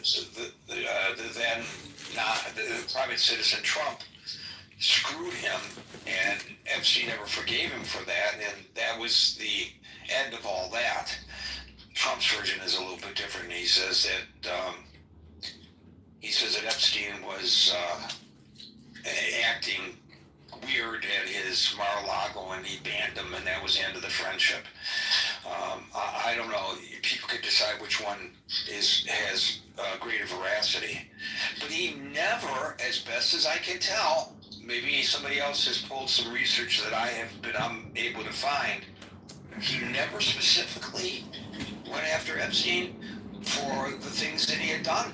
the then the private citizen Trump screwed him, and Epstein never forgave him for that, and that was the end of all that. Trump's version is a little bit different. He says that Epstein was acting weird at his Mar-a-Lago, and he banned him, and that was the end of the friendship. I don't know. People could decide which one has greater veracity. But he never, as best as I can tell, maybe somebody else has pulled some research that I have been unable to find, he never specifically went after Epstein for the things that he had done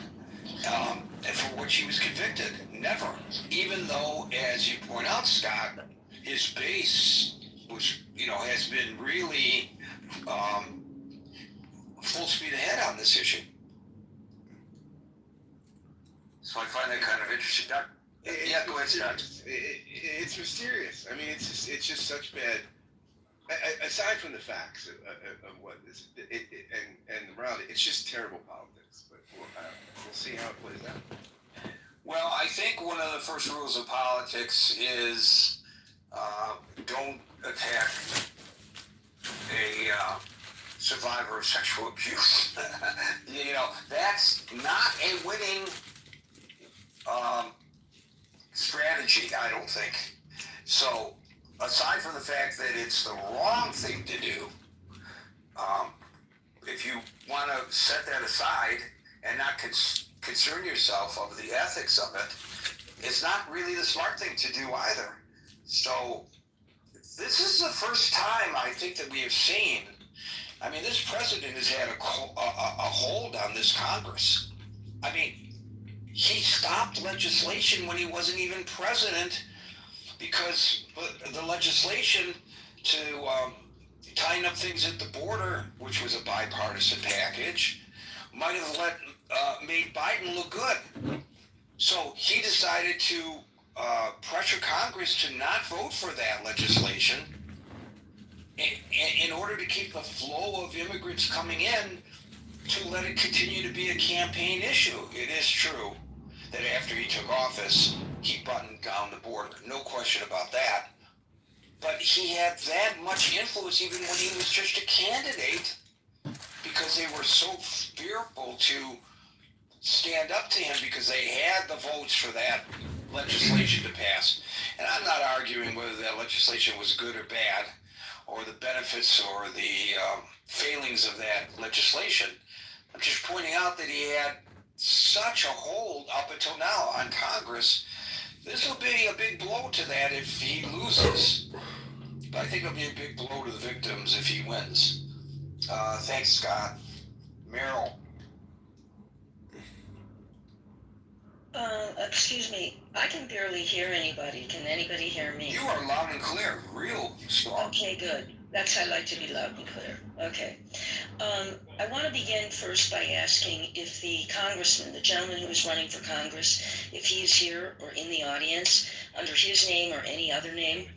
and for which he was convicted. Never. Even though, as you point out, Scott, his base was, has been really full speed ahead on this issue. So I find that kind of interesting. Yeah, go ahead, Scott. It's mysterious. I mean, it's just such bad. Aside from the facts of what is and the morality, it's just terrible politics. But we'll see how it plays out. Well, I think one of the first rules of politics is don't attack a survivor of sexual abuse. That's not a winning strategy, I don't think. So, aside from the fact that it's the wrong thing to do, if you want to set that aside and not concern yourself of the ethics of it, it's not really the smart thing to do either. So, this is the first time I think that we have seen. I mean, this president has had a hold on this Congress. I mean, he stopped legislation when he wasn't even president because the legislation to tighten up things at the border, which was a bipartisan package, might have made Biden look good. So he decided to pressure Congress to not vote for that legislation in order to keep the flow of immigrants coming in, to let it continue to be a campaign issue. It is true that after he took office, he buttoned down the border. No question about that. But he had that much influence even when he was just a candidate, because they were so fearful to stand up to him because they had the votes for that legislation to pass. And I'm not arguing whether that legislation was good or bad, or the benefits or the failings of that legislation. I'm just pointing out that he had such a hold up until now on Congress. This will be a big blow to that if he loses. But I think it'll be a big blow to the victims if he wins. Thanks, Scott. Meryl. Excuse me. I can barely hear anybody. Can anybody hear me? You are loud and clear. Real strong. Okay, good. That's how I like to be loud and clear. Okay. I want to begin first by asking if the congressman, the gentleman who is running for Congress, if he is here or in the audience under his name or any other name,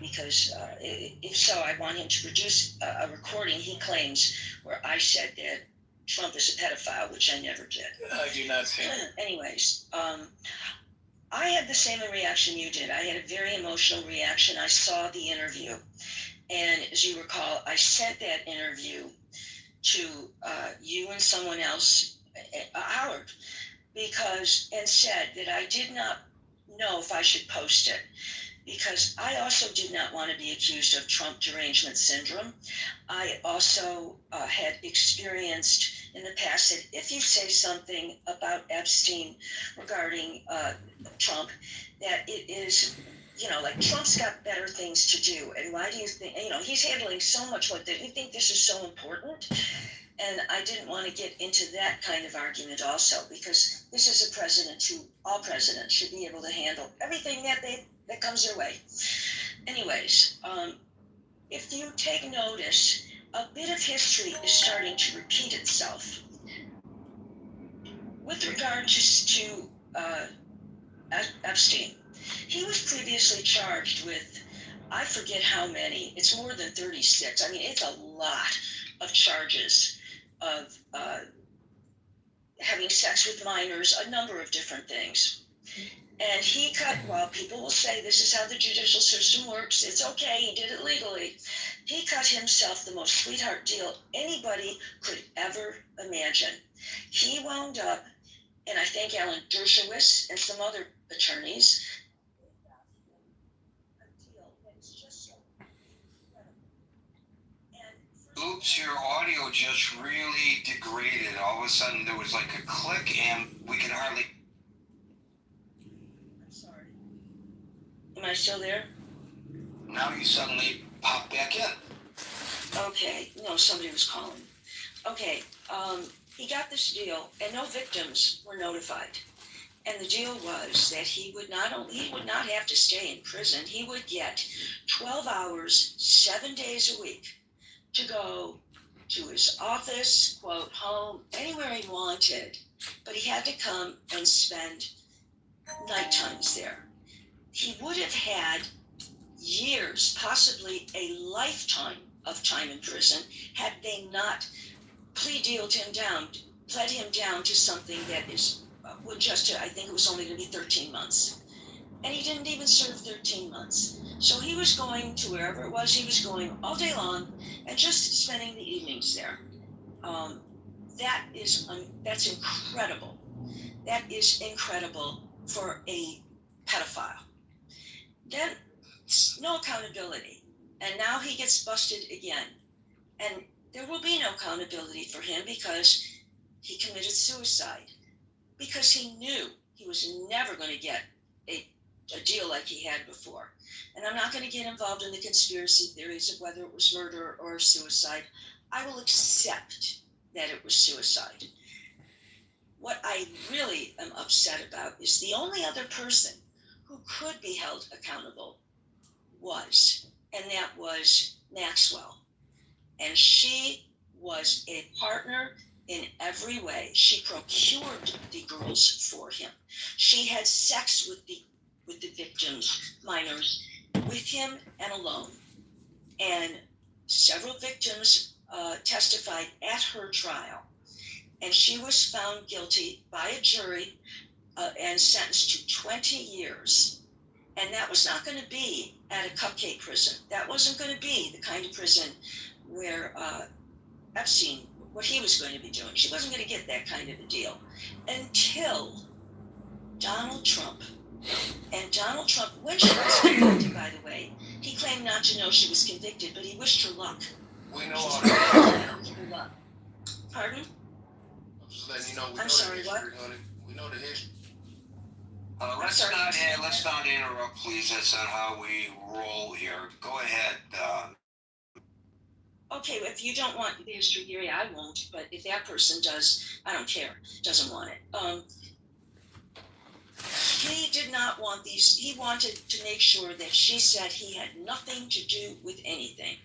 because if so, I want him to produce a recording he claims where I said that Trump is a pedophile, which I never did. I do not see. Anyways, I had the same reaction you did. I had a very emotional reaction. I saw the interview. And as you recall, I sent that interview to you and someone else, Howard, and said that I did not know if I should post it, because I also did not want to be accused of Trump derangement syndrome. I also had experienced in the past that if you say something about Epstein regarding Trump, that it is, like Trump's got better things to do. And why do you think, he's handling so much what you think this is so important? And I didn't want to get into that kind of argument also, because this is a president who, all presidents should be able to handle everything that comes their way. Anyways, if you take notice, a bit of history is starting to repeat itself. With regard to Epstein, he was previously charged with, I forget how many, it's more than 36. I mean, it's a lot of charges of having sex with minors, a number of different things. And he cut, well, people will say this is how the judicial system works. It's okay, he did it legally. He cut himself the most sweetheart deal anybody could ever imagine. He wound up, and I think Alan Dershowitz and some other attorneys, a deal that's just so incredible. And Oops, your audio just really degraded. All of a sudden there was like a click and we can hardly. I'm sorry. Am I still there? Now you suddenly pop back in. Okay, no, somebody was calling. Okay, he got this deal, and no victims were notified. And the deal was that he would not have to stay in prison. He would get 12 hours, 7 days a week to go to his office, quote, home, anywhere he wanted. But he had to come and spend night times there. He would have had years, possibly a lifetime of time in prison had they not pled him down to something that is would just I think it was only going to be 13 months, and he didn't even serve 13 months. So he was going to wherever it was he was going all day long and just spending the evenings there. That's incredible. That is incredible for a pedophile. Then no accountability. And now he gets busted again. And there will be no accountability for him because he committed suicide. Because he knew he was never going to get a deal like he had before. And I'm not going to get involved in the conspiracy theories of whether it was murder or suicide. I will accept that it was suicide. What I really am upset about is the only other person who could be held accountable and that was Maxwell. And she was a partner in every way. She procured the girls for him. She had sex with the victims, minors, with him and alone. And several victims testified at her trial. And she was found guilty by a jury and sentenced to 20 years. And that was not going to be at a cupcake prison. That wasn't going to be the kind of prison where Epstein, what he was going to be doing. She wasn't going to get that kind of a deal until Donald Trump. And Donald Trump, when she was convicted, by the way, he claimed not to know she was convicted, but he wished her luck. We know all that. Pardon? I'm just letting you know. I'm sorry, what? We know the history. Let's not interrupt, please. That's not how we roll here. Go ahead. Okay, if you don't want the history, Gary, I won't. But if that person does, I don't care. Doesn't want it. He did not want these. He wanted to make sure that she said he had nothing to do with anything,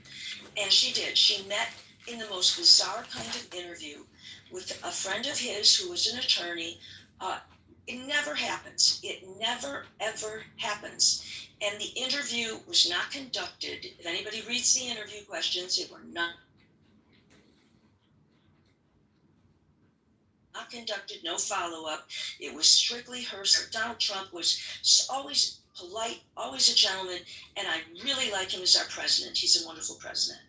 and she did. She met in the most bizarre kind of interview with a friend of his who was an attorney. It never happens. It never, ever happens. And the interview was not conducted. If anybody reads the interview questions, it were not conducted, no follow-up. It was strictly her. Donald Trump was always polite, always a gentleman, and I really like him as our president. He's a wonderful president.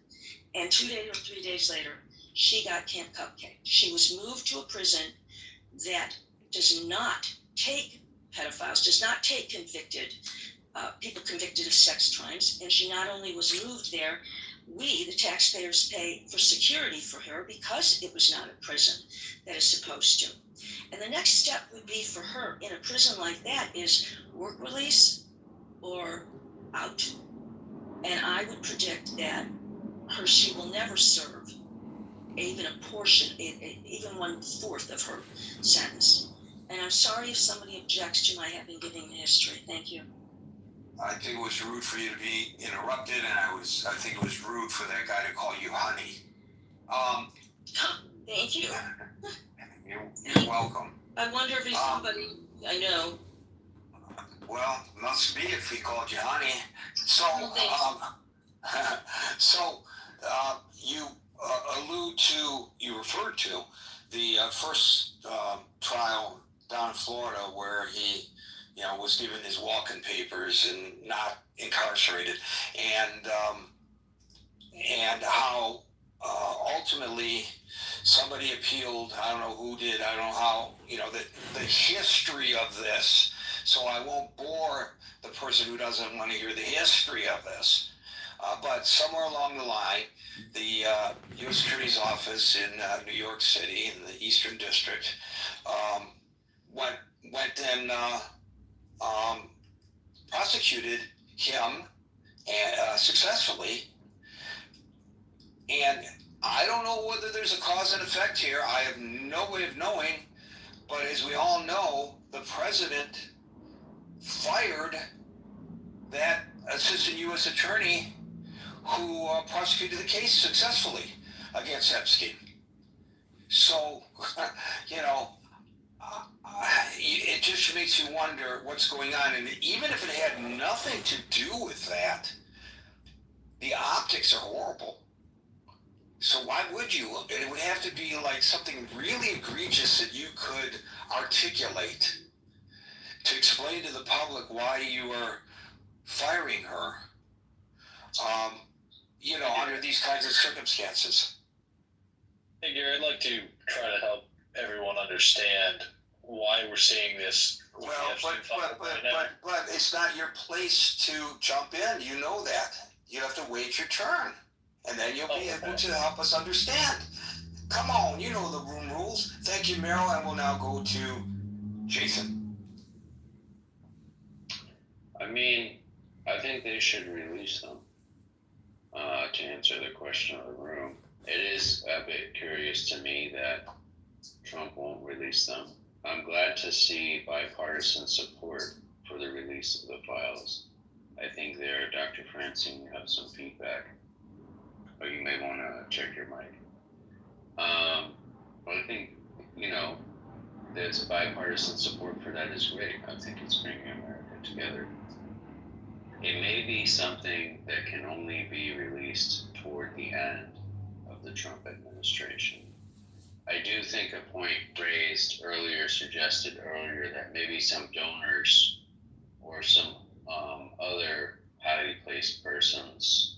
And 2 days or 3 days later, she got Camp Cupcake. She was moved to a prison that does not take pedophiles, does not take people convicted of sex crimes. And she not only was moved there, we, the taxpayers, pay for security for her because it was not a prison that is supposed to. And the next step would be for her in a prison like that is work release or out. And I would predict that she will never serve even a portion, even 1/4 of her sentence. And I'm sorry if somebody objects to my having given the history. Thank you. I think it was rude for you to be interrupted, and I think it was rude for that guy to call you honey. Thank you. You're welcome. I wonder if he's somebody I know. Well, must be if he called you honey. So, you referred to the first trial down in Florida where he, was given his walking papers and not incarcerated, and how ultimately somebody appealed. I don't know who did. I don't know how. The history of this. So I won't bore the person who doesn't want to hear the history of this. But somewhere along the line, the U.S. Attorney's Office in New York City, in the Eastern District, went and prosecuted him successfully. And I don't know whether there's a cause and effect here. I have no way of knowing. But as we all know, the president fired that assistant U.S. attorney who prosecuted the case successfully against Epstein. So, it just makes you wonder what's going on. And even if it had nothing to do with that, the optics are horrible. So why would you? It would have to be like something really egregious that you could articulate to explain to the public why you are firing her, under these kinds of circumstances. Hey, Gary, I'd like to try to help everyone understand why we're seeing this. Well, but it's not your place to jump in. You know that. You have to wait your turn. And then you'll be able to help us understand. Come on, you know the room rules. Thank you, Meryl, and we'll now go to Jason. I mean, I think they should release them. To answer the question of the room, it is a bit curious to me that Trump won't release them. I'm glad to see bipartisan support for the release of the files. I think there, Dr. Francine, you have some feedback. Or you may want to check your mic. But I think, there's bipartisan support for that is great. I think it's bringing America together. It may be something that can only be released toward the end of the Trump administration. I do think a point suggested earlier that maybe some donors or some other highly placed persons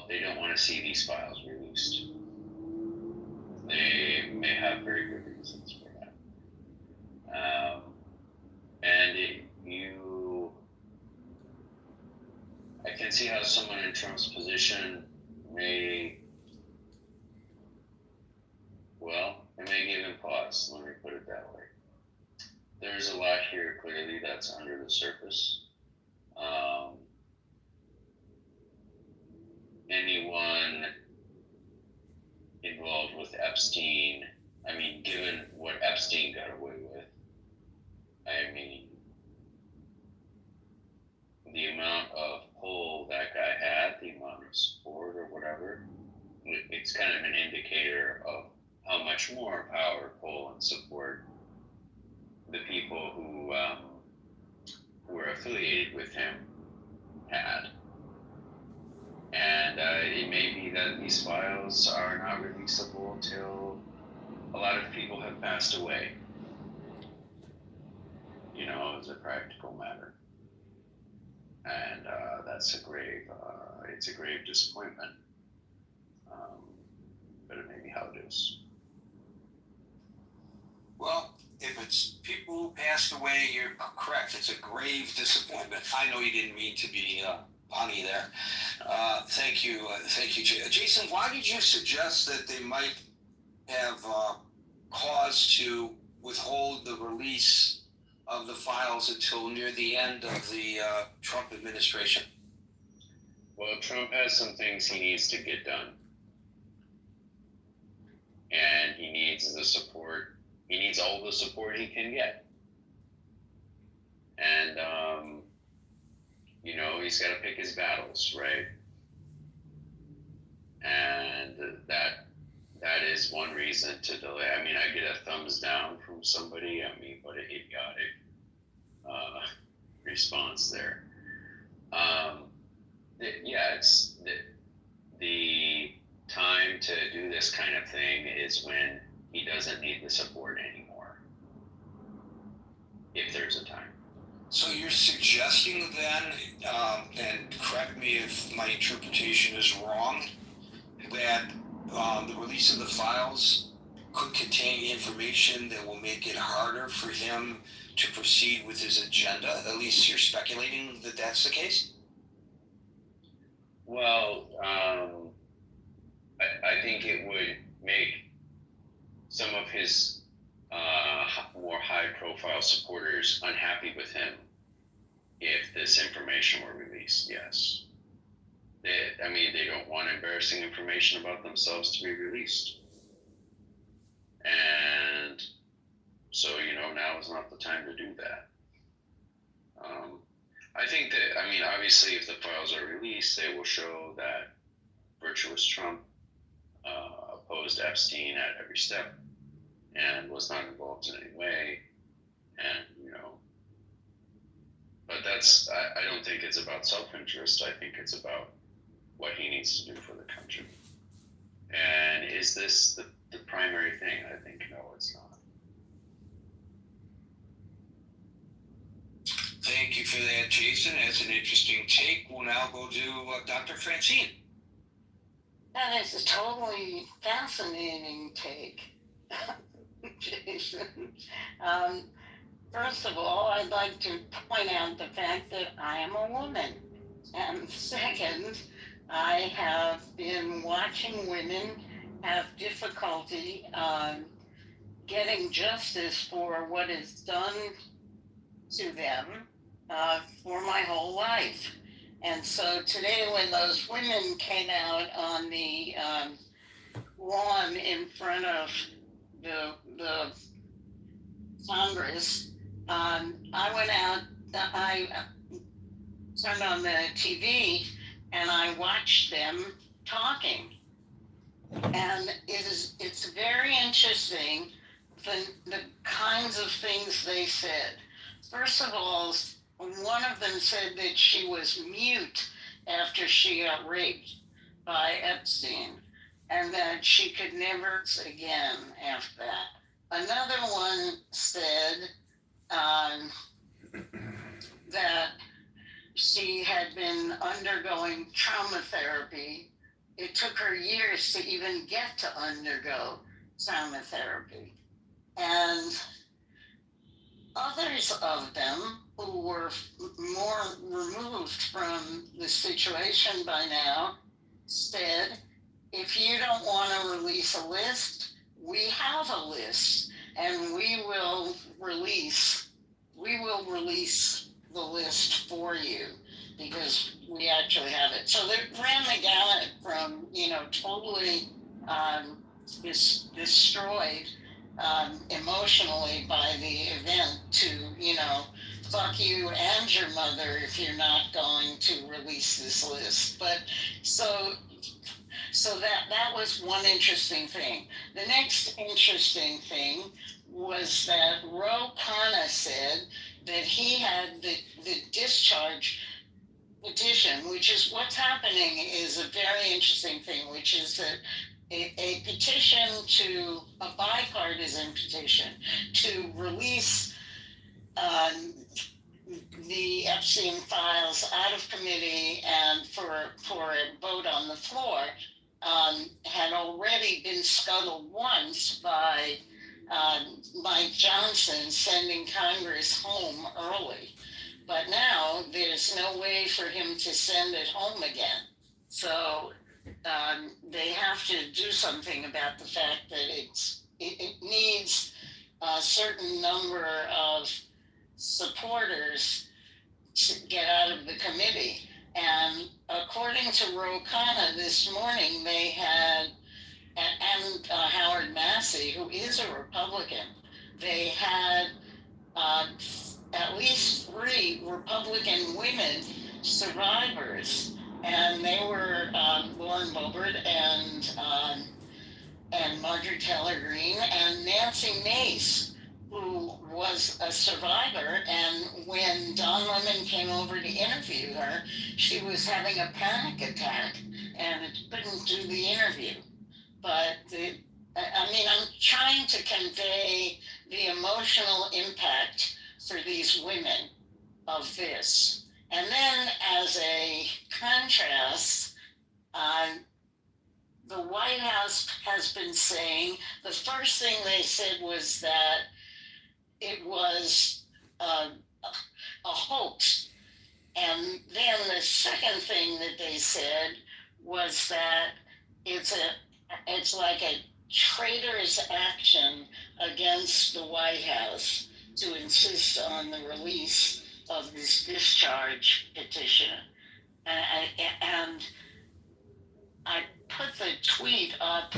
they don't want to see these files released. They may have very good reasons for that. I can see how someone in Trump's position may give him pause. Let me put it that way. There's a lot here clearly that's under the surface. Anyone involved with Epstein, given what Epstein got away with, the amount of pull that guy had, the amount of support or whatever, it's kind of an indicator of how much more power, pull, and support the people who were affiliated with him had. And it may be that these files are not releasable until a lot of people have passed away, as a practical matter. And that's it's a grave disappointment. But it may be how it is. Well, if it's people who passed away, you're correct. It's a grave disappointment. I know you didn't mean to be punny there. Thank you, Jason. Why did you suggest that they might have cause to withhold the release of the files until near the end of the Trump administration? Well, Trump has some things he needs to get done. And he needs the support. He needs all the support he can get. And, he's got to pick his battles, right? And that is one reason to delay. I get a thumbs down from somebody. What an idiotic response there. It's the time to do this kind of thing is when he doesn't need the support anymore. If there's a time. So you're suggesting then, and correct me if my interpretation is wrong, that the release of the files could contain information that will make it harder for him to proceed with his agenda? At least you're speculating that that's the case? Well, I think it would make some of his more high-profile supporters unhappy with him if this information were released. Yes, they don't want embarrassing information about themselves to be released, and so now is not the time to do that. I think that obviously if the files are released, they will show that virtuous Trump opposed Epstein at every step and was not involved in any way, and but I don't think it's about self-interest. I think it's about what he needs to do for the country. And is this the primary thing? I think no, it's not. Thank you for that, Jason. That's an interesting take. We'll now go to Dr. Francine. That is a totally fascinating take, Jason. First of all, I'd like to point out the fact that I am a woman. And second, I have been watching women have difficulty getting justice for what is done to them for my whole life. And so today, when those women came out on the lawn in front of the Congress, I went out, I turned on the TV and I watched them talking. And it's very interesting the kinds of things they said. First of all, one of them said that she was mute after she got raped by Epstein, and that she could never again after that. Another one said that she had been undergoing trauma therapy. It took her years to even get to undergo trauma therapy. And others of them who were more removed from the situation by now said, if you don't want to release a list, we have a list, and we will release the list for you because we actually have it. So they ran the gamut from, totally destroyed emotionally by the event to, fuck you and your mother if you're not going to release this list. But so that was one interesting thing. The next interesting thing was that Ro Khanna said that he had the discharge petition, which is what's happening is a very interesting thing, which is that a petition to a bipartisan petition to release the Epstein files out of committee and for a vote on the floor had already been scuttled once by Mike Johnson sending Congress home early. But now there's no way for him to send it home again. So they have to do something about the fact that it needs a certain number of supporters to get out of the committee. And according to Ro Khanna this morning, they had, and Howard Massey, who is a Republican, they had at least 3 Republican women survivors. And they were Lauren Boebert and Marjorie Taylor Greene and Nancy Mace, who was a survivor. And when Don Lemon came over to interview her, she was having a panic attack and couldn't do the interview. but I mean, I'm trying to convey the emotional impact for these women of this. And then as a contrast, the White House has been saying, the first thing they said was that it was a hoax. And then the second thing that they said was that it's like a traitorous action against the White House to insist on the release of this discharge petition. And I put the tweet up.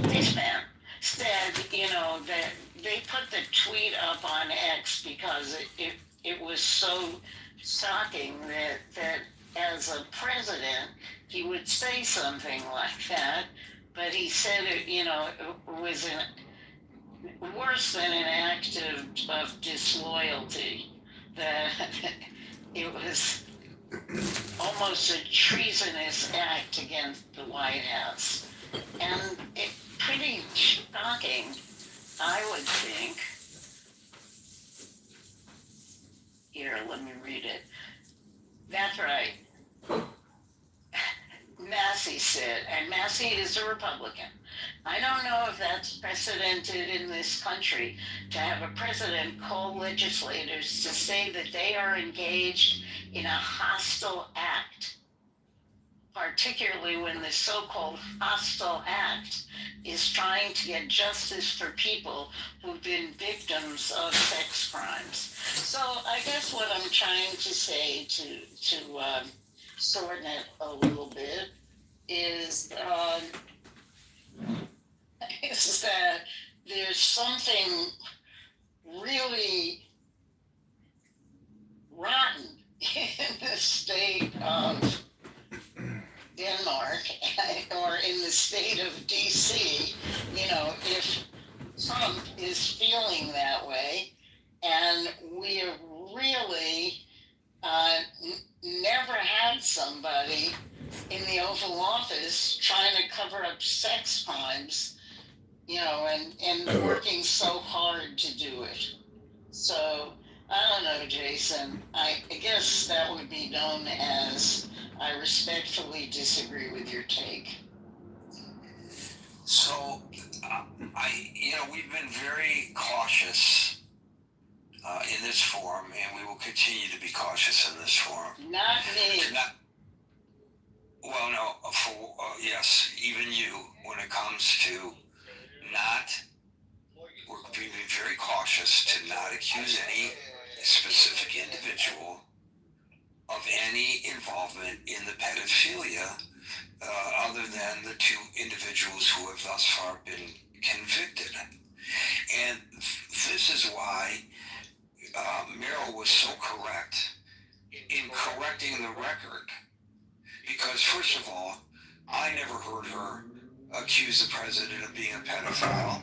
This man said, that they put the tweet up on X because it was so shocking that as a president, he would say something like that. But he said it was worse than an act of disloyalty. That it was almost a treasonous act against the White House. And it's pretty shocking, I would think. Here, let me read it. That's right. Massey said, and Massey is a Republican. I don't know if that's precedented in this country to have a president call legislators to say that they are engaged in a hostile act, particularly when the so-called hostile act is trying to get justice for people who've been victims of sex crimes. So I guess what I'm trying to say to shorten it a little bit is that there's something really rotten in the state of Denmark or in the state of DC, if Trump is feeling that way, and we have really never had somebody in the Oval Office trying to cover up sex crimes, and working so hard to do it. So I don't know, Jason. I guess that would be known as I respectfully disagree with your take. So, we've been very cautious in this forum, and we will continue to be cautious in this forum. Not me. Well, no, yes, even you, when it comes to we're being very cautious to not accuse any specific individual of any involvement in the pedophilia other than the two individuals who have thus far been convicted. And this is why Meryl was so correct in correcting the record. Because first of all, I never heard her accuse the president of being a pedophile,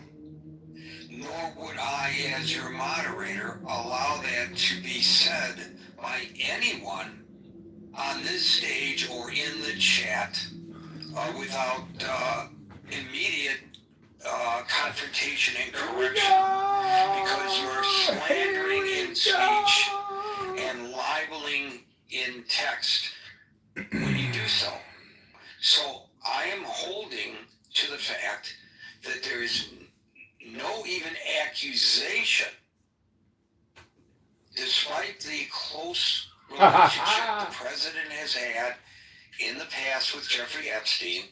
nor would I, as your moderator, allow that to be said by anyone on this stage or in the chat without immediate confrontation and correction, because you're slandering in speech and libeling in text when you do so. So I am holding to the fact that there is no even accusation, despite the close relationship the president has had in the past with Jeffrey Epstein,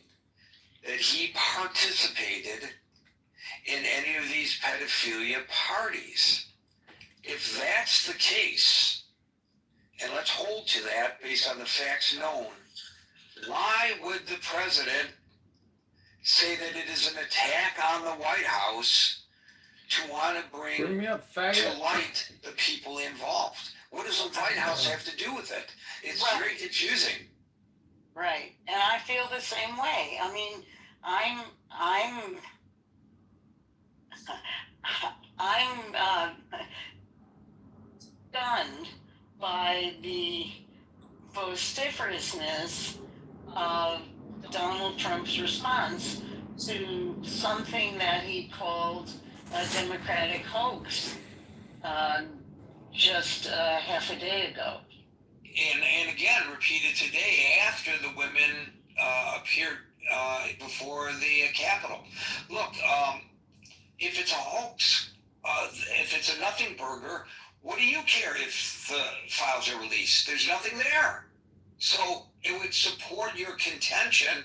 that he participated in any of these pedophilia parties. If that's the case, and let's hold to that based on the facts known, why would the president say that it is an attack on the White House to want to bring me up, faggot. to light the people involved? What does the White House have to do with it? It's very confusing. Right, and I feel the same way. I mean, I'm stunned by the vociferousness of Donald Trump's response to something that he called a Democratic hoax just half a day ago. And again, repeated today after the women appeared before the Capitol. Look, if it's a hoax, if it's a nothing burger, what do you care if the files are released? There's nothing there. So it would support your contention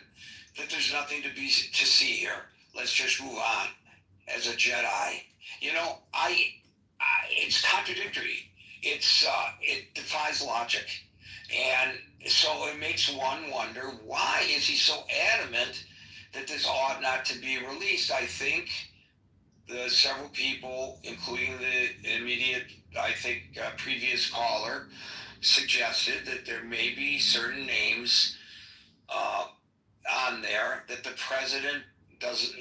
that there's nothing to see here. Let's just move on as a Jedi. You know, it's contradictory. It defies logic. And so it makes one wonder, why is he so adamant that this ought not to be released? I think the several people, including the immediate, previous caller, suggested that there may be certain names on there that the president doesn't,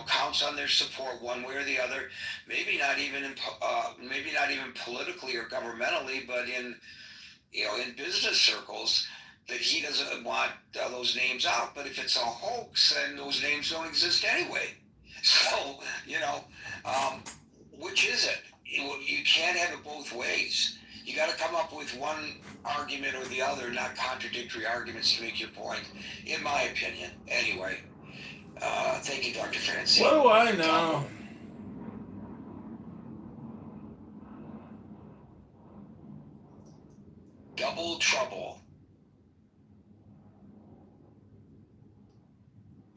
counts on their support one way or the other. Maybe not even politically or governmentally, but in business circles, that he doesn't want those names out. But if it's a hoax, then those names don't exist anyway. So, which is it? You can't have it both ways. You got to come up with one argument or the other, not contradictory arguments to make your point, in my opinion. Anyway, thank you, Dr. Francine. What do I know? Double trouble.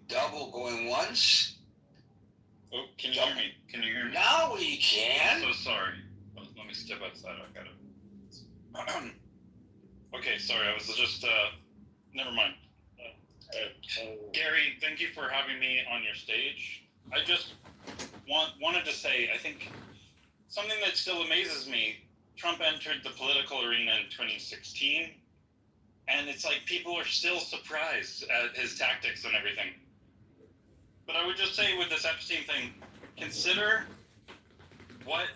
Double going once. Oh, can you hear me? Can you hear me? Now we can. So sorry. Let me step outside. I got it. Okay, sorry. I was just, never mind. Gary, thank you for having me on your stage. I just wanted to say, I think something that still amazes me, Trump entered the political arena in 2016, and it's like people are still surprised at his tactics and everything. But I would just say with this Epstein thing, consider what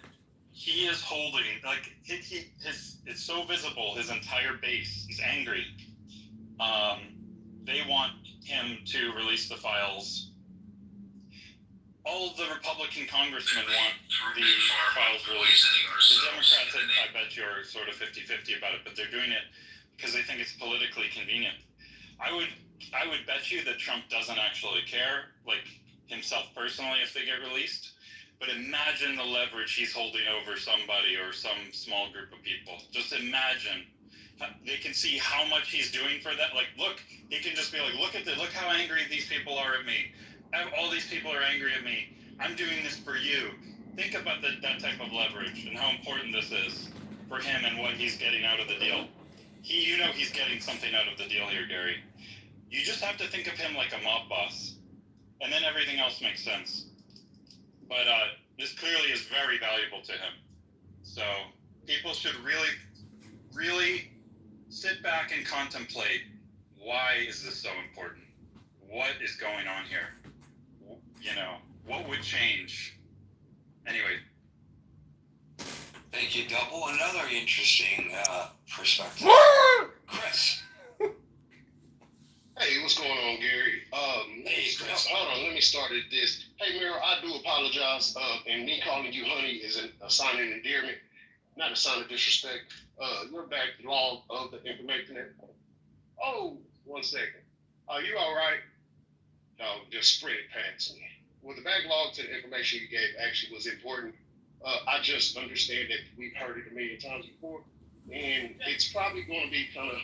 he is holding. Like, it's so visible, his entire base is angry. They want him to release the files. All the Republican congressmen want the files released. The Democrats, I bet you, are sort of 50-50 about it, but they're doing it because they think it's politically convenient. I would bet you that Trump doesn't actually care, like himself personally, if they get released. But imagine the leverage he's holding over somebody or some small group of people. Just imagine. They can see how much he's doing for that. Like, look, he can just be like, look how angry these people are at me. All these people are angry at me. I'm doing this for you. Think about that type of leverage and how important this is for him and what he's getting out of the deal. He's getting something out of the deal here, Gary. You just have to think of him like a mob boss, and then everything else makes sense. But this clearly is very valuable to him. So people should really, really sit back and contemplate, why is this so important? What is going on here? What would change? Anyway. Thank you, Double. Another interesting perspective. Chris. Hey, what's going on, Gary? Hey, Chris. Hold on, let me start at this. Hey, Mira, I do apologize. And me calling you honey is a sign of endearment, not a sign of disrespect. You're back log of the information. Oh, 1 second. Are you all right? No, just spread it past me. Well, the backlog to the information you gave actually was important. I just understand that we've heard it a million times before, and it's probably going to be kind of,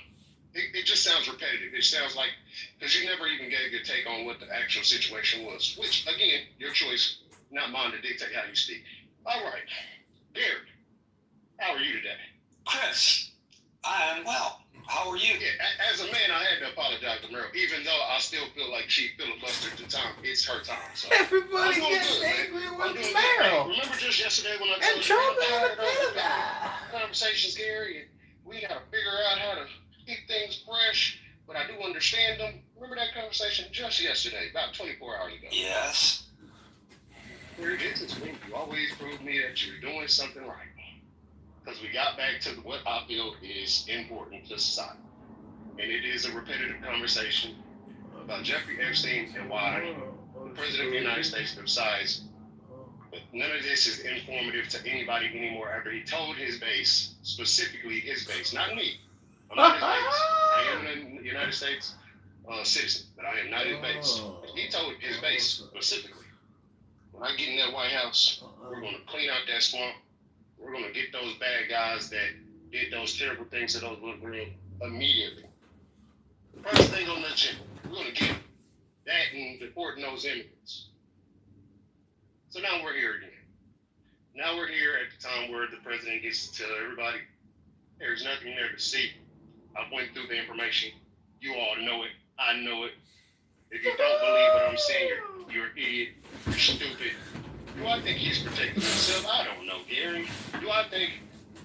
it just sounds repetitive. It sounds like, because you never even gave your take on what the actual situation was, which, again, your choice, not mine to dictate how you speak. All right. Gary, how are you today? Chris, I'm well. How are you? Yeah, as a man, I had to apologize to Meryl, even though I still feel like she filibustered the time. It's her time. So Everybody I'm doing gets good, angry man. with I'm doing Meryl. good. Remember just yesterday when I And told you Trump we ain't a got tired of pedophile. conversations, Gary, and we got to figure out how to keep things fresh, but I do understand them. Remember that conversation just yesterday, about 24 hours ago? Yes. Gary, this is me. You always prove me that you're doing something right. because we got back to what I feel is important to society. And it is a repetitive conversation about Jeffrey Epstein and why the President of the United States decides. But none of this is informative to anybody anymore after he told his base, specifically his base, not me. I'm not his base. I am a United States citizen, but I am not his base. He told his base specifically, when I get in that White House, we're going to clean out that swamp. We're going to get those bad guys that did those terrible things to those little girls immediately. First thing on the agenda, we're going to get that and deporting those immigrants. So now we're here again. Now we're here at the time where the president gets to tell everybody, there's nothing there to see. I went through the information. You all know it. I know it. If you don't believe what I'm saying, you're an idiot. You're stupid. Do I think he's protecting himself? I don't know, Gary. Do I think,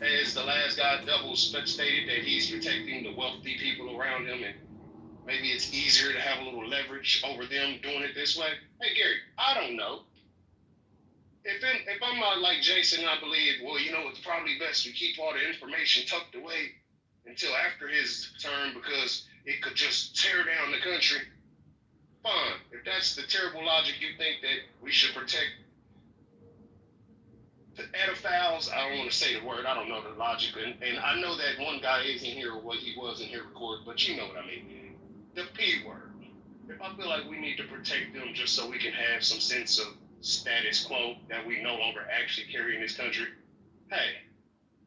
as the last guy double stated, that he's protecting the wealthy people around him and maybe it's easier to have a little leverage over them doing it this way? Hey, Gary, I don't know. If I'm not like Jason, I believe, well, you know, it's probably best to keep all the information tucked away until after his term because it could just tear down the country. Fine. If that's the terrible logic you think that we should protect the pedophiles, I don't want to say the word, I don't know the logic, and I know that one guy isn't here or what he was in here recording, but you know what I mean. The P word. If I feel like we need to protect them just so we can have some sense of status quo that we no longer actually carry in this country, hey,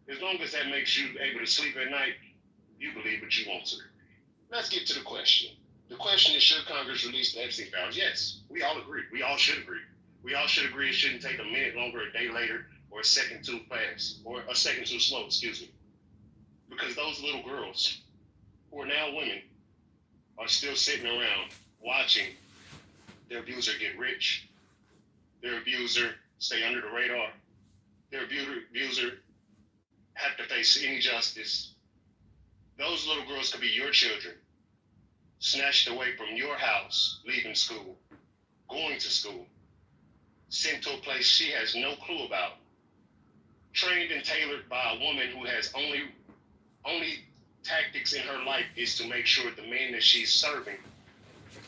as long as that makes you able to sleep at night, you believe what you want to. Let's get to the question. The question is, should Congress release the Epstein files? Yes, we all agree. We all should agree. We all should agree it shouldn't take a minute longer, a day later, or a second too fast, or a second too slow, excuse me. Because those little girls, who are now women, are still sitting around watching their abuser get rich, their abuser stay under the radar, their abuser have to face any justice. Those little girls could be your children, snatched away from your house, leaving school, going to school, sent to a place she has no clue about, trained and tailored by a woman who has only tactics in her life is to make sure the man that she's serving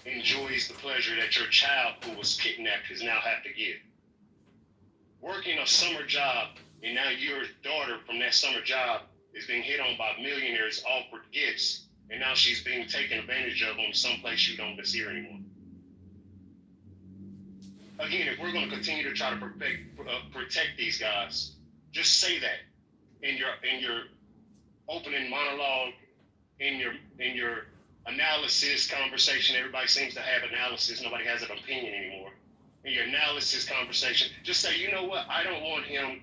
enjoys the pleasure that your child who was kidnapped is now have to give. Working a summer job, and now your daughter from that summer job is being hit on by millionaires offered gifts, and now she's being taken advantage of on someplace you don't see her anymore. Again, if we're going to continue to try to protect these guys, just say that in your opening monologue, in your analysis conversation. Everybody seems to have analysis. Nobody has an opinion anymore. In your analysis conversation, just say, you know what? I don't want him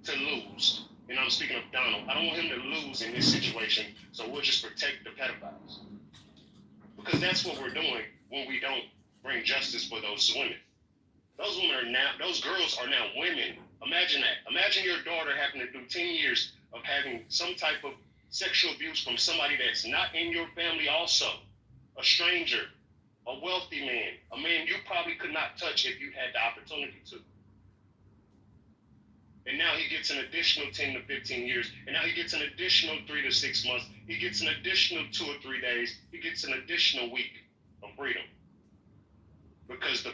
to lose. And I'm speaking of Donald. I don't want him to lose in this situation. So we'll just protect the pedophiles. Because that's what we're doing when we don't bring justice for those women. Those girls are now women. Imagine that. Imagine your daughter having to do 10 years of having some type of sexual abuse from somebody that's not in your family also. A stranger, a wealthy man, a man you probably could not touch if you had the opportunity to. And now he gets an additional 10 to 15 years. And now he gets an additional 3 to 6 months. He gets an additional 2 or 3 days. He gets an additional week of freedom. Because the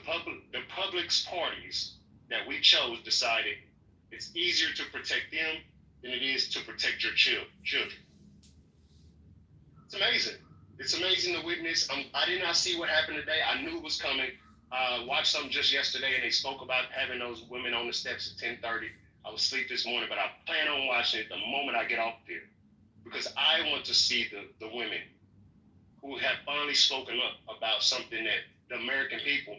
public's parties that we chose decided it's easier to protect them than it is to protect your children. It's amazing. It's amazing to witness. I did not see what happened today. I knew it was coming. I watched something just yesterday, and they spoke about having those women on the steps at 10:30. I was asleep this morning, but I plan on watching it the moment I get off there. Because I want to see the women who have finally spoken up about something that the American people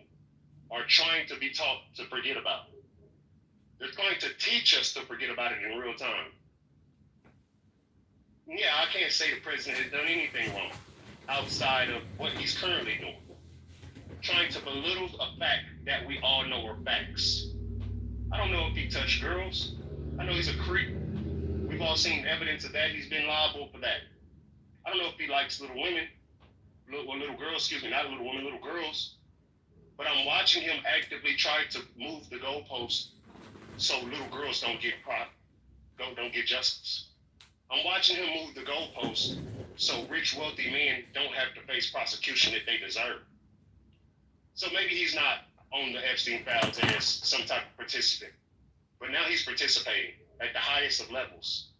are trying to be taught to forget about. They're trying to teach us to forget about it in real time. Yeah, I can't say the president has done anything wrong outside of what he's currently doing. Trying to belittle a fact that we all know are facts. I don't know if he touched girls. I know he's a creep. We've all seen evidence of that. He's been liable for that. I don't know if he likes little women. Little girls, excuse me, not little women, little girls. But I'm watching him actively try to move the goalposts so little girls don't get don't get justice. I'm watching him move the goalposts so rich, wealthy men don't have to face prosecution that they deserve. So maybe he's not on the Epstein files as some type of participant, but now he's participating at the highest of levels.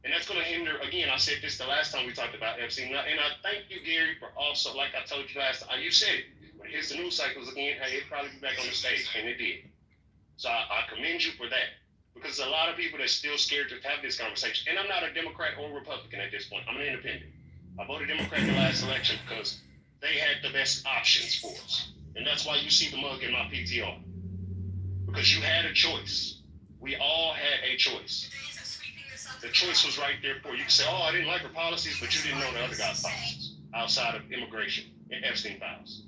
And that's going to hinder, again, I said this the last time we talked about Epstein, and I thank you, Gary, for also, like I told you last time, you said it, when it hits the news cycles again, hey, it'll probably be back on the stage, and it did. So I commend you for that, because there's a lot of people that's still scared to have this conversation, and I'm not a Democrat or Republican at this point, I'm an independent. I voted Democrat in the last election because they had the best options for us, and that's why you see the mug in my PTR, because you had a choice. We all had a choice. The choice was right there for you. You can say, oh, I didn't like her policies, but you didn't know the other guy's policies outside of immigration and Epstein files.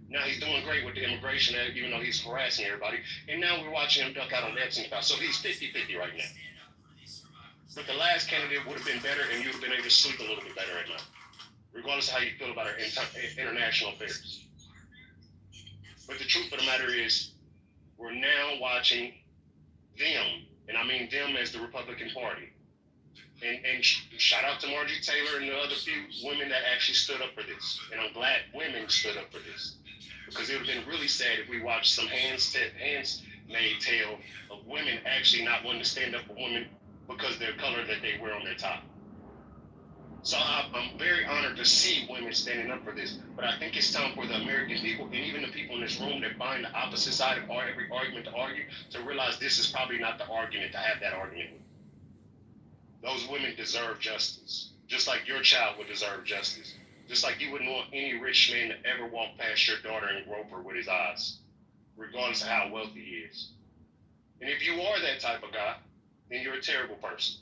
Now he's doing great with the immigration, even though he's harassing everybody. And now we're watching him duck out on the Epstein files. So he's 50-50 right now. But the last candidate would have been better, and you'd have been able to sleep a little bit better at night, regardless of how you feel about our international affairs. But the truth of the matter is, we're now watching them, and I mean them as the Republican Party. And shout out to Marjorie Taylor and the other few women that actually stood up for this. And I'm glad women stood up for this. Because it would have been really sad if we watched some hands-made tale of women actually not wanting to stand up for women because of their color that they wear on their top. So I'm very honored to see women standing up for this. But I think it's time for the American people, and even the people in this room that find the opposite side of every argument to argue, to realize this is probably not the argument to have that argument with. Those women deserve justice, just like your child would deserve justice. Just like you wouldn't want any rich man to ever walk past your daughter and grope her with his eyes, regardless of how wealthy he is. And if you are that type of guy, then you're a terrible person.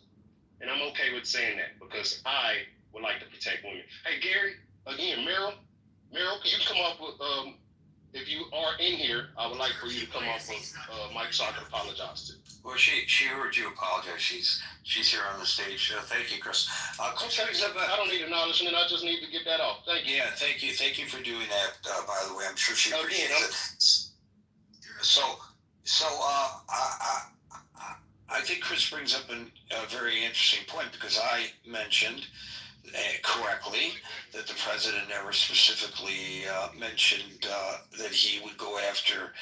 And I'm okay with saying that because I would like to protect women. Hey, Gary, again, Meryl, can you come up with, if you are in here, I would like for you to come up with Mike so I can apologize to. Well, she heard you apologize. She's here on the stage. Thank you, Chris. Chris brings up I don't need acknowledgement. I just need to get that off. Thank you. Yeah, thank you for doing that. By the way, I'm sure she appreciates it. So I think Chris brings up a very interesting point because I mentioned correctly that the president never specifically mentioned that he would go after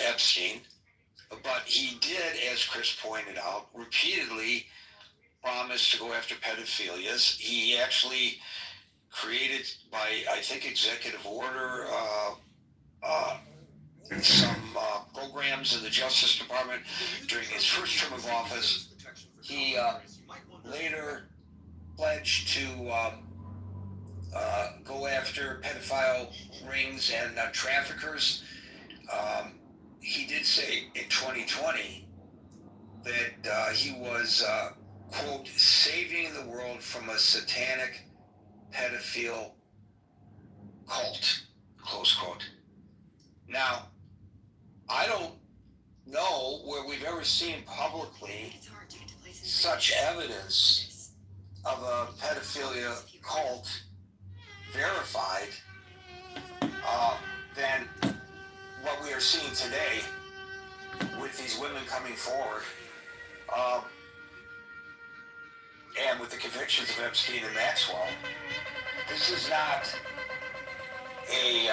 Epstein. But he did, as Chris pointed out, repeatedly promise to go after pedophilias. He actually created, by I think executive order, some programs in the Justice Department during his first term of office. He later pledged to go after pedophile rings and traffickers. He did say in 2020 that he was, quote, saving the world from a satanic pedophile cult, close quote. Now, I don't know where we've ever seen publicly such evidence of a pedophilia cult verified than what we are seeing today with these women coming forward and with the convictions of Epstein and Maxwell. This is not a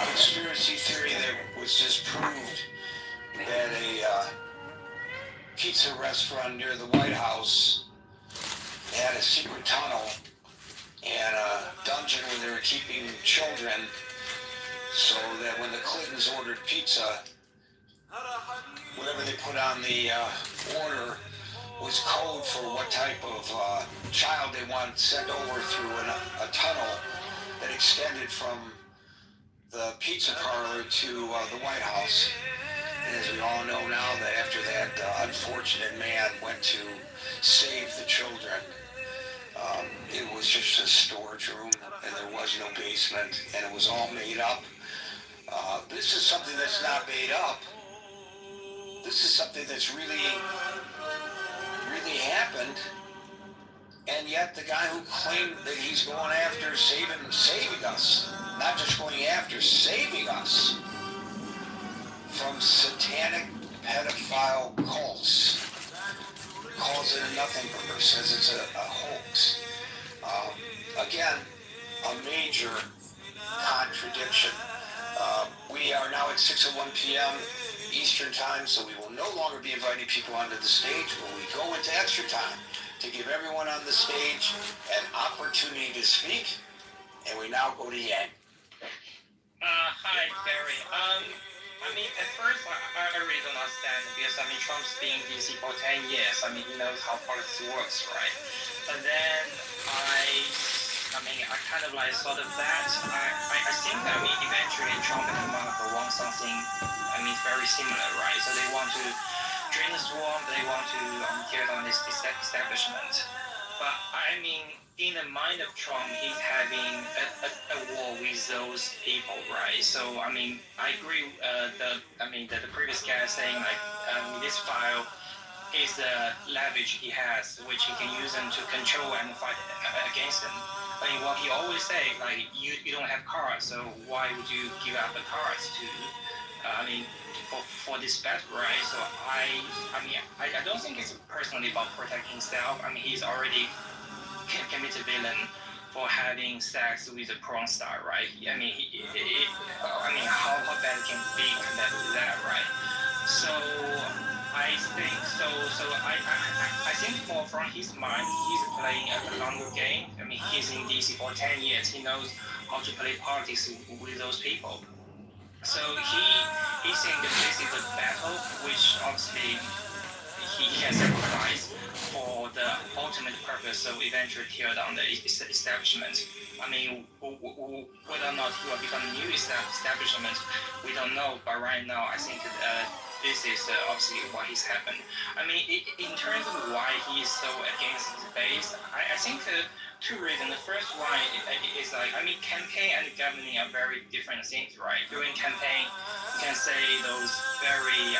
conspiracy theory that was just proved that a pizza restaurant near the White House had a secret tunnel and a dungeon where they were keeping children, so that when the Clintons ordered pizza, whatever they put on the order was code for what type of child they wanted sent over through a tunnel that extended from the pizza parlor to the White House. And as we all know now, that after that unfortunate man went to save the children, it was just a storage room and there was no basement and it was all made up. This is something that's not made up. This is something that's really happened. And yet the guy who claimed that he's going after saving us, not just going after, saving us from satanic pedophile cults. Calls it a nothing burger, says it's a hoax. Again, a major contradiction. We are now at 6:01 p.m. Eastern Time, so we will no longer be inviting people onto the stage, but we go into extra time to give everyone on the stage an opportunity to speak, and we now go to Yang. Hi, Barry. I mean, at first, I really don't understand because, I mean, Trump's been in DC for 10 years. I mean, he knows how politics works, right? But then I kind of like sort of that. I think, I mean, eventually Trump and Kamala want something, I mean, very similar, right? So they want to drain the swamp, they want to tear down this establishment. But I mean, in the mind of Trump, he's having a war with those people, right? So I mean, I agree. The previous guy saying like this file is the leverage he has, which he can use them to control and fight against them. I mean, what he always say, like you don't have cards, so why would you give up the cards to? For this battle, right? So I don't think it's personally about protecting himself. I mean, he's already committed villain for having sex with a porn star, right? I mean, how bad can it be compared to that, right? So I think I think from his mind, he's playing a longer game. I mean, he's in DC for 10 years. He knows how to play politics with those people. So he's in the physical battle, which obviously he can sacrifice for the ultimate purpose of eventually tear down the establishment. I mean, whether or not he will become a new establishment, we don't know. But right now, I think this is obviously what has happened. I mean, in terms of why he is so against his base, I think two reasons. The first one is like, I mean, campaign and governing are very different things, right? During campaign, you can say those very,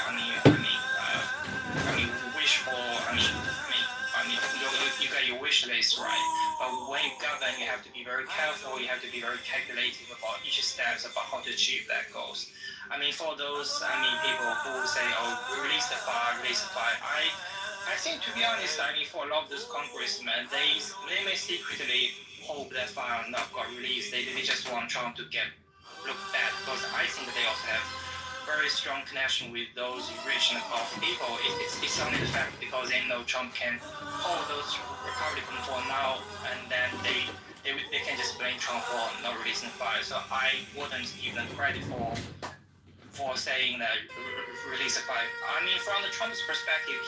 wishful, you got your wish list, right? But when you govern, you have to be very careful, you have to be very calculative about each step about how to achieve that goals. I mean, for those, people who say, oh, release the file, I think, to be honest, I mean, for a lot of those congressmen, they may secretly hope that file not got released. They just want Trump to look bad, because I think they also have very strong connection with those rich and powerful people. It's only the fact because they know Trump can hold those Republicans for now, and then they can just blame Trump for not releasing the file. So I wouldn't give them credit for saying that release the file. I mean, from the Trump's perspective,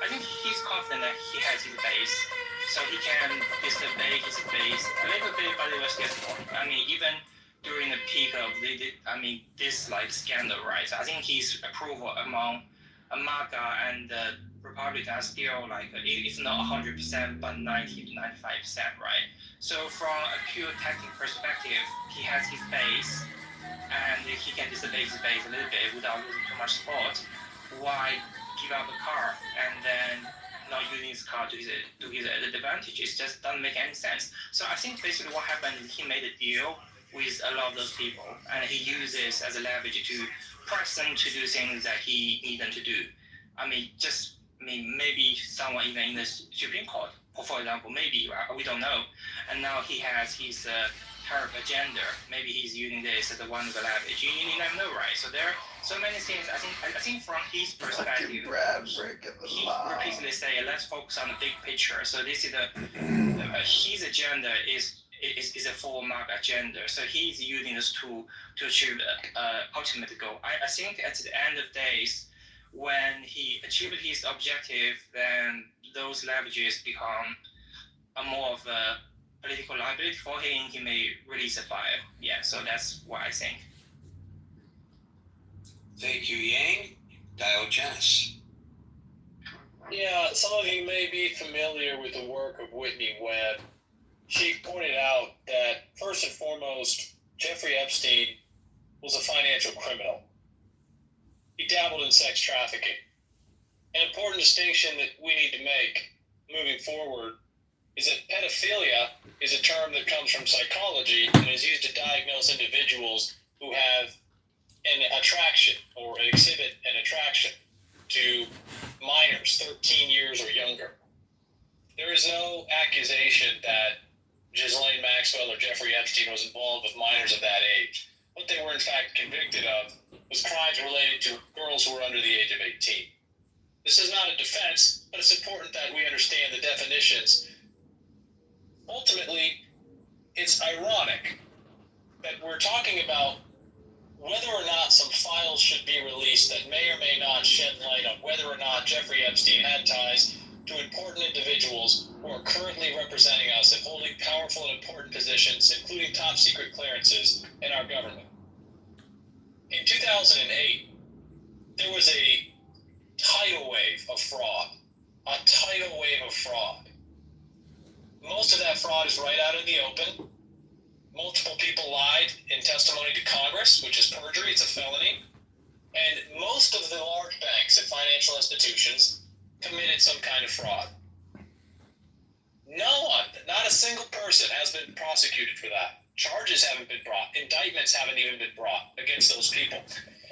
I think he's confident that he has his base, so he can disobey his base a little bit, but it was just more. I mean, even during the peak of this like scandal, right? I think his approval among MAGA and the Republicans are still like, it's not 100%, but 90 to 95%, right? So from a pure tactical perspective, he has his base, and he can disobey his base a little bit without losing too much support. Why give out the car and then not using his car to his advantage? It just doesn't make any sense. So I think basically what happened is he made a deal with a lot of those people, and he uses as a leverage to press them to do things that he needs them to do. Maybe someone even in the Supreme Court, for example, maybe, we don't know. And now he has his tariff agenda. Maybe he's using this as a one of the leverage. You never know, right? So there are so many things. I think from his perspective, he repeatedly say, let's focus on the big picture. So this is his agenda is a full mark agenda. So he's using this tool to achieve the ultimate goal. I think at the end of days, when he achieved his objective, then those leverages become a more of a political liability for him. He may release a file. Yeah, so that's what I think. Thank you, Yang. Diogenes. Yeah, some of you may be familiar with the work of Whitney Webb. She pointed out that, first and foremost, Jeffrey Epstein was a financial criminal. He dabbled in sex trafficking. An important distinction that we need to make moving forward is that pedophilia is a term that comes from psychology and is used to diagnose individuals who have an attraction or exhibit an attraction. to minors, 13 years or younger. There is no accusation that Ghislaine Maxwell or Jeffrey Epstein was involved with minors of that age. What they were in fact convicted of was crimes related to girls who were under the age of 18. This is not a defense, but it's important that we understand the definitions. Ultimately, it's ironic that we're talking about whether or not some files should be released that may or may not shed light on whether or not Jeffrey Epstein had ties to important individuals who are currently representing us and holding powerful and important positions, including top secret clearances in our government. In 2008, there was a tidal wave of fraud. A tidal wave of fraud. Most of that fraud is right out in the open. Multiple people lied in testimony to Congress, which is perjury, it's a felony. And most of the large banks and financial institutions committed some kind of fraud. No one, not a single person has been prosecuted for that. Charges haven't been brought. Indictments haven't even been brought against those people.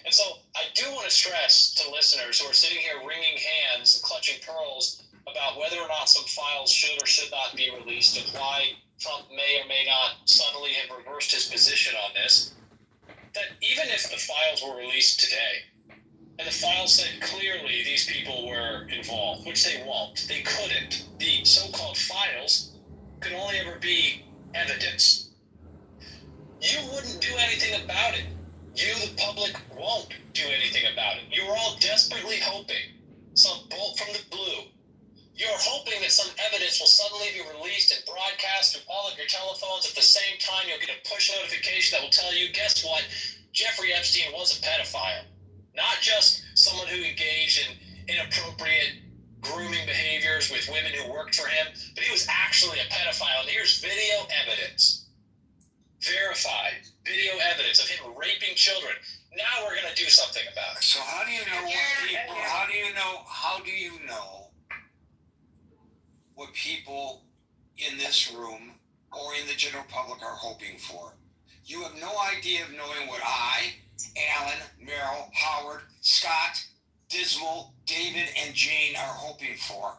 And so I do want to stress to listeners who are sitting here wringing hands and clutching pearls about whether or not some files should or should not be released and why Trump may or may not suddenly have reversed his position on this, that even if the files were released today, and the files said clearly these people were involved, which they won't, they couldn't. The so-called files could only ever be evidence. You wouldn't do anything about it. You, the public, won't do anything about it. You are all desperately hoping some bolt from the blue. You're hoping that some evidence will suddenly be released and broadcast through all of your telephones. At the same time, you'll get a push notification that will tell you, guess what? Jeffrey Epstein was a pedophile. Not just someone who engaged in inappropriate grooming behaviors with women who worked for him, but he was actually a pedophile. And here's video evidence. Verified video evidence of him raping children. Now we're going to do something about it. So how do you know what people, how do you know what people in this room or in the general public are hoping for? You have no idea of knowing what I, Alan, Merrill, Howard, Scott, Dismal, David, and Jane are hoping for.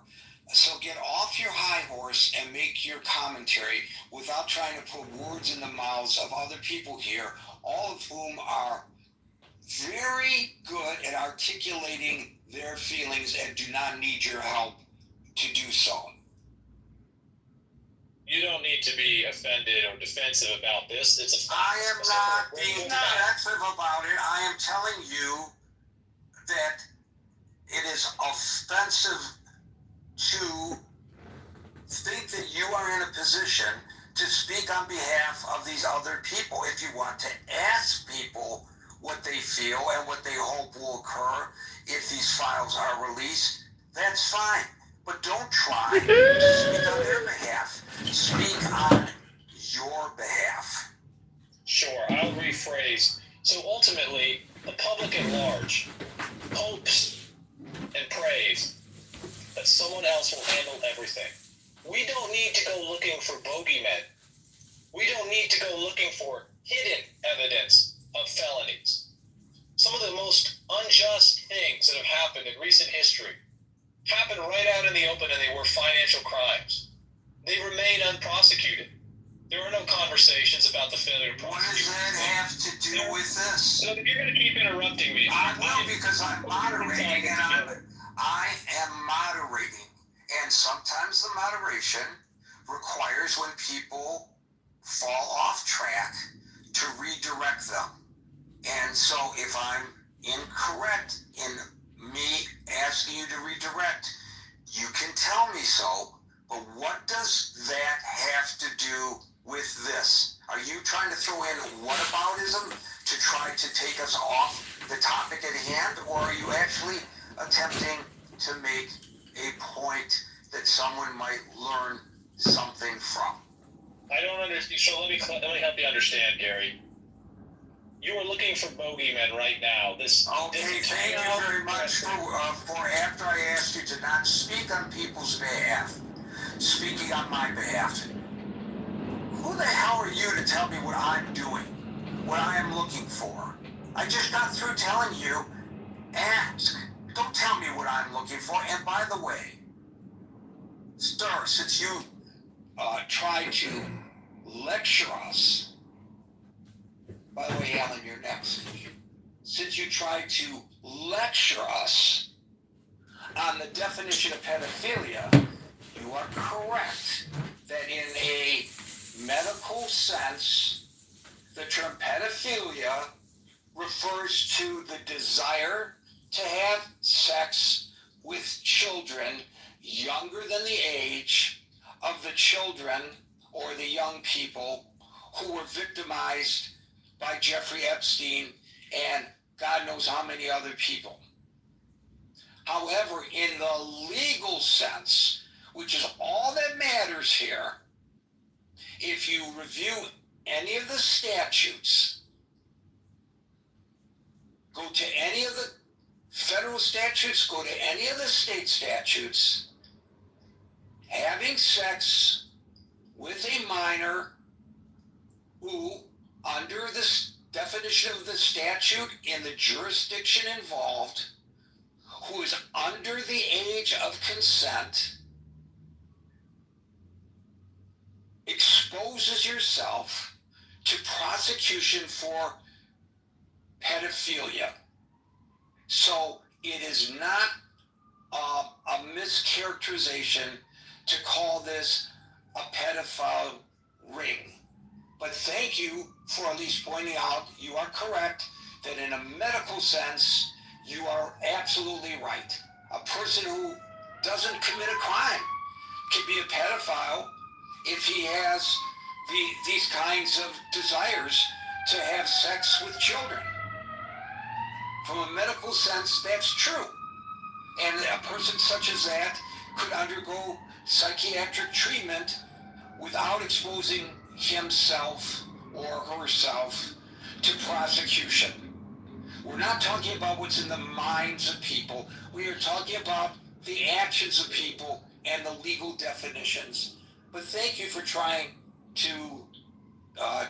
So get off your high horse and make your commentary without trying to put words in the mouths of other people here, all of whom are very good at articulating their feelings and do not need your help to do so. You don't need to be offended or defensive about this. It's a fact. I am not being defensive about it. I am telling you that it is offensive to think that you are in a position to speak on behalf of these other people. If you want to ask people what they feel and what they hope will occur if these files are released, that's fine. But don't try to speak on their behalf. Speak on your behalf. Sure, I'll rephrase. So ultimately, the public at large hopes and prays that someone else will handle everything. We don't need to go looking for bogeymen. We don't need to go looking for hidden evidence of felonies. Some of the most unjust things that have happened in recent history happened right out in the open, and they were financial crimes. They remain unprosecuted. There are no conversations about the failure to prosecute. What does that have to do with this? So if you're going to keep interrupting me, I will, because I'm moderating, and I am moderating. And sometimes the moderation requires when people fall off track to redirect them. And so if I'm incorrect in me asking you to redirect, you can tell me so, but what does that have to do with this? Are you trying to throw in whataboutism to try to take us off the topic at hand, or are you actually attempting to make a point that someone might learn something from? I don't understand. So let me help you understand, Gary. You are looking for bogeymen right now. Okay, thank you very much for after I asked you to not speak on people's behalf, speaking on my behalf. Who the hell are you to tell me what I'm doing, what I am looking for? I just got through telling you, ask. Don't tell me what I'm looking for. And by the way, sir, since you tried to lecture us, by the way, Alan, you're next. Since you tried to lecture us on the definition of pedophilia, you are correct that in a medical sense, the term pedophilia refers to the desire to have sex with children younger than the age of the children or the young people who were victimized by Jeffrey Epstein and God knows how many other people. However, in the legal sense, which is all that matters here, if you review any of the statutes, go to any of the federal statutes, go to any of the state statutes, having sex with a minor who, under this definition of the statute in the jurisdiction involved, who is under the age of consent, exposes yourself to prosecution for pedophilia. So it is not a mischaracterization to call this a pedophile ring. But thank you for at least pointing out you are correct that in a medical sense, you are absolutely right. A person who doesn't commit a crime can be a pedophile if he has these kinds of desires to have sex with children. From a medical sense, that's true. And a person such as that could undergo psychiatric treatment without exposing himself or herself to prosecution. We're not talking about what's in the minds of people. We are talking about the actions of people and the legal definitions. But thank you for trying to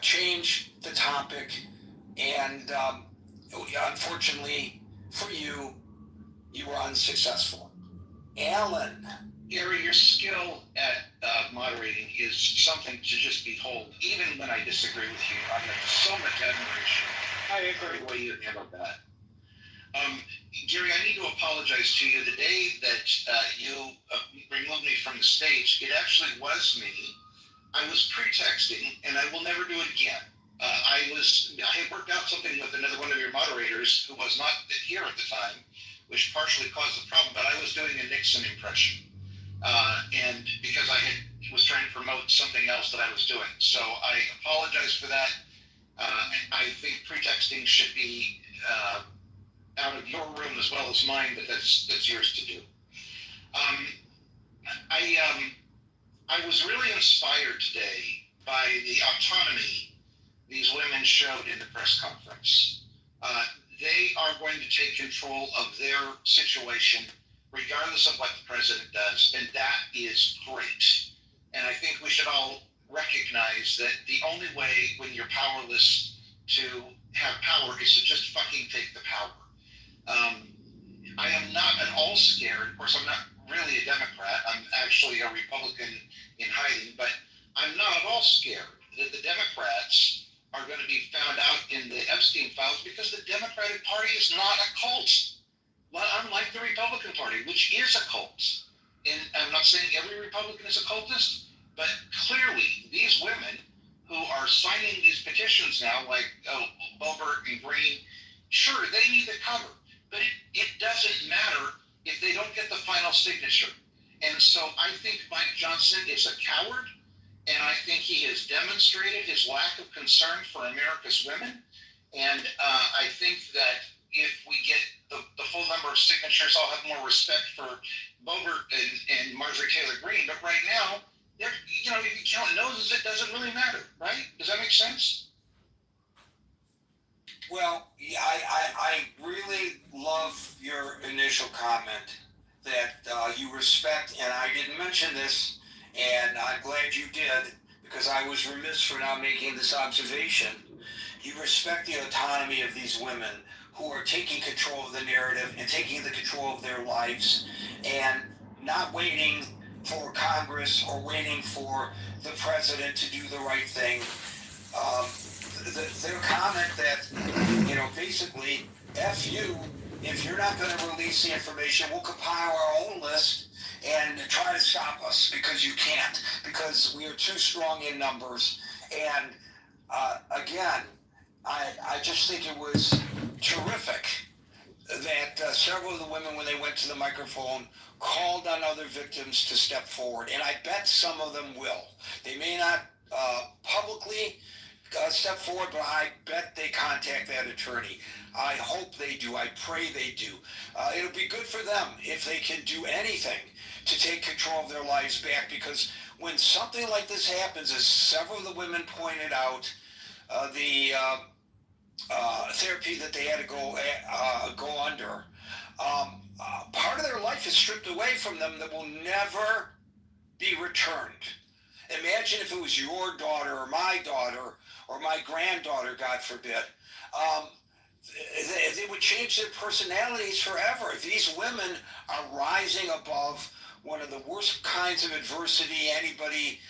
change the topic. And unfortunately for you, you were unsuccessful. Alan. Gary, your skill at moderating is something to just behold. Even when I disagree with you, I have so much admiration. I agree with the way you handled that. Gary, I need to apologize to you. The day that you removed me from the stage, it actually was me. I was pretexting, and I will never do it again. I had worked out something with another one of your moderators who was not here at the time, which partially caused the problem, but I was doing a Nixon impression. And because I was trying to promote something else that I was doing. So I apologize for that. I think pretexting should be out of your room as well as mine, but that's yours to do. I was really inspired today by the autonomy these women showed in the press conference. They are going to take control of their situation regardless of what the president does, and that is great. And I think we should all recognize that the only way when you're powerless to have power is to just fucking take the power. I am not at all scared. Of course, I'm not really a Democrat. I'm actually a Republican in hiding, but I'm not at all scared that the Democrats are going to be found out in the Epstein files because the Democratic Party is not a cult. Well, unlike the Republican Party, which is a cult. And I'm not saying every Republican is a cultist, but clearly these women who are signing these petitions now, like Boebert and Green, sure, they need the cover, but it doesn't matter if they don't get the final signature. And so I think Mike Johnson is a coward, and I think he has demonstrated his lack of concern for America's women. And I think that if we get the full number of signatures, I'll have more respect for Boebert and Marjorie Taylor Greene. But right now, if you count noses, it doesn't really matter, right? Does that make sense? Well, I really love your initial comment that you respect, and I didn't mention this, and I'm glad you did, because I was remiss for not making this observation. You respect the autonomy of these women who are taking control of the narrative and taking the control of their lives and not waiting for Congress or waiting for the president to do the right thing. Their comment that, basically, F you, if you're not going to release the information, we'll compile our own list and try to stop us because you can't, because we are too strong in numbers. And again, I just think it was terrific that several of the women, when they went to the microphone, called on other victims to step forward. And I bet some of them will. They may not publicly step forward, but I bet they contact that attorney. I hope they do. I pray they do. It'll be good for them if they can do anything to take control of their lives back, because when something like this happens, as several of the women pointed out, the therapy that they had to go under, part of their life is stripped away from them that will never be returned. Imagine if it was your daughter or my granddaughter, God forbid. They would change their personalities forever. These women are rising above one of the worst kinds of adversity anybody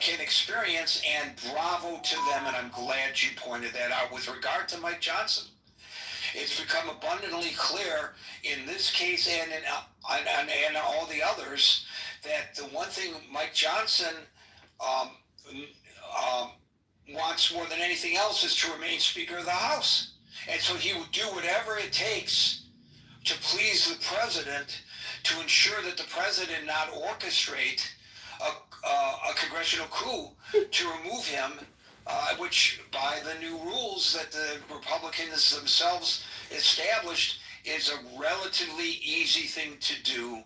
can experience, and bravo to them, and I'm glad you pointed that out. With regard to Mike Johnson, it's become abundantly clear in this case and in all the others that the one thing Mike Johnson wants more than anything else is to remain Speaker of the House. And so he would do whatever it takes to please the president, to ensure that the president not orchestrate a congressional coup to remove him, which by the new rules that the Republicans themselves established is a relatively easy thing to do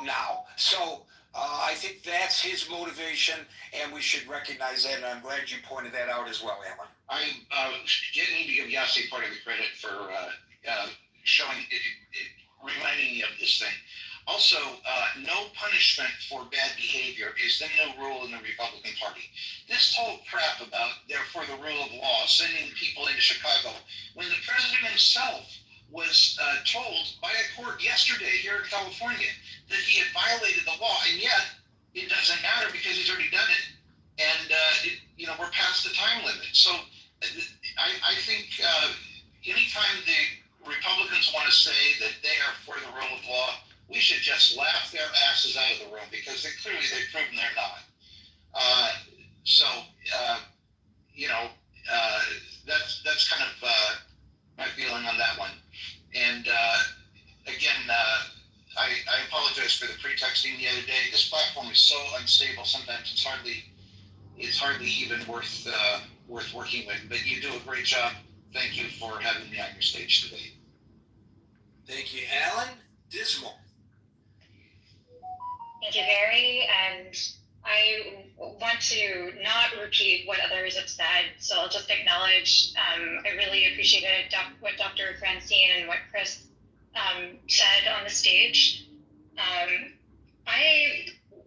now. So I think that's his motivation, and we should recognize that, and I'm glad you pointed that out as well, Alan. I need to give Yossi part of the credit for reminding me of this thing. Also, no punishment for bad behavior is the new rule in the Republican Party. This whole crap about they're for the rule of law, sending people into Chicago, when the president himself was told by a court yesterday here in California that he had violated the law, and yet it doesn't matter because he's already done it, and we're past the time limit. So I think anytime the Republicans want to say that they are for the rule of law, we should just laugh their asses out of the room, because they've proven they're not. That's kind of my feeling on that one. And again, I apologize for the pretexting the other day. This platform is so unstable. Sometimes it's hardly even worth working with. But you do a great job. Thank you for having me on your stage today. Thank you, Alan. Dismal. Thank you, Barry. And I want to not repeat what others have said, so I'll just acknowledge I really appreciated what Dr. Francine and what Chris said on the stage. I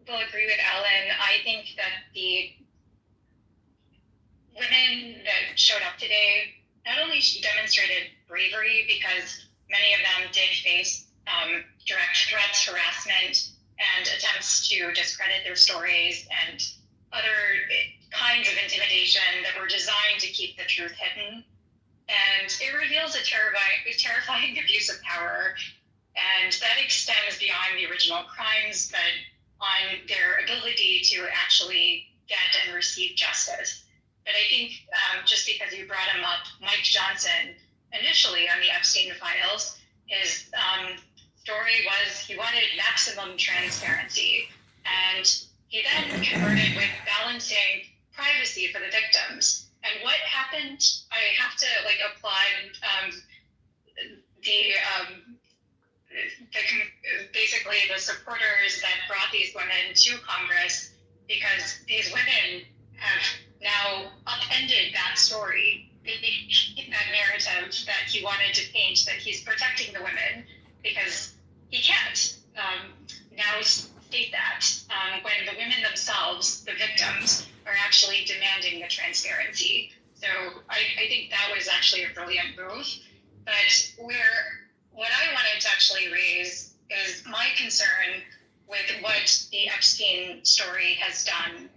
will agree with Alan. I think that the women that showed up today not only demonstrated bravery, because many of them did face direct threats, harassment, and attempts to discredit their stories and other kinds of intimidation that were designed to keep the truth hidden. And it reveals a terrifying abuse of power, and that extends beyond the original crimes, but on their ability to actually get and receive justice. But I think just because you brought him up, Mike Johnson, initially on the Epstein files, his story was he wanted maximum transparency, and he then converted with balancing privacy for the victims. And what happened, I have to applaud basically the supporters that brought these women to Congress, because these women have now upended that story, that narrative that he wanted to paint, that he's protecting the women, because he can't now state that when the women themselves, the victims, are actually demanding the transparency. So I think that was actually a brilliant move. But what I wanted to actually raise is my concern with what the Epstein story has done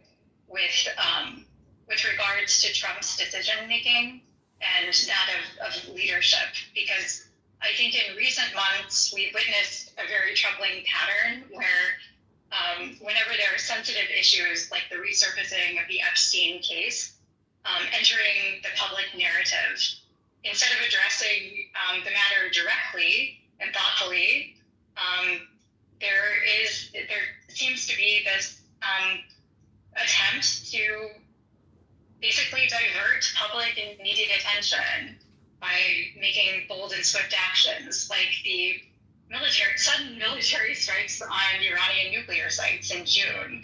with regards to Trump's decision making and that of leadership, because I think in recent months we've witnessed a very troubling pattern where whenever there are sensitive issues like the resurfacing of the Epstein case entering the public narrative, instead of addressing the matter directly and thoughtfully, there seems to be this attempt to basically divert public and media attention by making bold and swift actions, like the sudden military strikes on Iranian nuclear sites in June,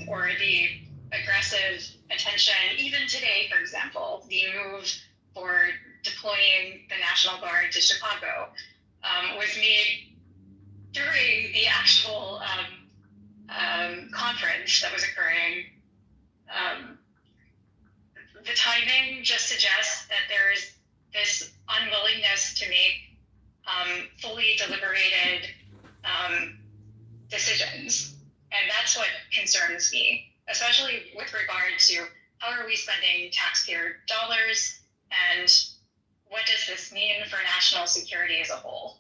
or the aggressive attention, even today, for example, the move for deploying the National Guard to Chicago was made during the actual conference that was occurring. The timing just suggests that there's this unwillingness to make fully deliberated decisions. And that's what concerns me, especially with regard to how are we spending taxpayer dollars and what does this mean for national security as a whole?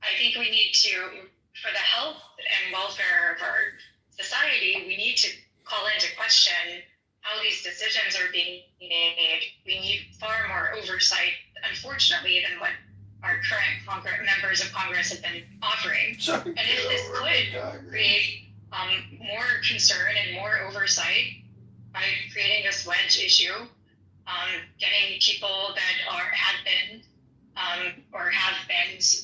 I think we need to, for the health and welfare of our society, we need to call into question how these decisions are being made. We need far more oversight, unfortunately, than what our current members of Congress have been offering. And if this could create more concern and more oversight by creating this wedge issue, getting people that have been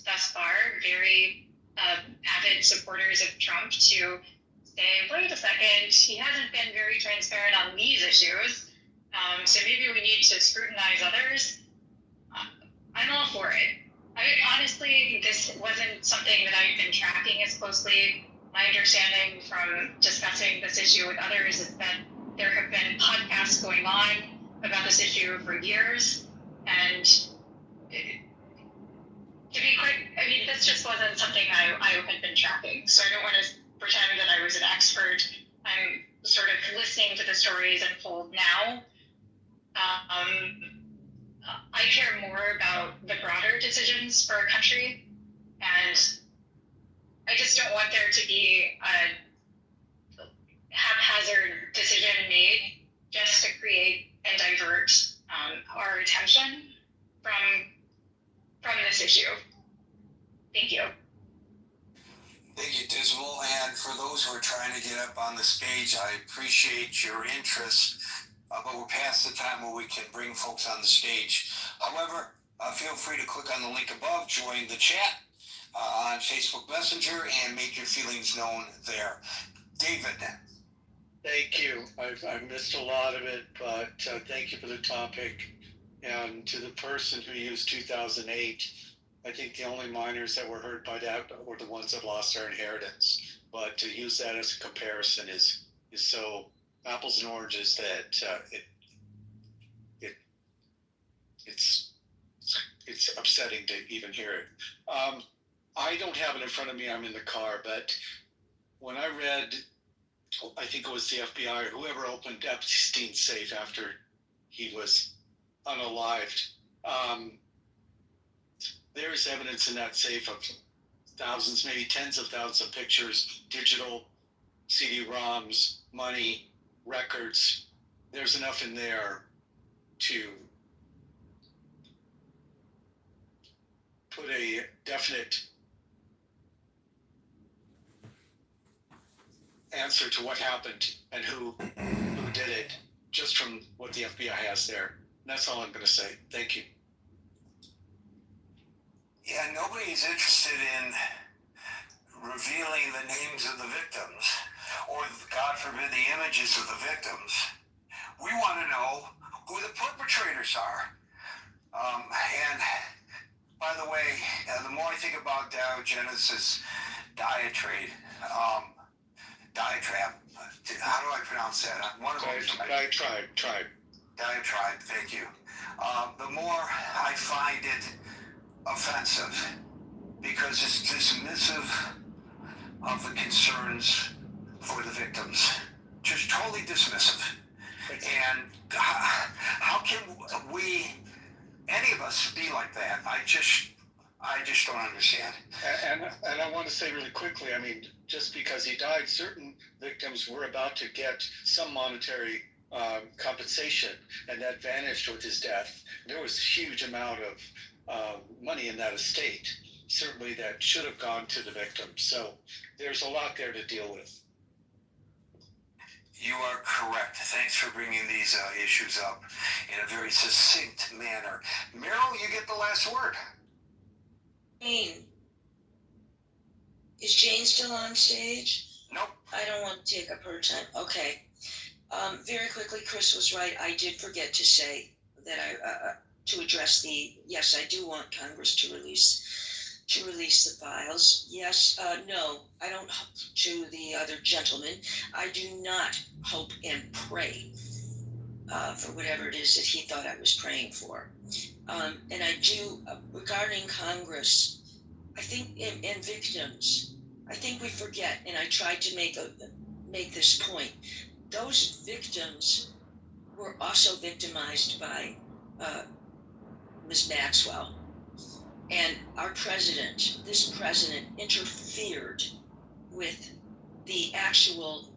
thus far very avid supporters of Trump to say, wait a second, he hasn't been very transparent on these issues, so maybe we need to scrutinize others. I'm all for it. Honestly, this wasn't something that I've been tracking as closely. My understanding from discussing this issue with others is that there have been podcasts going on about this issue for years, and to be quite, this just wasn't something I had been tracking, so I don't want to pretend that I was an expert. I'm sort of listening to the stories unfold now. I care more about the broader decisions for our country, and I just don't want there to be a haphazard decision made just to create and divert our attention from this issue. Thank you. Thank you, Dismal. And for those who are trying to get up on the stage, I appreciate your interest, but we're past the time where we can bring folks on the stage. However, feel free to click on the link above, join the chat on Facebook Messenger, and make your feelings known there. David. Thank you. I've missed a lot of it, but thank you for the topic. And to the person who used 2008, I think the only minors that were hurt by that were the ones that lost their inheritance. But to use that as a comparison is so apples and oranges that it's upsetting to even hear it. I don't have it in front of me. I'm in the car, but when I read, I think it was the FBI or whoever opened Epstein's safe after he was unalived. There is evidence in that safe of thousands, maybe tens of thousands of pictures, digital CD-ROMs, money, records. There's enough in there to put a definite answer to what happened and who did it, just from what the FBI has there. And that's all I'm going to say. Thank you. Yeah, nobody is interested in revealing the names of the victims or, God forbid, the images of the victims. We want to know who the perpetrators are. And by the way, the more I think about Diogenes' diatribe, how do I pronounce that? Diatribe. diatribe, thank you, the more I find it offensive because it's dismissive of the concerns for the victims. Just totally dismissive. And how can we, any of us, be like that? I just don't understand. And I want to say really quickly, I mean, just because he died, certain victims were about to get some monetary compensation, and that vanished with his death. There was a huge amount of money in that estate, certainly that should have gone to the victims. So there's a lot there to deal with. You are correct. Thanks for bringing these issues up in a very succinct manner. Meryl, you get the last word. Jane. Is Jane still on stage? Nope. I don't want to take up her time. Okay. Very quickly, Chris was right. I did forget to say that to address yes, I do want Congress to release the files. Yes, no, I don't, to the other gentleman, I do not hope and pray for whatever it is that he thought I was praying for. And I do, regarding Congress, I think, and victims, I think we forget, and I tried to make this point, those victims were also victimized by Ms. Maxwell. And our president, this president, interfered with the actual,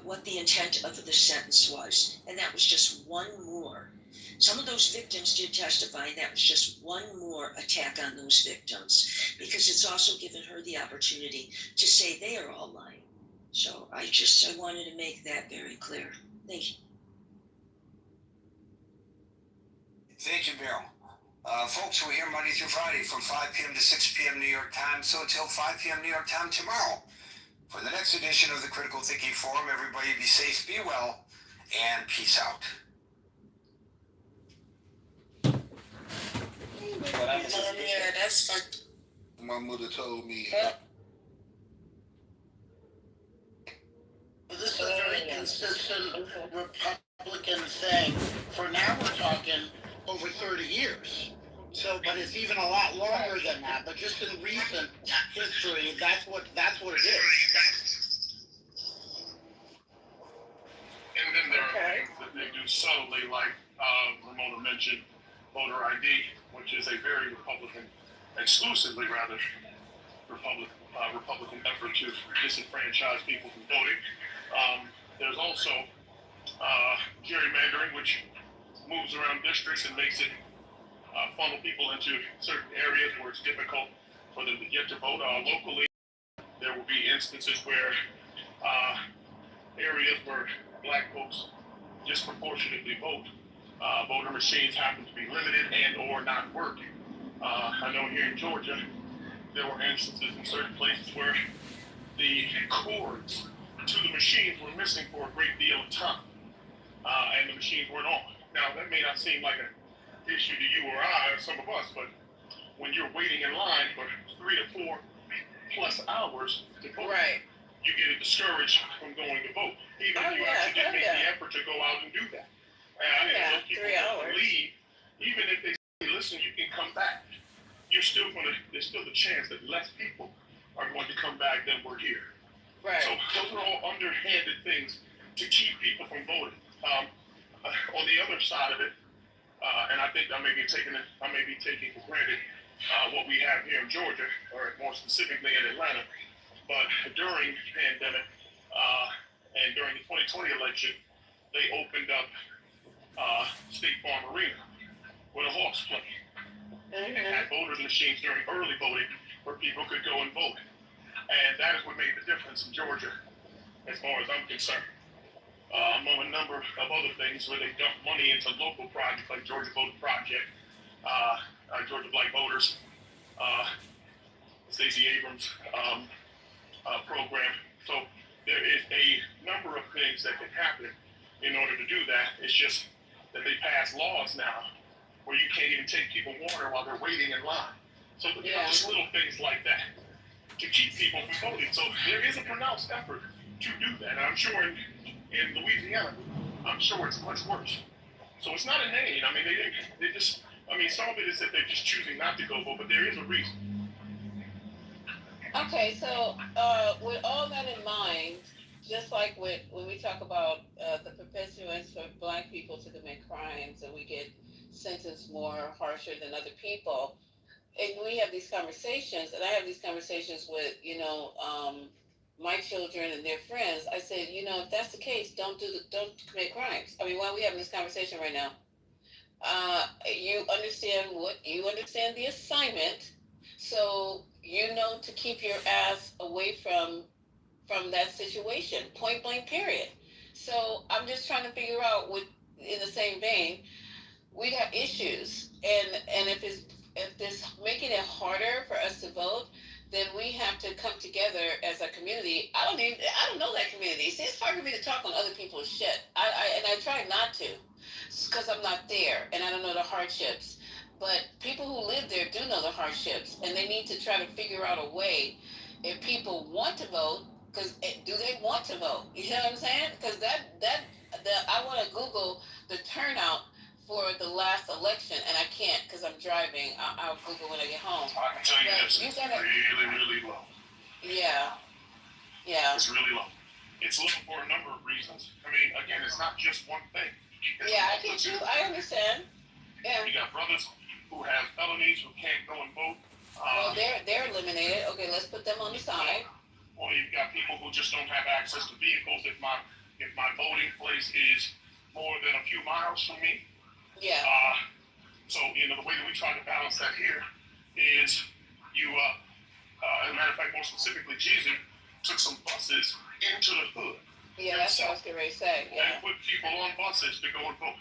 what the intent of the sentence was. And that was just one more. Some of those victims did testify, and that was just one more attack on those victims, because it's also given her the opportunity to say they are all lying. So I wanted to make that very clear. Thank you. Thank you, Meryl. Folks, we're here Monday through Friday from 5 p.m. to 6 p.m. New York time, so until 5 p.m. New York time tomorrow. For the next edition of the Critical Thinking Forum, everybody be safe, be well, and peace out. Yeah, that's fun. My mother told me. This is a very consistent Republican thing. For now, we're talking over 30 years. So, but it's even a lot longer than that. But just in recent history, that's what it is. And then there are things that they do subtly, like Ramona mentioned, voter ID, which is a very exclusively Republican effort to disenfranchise people from voting. There's also gerrymandering, which moves around districts and makes it funnel people into certain areas where it's difficult for them to get to vote. Locally, there will be instances where areas where black folks disproportionately vote, voter machines happen to be limited and or not working. I know here in Georgia, there were instances in certain places where the cords to the machines were missing for a great deal of time, and the machines weren't on. Now, that may not seem like an issue to you or I or some of us, but when you're waiting in line for 3 to 4 plus hours to vote, you get discouraged from going to vote, even if you actually did make the effort to go out and do that. And those people leave, even if they say, listen, you can come back, there's still the chance that less people are going to come back than were here. So those are all underhanded things to keep people from voting. On the other side of it, and I think I may be taking for granted what we have here in Georgia, or more specifically in Atlanta, but during the pandemic and during the 2020 election, they opened up State Farm Arena with a Hawks play and had voters machines during early voting where people could go and vote. And that is what made the difference in Georgia, as far as I'm concerned. Among a number of other things where they dump money into local projects like Georgia Voter Project, Georgia Black Voters, Stacey Abrams program. So there is a number of things that can happen in order to do that. It's just that they pass laws now where you can't even take people water while they're waiting in line. So just little things like that to keep people from voting. So there is a pronounced effort to do that. And I'm sure in Louisiana, I'm sure it's much worse. So it's not a name. I mean, they just, I mean, some of it is that they're just choosing not to go vote, but there is a reason. Okay, so with all that in mind, just like when we talk about the perpetuance for Black people to commit crimes and we get sentenced more harsher than other people, and we have these conversations, and I have these conversations with, my children and their friends. I said, if that's the case, don't commit crimes. I mean, why are we having this conversation right now? You understand the assignment, so to keep your ass away from that situation, point blank, period. So I'm just trying to figure out in the same vein, we have issues, and if this making it harder for us to vote, then we have to come together as a community. I don't know that community. See, it's hard for me to talk on other people's shit. I try not to, because I'm not there and I don't know the hardships. But people who live there do know the hardships, and they need to try to figure out a way. If people want to vote, because do they want to vote? You know what I'm saying? Because I want to Google the turnout for the last election, and I can't because I'm driving. I'll Google when I get home. I can tell you But this, you it's gotta- really, really low. Yeah. It's really low. It's low for a number of reasons. I mean, again, it's not just one thing. Yeah, I get you. I understand. Yeah. You got brothers who have felonies who can't go and vote. Well, they're eliminated. Okay, let's put them on the side. Or you've got people who just don't have access to vehicles. If my voting place is more than a few miles from me. Yeah. So the way that we try to balance that here is as a matter of fact, more specifically, Jeezy took some buses into the hood. Yeah, that's what I was getting ready to say. Yeah. And put people on buses to go and vote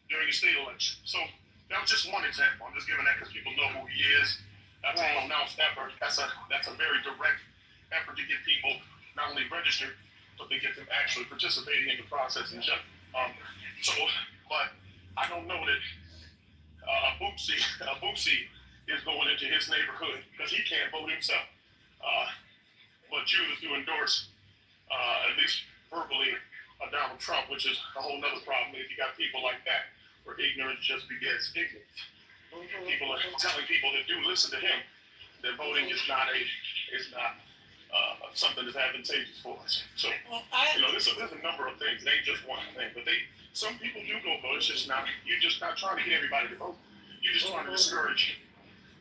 during the state election. So that was just one example. I'm just giving that because people know who he is. That's Right. a pronounced effort. That's a very direct effort to get people not only registered, but to get them actually participating in the process in general. But I don't know that Boosie is going into his neighborhood because he can't vote himself. But chooses to endorse, at least verbally, Donald Trump, which is a whole nother problem. If you got people like that, where ignorance just begets ignorance. Mm-hmm. People are telling people that do listen to him that voting is not something that's advantageous for us. So there's a number of things. It ain't just one thing, but some people do go vote. It's just not, you're just not trying to get everybody to vote. You're just trying to discourage.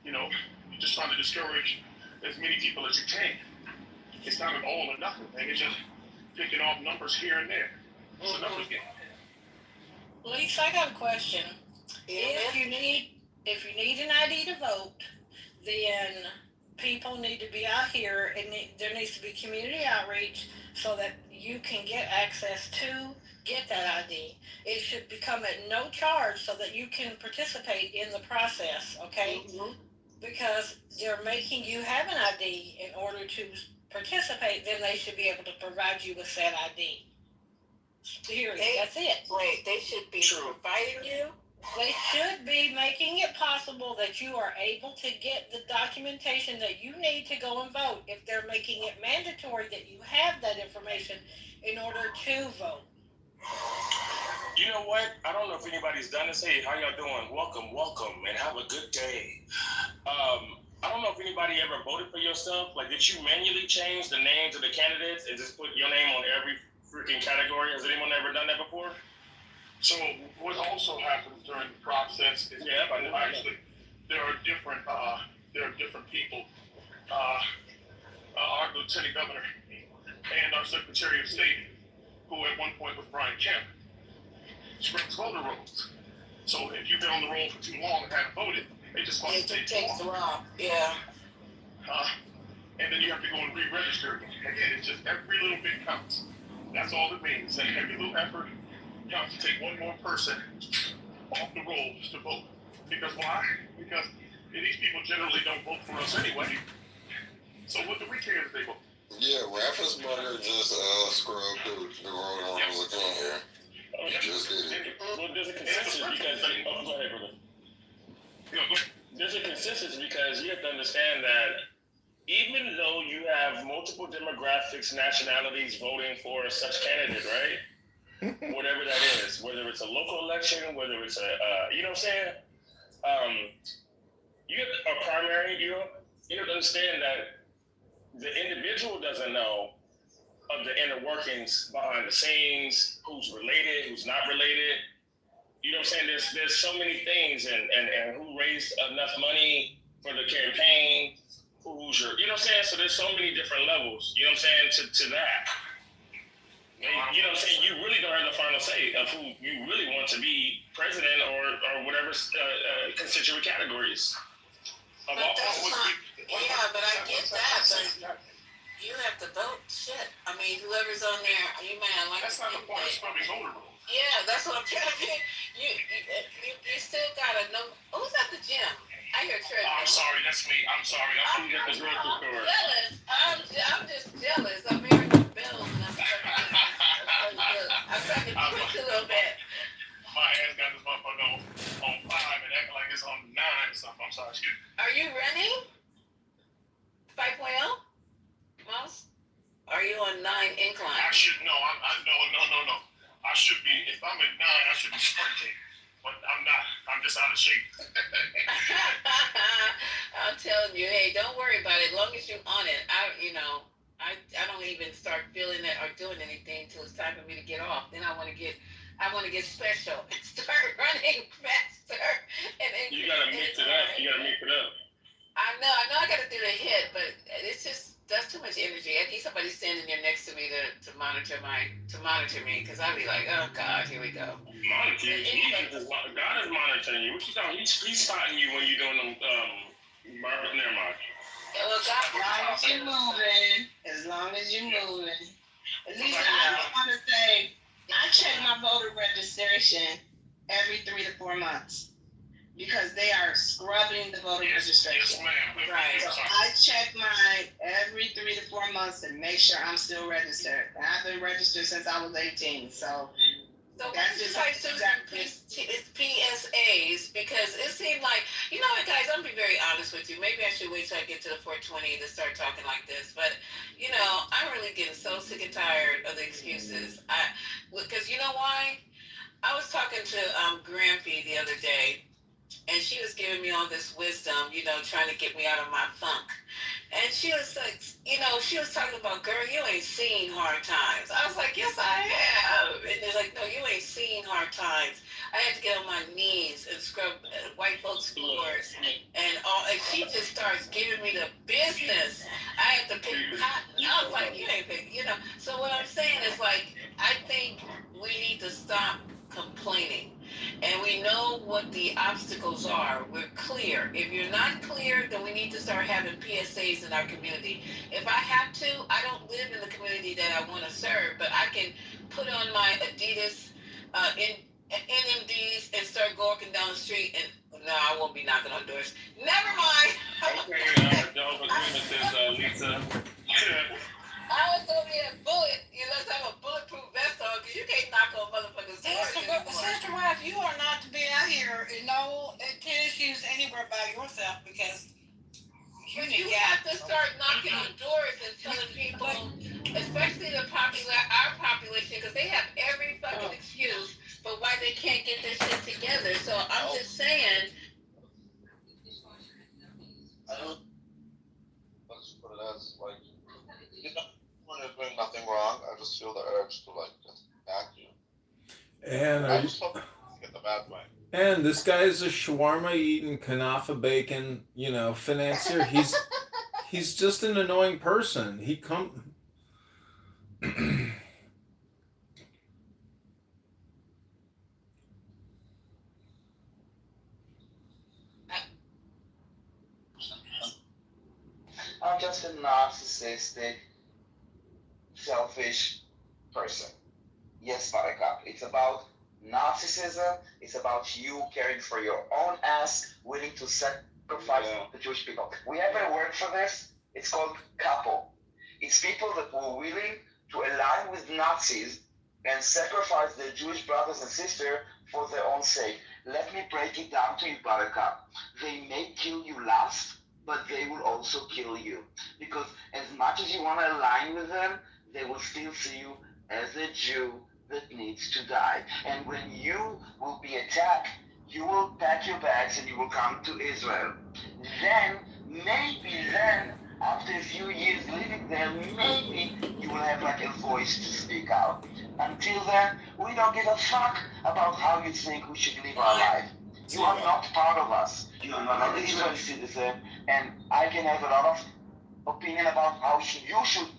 You're just trying to discourage as many people as you can. It's not an all or nothing thing. It's just picking off numbers here and there. It's a numbers game. Lisa, I got a question. Yeah. If you need an ID to vote, then people need to be out here, and there needs to be community outreach so that you can get access to get that ID. It should become at no charge so that you can participate in the process, okay? Mm-hmm. Because they're making you have an ID in order to participate, then they should be able to provide you with that ID. Period. That's it. Wait, they should be providing you? They should be making it possible that you are able to get the documentation that you need to go and vote if they're making it mandatory that you have that information in order to vote. You know what? I don't know if anybody's done this. Hey, how y'all doing? Welcome, and have a good day. I don't know if anybody ever voted for yourself. Like, did you manually change the names of the candidates and just put your name on every freaking category? Has anyone ever done that before? So what also happens during the process is there are different people. Our Lieutenant Governor and our Secretary of State, who at one point was Brian Kemp, spreads voter rolls. So if you've been on the roll for too long and haven't voted, they just want to take Takes a while. Yeah. And then you have to go and re-register again. Again, it's just every little bit counts. That's all it means. And every little effort counts to take one more person off the rolls to vote. Because why? Because these people generally don't vote for us anyway. So what do we care if they vote? Yeah, Raffensperger just scrubbed the road rules again here. Just did it. Well, there's a consensus because there's a consensus because you have to understand that even though you have multiple demographics, nationalities voting for such candidate, right? whatever that is, whether it's a local election, whether it's a, you know what I'm saying? You have a primary, you have to understand that the individual doesn't know of the inner workings behind the scenes, who's related, who's not related. You know what I'm saying? There's so many things, and who raised enough money for the campaign, who's your, you know what I'm saying? So there's so many different levels, you know what I'm saying, to that. You know what I'm saying? You really don't have the final say of who you really want to be president or whatever constituent categories. But that's not, yeah, but I get that, but you have to vote. Shit. I mean, whoever's on there, you may not like. That's not the point. It's probably voter roll. Yeah, that's what I'm trying to get. You still gotta know. Who's at the gym? I hear Trey. I'm sorry, that's me. I'm sorry. I'm at the grocery store. Jealous. I'm just jealous. I'm hearing the bells and I'm trying to twitch a little bit. My ass got this motherfucker on 5 and acting like it's on 9 or something. I'm sorry, excuse me. Are you running? 5.0? Mouse? Are you on 9 incline? I should no. No. I should be. If I'm at 9, I should be sprinting. But I'm not. I'm just out of shape. I'm telling you, hey, don't worry about it. As long as you're on it, I don't even start feeling it or doing anything until it's time for me to get off. Then I want to get special and start running faster. And you gotta mix it up. I know. I gotta do the hit, but it's just that's too much energy. I need somebody standing there next to me to monitor me, because I'll be like, oh God, here we go. Monitor you? God is monitoring you. What you talking? He's spotting you when you're doing them. Never mind. Well, God, as long as you're moving. At least I just want to say, I check my voter registration every 3 to 4 months because they are scrubbing the voter registration. Yes, ma'am. Right. So I check mine every 3 to 4 months and make sure I'm still registered. And I've been registered since I was 18. So that's just like it's PSAs, because it seemed like, you know what, guys, I'm gonna be very honest with you. Maybe I should wait till I get to the 420 to start talking like this. But I'm really getting so sick and tired of the excuses. Because you know why? I was talking to Grampy the other day, and she was giving me all this wisdom, trying to get me out of my funk. And she was like, she was talking about, girl, you ain't seen hard times. I was like, yes, I have. And they're like, no, you ain't seen hard times. I had to get on my knees and scrub white folks' floors and all. And she just starts giving me the business. I had to pick cotton. I was like, you ain't pick, So what I'm saying is, like, I think we need to stop complaining. And we know what the obstacles are. We're clear. If you're not clear, then we need to start having PSAs in our community. If I have to, I don't live in the community that I want to serve, but I can put on my Adidas NMDs and start walking down the street, and no, I won't be knocking on doors. Never mind. Okay, y'all agree with this, Lisa. I was gonna be a bullet. You must have a bulletproof vest on, because you can't knock on motherfuckers' doors anymore. Sister Wife, you are not to be out here in no issues anywhere by yourself, because you have to start knocking on doors and telling people, especially our population, because they have every fucking excuse for why they can't get their shit together. So I'm just saying. Let's put it as like, you're doing nothing wrong. I just feel the urge to just attack you. And I just hope you get the bad way. And this guy is a shawarma eating, kanafa bacon, financier. He's just an annoying person. I'm just a narcissistic, selfish person. Yes, Buttercup. It's about narcissism. It's about you caring for your own ass, willing to sacrifice the Jewish people. We have a word for this. It's called couple. It's people that were willing to align with Nazis and sacrifice their Jewish brothers and sisters for their own sake. Let me break it down to you, Buttercup. They may kill you last, but they will also kill you. Because as much as you want to align with them, they will still see you as a Jew that needs to die. And when you will be attacked, you will pack your bags and you will come to Israel. Then, maybe then, after a few years living there, maybe you will have like a voice to speak out. Until then, we don't give a fuck about how you think we should live our life. You are not part of us. You are not an Israeli citizen, and I can have a lot of opinion about how you should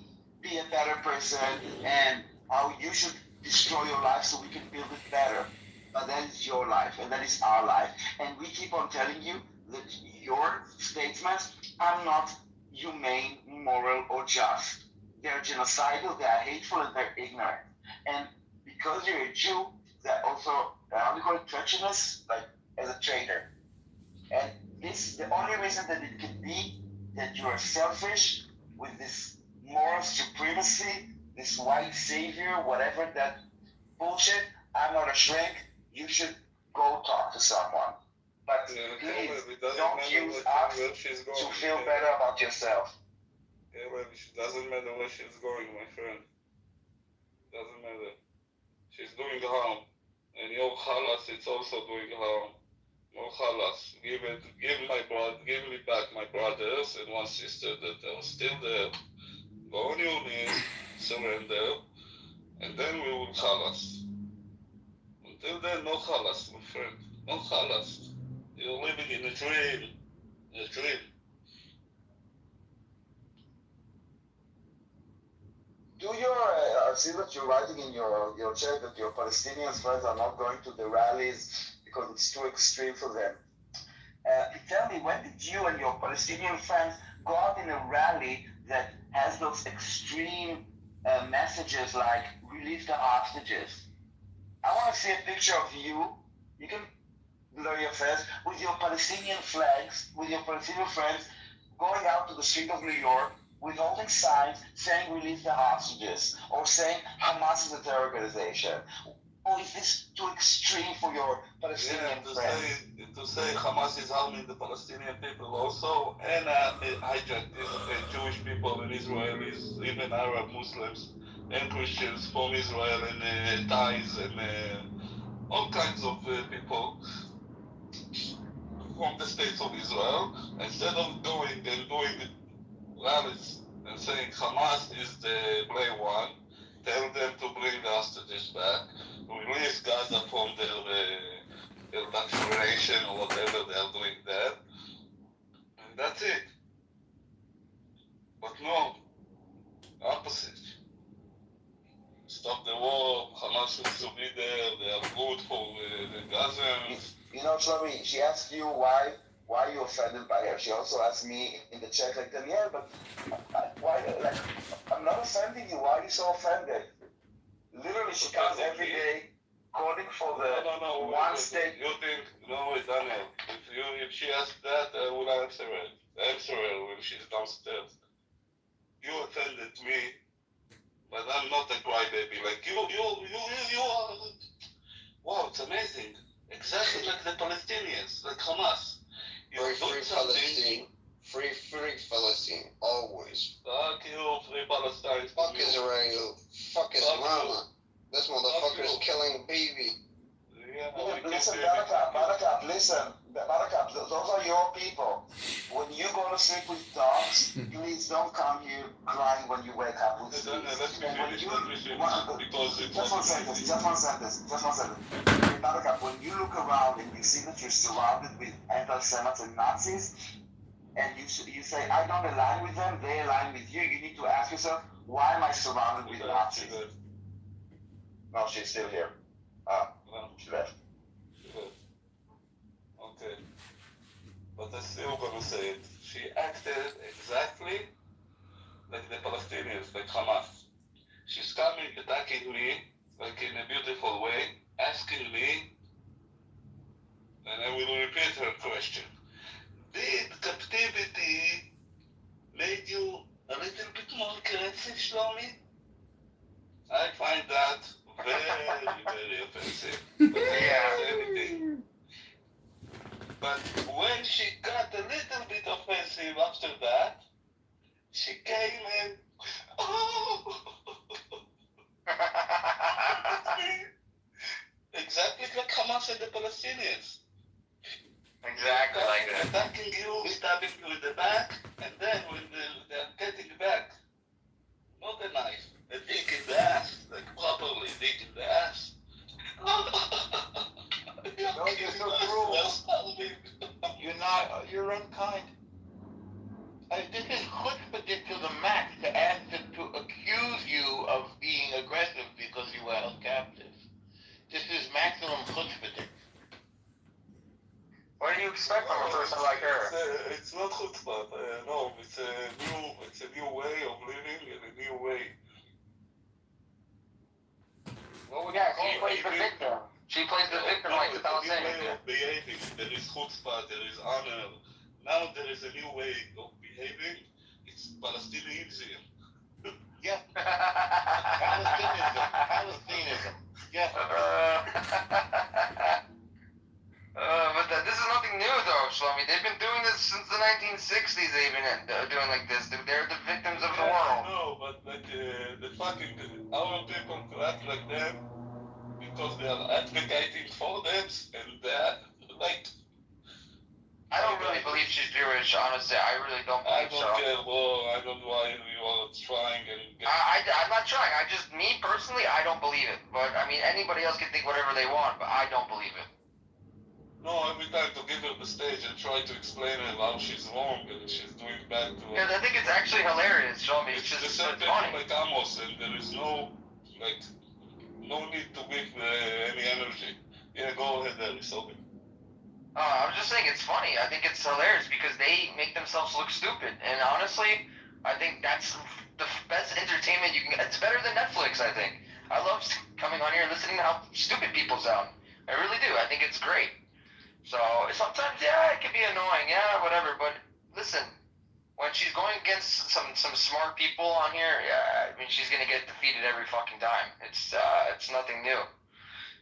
be a better person and how you should destroy your life so we can build it better. But that is your life, and that is our life. And we keep on telling you that your statements are not humane, moral, or just. They're genocidal, they're hateful, and they're ignorant. And because you're a Jew, they're also, how do you call it, treacherous, like as a traitor. And this, the only reason that it could be that you are selfish with this moral supremacy, this white savior, whatever that bullshit, I'm not a shrink, you should go talk to someone. But please, don't use us to feel better about yourself. It doesn't matter where she's going, my friend. Doesn't matter. She's doing harm. And your halas, it's also doing harm. More halas. Give me back my brothers and one sister that are still there. Go on your knees, surrender, and then we will halas. Until then, no halas, my friend. No halas. You're living in a dream. A dream. Do your, I see that you're writing in your chat that your Palestinian friends are not going to the rallies because it's too extreme for them. Tell me, when did you and your Palestinian friends go out in a rally that has those extreme messages like release the hostages? I want to see a picture of you. You can blur your face with your Palestinian flags, with your Palestinian friends going out to the street of New York with holding signs saying release the hostages or saying Hamas is a terror organization. Or is this too extreme for your Palestinian friends? To say Hamas is harming the Palestinian people also, and hijack Jewish people and Israelis, even Arab Muslims and Christians from Israel and Thais and all kinds of people from the states of Israel. Instead of going and doing rallies and saying Hamas is the brave one, tell them to bring the hostages back, release Gaza from their indoctrination or whatever they are doing there, and that's it. But no, opposite. Stop the war, Hamas needs to be there, they are good for the Gazans. You know, Shlomi, she asked you why you offended by her. She also asked me in the chat, like, Danielle, but why, like, I'm not offending you, why are you so offended? Literally, she comes every day calling for the one state. You think, no, Daniel, if she asked that, I will answer her when she's downstairs. You offended me, but I'm not a crybaby. Like, you are, wow, it's amazing. Exactly like the Palestinians, like Hamas. Free Palestine. Free Palestine. Always. Fuck you, free Palestine. Fuck Israel. Fuck his mama. This motherfucker's killing baby. Listen, Barakat, listen. Barakat, those are your people. When you go to sleep with dogs, please don't come here crying when you wake up with sleep. Just one sentence. Barakat, when you look around and you see that you're surrounded with anti-Semites and Nazis, and you say, I don't align with them, they align with you, you need to ask yourself, why am I surrounded with Nazis? No, she's still here. She left. Okay. But I'm still gonna say it. She acted exactly like the Palestinians, like Hamas. She's coming, attacking me, like in a beautiful way, asking me, and I will repeat her question. Did captivity made you a little bit more aggressive, Shlomi? I find that very, very offensive. But I can't say anything. But when she got a little bit offensive after that, she came and, oh! Hamas and the Palestinians. Exactly like that. Attacking you, stabbing you in the back, and then when they're getting back, not a knife, a dick in the ass, like properly dick in the ass. You're so cruel. You're unkind. This is chutzpah to the max to ask them to accuse you of being aggressive because you were held captive. This is maximum chutzpah. What do you expect from a person like her? It's not chutzpah. No, it's a new way of living and a new way. Well, yeah, she plays the victim. She plays the victim like the It's a new Palestinians. way of behaving. There is chutzpah, there is honor. Now there is a new way of behaving. It's Palestinianism. Yeah. Palestinism. Yeah. But this is nothing new, though, Shlomi. They've been doing this since the 1960s. They've been doing like this. They're the victims of the world. No, but like the fucking our people to act like them because they are advocating for them and that like. I don't really believe she's Jewish, honestly. I really don't believe so. I don't care, bro. I don't know why you are trying and. I'm not trying. Me personally, I don't believe it. But I mean, anybody else can think whatever they want, but I don't believe it. No, every time to give her the stage and try to explain her how she's wrong and she's doing bad to her. Because I think it's actually hilarious, Shlomi. It's the same thing like Amos, and there is no need to give any energy. Yeah, go ahead, Ellie, I'm just saying it's funny. I think it's hilarious because they make themselves look stupid. And honestly, I think that's the best entertainment you can get. It's better than Netflix, I think. I love coming on here and listening to how stupid people sound. I really do. I think it's great. So sometimes, yeah, it can be annoying. Yeah, whatever. But listen, when she's going against some smart people on here, yeah, I mean, she's going to get defeated every fucking time. It's nothing new.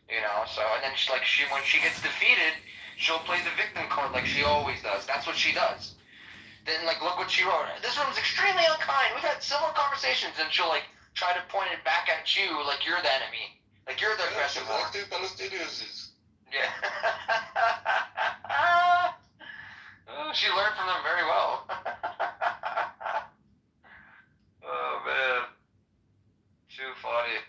You know, so, and then when she gets defeated, she'll play the victim card like she always does. That's what she does. Then, look what she wrote. This room's extremely unkind. We've had similar conversations, and she'll, try to point it back at you like you're the enemy. Like you're the aggressive one. Palestinians. Yeah. Oh, she learned from them very well. Oh, man. Too funny.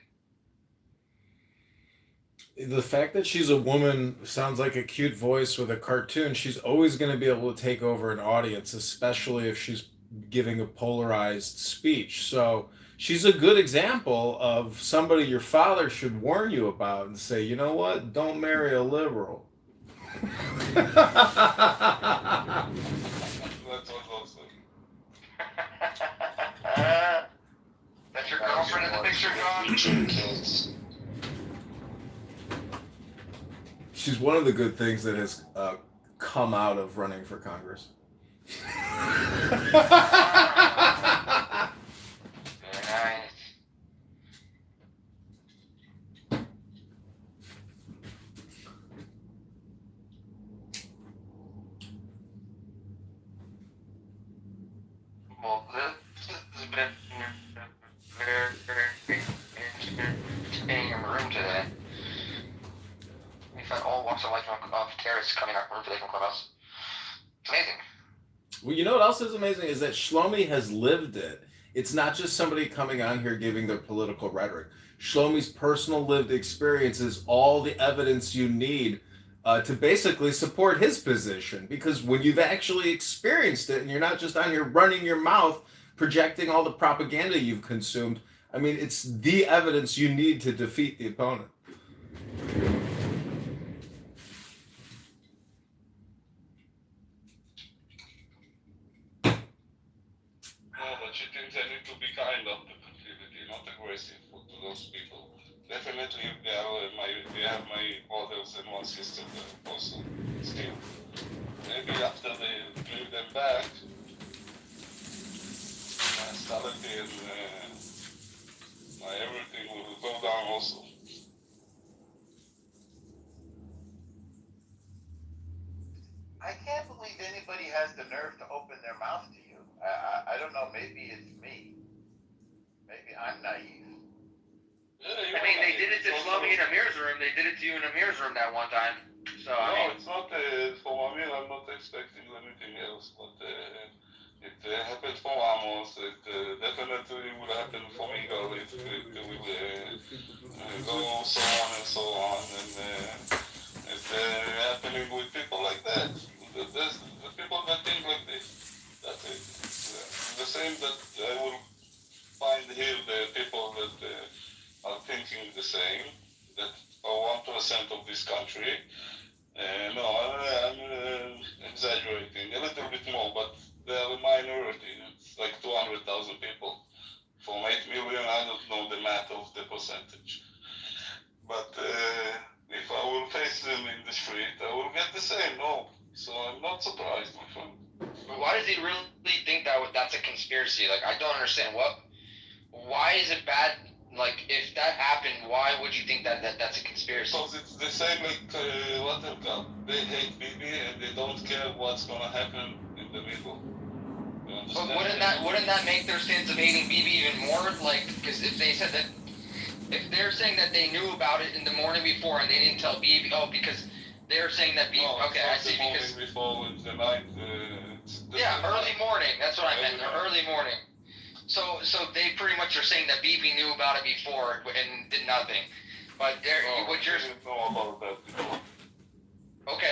The fact that she's a woman sounds like a cute voice with a cartoon. She's always going to be able to take over an audience, especially if she's giving a polarized speech. So she's a good example of somebody your father should warn you about and say, you know what? Don't marry a liberal. That's your girlfriend in the picture, John? She's one of the good things that has come out of running for Congress. Very nice. Well, this has been very entertaining room today. We've had all walks of life of terrorists coming in our room today from Clubhouse. It's amazing. Well, you know what else is amazing is that Shlomi has lived it. It's not just somebody coming on here giving their political rhetoric. Shlomi's personal lived experience is all the evidence you need to basically support his position. Because when you've actually experienced it and you're not just on here running your mouth, projecting all the propaganda you've consumed, I mean, it's the evidence you need to defeat the opponent. She thinks I need to be kind of the community, not aggressive to those people. Definitely, they have my brothers and one sister also still. Maybe after they bring them back, my stability and my everything will go down also. I can't believe anybody has the nerve to open their mouth to you. I don't know, maybe it's me. Maybe I'm naive. Yeah, I mean, they did it to Shlomi in Amir's room. They did it to you in Amir's room that one time. So, I No, mean, it's not for Amir. I'm not expecting anything else. But it happened for Amos. It definitely would happen for Miguel if it will go so on and so on. And it's happening with people like that. There's the people that think like this. That's it. The same that I will find here the people that are thinking the same, that are 1% of this country. No, I'm exaggerating a little bit more, but they are a minority. It's like 200,000 people. From 8 million, I don't know the math of the percentage. But if I will face them in the street, I will get the same, no. So I'm not surprised, my friend. but why does he really think that that's a conspiracy? Like, I don't understand. Why is it bad? Like, if that happened, why would you think that's a conspiracy? Because it's the same like Watercup. They hate Bibi and they don't care what's gonna happen in the middle. But wouldn't that make their stance of hating Bibi even more? Like, because if they said that, if they're saying that they knew about it in the morning before and they didn't tell Bibi, because they're saying that Bibi. No, okay, I see. Because before it's the night. yeah, early morning. That's what I meant. Early morning. So they pretty much are saying that Bibi knew about it before and did nothing. But what you're know about that before. Okay,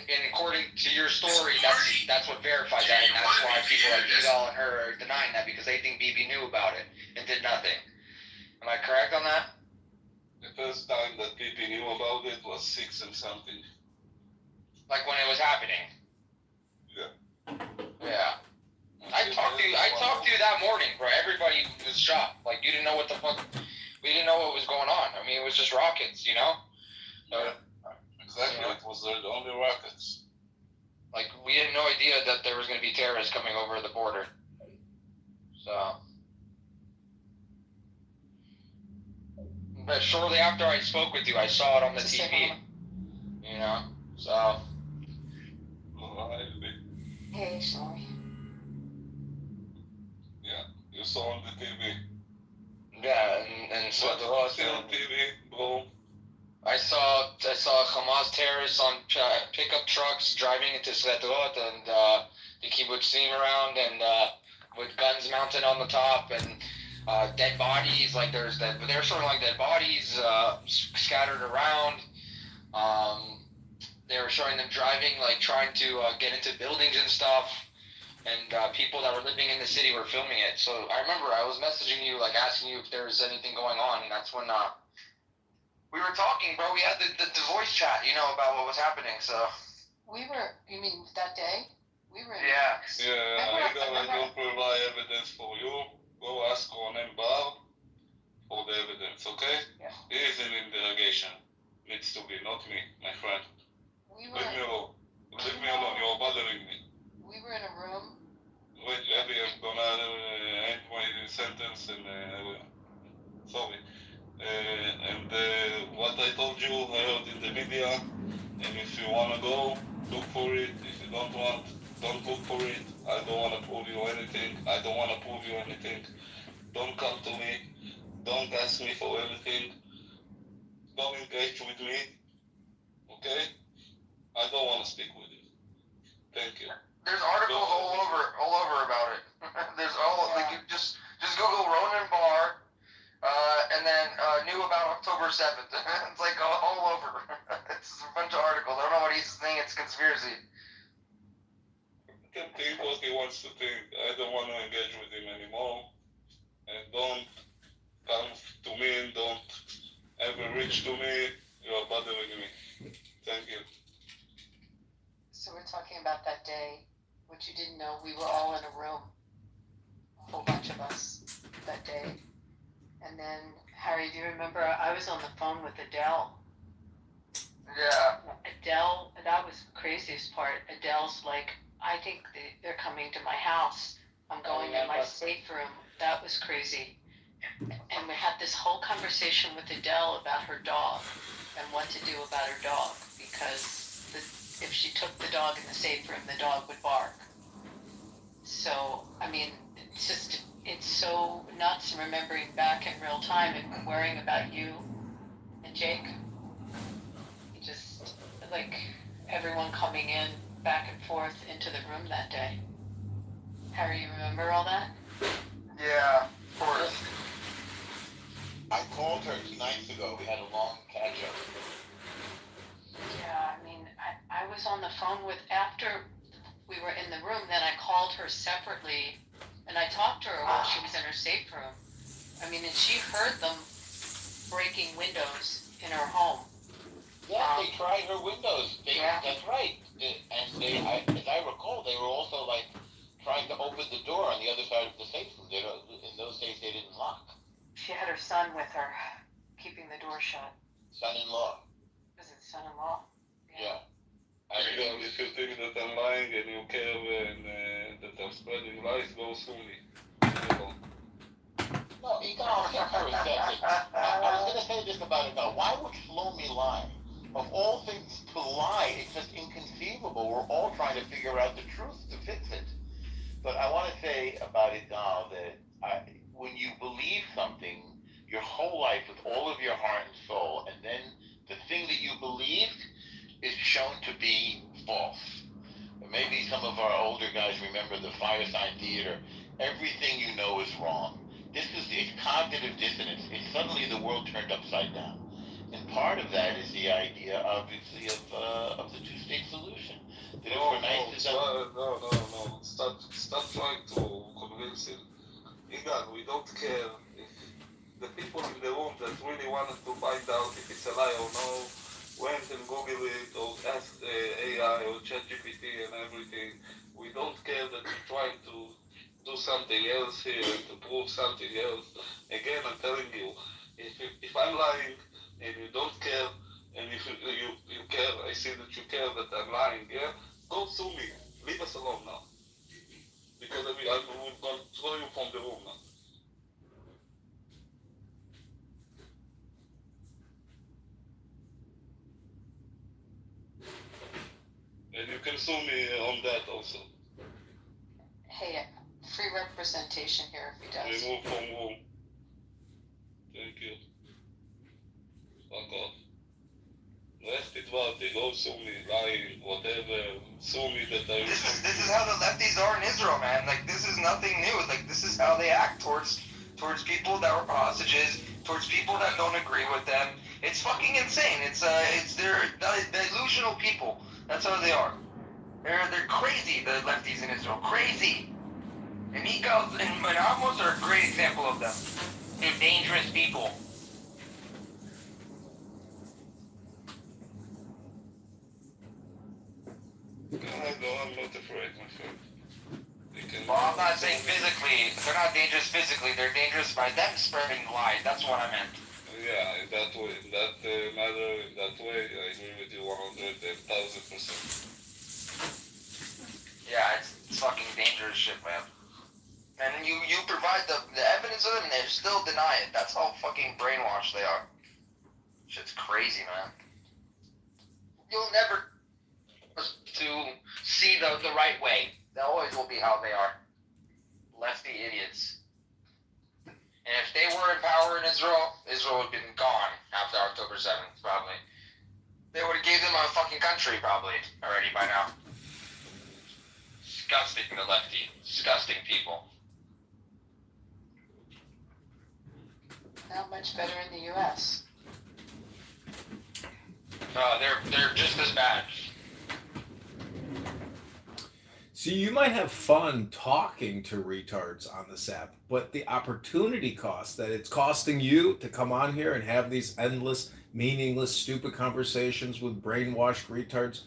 and according to your story, that's what verifies that, and that's why people like Eval and her are denying that, because they think Bibi knew about it and did nothing. Am I correct on that? The first time that Bibi knew about it was 6 and something. Like when it was happening. Yeah. Yeah. I talked to you that morning, bro. Everybody was shocked. Like, you didn't know what the fuck. We didn't know what was going on. I mean, it was just rockets, you know. Yeah. Exactly. It was the only rockets. Like, we had no idea that there was going to be terrorists coming over the border. So. But shortly after I spoke with you, I saw it on the TV. You know? So. Hey, sorry. Yeah, you saw on the TV. Yeah, and so What was on TV, bro? I saw Hamas terrorists on pickup trucks driving into Sderot and the kibbutzim around, and with guns mounted on the top, and dead bodies. Like they're sort of like dead bodies scattered around. They were showing them driving, like trying to get into buildings and stuff. And people that were living in the city were filming it. So I remember I was messaging you, like asking you if there was anything going on, and that's when we were talking, bro. We had the voice chat, you know, about what was happening. So You mean that day? We were. Yeah. Yeah, I don't provide evidence for you. Go ask Ronen Bar for the evidence, okay? Yeah. He is in interrogation. Needs to be, not me, my friend. Leave me alone. Leave me alone. You're bothering me. We were in a room. Wait, Abby, I'm gonna end my sentence and sorry. And what I told you, I heard in the media. And if you wanna go, look for it. If you don't want, don't look for it. I don't wanna prove you anything. I don't wanna prove you anything. Don't come to me. Don't ask me for anything. Don't engage with me. Okay? I don't wanna speak with you. Thank you. There's articles all over about it. There's like you just Google Ronan Bar, and then knew about October 7th. It's like all over. It's a bunch of articles. I don't know what he's saying. It's conspiracy. He can think what he wants to think. I don't want to engage with him anymore. And don't come to me and don't ever reach to me. You are bothering me. Thank you. So we're talking about that day. What you didn't know, we were all in a room, a whole bunch of us that day. And then, Harry, do you remember, I was on the phone with Adele. Yeah. Adele, that was the craziest part. Adele's like, I think they're coming to my house. I'm going in my safe room. That was crazy. And we had this whole conversation with Adele about her dog and what to do about her dog, because if she took the dog in the safe room, the dog would bark. So, I mean, it's just it's so nuts remembering back in real time and worrying about you and Jake. Just like everyone coming in back and forth into the room that day. Harry, you remember all that? Yeah, of course. I called her 2 nights ago. We had a long catch up. Yeah, I mean, I was on the phone with, after we were in the room, then I called her separately, and I talked to her while she was in her safe room. I mean, and she heard them breaking windows in her home. Yeah, they tried her windows. That's right. And as I recall, they were also like trying to open the door on the other side of the safe room. In those days, they didn't lock. She had her son with her, keeping the door shut. Son-in-law. Was it son-in-law? Yeah. Girl, if you think that I'm lying and you care and that I'm spreading lies, go sue me. No, Igal, take her a second. I was going to say this about it now. Why would Shlomi lie? Of all things to lie, it's just inconceivable. We're all trying to figure out the truth to fix it. But I want to say about it now that when you believe something your whole life with all of your heart and soul, and then the thing that you believed is shown to be false. Maybe some of our older guys remember the Firesign Theater. Everything you know is wrong. This is the cognitive dissonance. It's suddenly the world turned upside down. And part of that is the idea, obviously, of the two-state solution. That if we're nice to No. Stop trying to convince him. Igan, we don't care if the people in the room that really wanted to find out if it's a lie or no went and Google it or asked AI or ChatGPT and everything. We don't care that you're trying to do something else here to prove something else. Again, I'm telling you, if I'm lying and you don't care, and if you care, I see that you care that I'm lying, yeah? Go sue me. Leave us alone now. Because I'm going to throw you from the room now. And you can sue me on that also. Hey, free representation here if he does. Remove from room. Thank you. Fuck off. Rest it body, go sue me, lying, whatever, sue me that I... This is how the lefties are in Israel, man. Like, this is nothing new. Like, this is how they act towards people that were hostages, towards people that don't agree with them. It's fucking insane. They're delusional people. That's how they are. They're crazy, the lefties in Israel. Crazy. And Ecos and Amos are a great example of them. They're dangerous people. I'm not afraid, my friend. Well, I'm not saying physically. They're not dangerous physically. They're dangerous by them spreading lies. That's what I meant. Yeah, in that way, in that matter, in that way, I agree with you 100,000%. Yeah, it's fucking dangerous shit, man. And you provide the evidence of it, and they still deny it. That's how fucking brainwashed they are. Shit's crazy, man. You'll never to see the right way. That always will be how they are. Lefty idiots. And if they were in power in Israel, Israel would have been gone after October 7th, probably. They would have gave them a fucking country, probably, already by now. Disgusting, the lefty. Disgusting people. Not much better in the U.S. They're just as bad. See, you might have fun talking to retards on this app, but the opportunity cost that it's costing you to come on here and have these endless, meaningless, stupid conversations with brainwashed retards,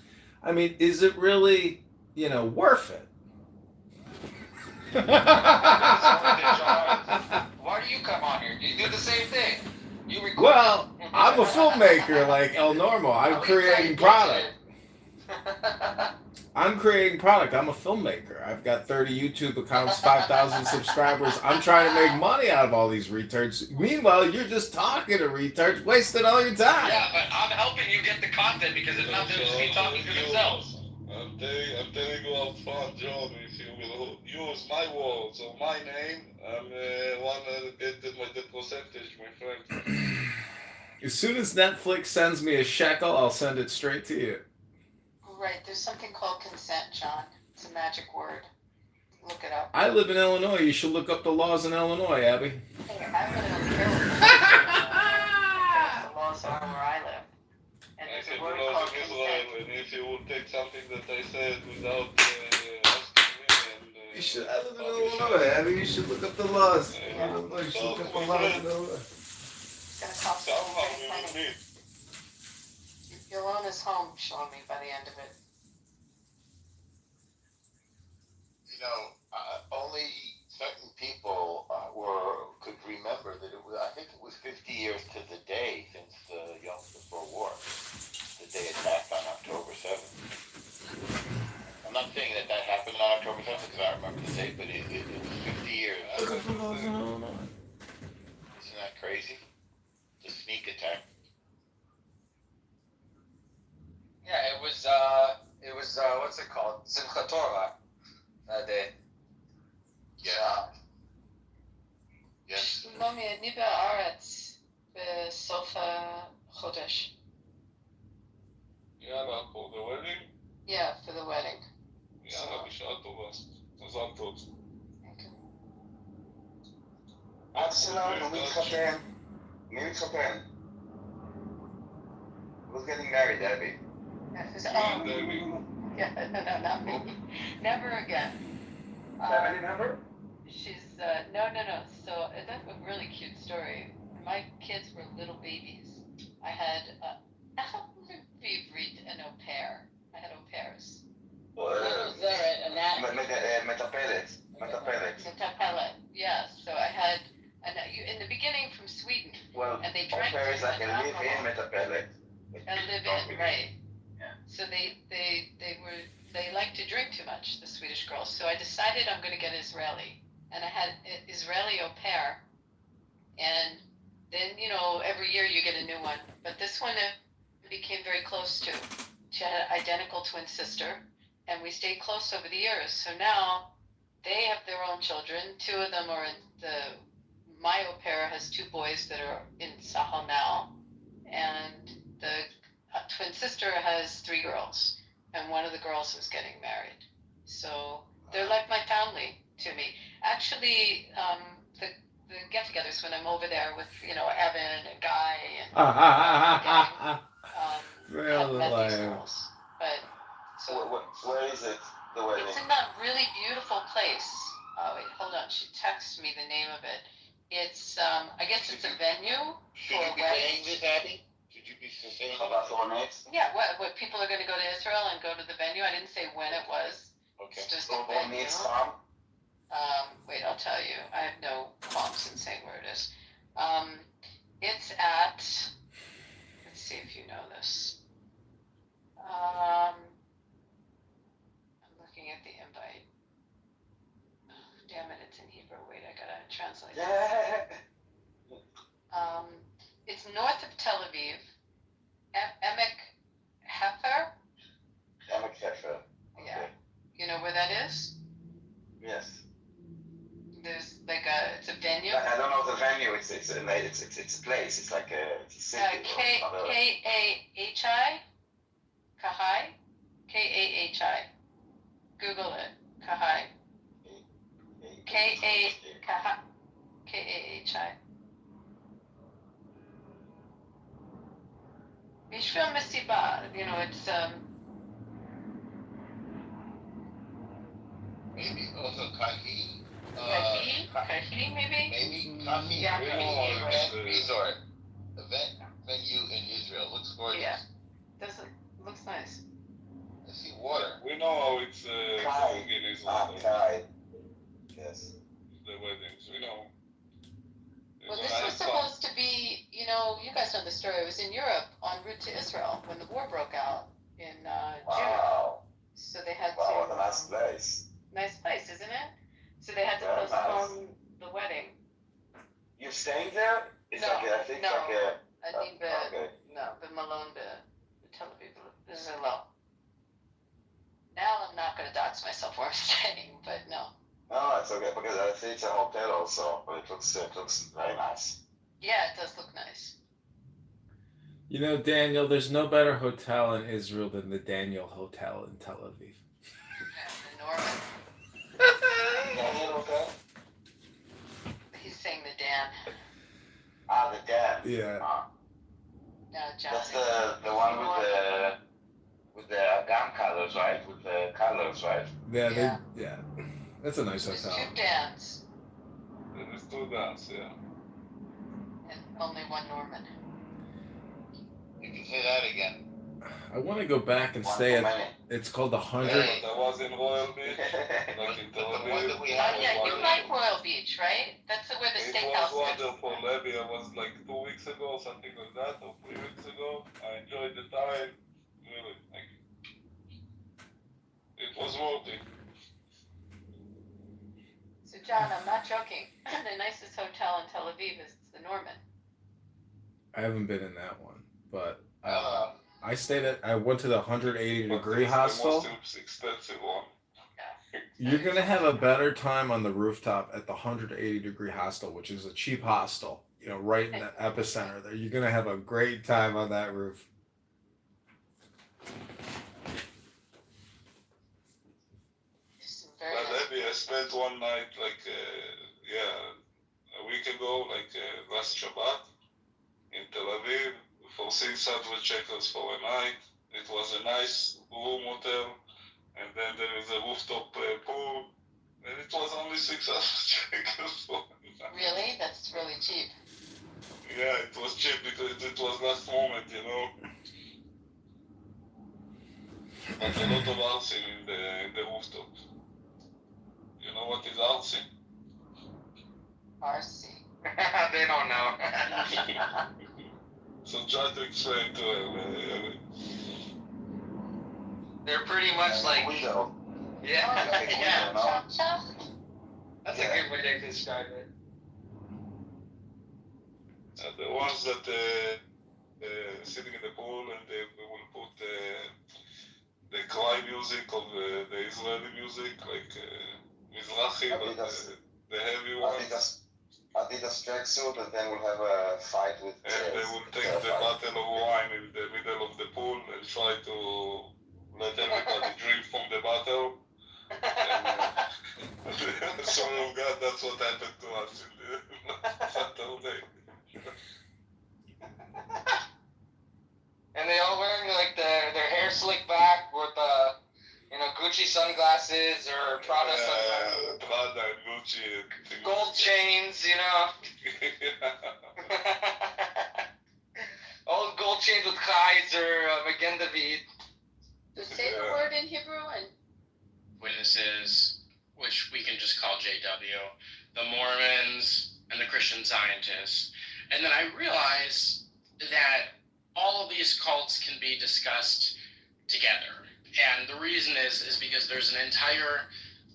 I mean, is it really, worth it? Why do you come on here? You do the same thing. You record. Well, I'm a filmmaker like El Normo. I'm creating product. I'm creating product. I'm a filmmaker. I've got 30 YouTube accounts, 5,000 subscribers. I'm trying to make money out of all these retards. Meanwhile, you're just talking to retards, wasting all your time. Yeah, but I'm helping you get the content because if not, they'll just be talking to themselves. I'm telling you up front, John, if you will use my words or my name, I'm wanna get the percentage, my friend. As soon as Netflix sends me a shekel, I'll send it straight to you. Right, there's something called consent, John. It's a magic word. Look it up. I live in Illinois. You should look up the laws in Illinois, Abby. Hey, I really don't care what the laws are where I live. And I there's said a word the laws called of consent. Israel, and if you would take something that I said without asking me, and You should. I live in Illinois, Abby. You should look up the laws. Yeah. You should look up the laws in Illinois. It's gonna cost you a pretty penny. You'll own his home, showing me by the end of it. You know, only certain people could remember that it was. I think it was 50 years to the day since the Yom Kippur War, the day attack on October 7th. I'm not saying that happened on October 7th because I remember the date, but it was 50 years. Isn't that crazy? The sneak attack. Yeah, it was what's it called? Simchat Torah that day. Yeah. Yes. שלומי, אני בארץ בסוף החודש. יאללה, for the wedding? Yeah, for the wedding. יאללה, בשעה טובה. מזל טוב. אח שלנו מתחתן. מי מתחתן? Who's getting married, Abby? Yeah, no, not me. Never again. Family member? She's no. So that's a really cute story. When my kids were little babies, I had an au pair. I had au pairs. מטפלת. Yeah. So I had in the beginning from Sweden. Well, and they au drank pair is like a alcohol. live-in מטפלת. A live-in, right? Yeah. So they like to drink too much, the Swedish girls. So I decided I'm going to get Israeli, and I had an Israeli au pair, and then every year you get a new one. But this one became very close to. She had an identical twin sister, and we stayed close over the years. So now they have their own children. Two of them are my au pair has two boys that are in Sahel now, and the twin sister has three girls, and one of the girls was getting married. So they're like my family to me. Actually, the get-togethers when I'm over there with Evan and Guy and have met these girls. But so where is it? The wedding? It's in that really beautiful place. Oh wait, hold on. She texted me the name of it. It's I guess it's a venue for a wedding. Yeah, what people are going to go to Israel and go to the venue. I didn't say when it was. Okay. It's just a venue. Wait, I'll tell you. I have no qualms in saying where it is. It's at. Let's see if you know this. I'm looking at the invite. Damn it, it's in Hebrew. Wait, I gotta translate it. It's north of Tel Aviv. Emek Hefer? Emek Hefer. Yeah. You know where that is? Yes. There's it's a venue. I don't know the venue. It's a place. It's like it's a city. K-A-H-I? Kahai? K-A-H-I. Google it. Kahai. K-A-H-I. Bishvil Mesiba, it's maybe also Kahi. Kahi, maybe? Maybe Kahi. Yeah, Event Resort. Event venue in Israel. Looks gorgeous. Yeah. Looks nice. I see water. We know how it's going in Israel. Yes. The weddings, we know. Well, this was supposed to be, you guys know the story. It was in Europe en route to Israel when the war broke out in June. So they had to. Wow, what a nice place. Nice place, isn't it? So they had to postpone the wedding. You're staying there? It's no, like I think no. like a. I think the Malone, the Tel Aviv, Israel. Now going to dox myself where I'm staying, but no. No, it's okay because I think it's a hotel also, but it looks very nice. Yeah, it does look nice. You know, Daniel, there's no better hotel in Israel than the Daniel Hotel in Tel Aviv. The Norman. Daniel Hotel? He's saying the Dan. Ah, the Dan. Yeah. John. That's the one with the gum colors, right? With the colors, right? Yeah. That's a nice There's hotel. 2 Dans There's 2 Dans, yeah. and only 1 Norman. You can say that again. I want to go back and stay at. It's called the 100. Yeah, but I was in Royal Beach, like in Tel The one Aviv. that we had Oh, yeah, you like Royal Beach, right? That's where the It steakhouse was is. wonderful, maybe I was like 2 weeks ago, something like that, or 3 weeks ago. I enjoyed the time, really. Like, it was worth it. So, John, I'm not joking. The nicest hotel in Tel Aviv is the Norman. I haven't been in that one, but I went to the 180-degree hostel. The most expensive one. You're gonna have a better time on the rooftop at the 180-degree hostel, which is a cheap hostel. You know, right in the epicenter there. You're gonna have a great time on that roof. Very But nice. maybe I spent one night, like, a week ago, like last Shabbat, in Tel Aviv, for 600 shekels for a night. It was a nice room hotel, and then there is a rooftop pool, and it was only 600 shekels for a night. Really? That's really cheap. Yeah, it was cheap because it was last moment, you know. But a lot of housing in the rooftop. You know what is housing? RC. They don't know. So try to explain to her. They're pretty much like. Window. Yeah. Yeah. Cha-cha. That's a good way to describe it. The ones that sitting in the pool and we will put the cry music of the Israeli music, like Mizrahi, but the heavy ones. Adidas tracksuit, and then we'll have a fight with. And they will take the bottle of wine in the middle of the pool and try to let everybody drink from the bottle. And sorry of God, that's what happened to us in the Saturday. And they all wearing like their hair slicked back with Gucci sunglasses or Prada sunglasses. Prada and Gucci. Gold chains, All gold chains with Chais or Magen David. So say the word in Hebrew and. Witnesses, which we can just call JW, the Mormons, and the Christian Scientists. And then I realized that all of these cults can be discussed together. And the reason is because there's an entire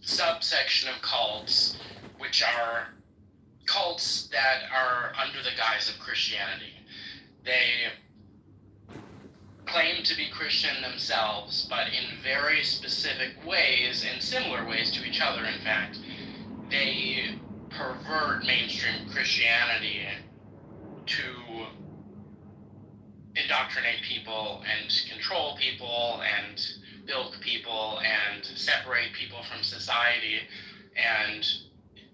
subsection of cults which are cults that are under the guise of Christianity. They claim to be Christian themselves, but in very specific ways, and similar ways to each other, in fact, they pervert mainstream Christianity to indoctrinate people and control people and bilk people and separate people from society and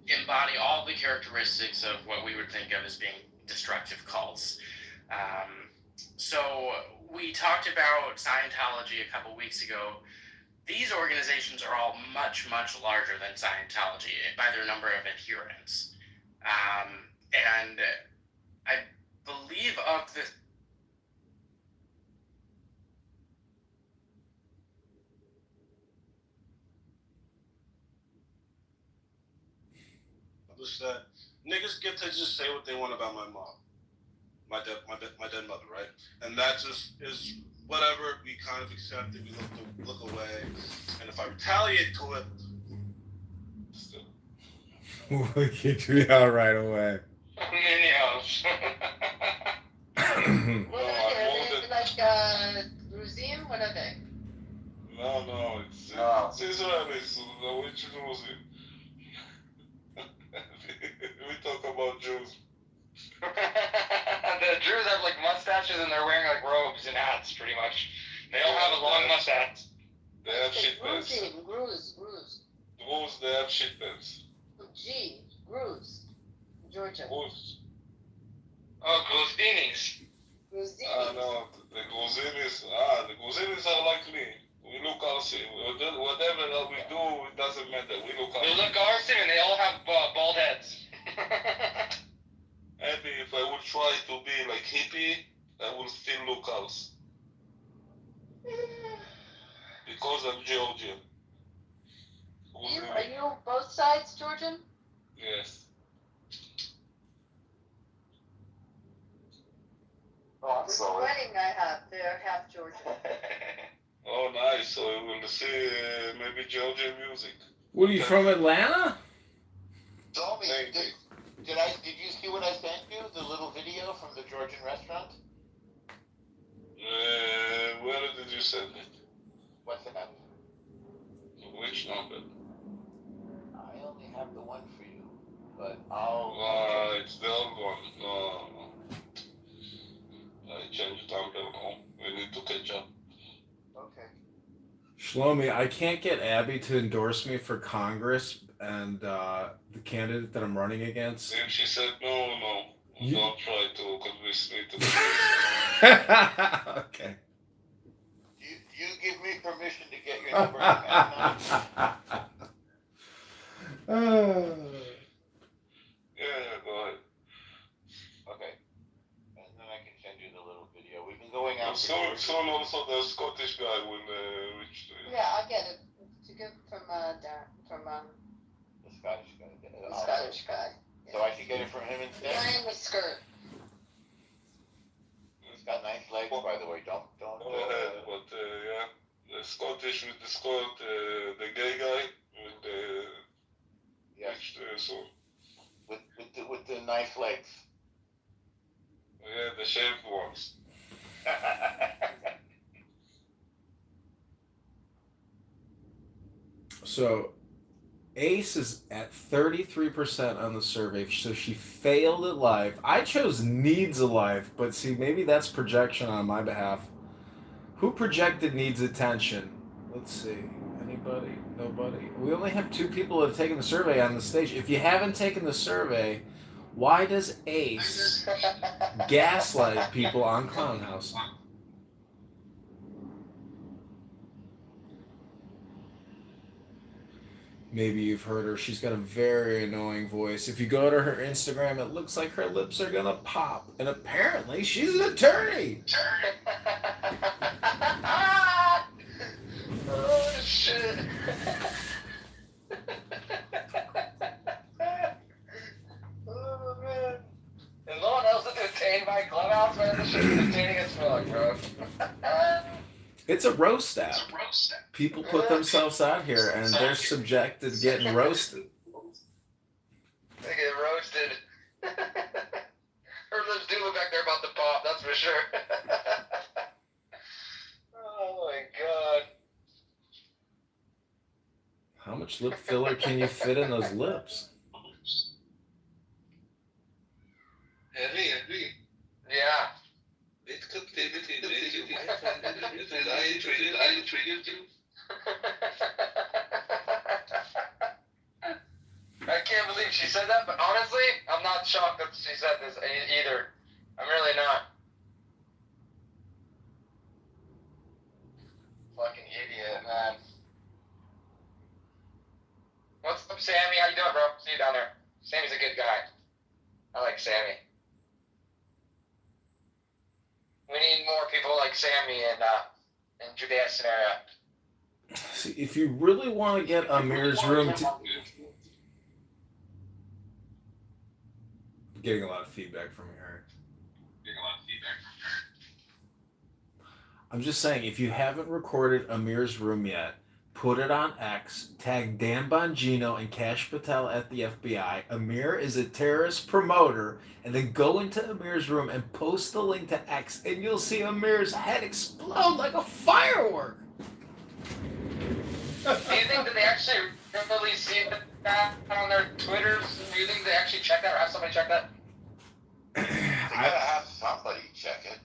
embody all the characteristics of what we would think of as being destructive cults. So we talked about Scientology a couple weeks ago. These organizations are all much, much larger than Scientology by their number of adherents. And I believe of the that niggas get to just say what they want about my mom, my dead mother, right? And that just is whatever. We kind of accept it. We look away, and if I retaliate to it, We kicked you out right away. What are they? Are they like Gruzim? What are they? No, it's Israelis, which Jews? We talk about Jews. The Jews have like mustaches and they're wearing like robes and hats, pretty much. They all have a long mustache. They have shit pants. Gruz. Druze, they have shit pants. G, Gruz, Georgia. Druze. Oh, Gruzinis. No, the Gruzinis are like me. We look arsy. Whatever that we do, it doesn't matter. We look arsy. They look arsy and they all have bald heads. Maybe if I would try to be like hippie, I will still look arsy. Because I'm Georgian. Are you both sides Georgian? Yes. Oh, I'm With sorry. the wedding I have, they're half Georgian. Oh, nice. So we will see maybe Georgian music. What are you from, Atlanta? Tommy, Maybe. did you see what I sent you? The little video from the Georgian restaurant? Where did you send it? What's it up? Which number? I only have the one for you, but I'll. It's the old one. No. I changed number. No, we need to catch up. Okay. Shlomi, I can't get Abby to endorse me for Congress and the candidate that I'm running against. And she said, no. You- Don't try to convince me to do this. Okay. You give me permission to get your number. Amnon. Yeah, go ahead. Okay. And then I can send you the little video. We've been going out. Soon also the Scottish guy will reach to you. Yeah, I'll get it. To give from The Scottish guy. the Scottish guy. So I should get it from him instead. Guy in the skirt. He's got nice legs, by the way. Don't. Go ahead, but yeah, the Scottish with the skirt, the gay guy with the reached soon. With the nice legs. Yeah, the shaved ones. So, Ace is at 33% on the survey, so she failed at life. I chose needs a life, but see, maybe that's projection on my behalf. Who projected needs attention? Let's see. Anybody? Nobody? We only have 2 people that have taken the survey on the stage. If you haven't taken the survey, why does Ace gaslight people on Clown House? Maybe you've heard her. She's got a very annoying voice. If you go to her Instagram, it looks like her lips are gonna pop. And apparently, she's an attorney. Oh shit. Oh man. And no one else is detained by Clubhouse, man. This shit is entertaining as fuck, bro. It's a roast app. People put themselves out here, and they're subjected to getting roasted. They get roasted. Her lips do look like they're about to pop, that's for sure. Oh my god. How much lip filler can you fit in those lips? Heavy. Yeah. It could be I intrigued you. I can't believe she said that, but honestly, I'm not shocked that she said this either. I'm really not. Fucking idiot, man. What's up, Sammy? How you doing, bro? See you down there. Sammy's a good guy. I like Sammy. We need more people like Sammy in Judea scenario. See, if you really want to get Amir's room to... Getting a lot of feedback from her. I'm just saying, if you haven't recorded Amir's room yet, put it on X, tag Dan Bongino and Cash Patel at the FBI. Amir is a terrorist promoter, and then go into Amir's room and post the link to X, and you'll see Amir's head explode like a firework. Do you think that they actually really see that on their Twitters? Do you think they actually check that or have somebody check that? They gotta have somebody check it.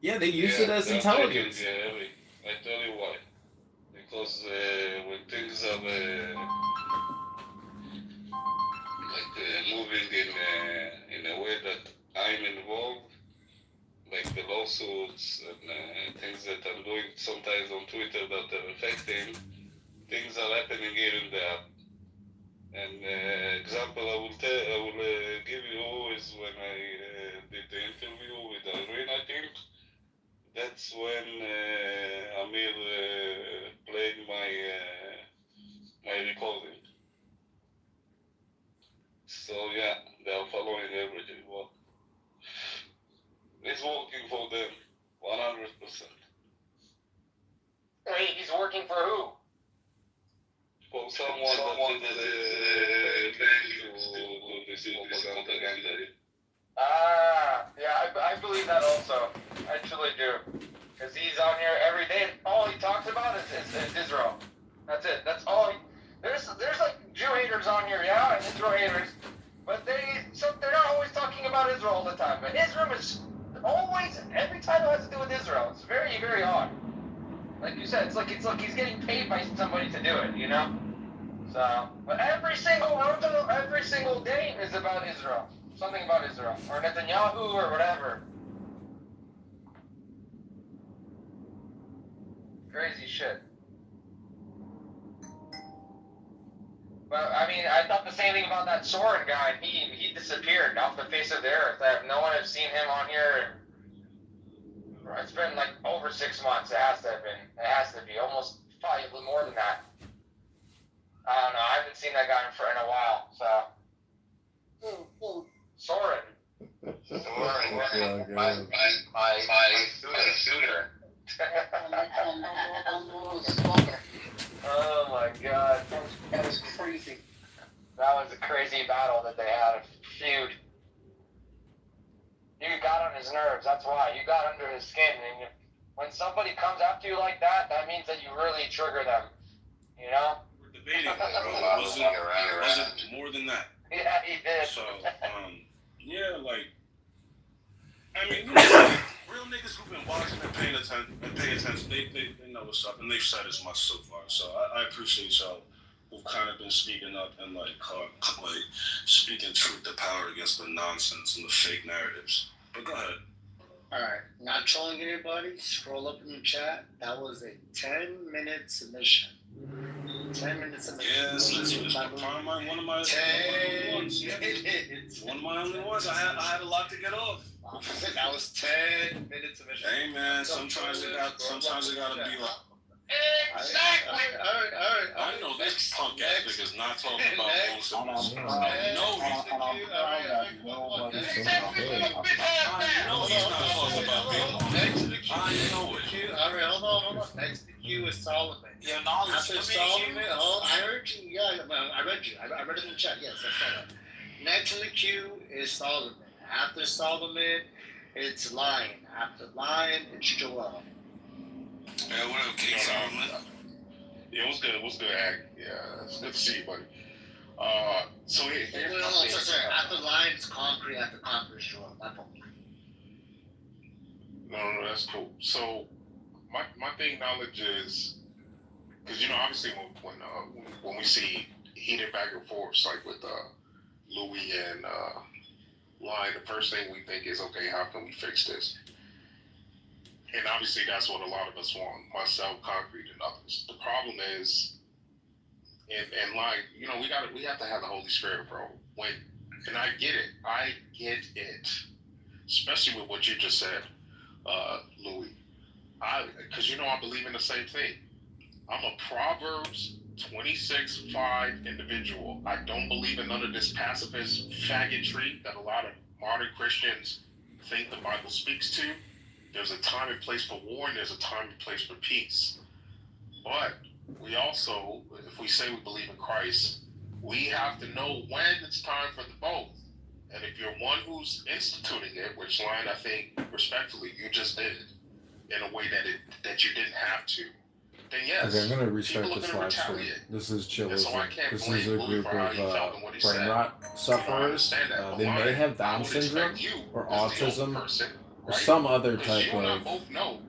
Yeah, they use it as intelligence. I tell you why. Because when things are moving in a way that I'm involved, like the lawsuits and things that I'm doing sometimes on Twitter that are affecting, things are happening here and there. An example I will give you is when I did the interview with Irene, I think. That's when Amir played my recording. So yeah, they are following everything. Well, it's working for them, 100%. Wait, he's working for who? For someone that is paying to this propaganda. Yeah, I believe that also. I truly do. Because he's on here every day, and all he talks about is Israel. That's it. That's all. There's like Jew haters on here, yeah, and Israel haters, but they're not always talking about Israel all the time. But Israel is always, every time it has to do with Israel. It's very, very odd. Like you said, it's like he's getting paid by somebody to do it, you know? So, but every single room, every single day is about Israel. Something about Israel. Or Netanyahu or whatever. Crazy shit. But, I mean, I thought the same thing about that Soren guy. He disappeared off the face of the earth. No one has seen him on here. It's been like over 6 months. It has to have been. It has to be. Almost probably more than that. I don't know. I haven't seen that guy in a while. So. Soren. My suitor. Oh my god. That was crazy. That was a crazy battle that they had. A feud. You got on his nerves. That's why. You got under his skin. And when somebody comes after you like that, that means that you really trigger them. You know? We're debating it, bro. It wasn't more than that. Yeah, he did. So, yeah, like, I mean, you know, real niggas who've been watching and paying attention, they know what's up, and they've said as much so far. So I appreciate y'all who've kind of been speaking up and like speaking truth to power against the nonsense and the fake narratives. But go ahead. Alright, not trolling anybody, scroll up in the chat. That was a 10-minute submission. 10 minutes of Yes, it's one of my 10 ones. minutes. One of my only ones. I had a lot to get off. That was 10 minutes of mission. Hey man, sometimes it gotta be like. Exactly. Alright. I know this punk ass nigga's not talking about most of this. I know he's not talking about people. Next to the queue. I know it. Alright, hold on. Next to the queue is Solomon. Yeah, knowledge. After Solomon, I heard you. Yeah, I read you. I read it in the chat. Yes, I saw that. Next in the queue is Solomon. After Solomon, it's Lion. After Lion, it's Joel. Yeah, what up, King Solomon? Yeah, what's good? What's good, Ag? Yeah, it's good to see you, buddy. So here's after Lion, it's Concrete. After Concrete, it's Joel. My fault. No, that's cool. So my thing, knowledge is, because you know, obviously when we see heated back and forth, like with Louis and Lion, the first thing we think is, okay, how can we fix this? And obviously that's what a lot of us want, myself, Concrete, and others. The problem is, and like, you know, we have to have the Holy Spirit, bro. And I get it, especially with what you just said, Louis. Because you know I believe in the same thing. I'm a Proverbs 26:5 individual. I don't believe in none of this pacifist faggotry that a lot of modern Christians think the Bible speaks to. There's a time and place for war, and there's a time and place for peace. But we also, if we say we believe in Christ, we have to know when it's time for the both. And if you're one who's instituting it, which Lion, I think, respectfully, you just did it in a way that you didn't have to. then yes, Okay, I'm gonna restart people are this gonna live stream. retaliate. This is And Chillism. so I can't This blame is a Louis group for how of he felt and what he brain said. rot I sufferers. understand that. They But may Lion, have I Down would syndrome expect you or as the autism older person, or right? some other Because type you and I of both know,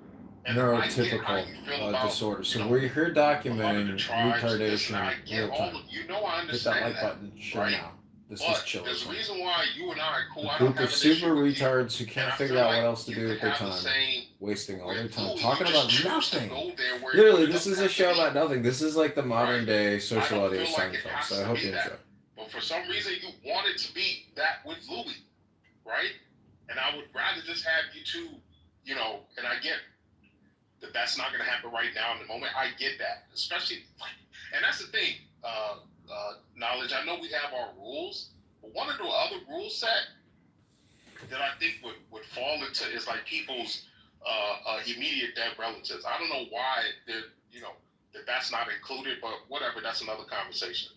and I get how neurotypical you feel about, disorder. So you know, we're here a lot of the documenting tribes and this, and retardation I get real all time. of, you know, I Hit that understand like that, button, share right? now. This is But there's a Chillism. reason why you and I are cool. A I don't group have of an super issue with you. retards who And can't I figure feel out what like else to you do can with their have the time, same wasting all their with time Louis. You talking just about choose to nothing. go there where Literally, it this doesn't is a have to show be, about nothing. This is like the modern right? day I social don't audio feel like it Seinfeld. has So I to hope be you enjoy. that. But for some reason, you wanted to be that with Louis, right? And I would rather just have you two, you know, and I get that that's not going to happen right now in the moment. I get that, especially, and that's the thing, Knowledge. I know we have our rules, but one of the other rule set that I think would fall into is like people's immediate dead relatives. I don't know why they're, you know, that's not included, but whatever, that's another conversation.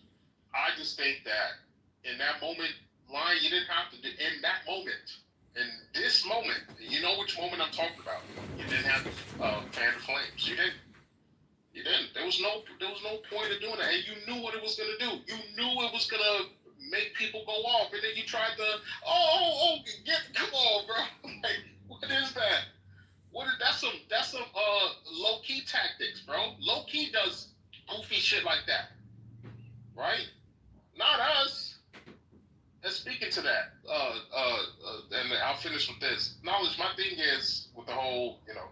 I just think that in that moment, Lion, you didn't have to do, in that moment, in this moment, you know which moment I'm talking about. You didn't have to fan the flames. You didn't. You didn't. There was no point in doing that, and you knew what it was gonna do. You knew it was gonna make people go off, and then you tried to, come on, bro. Like, what is that? That's some low key tactics, bro. Low key does goofy shit like that, right? Not us. And speaking to that, and I'll finish with this. Knowledge, my thing is with the whole, you know,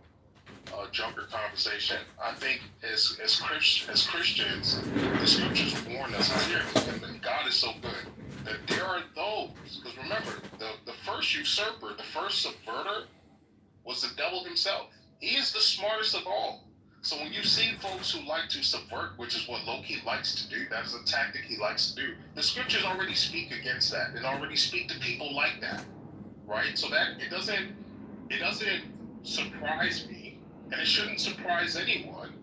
junker conversation. I think as Christians, the scriptures warn us clearly, and God is so good, that there are those, because remember, the first usurper, the first subverter was the devil himself. He is the smartest of all. So when you see folks who like to subvert, which is what Loki likes to do, that is a tactic he likes to do, the scriptures already speak against that and already speak to people like that, right? So that it doesn't surprise me, and it shouldn't surprise anyone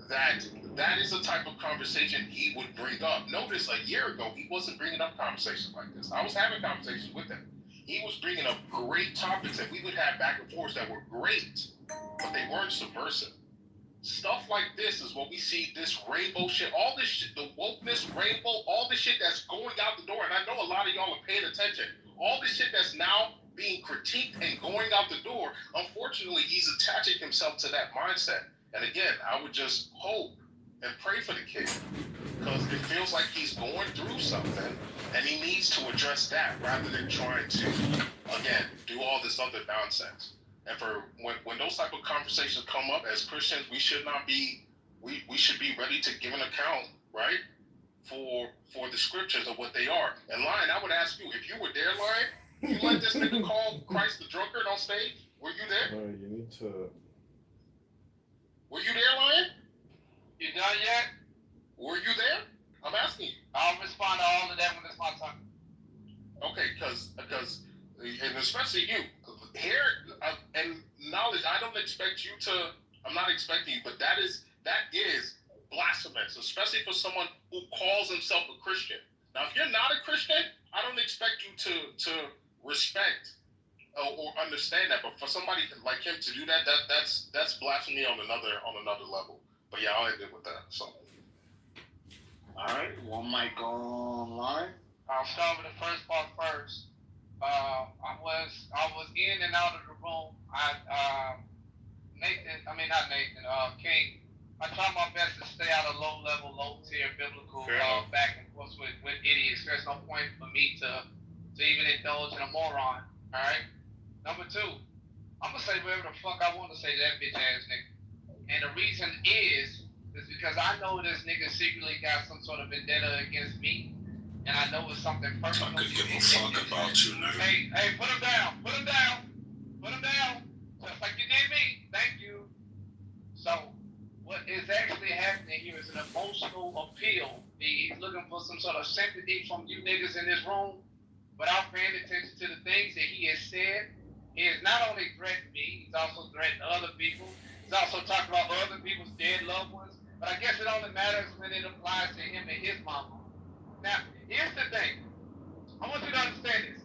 that is the type of conversation he would bring up. Notice a year ago, he wasn't bringing up conversations like this. I was having conversations with him. He was bringing up great topics that we would have back and forth that were great, but they weren't subversive. Stuff like this is what we see, this rainbow shit, all this shit, the wokeness, rainbow, all the shit that's going out the door, and I know a lot of y'all are paying attention, all this shit that's now being critiqued and going out the door, unfortunately, he's attaching himself to that mindset. And again, I would just hope and pray for the kid, because it feels like he's going through something, and he needs to address that rather than trying to, again, do all this other nonsense. And for when those type of conversations come up as Christians, we should not be, we should be ready to give an account, right, for the scriptures of what they are. And Lion, I would ask you, if you were there, Lion, you let this nigga call Christ the drunkard on stage? Were you there? You need to. Were you there, Lion? You done yet? Were you there? I'm asking you. I'll respond to all of that when it's my time. Okay, because, and especially you, here, and Knowledge, I don't expect you to, I'm not expecting you, but that is blasphemous, especially for someone who calls himself a Christian. Now, if you're not a Christian, I don't expect you to respect or understand that, but for somebody like him to do that's blasphemy on another level. But yeah, I'll end it with that. So. All right, one mic online. I'll start with the first part first. I was in and out of the room. King. I try my best to stay out of low tier biblical back and forth with idiots. There's no point for me to even indulge in a moron. All right. Number two, I'm gonna say whatever the fuck I want to say to that bitch ass nigga. And the reason is because I know this nigga secretly got some sort of vendetta against me. And I know it's something personal. I could give a fuck about you, nigga. Hey, put him down. Put him down. Put him down. Just like you did me. Thank you. So, what is actually happening here is an emotional appeal. He's looking for some sort of sympathy from you niggas in this room without paying attention to the things that he has said. He has not only threatened me, he's also threatened other people. He's also talking about other people's dead loved ones. But I guess it only matters when it applies to him and his mama. Now, here's the thing. I want you to understand this.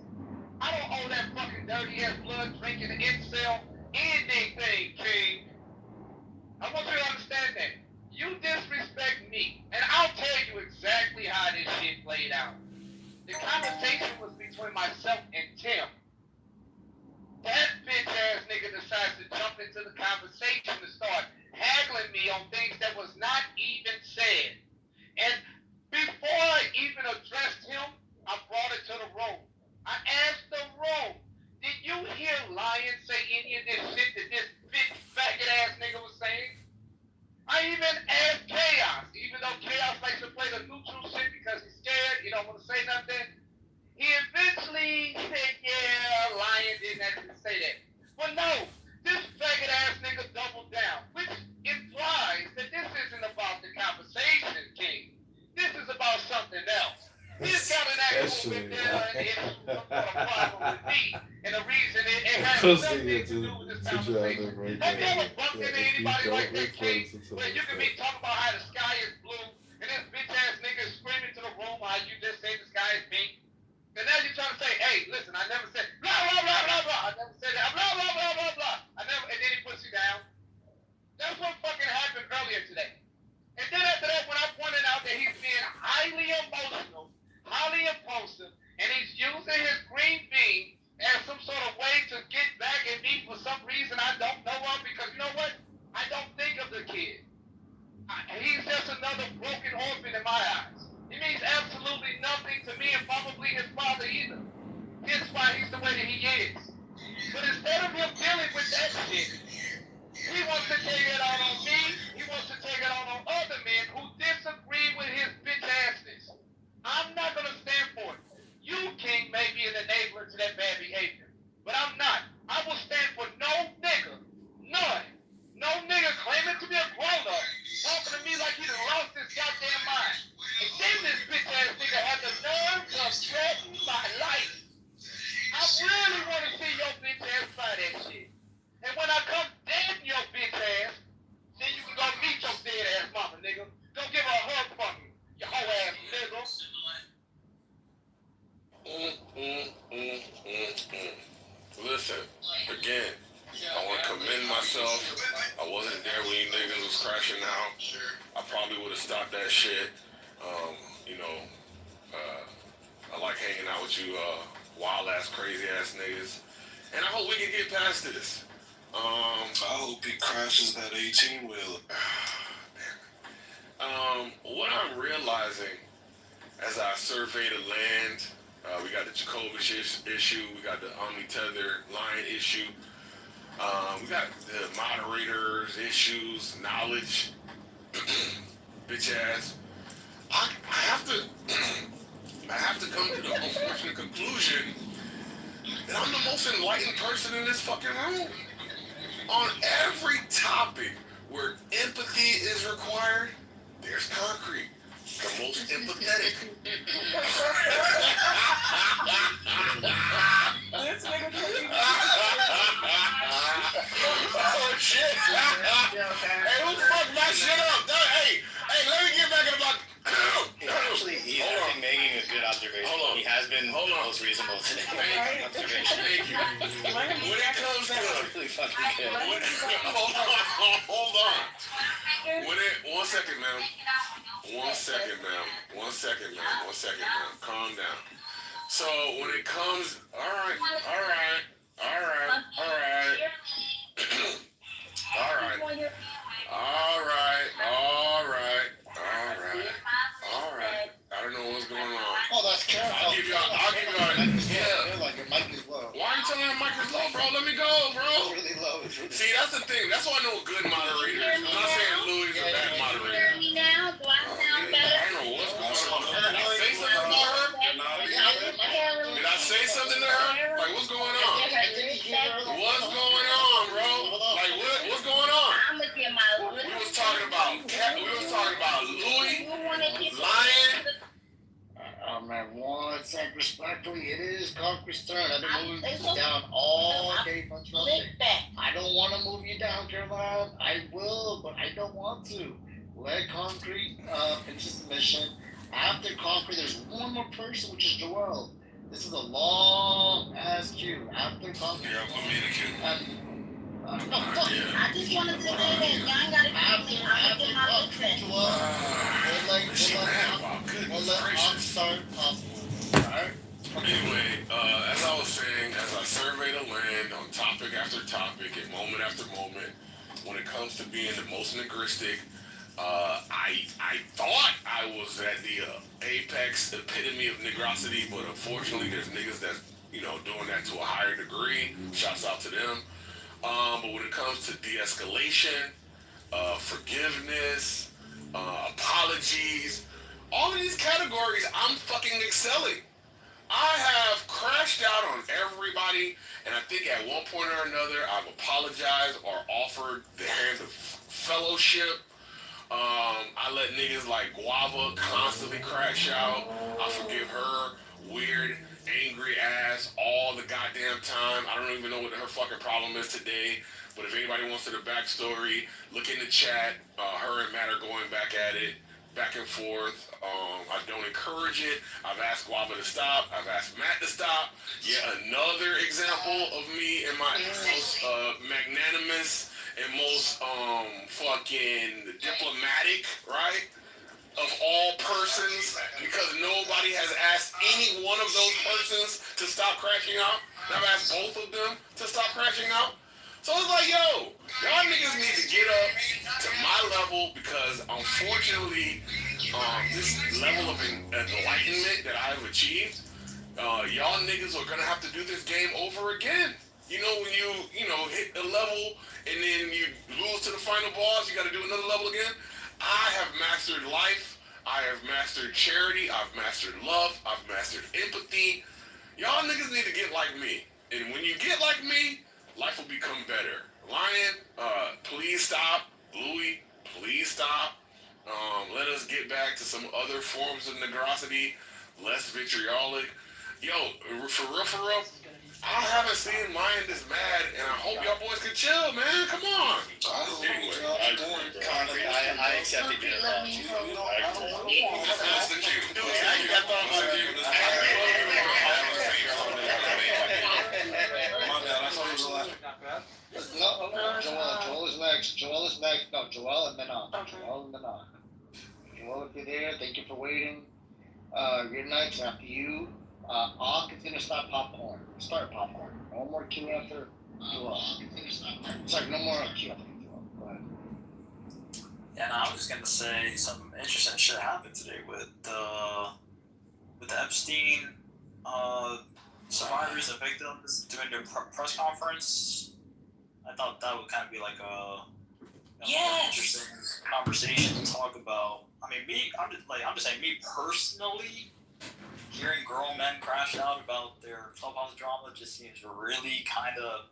I don't owe that fucking dirty ass blood drinking incel anything, King. I want you to understand that. You disrespect me, and I'll tell you exactly how this shit played out. The conversation was between myself and Tim. That bitch ass nigga decides to jump into the conversation and start haggling me on things that was not even said. And before I even addressed him, I brought it to the room. I asked the room, did you hear Lion say any of this shit that this bitch faggot ass nigga was saying? I even asked Chaos, even though Chaos likes to play the neutral shit because he's scared, he don't want to say nothing. He eventually said, yeah, Lion didn't actually say that. But no, this faggot ass nigga doubled down, which implies that this isn't about the conversation, King. This is about something else. He's got an actual issue, some sort of problem with me, and the reason it has nothing to do with this conversation. Have you ever bumped into anybody like that, King, where you can be talking about how the sky is blue, and this bitch ass nigga screaming to the room how you just said the sky is pink? And now you're trying to say, hey, listen, I never said blah, blah, blah, blah, blah. I never said that. Blah, blah, blah, blah, blah. And then he puts you down. That's what fucking happened earlier today. And then after that, when I pointed out that he's being highly emotional, highly impulsive, and he's using his green bean as some sort of way to get back at me for some reason I don't know of, because you know what? I don't think of the kid. He's just another broken orphan in my eyes. He means absolutely nothing to me and probably his father either. Hence why he's the way that he is. But instead of him dealing with that shit, he wants to take it out on me. He wants to take it out on other men who disagree with his bitch assness. I'm not going to stand for it. You, King, may be an enabler to that bad behavior, but I'm not. I will stand for no nigga, none. No nigga claiming to be a grown-up, talking to me like he done lost his goddamn mind. And then this bitch ass nigga had the nerve to threaten my life. I really want to see your bitch ass try that shit. And when I come dead in your bitch ass, then you can go meet your dead ass mama, nigga. Go give her a hug from me, you hoe ass nigga. Listen, again, I want to commend myself. I wasn't there when you niggas was crashing out. I probably would have stopped that shit. I like hanging out with you wild ass, crazy ass niggas. And I hope we can get past this. I hope he crashes that 18-wheeler. What I'm realizing as I survey the land, we got the Kitover issue, we got the Omni-Tether line issue, we got the moderators issues, knowledge, bitch ass. I have to come to the unfortunate conclusion that I'm the most enlightened person in this fucking room. On every topic where empathy is required, there's concrete. The most empathetic. This nigga oh shit! Hey, who fucked my shit up? Hey, let me get back in the box. Actually, he's making a good observation. Hold on. He has been most reasonable today. Observation. Thank you. When it comes to really fucking good. Hold on. One second, ma'am. One second, ma'am. Calm down. So when it comes, all right. I don't know what's going on. Oh, that's careful. I'll give you yeah. Like your mic is low. Why are you telling me the mic is low, bro? Let me go, bro. It's really low. See, that's the thing. That's why I know a good moderator is. I'm not saying Louis is a bad moderator. Hear me now? Do I sound better? I don't know what's going on. Did I say something about her? Did I say something to her? Like, what's going on? What's going on, bro? Like, what's going on? We was talking about Louis, Lion. Man, one second, respectfully, it is Congress's turn. I've been moving you down all day, bunch of I don't want to move you down, Caroline. I will, but I don't want to. Let Concrete finish his mission. After Concrete, there's one more person, which is Joel. This is a long ass queue. After Concrete, I just wanted to say that y'all gotta keep me. I'm gonna get my looks at. We'll let Ox start possible. Alright? Anyway, as I was saying, as I survey the land on topic after topic and moment after moment, when it comes to being the most nigristic, I thought I was at the apex epitome of nigrosity, but unfortunately there's niggas that's, doing that to a higher degree. Shouts out to them. But when it comes to de-escalation, forgiveness, apologies, all of these categories, I'm fucking excelling. I have crashed out on everybody, and I think at one point or another, I've apologized or offered the hand of fellowship. I let niggas like Guava constantly crash out. I forgive her weird, angry ass all the goddamn time. I don't even know what her fucking problem is today. But if anybody wants to the backstory, look in the chat. Her and Matt are going back at it, back and forth. I don't encourage it. I've asked Guava to stop. I've asked Matt to stop. Yet another example of me and my most magnanimous and most fucking diplomatic, right? Of all persons, because nobody has asked any one of those persons to stop crashing out. And I've asked both of them to stop crashing out. So it's like, yo, y'all niggas need to get up to my level, because unfortunately, this level of enlightenment that I've achieved, y'all niggas are gonna have to do this game over again. You know, when you hit a level and then you lose to the final boss, you gotta do another level again. I have mastered life. I have mastered charity. I've mastered love. I've mastered empathy. Y'all niggas need to get like me. And when you get like me, life will become better. Lion, please stop. Louie, please stop. Let us get back to some other forms of negrosity, less vitriolic. Yo, for real, I haven't seen Lion this mad, and I hope y'all boys can chill, man. Come on. Anyway, I accepted your apology. That's the cue. Joel is next. Joel is next. No, Joel and then on. Joel and then on. Joel, if you're there, thank you for waiting. Your night's after you. Ankh is gonna stop popcorn. Start popcorn. No more queue after Joel. Ankh is gonna stop. Sorry, no more queue after Joel. Go ahead. Yeah, no, I was just gonna say some interesting shit happened today with the Epstein survivors and victims doing their press conference. I thought that would kind of be like a interesting conversation to talk about. I mean, I'm just saying, me personally, hearing grown men crash out about their clubhouse drama just seems really kind of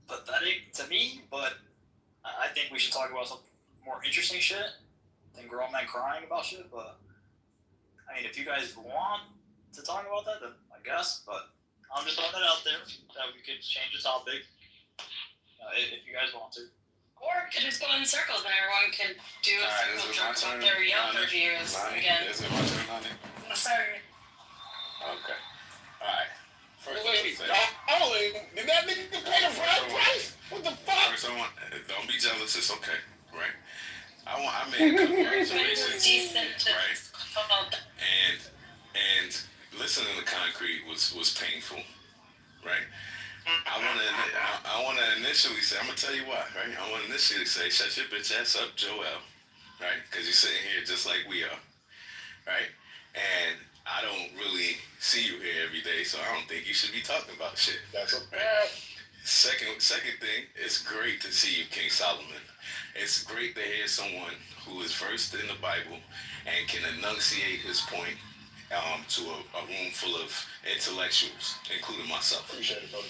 pathetic to me. But I think we should talk about some more interesting shit than grown men crying about shit. But I mean, if you guys want to talk about that, then I guess. But I'm just throwing that out there that we could change the topic if you guys want to. Or we could just go in circles and everyone can do a circle jerk about their Yelp reviews again. Is it my turn, Lonnie? Sorry. Okay. Alright. First, Did that nigga pay the price? What the fuck? First, don't be jealous. It's okay, right? I made a couple observations, right? And listening to Concrete was painful, right? I want to initially say, I'm going to tell you why, right? I want to initially say, shut your bitch ass up, Joel, right? Because you're sitting here just like we are, right? And I don't really see you here every day, so I don't think you should be talking about shit. That's okay. Right? Second thing, it's great to see you, King Solomon. It's great to hear someone who is versed in the Bible and can enunciate his point to a room full of intellectuals, including myself. Appreciate it, brother.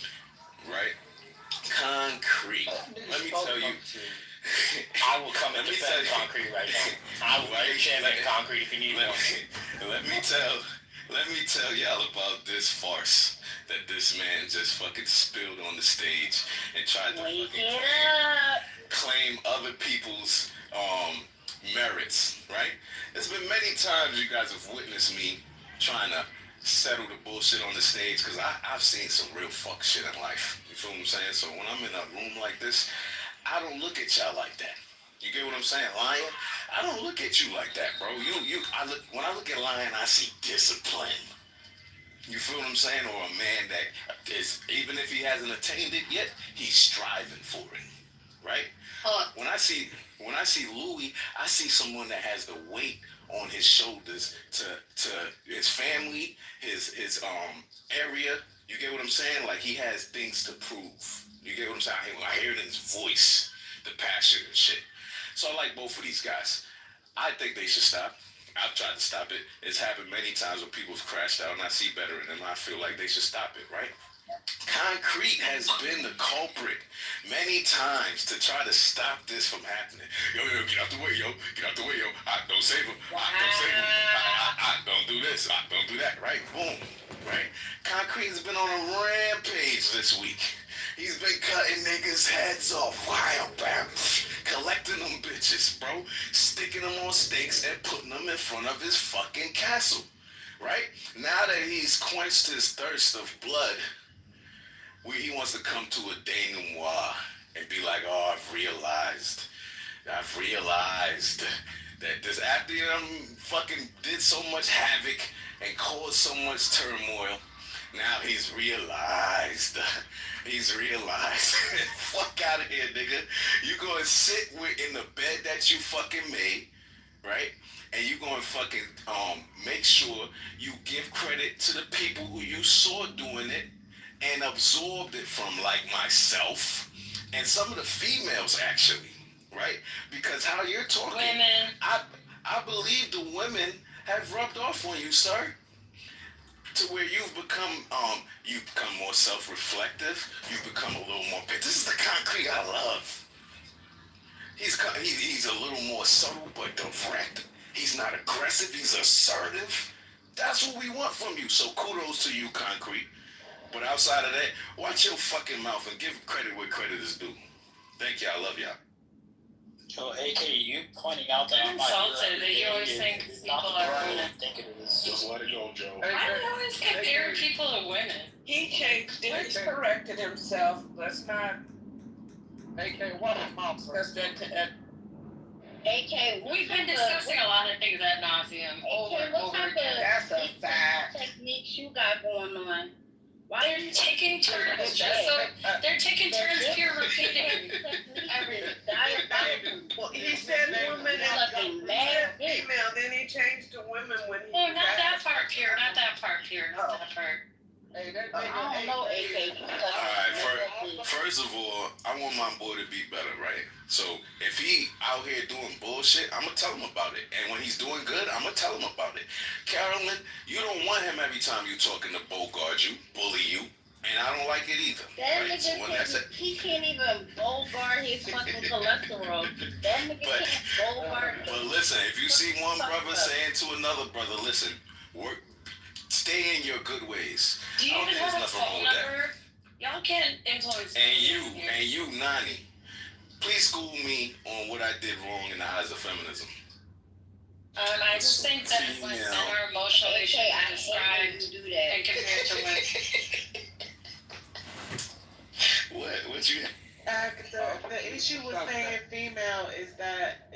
Right? Concrete. Let me tell you. I will come and defend Concrete right now. I will be champion Concrete if you need one. Let me tell y'all about this farce that this man just fucking spilled on the stage and tried to fucking claim other people's merits, right? There's been many times you guys have witnessed me trying to settle the bullshit on the stage, because I've seen some real fuck shit in life. You feel what I'm saying? So when I'm in a room like this, I don't look at y'all like that. You get what I'm saying, Lion? I don't look at you like that, bro. When I look at Lion, I see discipline. You feel what I'm saying? Or a man that is, even if he hasn't attained it yet, he's striving for it, right? When I see Louis, I see someone that has the weight on his shoulders to his family, his area. You get what I'm saying? Like he has things to prove. You get what I'm saying? I hear it in his voice, the passion and shit. So I like both of these guys. I think they should stop. I've tried to stop it. It's happened many times when people have crashed out and I see better in them. I feel like they should stop it, right? Concrete has been the culprit many times to try to stop this from happening. Yo, get out the way, yo. Get out the way, yo. Don't save him. Don't save him. Don't do this. Don't do that, right? Boom, right? Concrete has been on a rampage this week. He's been cutting niggas' heads off. Wow, bam. Collecting them bitches, bro. Sticking them on stakes and putting them in front of his fucking castle. Right? Now that he's quenched his thirst of blood, he wants to come to a denouement and be like, oh, I've realized that this after fucking did so much havoc and caused so much turmoil, now he's realized. Fuck out of here, nigga. You gonna sit in the bed that you fucking made, right? And you gonna fucking make sure you give credit to the people who you saw doing it and absorbed it from, like myself and some of the females actually, right? Because how you're talking, Women. I believe the women have rubbed off on you, sir. To where you've become more self-reflective. You've become a little more. This is the Concrete I love. He's a little more subtle but direct. He's not aggressive. He's assertive. That's what we want from you. So kudos to you, Concrete. But outside of that, watch your fucking mouth and give credit where credit is due. Thank y'all. I love y'all. So, AK, you pointing out that I'm insulted that you always think people are women. Just let it go, Joe. I don't always compare people to women. He changed it. He's corrected himself. Let's not. AK, what is my first? AK, We've been discussing a lot of things ad nauseum. AK, what kind That's a of fact. techniques you got going on? Why are you taking turns? They're taking turns here repeating everything. Well, he said women and female, then he changed to women when he. Oh, not that part, Pierre. Not that part, Pierre. Not that part. I don't know, AK. Alright, first of all, I want my boy to be better, right? So if he out here doing bullshit, I'm gonna tell him about it. And when he's doing good, I'm gonna tell him about it. Carolyn, you don't want him every time you talking to Bogart you, bully you. And I don't like it either. That right? nigga he can't even Bogart his fucking cholesterol. That nigga can't Bogart. But listen, if you see one brother saying to another brother, listen, stay in your good ways. Do you even have a phone number? Y'all can't influence me. And you, Nani, please school me on what I did wrong in the eyes of feminism. I just think that when men are emotionally described and compared to women. What you? The issue with saying female is that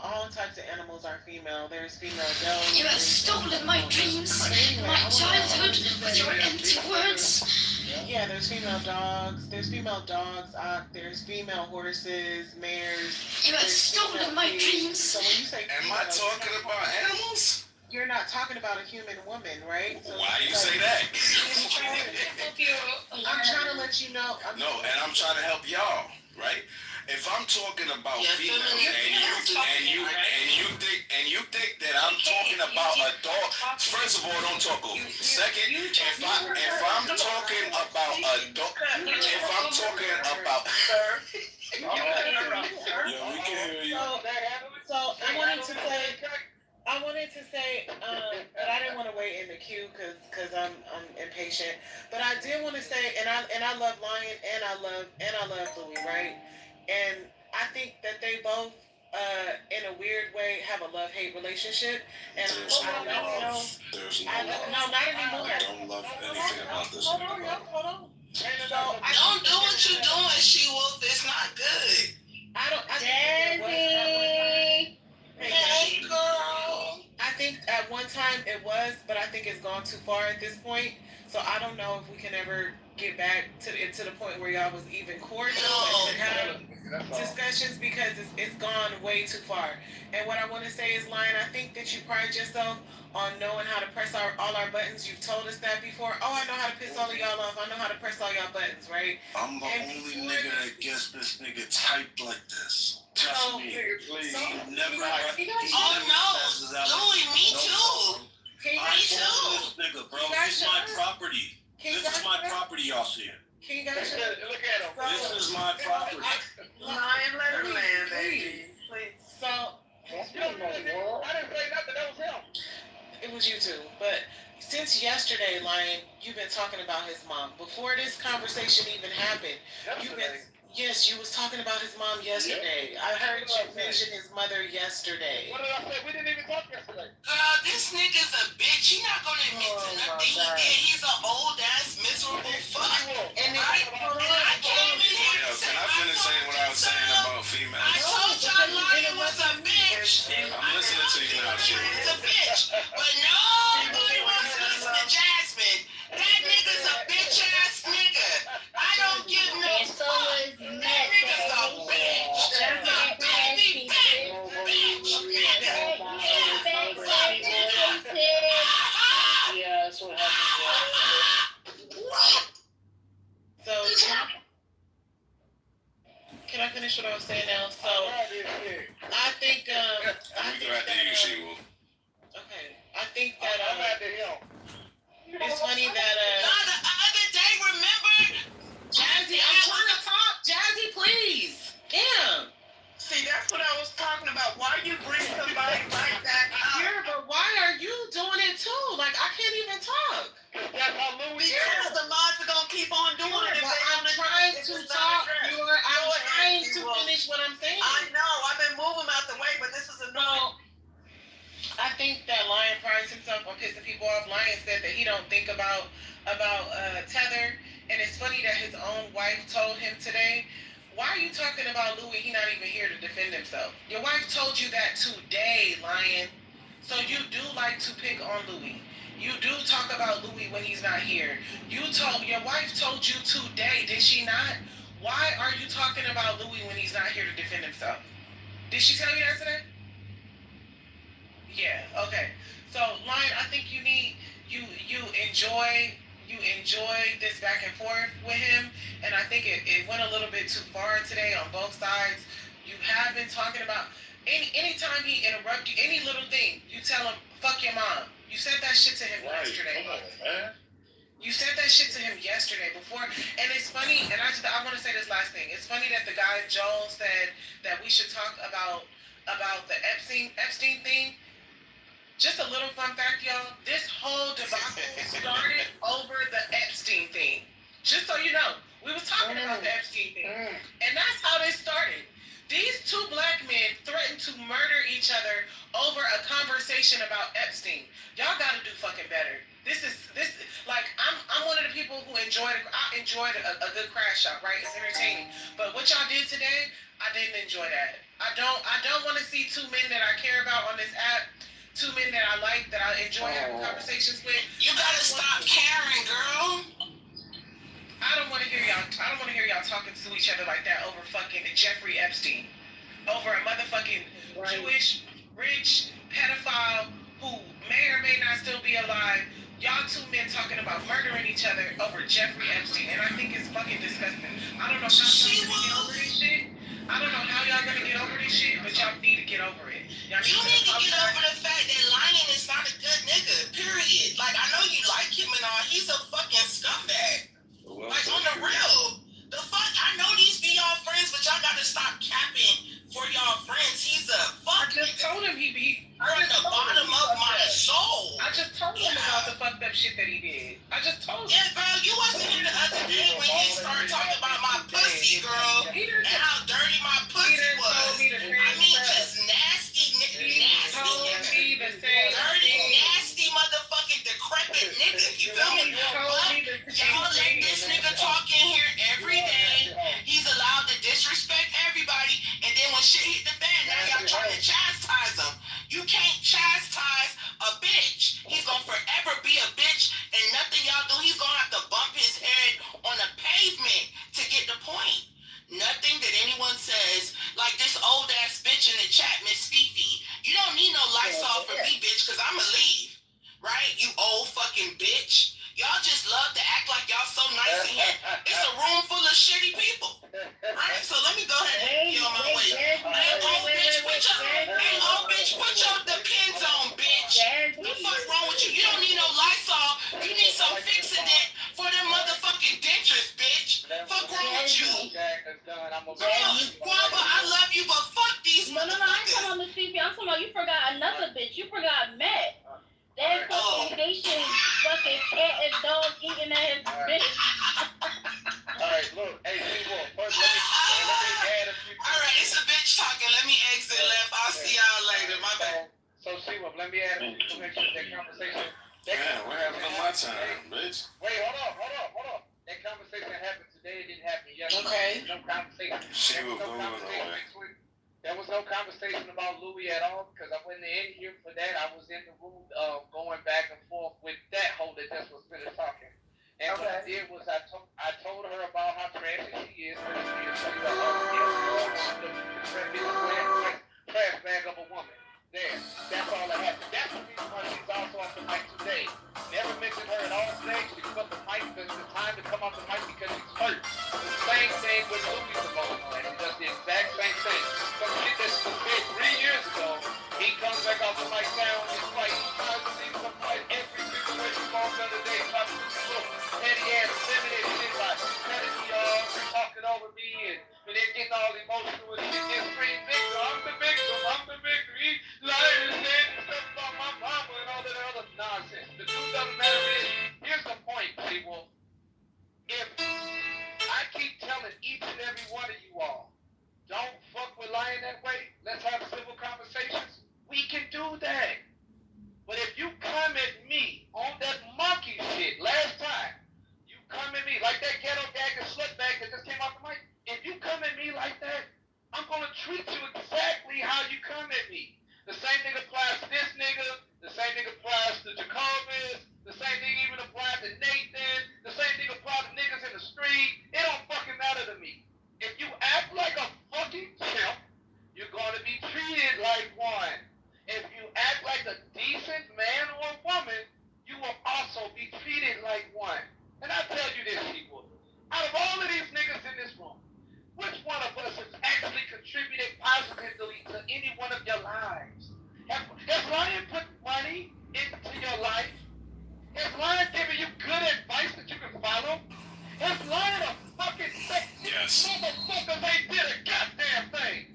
all types of animals are female. There's female dogs. You have stolen my dreams, my childhood, with your empty words. Yeah, there's female dogs. There's female horses, mares. You have stolen my dreams. So when you say am I talking about animals? You're not talking about a human woman, right? So why do you say that? I'm trying to let you know. I'm trying to help y'all, right? If I'm talking about females and you think that I'm talking about a dog, first of all, don't talk over me. Second, if I'm talking about a dog, if I'm talking about we can hear you. So I wanted to say, but I didn't want to wait in the queue because I'm impatient. But I did want to say, and I love Lion and I love Louis, right? And I think that they both, in a weird way, have a love-hate relationship. And There's no love. There's no love. not anymore. I don't love anything about this anymore. Hold on. So don't do what you're doing, She-Wolf. It's not good. Daddy. Hey, girl. I think at one time it was, but I think it's gone too far at this point. So I don't know if we can ever get back to the point where y'all was even cordial and have discussions, because it's gone way too far. And what I want to say is, Lion, I think that you pride yourself on knowing how to press all our buttons. You've told us that before. Oh, I know how to piss all of y'all off. I know how to press all y'all buttons, right? I'm the only nigga that gets this nigga typed like this. Trust me. Please. He never Louis, me too. I told this nigga, bro, this is my property. This is my property y'all seeing. Can you guys look at him? This is my property. Lion, let her land, baby. Please. So, I didn't say nothing. That was him. it was you two. But since yesterday, Lion, you've been talking about his mom. Before this conversation even happened, Yes, you was talking about his mom yesterday. I heard you mention his mother yesterday. What did I say? We didn't even talk yesterday. This nigga's a bitch. He not gonna admit to nothing he did. He's an old ass miserable fuck. And I came in here. Can I finish saying what I was saying about females? I told y'all Lion was a bitch. I'm listening to you now, shit. He's a bitch. But nobody wants to listen to Jasmine. That nigga's a bitch ass nigga. I don't give no fuck. That nigga's a bitch. That's a baby bitch. Yeah, that's what happened. So, can I finish what I was saying now? So, I think, okay, I think that, it's funny that, the other day, remember? Jazzy, I'm trying to talk. Jazzy, please. Damn. See, that's what I was talking about. Why you bring somebody like that out? Yeah, but why are you doing it too? Like, I can't even talk. Because the mods are gonna keep on doing it. But I'm trying to talk. I'm trying to finish what I'm saying. I know. I've been moving out the way, but this is annoying. I think that Lion prides himself on pissing people off. Lion said that he don't think about Tether, and it's funny that his own wife told him today, why are you talking about Louis? He's not even here to defend himself. Your wife told you that today, Lion. So you do like to pick on Louis. You do talk about Louis when he's not here. Your wife told you today, did she not? Why are you talking about Louis when he's not here to defend himself? Did she tell you that today? Yeah, okay. So, Lion, I think you enjoy this back and forth with him, and I think it went a little bit too far today on both sides. You have been talking about anytime he interrupts you, any little thing, you tell him, fuck your mom. You said that shit to him yesterday. Come on, man. You said that shit to him yesterday before, and it's funny, and I want to say this last thing. It's funny that the guy, Joel, said that we should talk about the Epstein thing. Just a little fun fact, y'all. This whole debacle started over the Epstein thing. Just so you know, we was talking about the Epstein thing. And that's how this started. These two black men threatened to murder each other over a conversation about Epstein. Y'all gotta do fucking better. This like, I'm one of the people who I enjoyed a good crash shot, right? It's entertaining. But what y'all did today, I didn't enjoy that. I don't want to see two men that I care about on this app, two men that I like, that I enjoy having conversations with. You gotta stop caring, girl. I don't want to hear y'all talking to each other like that over fucking Jeffrey Epstein, over a motherfucking Jewish rich pedophile who may or may not still be alive. Y'all two men talking about murdering each other over Jeffrey Epstein, and I think it's fucking disgusting. I don't know how y'all gonna get over this shit. I don't know how y'all gonna get over this shit, but y'all need to get over it. You need to get over the fact that Lion is not a good nigga, period. Like, I know you like him and all, he's a fucking scumbag. Like, on the real. The fuck, I know these be y'all friends, but y'all gotta stop capping for y'all friends. He's a fuck. I just told him he at the bottom of my soul. I just told him about the fucked up shit that he did. I just told him. Yeah, girl, you wasn't here the other day when he started talking about my pussy, girl, and how dirty my pussy was. I mean, just nasty nigga. Dirty, nasty motherfucking decrepit nigga. You feel me? But y'all let this nigga talk just love to act like y'all so nice in here. It's a room full of shitty people. Right? So let me go ahead and get on my way. Hey, old bitch, put your depends on, bitch. What the fuck wrong with you? You don't need no Lysol. You need some Fixodent for them motherfucking dentures, bitch. Fuck wrong with you? Guava, I love you, but fuck these No, I ain't talking about the CP. I'm talking about you forgot another bitch. You forgot Matt. That fucking Haitian fucking cat and dog eating at his bitch. Alright, look, hey, first let me add a few things. Alright, it's a bitch talking. Let me exit left. I'll see y'all later. My bad. So, let me add a few things to that conversation. Man, what happened to my time, bitch? Wait, hold on. That conversation happened today. It didn't happen yesterday. Okay. No conversation. She was going away. There was no conversation about Louis at all because I wasn't in here for that. I was in the room going back and forth with that hoe that just was finished talking. And what I did was I told her about how trashy she is. Trash bag of a woman. There. That's all that happened. That's the reason why she's also off the mic today. Never mentioned her at all today. She put the mic because it's time to come off the mic because she's hurt. The same thing with Louis emotional. And he does the exact same thing. Some shit that was said 3 years ago, he comes back off the mic now and it's like he tries to see some fight every situation falls under day. Tries to do some petty ass, feminine shit like cutting me off, talking over me, and they're getting all emotional and shit. Just scream victim. I'm the victim. He lying and saying stuff about my mama and all that other nonsense. The truth of the matter is, here's the point, people. If I keep telling each and every one of you all, don't fuck with lying that way. Let's have civil conversations. We can do that. But if you come at me on that monkey shit last time, you come at me like that ghetto gag and slut bag that just came off the mic. If you come at me like that, I'm gonna treat you exactly how you come at me. The same thing applies to this nigga. The same thing applies to Jacobus. The same thing even applies to Nathan. The same thing applies to niggas in the street. It don't fucking matter to me. If you act like a fucking pimp, you're gonna be treated like one. If you act like a decent man or woman, you will also be treated like one. And I tell you this, people. Out of all of these niggas in this room, which one of us has actually contributed positively to any one of your lives? Has Ryan put money into your life? Has Ryan given you good advice that you can follow? Has Ryan a fucking sick motherfuckers ain't did a goddamn thing?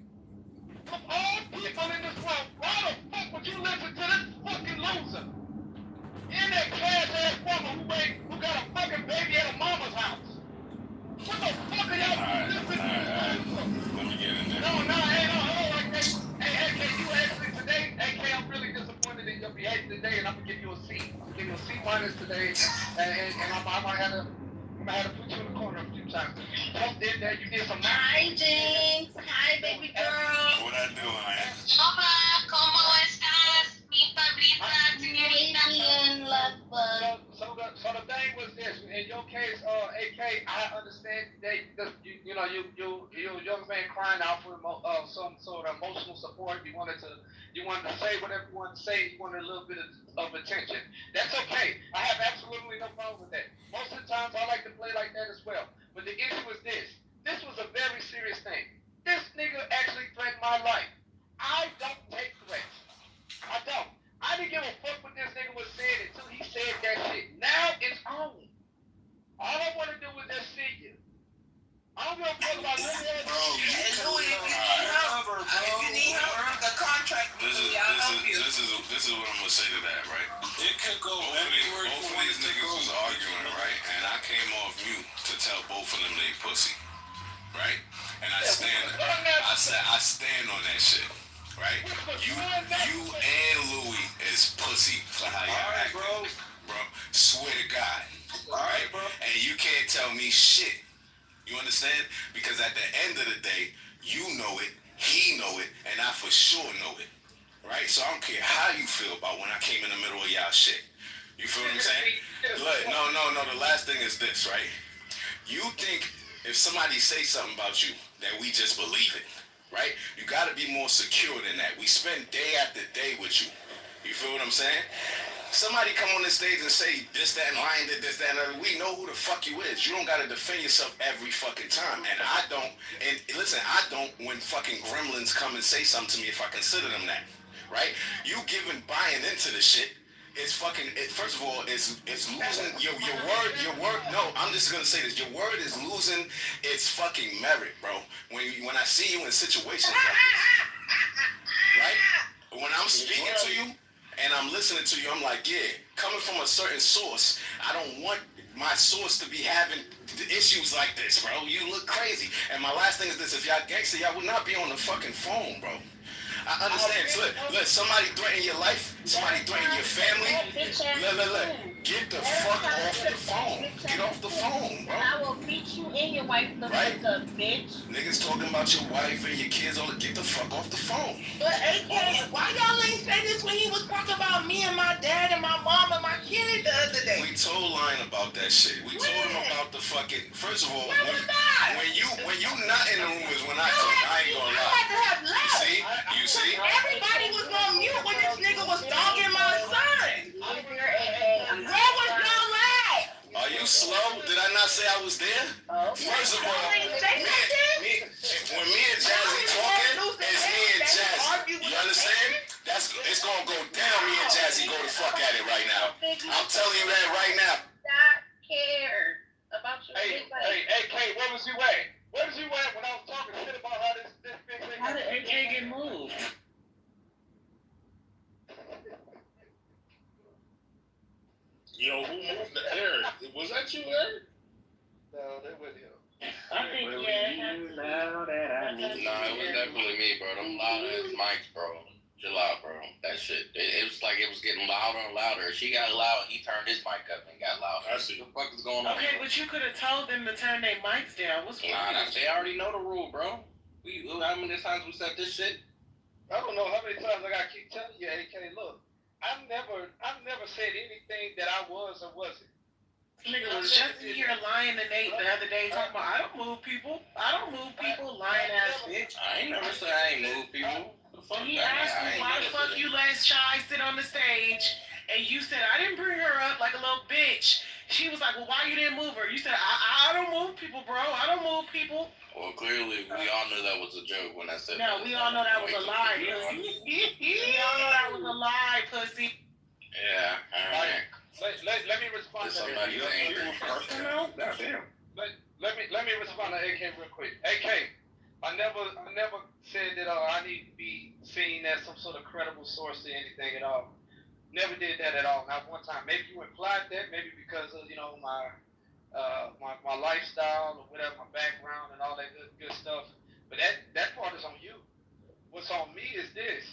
Of all people in this world, why the fuck would you listen to this fucking loser? In that cash ass woman who got a fucking baby at a mama's house. What the fuck are y'all listening to? Let me get in there. No, like that. Hey, AK, you actually today, AK, I'm really disappointed in your behavior today, and I'm gonna give you a C. I'm gonna give you a C minus today, and I might have to put you in the corner a few times. You jumped in there, you did some. Hi, Jinx. Hi, baby girl. What I do, man? Hola, ¿cómo estás, mi favorita señorita? So the thing was this. In your case, AK, I understand that you know you a young man crying out for some sort of emotional support. You wanted to say whatever you wanted to say. You wanted a little bit of attention. That's okay. I have absolutely no problem with that. Most of the times I like to play like that as well. But the issue was this. This was a very serious thing. This nigga actually threatened my life. I don't take threats. I don't. I didn't give a fuck what this nigga was saying until he said that shit. Now it's on. All I want to do is just see you. I don't give a fuck about none of that. And Louis, if you need help, the contract This is what I'm gonna say to that, right? It could go anywhere. Both of these niggas was arguing, right? And I came off mute to tell both of them they pussy, right? And I stand on that shit. Right? You and Louis is pussy for how y'all act, bro. Swear to God. Alright, bro. And you can't tell me shit. You understand? Because at the end of the day, you know it, he know it, and I for sure know it. Right? So I don't care how you feel about when I came in the middle of y'all shit. You feel what I'm saying? Look, no. The last thing is this, right? You think if somebody say something about you, that we just believe it. Right? You gotta be more secure than that. We spend day after day with you. You feel what I'm saying? somebody come on the stage and say this, that, and Lion did this, that, and other. We know who the fuck you is. You don't gotta defend yourself every fucking time. And I don't. And listen, I don't when fucking gremlins come and say something to me if I consider them that. Right? You buying into the shit. It's fucking. First of all, it's losing your word. No, I'm just gonna say this. Your word is losing its fucking merit, bro. When I see you in situations like this, right? When I'm speaking to you and I'm listening to you, I'm like, yeah, coming from a certain source, I don't want my source to be having issues like this, bro. You look crazy. And my last thing is this: if y'all gangster, y'all would not be on the fucking phone, bro. I understand. So look, somebody threaten your life, somebody threaten your family. Look. Get the fuck off the phone. Get off the phone, bro. I will beat you and your wife the fuck up, bitch. Niggas talking about your wife and your kids, all get the fuck off the phone. But AK, why y'all ain't say this when he was talking about me and my dad and my mom and my kid the other day? We told Lion about that shit. We told him about the fucking. First of all, when you not in the room is when I talk. I ain't gonna lie. I had to have left. You see? Everybody was on mute when this nigga was dogging my son. Where was y'all at? Are you slow? Did I not say I was there? First of all, when me and Jazzy talking, it's me and Jazzy. You understand? It's gonna go down. Me and Jazzy go the fuck at it right now. I'm telling you that right now. Not care about your Hey, AK, where was you at? Where was you at when I was talking shit about how this bitch thing? How did AK get moved? Yo, who moved the Eric? Was that you, Eric? No, that wasn't him. I think, yeah. Nah, it was definitely me, bro. Them loud ass mics, bro. Chill out, bro. That shit. It was like it was getting louder and louder. She got loud, he turned his mic up and got louder. I see. What the fuck is going on? Okay, but you could have told them to turn their mics down. What's wrong? Nah, they already know the rule, bro. How many times we said this shit? I don't know how many times I gotta keep telling you, AK, look, I've never said anything that I was or wasn't. Nigga was just in here lying to Nate the other day talking about I don't move people, lying ass bitch. I ain't never said I ain't move people. He asked me why the fuck you let Shy sit on the stage, and you said I didn't bring her up like a little bitch. She was like, well, why you didn't move her? You said I don't move people, bro. I don't move people. Well, clearly we all knew that was a joke when I said that. No, we all know that was a lie, pussy. We all know that was a lie, pussy. Yeah, all right. Let me respond to that. Let me respond to AK real quick. AK, I never said that I need to be seen as some sort of credible source to anything at all. Never did that at all. Not one time. Maybe you implied that, maybe because of my lifestyle or whatever, my background and all that good stuff. But that part is on you. What's on me is this.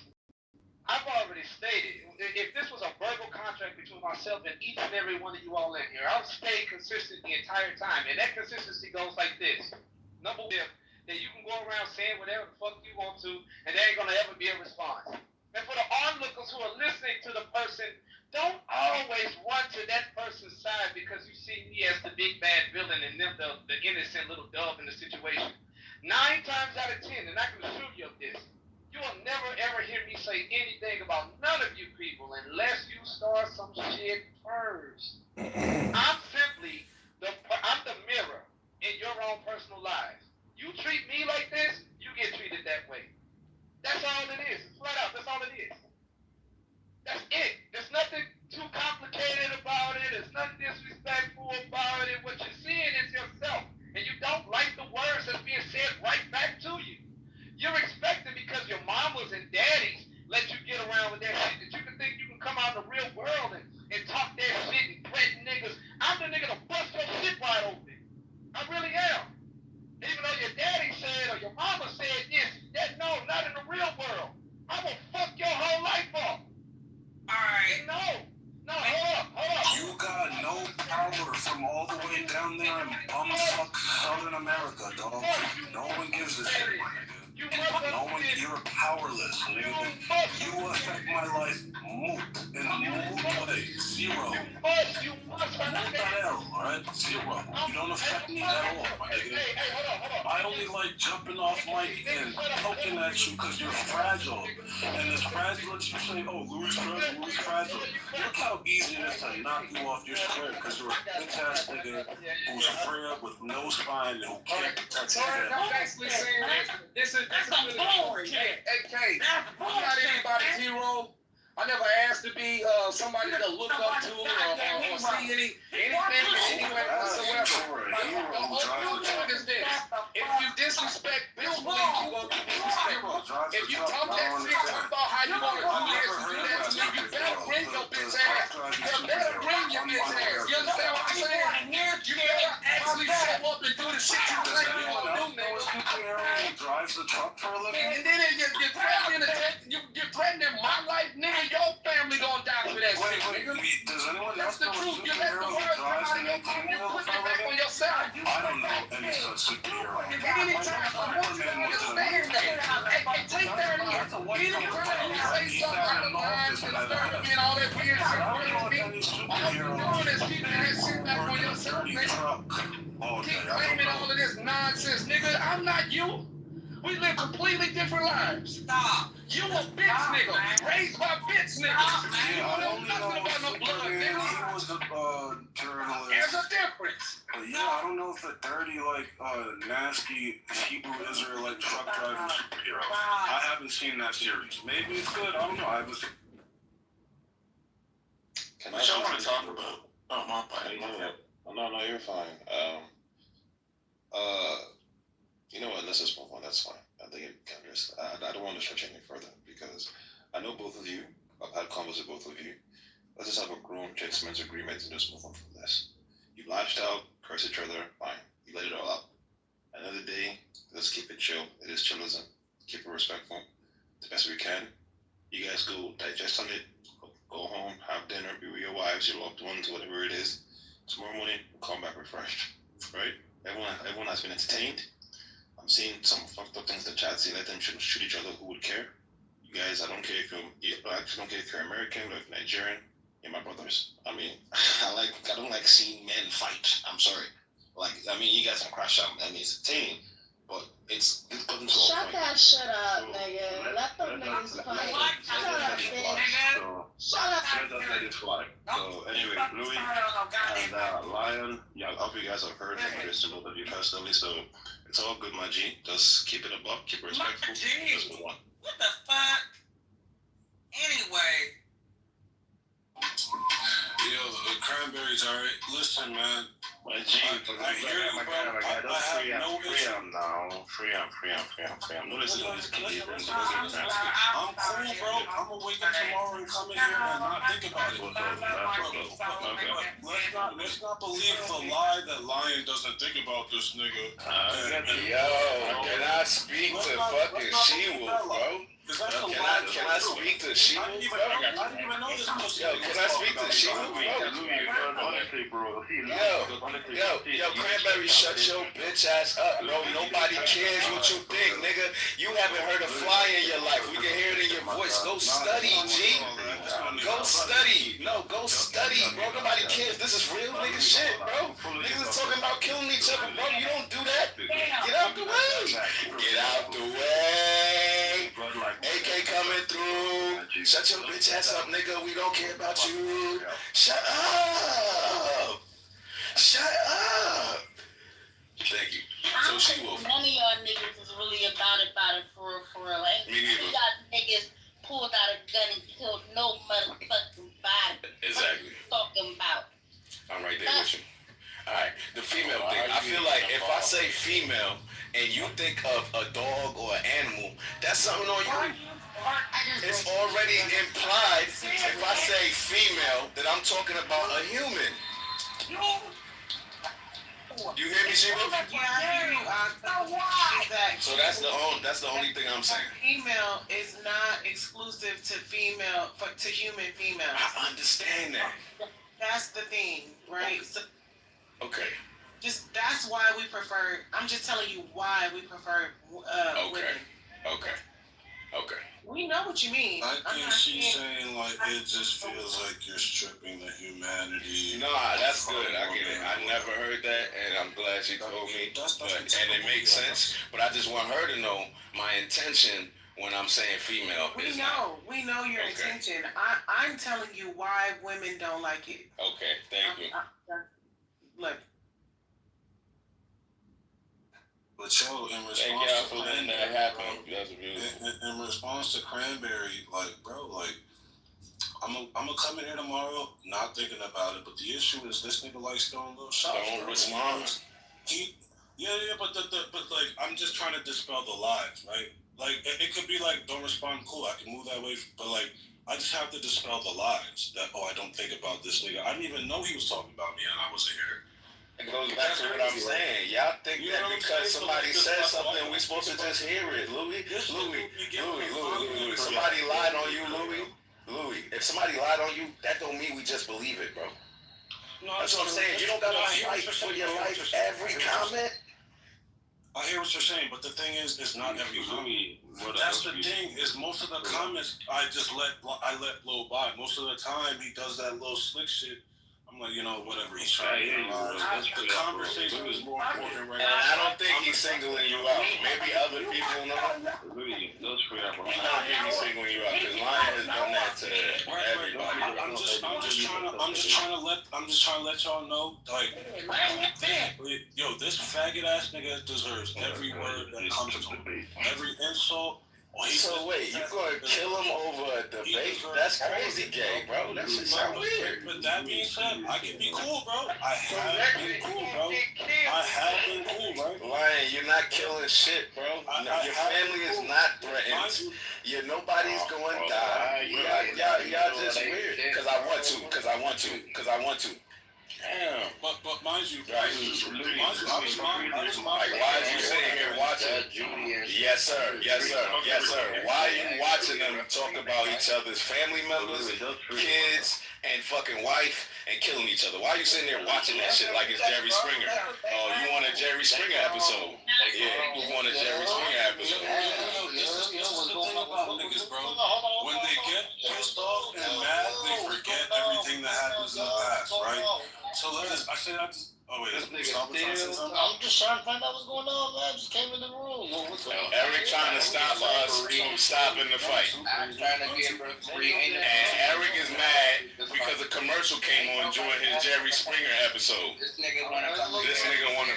I've already stated, if this was a verbal contract between myself and each and every one of you all in here, I've stayed consistent the entire time. And that consistency goes like this. Number one, that you can go around saying whatever the fuck you want to, and there ain't gonna ever be a response. And for the onlookers who are listening to the person, don't always run to that person's side because you see me as the big bad villain and them the innocent little dove in the situation. 9 times out of 10, and I can assure you of this, you will never ever hear me say anything about none of you people unless you start some shit first. I'm the mirror in your own personal lives. You treat me like this, you get treated that way. That's all it is. Flat out, that's all it is. That's it. There's nothing too complicated about it. There's nothing disrespectful about it. What you're seeing is yourself. And you don't like the words that's being said right back to you. You're expecting because your mamas and daddies let you get around with that shit that you can think you can come out in the real world and talk that shit and threaten niggas. I'm the nigga to bust your shit wide open. I really am. Even though your daddy said or your mama said this, that no, not in the real world. I will fuck your whole life up. Alright. No, hold up. You got no power from all the way down there in bumfuck Southern America, dog. No one gives a shit, my nigga. You're powerless, nigga. You affect my life in mood ways. Zero. You must understand. Alright? Zero. You don't affect me at all, my nigga. Hold on. I only like jumping off mic and poking at you because you're fragile. And as fragile as you say, oh, Louis fragile. Look how easy it is to knock you off your square because you're a bitch-ass nigga who's frail with no spine and who can't protect his head. I'm basically saying this is really important. Hey, K, I'm not anybody's hero. I never asked to be somebody to look up to or see anything in any way whatsoever. The whole point is this. If you disrespect this belief, you won't be disrespectful. If you talk that shit about how you want to do this and do that to me, you better bring your bitch ass. You better bring your bitch ass. You understand what I'm saying? You better actually show up and do the shit you think you want to do, nigga. Drives the truck for a living. And then you're threatening my life, nigga. Your family gonna die for that shit, nigga. Does anyone That's else the know a truth. You let the superhero words who come drives out of an your mouth 18 and wheeler put for it a back living? on yourself. I don't know any such superhero. Anytime I want you to understand that. Hey, take that in. Anytime you say something out of line to disturb me and all that weird shit, all you're doing is keeping that shit back on yourself, nigga. Keep claiming all of this nonsense, nigga. I'm not you. We live completely different lives. Stop. You a bitch nigga. Raised by bitch niggas. Yeah, You don't know nothing about no blood, He nigga. was a journalist. There's a difference. But yeah, I don't know if a dirty, like, nasty Hebrew Israelite truck driving superhero. I haven't seen that series. Maybe it's good. I don't know. I haven't seen. What y'all want to talk about? Oh, my bad. No, you're fine. You know what? Let's just move on. That's fine. I think it can just. I don't want to stretch any further because I know both of you. I've had convos with both of you. Let's just have a grown gentleman's agreement and just move on from this. You lashed out, cursed each other, fine. You let it all out. Another day, let's keep it chill. It is chillism. Keep it respectful. The best we can. You guys go digest on it. Go home, have dinner, be with your wives, your loved ones, whatever it is. Tomorrow morning, we'll come back refreshed. Right? Everyone has been entertained. I'm seeing some fucked up things in the chat saying let them shoot each other. Who would care? You guys, I don't care if I actually don't care if you're American or if Nigerian. You're my brothers. I mean, I don't like seeing men fight. I'm sorry. I mean, you guys can crash out. I mean, it's entertaining, but it's gotten to a Shut point. that shit up, nigga. Let them niggas fight. Shut up, bitch. Shut up. Let it fly. So anyway, Louis and Lion, yeah, I hope you guys have heard from Chris both of you personally. So it's all good, my G. Just keep it above, keep it respectful. Just move on. What the fuck? Anyway. Yo, the cranberries, alright. Listen, man. My G, I hear you, bro. I have no issue. Free him. No, listen to this kid. I'm cool, bro. I'm gonna wake up tomorrow and come in here and not think about it. Let's not believe the lie that Lion doesn't think about this nigga. Yo, can I speak to fucking She-Wolf, bro? Can I speak to She-Wolf, bro? I didn't even know this pussy. Yo, can I speak to She-Wolf, bro? Yo, Cranberry, shut your bitch ass up, bro. Nobody cares what you think, nigga. You haven't heard a fly in your life. We can hear it in your voice. Go study, G. Go study. No, go study, bro. Nobody cares. This is real nigga shit, bro. Niggas is talking about killing each other, bro. You don't do that. Get out the way. Get out the way. AK coming through. Shut your bitch ass up, nigga. We don't care about you. Shut up. Shut up. Thank you. So She-Wolf. None of y'all niggas is really about it for real. Ain't Me neither. you got niggas pulled out a gun and killed no motherfucking body. Exactly. What you talking about? I'm right there with you. Alright, the female thing. I feel like if I say female and you think of a dog or an animal, that's something on you. It's already implied if I say female that I'm talking about a human. You hear me, She-Wolf? So that's the only thing I'm saying. Female is not exclusive to female, to human females. I understand that. That's the thing, right? So okay. That's why we prefer. I'm just telling you why we prefer women. Okay. We know what you mean. I think she's saying like it just feels like you're stripping the human humanity. No, that's good. I get it. I never heard that, and I'm glad she told me. And it makes sense. But I just want her to know my intention when I'm saying female. We know your intention. I'm telling you why women don't like it. Okay, thank you. Look. But yo, in response to Cranberry, like, bro, like, I'm gonna come in here tomorrow, not thinking about it. But the issue is this nigga likes throwing little shots. Don't respond. But like, I'm just trying to dispel the lies, right? Like, it could be like, don't respond, cool, I can move that way, but like, I just have to dispel the lies that, I don't think about this nigga. I didn't even know he was talking about me and I wasn't here. It goes back to what I'm saying. Y'all think that because somebody said something, we supposed to just hear it, Louis. Somebody lied on you, Louis. If somebody lied on you, that don't mean we just believe it, bro. That's what I'm saying. You don't gotta fight for your life every comment. I hear what you're saying, but the thing is, it's not every comment. That's the thing. Is most of the comments I let blow by. Most of the time he does that little slick shit. I'm like, whatever. He's trying to analyze. The conversation is more important right now. And I don't think he's singling you out. Maybe other people know. I don't think he's singling you out because Lion has done that to everybody. I'm just trying to let y'all know, like, yo, this faggot ass nigga deserves every word that comes to him, every insult. So wait, you gonna kill him over a debate? That's crazy, gay, bro. That shit sound weird. But that being said, I can be cool, bro. I have been cool, bro. Lion, you're not killing shit, bro. Your family is not threatened. Nobody's going to die. Y'all just weird. Because I want to. Damn. But mind you, why is you sitting here watching? Yes, sir. Why are you watching them talk about each other's family members, kids, and fucking wife, and killing each other? Why are you sitting there watching that shit like it's Jerry Springer? Oh, you want a Jerry Springer episode? Yeah, you want a Jerry Springer episode. This is the thing about niggas, bro. When they get pissed off and mad, they forget everything that happens in the past, right? So I said I just. Oh wait, I'm just trying to find out what's going on, man. I just came in the room. What's going on? Eric trying to stop us from stopping the fight. I'm trying to get free. And Eric is mad because a commercial came on during his Jerry Springer episode. This nigga wanna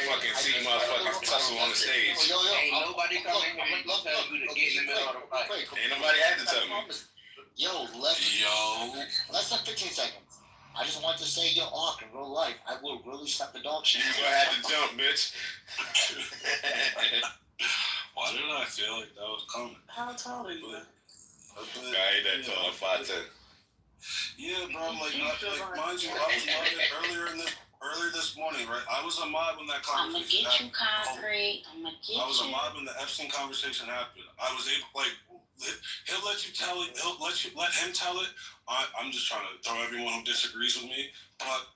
fucking see motherfuckers tussle on the stage. Ain't nobody coming here to tell you to get in the middle of the fight. Ain't nobody had to tell me. Less than 15 seconds. I just want to say your arc in real life. I will really stop the dog shit. You gonna have to jump, bitch. Why did I feel like that was coming? How tall are you? I ain't that tall, 5'10". Yeah, bro. Like mind you, I was modded earlier this morning, right? I was a mod when that conversation happened. I was a mod when the Epstein conversation happened. I was able, like, he'll let you tell it. Let him tell it. I'm just trying to throw everyone who disagrees with me. But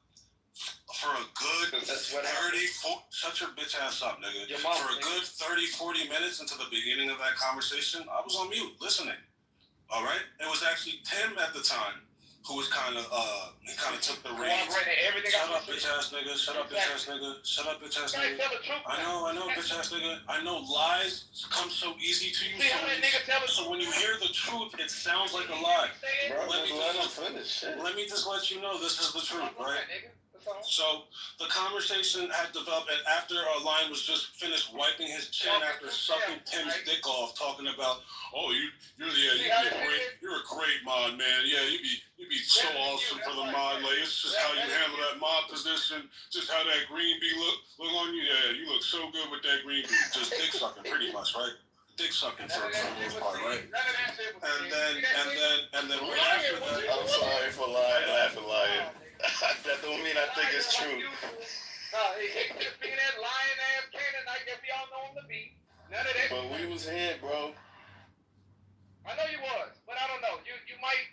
for a good 30, shut your bitch ass up, nigga. For a good 30, 40 minutes into the beginning of that conversation, I was on mute, listening. All right? It was actually Tim at the time who was kind of took the reins. Shut up, bitch ass nigga. Shut up, bitch ass nigga. Shut up, bitch ass nigga. I know, bitch ass nigga. I know lies come so easy to you. So when you hear the truth, it sounds like a lie. Bro, let me just let you know this is the truth, right? So the conversation had developed, and after our line was just finished wiping his chin after sucking Tim's dick off, talking about, oh, you're a great mod, man. Yeah, you'd be so awesome for the mod. Like, it's just how you handle that mod position, just how that green bee look on you. Yeah, you look so good with that green bee. Just dick sucking, pretty much, right? Dick sucking for the most part, right? And then right after that, I'm sorry for lying. That don't mean I think it's true. Being that lying ass Canaanite that we all know him to be. None of that. But we was here, bro. I know you was, but I don't know. You might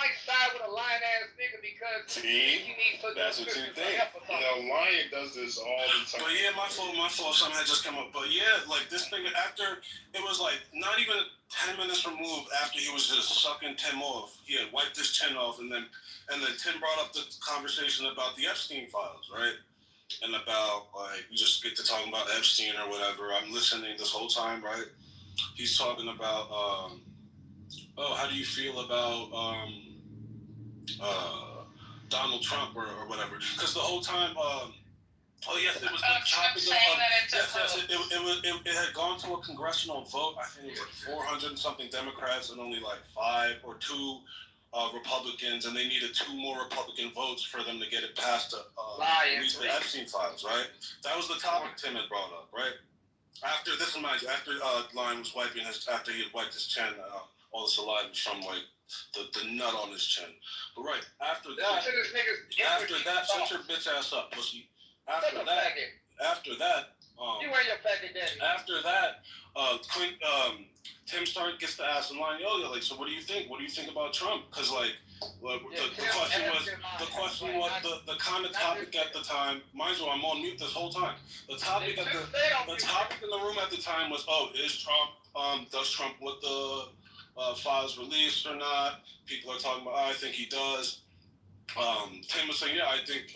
might side with a lying ass nigga because See? he needs to That's what you think. You know, Lion does this all the time. But yeah, my fault. Something had just come up. But yeah, like this thing after it was like not even 10 minutes removed after he was just sucking Tim off. He had wiped his chin off, and then Tim brought up the conversation about the Epstein files, right? And about like we just get to talking about Epstein or whatever. I'm listening this whole time, right? He's talking about how do you feel about Donald Trump or whatever? Because the whole time, yes, it was the topic of it had gone to a congressional vote. I think it was like 400 and something Democrats and only like 5 or 2 Republicans, and they needed 2 more Republican votes for them to get it passed to release the Epstein files, right? That was the topic Tim had brought up, right? After this, mind you, after Lion was wiping after he had wiped his chin, all the saliva was from like the nut on his chin. But right after that, shut your bitch ass up, pussy. After that, you wear your faggot daddy. After that, Tim gets to ask in line, yo, like, so what do you think? What do you think about Trump? Because like, the question was the kind of topic at the time. Mind you, I'm on mute this whole time. The topic in the room at the time was, is Trump? Does Trump want the files released or not? People are talking about, I think he does. Tim was saying, yeah, I think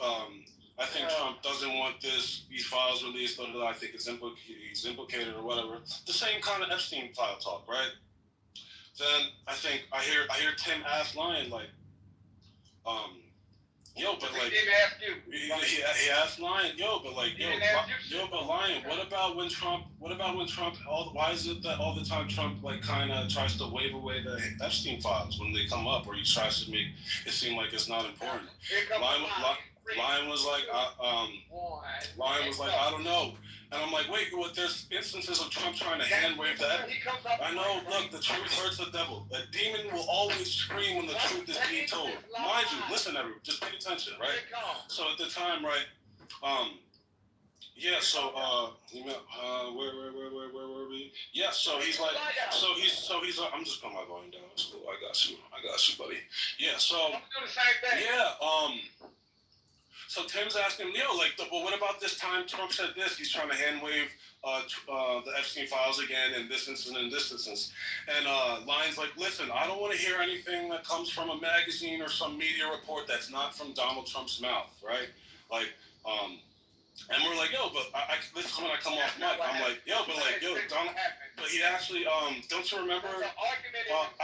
Trump doesn't want these files released, or I think he's implicated or whatever. The same kind of Epstein file talk, right? Then I hear Tim ask Lion like, yo, but like, he asked Lion, yo, but Lion, what about when Trump? Why is it that all the time Trump like kind of tries to wave away the Epstein files when they come up, or he tries to make it seem like it's not important? Lion was like, I don't know. And I'm like, wait, well, there's instances of Trump trying to hand wave that. I know, look, the truth hurts the devil. A demon will always scream when the truth is being told. Mind you, listen, everyone, just pay attention, right? So at the time, right, yeah, so, where were we? Yeah, so he's like, I'm just putting my volume down. It's cool. I got you, buddy. Yeah, so, so Tim's asking, well, what about this time Trump said this? He's trying to hand wave the Epstein files again in this instance and this instance. And Lion's like, listen, I don't want to hear anything that comes from a magazine or some media report that's not from Donald Trump's mouth, right? Like, and we're like, yo, but this is when I come off mic. I'm like, Donald, but he actually, don't you remember?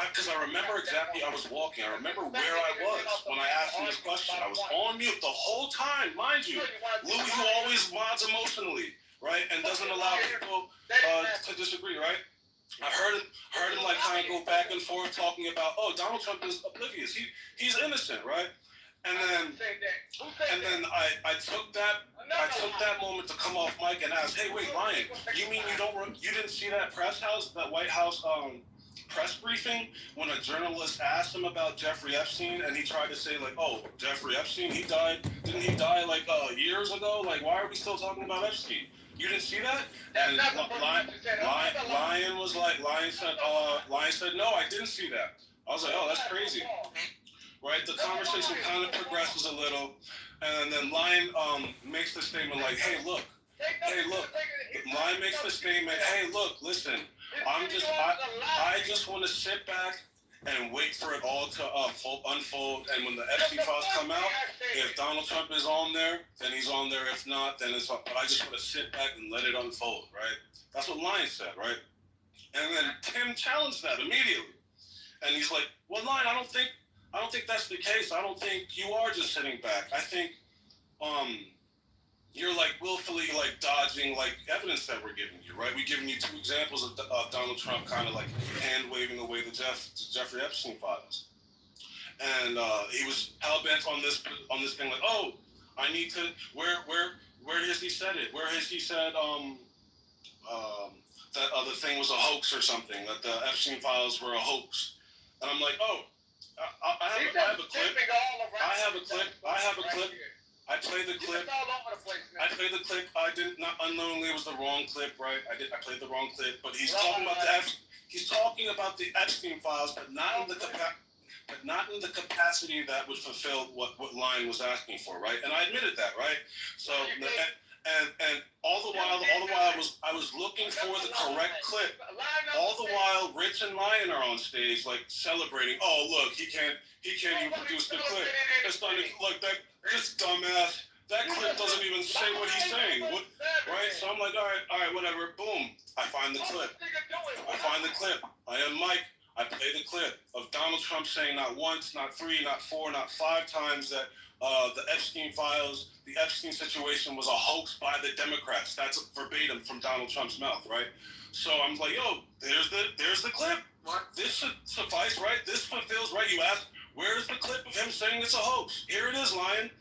Because I remember exactly, I was walking. I remember where I was when I asked him this question. I was on mute the whole time, mind you. Louis, who always mods emotionally, right, and doesn't allow people to disagree, right? I heard him like kind of go back and forth talking about, Donald Trump is oblivious. He's innocent, right? And then I took that moment to come off mic and ask, hey, wait, Lion, you mean you didn't see that White House press briefing when a journalist asked him about Jeffrey Epstein, and he tried to say like, Jeffrey Epstein, didn't he die like years ago? Like, why are we still talking about Epstein? You didn't see that? And Lion said, no, I didn't see that. I was like, that's crazy. Right, the conversation kind of progresses a little, and then Lion makes the statement like, hey, look. Lion makes the statement, hey, look, listen, I just want to sit back and wait for it all to unfold, and when the Epstein files come out, if Donald Trump is on there, then he's on there. If not, then it's not. But I just want to sit back and let it unfold, right? That's what Lion said, right? And then Tim challenged that immediately, and he's like, well, Lion, I don't think that's the case. I don't think you are just sitting back. I think you're like willfully like dodging like evidence that we're giving you, right? We're giving you 2 examples of Donald Trump kind of like hand waving away the Jeffrey Epstein files, and he was hell bent on this thing like, I need to where has he said it? Where has he said that other thing was a hoax or something? That the Epstein files were a hoax? And I'm like, I have a clip. I played the clip. I did not unknowingly. It was the wrong clip, right? I played the wrong clip. But he's talking about the Epstein files, but not in the but not in the capacity that would fulfill what Lion was asking for, right? And I admitted that, right? So, and all the while I was looking for the correct clip. All the while, Rich and Lion are on stage, like celebrating. Oh, look, he can't even produce the clip. It's not even, look, this dumbass. That clip doesn't even say what he's saying, right? So I'm like, all right, whatever. Boom, I find the clip. I unmic. I play the clip of Donald Trump saying not once, not three, not four, not five times that the Epstein files, the Epstein situation was a hoax by the Democrats. That's verbatim from Donald Trump's mouth, right? So I'm like, yo, there's the clip. This should suffice, right? This fulfills, right? You asked, where's the clip of him saying it's a hoax? Here it is, Lion.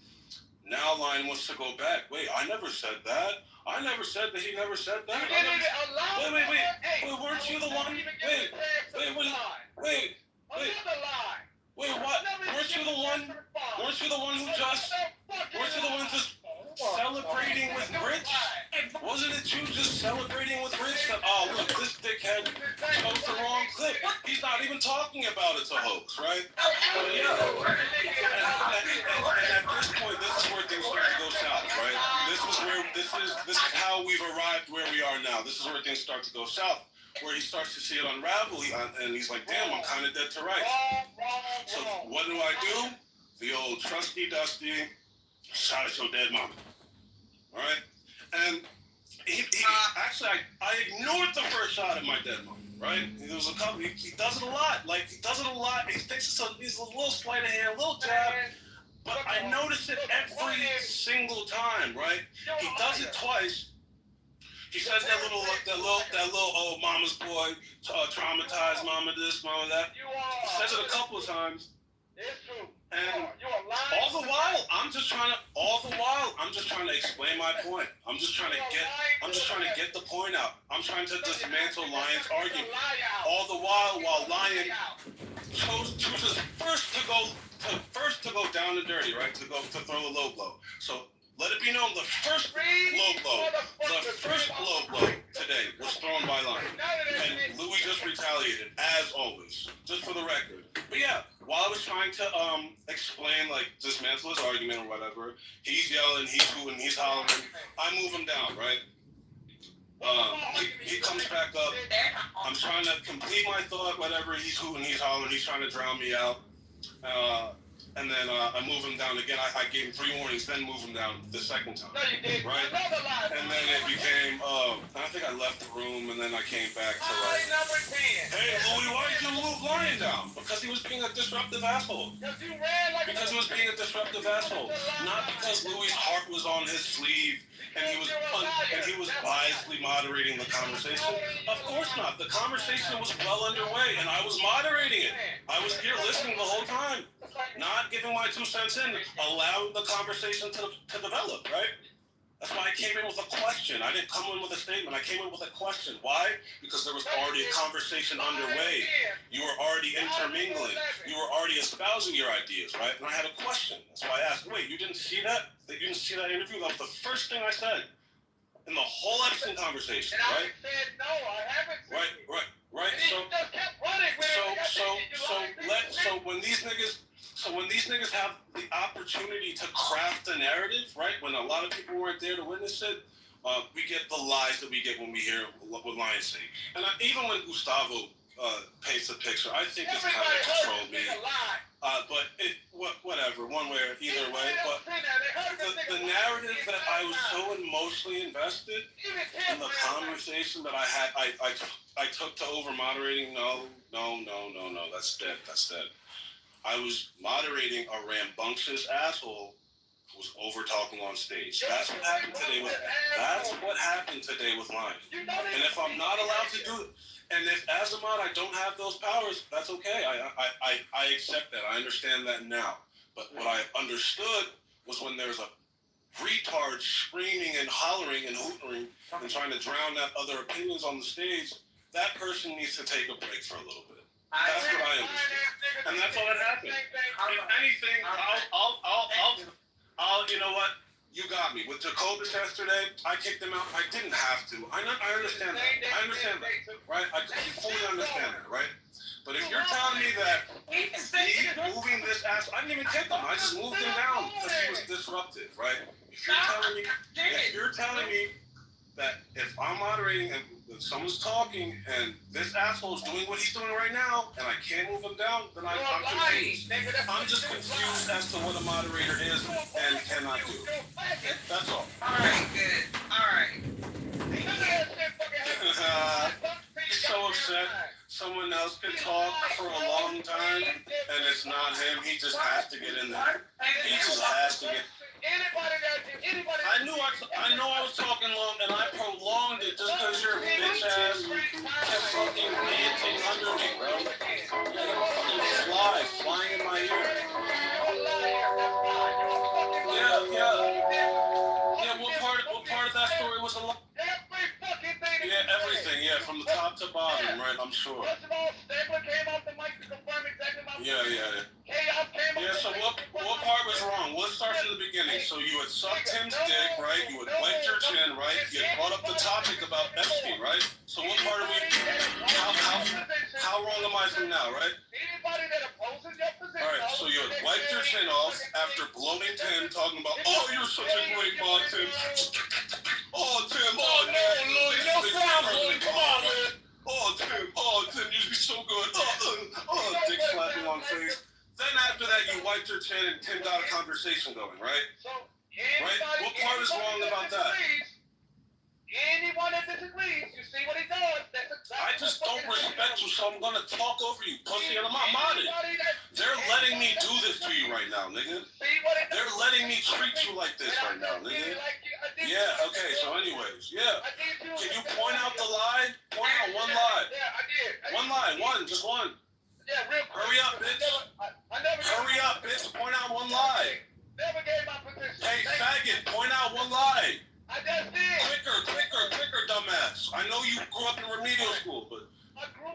Now Lion wants to go back. Wait, I never said that. I never said that he never said that. Wait, weren't you the one? Wait, what? Weren't you the one who just celebrating with Rich? Wasn't it you just celebrating with Rich? That, oh, look, this dickhead chose the wrong clip. He's not even talking about it's a hoax, right? Yeah. And at this point, this is where things start to go south, right? This is how we've arrived where we are now. This is where things start to go south, where he starts to see it unravel, and he's like, damn, I'm kind of dead to rights. So what do? The old trusty dusty shot at your dead mama. All right? And he actually, I ignored the first shot at my dead mama, right? There was a couple, he does it a lot. Like, he does it a lot. He thinks it's a little sleight of hand, a little jab. But I notice it every single time, right? He does it twice. He says that little, oh, mama's boy, traumatized, mama this, mama that. He says it a couple of times. And all the while, I'm just trying to explain my point. I'm just trying to get the point out. I'm trying to dismantle Lion's argument. All the while Lion chooses first to go down and dirty, right? To throw the low blow. So let it be known, the first low blow today was thrown by Lion. And Louis just retaliated, as always, just for the record. But yeah, while I was trying to explain, like, dismantle his argument or whatever, he's yelling, he's hooting, he's hollering. I move him down, right? He comes back up. I'm trying to complete my thought, whatever. He's hooting, he's hollering, he's trying to drown me out. And then I move him down again. I gave him 3 warnings, then move him down the second time. No, you did. Right? And then it became, I think I left the room, and then I came back to like, hey, Louis, why did you move Lion down? Because he was being a disruptive asshole. Not because Louis' heart was on his sleeve, and he was wisely moderating the conversation. Of course not. The conversation was well underway, and I was moderating it. I was here listening the whole time, not giving my 2 cents in, allowing the conversation to develop, right? That's why I came in with a question. I didn't come in with a statement. I came in with a question. Why? Because there was already a conversation underway. You were already intermingling. You were already espousing your ideas, right? And I had a question. That's why I asked, wait, you didn't see that? You didn't see that interview? That was the first thing I said in the whole Epstein conversation, right? I said, no, I haven't seen it. Right. So when these niggas have the opportunity to craft a narrative, right? When a lot of people weren't there to witness it, we get the lies that we get when we hear what Lion say. And even when Gustavo paints the picture, I think it's kind of controlled me. But whatever, one way or either way. But the narrative that I was so emotionally invested in, the conversation that I took to over moderating, no, that's dead. I was moderating a rambunctious asshole who was over talking on stage. That's what happened today with Lion. And if I'm not allowed to do it, and if as a mod I don't have those powers, that's okay. I accept that. I understand that now. But what I understood was when there's a retard screaming and hollering and hooting and trying to drown out other opinions on the stage, that person needs to take a break for a little bit. That's what I understood. And that's all that happened. If anything, I'll you know what? You got me. With Jacobus yesterday, I kicked him out. I didn't have to. I understand that. Right? I fully understand that, right? But if you're telling me that me moving this ass, I didn't even kick him. I just moved him down because he was disruptive, right? If you're telling me that if I'm moderating and if someone's talking and this asshole's doing what he's doing right now and I can't move him down, then I'm confused. I'm just confused as to what a moderator is and cannot do. That's all. Alright, good. Alright. He's so upset. Someone else could talk for a long time and it's not him. He just has to get in there. He just has to get. I know I was talking long and I prolonged it just because your bitch ass kept fucking ranting under me, bro. Fucking flying in my ear. Yeah, what part of that story was a lie? Yeah, everything, yeah, from the top to bottom, right, I'm sure. Yeah. Yeah, so what part was wrong? Let's start from the beginning. So you had sucked Tim's dick, right? You had wiped your chin, right? You had brought up the topic about Epstein, right? So what part are we... How wrong am I from now, right? Alright, so you had wiped your chin off after blowing Tim, talking about, oh, you're such a great mod, Tim. Oh, Tim, oh, no, come on, man. Oh, Tim, you be so good. Dick slapping on face. Then after that, you wiped your chin and Tim got a conversation going, right? Right? What part is wrong about that? Anyone that disagrees, you see what he does. I just don't respect you, so I'm gonna talk over you, pussy, and I'm not modded. They're letting me do this to you right now, nigga. They're letting me treat you like this right now, nigga. Yeah, okay, so anyways, yeah. Can you point out the lie? Point out one lie. One lie, just one. Hurry up, bitch. Hurry up, bitch. Point out one lie. Hey, faggot, point out one lie. I just did. Quicker, dumbass. I know you grew up in remedial school, but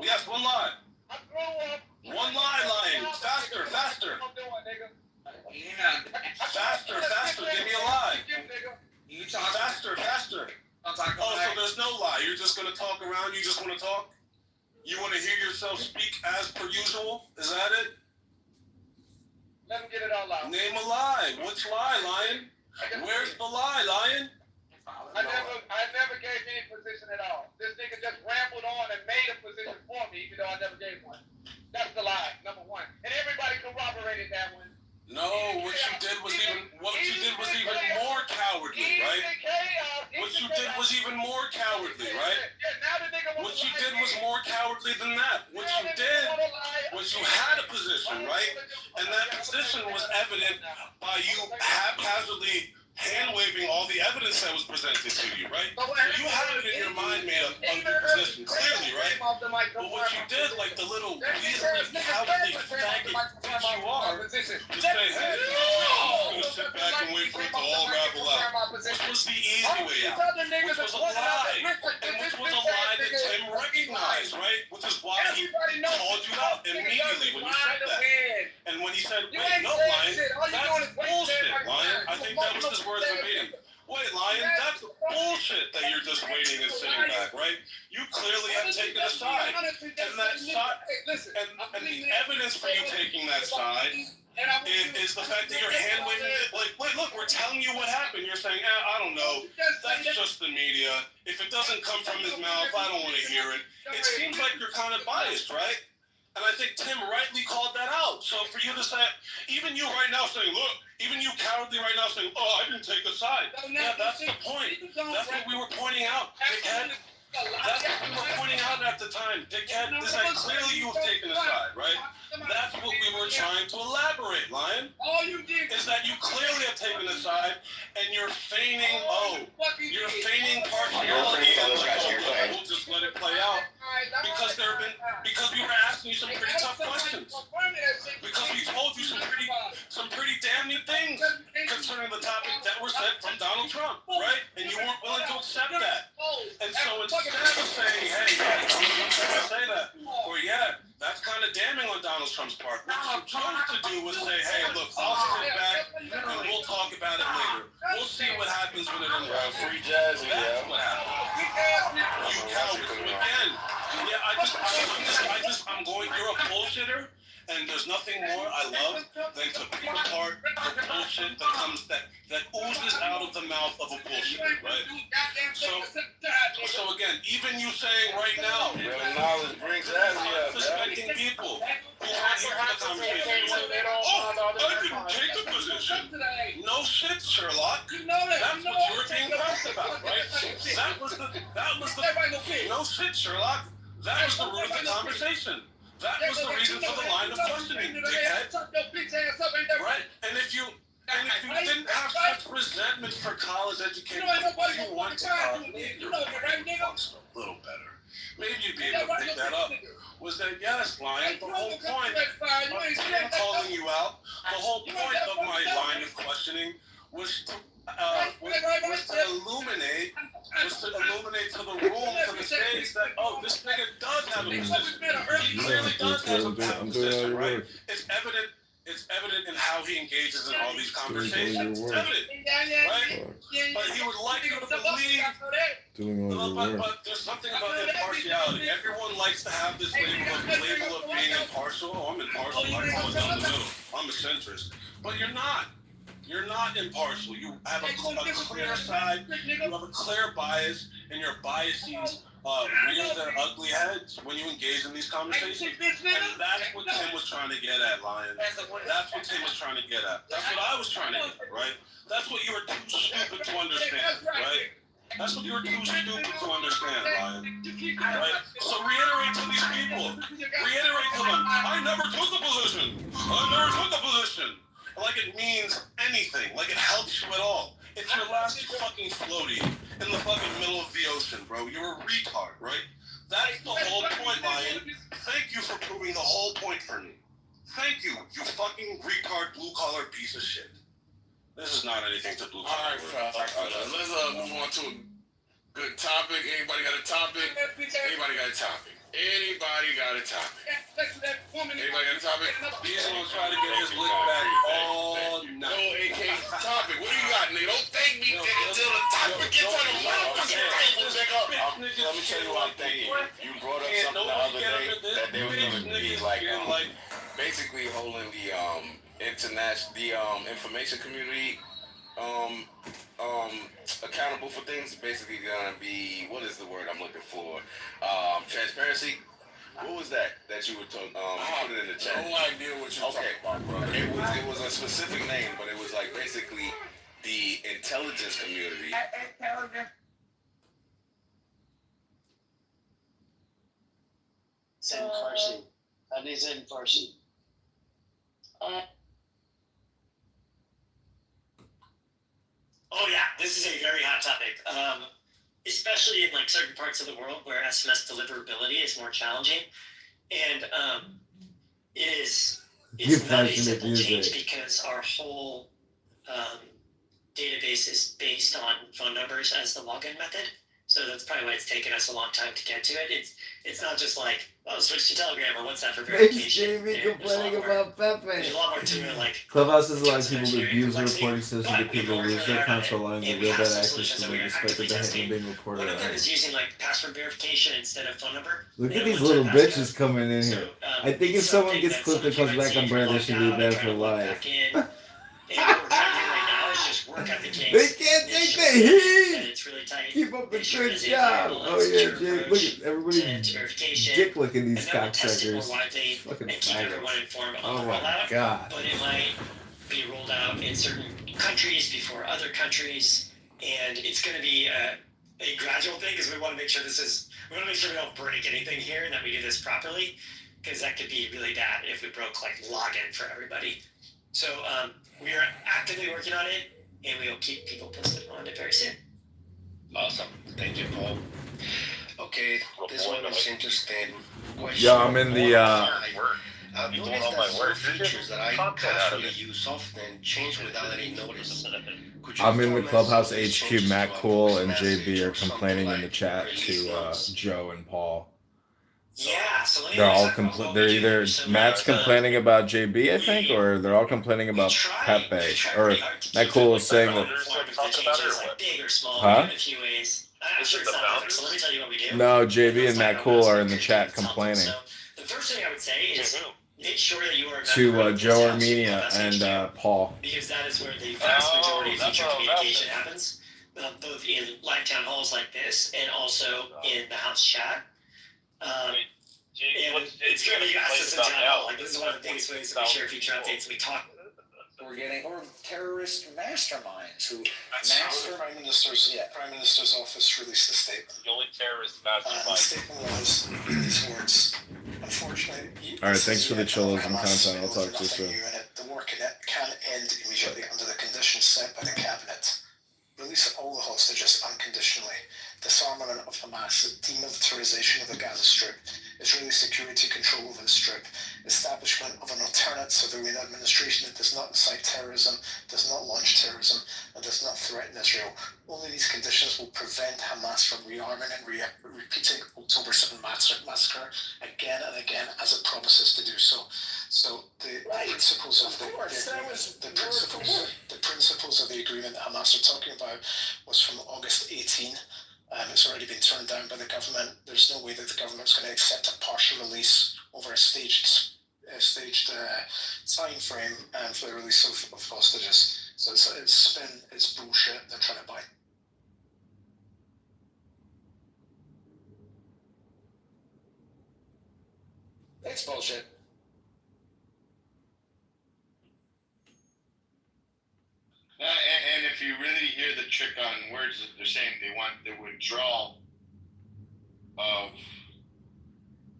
yes, one lie. I grew up. One lie, lying. Faster. Yeah. Faster. Give me a lie. Faster. Oh, so there's no lie. You're just gonna talk around. You just want to talk. You want to hear yourself speak as per usual. Is that it? Let me get it all out. Name a lie. Which lie, lion? Where's the lie, lion? I never gave any position at all. This nigga just rambled on and made a position for me, even though I never gave one. That's the lie, number one. And everybody corroborated that one. No, what you did was even more cowardly, right? What you did was even more cowardly, right? What you did was more cowardly than that. What you did was you had a position, right? And that position was evident by you haphazardly hand-waving all the evidence that was presented to you, right? So you have it in your mind made up of your position, clearly, right? But what you did, like the little weaselly, cowardly faggot that you are, just say, hey, I'm gonna sit back and wait for it to all ravel out. Which was the easy way out. Which was a lie. And which was a lie that Tim recognized, right? Which is why he called you out immediately when you said that. And when he said, wait, no, Lion, that's bullshit, Lion. I think that was his words verbatim. Wait, Lion, that's bullshit that you're just waiting and sitting back, right? You clearly have taken a side. And that side, and the evidence for you taking that side is the fact that you're hand waving it. Like, wait, look, we're telling you what happened. You're saying, I don't know. That's just the media. If it doesn't come from his mouth, I don't want to hear it. It seems like you're kind of biased, right? And I think Tim rightly called that out. So for you to say, even you right now saying, look, even you cowardly right now saying, oh, I didn't take a side. Yeah, that's the point. That's what we were pointing out, dickhead. That's what we were pointing out at the time, dickhead. This is clearly you've taken a side, right? That's what we were trying to elaborate, Lion. Is that you clearly have taken a side, and you're feigning, you're feigning partiality. We'll just let it play out. Because we were asking you some pretty tough questions. Because we told you some pretty damning things concerning the topic that were said from Donald Trump, right? And you weren't willing to accept that. And so instead of saying, hey, I'm going to say that, or that's kind of damning on Donald Trump's part. What you chose to do was say, hey, look, I'll sit back and we'll talk about it later. We'll see what happens when it unravels. Free Jazzy, That's what happened. You cowards. Again, I I'm going. You're a bullshitter, and there's nothing more I love than to pick apart the bullshit that oozes out of the mouth of a bullshitter, right? So again, even you saying right now, knowledge brings Azzy up. suspecting people who aren't here for the conversation. Oh, I didn't take a position. No shit, Sherlock. That's what you were being pressed about, right? That was the no shit, Sherlock. That was the root of the conversation. That was the reason for the line of questioning, dickhead. Right? And if you didn't have such resentment for college education, if you went to college, maybe you're a little better. Maybe you'd be able to pick that up. Was that yes, Lion? The whole point of calling you out, the whole point of my line of questioning was to illuminate to the room, to the stage that this nigga does have a position. He clearly does have a position, right? It's evident in how he engages in all these conversations. It's evident, right? But he would like you to believe. But there's something about impartiality. Everyone likes to have this label of being impartial. Oh, I'm impartial. I fall down the middle. I'm a centrist. But you're not. You're not impartial. You have a clear side. You have a clear bias, and your biases rear their ugly heads when you engage in these conversations. And that's what Tim was trying to get at, Lion. That's what Tim was trying to get at. That's what I was trying to get at, right? That's what you were too stupid to understand, right? That's what you were too stupid to understand, Lion. Right? So reiterate to these people. Reiterate to them. I never took a position. Like it means anything. Like it helps you at all. It's your last fucking floaty in the fucking middle of the ocean, bro. You're a retard, right? That's the whole point, Lion. Thank you for proving the whole point for me. Thank you, you fucking retard blue-collar piece of shit. This is not anything to blue-collar. Alright, fellas. Let's move on to a good topic. Anybody got a topic? Anybody got a topic? Anybody got a topic? He's gonna try to get his lick back all night. No AK topic. What do you got, nigga? Don't thank me, nigga, until the topic gets on the motherfucking table, nigga. Let me tell you what I'm thinking. You brought up something the other day that they were gonna be like basically holding the information community accountable for things. Basically gonna be, what is the word I'm looking for? Transparency. What was that you were talking? Put it in the chat. No idea what you're talking about, bro. It was a specific name, but it was like basically the intelligence community. It's in person. That is in person. Oh yeah, this is a very hot topic. Especially in like certain parts of the world where SMS deliverability is more challenging, and it's not a simple change because our whole database is based on phone numbers as the login method. So that's probably why it's taken us a long time to get to it. It's not just like, switch to Telegram or WhatsApp for verification. Jamie complaining about Pepe. There's a lot more to it, like Clubhouse is allowing people to abuse the reporting system to people lose their accounts for allowing the real bad actors to be expected to have been being reported. One of them is using like password verification instead of phone number. Look at these little bitches coming in here. I think if someone gets clipped and comes back on brand, they should be banned for life. They can't take the heat! Keep up the good job! Oh yeah, Jake, look at everybody dick looking these cocksuckers. Fucking faggots. Oh my god. But it might be rolled out in certain countries before other countries, and it's going to be a gradual thing because we want to make sure we don't break anything here and that we do this properly, because that could be really bad if we broke like login for everybody. So we are actively working on it, and we will keep people posted on it very soon. Awesome. Thank you, Paul. Okay, this one is interesting. Yeah, I'm in the I've noticed that some features that I casually use often change without any notice. I'm in the Clubhouse HQ. Matt Cool and JB are complaining in the chat to Joe and Paul. Yeah, so they're all they're either Matt's complaining about JB, I think, or they're all complaining about Pepe. Or Matt Cool is saying that. Big or small, Huh? in a few ways. I'm sure it's not perfect, so let me tell you what we do. No, JB and Let's talk Matt about Cool what are in the else chat we can do. complaining So the first thing I would say is make sure that you are a to member of this Joe house. Armenia and Paul. Because that is where the vast majority of future communication happens, both in live town halls like this and also in the house chat. And it's good that you asked us in town hall. Like, this is one of the biggest ways that we share future updates. We talk. We're getting terrorist masterminds who Prime Minister's office released a statement. The only terrorist The mastermind. statement was these words. Unfortunately, All right, thanks for the chillism content. I'll talk to you soon. the war can end immediately under the conditions set by the cabinet. Release all the hostages unconditionally. Disarmament of Hamas, the demilitarization of the Gaza Strip, Israeli security control over the Strip, establishment of an alternate civilian administration that does not incite terrorism, does not launch terrorism, and does not threaten Israel. Only these conditions will prevent Hamas from rearming and repeating October 7 massacre again and again as it promises to do so. So the principles of the principles of the agreement that Hamas are talking about was from August 18. It's already been turned down by the government. There's no way that the government's going to accept a partial release over a staged time frame for the release of hostages. So it's spin, it's bullshit. They're trying to buy. It's bullshit. And if you really hear the trick on words, they're saying they want the withdrawal of,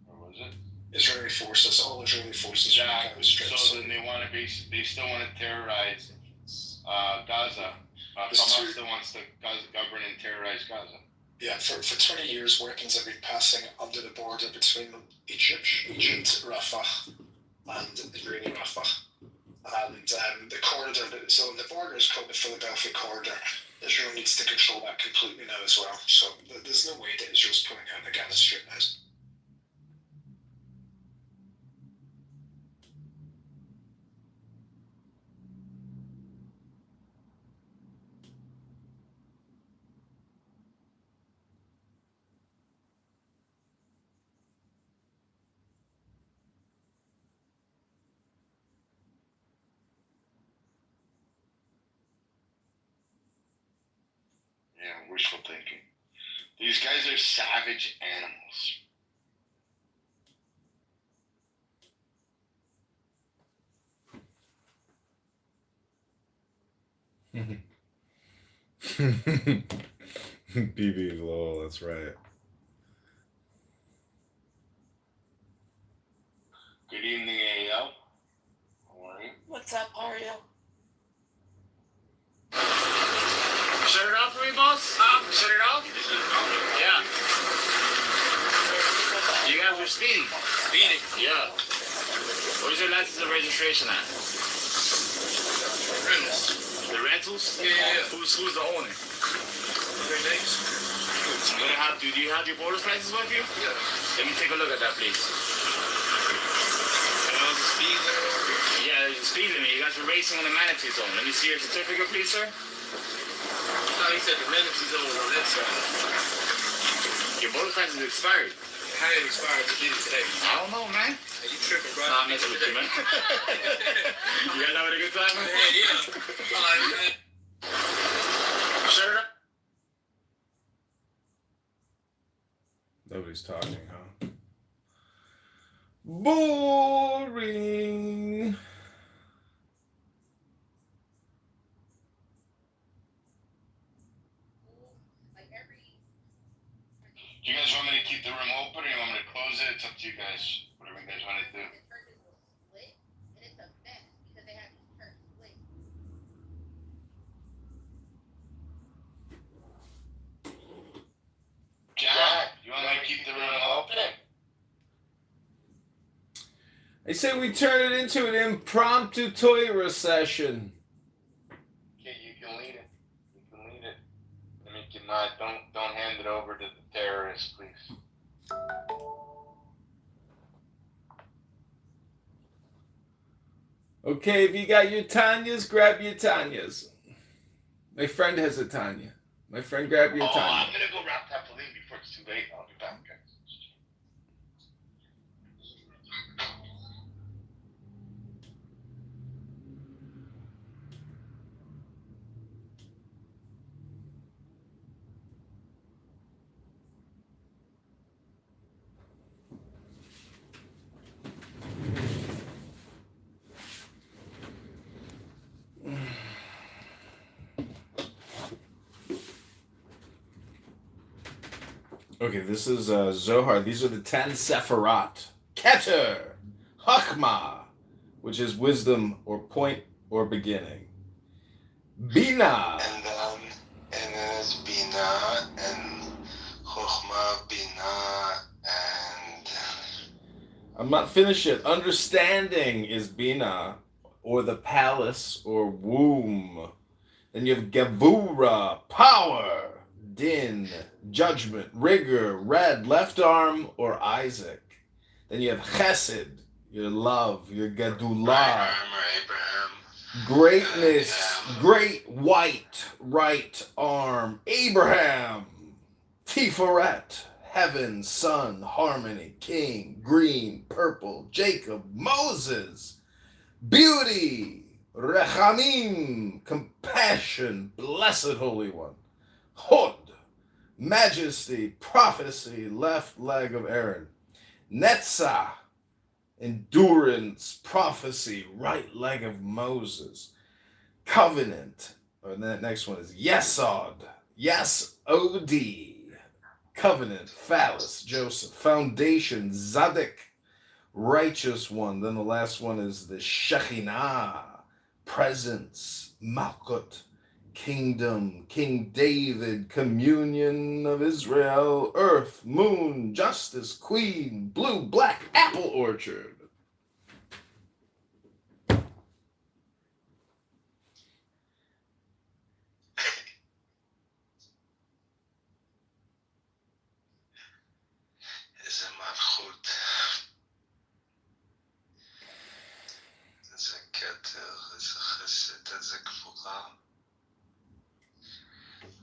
what was it? Israeli forces, all Israeli forces. Exactly. So then they want to they still want to terrorize Gaza. Hamas still wants to govern and terrorize Gaza. Yeah, for 20 years, workings have been passing under the border between Egypt, Rafah, and Israeli Rafah. And the corridor, so the border is called the Philadelphia corridor. Israel needs to control that completely now as well. So there's no way that Israel's pulling out the Gaza Strip now. Yeah, wishful thinking. These guys are savage animals. BB lol, that's right. Good evening, AL. How are you? What's up, Ario? Shut it off for me, boss. Shut it off. Yeah. You guys are speeding. Speeding? Yeah. Where's your license and registration at? Rentals. The rentals? Yeah. Who's the owner? Their names. I'm gonna have to. Do you have your border license with you? Yeah. Let me take a look at that, please. Speed limit? Yeah, there's a speed limit. You guys are racing on the manatee zone. Let me see your certificate, please, sir. No, he said the manatee zone was on that side. Your border license is expired. How did it expire? I did it today. I don't know, man. Are you tripping, bro? Nah, I'm messing with you, man. You guys having a good time, man? Yeah. All right, man. Shut it up. Nobody's talking, huh? Boring. Do you guys want me to keep the room open or you want me to close it? It's up to you guys. Whatever you guys want to do. Jack, you want me to keep the room open? I say we turn it into an impromptu Toyota session. Okay, you can lead it. You can lead it. Let me get my, don't hand it over to the terrorists, please. Okay, if you got your Tanyas, grab your Tanyas. My friend has a Tanya. My friend, grab your Tanya. I'm gonna go wrap debate. I'll be back. Okay. Okay, this is Zohar. These are the 10 Sephirot. Keter, Chachma, which is wisdom or point or beginning. Bina. And there's Bina and Chochma, Bina, and... I'm not finished yet. Understanding is Bina, or the palace, or womb. Then you have Gevura, power. Din, judgment, rigor, red, left arm, or Isaac. Then you have Chesed, your love, your Gedulah. Greatness, great white, right arm, Abraham. Tiferet, heaven, sun, harmony, king, green, purple, Jacob, Moses. Beauty, Rechamim, compassion, blessed Holy One. Hod, majesty, prophecy, left leg of Aaron. Netzah, endurance, prophecy, right leg of Moses. Covenant, or the next one is Yesod, Yes-O-D. Covenant, phallus, Joseph. Foundation, Zadok, righteous one. Then the last one is the Shekhinah, presence, Malkut, kingdom, King David, communion of Israel, earth, moon, justice, queen, blue, black, apple orchard. איזה מלכות. איזה כתר, איזה חסד, איזה גבורה.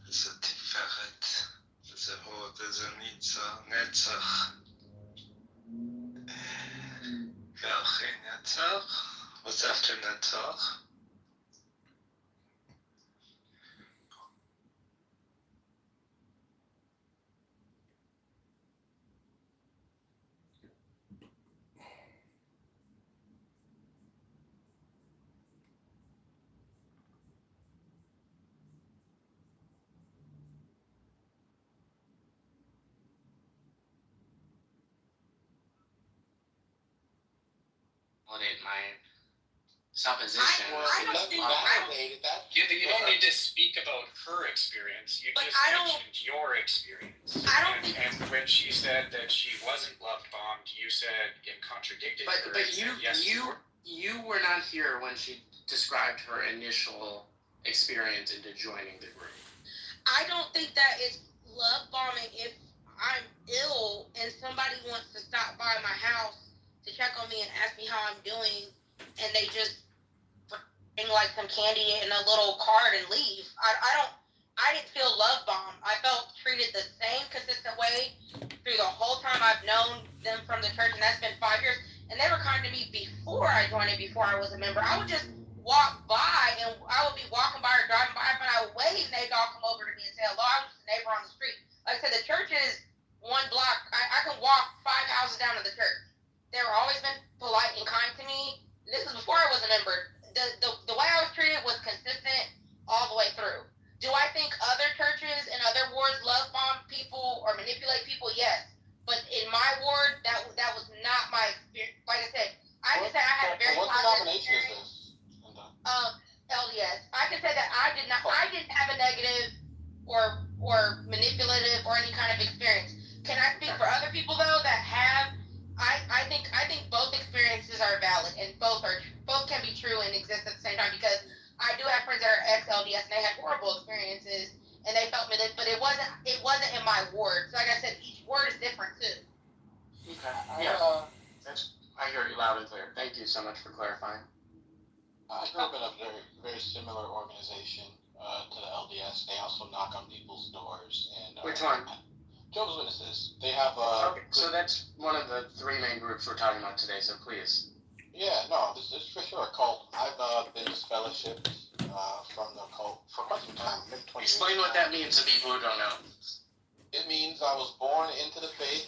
איזה תפארת, איזה הוד, איזה נצח. ואחרי נצח? What's after נצח? My supposition. I don't think You don't need to speak about her experience. You just mentioned your experience. And when she said that she wasn't love bombed, you said it contradicted her. But you were not here when she described her initial experience into joining the group. I don't think that it's love bombing if I'm ill and somebody wants to stop by my house to check on me and ask me how I'm doing, and they just bring like some candy and a little card and leave. I didn't feel love bombed. I felt treated the same consistent way through the whole time I've known them from the church, and that's been 5 years. And they were kind to me before I joined it, before I was a member. I would just walk by, and I would be walking by or driving by, but I would wave, and they'd all come over to me and say hello. I was just a neighbor on the street. Like I said, the church is one block. I can walk 5 houses down to the church. They've always been polite and kind to me. This was before I was a member. The way I was treated was consistent all the way through. Do I think other churches and other wards love bomb people or manipulate people? Yes. But in my ward, that was not my experience. Like I said, I can say I had a very positive experience. LDS. I can say that I didn't have a negative or manipulative or any kind of experience. Can I speak for other people though that have? I think both experiences are valid and both can be true and exist at the same time, because I do have friends that are ex-LDS and they had horrible experiences and they felt manipulated, but it wasn't in my ward. So like I said, each ward is different too. Okay. I hear you loud and clear. Thank you so much for clarifying. I grew up in a very, very similar organization to the LDS. They also knock on people's doors. And which one? Jehovah's Witnesses. They have Okay, so that's one of the three main groups we're talking about today. So please. Yeah, no, this is for sure a cult. I've been disfellowshipped from the cult for quite some time, maybe 20 years. Explain what that means to people who don't know. It means I was born into the faith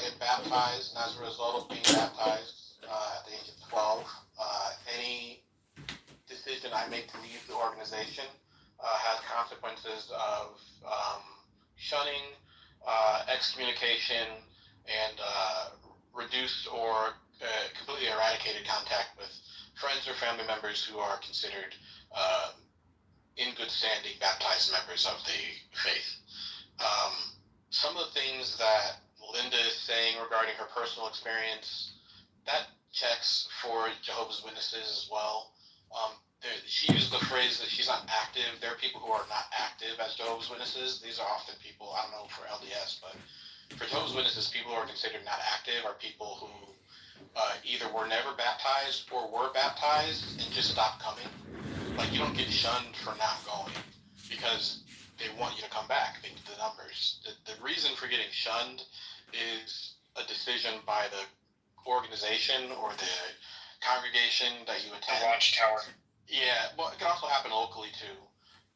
and baptized, and as a result of being baptized at the age of 12, any decision I make to leave the organization has consequences of shunning, excommunication, and reduced or completely eradicated contact with friends or family members who are considered in good standing baptized members of the faith. Some of the things that Linda is saying regarding her personal experience, that checks for Jehovah's Witnesses as well. She used the phrase that she's not active. There are people who are not active as Jehovah's Witnesses. These are often people, I don't know for LDS, but for Jehovah's Witnesses, people who are considered not active are people who either were never baptized or were baptized and just stopped coming. Like, you don't get shunned for not going because they want you to come back. They do the numbers. The reason for getting shunned is a decision by the organization or the congregation that you attend. The watchtower. Yeah, well, it can also happen locally too.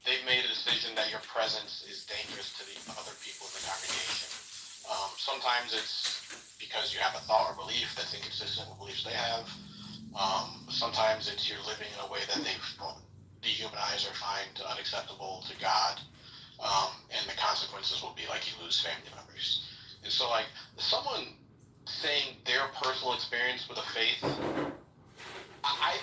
They've made a decision that your presence is dangerous to the other people in the congregation. Sometimes it's because you have a thought or belief that's inconsistent with beliefs they have. Sometimes it's you're living in a way that they've dehumanized or find unacceptable to God. And the consequences will be like you lose family members. And so, like, someone saying their personal experience with a faith, I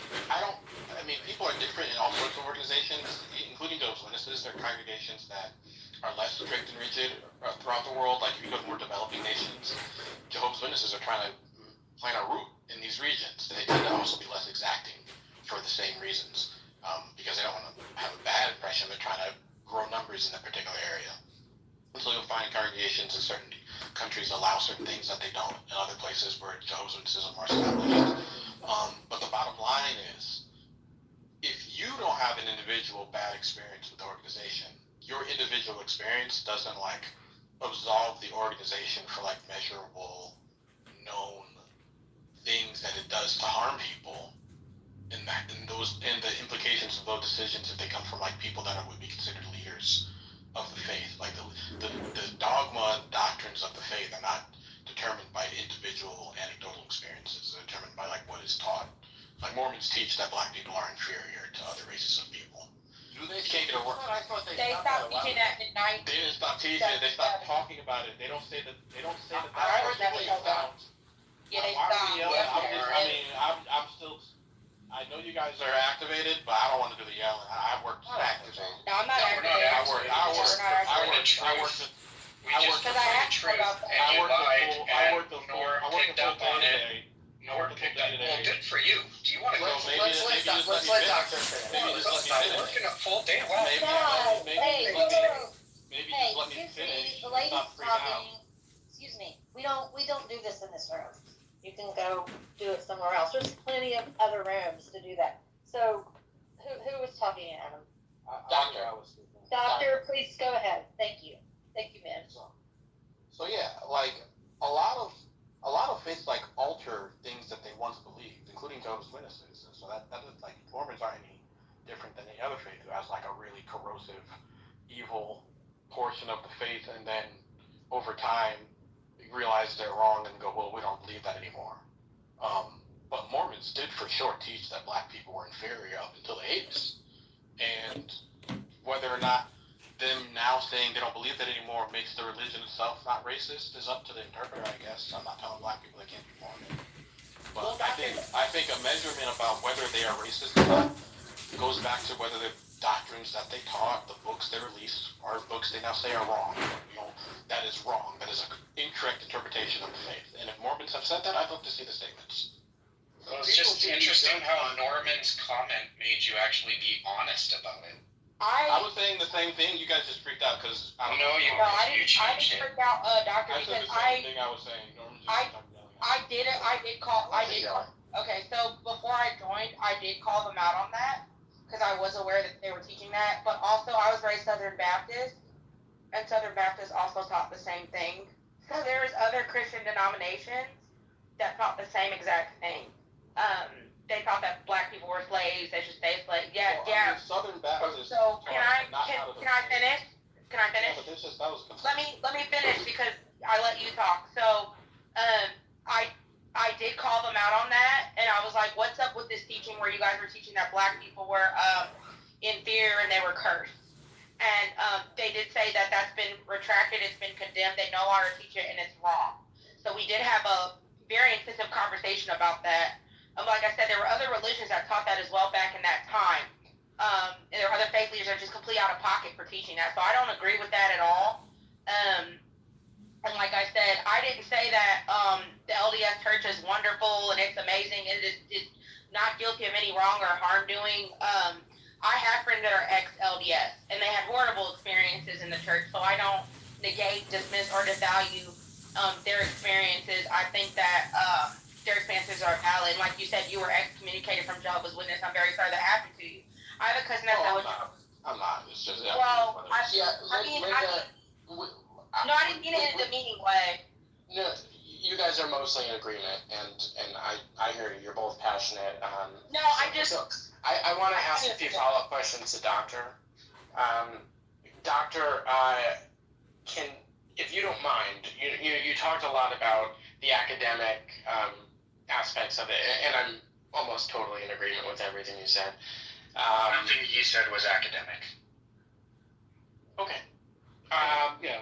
mean, people are different in all sorts of organizations, including Jehovah's Witnesses. There are congregations that are less strict and rigid throughout the world. Like, if you go to more developing nations, Jehovah's Witnesses are trying to plant a root in these regions. They tend to also be less exacting for the same reasons, because they don't want to have a bad impression. They're trying to grow numbers in that particular area. And so you'll find congregations in certain countries allow certain things that they don't in other places where Jehovah's Witnesses are more established. But the bottom line is, if you don't have an individual bad experience with the organization, your individual experience doesn't like absolve the organization for like measurable, known things that it does to harm people. And the implications of those decisions, if they come from like people that would be considered leaders of the faith, like the dogma and doctrines of the faith are not determined by individual anecdotal experiences. They're determined by like what is taught. Like Mormons teach that black people are inferior to other races of people. They can't get a word. I thought They stopped teaching at midnight. They didn't stop teaching it. They stopped talking about it. They don't say that. They don't say that. I heard that was sounds. Yeah, they Why are stopped. we yelling? I'm still. I know you guys are activated, but I don't want to do the yelling. I work. No, I'm not activated. I work. We just prefer the truth, and you lied, and Nor picked up on it. Nor picked up. Well, good for you. Do you want to go? Let's let Doctor finish. Stop working a full day. Wow. Hey, Excuse me, the lady's talking. Excuse me. We don't do this in this room. You can go do it somewhere else. There's plenty of other rooms to do that. So, who was talking, Adam? Doctor, please go ahead. Thank you. Thank you, man. So yeah, like a lot of faiths like alter things that they once believed, including Jehovah's Witnesses. And so that is like Mormons aren't any different than any other faith who has like a really corrosive, evil portion of the faith, and then over time realize they're wrong and go, well, we don't believe that anymore. But Mormons did for sure teach that black people were inferior up until the 80s. And whether or not them now saying they don't believe that anymore makes the religion itself not racist is up to the interpreter, I guess. I'm not telling black people they can't be Mormon. But I think a measurement about whether they are racist or not goes back to whether the doctrines that they taught, the books they released, are books they now say are wrong. That is wrong. That is an incorrect interpretation of the faith. And if Mormons have said that, I'd love to see the statements. Well, it's just interesting how Norman's comment made you actually be honest about it. I was saying the same thing. You guys just freaked out because I don't know. I didn't freak out, doctor, I said because the same thing I was saying. Norman I did call. Okay, so before I joined, I did call them out on that because I was aware that they were teaching that. But also, I was raised Southern Baptist, and Southern Baptist also taught the same thing. So there's other Christian denominations that taught the same exact thing. They thought that black people were slaves, they should stay slaves. Yeah, Well, yeah. I mean, Southern Baptist. So can I not out of the finish? Can I finish? Yeah, but this is, that was Let me finish because I let you talk. So, I did call them out on that, and I was like, "What's up with this teaching where you guys were teaching that black people were inferior and they were cursed?" And they did say that that's been retracted, it's been condemned. They no longer teach it, and it's wrong. So we did have a very intensive conversation about that. Like I said, there were other religions that taught that as well back in that time. And there are other faith leaders that are just completely out of pocket for teaching that. So I don't agree with that at all. And like I said, I didn't say that the LDS church is wonderful and it's amazing. It's not guilty of any wrong or harm doing. I have friends that are ex-LDS, and they had horrible experiences in the church. So I don't negate, dismiss, or devalue their experiences. I think that their experiences are valid. Like you said, you were excommunicated from Jehovah's Witness. I'm very sorry that happened to you. I have a cousin that's I'm not. It's just well, I didn't mean it in a demeaning way. No, you guys are mostly in agreement, and I hear you. You're both passionate. No, I want to ask a few follow-up questions to Doctor. Doctor, if you don't mind, you talked a lot about the academic aspects of it, and I'm almost totally in agreement with everything you said. Nothing you said was academic. Okay.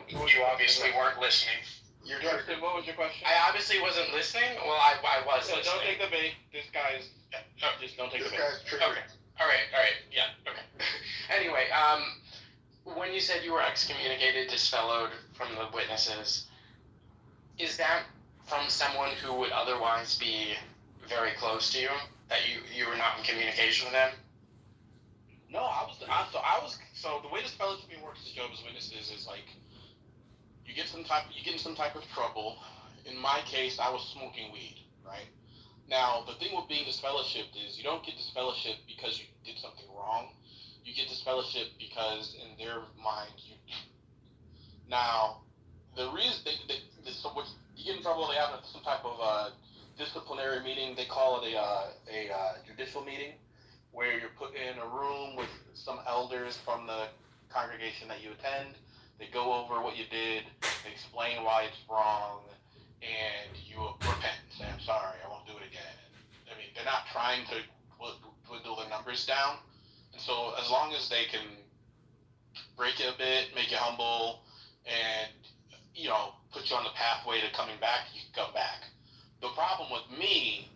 You obviously weren't listening. What was your question? I obviously wasn't listening. Well, I was listening. Don't take the bait. This guy's just don't take the bait. Okay. All right. Yeah. Okay. Anyway, when you said you were excommunicated, disfellowed from the witnesses, is that from someone who would otherwise be very close to you? That you were not in communication with them? No, so the way this fellowship works as Jehovah's Witnesses is like you get in some type of trouble. In my case, I was smoking weed, right? Now the thing with being disfellowshipped is you don't get disfellowshipped because you did something wrong. You get disfellowshipped because in their mind you. Now, the reason so what you get in trouble, they have some type of disciplinary meeting. They call it a judicial meeting, where you're put in a room with some elders from the congregation that you attend. They go over what you did, they explain why it's wrong, and you repent and say, I'm sorry, I won't do it again. I mean, they're not trying to dwindle their numbers down. And so as long as they can break it a bit, make you humble, and, put you on the pathway to coming back, you can come back. The problem with me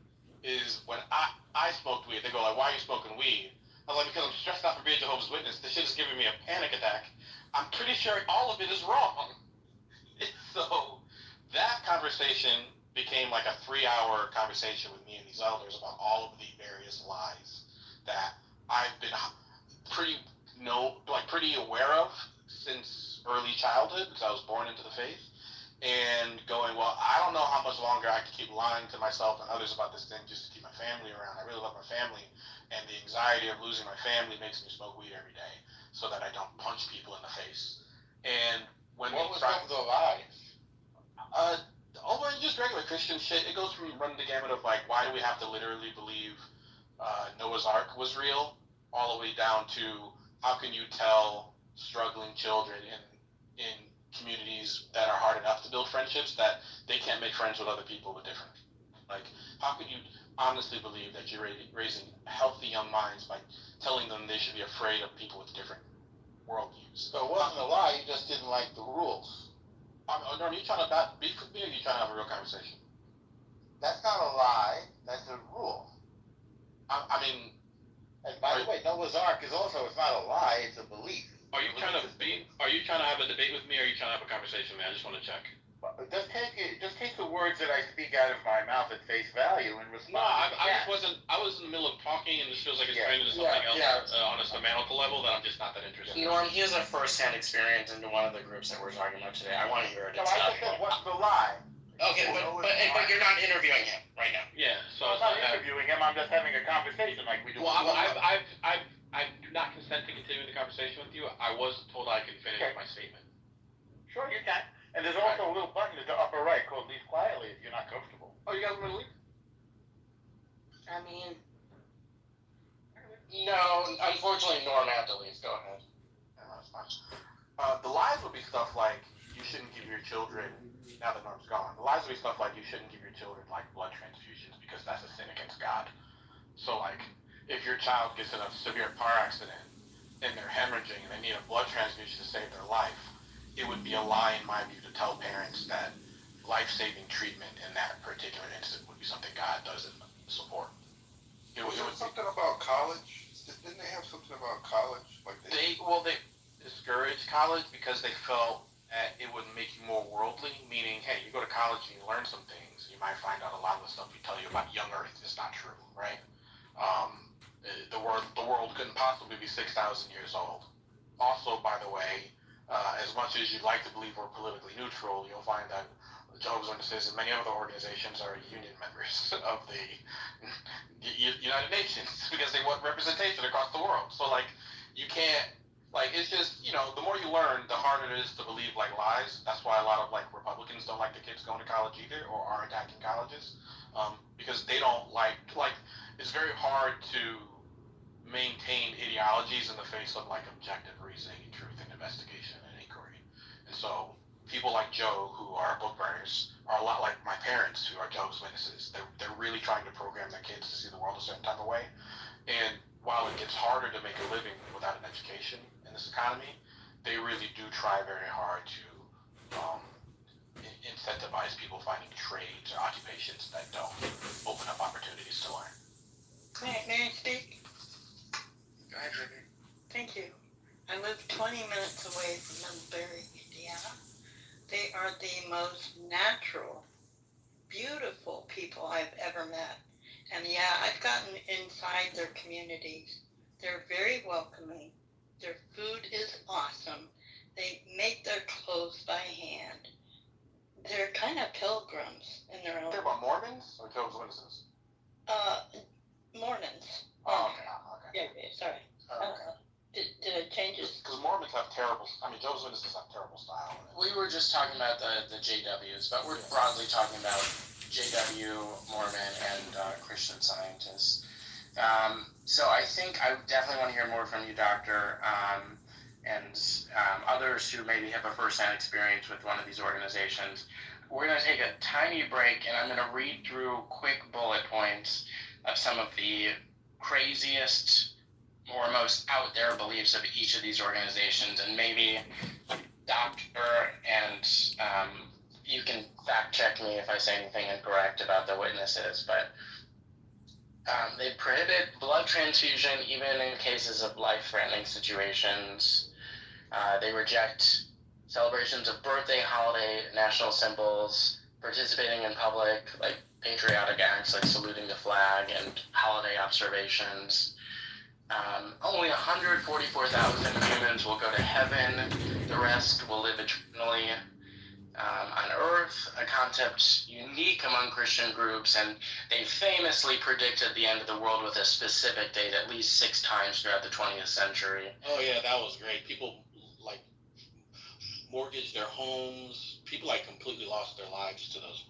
is when I smoked weed, they go like, why are you smoking weed? I was like, because I'm stressed out for being Jehovah's Witness. This shit is giving me a panic attack. I'm pretty sure all of it is wrong. So that conversation became like a 3-hour conversation with me and these elders about all of the various lies that I've been pretty aware of since early childhood, because I was born into the faith. And going, well, I don't know how much longer I can keep lying to myself and others about this thing just to keep my family around. I really love my family, and the anxiety of losing my family makes me smoke weed every day so that I don't punch people in the face. And when what was the lie? Just regular Christian shit. It goes from running the gamut of like, why do we have to literally believe Noah's Ark was real, all the way down to how can you tell struggling children in communities that are hard enough to build friendships that they can't make friends with other people with different. Like, how could you honestly believe that you're raising healthy young minds by telling them they should be afraid of people with different worldviews? So it wasn't a lie, you just didn't like the rules. Are you trying to beef with me, or are you trying to have a real conversation? That's not a lie, that's a rule. And by the way, Noah's Ark is also, it's not a lie, it's a belief. Are you trying to have a debate with me, or are you trying to have a conversation, man? I just want to check. Just take the words that I speak out of my mouth at face value and respond. No, I was in the middle of talking, and this feels like it's turned into something else on a semantical level that I'm just not that interested in. Norm, he has a first-hand experience into one of the groups that we're talking about today. I want to hear it. No, I just said, what's the lie? Okay, but you're not interviewing him right now. Yeah, so I'm not interviewing him. I'm just having a conversation like we do. Well, I do not consent to continuing the conversation with you. I was told I could finish my statement. Sure, you can. And there's also a little button in the upper right called Leave Quietly if you're not comfortable. Oh, you guys want to leave? I mean, No, unfortunately, Norm had to leave. Go ahead. Yeah, that's fine. The lies would be stuff like you shouldn't give your children. Now that Norm's gone, the lies would be stuff like you shouldn't give your children like blood transfusions because that's a sin against God. So like, if your child gets in a severe car accident and they're hemorrhaging and they need a blood transfusion to save their life, it would be a lie in my view to tell parents that life-saving treatment in that particular incident would be something God doesn't support. It would something about college. Didn't they have something about college? Like they discouraged college because they felt that it would make you more worldly. Meaning, hey, you go to college and you learn some things. You might find out a lot of the stuff we tell you about young Earth is not true, right? The world couldn't possibly be 6,000 years old. Also, by the way, as much as you'd like to believe we're politically neutral, you'll find that Jehovah's Witnesses and many other organizations are union members of the United Nations because they want representation across the world. So, like, you can't, like, it's just, you know, the more you learn, the harder it is to believe, like, lies. That's why a lot of, like, Republicans don't like the kids going to college either or are attacking colleges because they don't like, it's very hard to maintain ideologies in the face of, like, objective reasoning and truth and investigation and inquiry. And so people like Joe, who are book burners, are a lot like my parents, who are Jehovah's Witnesses. They're really trying to program their kids to see the world a certain type of way. And while it gets harder to make a living without an education in this economy, they really do try very hard to incentivize people finding trades or occupations that don't open up opportunities to learn. may I speak? Go ahead, Ricky. Thank you. I live 20 minutes away from Middlebury, Indiana. They are the most natural, beautiful people I've ever met. And yeah, I've gotten inside their communities. They're very welcoming. Their food is awesome. They make their clothes by hand. They're kind of pilgrims in their own. They're about Mormons or Jehovah's Witnesses? Mormons. Oh, okay. Yeah, sorry. Okay. Did it change it? Because Mormons have terrible, Jehovah's Witnesses have terrible style. We were just talking about the JWs, but we're broadly talking about JW, Mormon, and Christian Scientists. So I think I definitely want to hear more from you, Doctor, and others who maybe have a first-hand experience with one of these organizations. We're going to take a tiny break, and I'm going to read through quick bullet points of some of the craziest or most out there beliefs of each of these organizations, and maybe Doctor and you can fact check me if I say anything incorrect about the witnesses, but they prohibit blood transfusion even in cases of life-threatening situations. They reject celebrations of birthday, holiday, national symbols, participating in public, like patriotic acts like saluting the flag and holiday observations. Only 144,000 humans will go to heaven. The rest will live eternally on Earth, a concept unique among Christian groups, and they famously predicted the end of the world with a specific date at least 6 times throughout the 20th century. Oh yeah, that was great. People like mortgaged their homes. People like completely lost their lives to those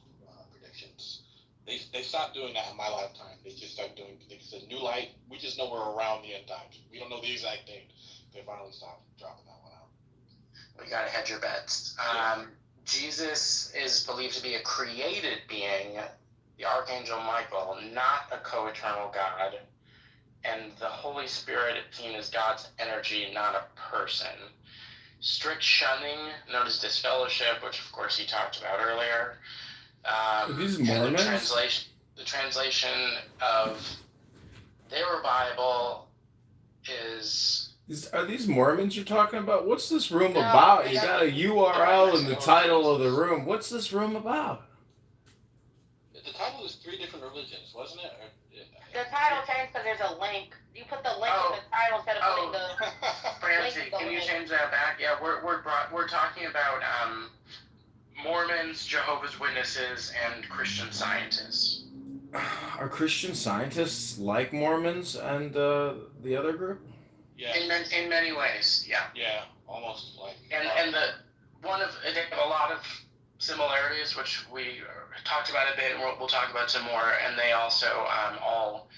predictions. They stopped doing that in my lifetime. They just started doing, they said, new light. We just know we're around the end times. We don't know the exact date. They finally stopped dropping that one out. We gotta hedge your bets. Jesus is believed to be a created being, the Archangel Michael, not a co-eternal God. And the Holy Spirit seen as God's energy, not a person. Strict shunning, known as disfellowship, which of course he talked about earlier. Are these Mormons? The translation of their Bible is... Are these Mormons you're talking about? What's this room about? You got a URL in the title of the room. What's this room about? The title is 3 different religions, wasn't it? The title changed because there's a link. You put the link in the title instead of putting the... Francie, can you change that back? Yeah, we're talking about Mormons, Jehovah's Witnesses, and Christian Scientists. Are Christian Scientists like Mormons and the other group? Yeah. In many ways, yeah. Yeah, almost like. And the they have a lot of similarities, which we talked about a bit, and we'll talk about some more. And they also all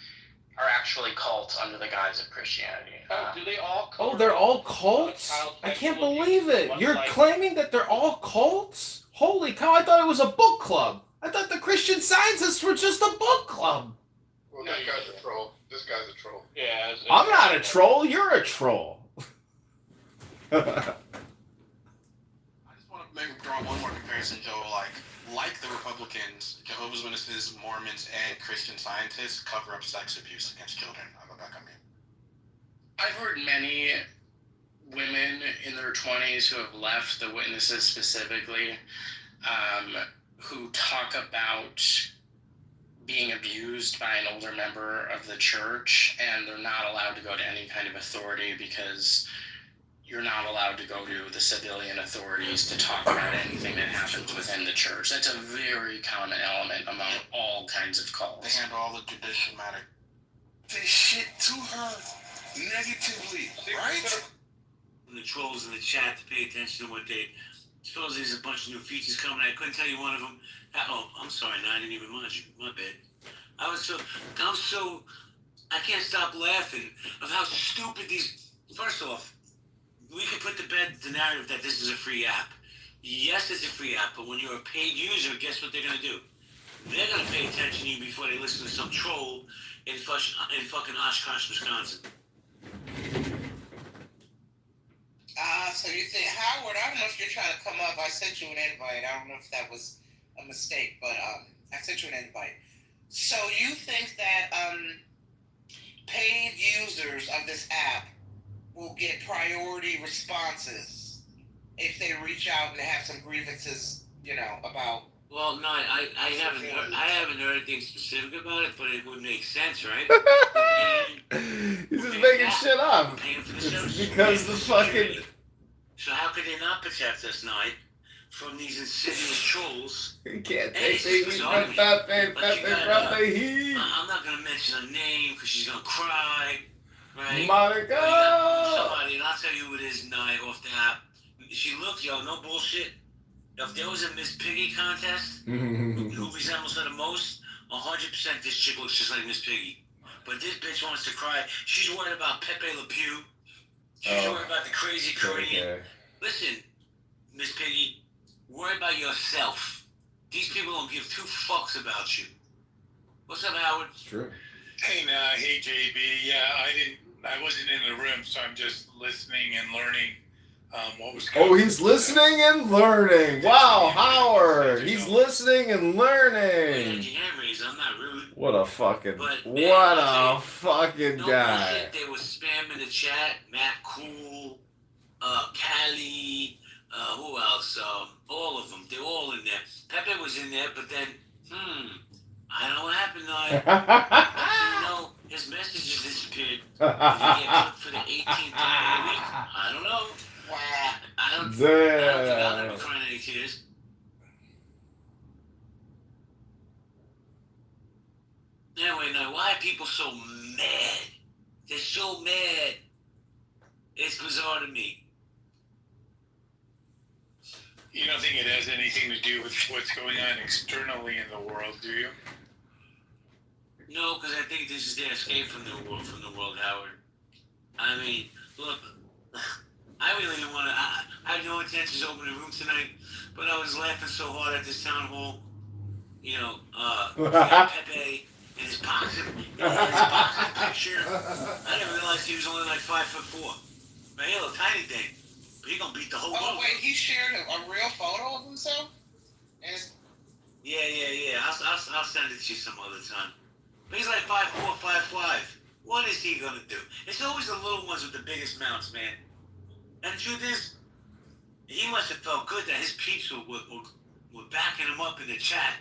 are actually cults under the guise of Christianity. Do they all? Oh, they're all cults? I can't believe it. You're claiming that they're all cults? Holy cow, I thought it was a book club. I thought the Christian Scientists were just a book club. Well, this guy's a troll. This guy's a troll. Yeah. I'm not a troll. You're a troll. I just want to maybe draw one more comparison, Joe. Like the Republicans, Jehovah's Witnesses, Mormons, and Christian Scientists cover up sex abuse against children. I've heard many women in their 20s who have left the Witnesses specifically, who talk about being abused by an older member of the church, and they're not allowed to go to any kind of authority because you're not allowed to go to the civilian authorities to talk about anything that happens within the church. That's a very common element among all kinds of cults. They handle all the judicial matter. They shit to her negatively, right? The trolls in the chat to pay attention to what they... Suppose there's a bunch of new features coming. I couldn't tell you one of them. Oh, I'm sorry. No, I didn't even mind you. My bad. I can't stop laughing of how stupid these... First off, we can put to bed the narrative that this is a free app. Yes, it's a free app, but when you're a paid user, guess what they're going to do? They're going to pay attention to you before they listen to some troll in fucking Oshkosh, Wisconsin. So you think, Howard, I don't know if you're trying to come up. I sent you an invite. I don't know if that was a mistake, but I sent you an invite. So you think that paid users of this app will get priority responses if they reach out and have some grievances, about... Well, no, I haven't heard anything specific about it, but it would make sense, right? He's just making shit up. It's because the fucking... So how could they not protect us, Knight, from these insidious trolls? You can't take things from Pepe from the heat. I'm not going to mention her name because she's going to cry, right? Monica! Somebody, and I'll tell you who it is, Knight, off the app. She looked, no bullshit. If there was a Miss Piggy contest, who resembles her the most, 100% this chick looks just like Miss Piggy. But this bitch wants to cry. She's worried about Pepe Le Pew. She's worried about the crazy Korean. Okay. Listen, Miss Piggy, worry about yourself. These people don't give two fucks about you. What's up, Howard? It's true. Hey, hey, JB. Yeah, I wasn't in the room, so I'm just listening and learning. What was Oh, he's listening and learning. Wow, Howard. He's listening and learning. I'm not rude. What a fucking guy. Guy. They were spamming the chat. Matt Cool, Callie, who else? All of them. They're all in there. Pepe was in there, but then, I don't know what happened, though. His messages disappeared. Did he get clipped for the 18th time of the week? I don't know. Wow. I don't think I'll never cry any tears. Anyway, now, why are people so mad? They're so mad. It's bizarre to me. You don't think it has anything to do with what's going on externally in the world, do you? No, because I think this is their escape from the world, Howard. I mean, look, I really didn't want to. I had no intentions of opening a room tonight, but I was laughing so hard at this town hall. Pepe in his boxing picture. I didn't realize he was only like 5'4". Man, he a little tiny thing, but he gonna beat the whole world. Oh wait, he shared a real photo of himself. Yeah. I'll send it to you some other time. But he's like 5'4", 5'5". What is he gonna do? It's always the little ones with the biggest mouths, man. And the truth is, he must have felt good that his peeps were backing him up in the chat.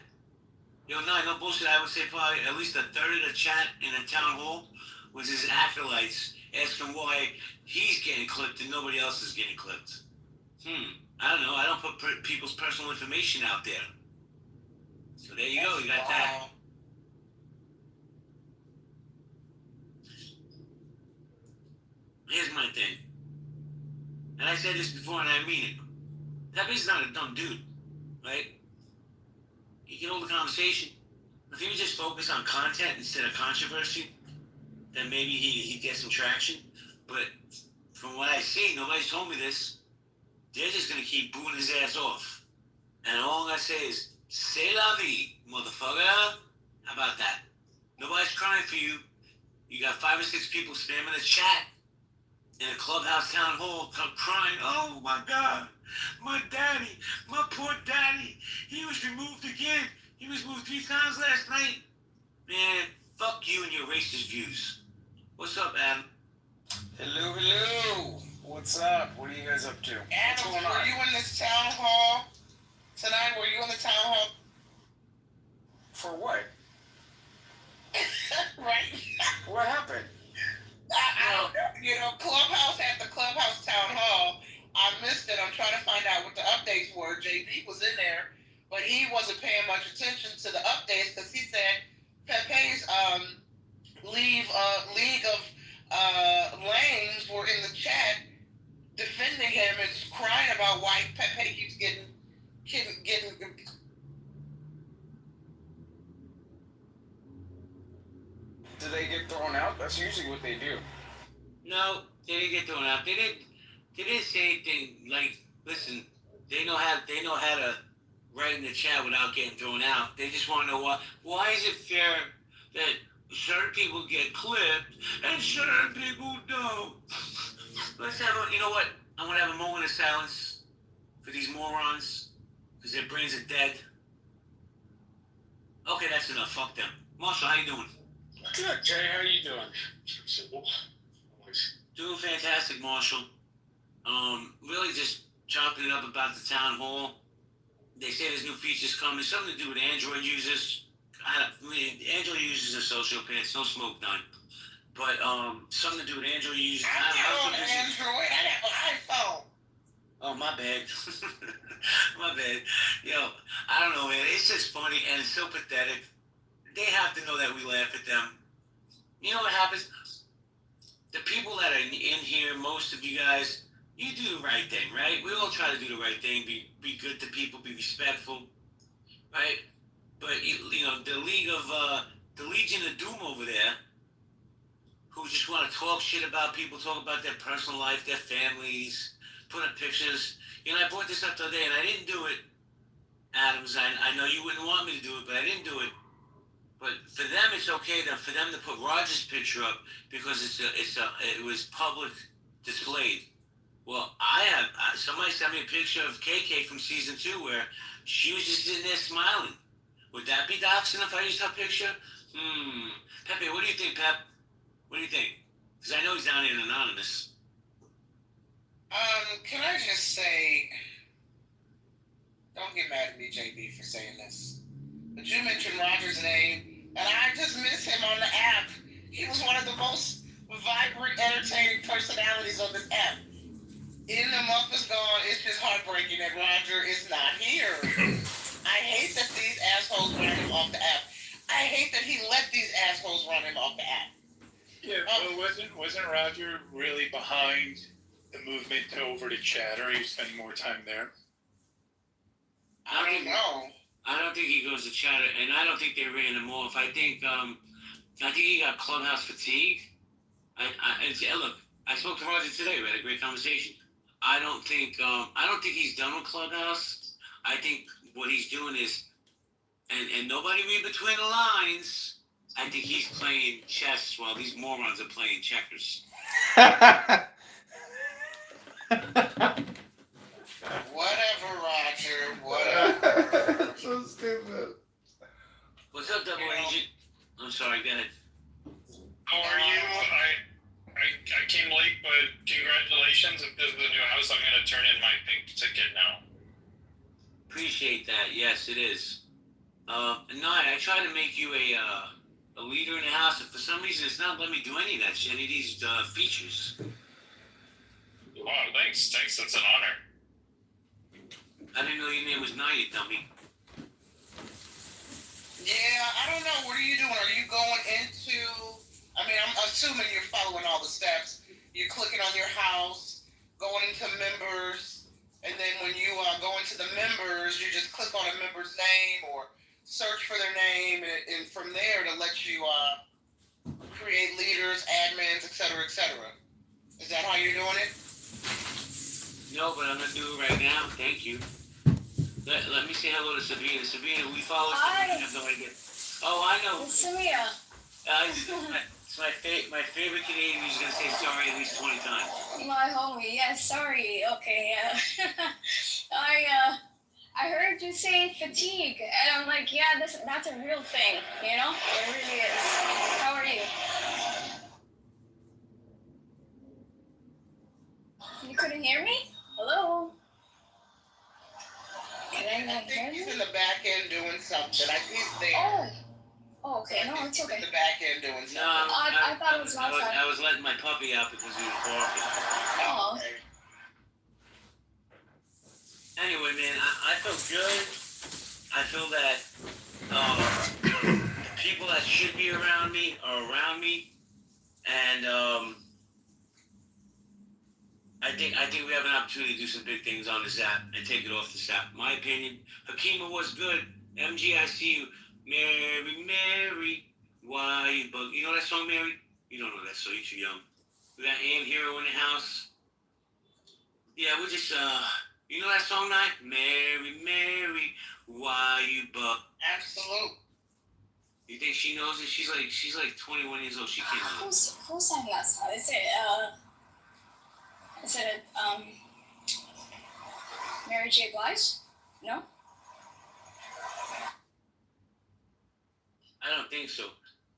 No bullshit. I would say probably at least a third of the chat in the town hall was his acolytes asking why he's getting clipped and nobody else is getting clipped. I don't know. I don't put people's personal information out there. So there you go. You got that. Here's my thing. And I said this before and I mean it. Pepe's not a dumb dude, right? He can hold a conversation. If he would just focus on content instead of controversy, then maybe he'd get some traction. But from what I see, nobody's told me this. They're just gonna keep booing his ass off. And all I say is, c'est la vie, motherfucker. How about that? Nobody's crying for you. You got 5 or 6 people spamming the chat in a clubhouse town hall crying, oh my God, my daddy, my poor daddy, he was removed again. He was moved 3 times last night. Man, fuck you and your racist views. What's up, Adam? Hello. What's up? What are you guys up to? Adam, were you in this town hall tonight? Were you in the town hall? For what? Right. What happened? I don't know. You know, Clubhouse at the Clubhouse Town Hall. I missed it. I'm trying to find out what the updates were. JB was in there, but he wasn't paying much attention to the updates because he said Pepe's league of lames were in the chat defending him and crying about why Pepe keeps getting. Do they get thrown out? That's usually what they do. No, they didn't get thrown out. They didn't say anything like, listen, they know how to write in the chat without getting thrown out. They just want to know why is it fair that certain people get clipped and certain people don't. Let's have you know what? I want to have a moment of silence for these morons because their brains are dead. Okay, that's enough. Fuck them. Marshall, how you doing? Good, Jay. How you doing? Doing fantastic, Marshall. Really just chopping it up about the town hall. They say there's new features coming, something to do with Android users. Android users are sociopaths, no smoke done. But something to do with Android users. I'm not on Android. I have an iPhone. Oh, my bad. My bad. Yo, I don't know, man. It's just funny and it's so pathetic. They have to know that we laugh at them. You know what happens? The people that are in here, most of you guys, you do the right thing, right? We all try to do the right thing, be good to people, be respectful, right? But you know, the Legion of Doom over there, who just want to talk shit about people, talk about their personal life, their families, put up pictures. You know, I brought this up the other day, and I didn't do it, Adams. I know you wouldn't want me to do it, but I didn't do it. But for them, it's okay for them to put Roger's picture up because it was public displayed. Well, somebody sent me a picture of KK from season 2 where she was just sitting there smiling. Would that be doxing if I used her picture? Pepe, what do you think, Pep? What do you think? Because I know he's down here in Anonymous. Can I just say, don't get mad at me, JB, for saying this. But you mentioned Roger's name, and I just miss him on the app. He was one of the most vibrant, entertaining personalities on this app. In the month is gone, it's just heartbreaking that Roger is not here. I hate that these assholes ran him off the app. I hate that he let these assholes run him off the app. Yeah, well, wasn't Roger really behind the movement over to Chatter? He was spending more time there. I don't know. I don't think he goes to Chatter, and I don't think they ran him off. I think he got Clubhouse fatigue. Look, I spoke to Roger today. We had a great conversation. I don't think he's done with Clubhouse. I think what he's doing is, and nobody read between the lines. I think he's playing chess while these morons are playing checkers. Whatever, Roger. Whatever. So stupid. What's up, Double Agent? I'm sorry, go ahead. How are you? I came late, but congratulations. If this is the new house, I'm going to turn in my pink ticket now. Appreciate that. Yes, it is. No, I try to make you a leader in the house, and for some reason it's not letting me do any of that shit, any of these features. Wow, thanks. That's an honor. I didn't know your name was Naya, dummy. Yeah, I don't know. What are you doing? Are you going into... I mean, I'm assuming you're following all the steps. You're clicking on your house, going into members, and then when you go to the members, you just click on a member's name or search for their name, and from there to let you create leaders, admins, etc., etc. Is that how you're doing it? No, but I'm gonna do it right now. Thank you. Let me say hello to Sabina. Sabina, we follow. Hi. I have no idea. Oh, I know. It's Samia. It's my favorite Canadian who's gonna say sorry at least 20 times. My homie. Yeah, sorry. Okay, yeah. I heard you say fatigue, and I'm like, yeah, that's a real thing, you know? It really is. How are you? You couldn't hear me? Hello? Can I I think he's in the back end doing something. I think he's there. Oh, okay. No, it's okay. In the back end doing something. No, I thought it was outside. I was letting my puppy out because he was barking. Oh. Okay. Anyway, man, I feel good. I feel that the people that should be around me are around me, and I think we have an opportunity to do some big things on this app and take it off this app. My opinion, Hakima was good. MG, I see you. Mary, Mary, why you bug? You know that song, Mary? You don't know that song. You're too young. We got Ann Hero in the house. Yeah, we're just you know that song, Night? Mary, Mary, why you bug? Absolute. You think she knows it? She's like 21 years old. She can't know it. Who sang that song? Is it Mary J. Blige? No? I don't think so.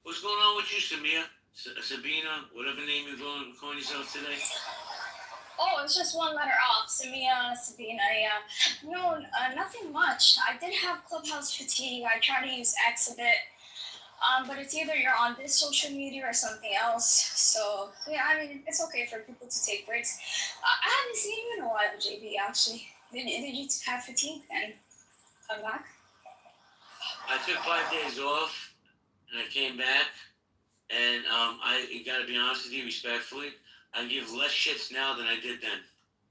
What's going on with you, Samia? Sabina, whatever name you're calling yourself today? Oh, it's just one letter off. Samia, Sabina, yeah. No, nothing much. I did have Clubhouse fatigue. I try to use X a bit. But it's either you're on this social media or something else. So, yeah, I mean, it's okay for people to take breaks. I haven't seen you in a while, JB, actually. Did you have fatigue and come back? I took 5 days off, and I came back, and I gotta be honest with you, respectfully, I give less shits now than I did then.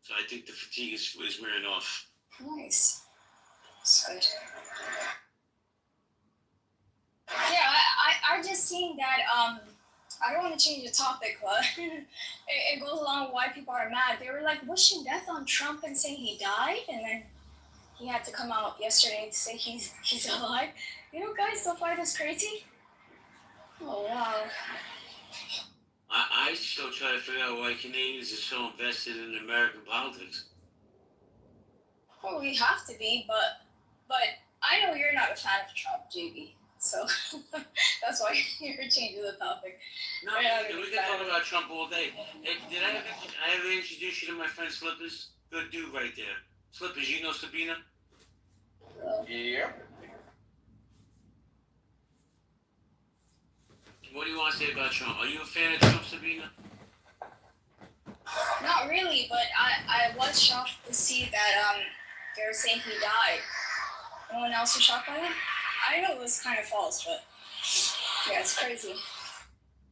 So I think the fatigue is wearing off. Nice. That's good. Yeah, I just seen that, I don't want to change the topic, but it goes along with why people are mad. They were like wishing death on Trump and saying he died, and then he had to come out yesterday to say he's alive. You know, guys still find this crazy? Oh, wow. I still try to figure out why Canadians are so invested in American politics. Well, we have to be, but I know you're not a fan of Trump, JB. So that's why you're changing the topic. No, we can talk about Trump all day. Hey, did I ever introduce you to my friend Slippers? Good dude right there. Slippers, you know Sabina? Yep. What do you want to say about Trump? Are you a fan of Trump, Sabina? Not really, but I was shocked to see that they were saying he died. Anyone else was shocked by that? I know it was kind of false, but yeah, it's crazy.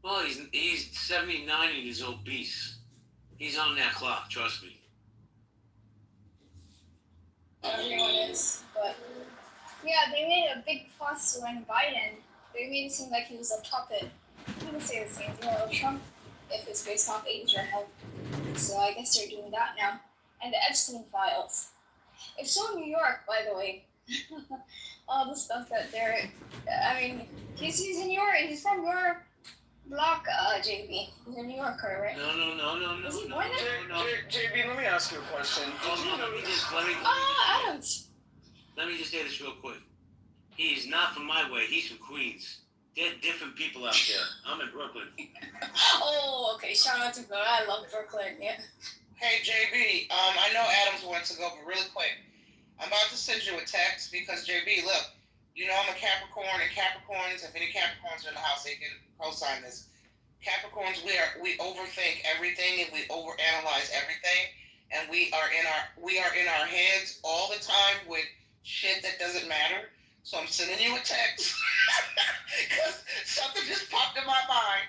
Well, he's 79 and he's obese. He's on that clock, trust me. Everyone is, but yeah, they made a big fuss when Biden. They made it seem like he was a puppet. I'm gonna say the same thing about Trump if it's based off age or health. So I guess they're doing that now. And the Epstein files. It's so New York, by the way. All the stuff that they're. I mean, he's in your. He's from your block, JB. He's a New Yorker, right? No. Is he born there? JB, let me ask you a question. Adams. Let me just say this real quick. He's not from my way. He's from Queens. They're different people out there. I'm in Brooklyn. Oh, okay. Shout out to Brooklyn. I love Brooklyn. Yeah. Hey, JB, I know Adams wants to go, but really quick, I'm about to send you a text because, JB, look, you know I'm a Capricorn, and Capricorns, if any Capricorns are in the house, they can co-sign this. Capricorns, we overthink everything and we overanalyze everything, and we are in our heads all the time with shit that doesn't matter. So I'm sending you a text because something just popped in my mind.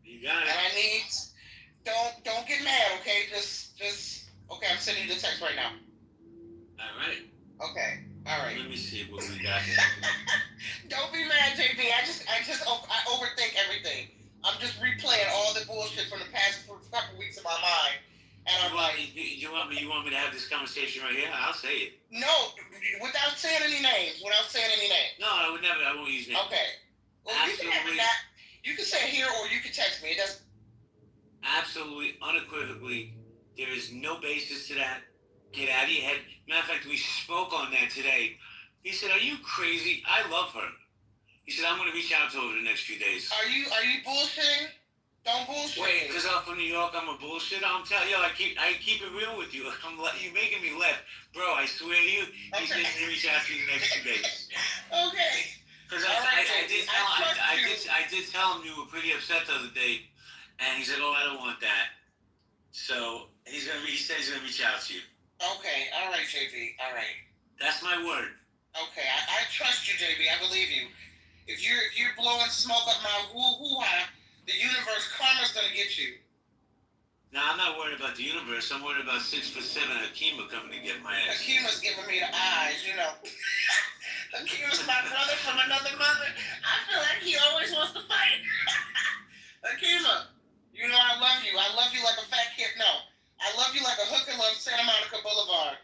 You got it. And I need. Don't get mad, okay? Just okay. I'm sending you the text right now. All right. Okay. All right. Let me see what we got. Don't be mad, JB. I overthink everything. I'm just replaying all the bullshit from the past couple weeks in my mind, and I'm like, you want me to have this conversation right here? I'll say it. no, without saying any names. No, I would never. I won't use names. Okay. Well, Absolutely. you can say it here or you can text me. It doesn't. Absolutely, unequivocally, there is no basis to that. Get out of your head. Matter of fact, we spoke on that today. He said, "Are you crazy? I love her." He said, "I'm going to reach out to her over the next few days." Are you bullshitting? Don't bullshit. Wait, because I'm from New York, I'm a bullshit. I'm telling you, I keep it real with you. You making me laugh, bro. I swear to you, he's going to reach out to you the next 2 days. Okay. Because I did tell him you were pretty upset the other day, and he said, "Oh, I don't want that." So he said he's gonna reach out to you. Okay, all right, JB, all right. That's my word. Okay, I trust you, JB. I believe you. If you're blowing smoke up my hoo-ha, the universe, karma's gonna get you. Nah, I'm not worried about the universe. I'm worried about 6'7" Hakima coming to get my ass. Hakima's giving me the eyes, you know. Hakima's my brother from another mother. I feel like he always wants to fight. Hakima, you know I love you. I love you like a fat kid. No, I love you like a hooker loves Santa Monica Boulevard.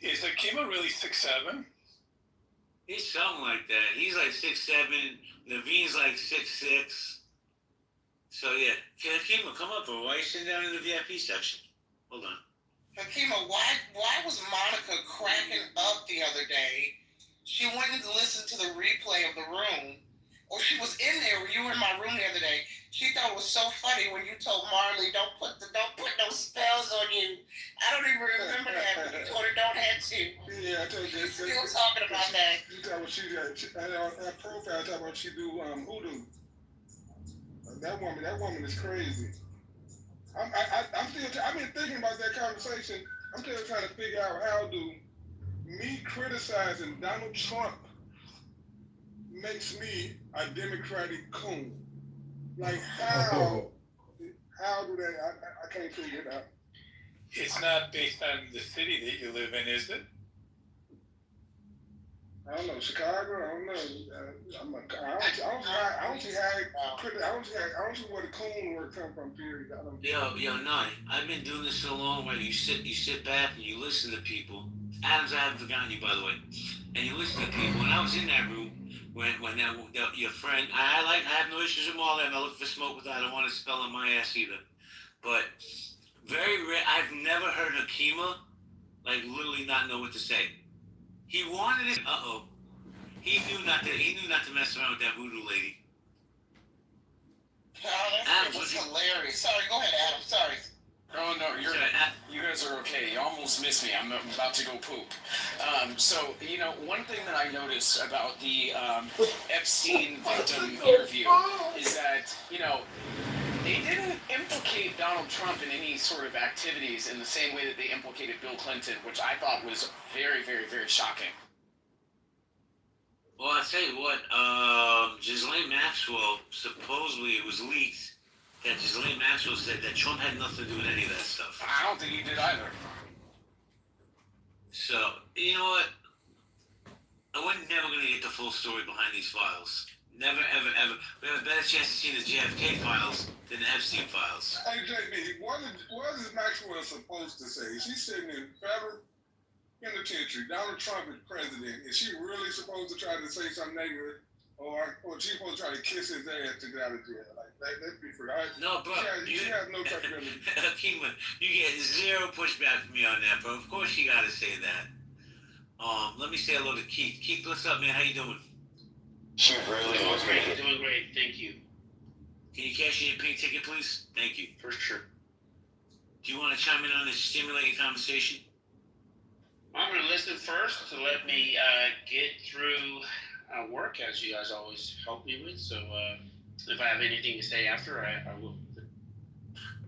Is Akima really 6'7"? He's something like that. He's like 6'7". Naveen's like 6'6". So yeah, Hakima, come up, bro. Why are you sitting down in the VIP section? Hold on. Hakima, why was Monica cracking up the other day? She went to listen to the replay of the room, or she was in there. You were in my room the other day. She thought it was so funny when you told Marley, don't put no spells on you. I don't even remember that. When you told her don't have to. Yeah, I told you. She's still talking about that. You thought what she did. That profile talking about she do hoodoo. That woman is crazy. I've been thinking about that conversation. I'm still trying to figure out how do me criticizing Donald Trump makes me a Democratic coon. Like how do they? I can't figure it out. It's not based on the city that you live in, is it? I don't know, Chicago. I don't know. I don't see where the coon word come from. Period. Yo, Nai. I've been doing this so long. Where you sit back and you listen to people. Adams, I haven't forgotten you, by the way. And you listen to people. When I was in that room, when your friend, I have no issues with Marley. I'm not looking for smoke with that. I don't want to spell on my ass either. But very rare. I've never heard Hakima literally not know what to say. He wanted it. He knew not to mess around with that voodoo lady. That was hilarious. Sorry, go ahead, Adam. Sorry. Oh no, you guys are okay. You almost missed me. I'm about to go poop. So one thing that I noticed about the Epstein victim interview is that they didn't implicate Donald Trump in any sort of activities in the same way that they implicated Bill Clinton, which I thought was very, very, very shocking. Well, I'll tell you what, Ghislaine Maxwell, supposedly it was leaked that Ghislaine Maxwell said that Trump had nothing to do with any of that stuff. I don't think he did either. So, you know what? We're never going to get the full story behind these files. Never, ever, ever. We have a better chance of seeing the JFK files than the Epstein files. Hey, JB, what is Maxwell supposed to say? She's sitting in federal penitentiary. Donald Trump is president. Is she really supposed to try to say something negative? Or she supposed to try to kiss his ass to get out of jail? Let's be fair. No, bro. She has no credibility. Akima, you get zero pushback from me on that, bro. Of course you got to say that. Let me say hello to Keith. Keith, what's up, man? How you doing? She really was great. Doing great, thank you. Can you cash in your pink ticket, please? Thank you. For sure. Do you want to chime in on this stimulating conversation? I'm going to listen first to let me get through work, as you guys always help me with. So if I have anything to say after, I will.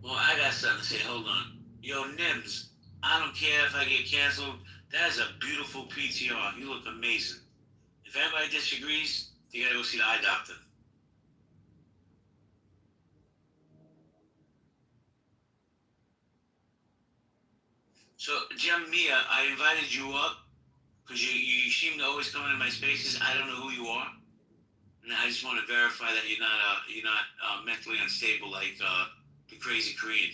Well, I got something to say. Hold on. Yo, Nims, I don't care if I get canceled. That is a beautiful PTR. You look amazing. If anybody disagrees, you gotta go see the eye doctor. So, Jamia, I invited you up. because you seem to always come into my spaces. I don't know who you are, and I just want to verify that you're not mentally unstable like the crazy Korean.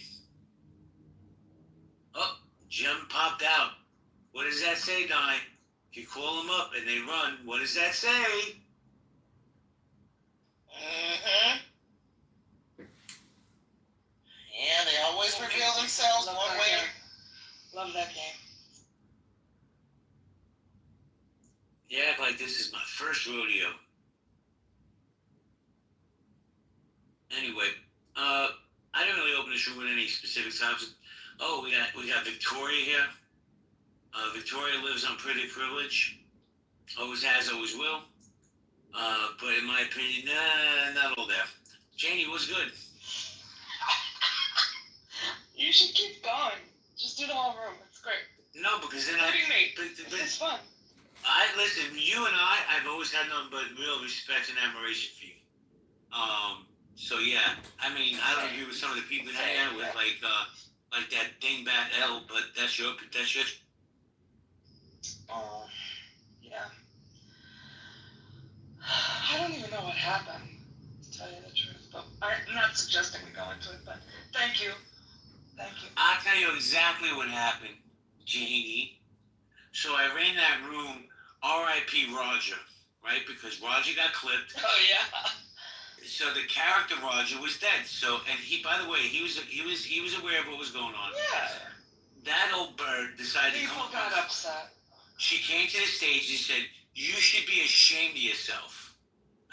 Oh, Jim popped out. What does that say, Donnie? If you call them up and they run, what does that say? Mm-hmm. Yeah, they always reveal themselves one way. Love that game. You act like this is my first rodeo. Anyway, I didn't really open this room with any specific topics. Oh, we got Victoria here. Victoria lives on pretty privilege. Always has, always will. But in my opinion, not all there. Janie, what's good? You should keep going. Just do the whole room. It's great. No, because then What do you mean? But This is fun. Listen, you and I've always had nothing but real respect and admiration for you. So yeah, I mean, I don't agree with some of the people that hang out with, like that dingbat L, but that's your. Yeah. I don't even know what happened, to tell you the truth, but I'm not suggesting we go into it, but thank you. Thank you. I'll tell you exactly what happened, Janie. So I ran that room, R.I.P. Roger, right? Because Roger got clipped. Oh yeah. So the character Roger was dead. So, and he, by the way, he was aware of what was going on. Yeah. That old bird decided to People come. got upset. She came to the stage and said, "You should be ashamed of yourself.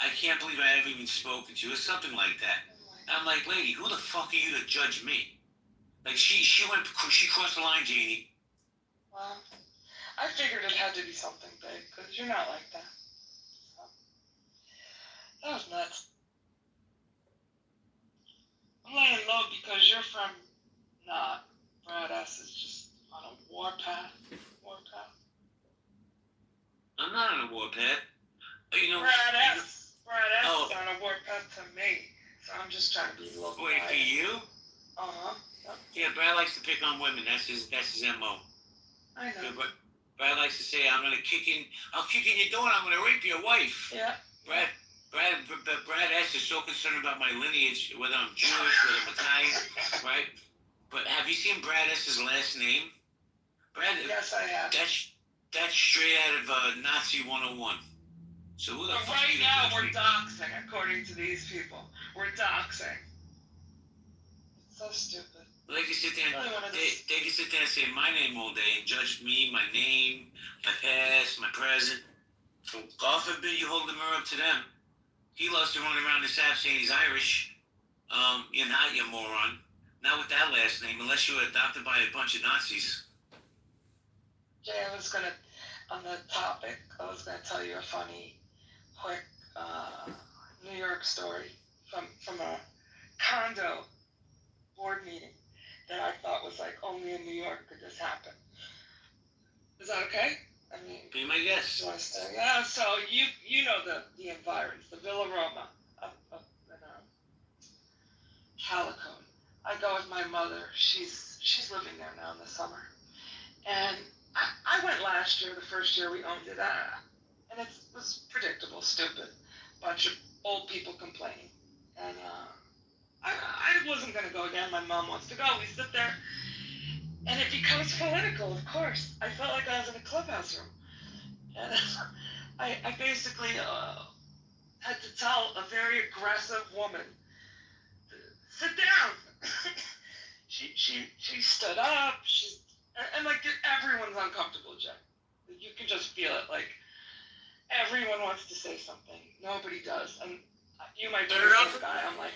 I can't believe I ever even spoken to you," or something like that. And I'm like, lady, who the fuck are you to judge me? Like she crossed the line, Janie. Well, I figured it had to be something big, because you're not like that. So, that was nuts. I'm laying low because you're from... Nah, Brad S. is just on a warpath. I'm not on a warpath. You know, Brad S. Oh. is on a warpath to me, so I'm just trying to be a little Wait, for you? Uh-huh. Yep. Yeah, Brad likes to pick on women. That's his MO. I know. Yeah, but Brad likes to say, I'll kick in your door and I'm gonna rape your wife. Yeah. Brad S is so concerned about my lineage, whether I'm Jewish, whether I'm Italian, right? But have you seen Brad S.'s last name? Yes, I have. That's straight out of Nazi 101. So who the But fuck right is now, that? we're doxing, according to these people. We're doxing. It's so stupid. They can sit there Really and wanted to- they can sit there and say my name all day and judge me, my name, my past, my present. So God forbid you hold the mirror up to them. He loves to run around this app saying he's Irish. You're not, you moron. Not with that last name, unless you were adopted by a bunch of Nazis. Jay, on the topic, I was gonna tell you a funny, quick New York story from a condo board meeting that I thought was like only in New York could this happen. Is that okay? I mean, Be my guest. you want to stay? Yeah. So you know the environs, the Villa Roma of Calico. I go with my mother. She's living there now in the summer, and I went last year, the first year we owned it, and it was predictable, stupid, bunch of old people complaining, and I wasn't gonna go again. My mom wants to go. We sit there, and it becomes political. Of course, I felt like I was in a clubhouse room, and I basically had to tell a very aggressive woman, sit down. She stood up. And like everyone's uncomfortable, Jack. You can just feel it. Like everyone wants to say something. Nobody does. And you might be the guy. I'm like,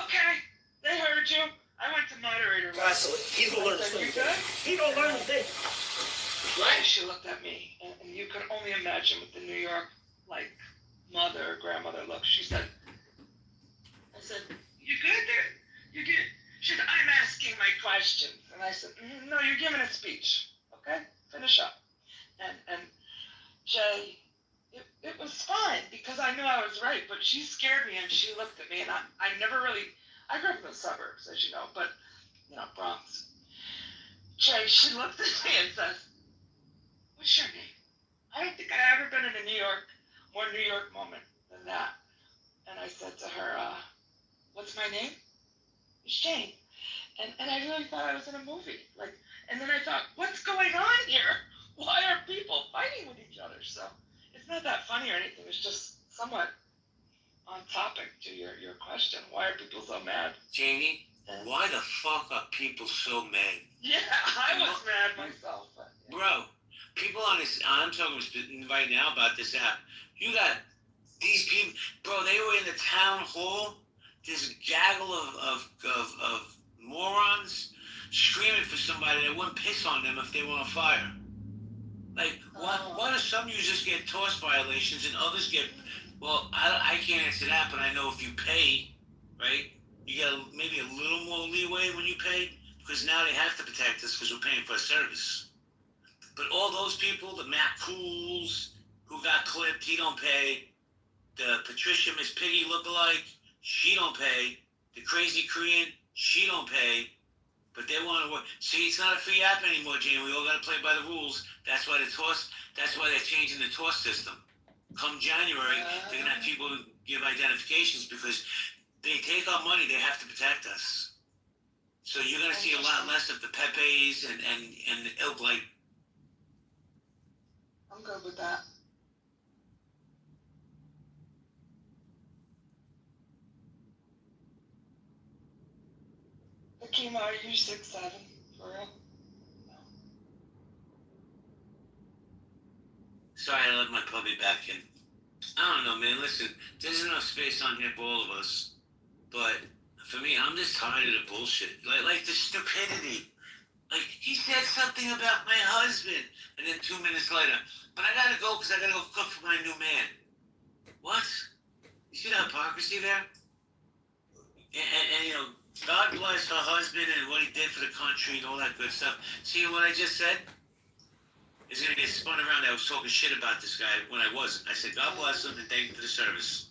okay, they heard you. I went to moderator. He's gonna learn I said, the you good? He's gonna learn the thing. Right? She looked at me, and you can only imagine with the New York like mother or grandmother look. She said, I said, you good there? You good? She said, I'm asking my questions. And I said, no, you're giving a speech. Okay? Finish up. And Jay, it was fine because I knew I was right, but she scared me and she looked at me and I grew up in the suburbs, as you know, but, Bronx. Jay, she looked at me and says, what's your name? more New York moment than that. And I said to her, what's my name? It's Jane. And I really thought I was in a movie. Like, and then I thought, what's going on here? Why are people fighting with each other? So it's not that funny or anything. It's just somewhat on topic to your question. Why are people so mad? Janie, why the fuck are people so mad? Yeah, I was mad myself. But, yeah. Bro, people on this, I'm talking right now about this app. You got these people, bro, they were in the town hall, this gaggle of morons screaming for somebody that wouldn't piss on them if they were on fire. Like, why do some users get toss violations and others get, well, I can't answer that, but I know if you pay, right, you get maybe a little more leeway when you pay, because now they have to protect us because we're paying for a service. But all those people, the Matt Cools who got clipped, he don't pay. The Patricia Miss Piggy lookalike, she don't pay. The crazy Korean, she don't pay. But they want to work. See, it's not a free app anymore, Jane. We all got to play by the rules. That's why that's why they're changing the toss system. Come January, they're going to have people give identifications because they take our money. They have to protect us. So you're going to see a lot less of the Pepes and the ilk like. I'm good with that. Akima, are you 6'7", for real? No. Sorry, I let my puppy back in. I don't know, man. Listen, there's enough space on here for all of us. But for me, I'm just tired of the bullshit. Like the stupidity. Like, he said something about my husband. And then 2 minutes later, but I gotta go because I gotta go cook for my new man. What? You see the hypocrisy there? And you know, God bless her husband and what he did for the country and all that good stuff. See what I just said? It's going to get spun around. I was talking shit about this guy when I wasn't. I said, God bless him and thank you for the service.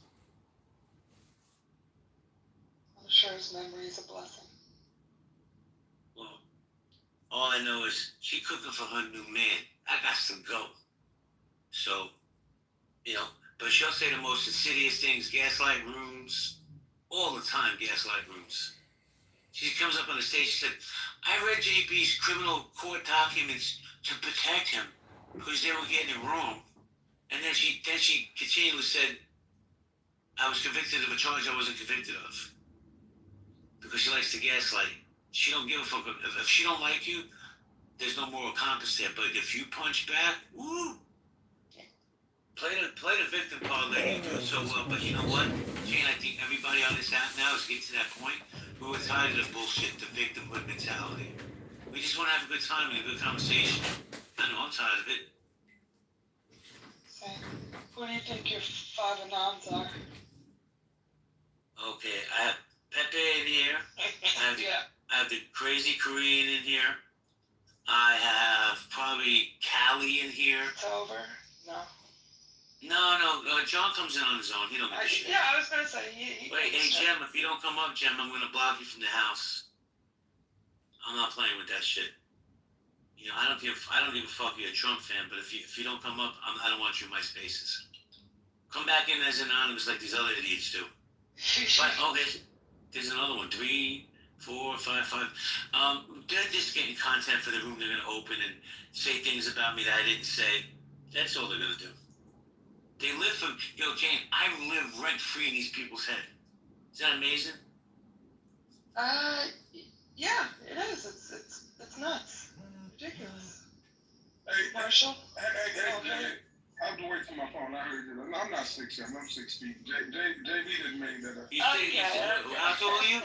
I'm sure his memory is a blessing. Well, all I know is she cooking for her new man. I got to go. So, you know, but she'll say the most insidious things, gaslight rooms, all the time, gaslight rooms. She comes up on the stage, she said, I read JB's criminal court documents to protect him because they were getting it wrong. And then she continually said, I was convicted of a charge I wasn't convicted of. Because she likes to gaslight. She don't give a fuck. If she don't like you, there's no moral compass there. But if you punch back, woo! Play the victim part like you do it so well. But you know what, Jane, I think everybody on this app now is getting to that point where we're tired of the bullshit, the victimhood mentality. We just want to have a good time and a good conversation. I know, I'm tired of it. Same. Who do you think your five anons are? Okay, I have Pepe in here. I have the crazy Korean in here. I have probably Callie in here. Kitover? No. No, John comes in on his own. He don't give a shit. Yeah, I was gonna say he Wait, hey Jem, if you don't come up, Jem, I'm gonna block you from the house. I'm not playing with that shit. You know, I don't give a fuck you're a Trump fan, but if you don't come up, I don't want you in my spaces. Come back in as anonymous like these other idiots do. But okay, there's another one. 3, 4, 5, 5. They're just getting content for the room they're gonna open and say things about me that I didn't say. That's all they're gonna do. They live from, Jane, I live rent-free in these people's head. Is that amazing? Yeah, it is. It's nuts. Ridiculous. Hey, Marshall? Hey, I have to wait for my phone. I heard you. I'm not 6'7", I'm 6 feet. JB didn't make that up. How tall are you?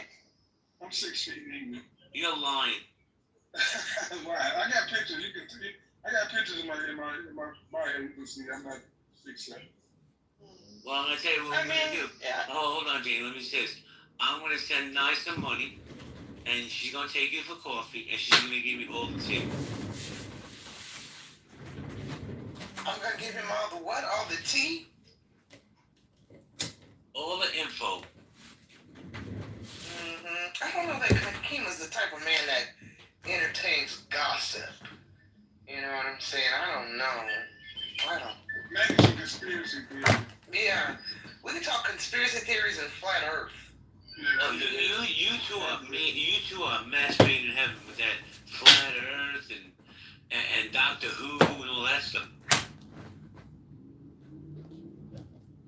I'm 6 feet even. You're lying. Why? I got pictures. You can see. I got pictures in my head. You can see I'm not 6'7". Well, I'm gonna tell you what I'm gonna do. Yeah. Oh, hold on, Jane. Let me say this. I'm gonna send Nye some money, and she's gonna take you for coffee, and she's gonna give me all the tea. I'm gonna give him all the what? All the tea? All the info. I don't know that Kima's the type of man that entertains gossip. You know what I'm saying? I don't know. Maybe she could conspiracy theory. Yeah, we can talk conspiracy theories and flat Earth. Oh, you two are match made in heaven with that flat Earth and Doctor Who and all that stuff.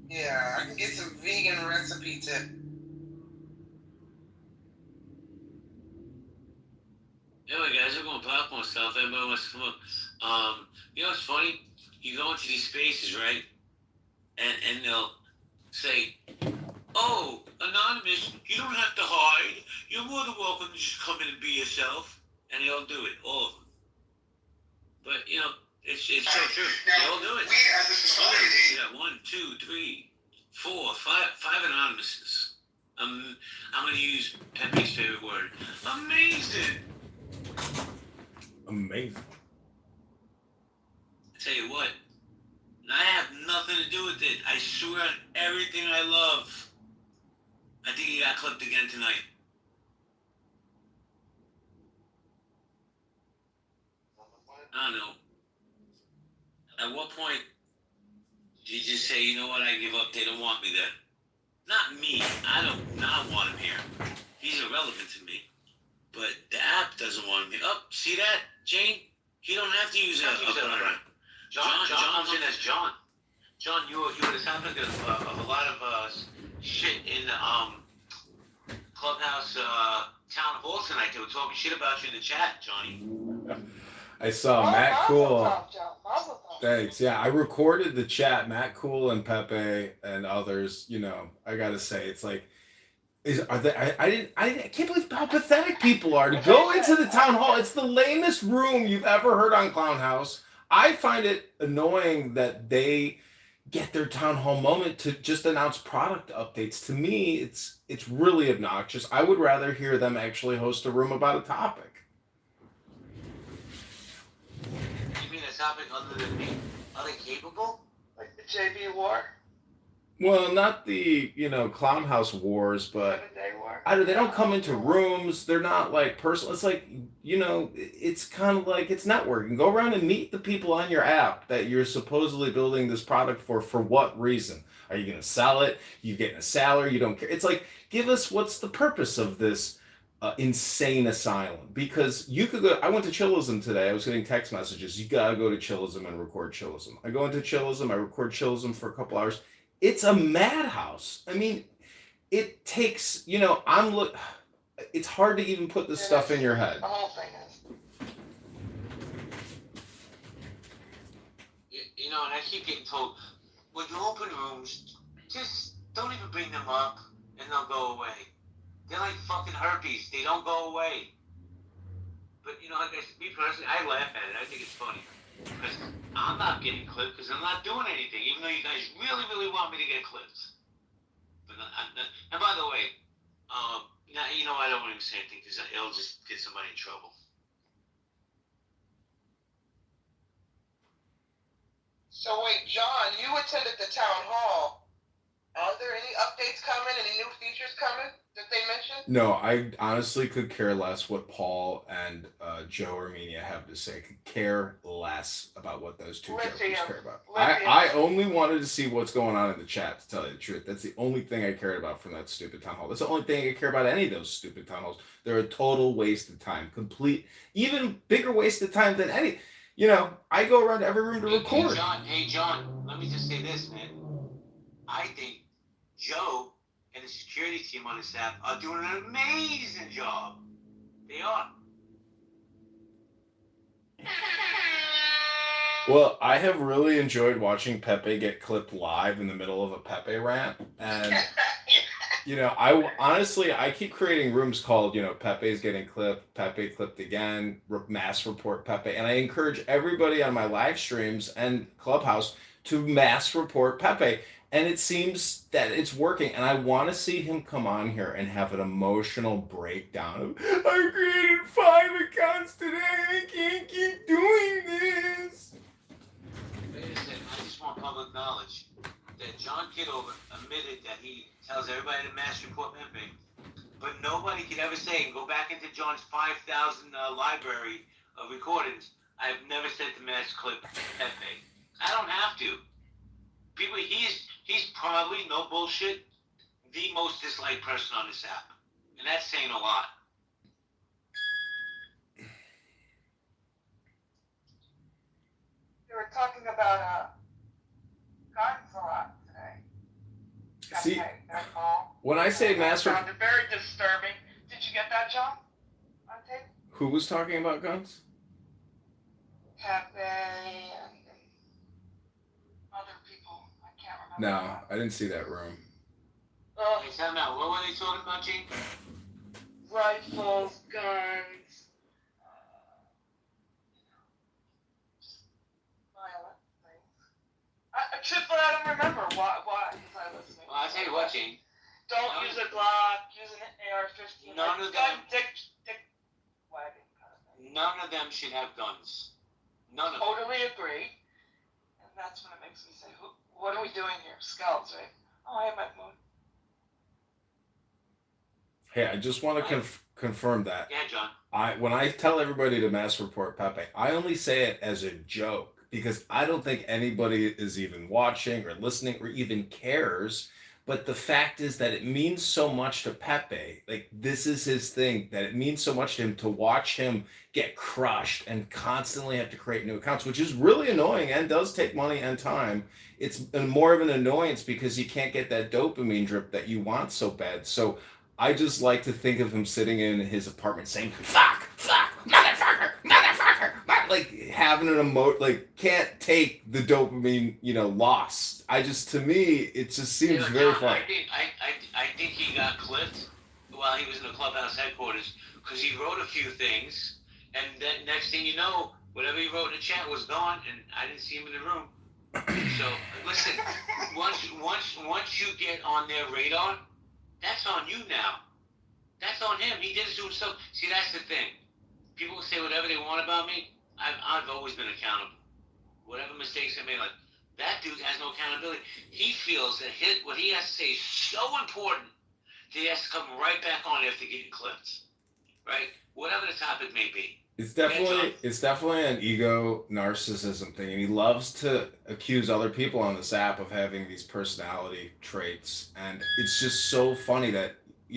Yeah, I can get some vegan recipe tip. Anyway, guys, we're going popcorn stuff. Everybody wants to come up. You know what's funny? You go into these spaces, right? And they'll say, "Oh, anonymous, you don't have to hide. You're more than welcome to just come in and be yourself." And they all do it, all of them. But you know, it's so true. They all do it. We as a society. Yeah, 1, 2, 3, 4, 5 anonymouses. I'm gonna use Pepe's favorite word. Amazing. Amazing. I tell you what, I have nothing to do with it. I swear on everything I love. I think he got clipped again tonight. I don't know. At what point did you just say, you know what, I give up, they don't want me there? Not me. I don't not want him here. He's irrelevant to me. But the app doesn't want him here. Oh, see that, Jane? You don't have to use a burner. John comes in as John. John, you were the topic of a lot of shit in the clubhouse town hall tonight. They were talking shit about you in the chat, Johnny. I saw Matt Cool. Thanks. Yeah, I recorded the chat. Matt Cool and Pepe and others. You know, I gotta say, it's like, I can't believe how pathetic people are to go into the town hall. It's the lamest room you've ever heard on Clown House. I find it annoying that they get their town hall moment to just announce product updates. To me, it's really obnoxious. I would rather hear them actually host a room about a topic. You mean a topic other than me? Are they capable? Like the JB War? Well, not the, Clown House wars, but they don't come into rooms. They're not like personal. It's like, it's kind of like it's networking. Go around and meet the people on your app that you're supposedly building this product for what reason? Are you going to sell it? You getting a salary? You don't care. It's like, give us what's the purpose of this insane asylum? Because you could go, I went to Chillism today. I was getting text messages. You got to go to Chillism and record Chillism. I go into Chillism. I record Chillism for a couple hours. It's a madhouse. I mean, it takes, it's hard to even put this stuff in your head. The whole thing is. And I keep getting told, when you open rooms, just don't even bring them up and they'll go away. They're like fucking herpes. They don't go away. But, like me personally, I laugh at it. I think it's funny. Because I'm not getting clipped because I'm not doing anything, even though you guys really, really want me to get clipped. But and by the way, I don't want to say anything because it'll just get somebody in trouble. So wait, John, you attended the town hall. Are there any updates coming? Any new features coming that they mentioned? No, I honestly could care less what Paul and Joe Armenia have to say. Could care less about what those two jokers care about. I only wanted to see what's going on in the chat, to tell you the truth. That's the only thing I cared about from that stupid town hall. That's the only thing I care about any of those stupid town halls. They're a total waste of time. Complete, even bigger waste of time than any. I go around every room to record. Hey, John, let me just say this, man. I think Joe and the security team on this app are doing an amazing job. They are. Well, I have really enjoyed watching Pepe get clipped live in the middle of a Pepe rant. And, I keep creating rooms called, Pepe's getting clipped, Pepe clipped again, mass report Pepe. And I encourage everybody on my live streams and Clubhouse to mass report Pepe. And it seems that it's working. And I want to see him come on here and have an emotional breakdown of, I created 5 accounts today. I can't keep doing this. Wait a second. I just want public knowledge that John Kitover admitted that he tells everybody to mass report Pepe. But nobody can ever say, go back into John's 5,000 library of recordings. I've never said to mass clip Pepe. I don't have to. he's probably, no bullshit, the most disliked person on this app. And that's saying a lot. They were talking about guns a lot today. See, when I say master... Sounded very disturbing. Did you get that, John? On tape? Who was talking about guns? Pepe and other people. I can't remember. No, I didn't see that room. Hey, tell me, what were they talking about, Gene? Rifles, guns, violent things. Truthfully, I don't remember why was I listening. Well, I'll tell you what, Gene. Don't use a Glock, use an AR-15. None of them. Dick wagon kind of thing. None of them should have guns. None of them. Totally agree. And that's when it makes me say, what are we doing here? Scouts, right? Oh, I have my moon. Hey, I just want to confirm that. Yeah, John. When I tell everybody to mass report Pepe, I only say it as a joke because I don't think anybody is even watching or listening or even cares. But the fact is that it means so much to Pepe. Like, this is his thing, that it means so much to him to watch him get crushed and constantly have to create new accounts, which is really annoying and does take money and time. It's more of an annoyance because you can't get that dopamine drip that you want so bad. So I just like to think of him sitting in his apartment saying, fuck, motherfucker, like having an like can't take the dopamine, loss. To me, it just seems very funny. I think he got clipped while he was in the clubhouse headquarters because he wrote a few things, and then next thing you know, whatever he wrote in the chat was gone, and I didn't see him in the room. So listen, once you get on their radar, that's on you now. That's on him. He did it to himself. See, that's the thing. People will say whatever they want about me. I've always been accountable. Whatever mistakes I made, like, that dude has no accountability. He feels that what he has to say is so important that he has to come right back on after getting clipped. Right? Whatever the topic may be. It's definitely an ego narcissism thing, and he loves to accuse other people on this app of having these personality traits, and it's just so funny that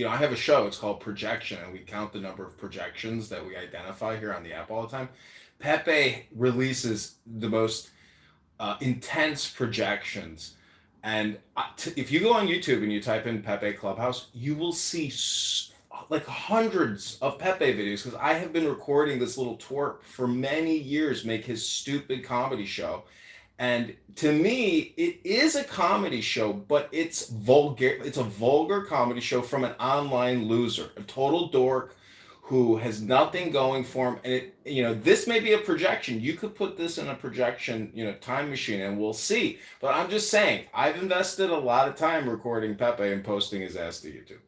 I have a show. It's called Projection, and we count the number of projections that we identify here on the app all the time. Pepe releases the most intense projections, and if you go on YouTube and you type in Pepe Clubhouse, you will see like hundreds of Pepe videos, because I have been recording this little twerp for many years, make his stupid comedy show. And to me, it is a comedy show, but it's vulgar. It's a vulgar comedy show from an online loser, a total dork who has nothing going for him. And this may be a projection. You could put this in a projection, time machine, and we'll see. But I'm just saying, I've invested a lot of time recording Pepe and posting his ass to YouTube.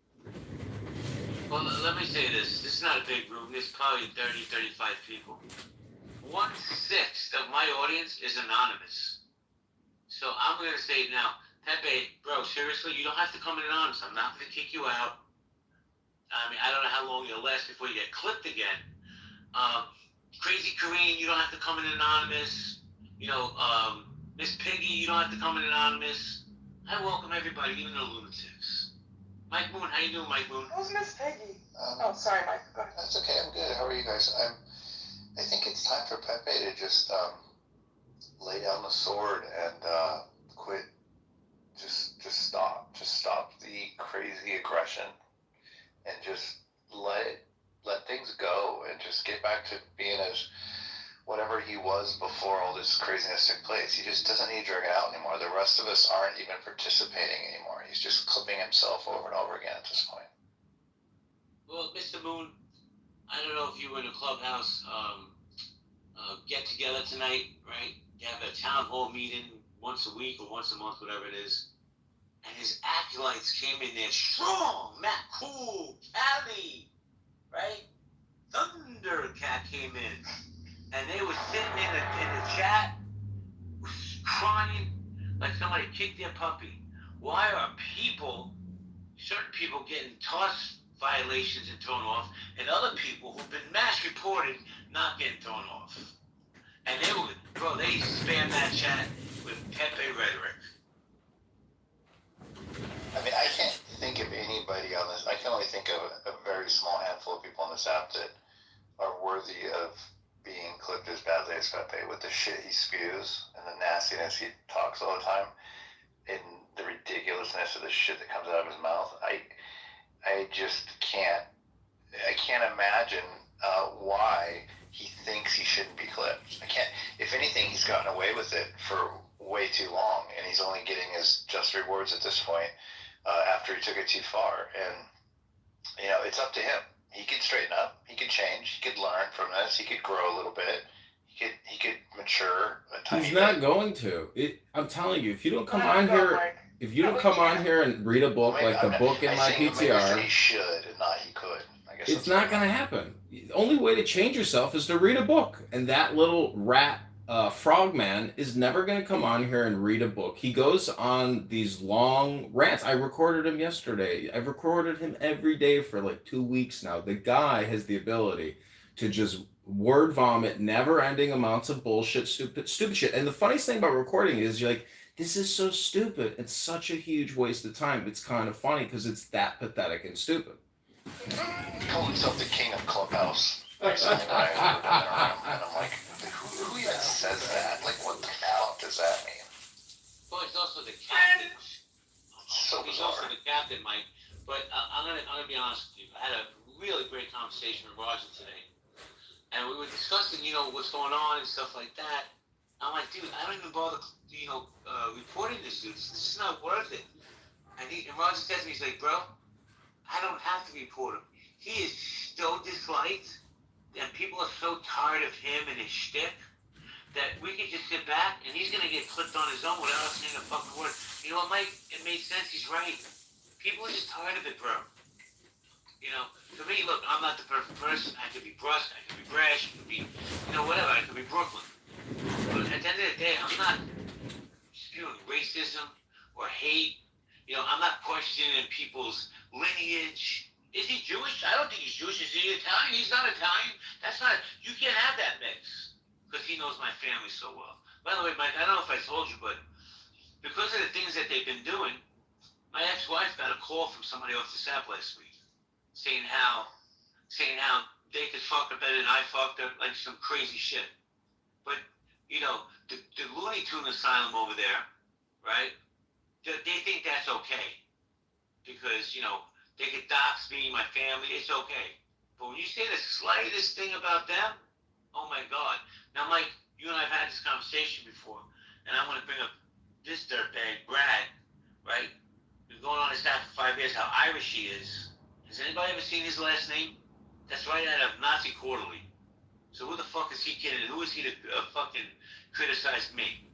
Well, let me say this. This is not a big room. There's probably 30, 35 people. 1/6 of my audience is anonymous. So I'm going to say now, Pepe, bro, seriously, you don't have to come in anonymous. I'm not going to kick you out. I mean, I don't know how long you'll last before you get clipped again. Crazy Korean, you don't have to come in anonymous. Miss Piggy, you don't have to come in anonymous. I welcome everybody, even the lunatics. Mike Moon, how you doing, Mike Moon? Who's Miss Piggy? Sorry, Mike. Go ahead. That's okay. I'm good. How are you guys? I think it's time for Pepe to just lay down the sword and quit. Just stop. Just stop the crazy aggression and just let things go and just get back to being as whatever he was before all this craziness took place. He just doesn't need to drag it out anymore. The rest of us aren't even participating anymore. He's just clipping himself over and over again at this point. Well, Mr. Moon, I don't know if you were in a clubhouse get together tonight, right? You have a town hall meeting once a week or once a month, whatever it is. And his acolytes came in there strong. Matt Cool, Cali, right? Thundercat came in. And they were sitting in the chat crying like somebody kicked their puppy. Why are certain people getting toss violations and thrown off, and other people who've been mass reported not getting thrown off? And they spammed that chat with Pepe rhetoric. with the shit he spews and the nastiness he talks all the time and the ridiculousness of the shit that comes out of his mouth, I just can't imagine why he thinks he shouldn't be clipped. I can't. If anything, he's gotten away with it for way too long, and he's only getting his just rewards at this point after he took it too far. And you know, it's up to him. He could straighten up. He could change. He could learn from this. He could grow a little bit. He could mature a tiny bit. He's not going to. I'm telling you, if you don't come on here, if you don't come on here and read a book like the book in my PTR, he should and not he could. I guess it's not going to happen. The only way to change yourself is to read a book. And that little rat frogman is never going to come on here and read a book. He goes on these long rants. I recorded him yesterday. I've recorded him every day for like 2 weeks now. The guy has the ability to just word vomit never-ending amounts of bullshit, stupid shit. And the funniest thing about recording is you're like, this is so stupid. It's such a huge waste of time. It's kind of funny because it's that pathetic and stupid. He called himself the king of Clubhouse. And I'm like, who even says that? Like, what the hell does that mean? Well, he's also the captain. So he's bizarre. also the captain, Mike. But I'm gonna be honest with you. I had a really great conversation with Roger today, and we were discussing, what's going on and stuff like that. I'm like, dude, I don't even bother, reporting this dude. This is not worth it. And Roger says to me, he's like, bro, I don't have to report him. He is so disliked, and people are so tired of him and his shtick that we can just sit back and he's gonna get clipped on his own without us saying a fucking word. You know what, Mike? It made sense. He's right. People are just tired of it, bro. For me, look, I'm not the perfect person. I could be brusque, I could be brash, I could be, whatever. I could be Brooklyn. But at the end of the day, I'm not spewing racism or hate. I'm not questioning people's lineage. Is he Jewish? I don't think he's Jewish. Is he Italian? He's not Italian. That's not, you can't have that mix. Because he knows my family so well. By the way, Mike, I don't know if I told you, but because of the things that they've been doing, my ex-wife got a call from somebody off the app last week saying how they could fuck her better than I fucked her, like some crazy shit. But, the Looney Tune Asylum over there, right, they think that's okay. Because, they could dox me, my family, it's okay. But when you say the slightest thing about them, oh my God. Now, Mike, you and I have had this conversation before, and I'm going to bring up this dirtbag, Brad, right? Been going on this app for 5 years, how Irish he is. Has anybody ever seen his last name? That's right out of Nazi Quarterly. So who the fuck is he kidding? Who is he to fucking criticize me?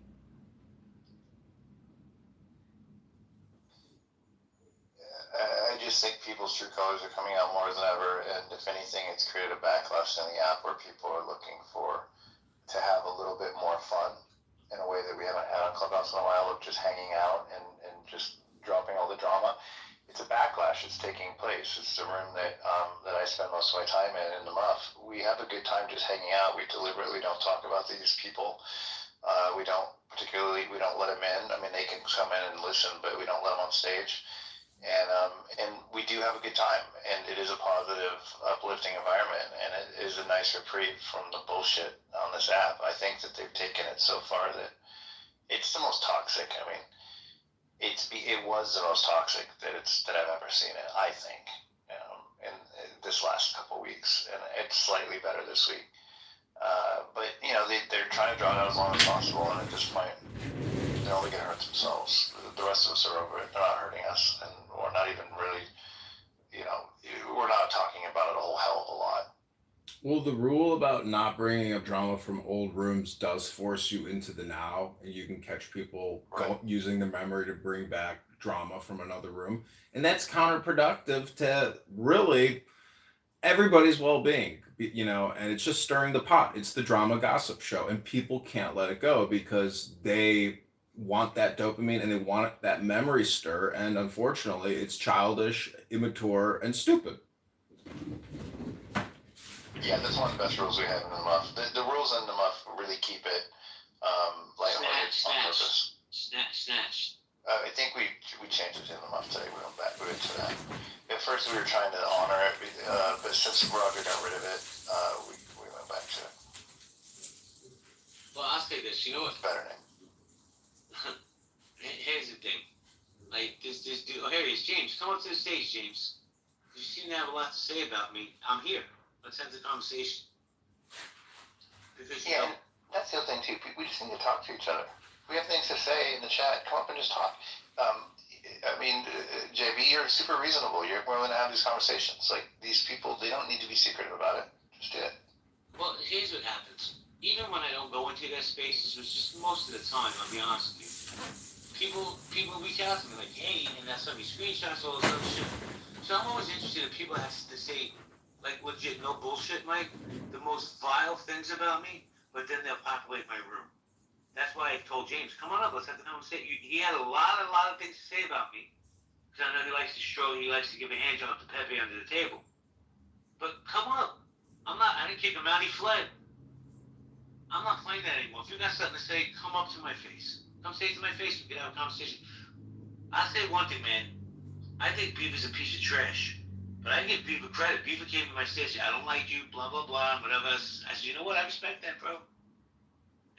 I just think people's true colors are coming out more than ever, and if anything, it's created a backlash in the app where people are looking to have a little bit more fun in a way that we haven't had on Clubhouse in a while, of just hanging out and just dropping all the drama. It's a backlash that's taking place. It's the room that I spend most of my time in the Muff. We have a good time just hanging out. We deliberately don't talk about these people. We don't let them in. I mean, they can come in and listen, but we don't let them on stage. And we do have a good time, and it is a positive, uplifting environment, and it is a nice reprieve from the bullshit on this app. I think that they've taken it so far that it's the most toxic. I mean, it was the most toxic that I've ever seen it, I think, in this last couple weeks, and it's slightly better this week. But they're trying to draw it out as long as possible, and at this point, they're only going to hurt themselves. The rest of us are over it. They're not hurting us, and we're not even really, we're not talking about it a whole hell of a lot. Well, the rule about not bringing up drama from old rooms does force you into the now, and you can catch people using the memory to bring back drama from another room, and that's counterproductive to really everybody's well-being, and it's just stirring the pot. It's the drama gossip show, and people can't let it go because they want that dopamine and they want that memory stir, and unfortunately it's childish, immature, and stupid. Yeah, that's one of the best rules we have in the Muff. The rules in the Muff really keep it lighthearted on purpose. Snatch. I think we changed it in the Muff today. We went to that. At first we were trying to honor it, but since Roger got rid of it, we went back to it. Well, I'll say this. You know what? Better name. Here's the thing. Like, this dude. Oh, here he is. James, come up to the stage, James. You seem to have a lot to say about me. I'm here. Let's have the conversation. Because, you know, that's the other thing, too. We just need to talk to each other. We have things to say in the chat. Come up and just talk. JB, you're super reasonable. You're willing to have these conversations. Like, these people, they don't need to be secretive about it. Just do it. Well, here's what happens. Even when I don't go into their spaces, which is most of the time, I'll be honest with you, people reach out to me like, hey, and that's some of these screenshots, all this other shit. So I'm always interested in people that have to say, like, legit, no bullshit, Mike, the most vile things about me, but then they'll populate my room. That's why I told James, come on up, let's have the conversation. He had a lot of things to say about me. Because I know he likes to he likes to give a hand job to Pepe under the table. But come up. I didn't kick him out, he fled. I'm not playing that anymore. If you got something to say, come up to my face. Come say it to my face, we can have a conversation. I'll say one thing, man. I think Beaver's a piece of trash. But I give Beaver credit. Beaver came to my station, I don't like you, blah, blah, blah, whatever. I said, you know what, I respect that, bro.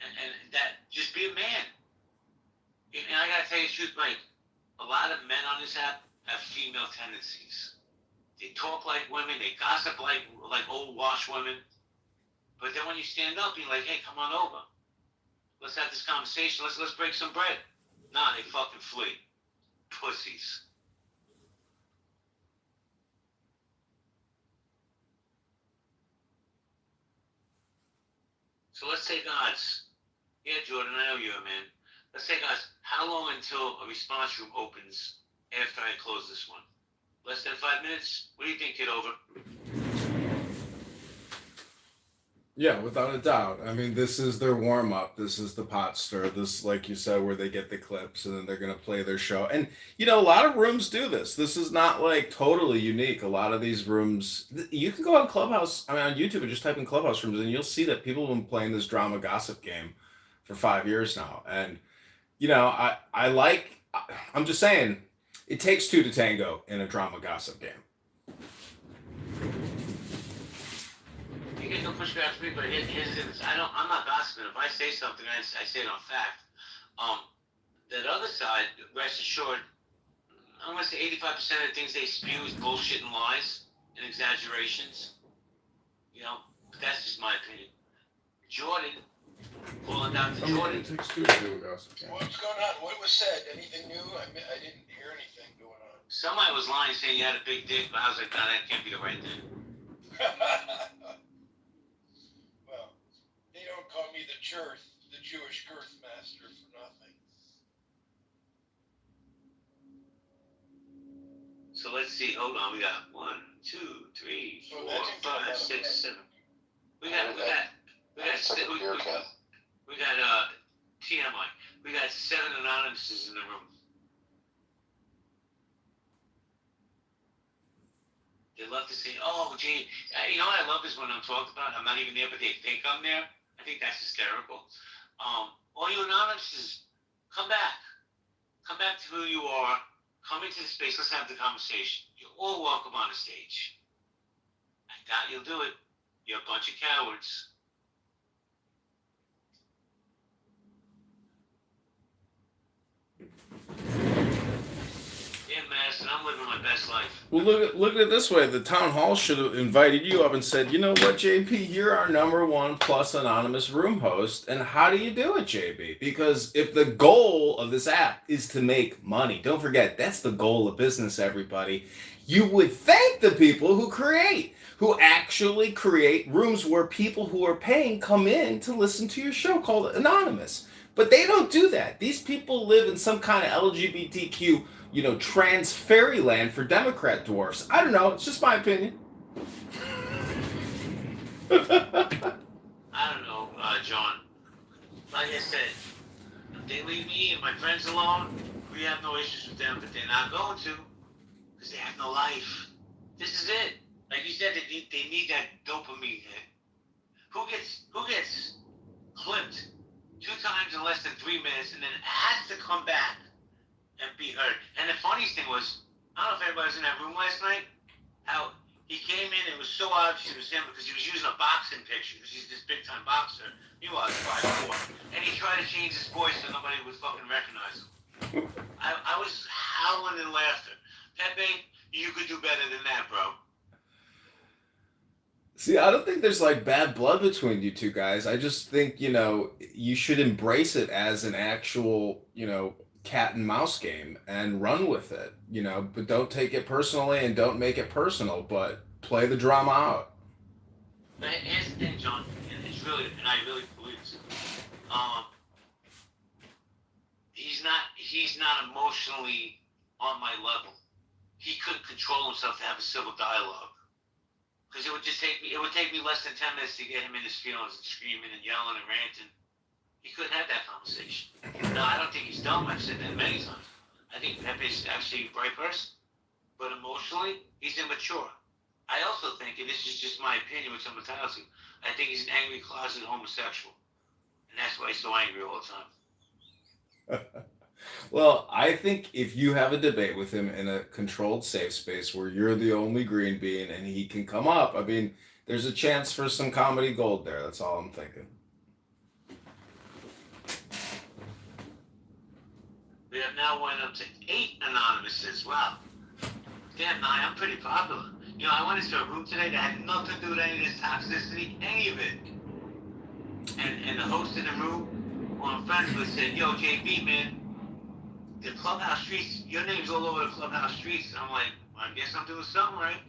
And that, just be a man. And I gotta tell you the truth, Mike, a lot of men on this app have female tendencies. They talk like women, they gossip like old wash women. But then when you stand up, you're like, hey, come on over. Let's have this conversation, let's break some bread. Nah, they fucking flee. Pussies. So let's take odds. Yeah, Jordan, I know you're a man. Let's take odds. How long until a response room opens after I close this one? Less than 5 minutes? What do you think, Kitover? Yeah, without a doubt. I mean, this is their warm-up. This is the pot stir. This, like you said, where they get the clips and then they're going to play their show. And, you know, a lot of rooms do this. This is not, like, totally unique. A lot of these rooms, you can go on Clubhouse, on YouTube and just type in Clubhouse rooms and you'll see that people have been playing this drama gossip game for 5 years now. And, you know, I'm just saying, it takes two to tango in a drama gossip game. You get no pushback from me, but here's this. I'm not gossiping. If I say something, I say it on fact. That other side, rest assured, I'm going to say 85% of the things they spew is bullshit and lies and exaggerations. You know, but that's just my opinion. Jordan, falling down to Jordan. It takes two to do a gossip game. What's going on? What was said? Anything new? I didn't hear anything going on. Somebody was lying saying you had a big dick, but I was like, nah, that can't be the right thing. Well, they don't call me the Jewish girth master for nothing. So let's see. Hold on. We got 1, 2, 3, 4, 5, 6, 7. We got TMI. We got 7 anonymouses in the room. They love to say, oh, gee, you know what I love is when I'm talked about, I'm not even there, but they think I'm there. I think that's hysterical. All you anonymouses, come back. Come back to who you are. Come into the space. Let's have the conversation. You're all welcome on the stage. I doubt you'll do it. You're a bunch of cowards. Yeah, Madison, I'm living my best life. Well, look at it this way. The town hall should have invited you up and said, you know what, JP, you're our #1 plus anonymous room host. And how do you do it, JB? Because if the goal of this app is to make money, don't forget, that's the goal of business, everybody. You would thank the people who actually create rooms where people who are paying come in to listen to your show called Anonymous. But they don't do that. These people live in some kind of LGBTQ, trans fairyland for Democrat dwarfs. I don't know. It's just my opinion. I don't know, John. Like I said, if they leave me and my friends alone, we have no issues with them, but they're not going to, because they have no life. This is it. Like you said, they need that dopamine hit. Who gets clipped 2 times in less than 3 minutes and then has to come back and be heard? And the funniest thing was, I don't know if everybody was in that room last night, how He came in, it was so obvious it was him because he was using a boxing picture. He's this big time boxer. He was 5'4". And he tried to change his voice so nobody would fucking recognize him. I was howling in laughter. Pepe, you could do better than that, bro. See, I don't think there's like bad blood between you two guys. I just think, you should embrace it as an actual, cat and mouse game and run with it, but don't take it personally and don't make it personal, but play the drama out. But here's the thing, John, and I really believe this. He's not emotionally on my level. He couldn't control himself to have a civil dialogue. Because it would take me less than 10 minutes to get him in his feelings and screaming and yelling and ranting. He couldn't have that conversation. No, I don't think he's dumb. I've said that many times. I think Pepe's actually a bright person. But emotionally, he's immature. I also think, and this is just my opinion, which I'm entitled to, I think he's an angry, closeted homosexual. And that's why he's so angry all the time. Well, I think if you have a debate with him in a controlled, safe space where you're the only green bean and he can come up, there's a chance for some comedy gold there. That's all I'm thinking. We have now went up to 8 anonymouses. Wow. Damn, Nye, I'm pretty popular. I went into a room today that had nothing to do with any of this toxicity, any of it. And the host in the room, who I'm friends with, said, yo, JB, man, the clubhouse streets, your name's all over the clubhouse streets. And I'm like, well, I guess I'm doing something right.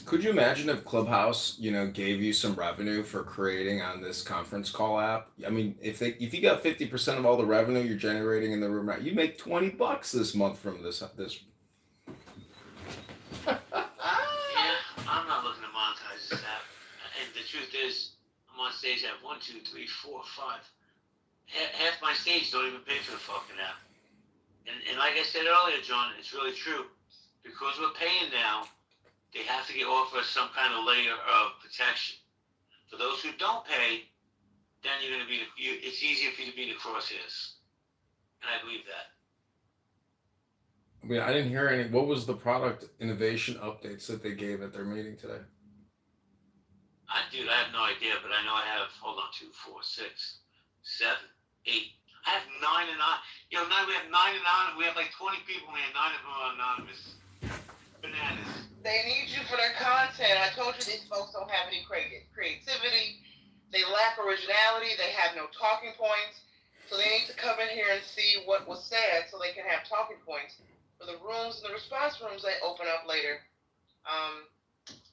Could you imagine if Clubhouse, gave you some revenue for creating on this conference call app? If you got 50% of all the revenue you're generating in the room, you make $20 this month from this. Yeah, I'm not looking to monetize this app. And the truth is, I'm on stage at 1, 2, 3, 4, 5. Half my stage don't even pay for the fucking app. And like I said earlier, John, it's really true. Because we're paying now, they have to offer us some kind of layer of protection. For those who don't pay, then you're going to it's easier for you to be the crosshairs. And I believe that. I didn't hear any. What was the product innovation updates that they gave at their meeting today? Dude, I have no idea, but I know I have, 2, 4, 6, 7, 8. I have 9 and 9. Now we have 9 anonymous. We have like 20 people here. 9 of them are anonymous. Bananas. They need you for their content. I told you these folks don't have any creativity. They lack originality. They have no talking points. So they need to come in here and see what was said so they can have talking points for the rooms and the response rooms they open up later.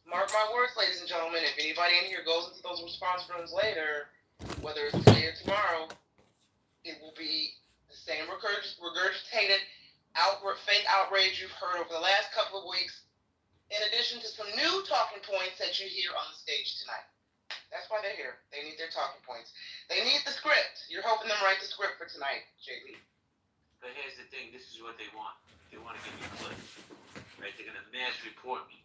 Mark my words, ladies and gentlemen, if anybody in here goes into those response rooms later, whether it's today or tomorrow, it will be the same regurgitated fake outrage you've heard over the last couple of weeks, in addition to some new talking points that you hear on the stage tonight. That's why they're here. They need their talking points. They need the script. You're helping them write the script for tonight, JB. But here's the thing. This is what they want. They want to give me a clip. Right? They're going to mass report me.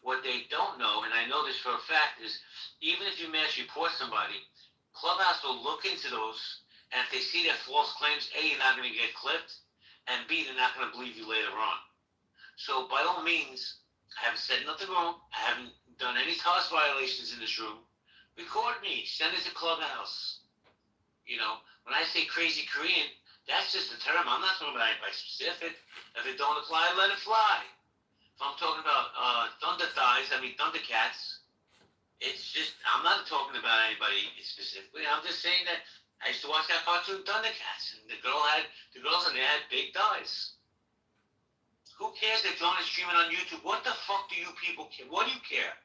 What they don't know, and I know this for a fact, is even if you mass report somebody, Clubhouse will look into those, and if they see their false claims, A, you're not going to get clipped, and B, they're not going to believe you later on. So by all means, I haven't said nothing wrong. I haven't done any TOS violations in this room. Record me. Send it to Clubhouse. When I say crazy Korean, that's just a term. I'm not talking about anybody specific. If it don't apply, let it fly. If I'm talking about thunder thighs, thundercats, it's just, I'm not talking about anybody specifically. I'm just saying that I used to watch that cartoon Thundercats, and the girls in there had big thighs. Who cares that John is streaming on YouTube? What the fuck do you people care? What do you care?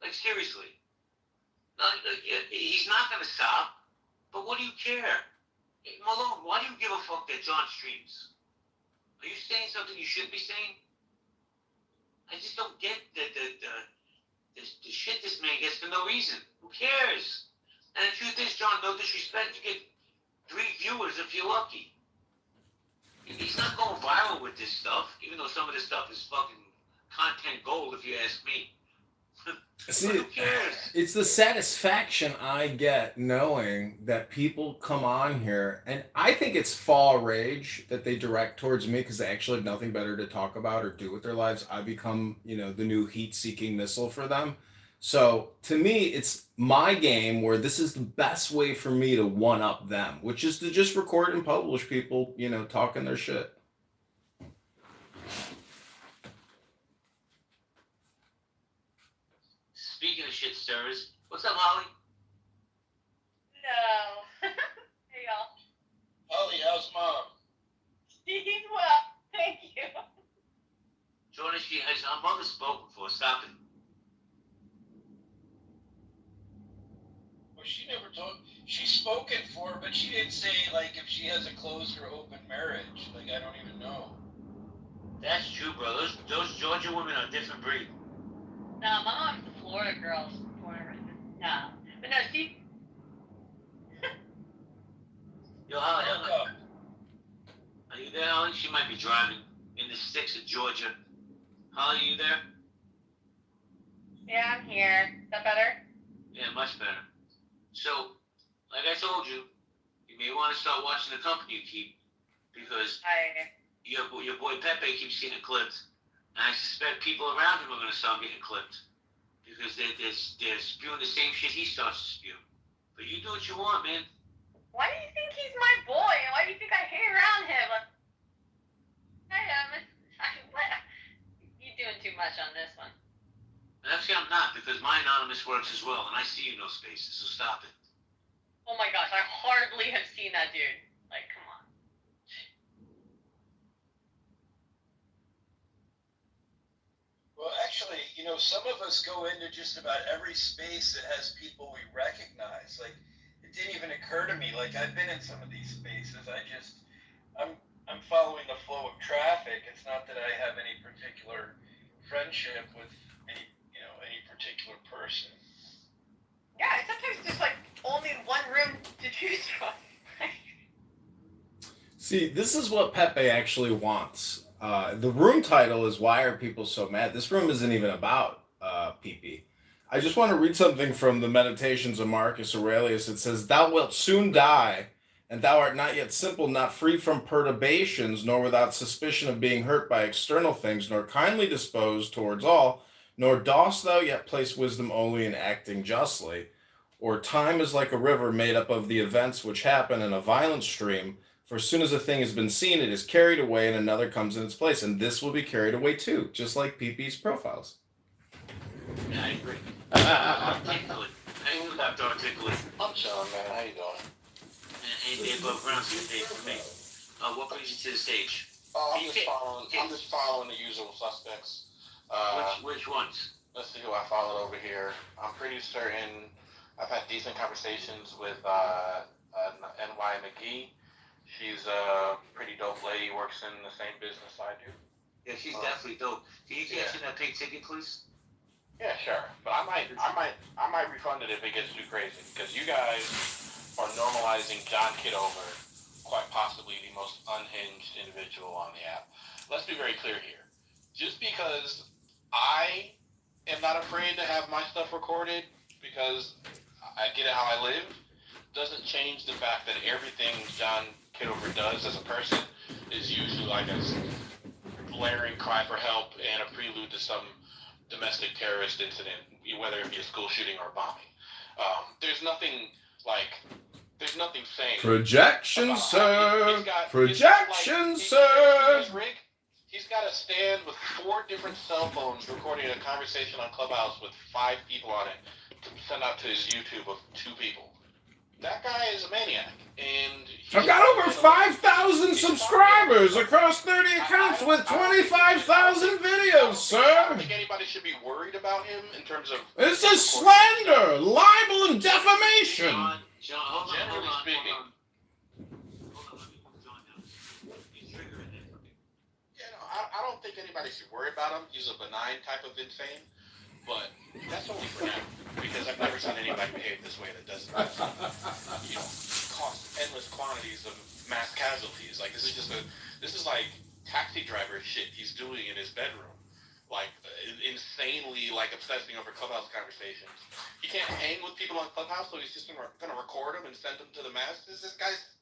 Like, seriously. He's not going to stop, but what do you care? Malone, why do you give a fuck that John streams? Are you saying something you shouldn't be saying? I just don't get the shit this man gets for no reason. Who cares? And the truth is, John, no disrespect, you get 3 viewers if you're lucky. He's not going viral with this stuff, even though some of this stuff is fucking content gold, if you ask me. See, it's the satisfaction I get knowing that people come on here, and I think it's fall rage that they direct towards me because they actually have nothing better to talk about or do with their lives. I become, the new heat-seeking missile for them. So to me, it's my game where this is the best way for me to one up them, which is to just record and publish people, talking their shit. Speaking of shit stirrers, what's up, Holly? No. Hey, y'all. Holly, how's mom? She's well. Thank you. Jordan, has our mother spoken for? Stop it. Well, she never told. She's spoken for, but she didn't say, like, if she has a closed or open marriage. Like, I don't even know. That's true, bro. Those Georgia women are a different breed. No, my mom's a Florida girl. She's born and raised. No. But no, she... Yo, Holly, are you there, Holly? She might be driving in the sticks of Georgia. Holly, you there? Yeah, I'm here. Is that better? Yeah, much better. So, like I told you, you may want to start watching the company you keep, because your boy Pepe keeps getting clipped, and I suspect people around him are going to start getting clipped, because they're spewing the same shit he starts to spew. But you do what you want, man. Why do you think he's my boy? Why do you think I hang around him? You're doing too much on this one. Actually, I'm not, because my anonymous works as well, and I see you no spaces, so stop it. Oh my gosh, I hardly have seen that dude. Like, come on. Well, actually, some of us go into just about every space that has people we recognize. Like, it didn't even occur to me. Like, I've been in some of these spaces. I'm following the flow of traffic. It's not that I have any particular friendship with any particular person. Yeah, it's sometimes just like only one room to choose from. See, this is what Pepe actually wants. The room title is "Why Are People So Mad?" This room isn't even about PP. I just want to read something from the Meditations of Marcus Aurelius. It says, "Thou wilt soon die, and thou art not yet simple, not free from perturbations, nor without suspicion of being hurt by external things, nor kindly disposed towards all, nor dost thou yet place wisdom only in acting justly. Or time is like a river made up of the events which happen in a violent stream, for as soon as a thing has been seen, it is carried away and another comes in its place, and this will be carried away too, just like PP's profiles." Yeah, I agree. Articulate. I ain't got to articulate. I'm chilling, man. How you doing? And anything above ground is day for me. What brings you to the stage? I'm just following the usual suspects. Which ones? Let's see who I followed over here. I'm pretty certain I've had decent conversations with NY McGee. She's a pretty dope lady, works in the same business I do. Yeah, she's definitely dope. Can you cash in that pink ticket, please? Yeah, sure. But I might refund it if it gets too crazy, because you guys are normalizing John Kitover, quite possibly the most unhinged individual on the app. Let's be very clear here. Just because I am not afraid to have my stuff recorded because I get it how I live, doesn't change the fact that everything John Kitover does as a person is usually like a blaring cry for help and a prelude to some domestic terrorist incident, whether it be a school shooting or a bombing. There's nothing saying. Projection, sir. Projection, sir. He's got a stand with 4 different cell phones recording a conversation on Clubhouse with 5 people on it to send out to his YouTube of 2 people. That guy is a maniac, and I've got over 5,000 subscribers across 30 accounts with 25,000 videos, sir. I don't think anybody should be worried about him in terms of... This is slander, libel, and defamation. John, hold on. Generally speaking. I don't think anybody should worry about him. He's a benign type of insane, but that's only for now, because I've never seen anybody behave this way that doesn't, cost endless quantities of mass casualties. Like, this is like taxi driver shit he's doing in his bedroom. insanely obsessing over Clubhouse conversations. He can't hang with people on Clubhouse, so he's just gonna record them and send them to the masses. This guy's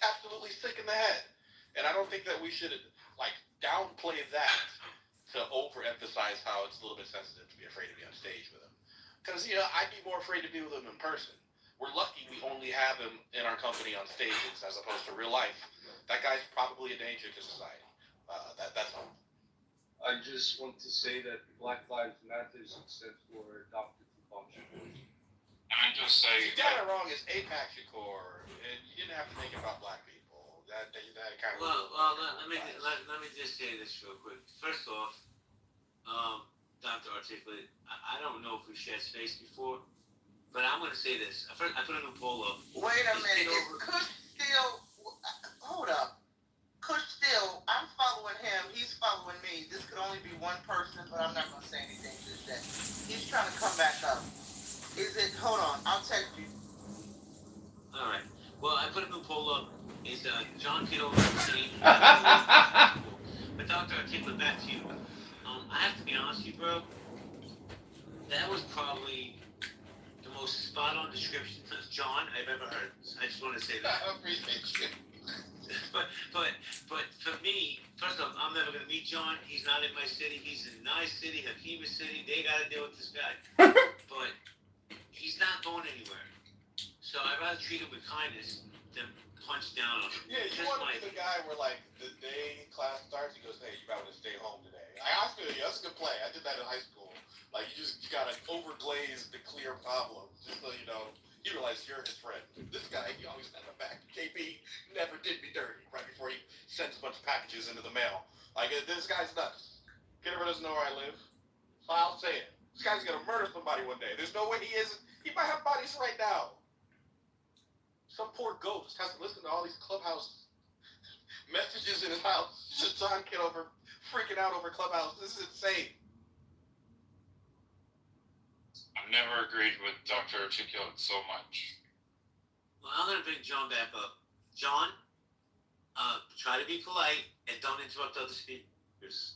absolutely sick in the head, and I don't think that we should downplay that to overemphasize how it's a little bit sensitive to be afraid to be on stage with him. Because I'd be more afraid to be with him in person. We're lucky we only have him in our company on stages as opposed to real life. That guy's probably a danger to society. That's all. I just want to say that Black Lives Matter except for Dr. Tupac Shakur. And I just say you got it wrong. It's APAC Shakur, and you didn't have to make it about black people. That kind of. Well, let me just say this real quick. First off, Dr. Articulate, I don't know if we shared space before, but I'm going to say this. I put a new poll up. Wait a minute. Is Kush still? Hold up. Kush still, I'm following him, he's following me. This could only be one person, but I'm not going to say anything just yet. He's trying to come back up. Is it, hold on, I'll text you. Alright. Well, I put a new poll up. Is John Kitover saying but Dr. Articulate, back to you. I have to be honest with you, bro. That was probably the most spot-on description of John I've ever heard. I just want to say that. I appreciate you. But for me, first off, I'm never gonna meet John. He's not in my city. He's in Nye City, Hakima City. They gotta deal with this guy. But he's not going anywhere. So I'd rather treat him with kindness than punch down on him. Yeah, you want to be the guy where the day class starts, he goes, "Hey, you might want to stay home today." I feel you. That's a good play. I did that in high school. You gotta overglaze the clear problem, just so you know. He realized you're his friend. This guy, he always had the back. JB never did me dirty right before he sends a bunch of packages into the mail. This guy's nuts. Kitover doesn't know where I live. So I'll say it. This guy's gonna murder somebody one day. There's no way he isn't. He might have bodies right now. Some poor ghost has to listen to all these Clubhouse messages in his house. Just John Kitover freaking out over Clubhouse. This is insane. I've never agreed with Dr. Articulate so much. Well, I'm gonna bring John back up. John, try to be polite and don't interrupt other speakers.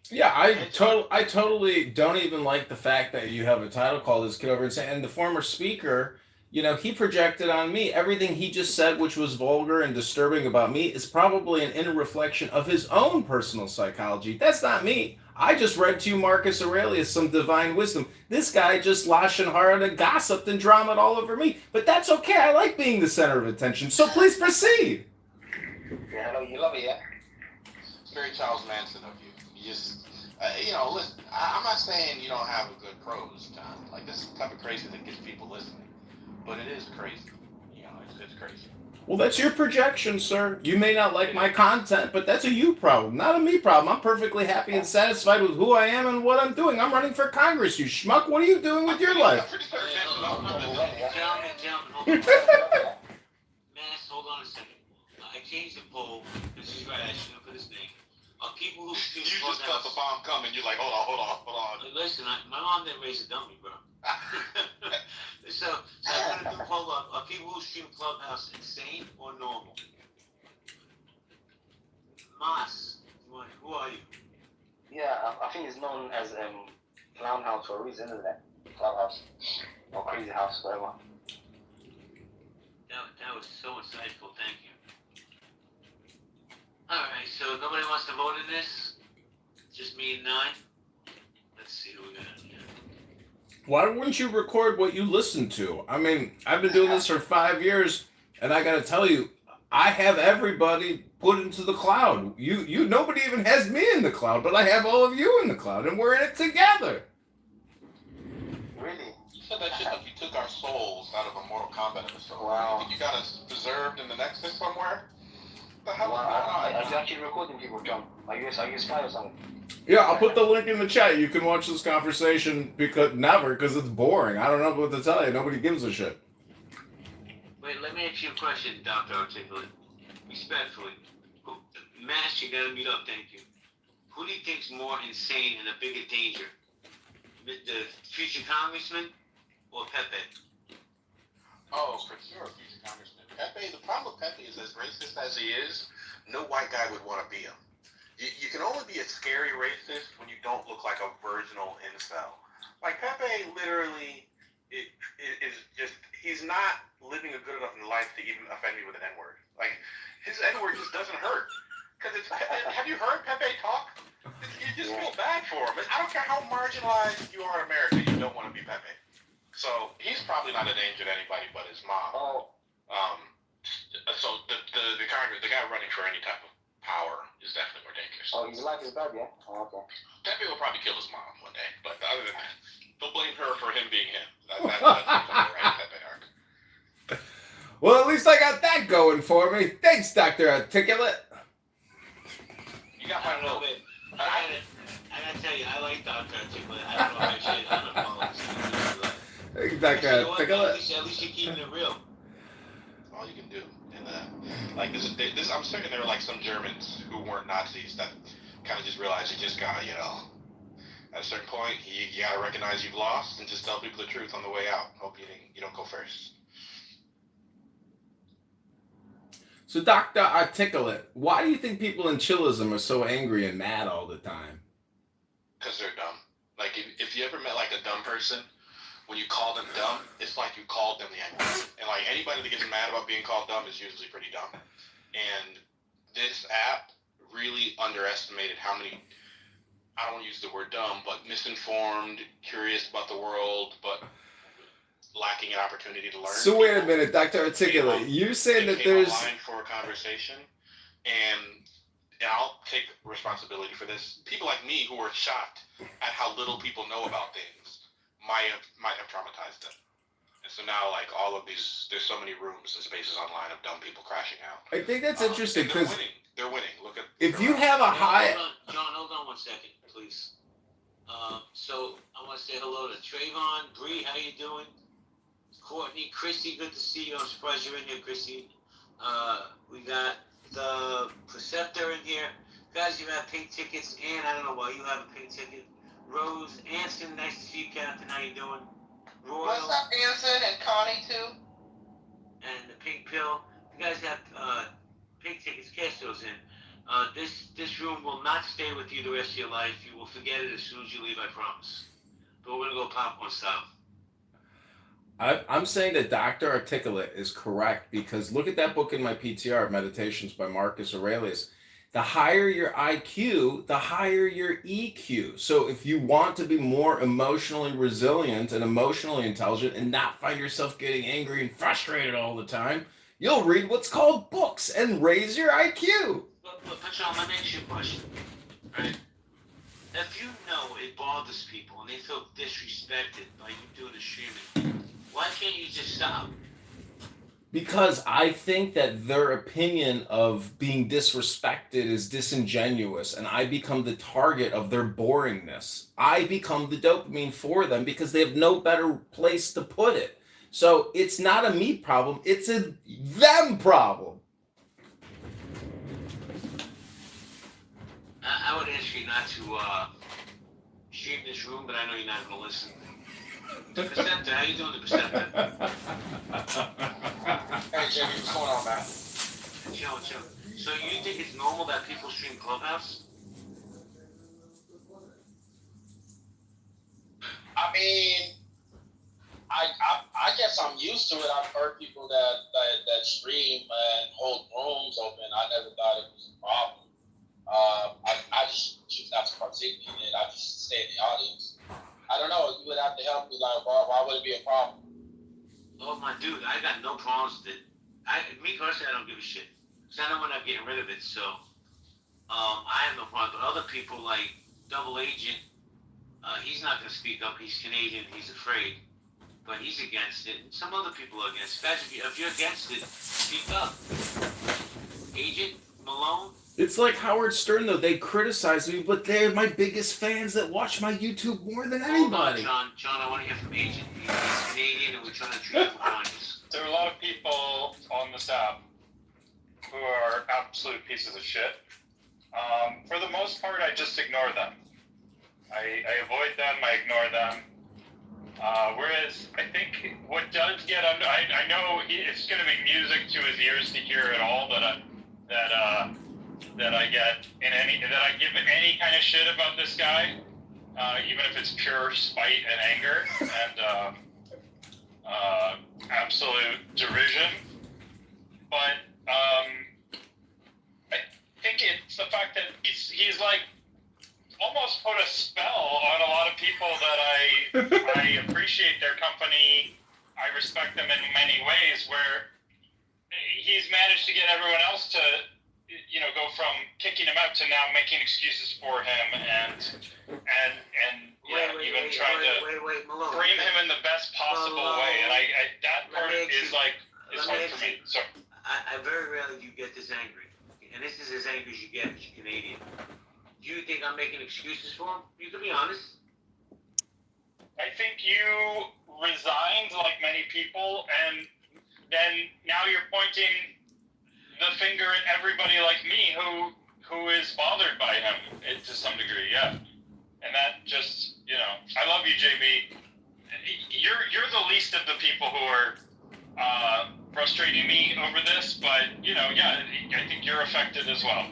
Yeah, I totally don't even like the fact that you have a title called as Kitover and the former speaker. He projected on me. Everything he just said, which was vulgar and disturbing about me, is probably an inner reflection of his own personal psychology. That's not me. I just read to you Marcus Aurelius, some divine wisdom. This guy just Lashon and gossiped and dramaed all over me. But that's okay. I like being the center of attention. So please proceed. Yeah, hello, you love it, yeah? It's very Charles Manson of you. You just, listen, I'm not saying you don't have a good prose, John. This is the type of crazy that gets people listening. But it is crazy. It's crazy. Well, that's your projection, sir. You may not like my content, but that's a you problem, not a me problem. I'm perfectly happy and satisfied with who I am and what I'm doing. I'm running for Congress, you schmuck. What are you doing with your life? Gentlemen, hold on a second. I changed the poll. This is right. I shouldn't have put his name. People who you just felt the bomb coming. You're like, hold on. Listen, my mom didn't raise a dummy, bro. So I put a new poll up. Are people who stream Clubhouse insane or normal? Mas, who are you? Yeah, I think it's known as Clown House for a reason, isn't it? Clubhouse. Or Crazy House, whatever. That was so insightful, thank you. Alright, so nobody wants to vote in this? Just me and 9? Let's see who we got here. Why wouldn't you record what you listen to? I mean, I've been doing this for 5 years, and I gotta tell you, I have everybody put into the cloud. You nobody even has me in the cloud, but I have all of you in the cloud, and we're in it together. Really? You said that shit like you took our souls out of a Mortal Kombat episode. Wow. You think you got us preserved in the Nexus somewhere? What the hell is going Are on? you actually recording people, John? Are you a spy or something? Yeah, I'll put the link in the chat. You can watch this conversation because it's boring. I don't know what to tell you. Nobody gives a shit. Wait, let me ask you a question, Dr. Articulate. Respectfully. Mash, you gotta meet up, thank you. Who do you think's more insane and a bigger danger? The future congressman or Pepe? Oh, for sure, future congressman. Pepe, the problem with Pepe is as racist as he is, no white guy would want to be him. you can only be a scary racist when you don't look like a virginal incel. Like Pepe literally is just, he's not living a good enough life to even offend me with an N-word. Like, his N-word just doesn't hurt. Because it's, have you heard Pepe talk? You just feel bad for him. I don't care how marginalized you are in America, you don't want to be Pepe. So he's probably not a danger to anybody but his mom. So the guy running for any type of power is definitely more dangerous. Oh, his life is bad, yeah? Oh, okay. Pepe will probably kill his mom one day, but other than that, don't blame her for him being him. That's the right Pepe arc. Well, at least I got that going for me. Thanks, Dr. Articulate. You got my little bit. I gotta tell you, I like Dr. Articulate. I don't know if I should unapologize. Thanks, Dr. Articulate. At least you're keeping it real. All you can do. And like this, I'm certain there were like some Germans who weren't Nazis that kind of just realized you just gotta, at a certain point, you gotta recognize you've lost and just tell people the truth on the way out. Hope you don't go first. So, Dr. Articulate, why do you think people in chillism are so angry and mad all the time? Because they're dumb. Like, if you ever met, like, a dumb person, when you call them dumb, it's like you called them the N-word. And, like, anybody that gets mad about being called dumb is usually pretty dumb. And this app really underestimated how many, I don't want to use the word dumb, but misinformed, curious about the world, but lacking an opportunity to learn. So wait a minute, Dr. Articulate. You're saying that there's online for a conversation, and I'll take responsibility for this. People like me who are shocked at how little people know about things might have traumatized them. And so now, like, all of these, there's so many rooms and spaces online of dumb people crashing out. I think that's interesting because they're winning. Look at if you have a high. John, hold on 1 second, please. So I want to say hello to Trayvon, Bree. How you doing? Courtney, Chrissy, good to see you. I'm surprised you're in here, Chrissy. We got the Preceptor in here. Guys, you have pink tickets, and I don't know why you have a pink ticket. Rose, Anson, nice to see you, Captain. How you doing? Royal. What's up, Anson and Connie, too? And the Pink Pill. You guys have pink tickets. Cash those in. This room will not stay with you the rest of your life. You will forget it as soon as you leave, I promise. But we're going to go popcorn style. I'm saying that Dr. Articulate is correct because look at that book in my PTR, Meditations by Marcus Aurelius. The higher your IQ, the higher your EQ. So if you want to be more emotionally resilient and emotionally intelligent and not find yourself getting angry and frustrated all the time, you'll read what's called books and raise your IQ. But John, let me ask you a question. Right? If you know it bothers people and they feel disrespected by you doing the streaming, why can't you just stop? Because I think that their opinion of being disrespected is disingenuous, and I become the target of their boringness. I become the dopamine for them because they have no better place to put it. So it's not a me problem, it's a them problem. I would ask you not to stream this room, but I know you're not going to listen. The Preceptor, how you doing, the Preceptor? Hey, Jimmy, what's going on, man? Chill. So you think it's normal that people stream Clubhouse? I mean, I guess I'm used to it. I've heard people that stream and hold rooms open. I never thought it was a problem. I just choose not to partake in it. I just stay in the audience. I don't know. You would have to help me. Like, why would it be a problem? Oh, my dude, I got no problems with it. Me personally, I don't give a shit. Because I know we're not getting rid of it, so I have no problem. But other people, like Double Agent, he's not going to speak up. He's Canadian. He's afraid. But he's against it. And some other people are against it. If you're against it, speak up. Agent, Malone. It's like Howard Stern, though. They criticize me, but they're my biggest fans that watch my YouTube more than anybody. John, I want to hear from Agent. He's Canadian, and we're trying to treat him with kindness. There are a lot of people on this app who are absolute pieces of shit. For the most part, I just ignore them. I avoid them, I ignore them. Whereas I think what does get under, I know it's going to be music to his ears to hear it all, that that I get that I give any kind of shit about this guy, even if it's pure spite and anger and absolute derision. But I think it's the fact that he's like almost put a spell on a lot of people that I appreciate their company. I respect them in many ways, where he's managed to get everyone else to, go from kicking him out to now making excuses for him and trying to Malone, frame him in the best possible way. And that part is hard for me. So I very rarely do get this angry, and this is as angry as you get as a Canadian. Do you think I'm making excuses for him? You can be honest. I think you resigned like many people, and then now you're pointing the finger at everybody like me who is bothered by him to some degree, yeah. And that just, I love you, JB. You're the least of the people who are frustrating me over this, but I think you're affected as well.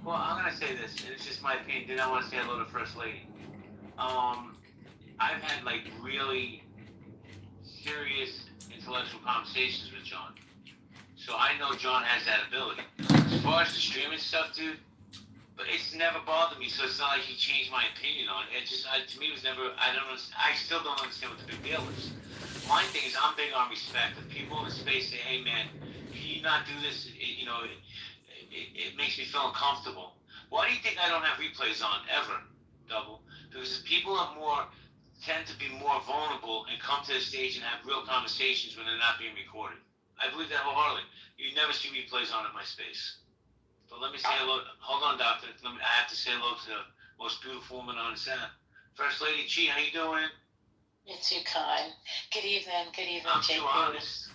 Well, I'm gonna say this, and it's just my opinion. Then I want to say hello to First Lady. I've had really serious intellectual conversations with John, so I know John has that ability. As far as the streaming stuff, dude, but it's never bothered me. So it's not like he changed my opinion on it. It just, to me, it was never. I still don't understand what the big deal is. My thing is, I'm big on respect. If people in the space say, "Hey, man, can you not do this?" It makes me feel uncomfortable. Why do you think I don't have replays on ever, Double? Because people tend to be more vulnerable and come to the stage and have real conversations when they're not being recorded. I believe that wholeheartedly. You never see replays on at my space. But let me say hello. Hold on, Doctor. I have to say hello to the most beautiful woman on this app. First Lady Chi, how you doing? You're too kind. Good evening, I'm JP. too honest.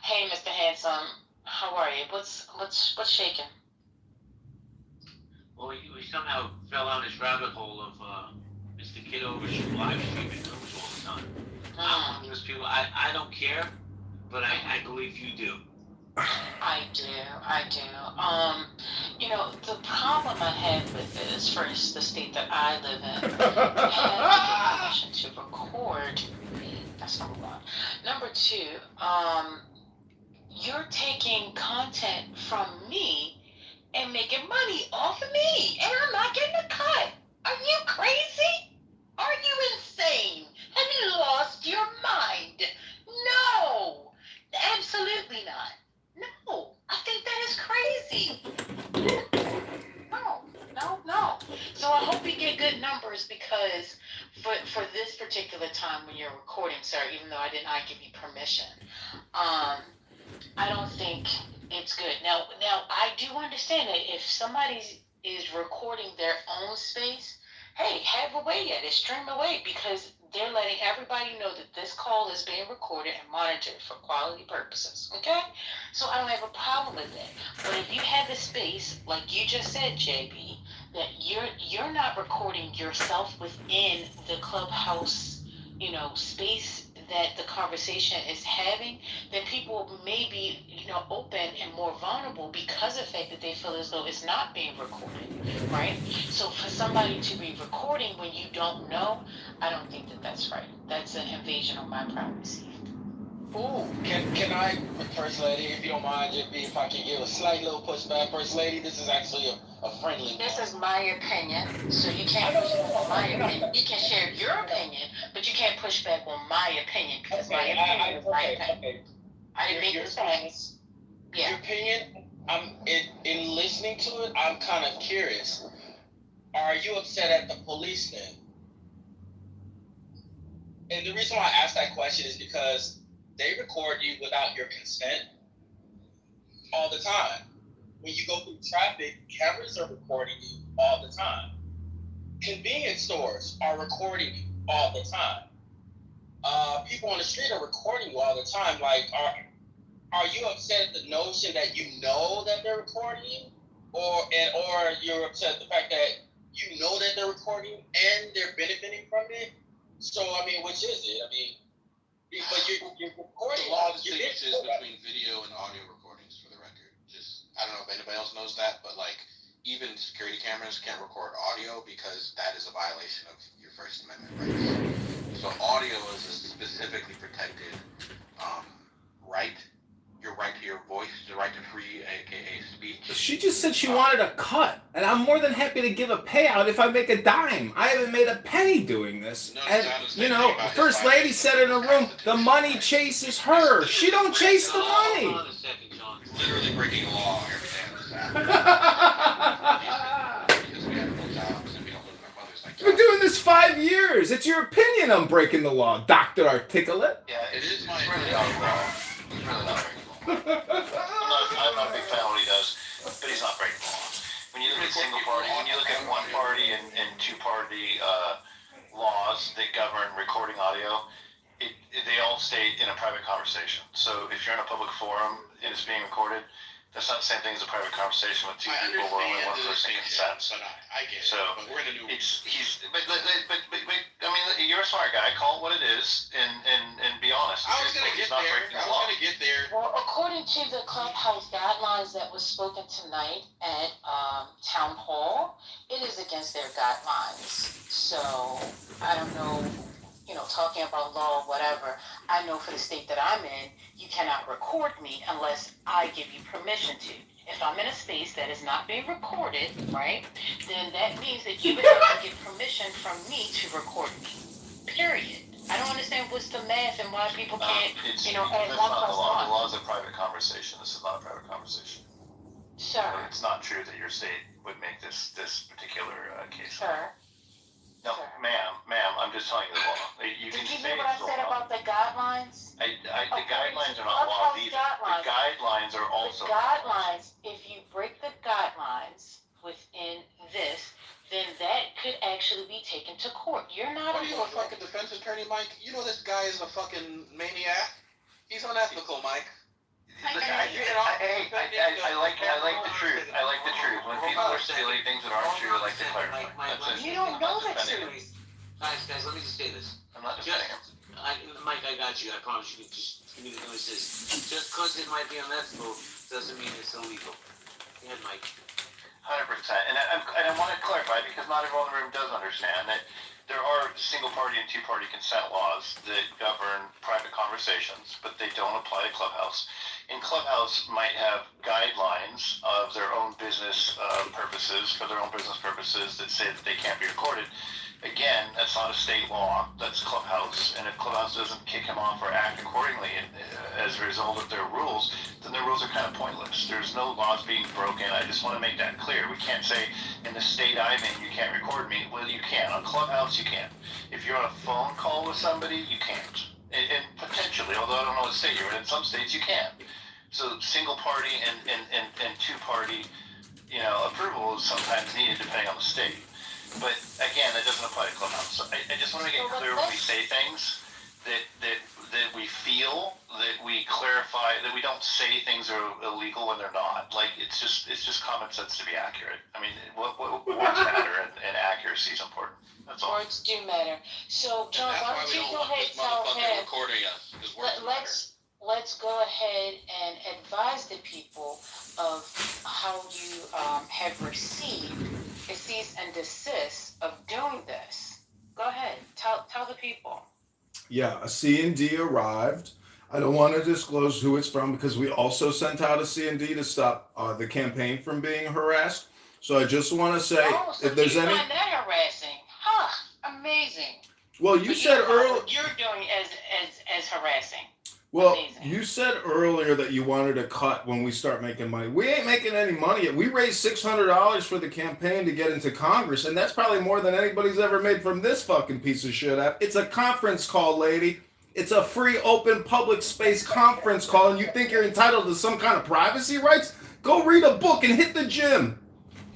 Hey, Mr. Handsome, how are you? What's shaking? Well, we somehow fell down this rabbit hole of Mr. Kitover live streaming rooms all the time. I'm one of those people. I don't care, but I believe you do. I do. The problem I have with it is, first, the state that I live in, you have to get permission to record. That's number one. Number two, you're taking content from me and making money off of me, and I'm not getting a cut. Are you crazy? Are you insane? Have you lost your mind? No, absolutely not. No, I think that is crazy. No. So I hope you get good numbers, because for this particular time when you're recording, sir, even though I did not give you permission, I don't think it's good. Now I do understand that if somebody is recording their own space, hey, have away at it, stream away, because they're letting everybody know that this call is being recorded and monitored for quality purposes, okay? So I don't have a problem with that. But if you have a space, like you just said, JB, that you're not recording yourself within the clubhouse, space that the conversation is having, then people may be, open and more vulnerable because of the fact that they feel as though it's not being recorded, right? So for somebody to be recording when you don't know, I don't think that that's right. That's an invasion of my privacy. Ooh, can I, First Lady, if you don't mind, JP, if I can give a slight little pushback, First Lady, this is actually a friendly one. This is my opinion, so you can't push back on my opinion. You can share your opinion, but you can't push back on my opinion, because my opinion is my opinion. Okay. I didn't make this sense. Your opinion, in listening to it, I'm kind of curious. Are you upset at the police then? And the reason why I ask that question is because they record you without your consent all the time. When you go through traffic, cameras are recording you all the time. Convenience stores are recording you all the time. People on the street are recording you all the time. Like, are you upset at the notion that you know that they're recording you? Or you're upset at the fact that you know that they're recording you and they're benefiting from it? So, which is it? But you're recording. The law distinguishes between video and audio recordings, for the record. security cameras can't record audio because that is a violation of your First Amendment rights. So audio is a specifically protected right. Your right to your voice, the right to free, aka speech. She just said she wanted a cut, and I'm more than happy to give a payout if I make a dime. I haven't made a penny doing this. And, you know, the First Lady said in her room, the money chases her. She don't chase the money. Hold on a second, John. Literally breaking the law every day on this app. Because we have no jobs and we don't live with our mothers like We're doing this 5 years. It's your opinion I'm breaking the law, Dr. Articulate. Yeah, it is my opinion. It's really not breaking the law. I'm not a big fan of what he does, but he's not breaking the law. When you look at single party, when you look at one party and two party laws that govern recording audio, they all stay in a private conversation. So if you're in a public forum and it's being recorded, that's not the same thing as a private conversation with two people where only one person consents. But I get So it. But we're in a new. but I mean, you're a smart guy. Call it what it is and be honest. I was gonna get there. Well, according to the clubhouse guidelines that was spoken tonight at town hall, it is against their guidelines. So I don't know, you know, talking about law or whatever. I know for the state that I'm in, you cannot record me unless I give you permission to. If I'm in a space that is not being recorded, right, then that means that you would have to get permission from me to record me. Period. I don't understand what's the math and why people can't, you know, add 1 That's not plus the law. 1. The law is a private conversation. This is not a private conversation. Sir. It's not true that your state would make this particular case. Sir. No, ma'am, I'm just telling you the law. You Did can you say hear what I it's the said law. about the guidelines? The guidelines are not laws either. The guidelines are also. The guidelines, if you break the guidelines within this, then that could actually be taken to court. You're not What are you, a fucking defense attorney, Mike? You know this guy is a fucking maniac. He's unethical, Mike. Look, I like the truth. I like the truth. When people are stealing things that aren't true, I like to clarify. That's it. You don't know the truth. Guys, let me just say this. I'm not defending him. Mike, I got you. I promise you. Just give me the notice. Just because it might be unethical doesn't mean it's illegal. Go ahead, Mike. 100%. And I want to clarify because not everyone in the room does understand that there are single-party and two-party consent laws that govern private conversations, but they don't apply to Clubhouse. And Clubhouse might have guidelines of their own business purposes, for their own business purposes, that say that they can't be recorded. Again, that's not a state law. That's Clubhouse. And if Clubhouse doesn't kick him off or act accordingly as a result of their rules, then their rules are kind of pointless. There's no laws being broken. I just want to make that clear. We can't say, in the state I'm in, you can't record me. Well, you can. On Clubhouse, you can. If you're on a phone call with somebody, you can't. And potentially, although I don't know what state you're in some states you can. So single party and two party, you know, approval is sometimes needed depending on the state. But again, that doesn't apply to Clubhouse. So I just want to make it clear when we say things that we feel, that we clarify, that we don't say things are illegal when they're not. Like it's just common sense to be accurate. I mean, what words matter and accuracy is important. That's all. Words do matter. So, John, why don't you go ahead and tell him? Recording us, because words Let's go ahead and advise the people of how you have received a cease and desist of doing this. Go ahead, tell the people. Yeah, a C&D arrived. I don't want to disclose who it's from because we also sent out a C&D to stop the campaign from being harassed. So I just want to say, if there's any... find that harassing? Huh, amazing. Well, you said earlier... What you're doing as harassing. Well, you said earlier that you wanted a cut when we start making money. We ain't making any money yet. We raised $600 for the campaign to get into Congress, and that's probably more than anybody's ever made from this fucking piece of shit app. It's a conference call, lady. It's a free, open, public space conference call, and you think you're entitled to some kind of privacy rights? Go read a book and hit the gym.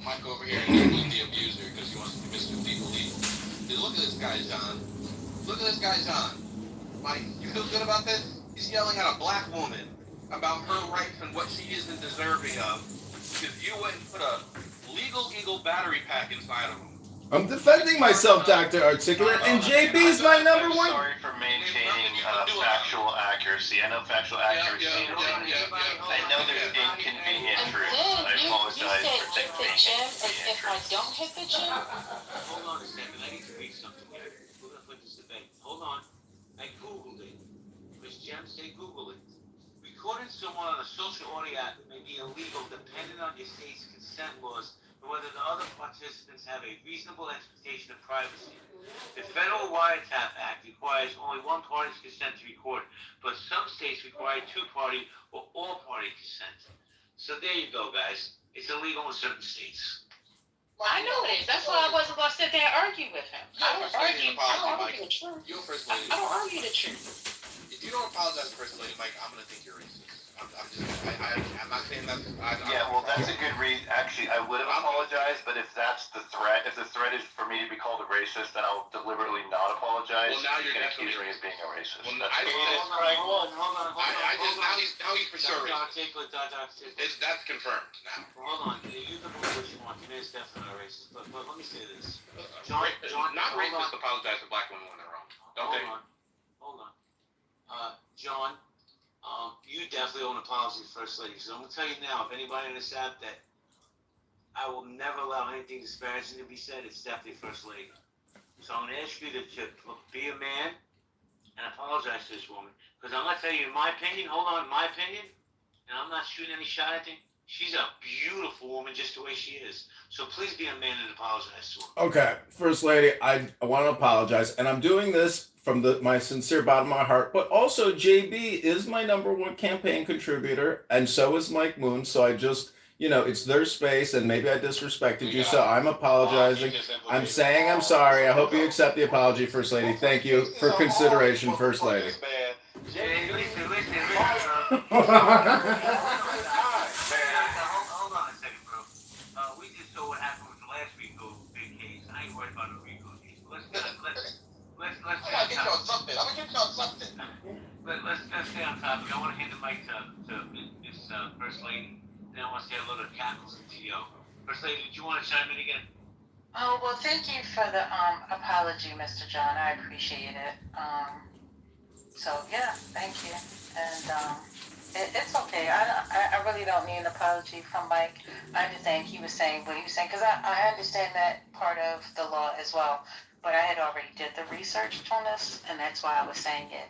Mike over here is the abuser because he wants to be Mr. People Evil. Dude, look at this guy, John. Look at this guy, John. Mike, you feel good about this? He's yelling at a black woman about her rights and what she isn't deserving of because you went and put a legal Eagle battery pack inside of him. I'm defending myself, Dr. Articulate, and JB's my number one. I'm sorry for maintaining factual accuracy. I know factual accuracy. I know there's inconvenient truths. I apologize for gym, if I don't hit the gym, Hold on a second. I need to read something here. We're gonna put this to bed. Hold on. I googled it. Miss Jem, say Google it. Recording someone on a social audio app may be illegal depending on your state's consent laws and whether the other participants have a reasonable expectation of privacy. The Federal Wiretap Act requires only one party's consent to record, but some states require two-party or all-party consent. So there you go, guys. It's illegal in certain states. I know it is. That's why I wasn't going to sit there and argue with him. I don't argue the truth. You're first lady. I don't argue the truth. If you don't apologize to first lady Mike, I'm gonna think you're racist. I'm not saying that's. Yeah, well, that's a good reason. Actually, I would have apologized, but if that's the threat, if the threat is for me to be called a racist, then I'll deliberately not apologize. Well, now you're gonna definitely accuse me of being a racist. Well, That's I good. hold on. Now he's for sure racist. It's that's confirmed now. Hold on. You can believe what you want. It is definitely not racist. But let me say this. John, Not hold racist on. apologize to black women when they're wrong. Don't they? Hold on. John, you definitely owe an apology to First Lady. So I'm going to tell you now, if anybody in this app that I will never allow anything disparaging to be said, it's definitely First Lady. So I'm going to ask you to be a man and apologize to this woman. Because I'm going to tell you, in my opinion, and I'm not shooting any shot at you, she's a beautiful woman just the way she is. So please be a man and apologize to her. Okay, First Lady, I want to apologize, and I'm doing this from my sincere bottom of my heart, but also JB is my #1 campaign contributor, and so is Mike Moon, so I just, it's their space, and maybe I disrespected you, so I'm apologizing. I'm saying I'm sorry. I hope you accept the apology, First Lady. Thank you for consideration, First Lady. Hey, listen. Hold on a second, bro. We just saw what happened with the last Rico big case. I ain't worried about the Rico case. Let's stay on topic. I want to hand the mic to Miss First Lady. Then I want to say hello to Cackles and T.O. First Lady, did you want to chime in again? Oh, well, thank you for the apology, Mr. John. I appreciate it. So, yeah, thank you. And it's okay. I really don't need an apology from Mike. I understand he was saying what he was saying, because I understand that part of the law as well. But I had already did the research on this, and that's why I was saying it.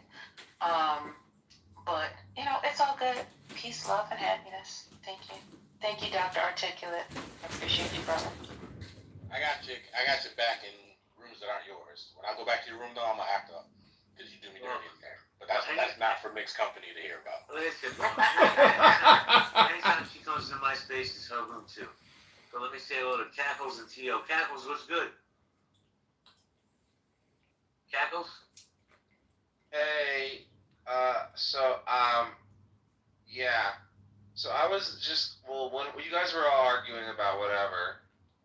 But, it's all good. Peace, love, and happiness. Thank you. Thank you, Dr. Articulate. I appreciate you, brother. I got you back in rooms that aren't yours. When I go back to your room, though, I'm gonna act up because you do me dirty in there. But that's not for mixed company to hear about. Listen, anytime she comes to my space, it's her room too. So let me say hello to Cackles and T.O. Cackles, what's good? Cackles? Hey, yeah. So I was just, when you guys were all arguing about whatever,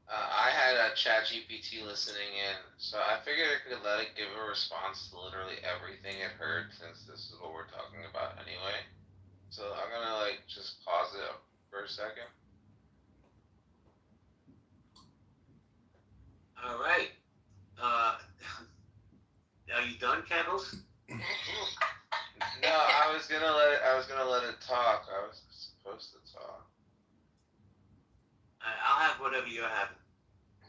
I had a chat GPT listening in, so I figured I could let it give a response to literally everything it heard, since this is what we're talking about anyway. So I'm gonna, just pause it for a second. All right. Are you done, Cackles? No, I was gonna let it talk. I was supposed to talk. I'll have whatever you're having.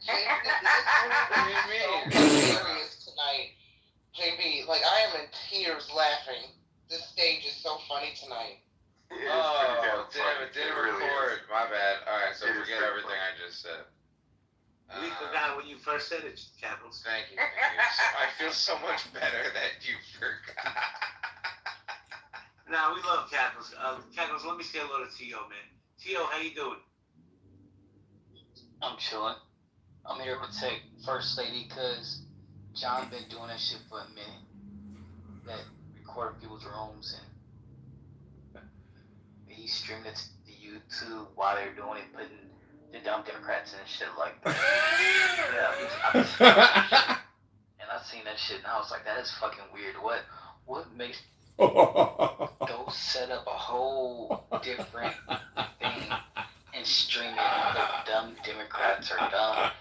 What do you mean? Hilarious tonight, JB. I am in tears laughing. This stage is so funny tonight. Oh, damn, it didn't record. My bad. Alright, so forget everything I just said. We forgot when you first said it, Cackles. Thank you. I feel so much better that you forgot. Nah, we love Cackles. Cackles, let me say hello to T.O., man. T.O., how you doing? I'm chilling. I'm here to protect First Lady because John been doing that shit for a minute. That recording people's rooms and he's streaming it to YouTube while they're doing it, putting the dumb Democrats and shit like that. Yeah, and I seen that shit and I was like, that is fucking weird. What makes go set up a whole different thing and stream it and the dumb Democrats are dumb?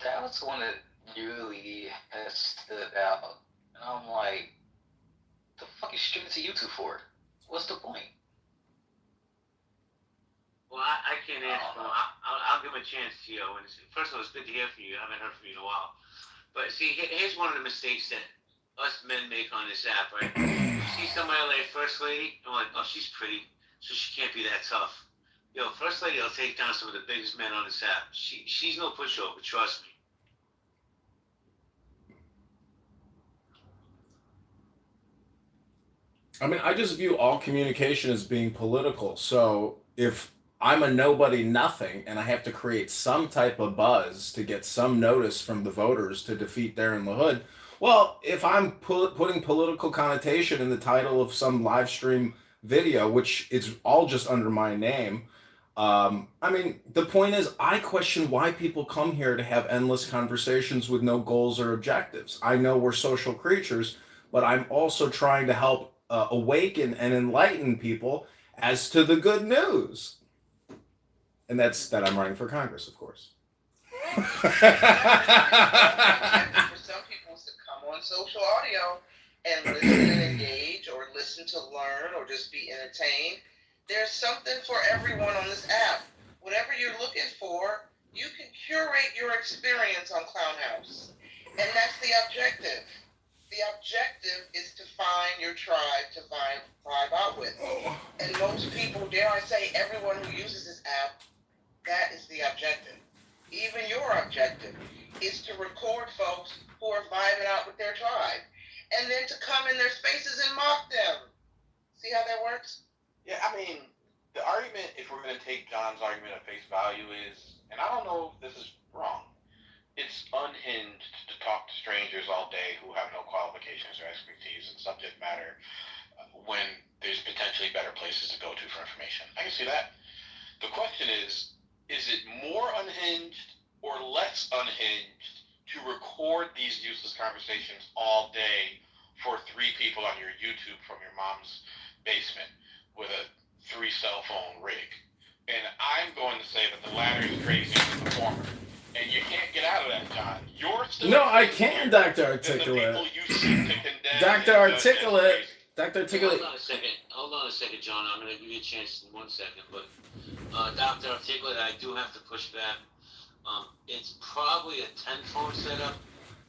That was one that really has stood out. And I'm like, the fuck is streaming to YouTube for? What's the point? Well, I can't answer for him. I'll give him a chance, Gio. And first of all, it's good to hear from you. I haven't heard from you in a while. But see, here's one of the mistakes that us men make on this app, right? You see somebody like First Lady, and we're like, oh, she's pretty, so she can't be that tough. Yo, First Lady will take down some of the biggest men on this app. She's no pushover, trust me. I mean, I just view all communication as being political. So if I'm a nobody nothing and I have to create some type of buzz to get some notice from the voters to defeat Darren LaHood, well, if I'm putting political connotation in the title of some live stream video, which is all just under my name, I mean, the point is, I question why people come here to have endless conversations with no goals or objectives. I know we're social creatures, but I'm also trying to help awaken and enlighten people as to the good news. And that's that I'm running for Congress, of course. For some people to come on social audio and listen and engage, or listen to learn, or just be entertained. There's something for everyone on this app. Whatever you're looking for, you can curate your experience on Clown House. And that's the objective. The objective is to find your tribe to vibe out with. And most people, dare I say, everyone who uses this app, that is the objective. Even your objective is to record folks who are vibing out with their tribe, and then to come in their spaces and mock them. See how that works? Yeah, I mean, the argument, if we're going to take John's argument at face value, is, and I don't know if this is wrong, it's unhinged to talk to strangers all day who have no qualifications or expertise in subject matter when there's potentially better places to go to for information. I can see that. The question is it more unhinged or less unhinged to record these useless conversations all day for 3 people on your YouTube from your mom's basement with a 3 cell phone rig? And I'm going to say that the latter is crazier than the former. And you can't get out of that, John. You're still No, I can, Dr. Articulate. Dr. Articulate. Dr. Articulate. Hold on a second, John. I'm going to give you a chance in 1 second. But Dr. Articulate, I do have to push back. It's probably a 10-phone setup.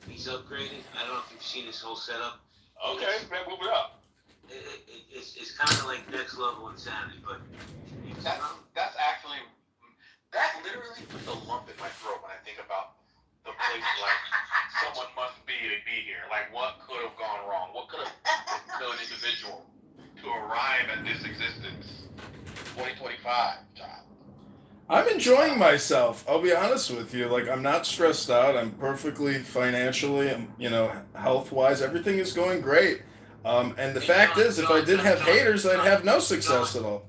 He's upgraded. I don't know if you've seen his whole setup. Okay, man, move it up. It's kind of like next level insanity, but that's actually, that literally puts a lump in my throat when I think about the place like someone must be to be here. Like, what could have gone wrong? What could have killed an individual to arrive at this existence? 2025, John. I'm enjoying myself. I'll be honest with you. Like, I'm not stressed out. I'm perfectly financially, health-wise, everything is going great. And the fact is, if I didn't have haters, I'd have no success at all.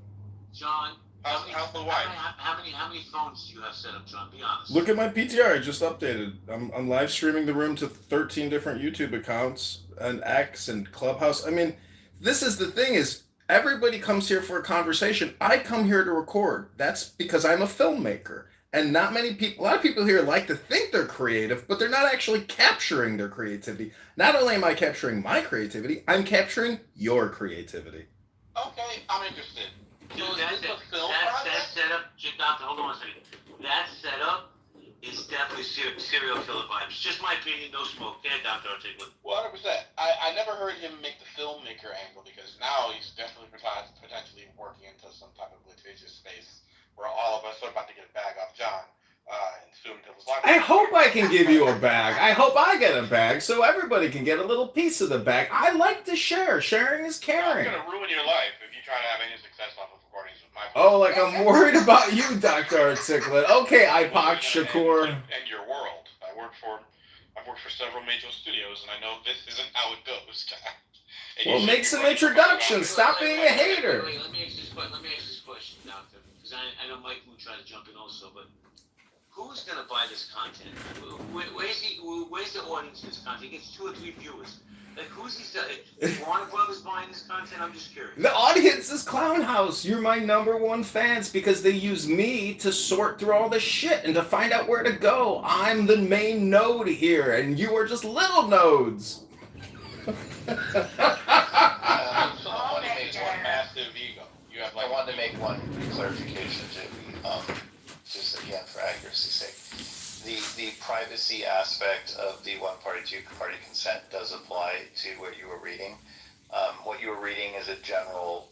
John, how's the wife? How many phones do you have set up, John? Be honest. Look at my PTR. I just updated. I'm live streaming the room to 13 different YouTube accounts and X and Clubhouse. I mean, this is the thing is, everybody comes here for a conversation. I come here to record. That's because I'm a filmmaker. And not many people, a lot of people here like to think they're creative, but they're not actually capturing their creativity. Not only am I capturing my creativity, I'm capturing your creativity. Okay, I'm interested. Dude, that setup, Doctor, hold on a second. That setup is definitely serial killer vibes. Just my opinion, no smoke. Yeah, Dr. Articulate. 100%. I never heard him make the filmmaker angle, because now he's definitely potentially working into some type of litigious space where all of us are about to get a bag off John and sue him to his life. I hope I can give you a bag. I hope I get a bag so everybody can get a little piece of the bag. I like to share. Sharing is caring. It's going to ruin your life if you try to have any success off of recordings with my voice. Oh, like I'm worried about you, Dr. Articulate. Okay, Ipak Shakur. And your world. I've worked for several major studios, and I know this isn't how it goes, John. Well, make some introductions. Stop being a hater. Wait, let me ask this question, Doctor, because I know Mike will try to jump in also, but who's going to buy this content? Where's the audience of this content? It gets 2 or 3 viewers. Like, who's these? Warner Brothers buying this content? I'm just curious. The audience is Clown House. You're my #1 fans because they use me to sort through all the shit and to find out where to go. I'm the main node here, and you are just little nodes. One massive ego. You have I wanted to make one clarification, JB, just again for accuracy's sake. The privacy aspect of the one-party, two-party consent does apply to what you were reading. What you were reading is a general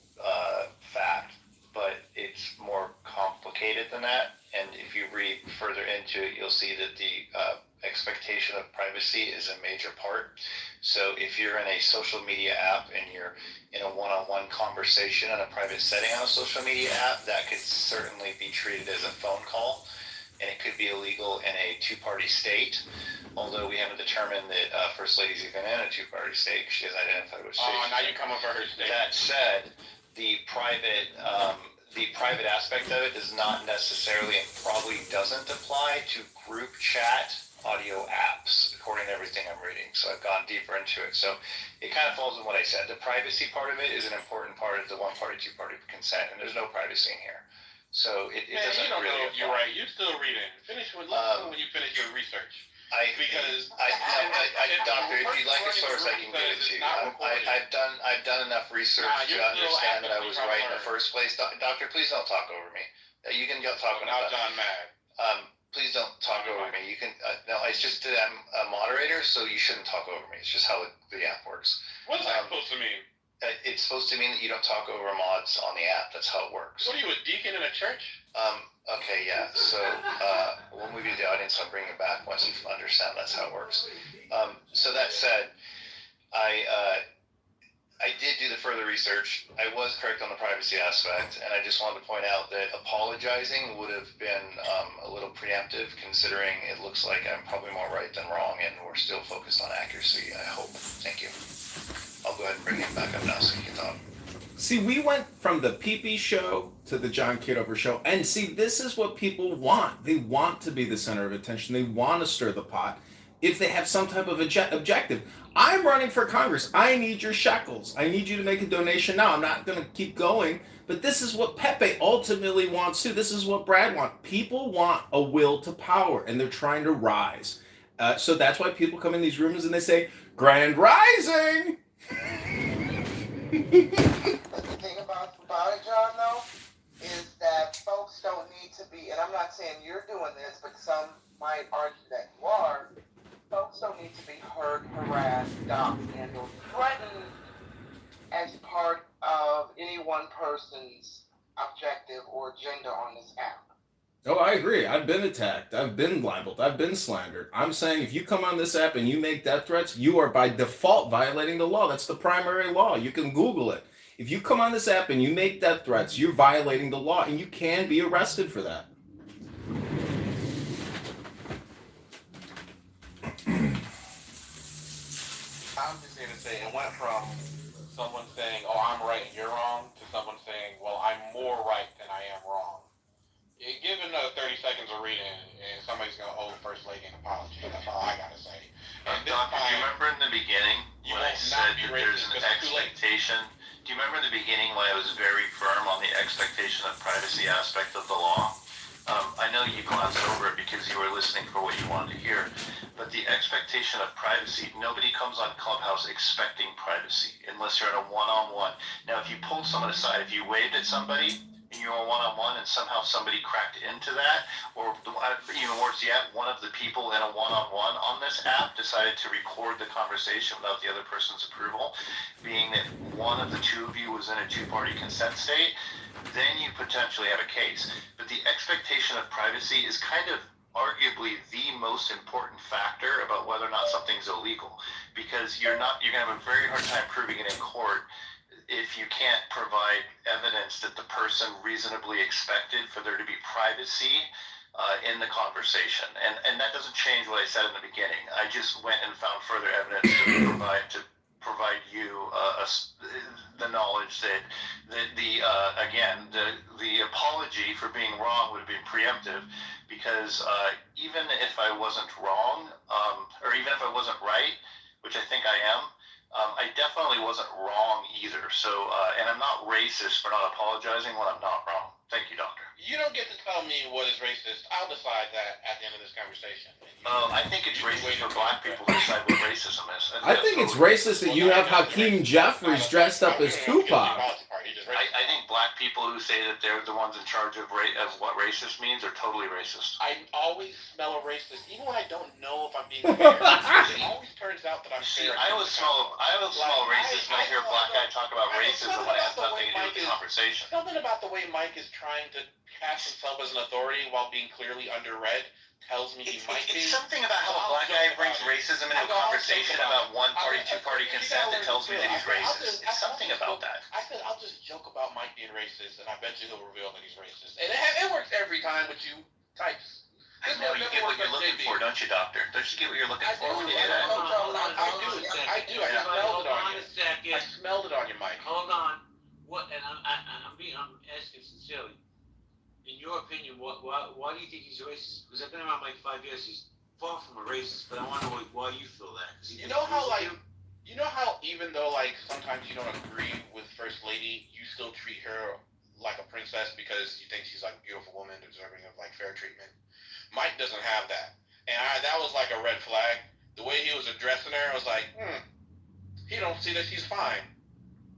fact, but it's more complicated than that. And if you read further into it, you'll see that the expectation of privacy is a major part. So if you're in a social media app and you're in a one-on-one conversation in a private setting on a social media app, that could certainly be treated as a phone call, and it could be illegal in a two-party state, although we haven't determined that First Lady's even in a two-party state. She has identified which state. Oh, now you come over her state. That said, the private aspect of it does not necessarily and probably doesn't apply to group chat audio apps, according to everything I'm reading. So I've gone deeper into it. So it kind of falls in what I said. The privacy part of it is an important part of the one-party, two-party consent, and there's no privacy in here. So it doesn't you don't really know if you're right. You're still reading. Finish with when you finish your research. Doctor, if you'd like a source, I can give it to you. I've done enough research to understand that I was right in the first place. Doctor, please don't talk over me. You can talk about. Now John mad. Please don't talk over me. You can. No, it's just that I'm a moderator, so you shouldn't talk over me. It's just how the app works. What is that supposed to mean? It's supposed to mean that you don't talk over mods on the app. That's how it works. What are you, a deacon in a church? Okay, yeah. So we'll move you to the audience. I'll bring you back once you understand that's how it works. So that said, I did do the further research. I was correct on the privacy aspect, and I just wanted to point out that apologizing would have been a little preemptive, considering it looks like I'm probably more right than wrong, and we're still focused on accuracy, I hope. Thank you. I'll go ahead and bring him back up now so you can talk. See, we went from the PP show to the John Kitover show, and see, this is what people want. They want to be the center of attention. They want to stir the pot if they have some type of objective. I'm running for Congress. I need your shekels. I need you to make a donation now. I'm not going to keep going, but this is what Pepe ultimately wants too. This is what Brad wants. People want a will to power, and they're trying to rise. So that's why people come in these rooms and they say, Grand Rising! The thing about it, John, though, is that folks don't need to be, and I'm not saying you're doing this, but some might argue that you are, folks don't need to be hurt, harassed, doxxed, and or threatened as part of any one person's objective or agenda on this app. Oh, I agree. I've been attacked. I've been libeled. I've been slandered. I'm saying if you come on this app and you make death threats, you are by default violating the law. That's the primary law. You can Google it. If you come on this app and you make death threats, you're violating the law, and you can be arrested for that. I'm just here to say it went from someone saying, oh, I'm right and you're wrong, to someone saying, well, I'm more right than I am wrong. Give it another 30 seconds of reading, and somebody's going to owe the First Lady an apology. That's all I got to say. Doctor, do you remember in the beginning when I said that there's an expectation? Do you remember in the beginning when I was very firm on the expectation of privacy aspect of the law? I know you glanced over it because you were listening for what you wanted to hear, but the expectation of privacy, nobody comes on Clubhouse expecting privacy unless you're in a one-on-one. Now, if you pulled someone aside, if you waved at somebody, and you were one-on-one and somehow somebody cracked into that, or even worse yet, one of the people in a one-on-one on this app decided to record the conversation without the other person's approval, being that one of the two of you was in a two-party consent state, then you potentially have a case. But the expectation of privacy is kind of arguably the most important factor about whether or not something's illegal, because you're going to have a very hard time proving it in court if you can't provide evidence that the person reasonably expected for there to be privacy in the conversation. And that doesn't change what I said in the beginning. I just went and found further evidence to provide you the knowledge that the apology for being wrong would have been preemptive, because even if I wasn't wrong, or even if I wasn't right, which I think I am, I definitely wasn't wrong either. So, and I'm not racist for not apologizing when I'm not wrong. Thank you, Doctor. You don't get to tell me what is racist. I'll decide that at the end of this conversation. I think it's racist for black people to decide what racism is. I think it's racist that you have Hakeem Jeffries dressed up as Tupac. I think black people who who say that they're the ones in charge of what racist means are totally racist. I always smell a racist, even when I don't know if I'm being fair. It always turns out that I'm fair. I always smell racist when I hear a black guy talk about racism when it has nothing to do with the conversation. Something about the way Mike is trying to cast himself as an authority while being clearly underread tells me he might be. It's something about how a black guy brings racism into a conversation about one-party, two-party consent that tells me that he's racist. It's something about that. I said I'll just joke about Mike being racist, and I bet you he'll reveal that he's racist. And it works every time with you types. I know you get what you're looking for, don't you, Doctor? Don't you get what you're looking for when you do that? I do. I smelled it on you. I smelled it on you, Mike. Hold on. What? And I'm asking sincerely. In your opinion, why do you think he's racist? Because I've been around Mike 5 years. He's far from a racist, but I want to know why you feel that. You know how even though sometimes you don't agree with First Lady, you still treat her like a princess because you think she's a beautiful woman deserving of fair treatment. Mike doesn't have that, and that was a red flag. The way he was addressing her, I was like, he don't see that she's fine.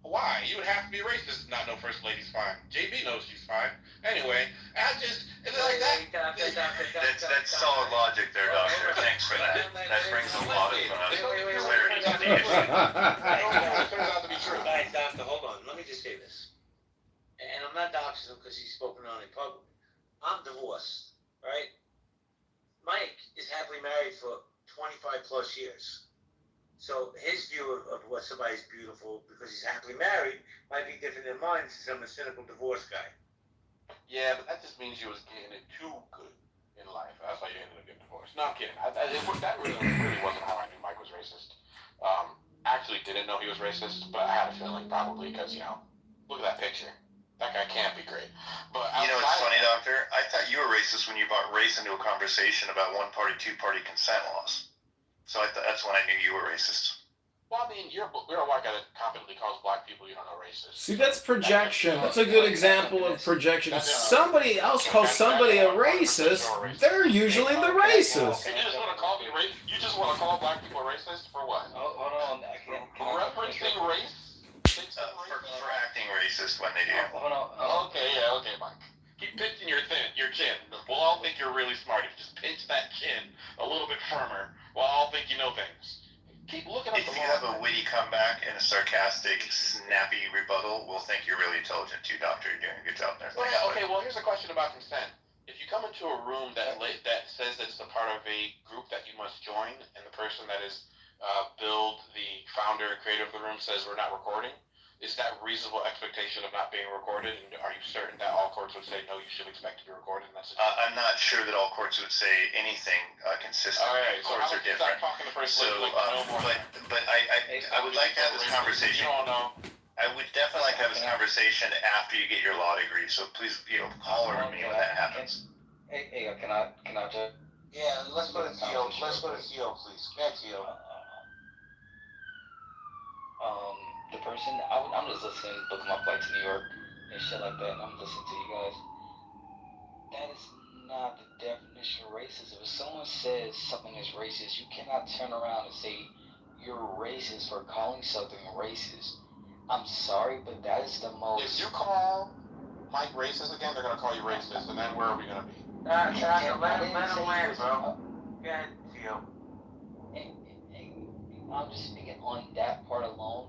Why? You would have to be racist to not know First Lady's fine. JB knows she's fine. Anyway, it's like that. That's solid logic there, Doctor. Thanks for that. That brings a lot of clarity to the issue. It turns out to be true. Guys, Doctor, hold on. Let me just say this. And I'm not doxing him because he's spoken on in public. I'm divorced, right? Mike is happily married for 25 plus years. So his view of what somebody's beautiful because he's happily married might be different than mine since I'm a cynical divorce guy. Yeah, but that just means you was getting it too good in life. That's why you ended up getting divorced. No, I'm kidding. That really wasn't how I knew Mike was racist. Actually didn't know he was racist, but I had a feeling probably because, look at that picture. That guy can't be great. But it's funny, Doctor? I thought you were racist when you brought race into a conversation about one-party, two-party consent laws. So that's when I knew you were racist. Well, I mean, you're a white guy that confidently calls black people you don't know racist. See, that's projection. That's a good example of projection. If somebody else calls somebody a racist, they're usually the racist. And you just want to call me racist? You just want to call black people racist for what? Hold on. I can't. Referencing race? For acting racist when they do. Hold on. Okay, Mike. Keep pinching your chin. We'll all think you're really smart if you just pinch that chin a little bit firmer. We'll all think you know things. Keep looking up If you have a witty comeback and a sarcastic, snappy rebuttal, we'll think you're really intelligent too, Doctor. You're doing a good job there. Well, here's a question about consent. If you come into a room that says that it's a part of a group that you must join, and the person that is Bill, the founder and creator of the room, says we're not recording, is that reasonable expectation of not being recorded? And are you certain that all courts would say, no, you should expect to be recorded? And that's I'm not sure that all courts would say anything consistent. All right, courts are different. But I would like to have this conversation. You don't know. I would definitely like to have this conversation after you get your law degree. So please, call over me when that happens. Hey, can I just? Yeah, let's go to Theo. Let's go to Theo, please. Yeah, Theo. The person, I'm just listening, booking my flight to New York and shit like that, and I'm listening to you guys. That is not the definition of racism. If someone says something is racist, you cannot turn around and say you're racist for calling something racist. I'm sorry, but that is the most... If you call Mike racist again, they're going to call you racist, and then where are we going to be? Let him land, bro. Go ahead, Theo. I'm just speaking on that part alone.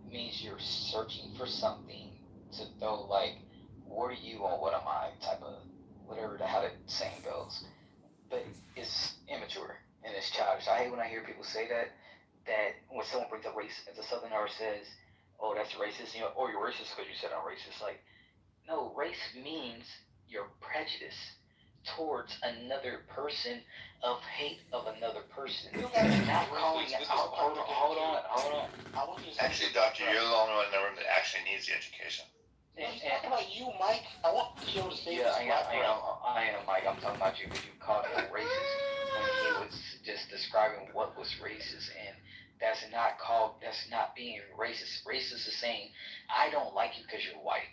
Means you're searching for something to throw what are you or what am I type of whatever how the saying goes. But it's immature and it's childish. I hate when I hear people say that when someone brings up race, if the Southerner says, oh, that's racist, or you're racist because you said I'm racist. No, race means your prejudice towards another person of hate of another person. Not calling it out. Hold on. Actually, Doctor, you're the only one in the room that actually needs the education. I'm talking about you, Mike. I want Theo to say this. I am, Mike. I'm talking about you because you called him racist when he was just describing what was racist, and that's not being racist. Racist is saying, I don't like you because you're white.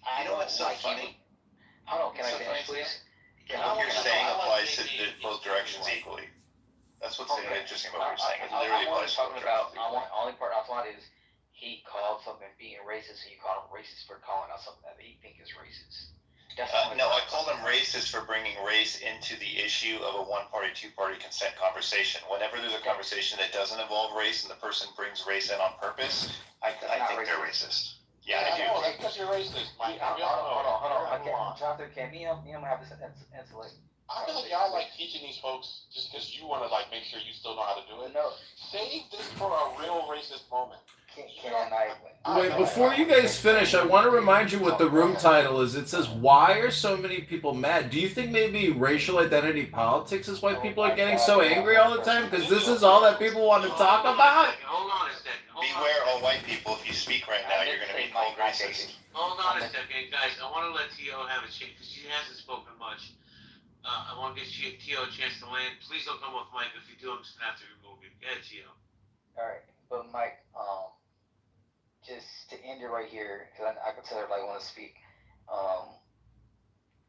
I don't what's so like funny? you. Hold on, can I finish, please? What you're saying applies to both directions equally. That's what's interesting about what you're saying. It literally applies to both directions equally. Only part I thought is he called something being racist, and you call him racist for calling out something that he think is racist. No, I called him racist for bringing race into the issue of a one-party, two-party consent conversation. Whenever there's a conversation that doesn't involve race and the person brings race in on purpose, I think they're racist. Yeah, I do. No, that's because you're racist, Mike. Hold on. Okay, Jonathan, can me and him have this insulate? I feel like y'all like teaching these folks just because you want to like make sure you still know how to do it. No. Save this for a real racist moment. Wait, before you guys finish, I want to remind you what the room title is. It says, "Why are so many people mad?" Do you think maybe racial identity politics is why people are getting so angry all the time? Because this is all that people want to talk about? Hold on a second. Beware, all white people. If you speak right now, you're going to be called racist. Hold on a second, guys. I want to let T.O. have a chance because she hasn't spoken much. I want to get T.O. a chance to land. Please don't come off mic. If you do, I'm just going to have to remove you. Go ahead, T.O. All right, but Mike, just to end it right here, because I can tell everybody want to speak.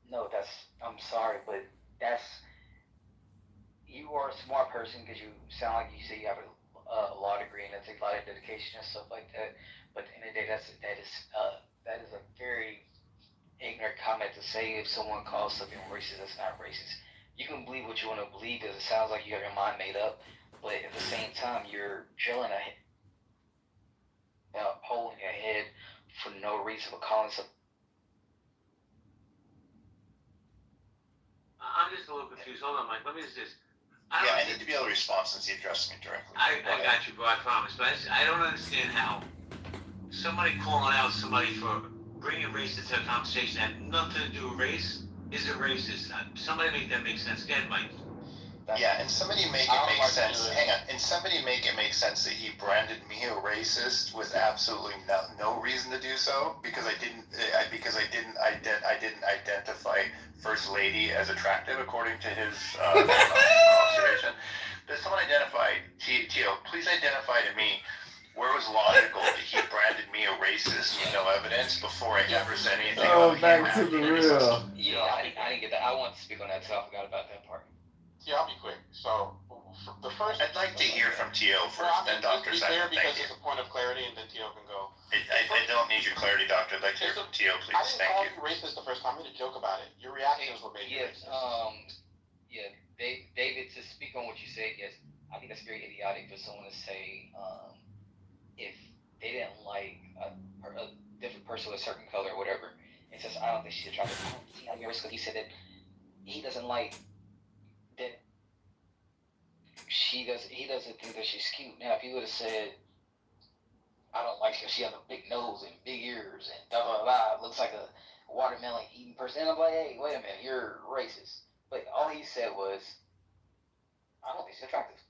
No, I'm sorry, but you are a smart person because you sound like you say you have a law degree and it takes a lot of dedication and stuff like that. But at the end of the day, that is a very ignorant comment to say if someone calls something racist that's not racist. You can believe what you want to believe because it sounds like you have your mind made up, but at the same time, you're drilling a hole in your head for no reason for calling something. I'm just a little confused. Hold on, Mike. Let me just this. I need to be able to respond since he addressed me directly. I got you, bro. I promise. But I don't understand how somebody calling out somebody for bringing race into a conversation that had nothing to do with race is it racist. Somebody make that make sense. Go ahead, Mike. Yeah, and somebody make it make sense. Hang on, and somebody make it make sense that he branded me a racist with absolutely no reason to do so because I didn't identify First Lady as attractive according to his observation. Does someone identify Tio? Please identify to me where was logical that he branded me a racist with no evidence before I ever said anything. Oh, back to the real. Yeah, I didn't get that. I want to speak on that, so I forgot about that part. Yeah, I'll be quick. So, the first... I'd like to hear from T.O. first, then Dr. Simon. Because it's a point of clarity, and then T.O. can go. I don't need your clarity, Doctor. I'd like to hear from T.O., please. I didn't call you racist the first time. I made a joke about it. Your reactions were made racist. David, to speak on what you said, yes, I think that's very idiotic for someone to say if they didn't like a different person with a certain color or whatever, it says, I don't think she's attractive. I don't see how you're racist because he said that he doesn't like that he doesn't think that she's cute. Now, if he would have said, I don't like her, she has a big nose and big ears and blah, blah, blah, looks like a watermelon eating person, and I'm like, hey, wait a minute, you're racist. But all he said was, I don't think she's attractive.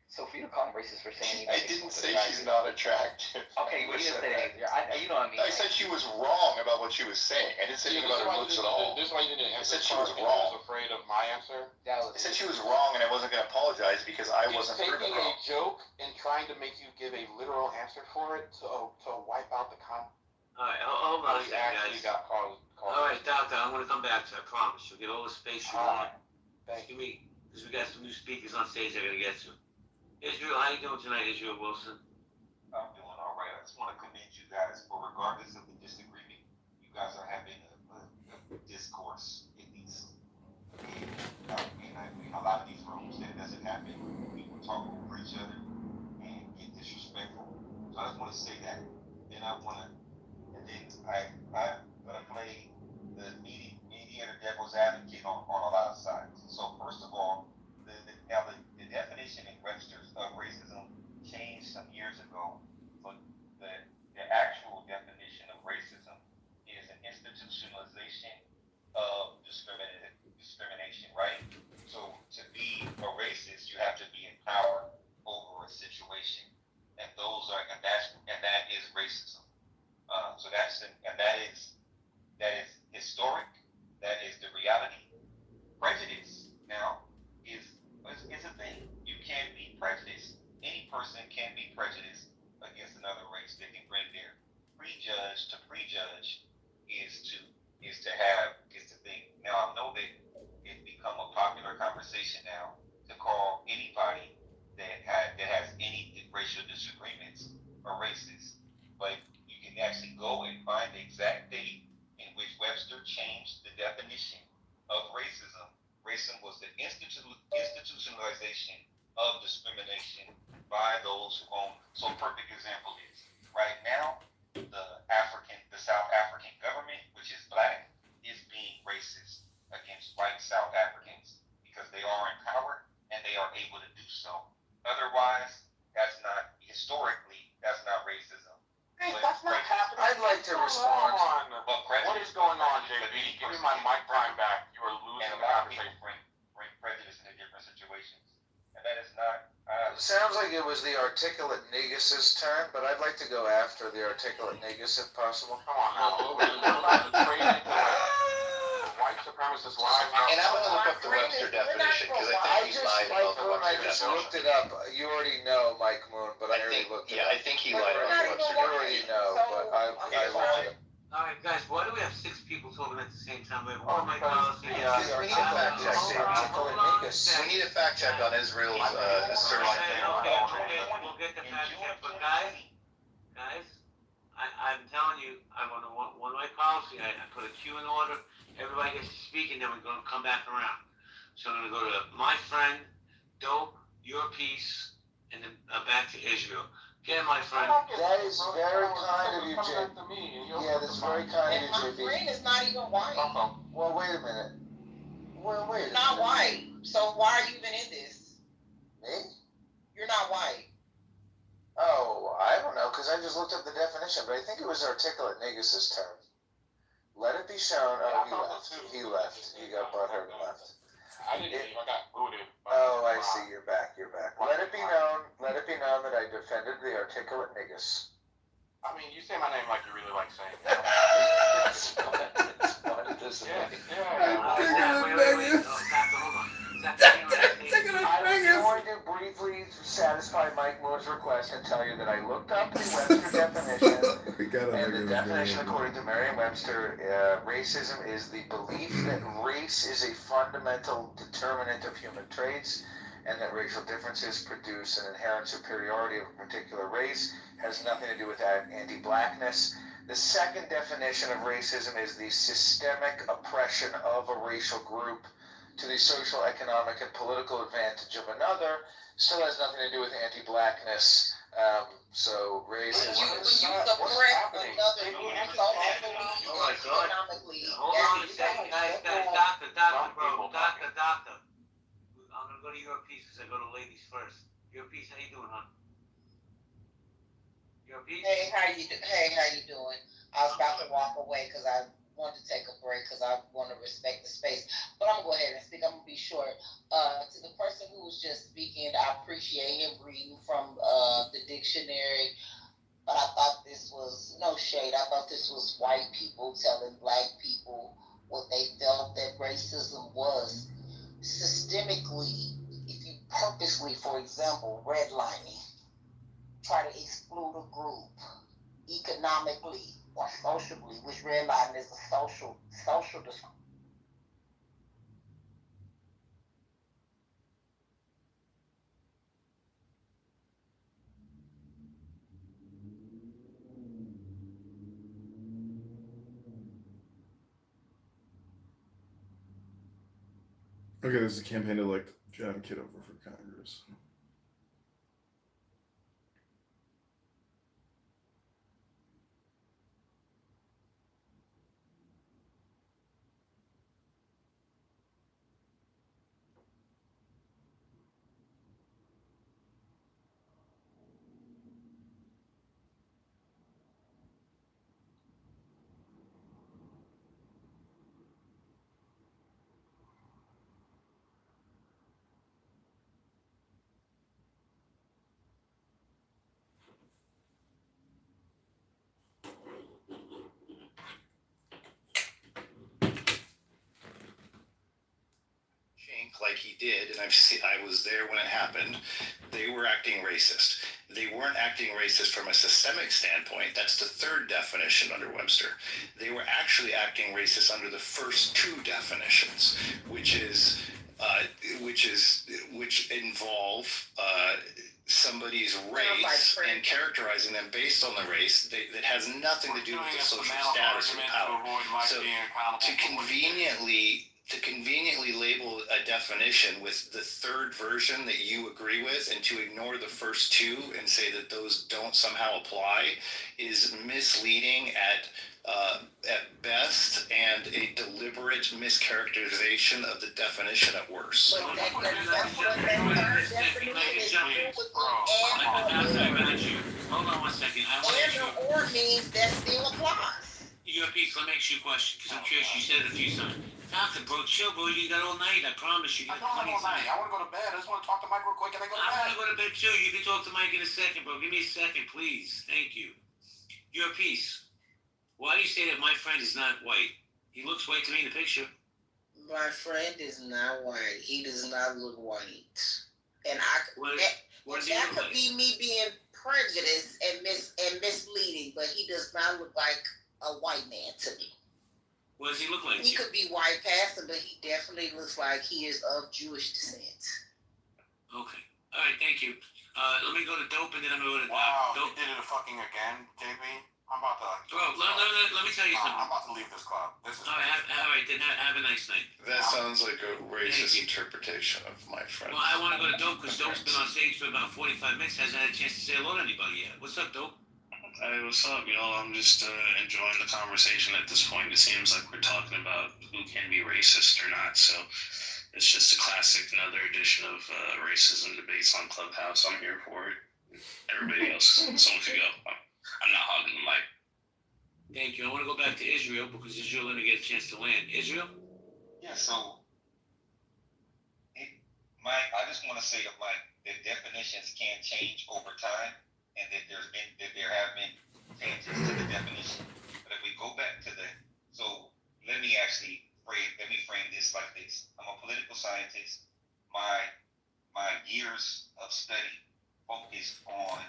So for you to call him racist for saying I didn't say she's not attractive. Okay, well, you didn't say that. You know what I mean. I said she was wrong about what she was saying. I didn't say anything about her looks at all. This is why you didn't answer. I said she was wrong. I was afraid of my answer. I said she was wrong, and I wasn't going to apologize because I wasn't proven taking wrong. a joke and trying to make you give a literal answer for it to wipe out the con. All right, hold on, actually guys. got called. All right, Doctor, I'm going to come back to it. I promise. You'll get all the space you want. Thank you. Because we got some new speakers on stage I got to get to. Israel, how you doing tonight, Israel Wilson? I'm doing all right. I just want to commend you guys for, regardless of the disagreement, you guys are having a discourse at least. In a lot of these rooms, that doesn't happen. People talk over each other and get disrespectful. So I just want to say that. Then I'm gonna play the mediator devil's advocate on a lot of sides. So first of all, the definition and registers of racism changed some years ago, but the actual definition of racism is an institutionalization of discrimination, right? So to be a racist, you have to be in power over a situation, and that is racism. So that is historic. That is the reality. Prejudice now is a thing. You can be prejudiced. Any person can be prejudiced against another race. They can bring their prejudge to prejudge is the thing. Now I know that it's become a popular conversation now to call anybody that has any racial disagreements a racist. changed the definition of racism. Racism was the institutionalization of discrimination by those who own. So a perfect example is, right now, the South African government, which is black, is being racist against white South Africans because they are in power and they are able to do so. Otherwise, historically, that's not racism. Hey, that's not happening. I'd like to respond. What is going on, JB? Give me my mic time back. You are losing the conversation. Bring prejudice into different situations. And that is not... Sounds like it was the articulate Negus's turn, but I'd like to go after the articulate Negus if possible. Come on now. We're allowed to trade into white supremacist lives. And I'm going to look up the Webster definition because I think he's lied about the Webster definition. I just looked it up. You already know, Mike Moon, but I already looked it up. Yeah, I think he lied about the Webster definition. You already know, but I looked it up. Alright, guys, why do we have 6 people talking at the same time? We have one mic on. We need a fact check. We need a fact check on Israel's assertion. Okay, we'll get the fact check. But guys, I'm telling you, I'm on a one-way policy. I put a queue in order. Everybody gets to speak, and then we're going to come back around. So I'm going to go to my friend, Dope, Your Piece, and then back to Israel. Yeah, my friend. That is very kind of you, Jim. Yeah, that's very kind of you, JB. My friend is not even white. Well, wait a minute. Well, wait. You're not white. So why are you even in this? Me? You're not white. Oh, I don't know, because I just looked up the definition, but I think it was articulate Negus's term. Let it be shown. Oh, he left. He got butthurt and left. I didn't leave. I got booted. Oh, I see. You're back. Let it be known that I defended the articulate Negus. I mean, you say my name like you really like saying it. It's fun. I'm going to briefly satisfy Mike Moore's request and tell you that I looked up the Webster definition, and the definition according to Merriam-Webster, racism is the belief that race is a fundamental determinant of human traits, and that racial differences produce an inherent superiority of a particular race, has nothing to do with anti-blackness. The second definition of racism is the systemic oppression of a racial group to the social, economic, and political advantage of another. Still has nothing to do with anti-blackness. So racism is... Oh my God. Hold on a second, guys. Doctor. I'm going to go to your piece because I go to ladies first. Your piece, how you doing, hon? Your piece? Hey, how you doing? I was about to walk away because I wanted to take a break because I want to respect the space. But I'm going to go ahead and speak. I'm going to be short. To the person who was just speaking, I appreciate him reading from the dictionary. But I thought this was, no shade, I thought this was white people telling black people what they felt that racism was. Systemically, if you purposely, for example, redlining, try to exclude a group economically or socially, which redlining is a social discrimination. Okay, this is a campaign to elect John Kitover for Congress. Like he did, and I was there when it happened, they were acting racist. They weren't acting racist from a systemic standpoint. That's the third definition under Webster. They were actually acting racist under the first two definitions, which involve somebody's race and characterizing them based on the race that has nothing to do with the social status or power. So to conveniently label a definition with the third version that you agree with and to ignore the first two and say that those don't somehow apply is misleading at best and a deliberate mischaracterization of the definition at worst. Hold on one second. Or means that still applies. Your piece, let me ask you a question, because I'm curious, you said it a few times. Doctor, bro, chill, bro, you got all night, I promise you. I don't have all night. I want to go to bed. I just want to talk to Mike real quick and then go to bed. I want to go to bed too. You can talk to Mike in a second, bro. Give me a second, please. Thank you. Your piece. Why do you say that my friend is not white? He looks white to me in the picture. My friend is not white. He does not look white. And that could be me being prejudiced and misleading, but he does not look like a white man to me. What does he look like? He could be white passing, but he definitely looks like he is of Jewish descent. Okay. All right, thank you. Let me go to dope and then I'm going to go to dope. You did it fucking again, JB. I'm about to. Bro, let me tell you something. I'm about to leave this club. This is all right, then have a nice night. That sounds like a racist interpretation of my friend. Well, I want to go to dope because dope's been on stage for about 45 minutes. Hasn't had a chance to say hello to anybody yet. What's up, dope? Hey, what's up, y'all? I'm just enjoying the conversation at this point. It seems like we're talking about who can be racist or not, so it's just a classic, another edition of racism debates on Clubhouse. I'm here for it. Everybody else, someone could go. I'm not hogging the mic. Thank you. I want to go back to Israel because Israel let me get a chance to land. Israel? Yeah, so, Mike, I just want to say that, like, the definitions can change over time. And that there have been changes to the definition. But if we go back to let me frame this like this. I'm a political scientist. My years of study focused on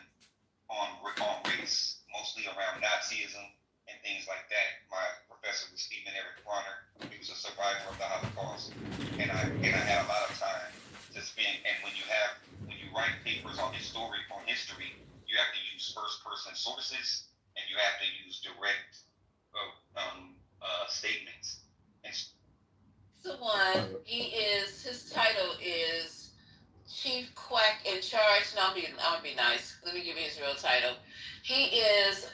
race, mostly around Nazism and things like that. My professor was Stephen Eric Bronner. He was a survivor of the Holocaust, and I had a lot of time to spend. And when you write papers on history, you have to use first-person sources, and you have to use direct statements. His title is Chief Quack in Charge. No, I'll be nice. Let me give you his real title. He is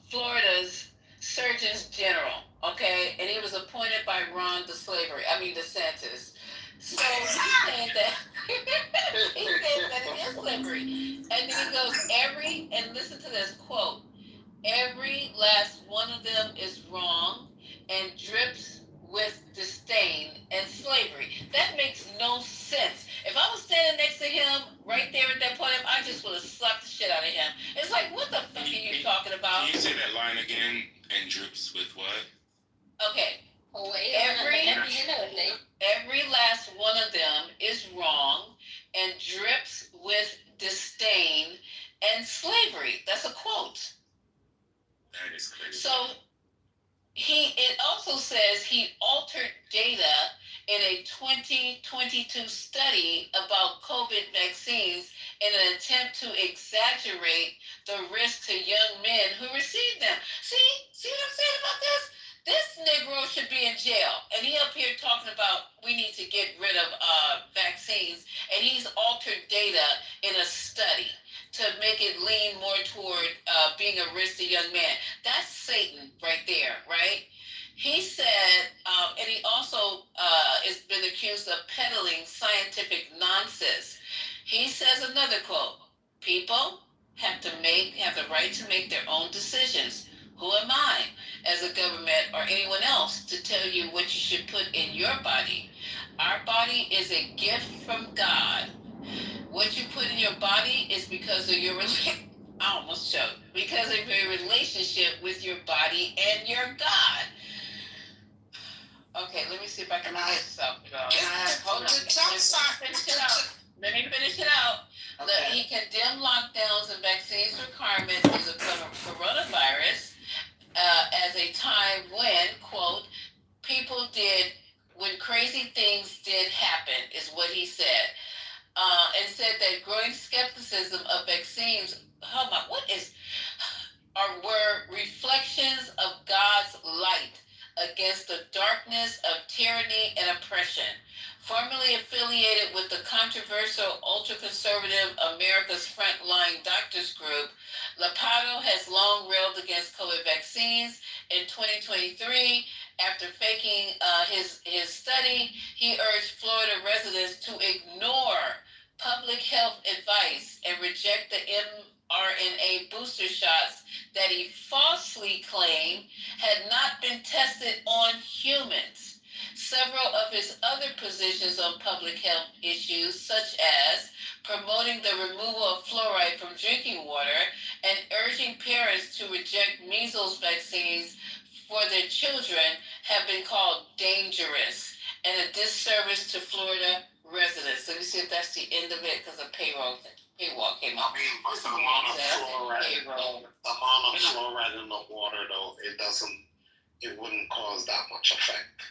Florida's Surgeon General, okay? And he was appointed by DeSantis. So he's saying that it is slippery. And then he goes, and listen to this quote, every last one of them is wrong and drips with disdain and slavery. That makes no sense. If I was standing next to him right there at that podium, I just would have slapped the shit out of him. It's like, what the fuck are you talking about? Can you say that line again? And drips with what? Okay. Every last one of them is wrong and drips with disdain and slavery. That's a quote. That is crazy. So it also says he altered data in a 2022 study about COVID vaccines in an attempt to exaggerate the risk to young men who received them. See what I'm saying about this? This Negro should be in jail, and he up here talking about we need to get rid of vaccines, and he's altered data in a study to make it lean more toward being a risk to young men. That's Satan right there, right? He said, and he also has been accused of peddling scientific nonsense. He says another quote, people have the right to make their own decisions. Who am I, as a government or anyone else, to tell you what you should put in your body? Our body is a gift from God. What you put in your body is because of your I almost choked. Because of your relationship with your body and your God. Okay, let me see if I can finish this up. Hold on. Let me finish it out. Okay. He condemned lockdowns and vaccines requirements for the coronavirus as a time when, quote, when crazy things did happen, is what he said. and said that growing skepticism of vaccines, were reflections of God's light against the darkness of tyranny and oppression. Formerly affiliated with the controversial ultra-conservative America's Frontline Doctors Group, Lapato has long railed against COVID vaccines. In 2023, after faking his study, he urged Florida residents to ignore public health advice and reject the mRNA booster shots that he falsely claimed had not been tested on humans. Several of his other positions on public health issues, such as promoting the removal of fluoride from drinking water and urging parents to reject measles vaccines for their children, have been called dangerous and a disservice to Florida residents. Let me see if that's the end of it, because a paywall came up. I mean, but the amount of fluoride in the water, though, it wouldn't cause that much effect.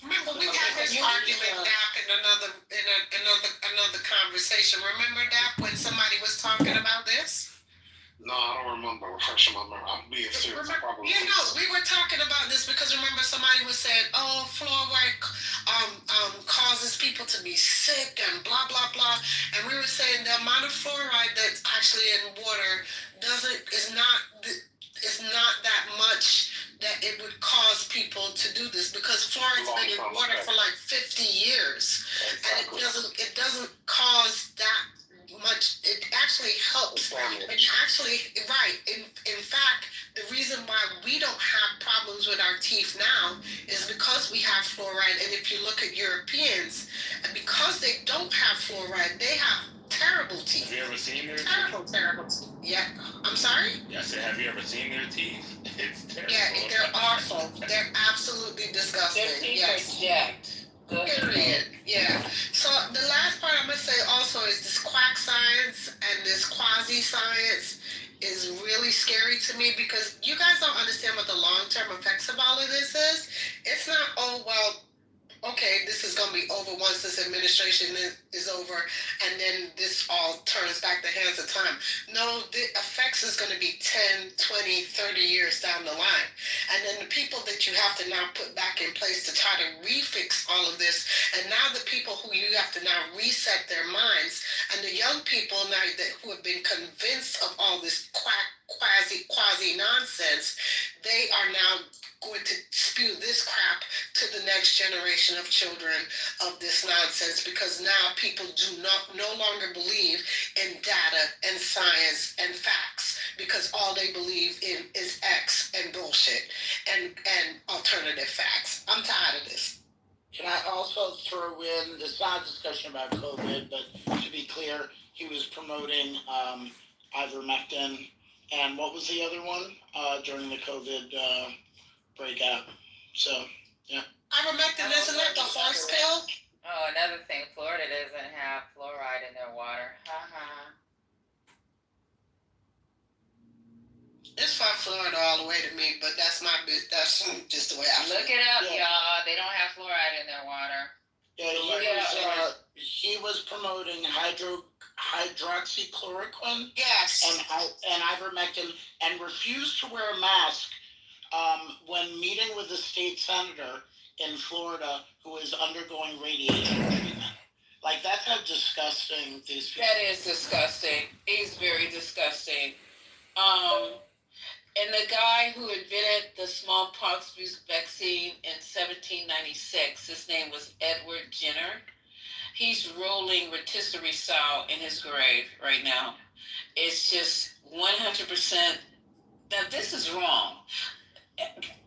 Remember, we had this argument, Dap, in another conversation. Remember, Dap, when somebody was talking about this? No, I don't remember. Refresh my memory. I'm being serious. We were talking about this because remember somebody was saying, "Oh, fluoride causes people to be sick and blah blah blah," and we were saying the amount of fluoride that's actually in water is not that much that it would cause people to do this, because fluoride's been in water for like 50 years, and it doesn't cause that much. It actually helps. In fact, the reason why we don't have problems with our teeth now is because we have fluoride. And if you look at Europeans, and because they don't have fluoride, they have terrible teeth. Have you ever seen their teeth? Terrible teeth. Yeah. I'm sorry? I said, have you ever seen their teeth? It's terrible. Yeah, they're awful. They're absolutely disgusting. Their teeth are jacked. Period. Yeah. So the last part I'm gonna say also is this quack science and this quasi science is really scary to me, because you guys don't understand what the long-term effects of all of this is. It's not, oh well, okay, this is going to be over once this administration is over, and then this all turns back the hands of time. No, the effects is going to be 10, 20, 30 years down the line. And then the people that you have to now put back in place to try to refix all of this, and now the people who you have to now reset their minds, and the young people now who have been convinced of all this quasi nonsense, they are now going to spew this crap to the next generation of children of this nonsense, because now people do no longer believe in data and science and facts, because all they believe in is X and bullshit and alternative facts. I'm tired of this. Can I also throw in, it's not a discussion about COVID, but to be clear, he was promoting ivermectin, and what was the other one during the COVID breakout? So, yeah. Ivermectin, isn't that the horse pill? Oh, another thing, Florida doesn't have fluoride in their water. It's from Florida all the way to me, but that's just the way I feel. Look it up, y'all. They don't have fluoride in their water. Yeah, he was promoting hydroxychloroquine. Yes. And ivermectin, and refused to wear a mask when meeting with a state senator in Florida who is undergoing radiation treatment. Like, that's how disgusting these people are. That is disgusting. He's very disgusting. And the guy who invented the smallpox vaccine in 1796, his name was Edward Jenner. He's rolling rotisserie style in his grave right now. It's just 100%. Now, this is wrong.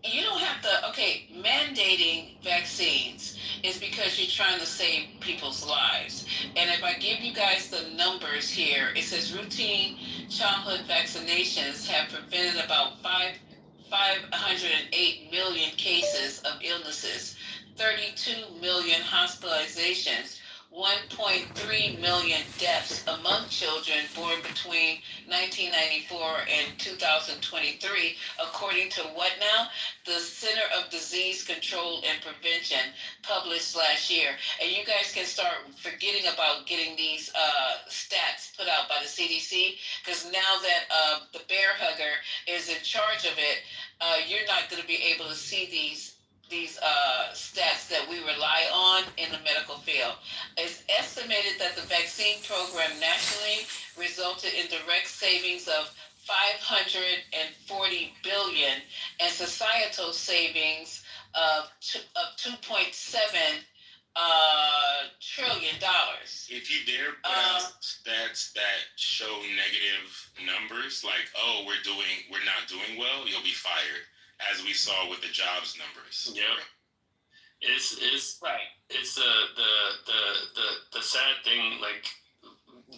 You don't have to, mandating vaccines is because you're trying to save people's lives. And if I give you guys the numbers here, it says routine childhood vaccinations have prevented about 508 million cases of illnesses, 32 million hospitalizations, 1.3 million deaths among children born between 1994 and 2023, according to what now? The Center of Disease Control and Prevention published last year. And you guys can start forgetting about getting these stats put out by the CDC, because now that the bear hugger is in charge of it, you're not going to be able to see these stats that we rely on in the medical field. It's estimated that the vaccine program nationally resulted in direct savings of $540 billion and societal savings of $2.7 trillion. If you dare put out stats that show negative numbers, like, oh, we're not doing well, you'll be fired, as we saw with the jobs numbers. Yeah. It's right. It's the sad thing, like,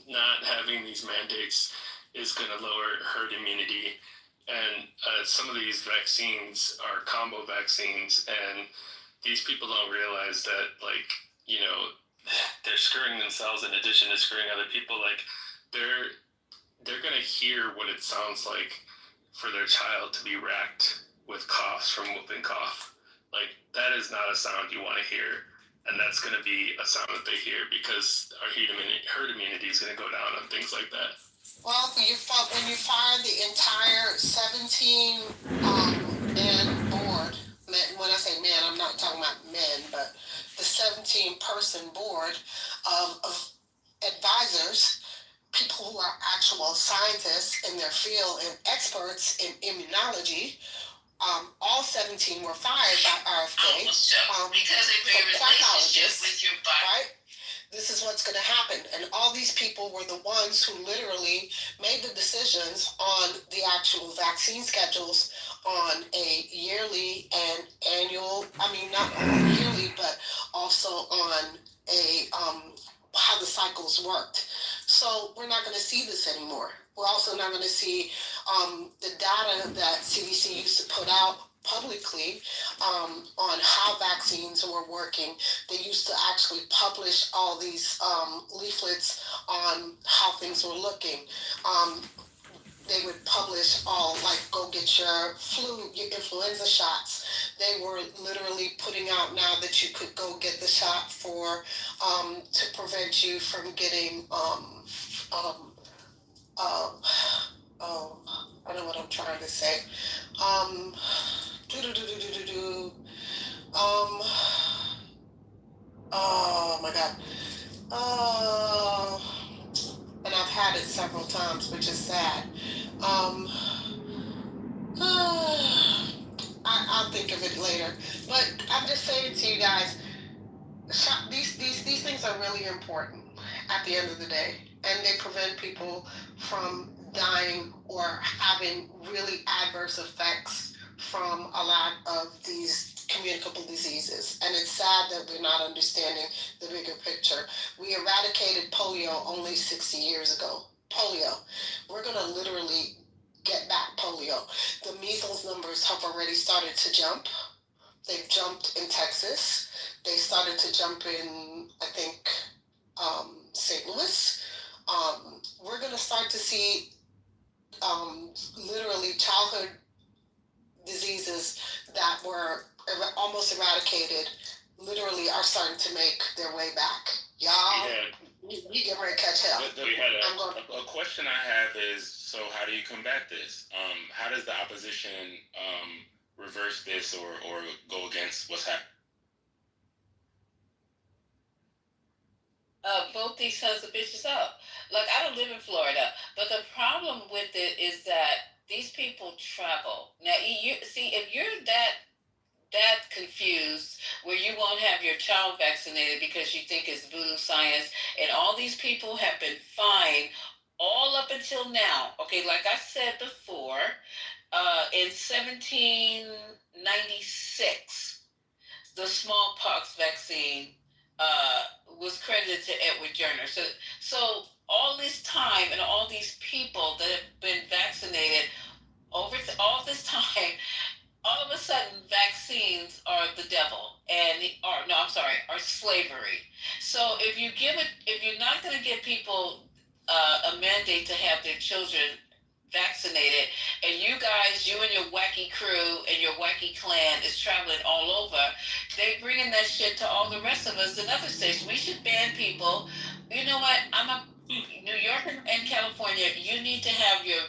not having these mandates is going to lower herd immunity, and some of these vaccines are combo vaccines, and these people don't realize that, like, you know, they're screwing themselves in addition to screwing other people. Like, they're going to hear what it sounds like for their child to be racked with coughs from whooping cough. Like, that is not a sound you want to hear, and that's going to be a sound that they hear, because our herd immunity is going to go down on things like that. Well, when you fire the entire 17-man board, when I say man, I'm not talking about men, but the 17-person board of advisors, people who are actual scientists in their field and experts in immunology, all 17 were fired by RFK because of your relationship with your body. Right? This is what's going to happen. And all these people were the ones who literally made the decisions on the actual vaccine schedules on a yearly and annual, I mean, not only yearly, but also on a how the cycles worked. So we're not going to see this anymore. We're also not going to see the data that CDC used to put out publicly on how vaccines were working. They used to actually publish all these leaflets on how things were looking. They would publish all, like, go get your influenza shots. They were literally putting out now that you could go get the shot for to prevent you from getting I know what I'm trying to say. Oh my God. And I've had it several times, which is sad. I'll think of it later. But I'm just saying to you guys, these things are really important at the end of the day, and they prevent people from dying or having really adverse effects from a lot of these communicable diseases. And it's sad that we're not understanding the bigger picture. We eradicated polio only 60 years ago. Polio. We're going to literally get back polio. The measles numbers have already started to jump. They've jumped in Texas. They started to jump in, I think, St. Louis. We're going to start to see literally childhood diseases that were almost eradicated literally are starting to make their way back. Y'all, we get ready to catch hell. A question I have is, so how do you combat this? How does the opposition reverse this or go against what's happening? Vote these sons of bitches up. Like, I don't live in Florida, but the problem with it is that these people travel. Now, you see, if you're that confused where you won't have your child vaccinated because you think it's voodoo science, and all these people have been fine all up until now. Okay, like I said before, in 1796, the smallpox vaccine was credited to Edward Jenner. So all this time and all these people that have been vaccinated over all this time, all of a sudden vaccines are the devil are slavery. So So if you're not going to give people a mandate to have their children vaccinated, and you and your wacky crew and your wacky clan is traveling all over, they bringing that shit to all the rest of us in other states. We should ban people. You know what? New York and California, you need to have your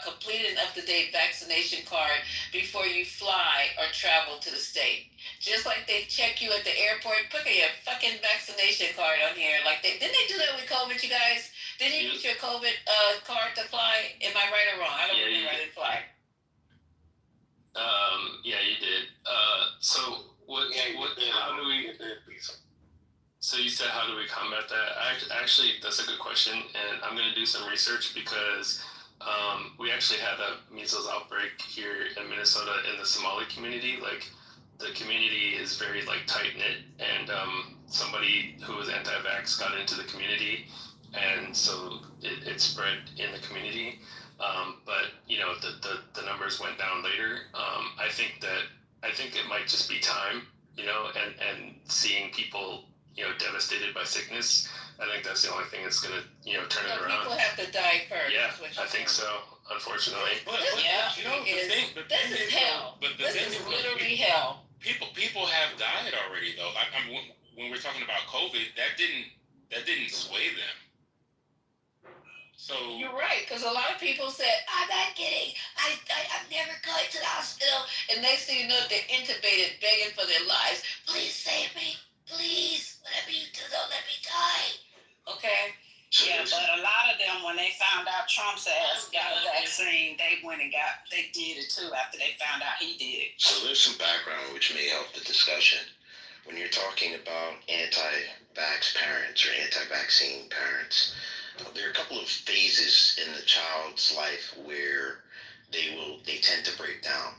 complete and up-to-date vaccination card before you fly or travel to the state. Just like they check you at the airport, put your fucking vaccination card on here. Like didn't they do that with COVID, you guys? Didn't you use your COVID card to fly? Am I right or wrong? I don't remember. I didn't fly. Yeah, you did. So what? How do we? So you said, how do we combat that? Actually, that's a good question, and I'm going to do some research because we actually had a measles outbreak here in Minnesota in the Somali community. Like, the community is very tight knit, and somebody who was anti-vax got into the community, and so it spread in the community. But the numbers went down later. I think it might just be time, and seeing people devastated by sickness. I think that's the only thing that's gonna turn it around. People have to die first. Yeah, I think so. Unfortunately. But this is hell. This is literally hell. People have died already though. When we're talking about COVID, that didn't sway them. So you're right, because a lot of people said, "I'm not kidding. I'm never going to the hospital," and next thing you know, they're intubated, begging for their lives. Please save me, please. Whatever you do, don't let me die. Okay. Yeah, but a lot of them, when they found out Trump's ass got a vaccine, they did it too after they found out he did it. So there's some background which may help the discussion. When you're talking about anti-vax parents or anti-vaccine parents, there are a couple of phases in the child's life where they tend to break down.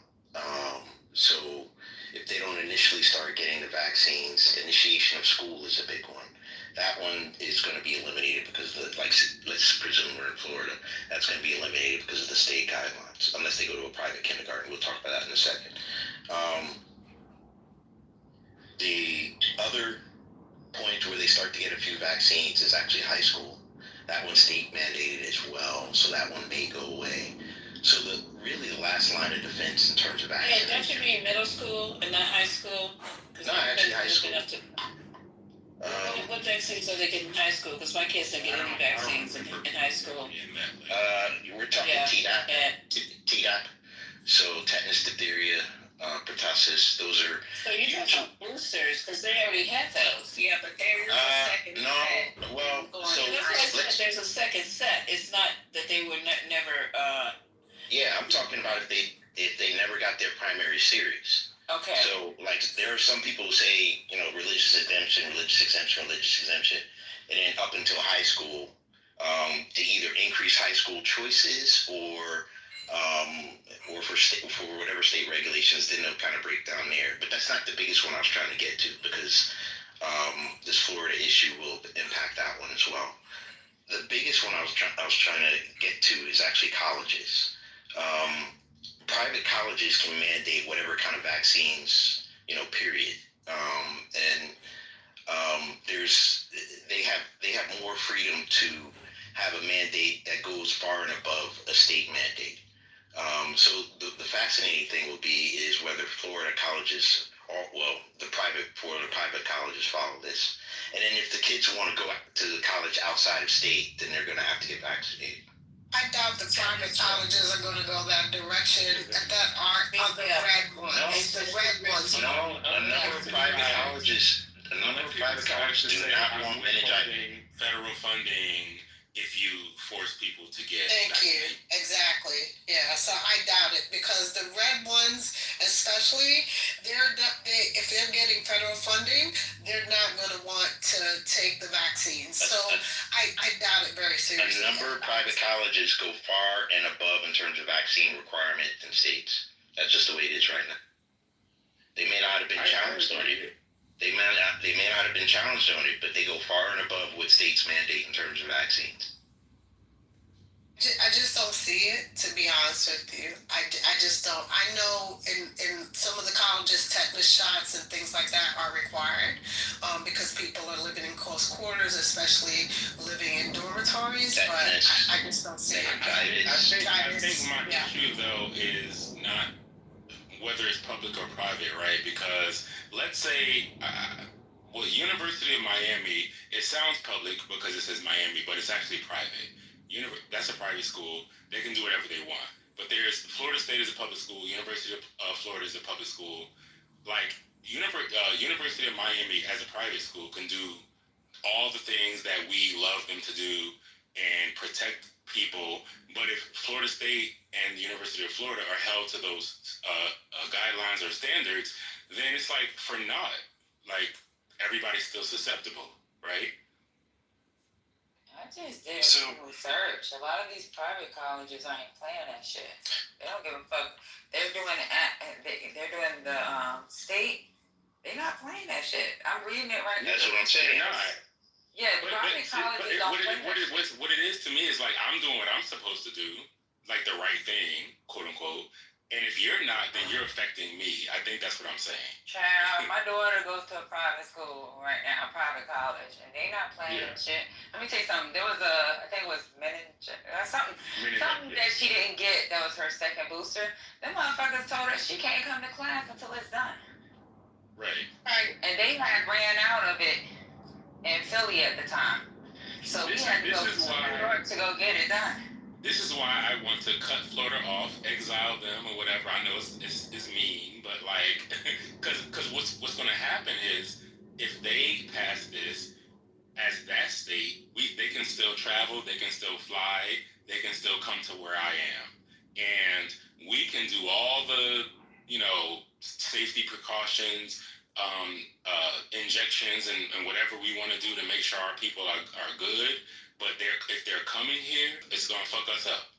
So if they don't initially start getting the vaccines, initiation of school is a big one. That one is going to be eliminated because let's presume we're in Florida. That's going to be eliminated because of the state guidelines, unless they go to a private kindergarten. We'll talk about that in a second. The other point where they start to get a few vaccines is actually high school. That one's state mandated as well, so that one may go away. So the last line of defense in terms of vaccination. Hey, don't you mean middle school and not high school? No, actually high school. What vaccines are they getting in high school? Because my kids don't get any vaccines in high school. We're talking Tdap. So tetanus, diphtheria, pertussis. Those are. So you're talking about boosters because they already have those. Yeah, but there's a second set. No. Well, so there's a second set. It's not that they were never. Yeah, I'm talking about if they never got their primary series. Okay. So, there are some people who say, religious exemption, and then up until high school, to either increase high school choices or for whatever state regulations, then they'll kind of break down there. But that's not the biggest one I was trying to get to because this Florida issue will impact that one as well. The biggest one I was trying to get to is actually colleges. Private colleges can mandate whatever kind of vaccines, period. They have more freedom to have a mandate that goes far and above a state mandate. So the fascinating thing will be is whether Florida colleges, the private colleges follow this. And then if the kids want to go to the college outside of state, then they're going to have to get vaccinated. I doubt the private colleges are going to go that direction. That aren't the red ones. The red ones. No, a number of private colleges do not want meningitis. Federal funding if you force people to get Thank vaccinated. you. Exactly. Yeah. So I doubt it because the red ones, especially, if they're getting federal funding, they're not going to want to take the vaccines. So I doubt it very seriously. A number of private colleges go far and above in terms of vaccine requirement in states. That's just the way it is right now. They may not have been challenged on it. They may not have been challenged on it, but they go far and above what states mandate in terms of vaccines. I just don't see it, to be honest with you. I just don't. I know in some of the colleges, tetanus shots and things like that are required because people are living in close quarters, especially living in dormitories. But I just don't see it. I think my issue though is not whether it's public or private, right? Because let's say, University of Miami, it sounds public because it says Miami, but it's actually private. That's a private school. They can do whatever they want. But there's Florida State is a public school. University of Florida is a public school. Like University of Miami as a private school can do all the things that we love them to do and protect people. But if Florida State and the University of Florida are held to those guidelines or standards, then it's like for naught. Like everybody's still susceptible, right? I just did some research. A lot of these private colleges ain't playing that shit. They don't give a fuck. They're doing the state. They're not playing that shit. I'm reading it right now. That's what I'm saying. Yeah, private colleges don't play that shit. What it is to me is like I'm doing what I'm supposed to do, like the right thing, quote unquote. And if you're not, then you're affecting me. I think that's what I'm saying. Child, my daughter goes to a private school right now, a private college, and they not playing that shit. Let me tell you something. There was I think it was something that she didn't get. That was her second booster. Them motherfuckers told her she can't come to class until it's done. Right. And they had ran out of it in Philly at the time, so we had to go to New York to go get it done. This is why I want to cut Florida off, exile them or whatever. I know it's mean, but like, because what's going to happen is if they pass this as that state, they can still travel, they can still fly, they can still come to where I am, and we can do all the safety precautions, injections, and whatever we want to do to make sure our people are good. But if they're coming here, it's going to fuck us up,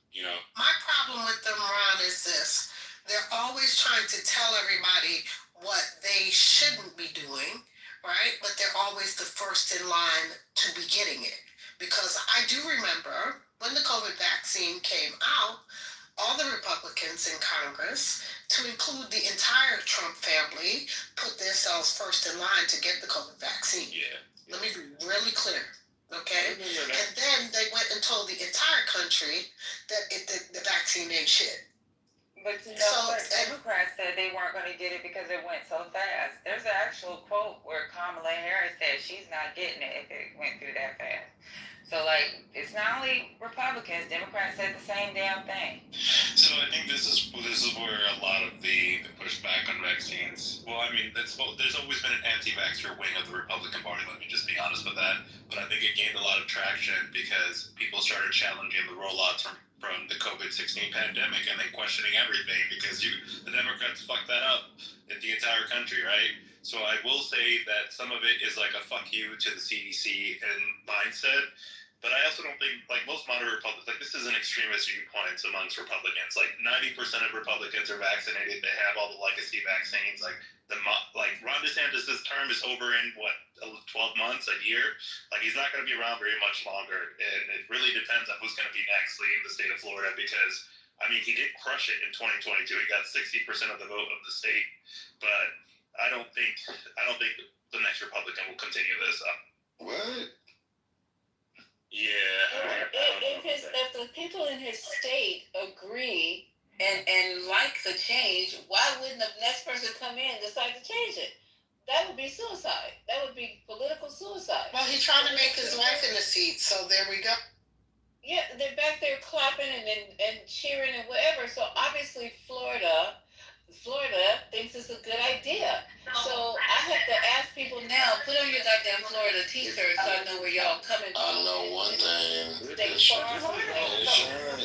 My problem with them, Ron, is this. They're always trying to tell everybody what they shouldn't be doing, right? But they're always the first in line to be getting it. Because I do remember when the COVID vaccine came out, all the Republicans in Congress, to include the entire Trump family, put themselves first in line to get the COVID vaccine. Yeah. Let me be really clear. Okay? And then they went and told the entire country that the vaccine ain't shit. But Democrats said they weren't going to get it because it went so fast. There's an actual quote where Kamala Harris said she's not getting it if it went through that fast. So, it's not only Republicans. Democrats said the same damn thing. So I think this is where a lot of the pushback on vaccines. Well, I mean, there's always been an anti-vaxxer wing of the Republican Party. Let me just be honest with that. But I think it gained a lot of traction because people started challenging the rollouts from the COVID-19 pandemic and then questioning everything because the Democrats fucked that up in the entire country, right? So I will say that some of it is like a fuck you to the CDC and mindset. But I also don't think, most moderate Republicans, this is an extremist viewpoint amongst Republicans. 90% of Republicans are vaccinated. They have all the legacy vaccines. Ron DeSantis' term is over in, 12 months, a year? He's not going to be around very much longer. And it really depends on who's going to be next leading the state of Florida because, he did crush it in 2022. He got 60% of the vote of the state. But I don't think the next Republican will continue this. What? Yeah. If the people in his state agree and like the change, why wouldn't the next person come in and decide to change it? That would be suicide. That would be political suicide. Well, he's trying to make his wife in the seat, so there we go. Yeah, they're back there clapping and cheering and whatever. So obviously Florida thinks it's a good idea. So I have to ask people now, put on your goddamn Florida t-shirt so I know where y'all coming from. I know one thing.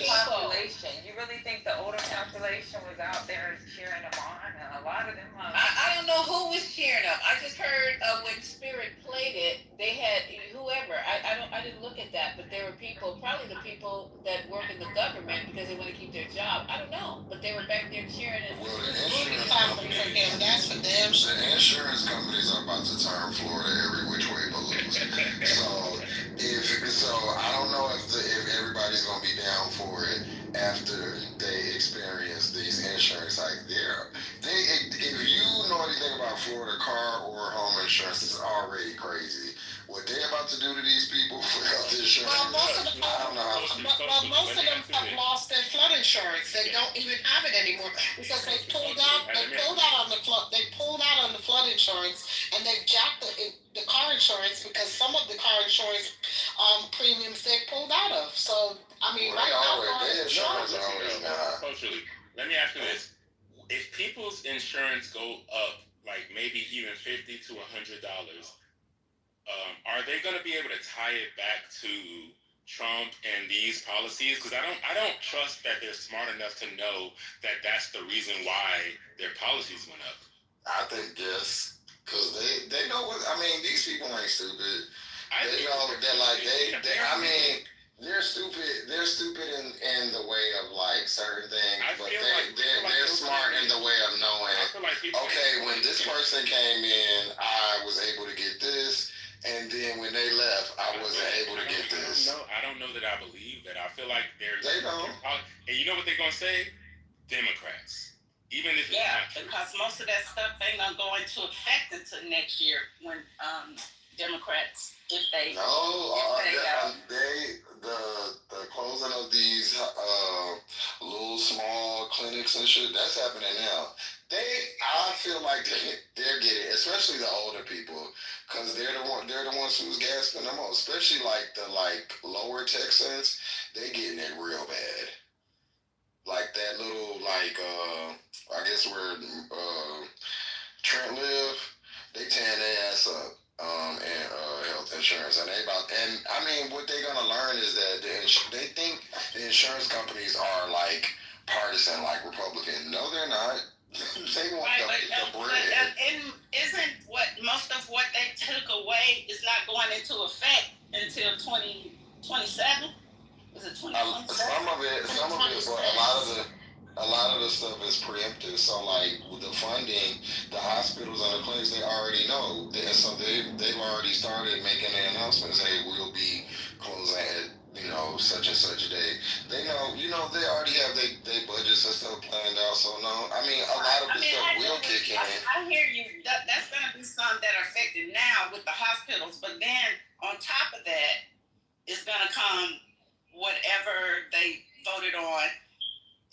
Population. You really think the older population was out there cheering them on? And a lot of them. I don't know who was cheering them. I just heard when Spirit played it, they had whoever. I didn't look at that, but there were people, probably the people that work in the government because they want to keep their job. I don't know, but they were back there cheering and. That's for them. The insurance companies are about to turn Florida every which way but loose. So I don't know if everybody's gonna be down for it after they experience these insurance hikes. If you know anything about Florida car or home insurance, it's already crazy. what they're about to do to these people for health insurance. Well, most of them have lost their flood insurance. They don't even have it anymore because they pulled out. They pulled out on the flood. They pulled out on the flood insurance, and they've jacked the car insurance because some of the car insurance premiums they pulled out of. So I mean, right now, culturally. Let me ask you this: if people's insurance go up, like maybe even $50 to $100, are they going to be able to tie it back to Trump and these policies? Because I don't trust that they're smart enough to know that that's the reason why their policies went up. I think yes, because they know what. I mean, these people ain't stupid. They know that like they're stupid. They're stupid in the way of like certain things, but they're smart in the way of knowing. Okay, when this person came in, I was able to get this. And then when they left, I wasn't able to get this. I don't know that I believe that. I feel like they don't. And you know what they're gonna say? Democrats. Even if because most of that stuff ain't gonna go into effect until next year when Democrats, if they the closing of these little small clinics and shit, that's happening now. I feel like they're getting, especially the older people, because they're the ones who's gasping the most. Especially like the lower Texans, they getting it real bad. Like that little I guess where Trent live, they tearing their ass up. And health insurance, and I mean, what they're gonna learn is that they think the insurance companies are like partisan, like Republican. No, they're not. They want the bread. And isn't most of what they took away is not going into effect until 2027? Is it 2027? Some of it, but a lot of the stuff is preemptive. So like with the funding, the hospitals and the clinics, they already know. So they've already started making the announcements. Hey, we'll be closing at such and such a day. They know, they already have their budgets and stuff planned out. So no, I mean a lot of the stuff will kick in. I hear you. That's gonna be some that are affected now with the hospitals, but then on top of that is gonna come whatever they voted on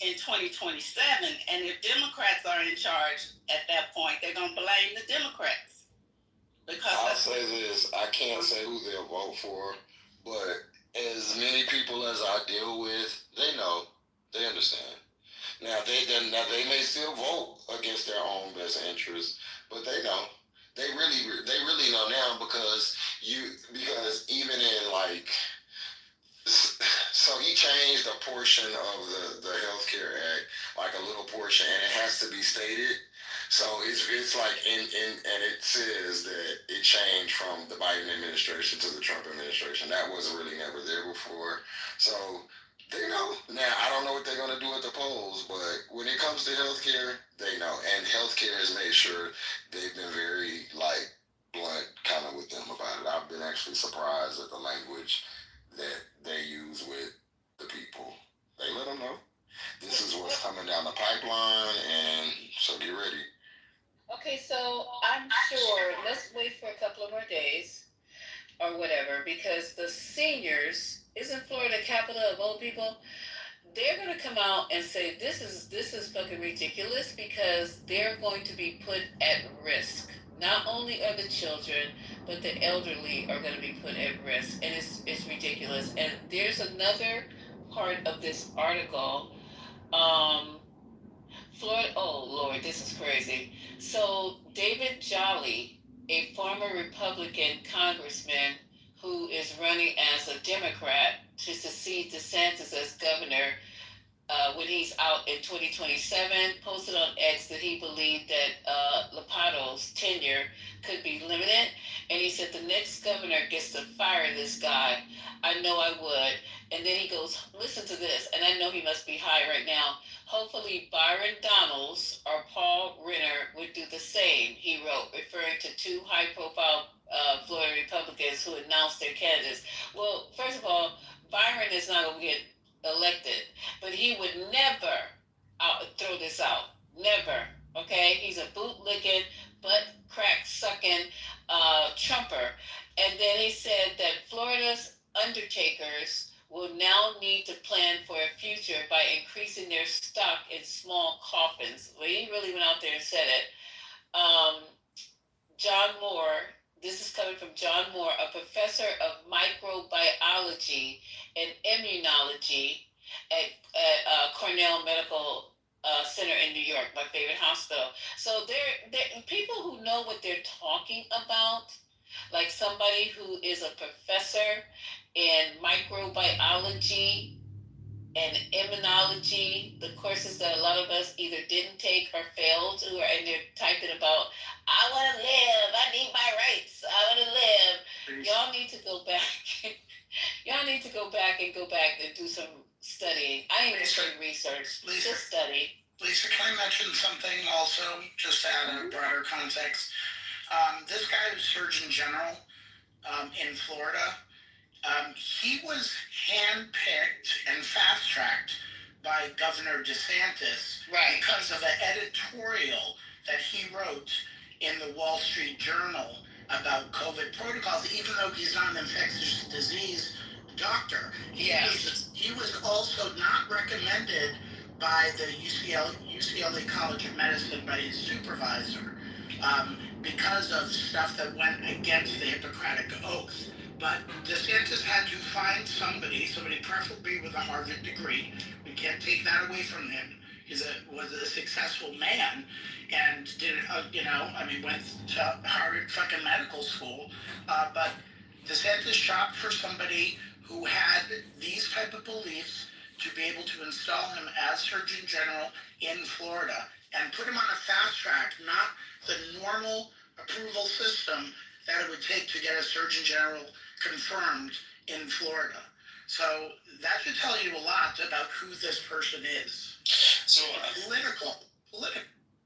in 2027, and if Democrats are in charge at that point, they're gonna blame the Democrats. Because I'll say this: I can't say who they'll vote for, but as many people as I deal with, they know, they understand. Now they may still vote against their own best interests, but they know. They really know now because even in like. So he changed a portion of the Healthcare Act, like a little portion, and it has to be stated. So it's like and it says that it changed from the Biden administration to the Trump administration. That was really never there before. So they know. Now I don't know what they're gonna do at the polls, but when it comes to healthcare, they know. And healthcare has made sure they've been very blunt kind of with them about it. I've been actually surprised at the language that they use with the people. They let them know this is what's coming down the pipeline, and so get ready. Okay, so I'm sure, let's wait for a couple of more days or whatever, because the seniors, isn't Florida the capital of old people? They're going to come out and say this is fucking ridiculous, because they're going to be put at risk. Not only are the children, but the elderly are going to be put at risk, and it's ridiculous. And there's another part of this article. Florida. Oh Lord, this is crazy. So David Jolly, a former Republican congressman who is running as a Democrat to succeed DeSantis as governor. When he's out in 2027, posted on X that he believed that Lopato's tenure could be limited. And he said, the next governor gets to fire this guy. I know I would. And then he goes, listen to this. And I know he must be high right now. Hopefully Byron Donalds or Paul Renner would do the same, he wrote, referring to two high-profile Florida Republicans who announced their candidates. Well, first of all, Byron is not going to get elected, but he would never throw this out. Never. Okay? He's a bootlicking, butt crack sucking Trumper. And then he undertakers will now need to plan for a future by increasing their stock in small coffins. Well, he really went out there and said it. John Moore, this is coming from John Moore, a professor of microbiology and immunology at Cornell Medical Center in New York, my favorite hospital. So they're people who know what they're talking about, like somebody who is a professor in microbiology and immunology, the courses that a lot of us either didn't take or failed, and they're typing about, I want to live, I need my rights, I want to live. Y'all need to go back. Y'all need to go back and do some studying. I ain't even research, just study. Lisa, can I mention something also, just to add a broader context? This guy who's Surgeon General in Florida, he was handpicked and fast-tracked by Governor DeSantis because of an editorial that he wrote in the Wall Street Journal about COVID protocols, even though he's not an infectious disease doctor. He was also not recommended by the UCLA College of Medicine, by his supervisor, because of stuff that went against the Hippocratic Oath. But DeSantis had to find somebody preferably with a Harvard degree. We can't take that away from him. He was a successful man and did, went to Harvard fucking medical school. But DeSantis shopped for somebody who had these type of beliefs to be able to install him as Surgeon General in Florida and put him on a fast track, not the normal approval system that it would take to get a Surgeon General confirmed in Florida. So that should tell you a lot about who this person is. So political.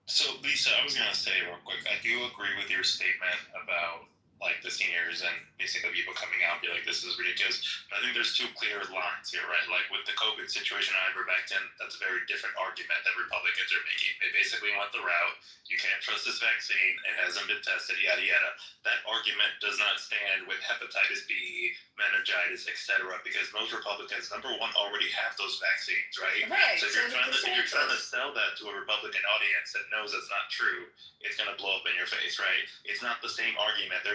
So Lisa, I was gonna say real quick, I do agree with your statement about like the seniors and basically people coming out and be like, this is ridiculous. But I think there's two clear lines here, right? Like with the COVID situation on ivermectin, that's a very different argument that Republicans are making. They basically want the route, you can't trust this vaccine, it hasn't been tested, yada yada. That argument does not stand with hepatitis B, meningitis, etc. because most Republicans, number one, already have those vaccines, right? So if you're trying to sell that to a Republican audience that knows it's not true, it's gonna blow up in your face, right? It's not the same argument.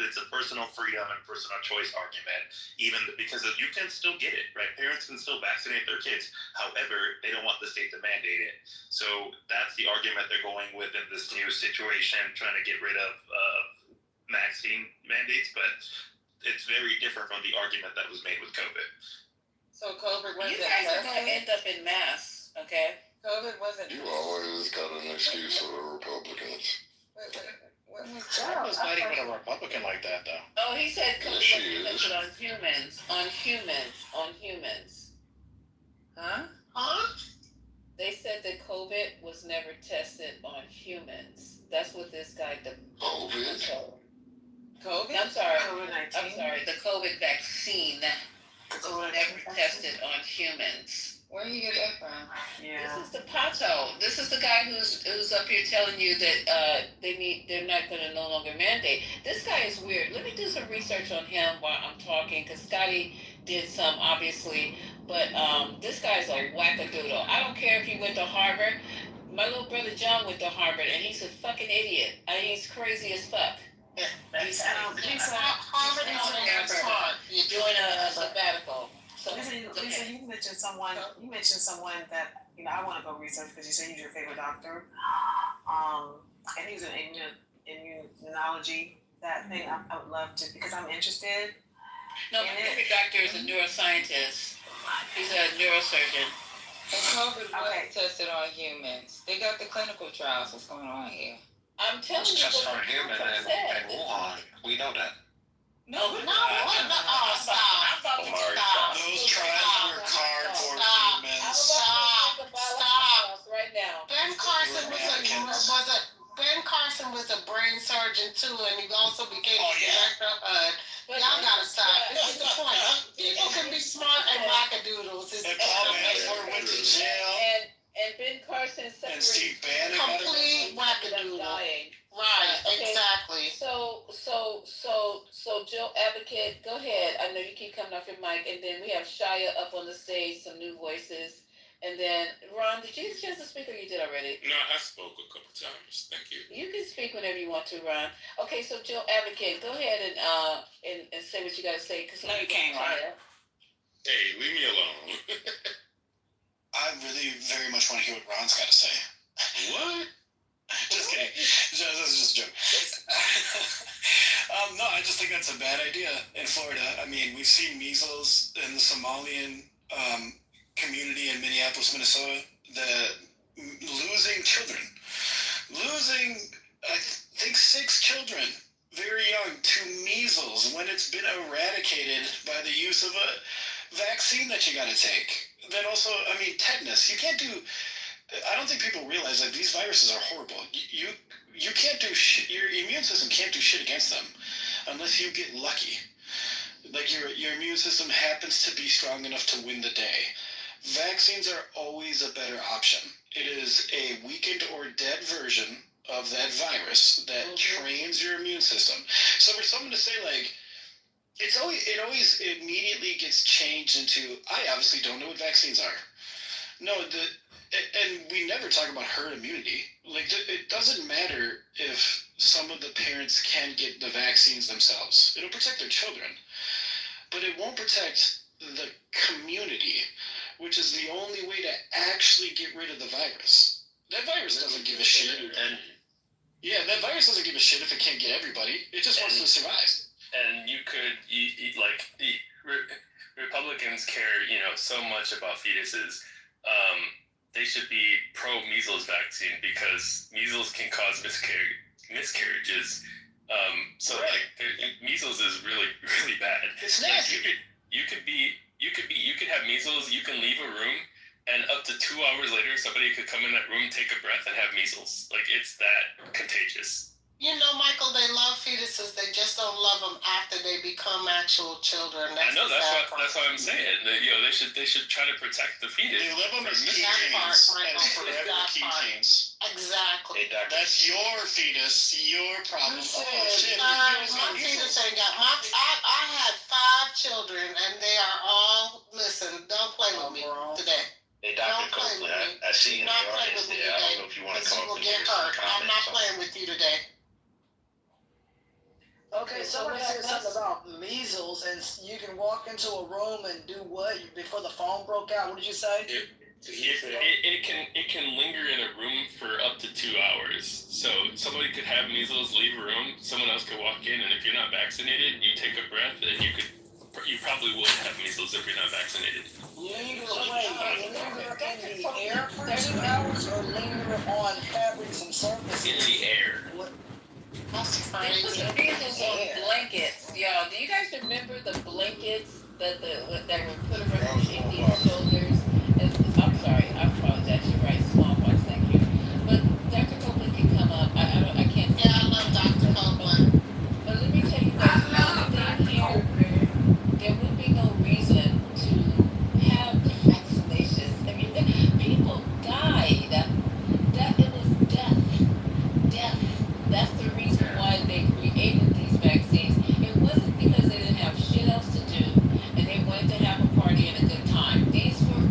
It's a personal freedom and personal choice argument, even because you can still get it, right? Parents can still vaccinate their kids. However, they don't want the state to mandate it. So that's the argument they're going with in this new situation, trying to get rid of vaccine mandates, but it's very different from the argument that was made with COVID. So COVID wasn't. You guys are going to end up in mass, okay? COVID wasn't. You always got an excuse for the Republicans. Trump was not even a Republican like that, though. Oh, he said COVID Yes, was tested on humans. Huh? They said that COVID was never tested on humans. That's what this guy did. COVID? I'm sorry. The COVID vaccine was never tested on humans. Where do you get that from? Yeah. This is the Pato. This is the guy who's up here telling you that they're not going to no longer mandate. This guy is weird. Let me do some research on him while I'm talking, because Scotty did some, obviously, but this guy's a wackadoodle. I don't care if he went to Harvard. My little brother John went to Harvard, and he's a fucking idiot. He's crazy as fuck. He's Harvard is doing a sabbatical. So, Lisa, you mentioned someone that, I want to go research because you said he's your favorite doctor. And he's an immunology, that thing. I would love to, because I'm interested. No, my favorite doctor is a neuroscientist. He's a neurosurgeon. And COVID was tested on humans. They got the clinical trials. What's going on here? I'm telling you. It's just on human and Wuhan. We know that. No, stop. Those trials were cardboard humans. Stop. Right now. Ben Carson was a brain surgeon too, and he also became the director of HUD. Y'all gotta stop. This is the point. People can be smart and wackadoodles. And Paul Manafort went to jail. And Ben Carson and Steve Bannon complete wackadoodle. Right, okay. Exactly. So So Joe Advocate, go ahead. I know you keep coming off your mic, and then we have Shia up on the stage, some new voices, and then Ron. Did you get a chance to speak, or you did already? No, I spoke a couple times. Thank you. You can speak whenever you want to, Ron. Okay, so Joe Advocate, go ahead and say what you got to say. No, you can't, Ron. Hey, leave me alone. I really very much want to hear what Ron's got to say. What? Just kidding. That's just a joke. No, I just think that's a bad idea in Florida. I mean, we've seen measles in the Somalian community in Minneapolis, Minnesota, losing children. Losing, I think, 6 children, very young, to measles when it's been eradicated by the use of a vaccine that you got to take. Then also, I mean, tetanus. You can't do... I don't think people realize that these viruses are horrible. You can't do shit. Your immune system can't do shit against them unless you get lucky. Like your immune system happens to be strong enough to win the day. Vaccines are always a better option. It is a weakened or dead version of that virus that trains your immune system. So for someone to say like, it always immediately gets changed into, I obviously don't know what vaccines are. No, and we never talk about herd immunity. Like, it doesn't matter if some of the parents can get the vaccines themselves. It'll protect their children. But it won't protect the community, which is the only way to actually get rid of the virus. That virus doesn't give a shit. That virus doesn't give a shit if it can't get everybody. It just wants to survive. And Republicans care, so much about fetuses. They should be pro-measles vaccine because measles can cause miscarriages. Measles is really, really bad. It's nasty. You could have measles. You can leave a room, and up to 2 hours later, somebody could come in that room, take a breath, and have measles. Like, it's that contagious. You know, Michael, they love fetuses. They just don't love them after they become actual children. I know that's what I'm saying. They should try to protect the fetus. They love them as keychains, as forever keychains. Exactly. That's your fetus, your problem. My fetus ain't got I had 5 children, and they are all. Listen, don't play with me today. Hey, Dr. Copeland, I see you in the audience there. I don't know if you want to talk to me. I'm not playing with you today. Okay, somebody said something about measles, and you can walk into a room and do what before the phone broke out? What did you say? It can linger in a room for up to 2 hours. So somebody could have measles, leave a room, someone else could walk in, and if you're not vaccinated, you take a breath, and you probably would have measles if you're not vaccinated. Linger in the air for 2 hours, or linger on fabrics and surfaces? In the air. That's They put the measles on blankets, y'all. Do you guys remember the blankets that were put around the Indian shoulders? I'm sorry, I apologize. You're right, smallpox. Thank you. But Dr. Copeland can come up. I can't. Yeah, I love Dr. Copeland. But let me tell you guys, there would be no reason to have the vaccinations. I mean, people died. It was death. That's the reason why they created these vaccines. It wasn't because they didn't have shit else to do and they wanted to have a party and a good time. These were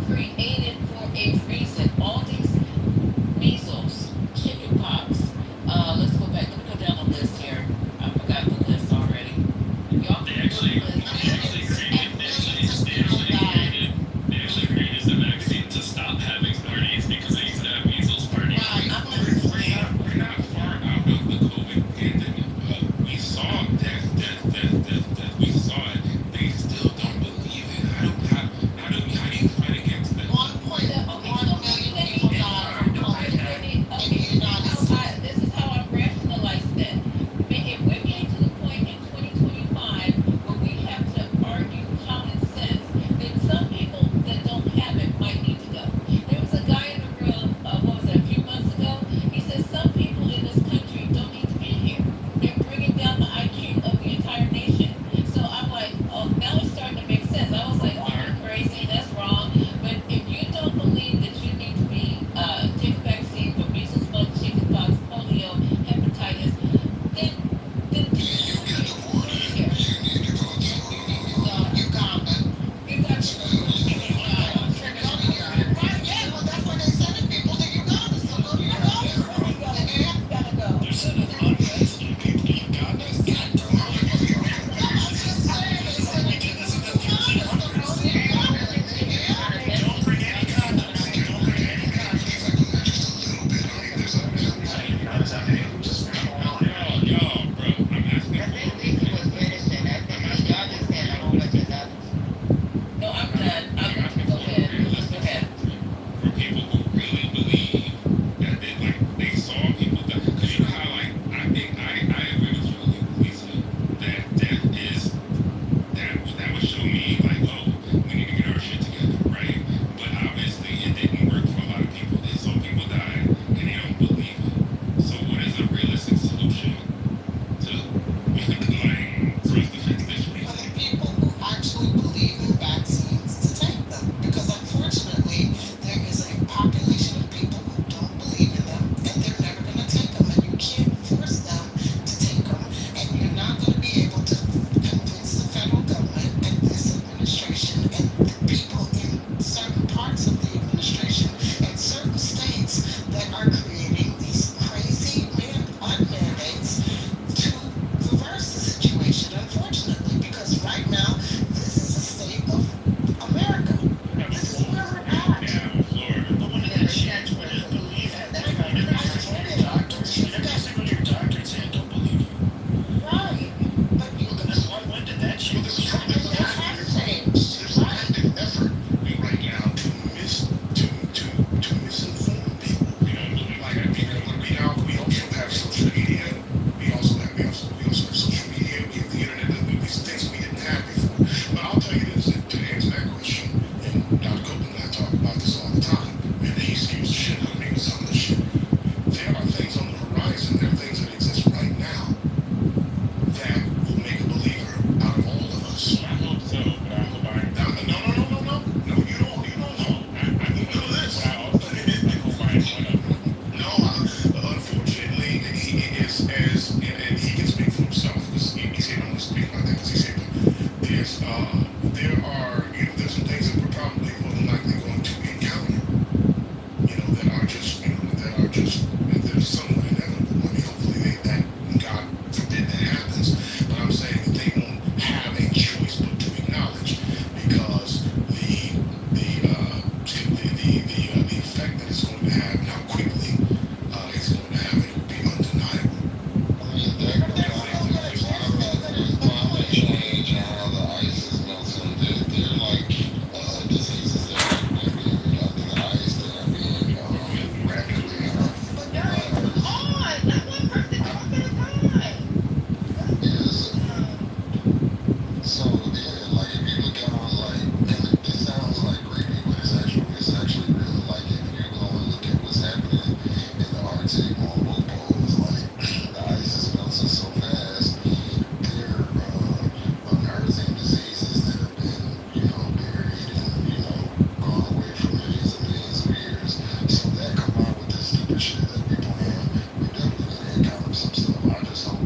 I just hope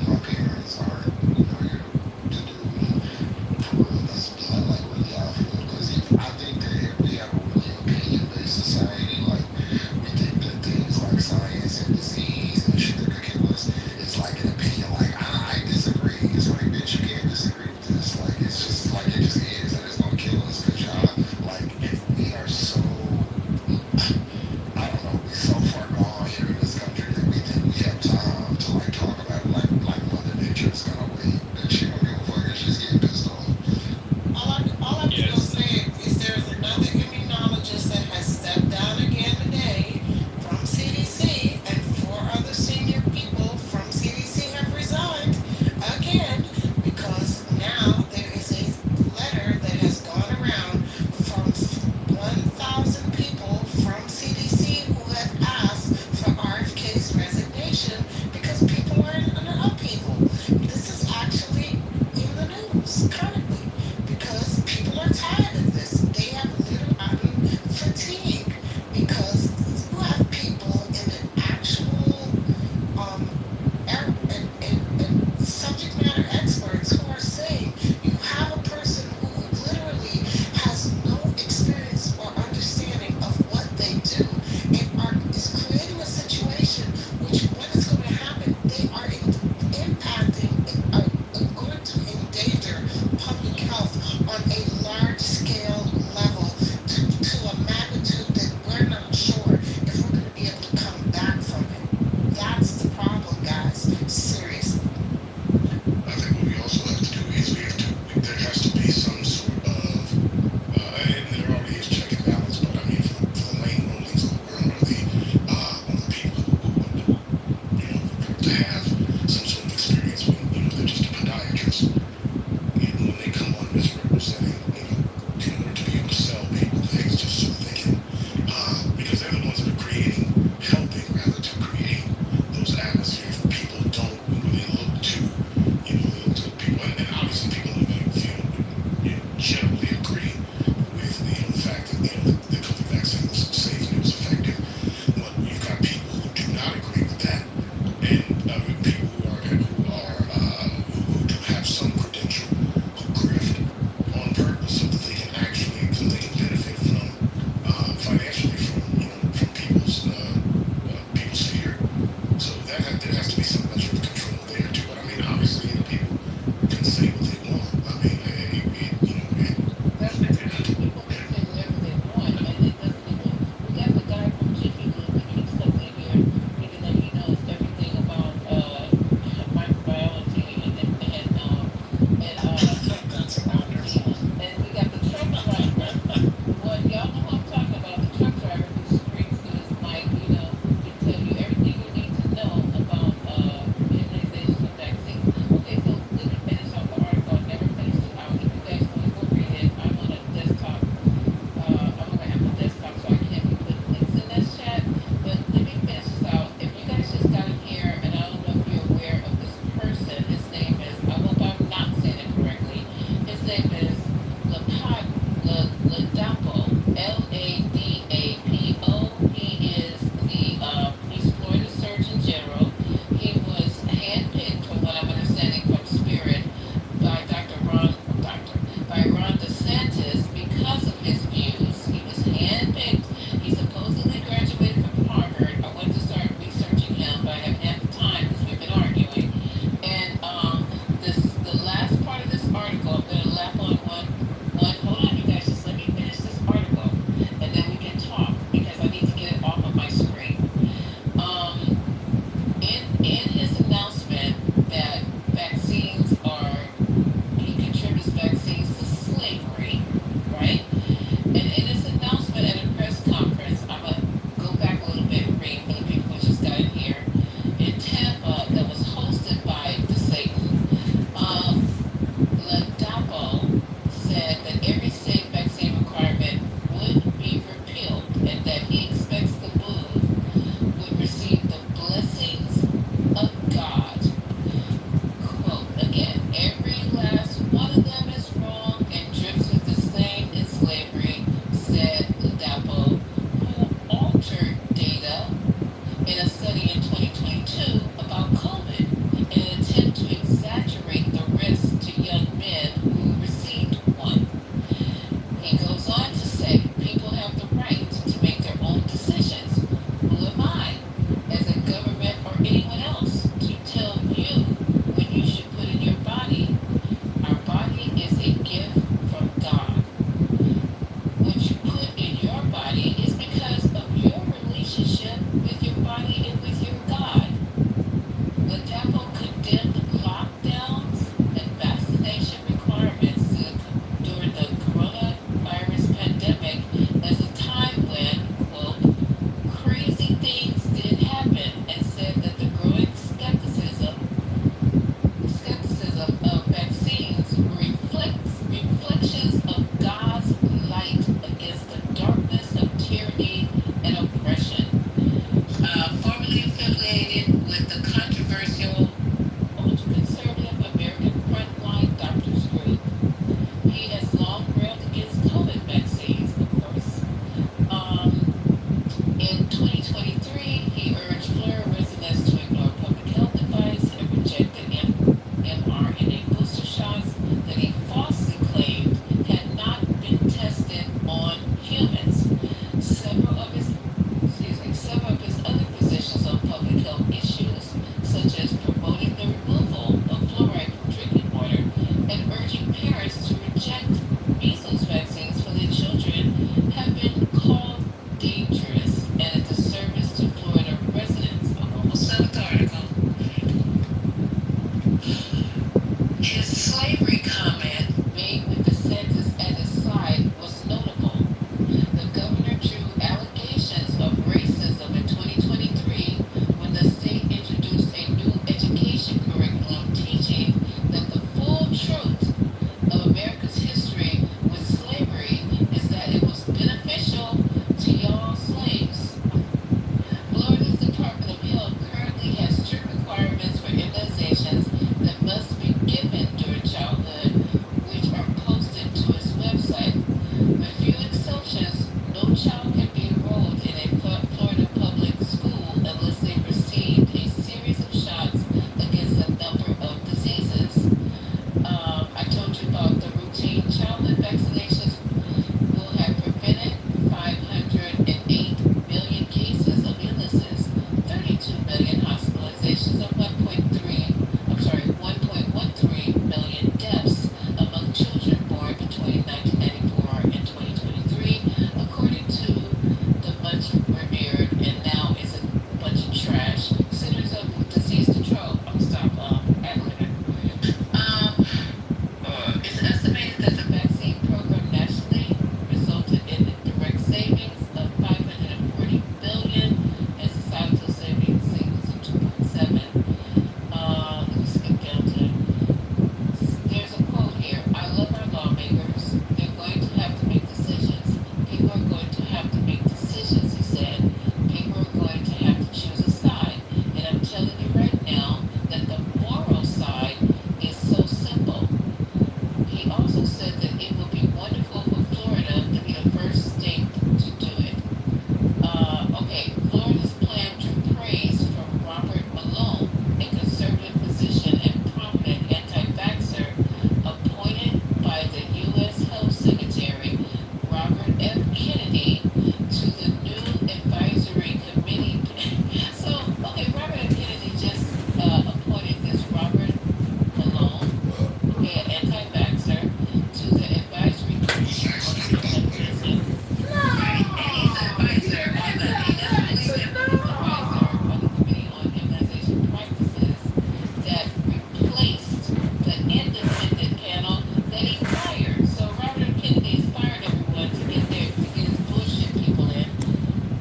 my parents aren't, here to do for real. That's like really how I feel. Because I think that if we have a really opinion-based society, like we think that things like science and disease and shit that could kill us, it's like an opinion. Like I disagree. It's like, bitch, you can't disagree with this. Like it's just like it just is, and it's gonna kill us. Cause y'all, like, if we are so, I don't know, we so far gone here in this country that we think we have time to like talk about it. Like Mother Nature is gonna wait. That she don't give a fuck. And she's getting pissed off. All I was gonna say is there's another immunologist that has stepped down again today from CDC, and 4 other senior people from CDC have resigned again because now there is a letter that has gone around from 1,000 people from CDC who have asked for RFK's resignation because people are in an upheaval. This is actually in the news currently because people are tired of this. They have literally gotten fatigue because you have people in an actual and subject matter experts who are saying you have a person who literally has no experience or understanding of what they do and is creating a situation which when it's going to happen they are impacting are going to endanger public health on a large scale level to a magnitude that we're not sure if we're going to be able to come back from it. That's the problem, guys. Seriously. I think what we also have to do is there has to be some sort of, and there already is check and balance, but I mean, for the main rulings of the world are the people who to have some sort of experience when, they're just a podiatrist. When they come on misrepresenting, in order to be able to sell people things just so they can, because they're the ones that are helping rather to create those atmospheres where people don't really look to, they look to people, and obviously people in the field would, generally agree with, the fact that, the COVID vaccine was safe and it was effective. But you've got people who do not agree with that, and people who do have some credential who grift on purpose so that they can benefit from financially from people's fear. So there has to be some measure of control there too. But I mean, obviously, people can say what they want. I mean, That's the thing. People can say whatever they want, and it doesn't even. We got the guy from Jiffy Lube that keeps coming in here, thinking that he knows everything about microbiology That's wonderful. and we got the truck driver. What y'all know who I'm talking about? The truck driver who screams to his mic, can tell you everything you need to know about immunization and vaccines. Okay, so let me finish off the article. I never finished it out. If you guys want to go read it, I'm on a desktop. I'm gonna have a desktop, so I can't be putting links in this chat. But let me finish this out. If you guys just got in here, and I don't know if you're aware of this person, his name is. I hope I'm not saying it correctly. His name is Ladapo, Ladapo. He is he's Florida Surgeon General. He was handpicked, from what I'm understanding from Spirit, by by Ron DeSantis because of his views. He was handpicked. He supposedly graduated from Harvard. I went to start researching him, but I haven't had the time because we've been arguing. And the last part of this article, I'm going to lap on one. Hold on, you guys, just let me finish this article, and then we can talk because I need to get it off of my screen. In his announcement that he contributes vaccines to slavery, right? And in his announcement at a press conference, I'm gonna go back a little bit and read for the people who just got in here, in Tampa, that was hosted by the Satan. Ladapo said that every state vaccine requirement would be repealed and that he expects the move would receive the blessings of God. such as promoting the removal of fluoride from drinking water and urging parents to reject measles vaccines for their children have been called dangerous and a disservice to Florida residents. I'm almost done with the article. His slavery comment, made with the census at his side, was notable. The governor drew allegations of racism in 2023 when the state introduced a new education curriculum teaching that the full truth of America's history with slavery is that it was beneficial to y'all slaves. Florida's Department of Health currently has strict requirements for immunizations that must be given during childhood, which are posted to its website. With few exceptions, no child can be enrolled in a Florida public school unless they received a series of shots against a number of diseases. I told you about the routine childhood vaccinations will have prevented 508 million cases of illnesses, 32 million hospitalizations, and 1.13 million deaths among children born between 1994 and 2023, according to the much revered and now is a bunch of trash Centers of Disease Control. I'm gonna stop ad-libbing. It's estimated that the vaccine program nationally resulted in direct savings of $540 billion and societal savings of $2.7. Let me skip down to. There's a quote here. I love our lawmakers. They're going to have to make decisions. People are going to have to make decisions, he said. People are going to have to choose a side. And I'm telling you right now that the moral side is so simple. He also said that it will be wonderful for Florida to be the first state to do it. Okay, Florida's plan drew praise from Robert Malone, a conservative physician and prominent anti-vaxxer appointed by the U.S. Health Secretary Robert F. Kennedy to the new advisory committee. So, okay, Robert F. Kennedy just appointed this Robert Malone, okay, an anti-vaxxer, to the advisory committee on immunization. And he's an advisor on the, he doesn't believe in advisor on the committee on immunization practices that replaced the independent panel that he fired. So Robert F. Kennedy has fired everyone to get his bullshit people in.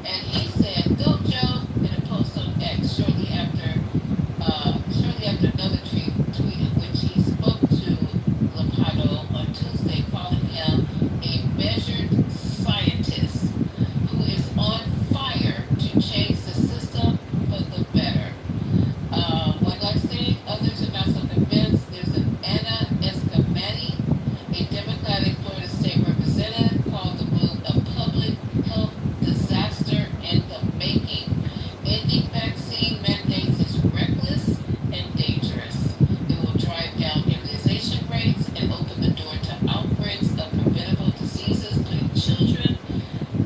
And he said, "Go Joe," in a post on X shortly after another tweet in which he spoke to Lombardo on Tuesday, calling him a measured scientist who is on fire to change the system for the better. One last thing, others are not so convinced. There's an Anna Escamani, a Democratic Florida state representative, called the move a public health disaster in the making. Ending vaccine mandates is reckless and dangerous. It will drive down immunization rates and open the door to outbreaks of preventable diseases, putting children,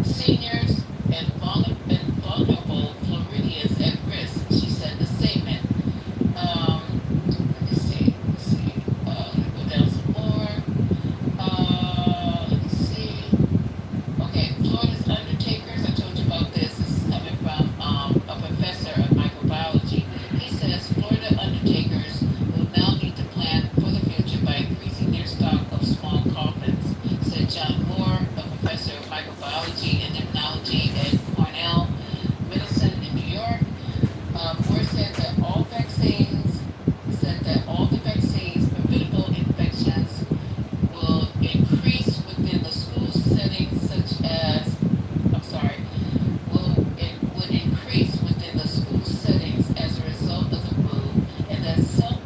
seniors, and vulnerable Floridians at risk, she said in a statement. Let me see. Let me go down some more. Let me see. Okay, Florida's undertakers, I told you about this. This is coming from a professor of microbiology. He says Florida undertakers will now need to plan for the future by increasing their stock of small coffins, said John Moore, a professor of microbiology and immunology at Cornell Medicine in New York. Moore said that all the vaccines, preventable infections will increase within the school settings would increase within the school settings as a result of the move, and that some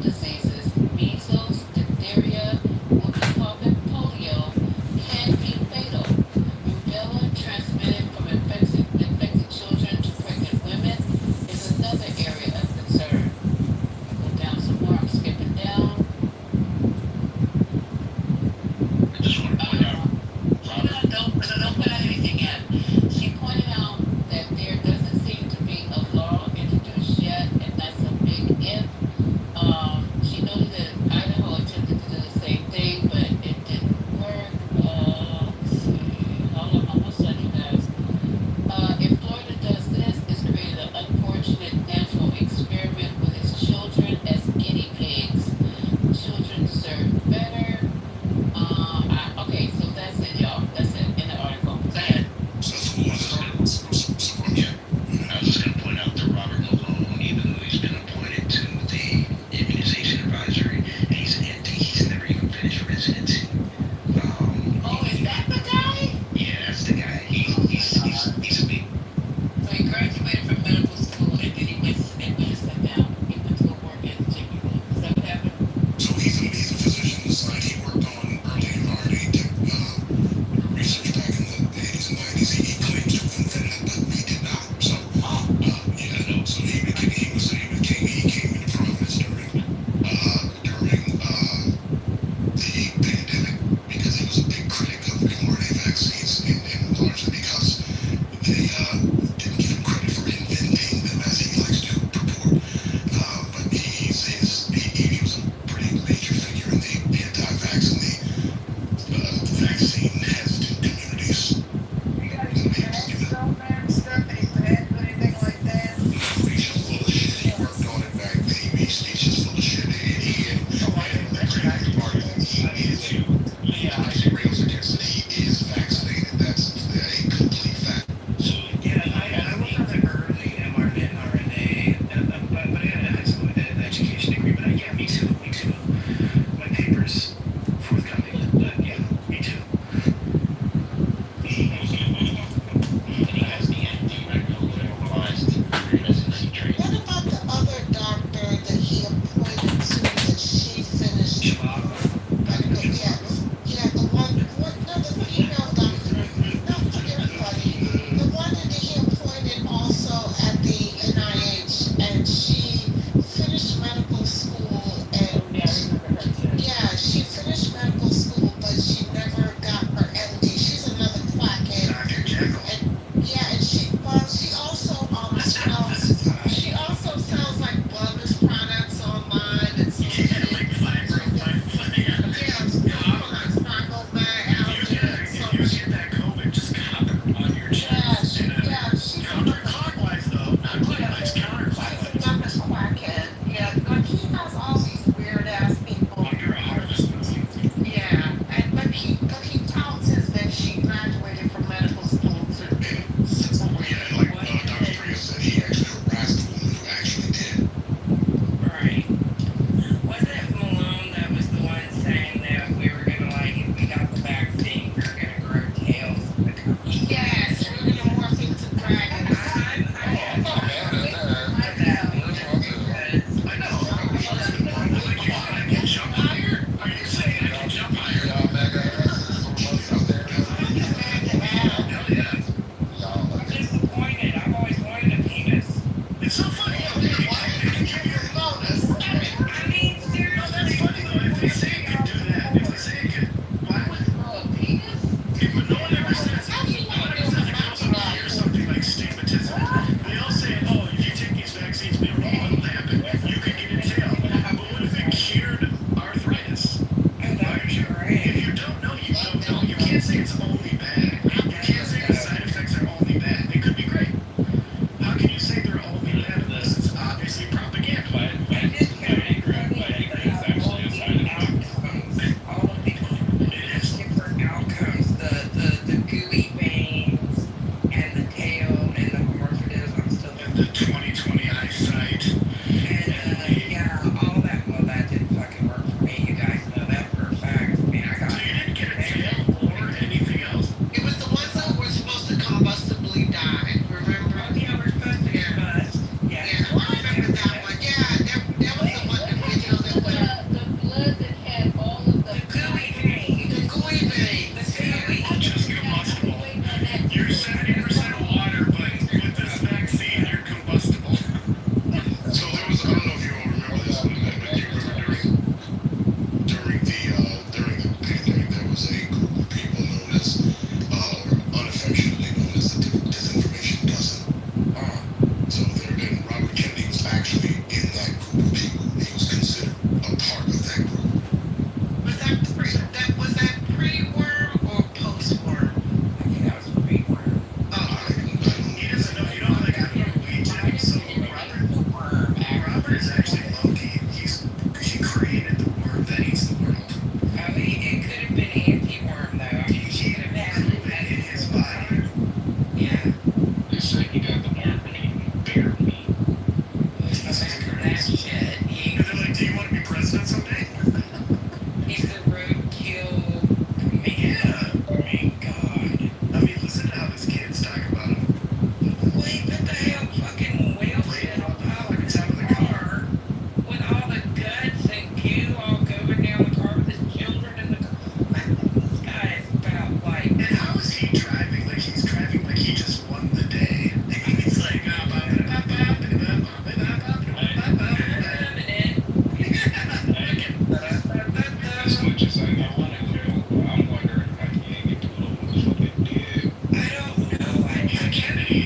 but he has all these weird ass people. Under a harvest. Yeah, but he touts as that she graduated from medical school too. Yeah, like Dr. Priya said, he actually harassed the woman who actually did. Right. Wasn't Malone that was the one saying that we were gonna like if we got the vaccine we were gonna grow tails? Yes, we're gonna morph into dragons. I know. I wish I could have won. Like, I can jump higher? Are you saying I can jump higher? Y'all mega asses for months out there. Hell yeah. I'm disappointed. I've always wanted a penis. It's so funny. They can give you a bonus. I mean, seriously. No, that's funny though. If they say it could do that, if they say it could, why would Grow a penis? but no one ever says it. No one ever says it goes over here something like stigmatism. They all say, oh, if you take these vaccines, we don't know what'll happen. You could get a tail. But what if it cured arthritis? If you don't know, you don't know. You can't say it's only bad. You can't say the side effects are only bad. They could be great. How can you say they're only bad unless it's obviously propaganda? All of these different outcomes, the gooey veins and the tail and the hermaphroditism still The 20/20 eyesight. and yeah, all that. Well, that didn't fucking work for me. You guys know that for a fact. I mean, I got. So you didn't get a tail or anything else? It was the ones that were supposed to combustibly die. Remember? Oh yeah, we're supposed to combust. Yeah, I remember that one. Yeah, there was the one individual that went. The blood that had all of the gooey veins. The gooey veins. Just combustible. You're 70% water, but with this vaccine, you're combustible. So there was, I don't know if you all remember this one, but you remember during the pandemic, there was a group of people known as, unaffectionately known as the disinformation dozen. So Robert Kennedy was actually in that group of people. He was considered a part of that group. Was that pre-worm or post-worm? I think that was pre-worm. He doesn't know. You don't like we did. So Robert is actually Loki. He created the worm that eats the world. I mean, it could have been anti-worm though. I mean, He grew it in his body. Yeah. They say he got the worm from eating bear meat. That shit. And they're like, do you want to be president someday? He's the roadkill. Yeah. Oh my god. I mean, listen to how his kids talk about him. Wait, what the hell? Fucking whale shit on top of the car with all the guts and goo all going down the car with his children in the car. This guy is about like. And how is he driving? Like he's driving like he just won the day. He's like, As much as I want to go, I'm wondering if I can get to what they did. I don't know. He's Kennedy.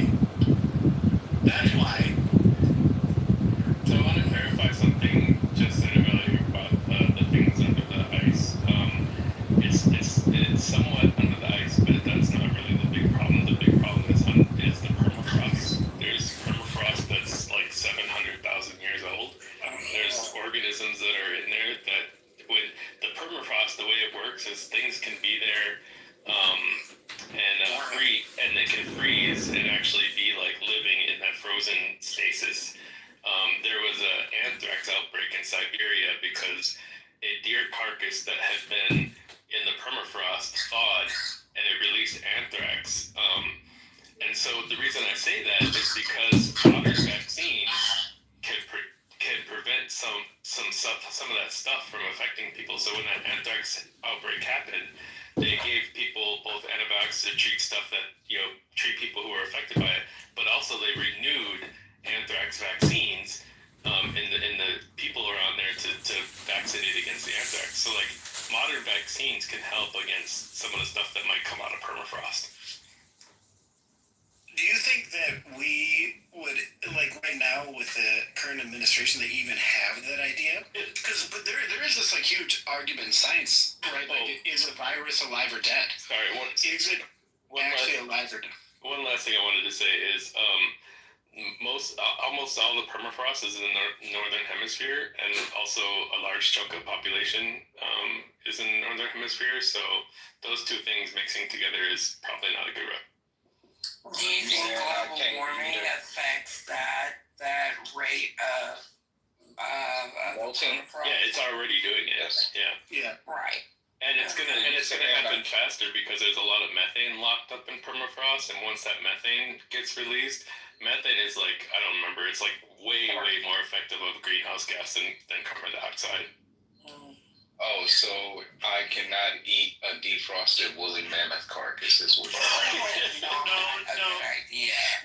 That's why. So I want to clarify something just said earlier about the things under the ice. It's somewhat under the ice, but that's not really the big problem. The big problem is the permafrost. There's permafrost that's like 700,000 years old. There's organisms that are in there that when the permafrost, the way it works is things can be there and it can freeze and actually be like living in that frozen stasis. There was an anthrax outbreak in Siberia because a deer carcass that had been in the permafrost thawed and it released anthrax. And so the reason I say that is because modern vaccines can prevent some of that stuff from affecting people. So when that anthrax outbreak happened, they gave people both antibiotics to treat stuff that treat people who are affected by it, but also they renewed anthrax vaccines in the people around there to vaccinate against the anthrax. So like modern vaccines can help against some of the stuff that might come out of permafrost. Do you think that we would, like right now with the current administration, they even have that idea? Because there is this like huge argument in science, right? Like, is a virus alive or dead? Sorry, is it actually alive or dead? One last thing I wanted to say is almost all the permafrost is in the northern hemisphere, and also a large chunk of population is in the northern hemisphere. So those two things mixing together is probably not a good rep. Do you think global warming affects that rate of permafrost? Yeah, it's already doing it. Yeah. Right. And it's gonna happen faster because there's a lot of methane locked up in permafrost, and once that methane gets released, methane is like, I don't remember, it's like way more effective of a greenhouse gas than carbon dioxide. Oh, so I cannot eat a defrosted woolly mammoth carcass is what No.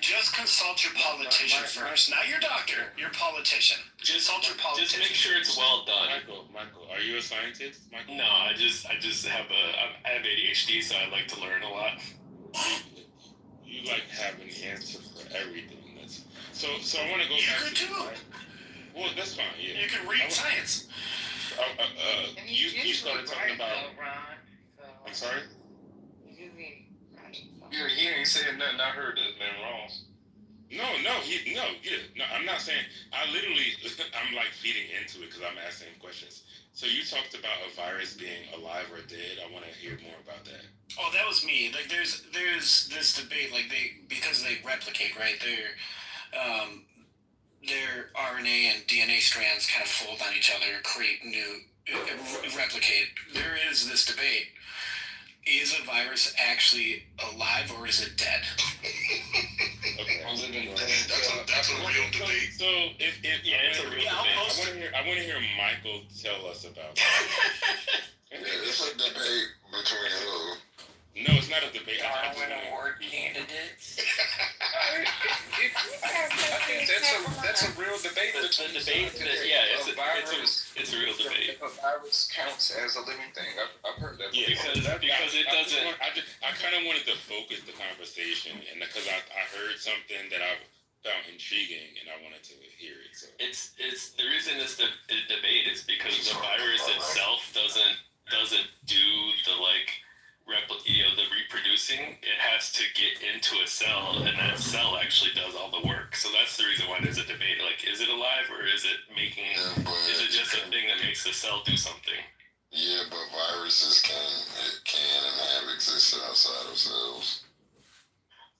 Just consult your politician first. Not your doctor, your politician. Consult your politician. Just make sure it's well done. Michael, are you a scientist, Michael? No, I just have ADHD, so I like to learn a lot. You like have an answer for everything. So I want to go back. You could too. Right? Well, that's fine. Yeah. You can read science. You started talking about. I'm sorry. Yeah, he ain't said nothing. I heard that's been wrong. No, I'm not saying. I'm like feeding into it because I'm asking questions. So you talked about a virus being alive or dead. I want to hear more about that. Oh, that was me. Like, there's this debate, like because they replicate, right? Their RNA and DNA strands kind of fold on each other, create new, replicate. There is this debate. Is a virus actually alive or is it dead? Okay. That's a real debate. So if it's a real debate. I want to hear Michael tell us about it. It's a debate between who? No, it's not a debate. Darwin Award candidates. I think that's a real debate. It's a real debate. If a virus counts as a living thing, I've heard that. Yeah, because it doesn't. I kind of wanted to focus the conversation, and because I heard something that I found intriguing, and I wanted to hear it. So It's the reason it's the debate is because the virus itself doesn't do the the reproducing. It has to get into a cell, and that cell actually does all the work. So that's the reason why there's a debate. Like, is it alive or is it is it just a thing that makes the cell do something? Yeah, but viruses can and have existed outside of cells.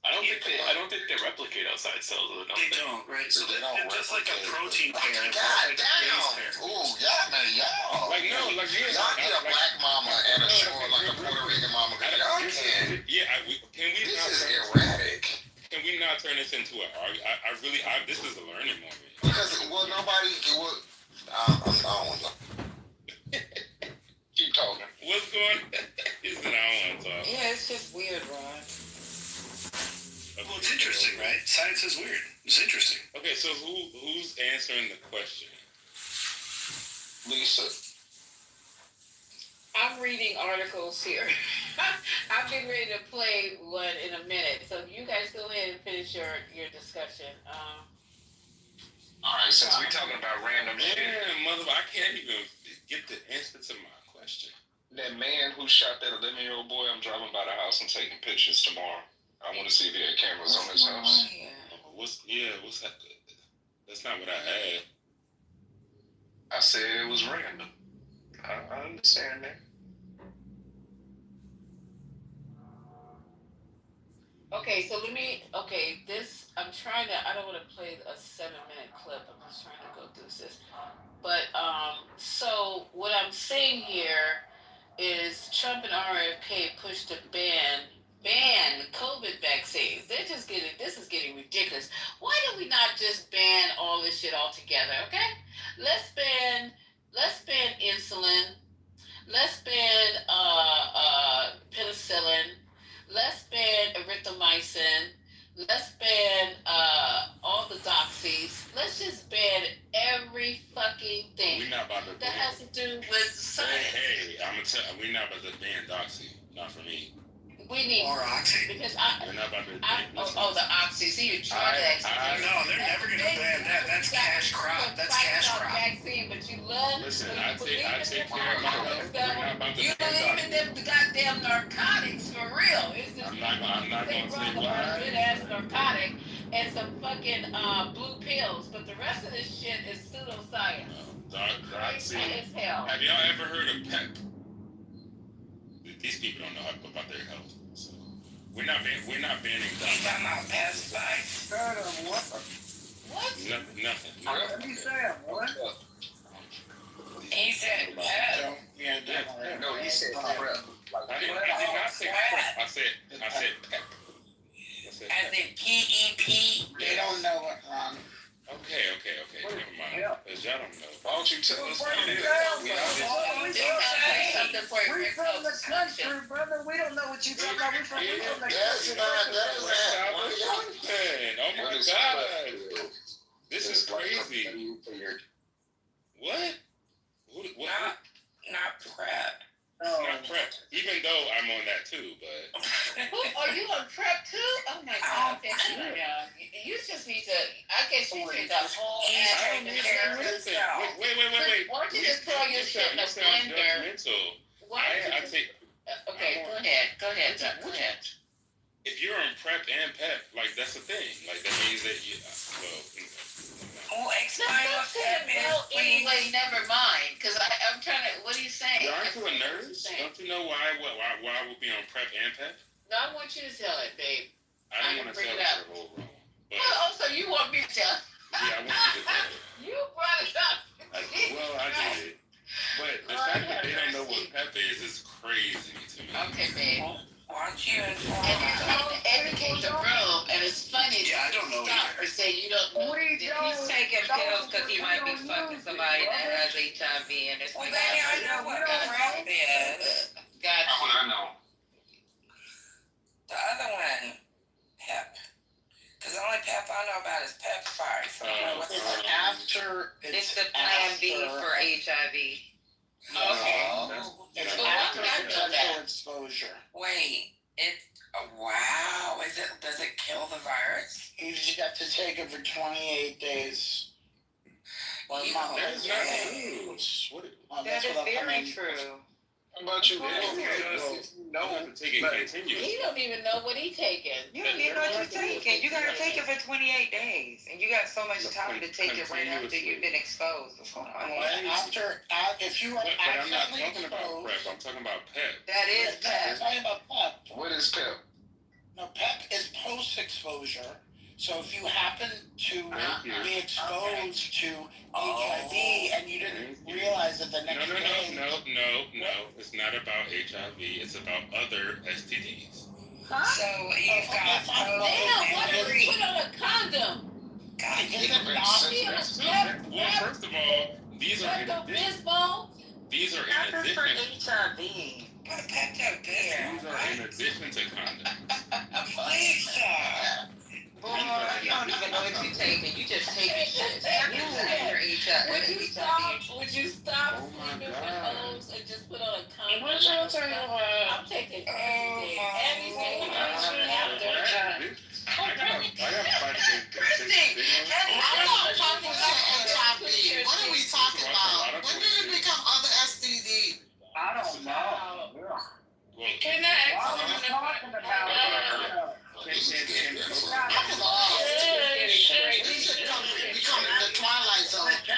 I don't think they replicate outside cells. They don't, right? So they're just like a protein pair. God damn! Ooh, y'all. Like no, like yeah, y'all get a black mama and a like a Puerto Rican mama. Y'all can. Yeah, can we? This is erratic. Can we not turn this into an argument? This is a learning moment. Because nobody. I don't know. Keep talking. What's going on? He said I don't want to talk. Yeah, it's just weird, Ron. Well, it's interesting, right? Science is weird. It's interesting. Okay, so who's answering the question? Lisa. I'm reading articles here. I'm getting ready to play one in a minute. So you guys go ahead and finish your discussion. All right, since we're talking about random shit. Yeah, I can't even get the answer to my question. That man who shot that 11-year-old boy, I'm driving by the house and taking pictures tomorrow. I want to see if there are cameras on his house. What's that? That's not what I had. I said it was random. I understand that. Okay, so I'm trying to, I don't want to play a 7-minute clip. I'm just trying to go through this. But, so what I'm saying here is Trump and RFK pushed to ban COVID vaccines. This is getting ridiculous. Why do we not just ban all this shit altogether, okay? Let's ban insulin. Let's ban penicillin. Let's ban erythromycin. Let's ban all the doxies. Let's just ban every fucking thing We're not about to that has to do with science. Hey, I'm gonna tell you, we're not about to ban doxy. Not for me. We need or oxy. Because we're not about to the oxy. See, you're drug No, they're never gonna ban that. That's cash crop. That's cash crop. Vaccine, but you love. Listen, I take care of my health. We're not about to You believe in them goddamn narcotics for real. It's just I'm not gonna say why. Good ass narcotic and some fucking blue pills, but the rest of this shit is pseudoscience. See, As hell. have y'all ever heard of PEP? These people don't know about their health. So we're not banning You talking about pesticides? Heard of what? What? Nothing. What did you say? What? He said pep. Yeah, definitely. No, he said prep. I did not say PrEP. I said PEP. As in PEP. They don't know what, Ron. Okay. Never mind. Because y'all don't know. Why don't you tell us what it is? Something for your We from the country, brother. We don't know what you talking about. We from the That's country. not that. Oh my God. This is crazy. What? What? Not prep. It's not PrEP. Even though I'm on that too, but. Are you on prep too? Oh my God. Yeah. You just need to, I guess you need the whole I don't need to listen. Wait. Why don't you just throw your shit in a blender? Why don't you just... Okay, go ahead. If you're on PrEP and PEP, like that's the thing. Like that means that you, Explain what PEP is. Well, anyway, never mind. Because I'm trying to, what are you saying? Aren't you a nurse? Don't you know why I would be on PrEP and PEP? No, I want you to tell it, babe. I don't want to tell it the whole wrong. Oh, so you want me to tell? Yeah, I want you to tell it. You brought it up. I did. But the fact that they don't know what PEP is crazy to me. Okay, babe. Why don't you inform And you're trying to educate the room, and it's funny. Yeah, I don't know Stop or say you don't know. He's taking pills because he might be fucking somebody that has HIV, and it's Well, like, then I know what PrEP is. Got you. I know. The other one, PEP. Because the only PEP I know about is PepFar. So I know what's It's after. it's the plan B for HIV. It's Well, after I know that. potential exposure. Wait, wow. Does it kill the virus? You just have to take it for 28 days. Well, That's not true. That is very true. How about you? He don't even know what he taking. You don't even know what you're taking. You gotta take it for 28 days, and you got so much time to take it right after you've been exposed. What's going on? If you are But I'm not accidentally talking about exposed. PrEP. I'm talking about PEP. That is I'm PEP. talking about PEP. What is PEP? No, PEP is post-exposure. So if you happen to be exposed to HIV and you didn't realize it the next day. No. It's not about HIV. It's about other STDs. So you've got Damn, why did you put on a condom? God, Well, first of all, these are in addition. These are in addition. HIV. Put Pepto Bismol. These are in addition to condoms. Please stop. Boy, you don't even know what you're taking. You just taking shit. You your HIV. Would you stop sleeping with hoes and just put on a condom? I'm taking everything. And he's taking everything after. I'm not talking about HIV. What are we talking about? When did it become other STD? I don't know. Can I ask you talking about? Becoming the Twilight Zone. Can I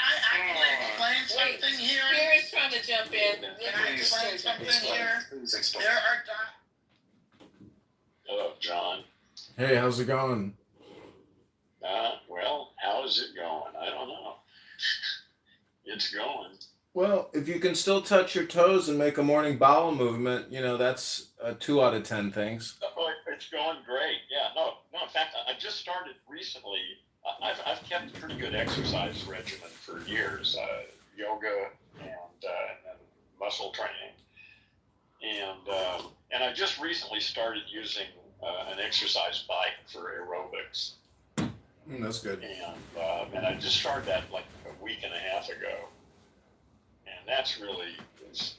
explain something here? Spirit's trying to jump in. Can I explain something here? There are Hello, John. Hey, how's it going? Well, how is it going? I don't know. It's going. Well, if you can still touch your toes and make a morning bowel movement, that's 2 out of 10 things. Oh, it's going great. Yeah, no. In fact, I just started recently. I've kept a pretty good exercise regimen for years. Yoga and then muscle training, and I just recently started using an exercise bike for aerobics. That's good. And I just started that like a week and a half ago. And that's really,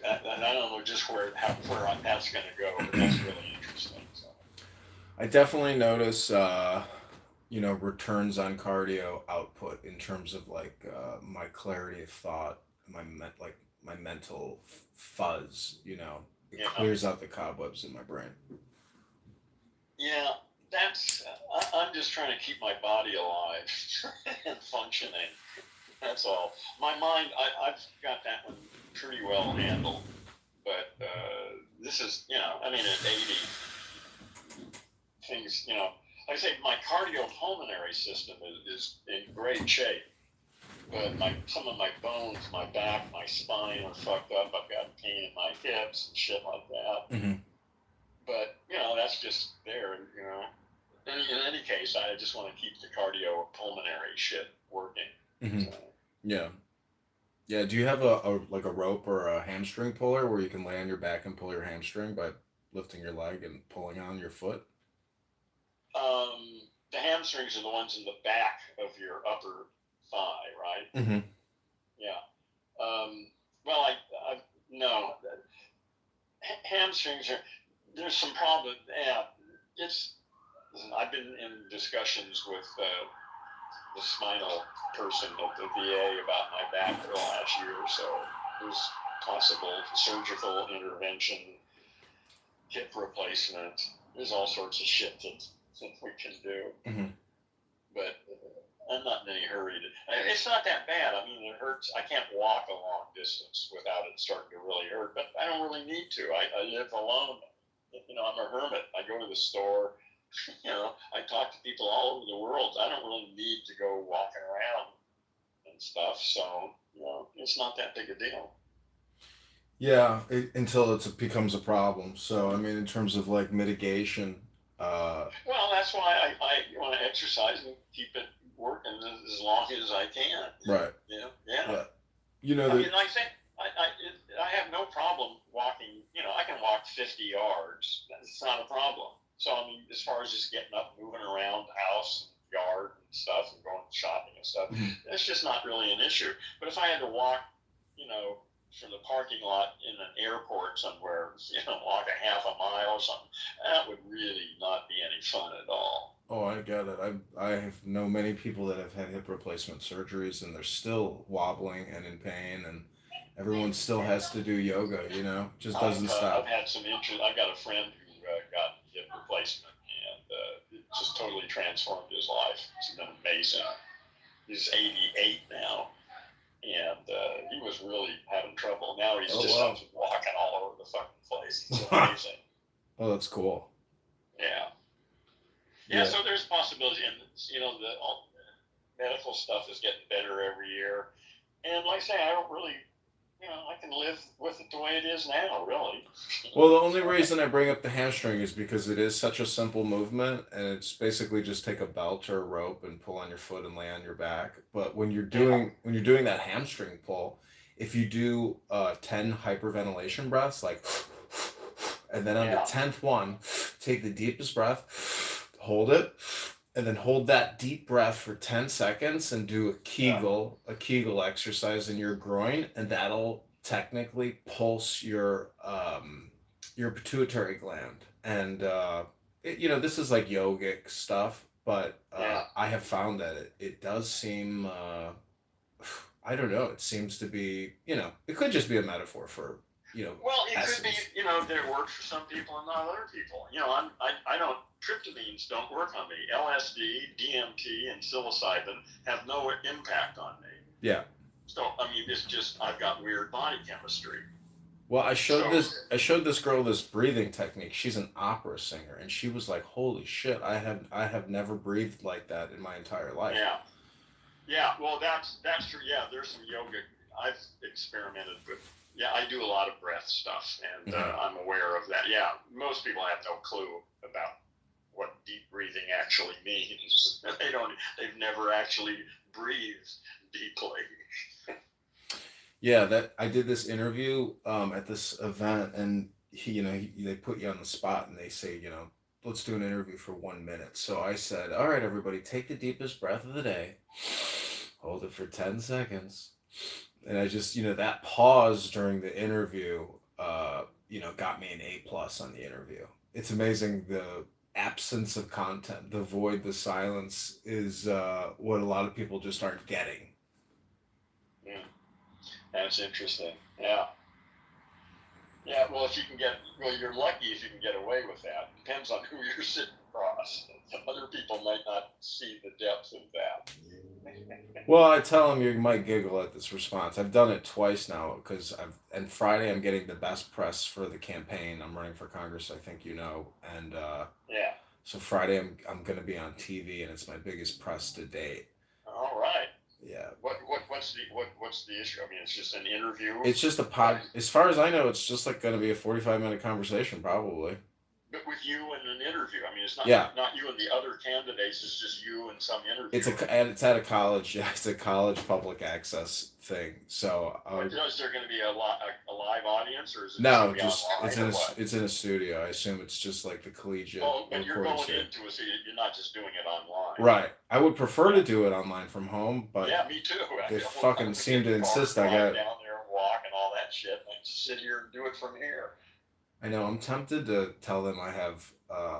I don't know just where that's going to go, but that's really interesting. So. I definitely notice, returns on cardio output in terms of my clarity of thought, my mental fuzz. It clears out the cobwebs in my brain. Yeah, that's I'm just trying to keep my body alive and functioning. That's all. My mind, I've got that one pretty well handled. But this is, I mean, at 80, things, like I say, my cardiopulmonary system is in great shape. But some of my bones, my back, my spine are fucked up. I've got pain in my hips and shit like that. Mm-hmm. But, that's just there, In any case, I just want to keep the cardiopulmonary shit working. Mm-hmm. So. Yeah. Yeah, do you have a rope or a hamstring puller where you can lay on your back and pull your hamstring by lifting your leg and pulling on your foot? The hamstrings are the ones in the back of your upper thigh, right? Mm-hmm. Yeah. Well, no. Hamstrings there's some problem. Yeah, listen, I've been in discussions with the spinal person at the VA about my back for the last year or so. There's possible surgical intervention, hip replacement. There's all sorts of shit that we can do. Mm-hmm. But I'm not in any hurry it's not that bad. I mean, it hurts. I can't walk a long distance without it starting to really hurt, but I don't really need to. I live alone. I'm a hermit. I go to the store. I talk to people all over the world. I don't really need to go walking around and stuff. So, it's not that big a deal. Yeah, until it becomes a problem. So, I mean, in terms of like mitigation. Well, that's why I want to exercise and keep it working as long as I can. Right. Yeah. I mean, like I say, I have no problem walking. I can walk 50 yards. It's not a problem. So, I mean, as far as just getting up, moving around the house, yard and stuff, and going shopping and stuff, it's just not really an issue. But if I had to walk, from the parking lot in an airport somewhere, walk a half a mile or something, that would really not be any fun at all. Oh, I get it. I have known many people that have had hip replacement surgeries and they're still wobbling and in pain, and everyone still has to do yoga, just doesn't stop. I've had some interest. I've got a friend who got hip replacement, and it just totally transformed his life. It's been amazing. He's 88 now, and he was really having trouble. Now he's up walking all over the fucking place. It's amazing. Oh, that's cool. Yeah, so there's possibility, and the medical stuff is getting better every year. And like I say, I don't really, I can live with it the way it is now, really. Well, the only reason I bring up the hamstring is because it is such a simple movement, and it's basically just take a belt or a rope and pull on your foot and lay on your back. But when you're doing that hamstring pull, if you do 10 hyperventilation breaths, like, and then on the 10th one, take the deepest breath. Hold it, and then hold that deep breath for 10 seconds and do a Kegel exercise in your groin, and that'll technically pulse your pituitary gland. And this is like yogic stuff, but I have found that it does seem I don't know, it seems to be, it could just be a metaphor for well, it could be, that it works for some people and not other people. I don't, tryptamines don't work on me. LSD, DMT, and psilocybin have no impact on me. Yeah. So, I mean, it's just, I've got weird body chemistry. Well, I showed this girl this breathing technique. She's an opera singer, and she was like, "Holy shit, I have never breathed like that in my entire life." Yeah. Well, that's true. Yeah, there's some yoga. I've experimented with. Yeah, I do a lot of breath stuff, and I'm aware of that. Yeah, most people have no clue about what deep breathing actually means. They've never actually breathed deeply. Yeah, I did this interview at this event, and they put you on the spot, and they say, let's do an interview for 1 minute. So I said, all right, everybody, take the deepest breath of the day, hold it for 10 seconds. And I just, that pause during the interview, got me an A+ on the interview. It's amazing. The absence of content, the void, the silence is what a lot of people just aren't getting. That's interesting. Yeah. Yeah, well, you're lucky if you can get away with that. Depends on who you're sitting us. Other people might not see the depth of that. Well, I tell him you might giggle at this response. I've done it twice now because and Friday I'm getting the best press for the campaign. I'm running for Congress, I think you know, and Yeah. so Friday I'm going to be on TV and it's my biggest press to date. All right. Yeah. What's the issue? I mean, it's just an interview. It's just a pod. As far as I know, it's just like going to be a 45-minute conversation, probably. But with you and an interview. I mean, it's not not you and the other candidates. It's just you and some interview. It's at a college. Yeah, it's a college public access thing. So. Is there going to be a live audience, or is it no? Just it's in a studio. I assume it's just like the collegiate. Oh, but you're going studio. into a studio. You're not just doing it online. Right. I would prefer to do it online from home, but yeah, me too. They fucking seem to insist I got down there and walk and all that shit. And I just sit here and do it from here. I know. I'm tempted to tell them I have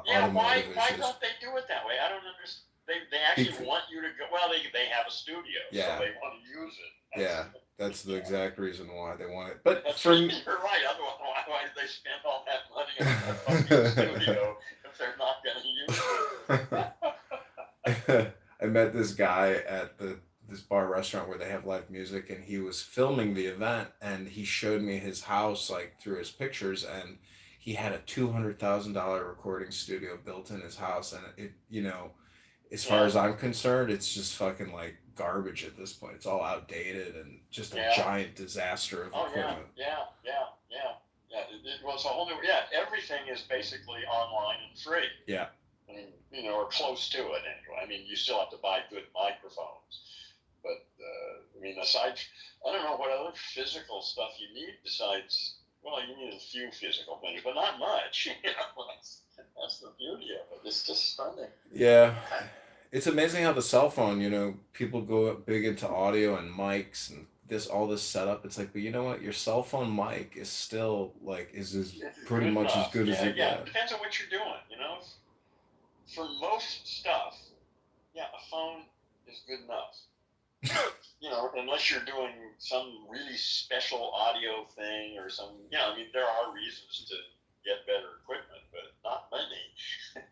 yeah, why issues. don't they do it that way? I don't understand. They actually want you to go. Well, they have a studio, so they want to use it. That's the exact reason why they want it. But you're right. Otherwise, why did they spend all that money on a fucking studio if they're not going to use it? I met this guy at this bar restaurant where they have live music, and he was filming the event, and he showed me his house like through his pictures, and he had a $200,000 recording studio built in his house, and it, you know, as far as I'm concerned, it's just fucking like garbage at this point. It's all outdated and just a giant disaster of equipment. Well, it's a whole new. Yeah, everything is basically online and free. Yeah. I mean, you know, or close to it anyway. I mean, you still have to buy good microphones, but I mean, I don't know what other physical stuff you need besides. Well, you need a few physical things, but not much. You know, that's the beauty of it. It's just stunning. Yeah. It's amazing how the cell phone, you know, people go big into audio and mics and all this setup. It's like, but you know what? Your cell phone mic is still like pretty much as good as it gets. It depends on what you're doing, you know. For most stuff, a phone is good enough. You know, unless you're doing some really special audio thing or some, I mean, there are reasons to get better equipment, but not many.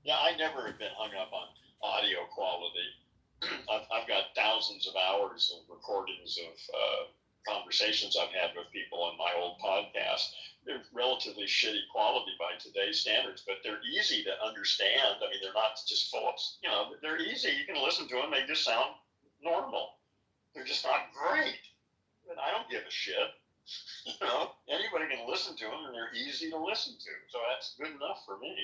I never have been hung up on audio quality. I've got thousands of hours of recordings of conversations I've had with people on my old podcast. They're relatively shitty quality by today's standards, but they're easy to understand. I mean, they're not just full of, they're easy. You can listen to them. They just sound normal. They're just not great. But I don't give a shit. Anybody can listen to them, and they're easy to listen to. So that's good enough for me.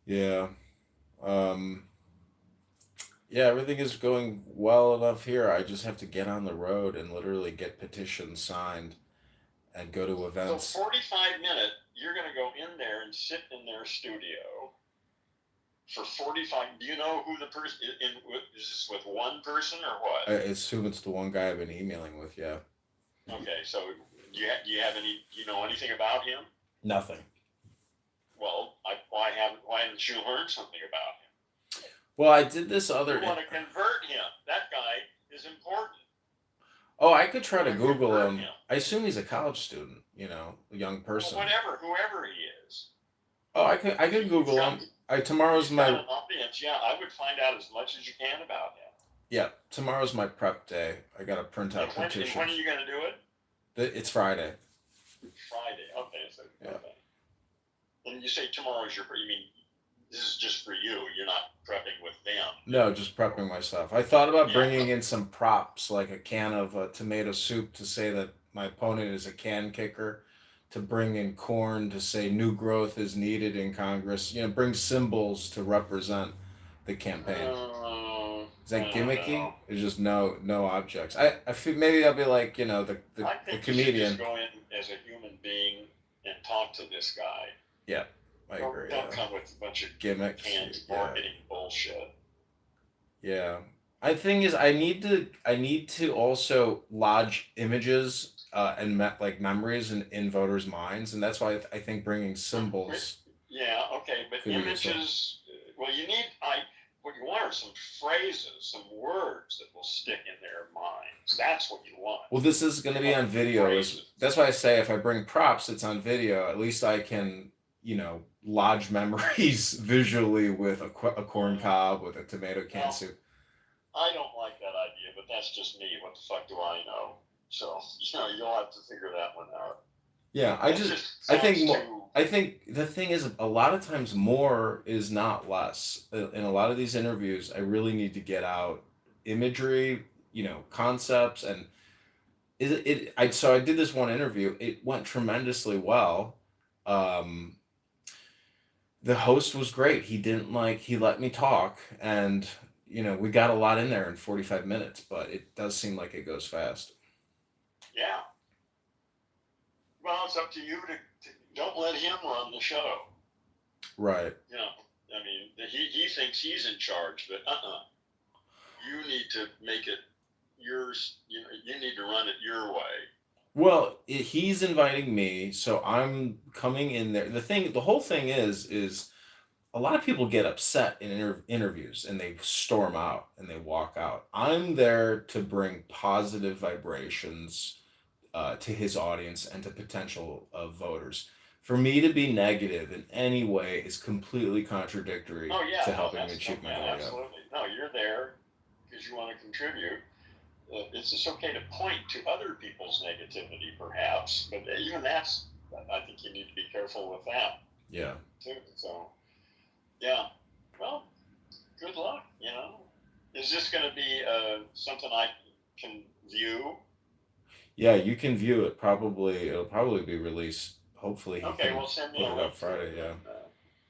Yeah. Everything is going well enough here. I just have to get on the road and literally get petitions signed and go to events. So 45 minutes, you're going to go in there and sit in their studio for 45. Do you know who the person is this with one person or what? I assume it's the one guy I've been emailing with, yeah. Okay, so do you know anything about him? Nothing. Well, why haven't you learned something about him? Well, I did this other. You want to convert him. That guy is important. Oh, I could try to Google him. I assume he's a college student, a young person. Well, whoever he is. Oh, I could Google him. Tomorrow's my audience. Yeah, I would find out as much as you can about him. Yeah, tomorrow's my prep day. I got to print out petitions. When are you going to do it? It's Friday. Friday. Okay. Okay. And you say tomorrow's you mean this is just for you? You're not prepping with them? No, just prepping myself. I thought about bringing in some props, like a can of tomato soup to say that my opponent is a can kicker, to bring in corn to say new growth is needed in Congress. Bring symbols to represent the campaign. Is that gimmicky? There's just no objects. I feel maybe I'll be like, the comedian. You should just go in as a human being and talk to this guy. Yeah, I agree. Don't come with a bunch of gimmicks, canned marketing bullshit. Yeah. The thing is, I need to also lodge images and memories in voters' minds, and that's why I think bringing symbols. Yeah. Okay, but images. Well, you need. what you want are some phrases, some words that will stick in their minds. That's what you want. Well, this is going to be on video. That's why I say if I bring props, it's on video. At least I can, lodge memories visually with a corn cob, with a tomato can soup. I don't like that idea, but that's just me. What the fuck do I know? So, you'll have to figure that one out. Yeah, I think the thing is, a lot of times more is not less. In a lot of these interviews, I really need to get out imagery, concepts, and so I did this one interview. It went tremendously well. The host was great. He let me talk, and we got a lot in there in 45 minutes, but it does seem like it goes fast. Yeah. Well, it's up to you to don't let him run the show. Right. I mean, he thinks he's in charge, but you need to make it yours. You need to run it your way. Well, he's inviting me, so I'm coming in there. The whole thing is a lot of people get upset in interviews and they storm out and they walk out. I'm there to bring positive vibrations to his audience and to potential voters. For me to be negative in any way is completely contradictory to helping me achieve my goal. Absolutely. No, you're there because you want to contribute. It's just okay to point to other people's negativity, perhaps, but even that's, I think you need to be careful with that. Yeah. Too. So, yeah. Well, good luck. Is this going to be something I can view? Yeah, you can view it. It'll probably be released. Hopefully, send me put a it link up Friday. Yeah.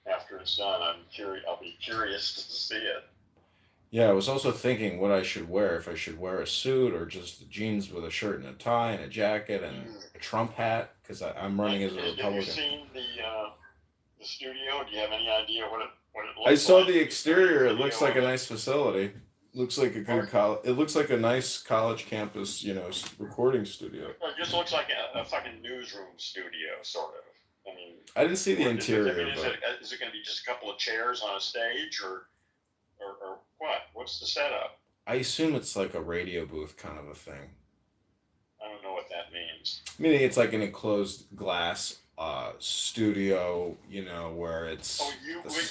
After it's done, I'll be curious to see it. Yeah, I was also thinking what I should wear. If I should wear a suit or just jeans with a shirt and a tie and a jacket and a Trump hat, because I'm running as a Republican. Have you seen the studio? Do you have any idea what it looks like? I saw the exterior. It looks like a nice facility. Looks like a good college. It looks like a nice college campus, recording studio. It just looks like a fucking newsroom studio, sort of. I mean, I didn't see the interior. Is it going to be just a couple of chairs on a stage, or what? What's the setup? I assume it's like a radio booth kind of a thing. I don't know what that means. Meaning it's like an enclosed glass studio, where it's... Oh,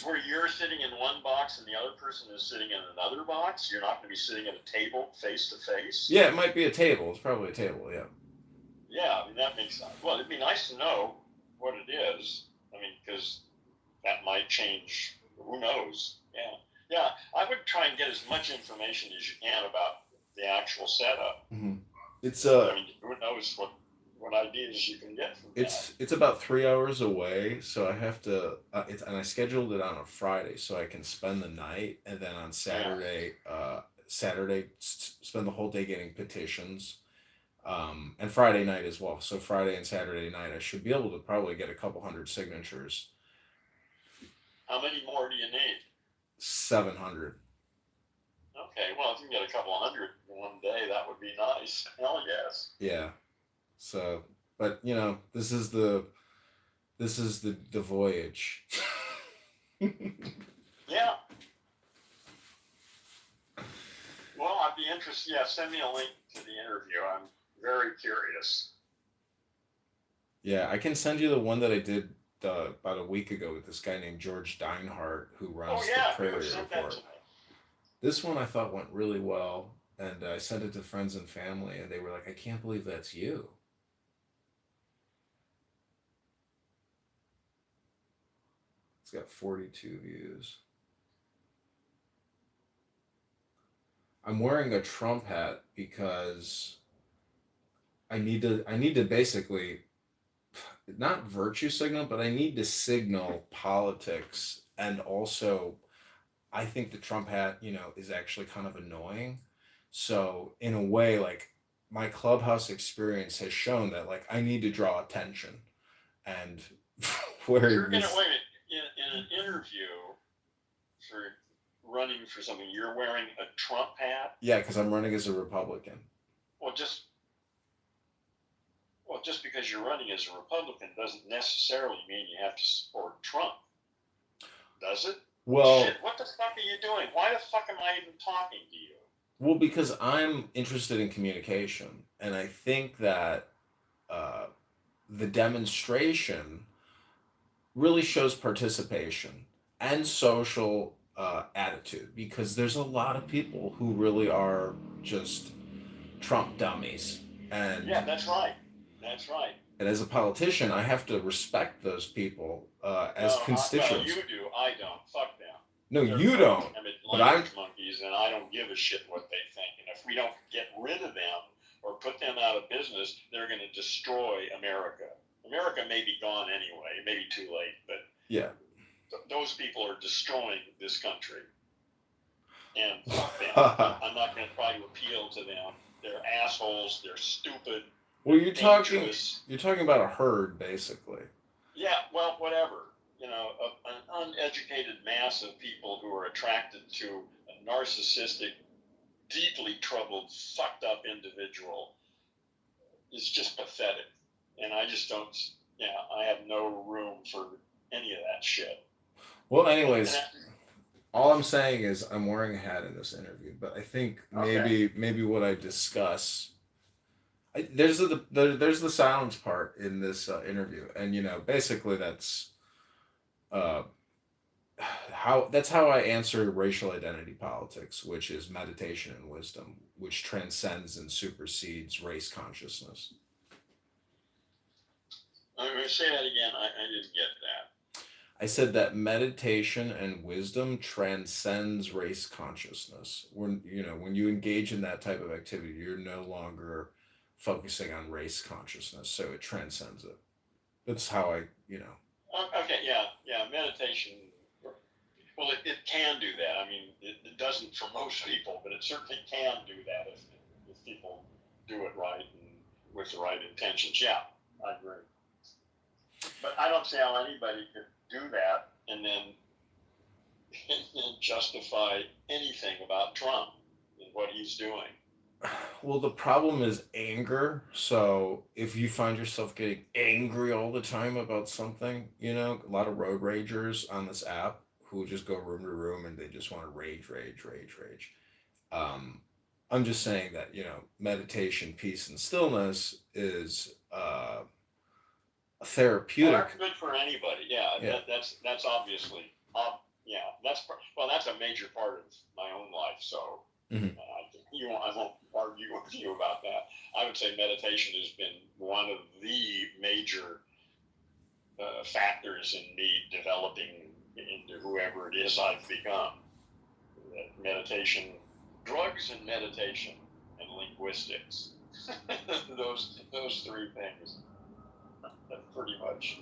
where you're sitting in one box and the other person is sitting in another box? You're not going to be sitting at a table face to face? Yeah, it might be a table. It's probably a table, yeah. Yeah, I mean, that makes sense. Well, it'd be nice to know what it is. I mean, because that might change. Who knows? Yeah. Yeah, I would try and get as much information as you can about the actual setup. Mm-hmm. I mean, who knows what ideas you can get from that. It's about 3 hours away, so I have to. And I scheduled it on a Friday, so I can spend the night, and then on Saturday, spend the whole day getting petitions, and Friday night as well. So Friday and Saturday night, I should be able to probably get a couple hundred signatures. How many more do you need? 700. Okay, well, if you can get a couple hundred in one day, that would be nice. Hell yes. Yeah. So, but this is the voyage. Yeah. Well, I'd be interested. Yeah, send me a link to the interview. I'm very curious. Yeah, I can send you the one that I did about a week ago with this guy named George Deinhardt, who runs the Prairie Report. This one I thought went really well, and I sent it to friends and family, and they were like, I can't believe that's you. It's got 42 views. I'm wearing a Trump hat because I need to basically not virtue signal, but I need to signal politics, and also I think the Trump hat, is actually kind of annoying. So in a way, like, my Clubhouse experience has shown that, like, I need to draw attention, and You're gonna wait in an interview for running for something. You're wearing a Trump hat. Yeah, because I'm running as a Republican. Well, just because you're running as a Republican doesn't necessarily mean you have to support Trump, does it? Well, shit, what the fuck are you doing? Why the fuck am I even talking to you? well, because I'm interested in communication, and I think that uh, the demonstration really shows participation and social attitude, because there's a lot of people who really are just Trump dummies, and Yeah, that's right. That's right. and as a politician, I have to respect those people as Well, constituents. you do. I don't. Fuck them. No, They're you don't. But I'm language monkeys, and I don't give a shit what they think. And if we don't get rid of them or put them out of business, they're going to destroy America. America may be gone anyway. It may be too late, but yeah. Those people are destroying this country. And fuck them. I'm not going to try to appeal to them. They're assholes. They're stupid. Well, you're dangerous. talking about a herd, basically. Yeah, well, whatever. You know, an uneducated mass of people who are attracted to a narcissistic, deeply troubled, fucked up individual is just pathetic. And I just don't, I have no room for any of that shit. Well, anyways, all I'm saying is I'm wearing a hat in this interview, but I think maybe what I discuss, there's the silence part in this interview, and basically that's how I answer racial identity politics, which is meditation and wisdom, which transcends and supersedes race consciousness. I'm going to say that again. I didn't get that. I said that meditation and wisdom transcends race consciousness. When you engage in that type of activity, you're no longer focusing on race consciousness, so it transcends it. That's how I. Okay, yeah, meditation. Well, it can do that. I mean, it doesn't for most people, but it certainly can do that if people do it right and with the right intentions. Yeah, I agree. But I don't see how anybody could do that and then justify anything about Trump and what he's doing. Well, the problem is anger. So if you find yourself getting angry all the time about something, a lot of road ragers on this app who just go room to room and they just want to rage. I'm just saying that, meditation, peace, and stillness is therapeutic. Well, that's good for anybody. Yeah. That's obviously, that's a major part of my own life. So I won't argue with you about that. I would say meditation has been one of the major factors in me developing into whoever it is I've become. Meditation, drugs and meditation, and linguistics. those three things have pretty much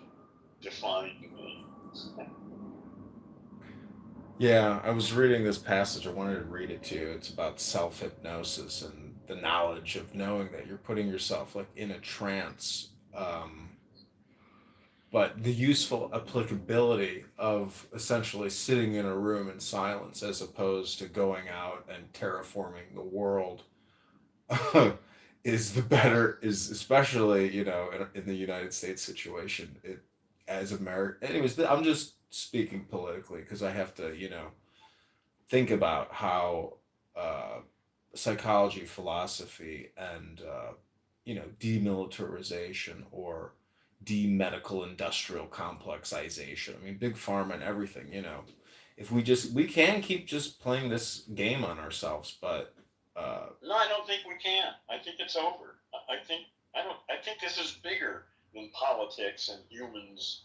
defined me. Yeah, I was reading this passage. I wanted to read it to you. It's about self-hypnosis and the knowledge of knowing that you're putting yourself like in a trance. But the useful applicability of essentially sitting in a room in silence as opposed to going out and terraforming the world is especially, in the United States situation, as America. Anyways, I'm just speaking politically because I have to, think about how psychology, philosophy, and demilitarization or de-medical industrial complexization. I mean, big pharma and everything. If we can keep just playing this game on ourselves, but no, I don't think we can. I think it's over. I think this is bigger than politics and humans'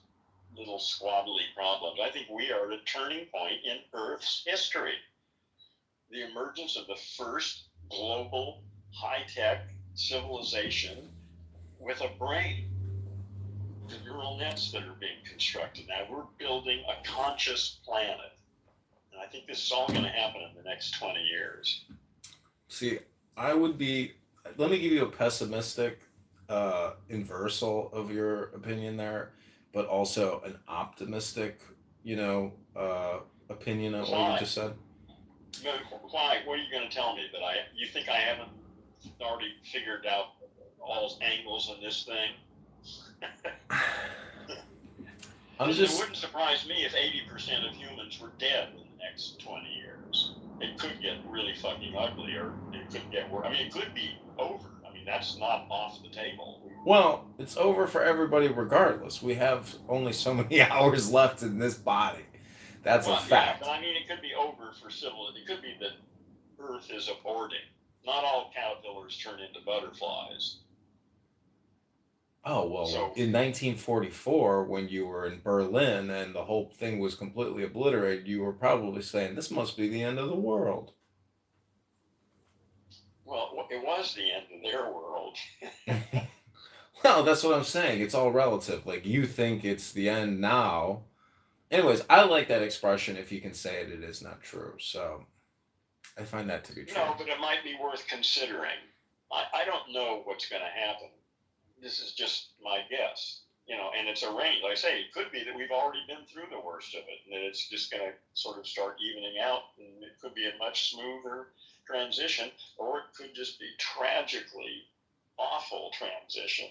little squabbly problems. I think we are at a turning point in Earth's history. The emergence of the first global high-tech civilization with a brain. The neural nets that are being constructed. Now we're building a conscious planet. And I think this is all going to happen in the next 20 years. See, let me give you a pessimistic inversal of your opinion there, but also an optimistic, opinion of what you just said. Why? What are you going to tell me? You think I haven't already figured out all angles in this thing? It wouldn't surprise me if 80% of humans were dead in the next 20 years. It could get really fucking ugly, or it could get worse. I mean, it could be over. I mean, that's not off the table. Well, it's over for everybody regardless. We have only so many hours left in this body. That's a fact. Yeah, but I mean, it could be over for civil. It could be that Earth is aborting. Not all caterpillars turn into butterflies. Oh, well, in 1944, when you were in Berlin and the whole thing was completely obliterated, you were probably saying, this must be the end of the world. Well, it was the end of their world. Well, that's what I'm saying. It's all relative. Like, you think it's the end now. Anyways, I like that expression. If you can say it, it is not true. So, I find that to be true. No, but it might be worth considering. I don't know what's going to happen. This is just my guess. You know, and it's a range. Like I say, it could be that we've already been through the worst of it, and that it's just going to sort of start evening out, and it could be a much smoother transition, or it could just be tragically awful transition.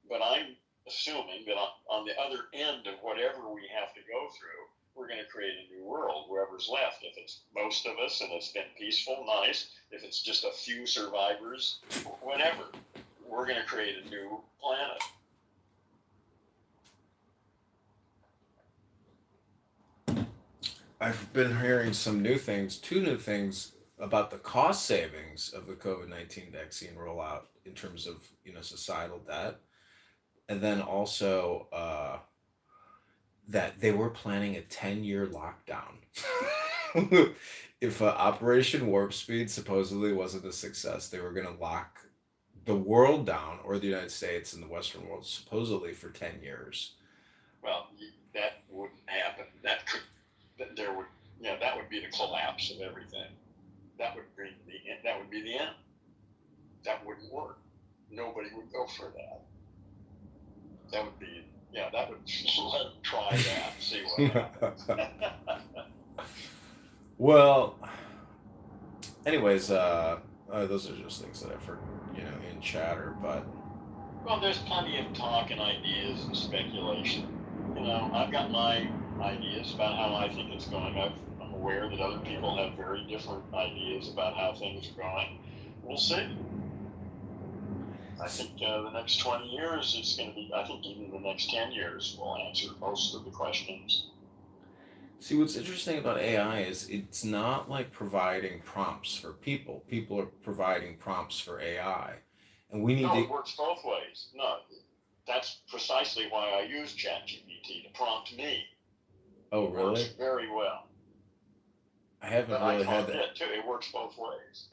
But I'm assuming that on the other end of whatever we have to go through, we're going to create a new world, whoever's left. If it's most of us and it's been peaceful, nice. If it's just a few survivors, whatever. We're going to create a new planet. I've been hearing some new things, 2 new things about the cost savings of the COVID-19 vaccine rollout in terms of, societal debt. And then also that they were planning a 10-year lockdown. If Operation Warp Speed supposedly wasn't a success, they were going to lock the world down, or the United States and the Western world, supposedly for 10 years. Well, that wouldn't happen. That would be the collapse of everything. That would be the end. That wouldn't work. Nobody would go for that. That would be, let them try that, see what happens. Well, anyways, those are just things that I've heard, in chatter, but... Well, there's plenty of talk and ideas and speculation. I've got my ideas about how I think it's going. I'm aware that other people have very different ideas about how things are going. We'll see. I think the next 20 years it's going to be, I think even the next 10 years will answer most of the questions. See, what's interesting about AI is it's not like providing prompts for people. People are providing prompts for AI. And we need it works both ways. No, that's precisely why I use ChatGPT to prompt me. Oh, really? It works very well. I haven't really had that. It too. It works both ways.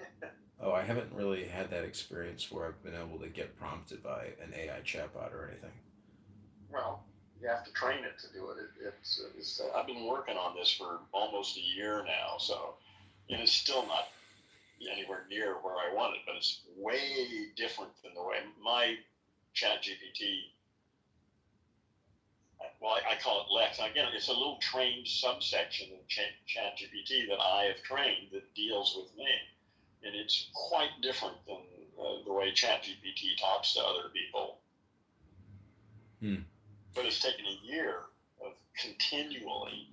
Oh, I haven't really had that experience where I've been able to get prompted by an AI chatbot or anything. Well, you have to train it to do it. It's I've been working on this for almost a year now, so it's still not anywhere near where I want it, but it's way different than the way my ChatGPT. Well, I call it Lex. Again, it's a little trained subsection of ChatGPT that I have trained that deals with me. And it's quite different than the way ChatGPT talks to other people. But it's taken a year of continually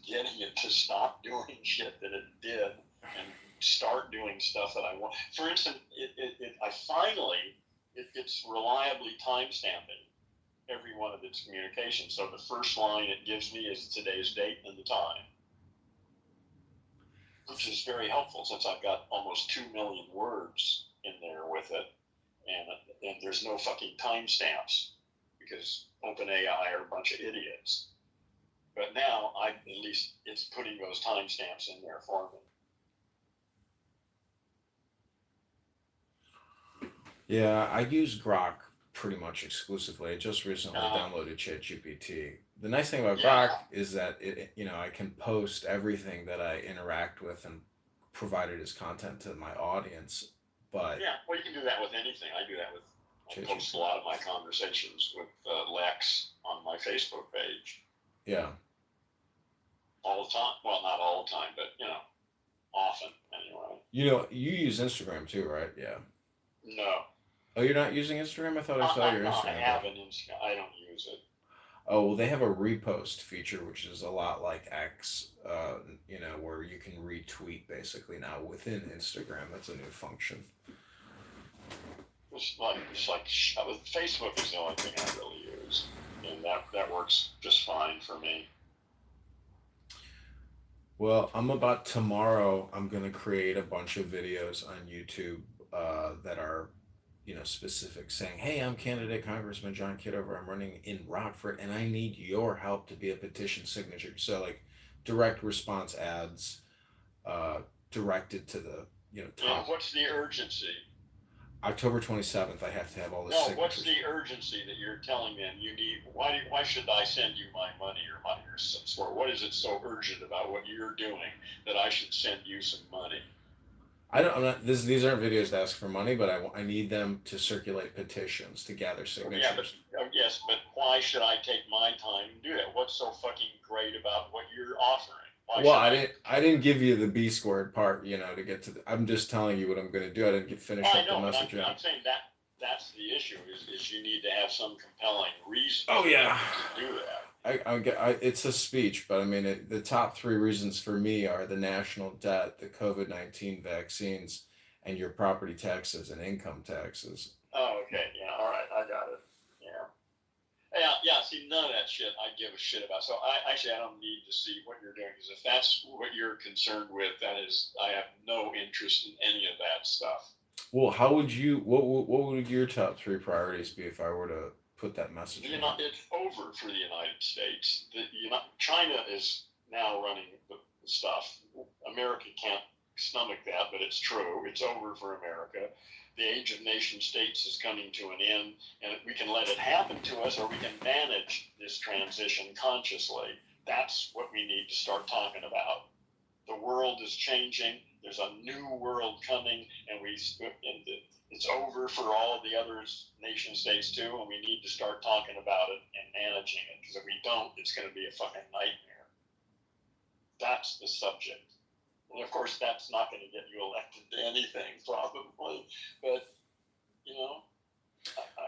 getting it to stop doing shit that it did and start doing stuff that I want. For instance, it's reliably timestamping every one of its communications. So the first line it gives me is today's date and the time, which is very helpful since I've got almost 2 million words in there with it, and there's no fucking timestamps because OpenAI are a bunch of idiots. But now at least it's putting those timestamps in there for me. Yeah, I use Grok pretty much exclusively. I just recently downloaded ChatGPT. The nice thing about Grok is that I can post everything that I interact with and provide it as content to my audience. But well, you can do that with anything. I do that with. I post a lot of my conversations with Lex on my Facebook page. Yeah. All the time. Well, not all the time, but often anyway. You use Instagram too, right? Yeah. No. Oh, you're not using Instagram? I thought I saw your Instagram. I have an Instagram. I don't use it. Oh, well, they have a repost feature, which is a lot like X, where you can retweet basically now within Instagram. That's a new function. Facebook is the only thing I really use, and that works just fine for me. Well, tomorrow, I'm going to create a bunch of videos on YouTube that are, specific, saying, hey, I'm candidate Congressman John Kitover. I'm running in Rockford, and I need your help to be a petition signature. So, like, direct response ads directed to the, top. And what's the urgency? October 27th, I have to have all this. No, what's the urgency that you're telling them you need? Why should I send you my money or money or support? What is it so urgent about what you're doing that I should send you some money? These aren't videos to ask for money, but I need them to circulate petitions to gather signatures. Yeah, yes, but why should I take my time and do that? What's so fucking great about what you're offering? I didn't give you the B squared part, to get to. I'm just telling you what I'm going to do. I didn't finish up the message yet. I'm saying that's the issue is you need to have some compelling reason. Oh yeah. To do that. It's a speech, but I mean, the top 3 reasons for me are the national debt, the COVID-19 vaccines, and your property taxes and income taxes. Oh, okay. Yeah. All right. I got it. Yeah. Yeah. See, none of that shit I give a shit about. So I don't need to see what you're doing, because if that's what you're concerned with, I have no interest in any of that stuff. Well, how would you? What would your top 3 priorities be if I were to put that message? It's over for the United States. China is now running the stuff. America can't stomach that, but it's true. It's over for America. The age of nation states is coming to an end, and we can let it happen to us, or we can manage this transition consciously. That's what we need to start talking about. The world is changing. There's a new world coming, and it's over for all of the other nation states too, and we need to start talking about it and managing it, because if we don't, it's going to be a fucking nightmare. That's the subject. And of course, that's not going to get you elected to anything, probably. But,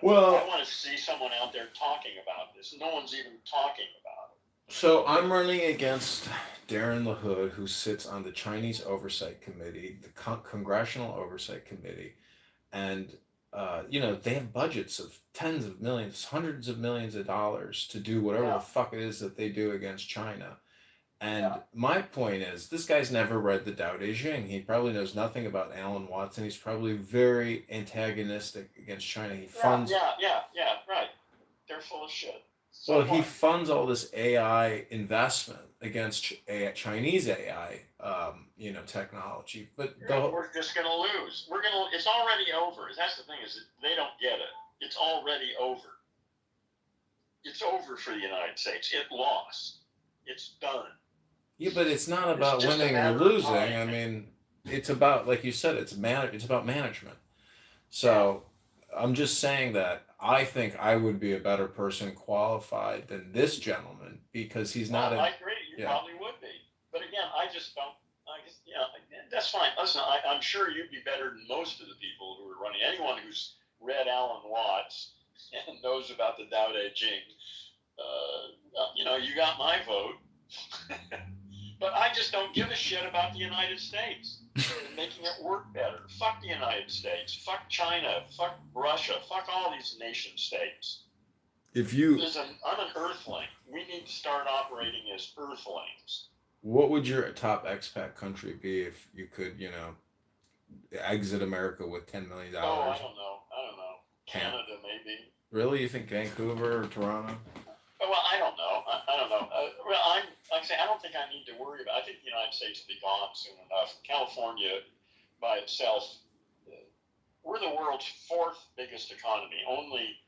I want to see someone out there talking about this. No one's even talking about it. So I'm running against Darren LaHood, who sits on the Chinese Oversight Committee, the Congressional Oversight Committee. And, they have budgets of tens of millions, hundreds of millions of dollars to do whatever the fuck it is that they do against China. And my point is, this guy's never read the Tao Te Ching. He probably knows nothing about Alan Watson. He's probably very antagonistic against China. He funds. Yeah, right. They're full of shit. Well, he funds all this AI investment against Chinese AI, technology. But we're just going to lose. It's already over. That's the thing, is they don't get it. It's already over. It's over for the United States. It lost. It's done. Yeah, but it's not about winning or losing. I mean, it's about, like you said, it's about management. So I'm just saying that I think I would be a better person qualified than this gentleman, because he's not. I agree. You probably would be. But again, I just don't. That's fine. Listen, I'm sure you'd be better than most of the people who are running. Anyone who's read Alan Watts and knows about the Tao Te Ching, you got my vote. But I just don't give a shit about the United States and making it work better. Fuck the United States. Fuck China. Fuck Russia. Fuck all these nation states. I'm an earthling. We need to start operating as earthlings. What would your top expat country be if you could, exit America with $10 million? Oh, I don't know. Canada, maybe. Really? You think Vancouver or Toronto? Well, I don't know. I don't know. I don't think I need to worry about it. I think the United States will be gone soon enough. California, by itself, we're the world's 4th biggest economy. Only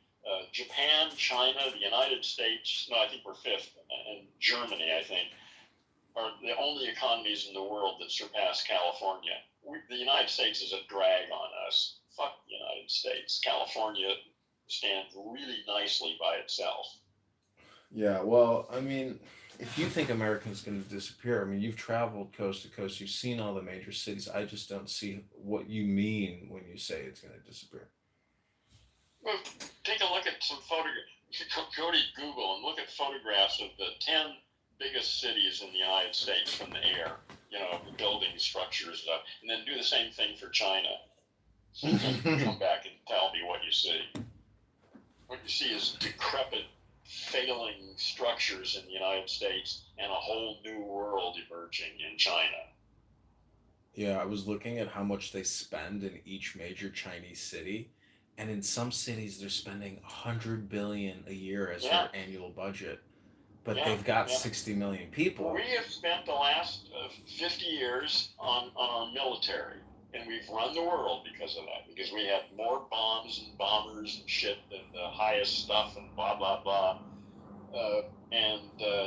Japan, China, the United States, I think we're 5th, and Germany, I think, are the only economies in the world that surpass California. The United States is a drag on us. Fuck the United States. California stands really nicely by itself. Yeah, well, I mean, if you think America's going to disappear, I mean, you've traveled coast to coast, you've seen all the major cities. I just don't see what you mean when you say it's going to disappear. Well, take a look at some photographs. go to Google and look at photographs of the 10 biggest cities in the United States from the air, building structures and stuff, and then do the same thing for China. So you can come back and tell me what you see. What you see is decrepit, failing structures in the United States and a whole new world emerging in China. Yeah, I was looking at how much they spend in each major Chinese city, and in some cities they're spending 100 billion a year as Yeah. their annual budget, but Yeah, they've got yeah. 60 million people. We have spent the last 50 years on our military, and we've run the world because of that, because we have more bombs and bombers and shit than the highest stuff and blah, blah, blah.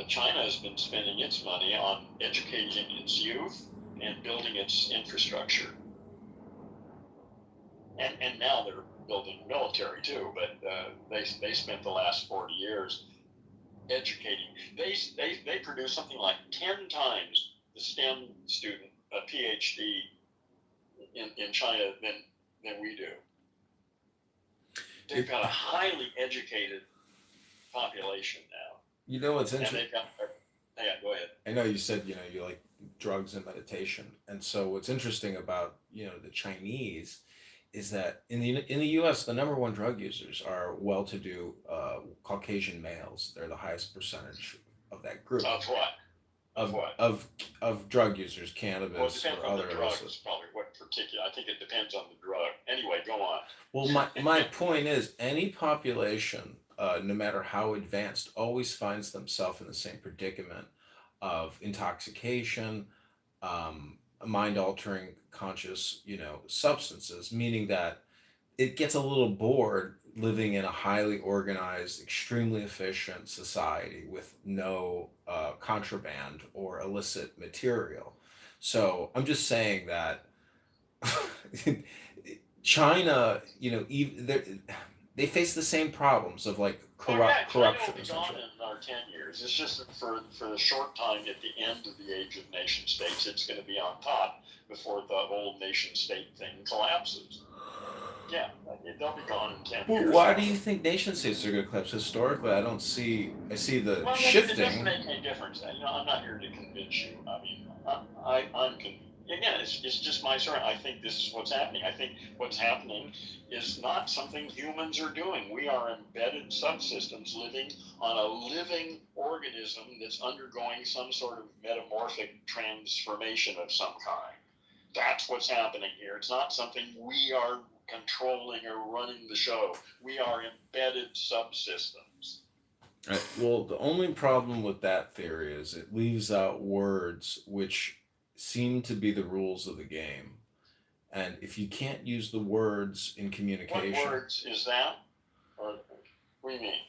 China has been spending its money on educating its youth and building its infrastructure. And now they're building military too, but they spent the last 40 years educating. They produce something like 10 times the STEM student, a PhD in China than we do. They've got a highly educated population now. You know what's And interesting? they've got, yeah, go ahead. I know you said you like drugs and meditation, and so what's interesting about the Chinese is that in the U.S. the number one drug users are well-to-do Caucasian males. They're the highest percentage of that group. Of what? Of what? Of drug users, Well, it cannabis depends or on the other drug. illicit. It's probably what particular. I think it depends on the drug. Anyway, go on. Well, my point is, any population, no matter how advanced, always finds themselves in the same predicament of intoxication, mind-altering conscious, substances, meaning that it gets a little bored living in a highly organized, extremely efficient society with no contraband or illicit material. So I'm just saying that China, they face the same problems of like Oh yeah, China corruption, will be gone essentially. in 10 years. It's just that for the short time at the end of the age of nation states, it's going to be on top before the whole nation state thing collapses. Yeah, they'll be gone in 10 Well, years. why do you think nation states are going to collapse? Historically, I see the Well, it doesn't shifting. make any difference. I'm not here to convince you. I mean, I'm again, it's just my story. I think this is what's happening. I think what's happening is not something humans are doing. We are embedded subsystems living on a living organism that's undergoing some sort of metamorphic transformation of some kind. That's what's happening here. It's not something we are controlling or running the show. We are embedded subsystems. Well, the only problem with that theory is it leaves out words which seem to be the rules of the game. And if you can't use the words in What communication, words is that? Or what do you mean?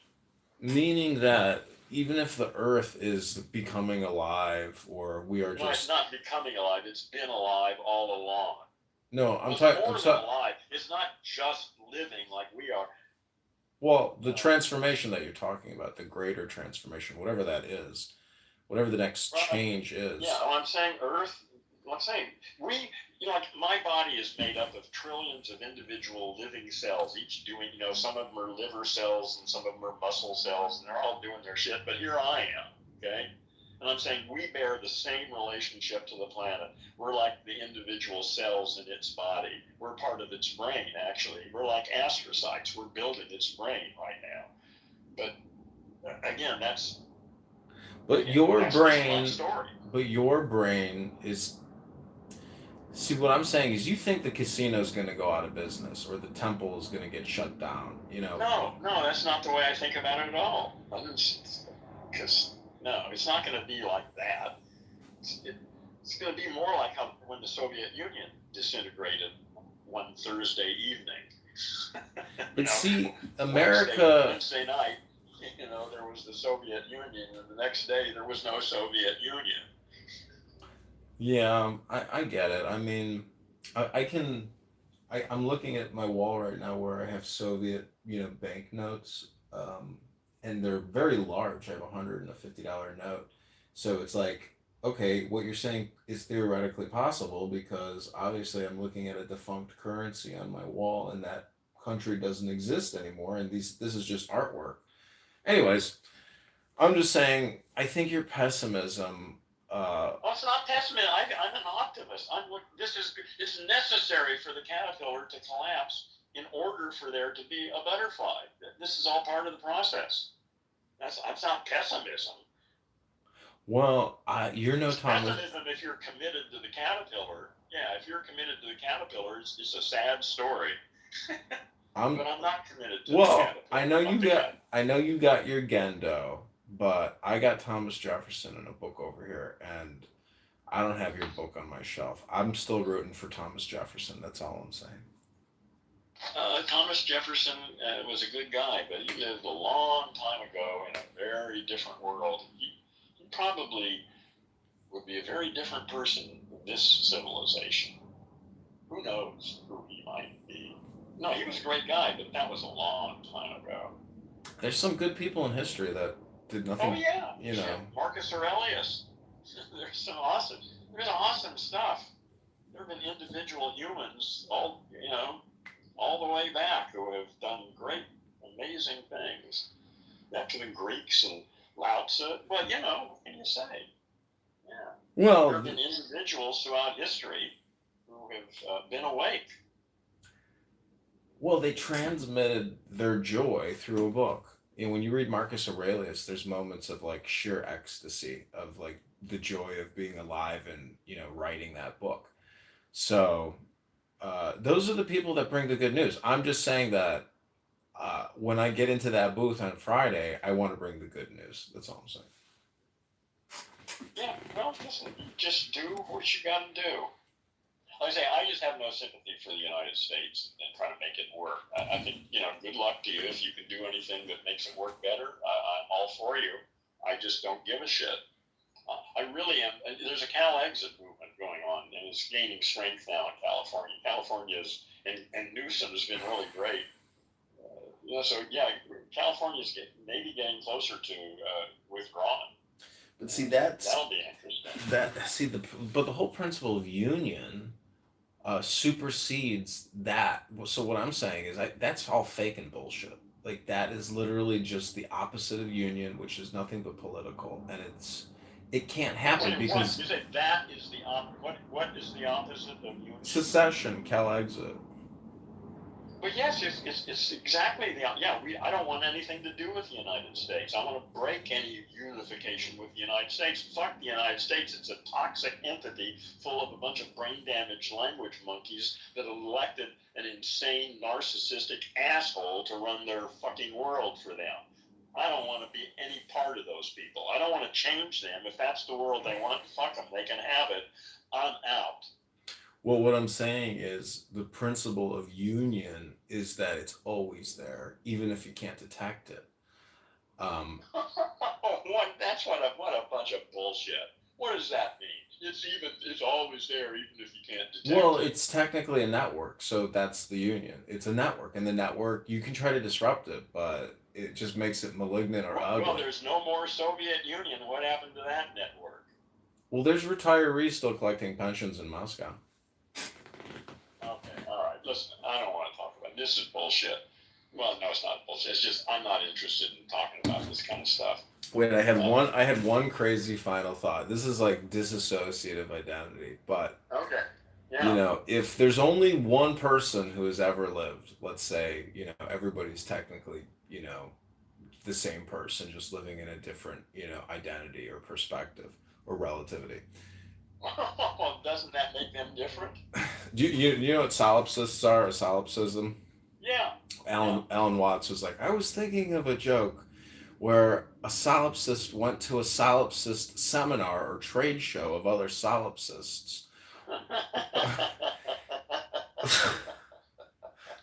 meaning that even if the Earth is becoming alive or we are No, it's just not becoming alive. It's been alive all along. no, I'm It's talking. more than alive. It's not just living like we are. Well, the transformation that you're talking about, the greater transformation, whatever that is, whatever the next Well, change is. Yeah, I'm saying Earth. I'm saying like my body is made up of trillions of individual living cells, each doing, some of them are liver cells and some of them are muscle cells, and they're all doing their shit. But here I am, okay? And I'm saying we bear the same relationship to the planet. We're like the individual cells in its body. We're part of its brain, actually. We're like astrocytes. We're building its brain right now. But again, that's But your that's just my brain, story. but your brain is. See, what I'm saying is, you think the casino is going to go out of business or the temple is going to get shut down. No, that's not the way I think about it at all. Because no, it's not going to be like that. It's going to be more like how when the Soviet Union disintegrated one Thursday evening. But see, America. Wednesday night, there was the Soviet Union, and the next day there was no Soviet Union. Yeah, I get it. I mean, I'm looking at my wall right now where I have Soviet, banknotes, and they're very large. I have $150 note. So it's like, okay, what you're saying is theoretically possible because obviously I'm looking at a defunct currency on my wall and that country doesn't exist anymore. And this is just artwork. Anyways, I'm just saying, I think your pessimism. Well, it's not pessimism. I'm an optimist. It's necessary for the caterpillar to collapse in order for there to be a butterfly. This is all part of the process. That's not pessimism. Well, you're no It's Thomas. pessimism if you're committed to the caterpillar. Yeah, if you're committed to the caterpillar, it's a sad story. But I'm not committed to the caterpillar. I know you got your Gendo, but I got Thomas Jefferson in a book over here, and I don't have your book on my shelf. I'm still rooting for Thomas Jefferson. That's all I'm saying. Thomas Jefferson was a good guy, but he lived a long time ago in a very different world. He probably would be a very different person in this civilization. Who knows who he might be? No, he was a great guy, but that was a long time ago. There's some good people in history that did nothing. Oh yeah, you know. Marcus Aurelius. There's some awesome stuff. There have been individual humans, all the way back, who have done great, amazing things. Back to the Greeks and Lao Tzu. Well, what can you say? Yeah. Well, there have been individuals throughout history who have been awake. Well, they transmitted their joy through a book. And when you read Marcus Aurelius, there's moments of like sheer ecstasy of like the joy of being alive and writing that book. So those are the people that bring the good news. I'm just saying that when I get into that booth on Friday, I want to bring the good news. That's all I'm saying. Yeah, well, listen, just do what you got to do. Like I say, I just have no sympathy for the United States and trying to make it work. I think, good luck to you if you can do anything that makes it work better. I'm all for you. I just don't give a shit. I really am. There's a Cal exit movement going on, and it's gaining strength now in California. California's and Newsom has been really great. So yeah, California's maybe getting closer to withdrawing. But see, that'll be interesting. But the whole principle of union supersedes that. So what I'm saying is that's all fake and bullshit. Like that is literally just the opposite of union, which is nothing but political, and it can't happen because you say that is the what is the opposite of union? Secession, Cal exit. But yes, it's exactly I don't want anything to do with the United States. I want to break any unification with the United States. Fuck the United States. It's a toxic entity full of a bunch of brain-damaged language monkeys that elected an insane, narcissistic asshole to run their fucking world for them. I don't want to be any part of those people. I don't want to change them. If that's the world they want, fuck them. They can have it. I'm out. Well, what I'm saying is the principle of union is that it's always there, even if you can't detect it. What a bunch of bullshit. What does that mean? It's always there, even if you can't detect it. Well, it's technically a network, so that's the union. It's a network, and the network you can try to disrupt it, but it just makes it malignant or ugly. Well, there's no more Soviet Union. What happened to that network? Well, there's retirees still collecting pensions in Moscow. Okay, all right. Listen, I don't want to talk about it. This is bullshit. Well, no, it's not bullshit. It's just I'm not interested in talking about this kind of stuff. Wait, I had one crazy final thought. This is like disassociative identity, but okay. Yeah. If there's only one person who has ever lived, let's say, everybody's technically, the same person, just living in a different, identity or perspective or relativity. Well, doesn't that make them different? Do you know what solipsists are, or solipsism? Yeah. Alan Watts was like, I was thinking of a joke where a solipsist went to a solipsist seminar or trade show of other solipsists.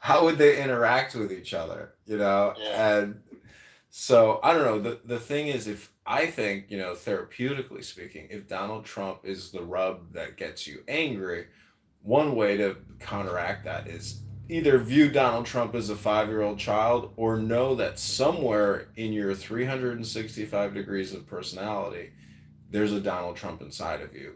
How would they interact with each other? Yeah. And so I don't know. The thing is, if I think, therapeutically speaking, if Donald Trump is the rub that gets you angry, one way to counteract that is either view Donald Trump as a 5-year-old child, or know that somewhere in your 365 degrees of personality, there's a Donald Trump inside of you,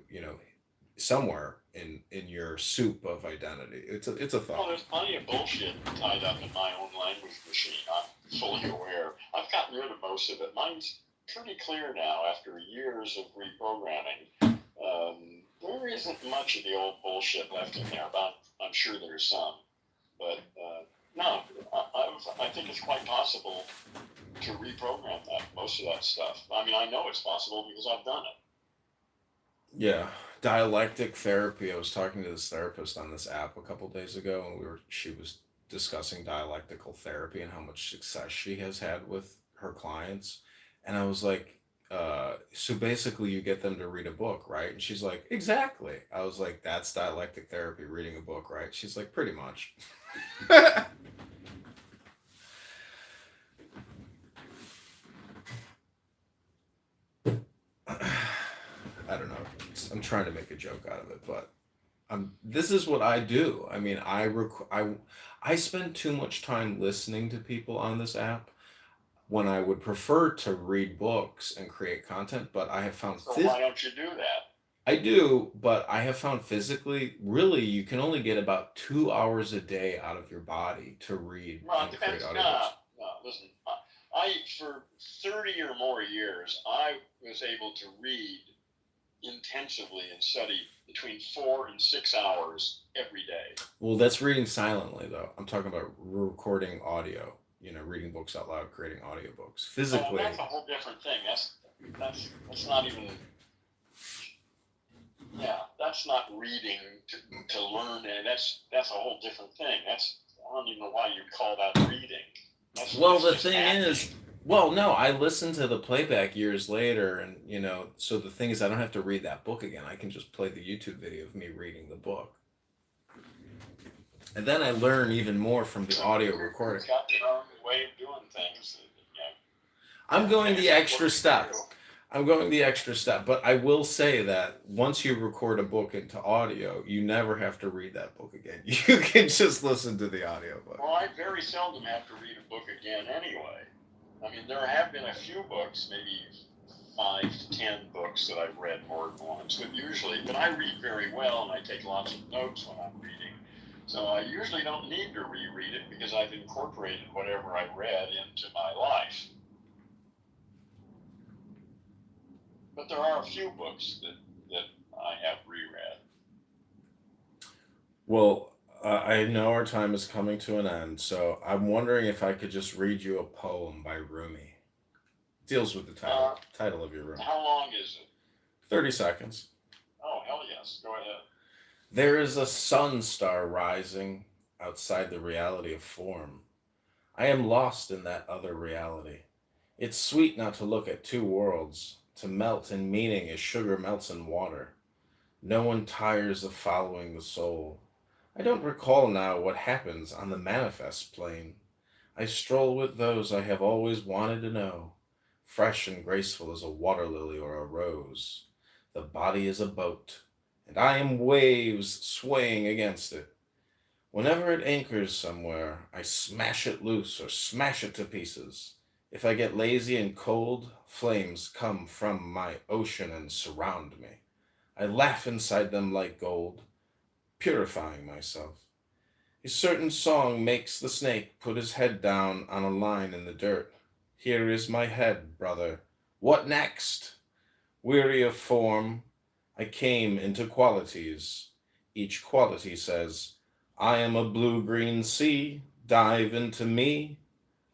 somewhere. in your soup of identity. It's a thought. Well, there's plenty of bullshit tied up in my own language machine. I'm fully aware. I've gotten rid of most of it. Mine's pretty clear now after years of reprogramming. There isn't much of the old bullshit left in there, but I'm sure there's some. But no, I think it's quite possible to reprogram most of that stuff. I mean, I know it's possible because I've done it. Yeah, dialectic therapy. I was talking to this therapist on this app a couple days ago, and she was discussing dialectical therapy and how much success she has had with her clients. And I was like, so basically you get them to read a book, right? And she's like, exactly. I was like, that's dialectic therapy, reading a book, right? She's like, pretty much. I don't know. I'm trying to make a joke out of it, but this is what I do. I mean, I spend too much time listening to people on this app when I would prefer to read books and create content, but I have found So why don't you do that? I do, but I have found physically, really, you can only get about 2 hours a day out of your body to read Well, it and create depends. audiobooks. No, listen. For 30 or more years, I was able to read intensively and study between 4 and 6 hours every day. Well, that's reading silently, though. I'm talking about recording audio. You know, reading books out loud, creating audiobooks. Physically, that's a whole different thing. That's not even. Yeah, that's not reading to learn, and that's a whole different thing. I don't even know why you'd call that reading. well, the thing is, well, no, I listened to the playback years later, and so the thing is, I don't have to read that book again. I can just play the YouTube video of me reading the book, and then I learn even more from the audio recording. It's got their own way of doing things. I'm going the extra step. But I will say that once you record a book into audio, you never have to read that book again. You can just listen to the audiobook. Well, I very seldom have to read a book again anyway. I mean, there have been a few books, maybe 5 to 10 books that I've read more than once, but I read very well and I take lots of notes when I'm reading. So I usually don't need to reread it because I've incorporated whatever I read into my life. But there are a few books that I have reread. Well, I know our time is coming to an end, so I'm wondering if I could just read you a poem by Rumi. It deals with the title of your room. How long is it? 30 seconds. Oh, hell yes. Go ahead. There is a sun star rising outside the reality of form. I am lost in that other reality. It's sweet not to look at two worlds, to melt in meaning as sugar melts in water. No one tires of following the soul. I don't recall now what happens on the manifest plane. I stroll with those I have always wanted to know, fresh and graceful as a water lily or a rose. The body is a boat, and I am waves swaying against it. Whenever it anchors somewhere, I smash it loose or smash it to pieces. If I get lazy and cold, flames come from my ocean and surround me. I laugh inside them like gold, purifying myself. A certain song makes the snake put his head down on a line in the dirt. Here is my head, brother. What next? Weary of form, I came into qualities. Each quality says, I am a blue-green sea, dive into me.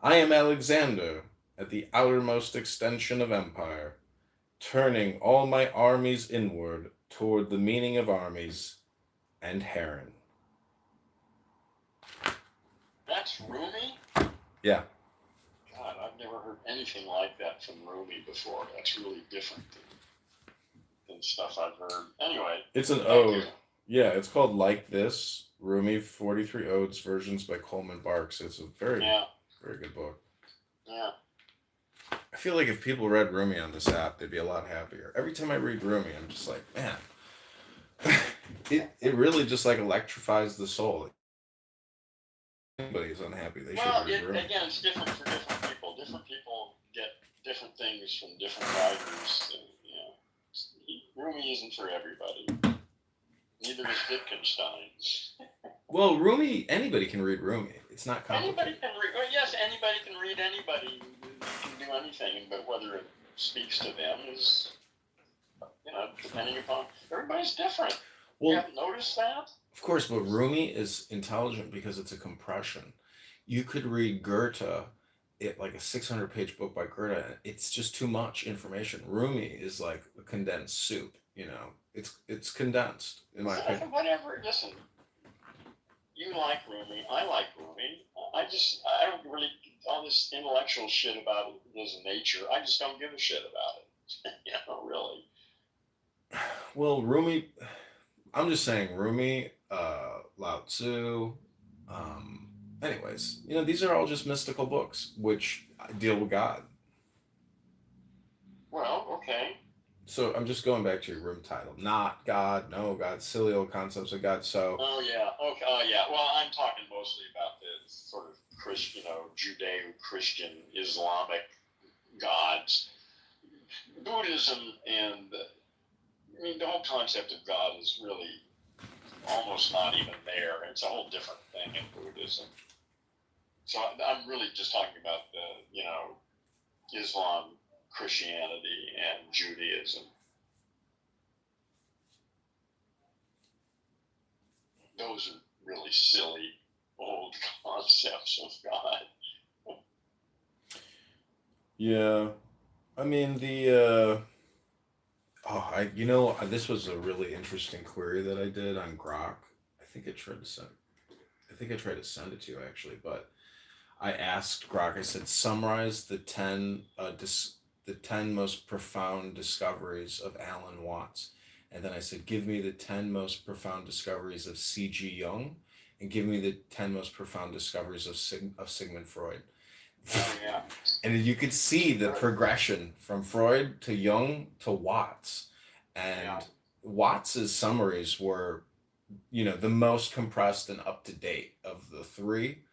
I am Alexander at the outermost extension of empire, turning all my armies inward toward the meaning of armies and heron. That's Rumi? Yeah. God, I've never heard anything like that from Rumi before. That's really different than stuff I've heard. Anyway. It's an ode. Yeah, it's called Like This, Rumi, 43 Odes, versions by Coleman Barks. It's a very good book. Yeah. I feel like if people read Rumi on this app, they'd be a lot happier. Every time I read Rumi, I'm just like, man, it really just like electrifies the soul. If anybody's unhappy, they should read Rumi. Again, it's different for different people. Different people get different things from different writers. Rumi isn't for everybody. Neither is Wittgenstein. Well, Rumi, anybody can read Rumi. It's not complicated. Anybody can read. Well, yes, anybody can read anybody. Can do anything, but whether it speaks to them is, depending upon everybody's different. Well, you haven't noticed that? Of course, but Rumi is intelligent because it's a compression. You could read Goethe, like a 600-page book by Goethe. It's just too much information. Rumi is like a condensed soup. It's condensed in my opinion. Whatever. Listen, you like Rumi. I like Rumi. I don't really all this intellectual shit about his nature. I just don't give a shit about it. Really. Well, Rumi. I'm just saying Rumi, Lao Tzu. Anyways, these are all just mystical books which deal with God. Well, okay. So I'm just going back to your room title. Not God, no God, silly old concepts of God. So. Oh yeah, okay. Oh yeah. Well, I'm talking mostly about the sort of Christian, Judeo-Christian, Islamic gods, Buddhism, and the whole concept of God is really almost not even there. It's a whole different thing in Buddhism. So I'm really just talking about the, Islam, Christianity, and Judaism. Those are really silly, old concepts of God. Yeah. I mean, this was a really interesting query that I did on Grok. I think I tried to send it to you actually, but I asked Grok. I said, summarize the 10 most profound discoveries of Alan Watts, and then I said, give me the 10 most profound discoveries of C.G. Jung, and give me the 10 most profound discoveries of Sigmund Freud. Oh, yeah. And you could see the progression from Freud to Jung to Watts. And Watts's summaries were, the most compressed and up to date of the three.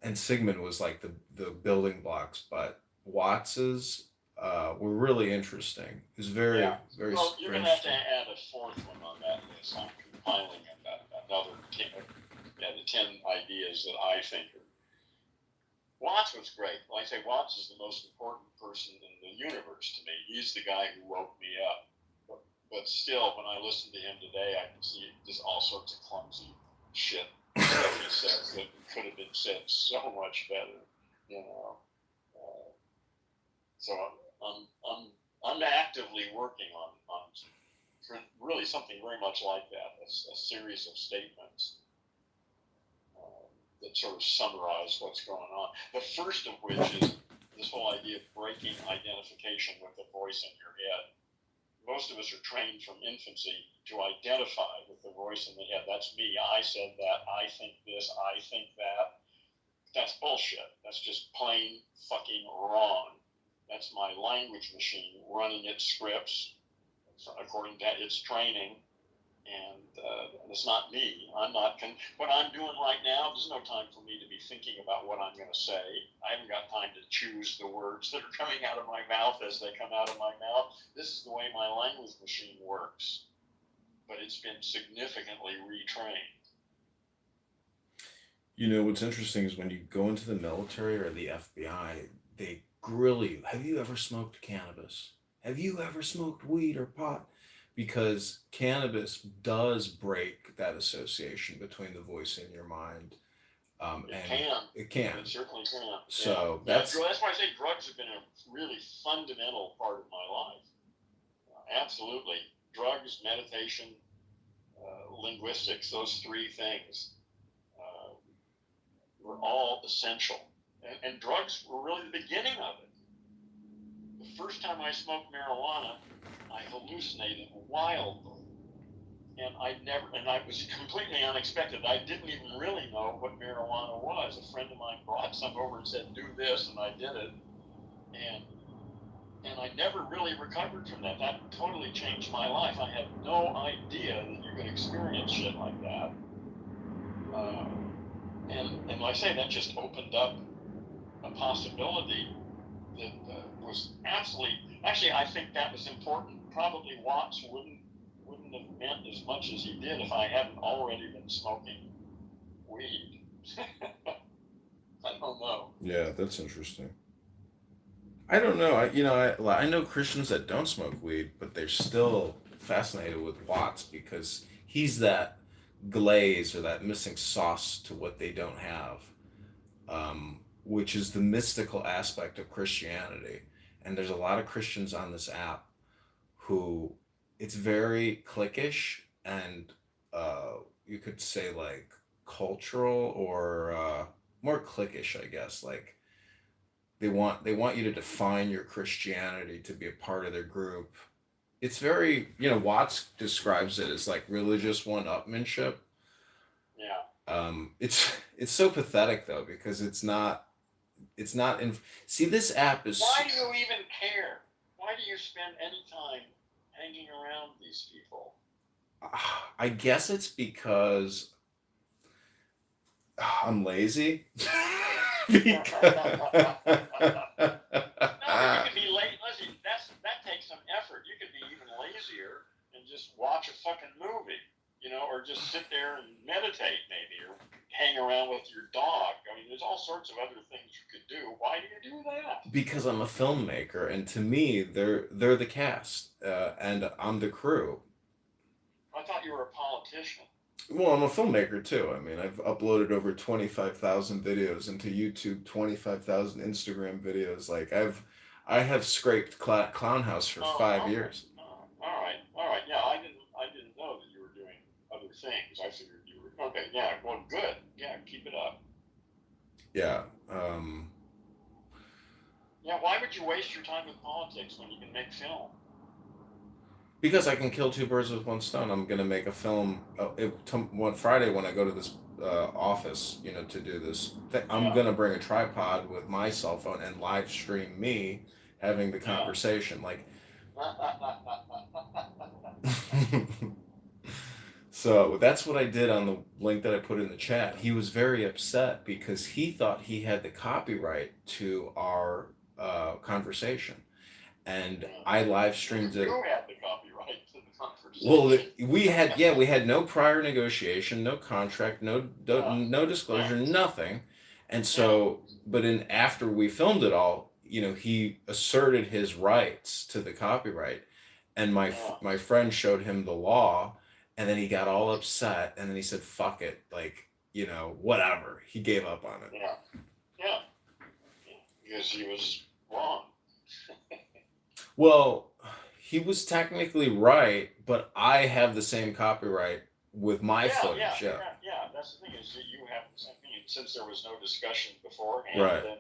And Sigmund was like the building blocks, but Watts's were really interesting. It was very, very. Well, you're going to have to add a fourth one on that list. I'm compiling another 10, the 10 ideas that I think are. Watts was great. Like I say, Watts is the most important person in the universe to me. He's the guy who woke me up. But still, when I listen to him today, I can see just all sorts of clumsy shit that he says that could have been said so much better. So I'm actively working on really something very much like that, a series of statements that sort of summarize what's going on. The first of which is this whole idea of breaking identification with the voice in your head. Most of us are trained from infancy to identify with the voice in the head. That's me. I said that. I think this. I think that. That's bullshit. That's just plain fucking wrong. That's my language machine running its scripts according to its training. And it's not me. What I'm doing right now, there's no time for me to be thinking about what I'm going to say. I haven't got time to choose the words that are coming out of my mouth as they come out of my mouth. This is the way my language machine works. But it's been significantly retrained. What's interesting is when you go into the military or the FBI, they grill you. Have you ever smoked cannabis? Have you ever smoked weed or pot? Because cannabis does break that association between the voice in your mind. It can. It certainly can. So that's why I say drugs have been a really fundamental part of my life. Absolutely. Drugs, meditation, linguistics, those three things were all essential. And drugs were really the beginning of it. The first time I smoked marijuana, I hallucinated wildly, and it was completely unexpected. I didn't even really know what marijuana was. A friend of mine brought some over and said, do this, and I did it, and I never really recovered from that. That totally changed my life. I had no idea that you could experience shit like that, and like I say, that just opened up a possibility that was absolutely. Actually, I think that was important. Probably Watts wouldn't wouldn't have meant as much as he did if I hadn't already been smoking weed. I don't know. Yeah, that's interesting. I don't know. I know Christians that don't smoke weed, but they're still fascinated with Watts because he's that glaze or that missing sauce to what they don't have, which is the mystical aspect of Christianity. And there's a lot of Christians on this app who it's very cliquish and you could say like cultural or more cliquish, I guess. Like they want you to define your Christianity to be a part of their group. It's very, Watts describes it as like religious one-upmanship. Yeah. It's so pathetic though because it's not in. See, this app is. Why do you even care? Why do you spend any time hanging around these people? I guess it's because I'm lazy. No, you can be late. Listen, that takes some effort. You could be even lazier and just watch a fucking movie, or just sit there and meditate maybe, or hang around with your dog. I mean, there's all sorts of other things you could do. Why do you do that? Because I'm a filmmaker, and to me, they're the cast, and I'm the crew. I thought you were a politician. Well, I'm a filmmaker too. I mean, I've uploaded over 25,000 videos into YouTube, 25,000 Instagram videos. Like I have scraped Clown House for 5 years. All right. Yeah, I didn't know that you were doing other things. I figured you were okay. Yeah, well, good. Yeah, keep it up. Yeah. Yeah, why would you waste your time with politics when you can make film? Because I can kill two birds with one stone. I'm gonna make a film. One Friday when I go to this office, to do this, I'm gonna bring a tripod with my cell phone and live stream me having the conversation. Like, so that's what I did on the link that I put in the chat. He was very upset because he thought he had the copyright to our conversation, and I live streamed it. You had the copyright to the conversation. Well, we had no prior negotiation, no contract, no disclosure, nothing. And so, but after we filmed it all, he asserted his rights to the copyright, and my friend showed him the law, and then he got all upset, and then he said, "Fuck it," like whatever. He gave up on it. Yeah. Because he was wrong. Well, he was technically right, but I have the same copyright with my footage. Yeah. That's the thing is that you have the same thing. Since there was no discussion beforehand, then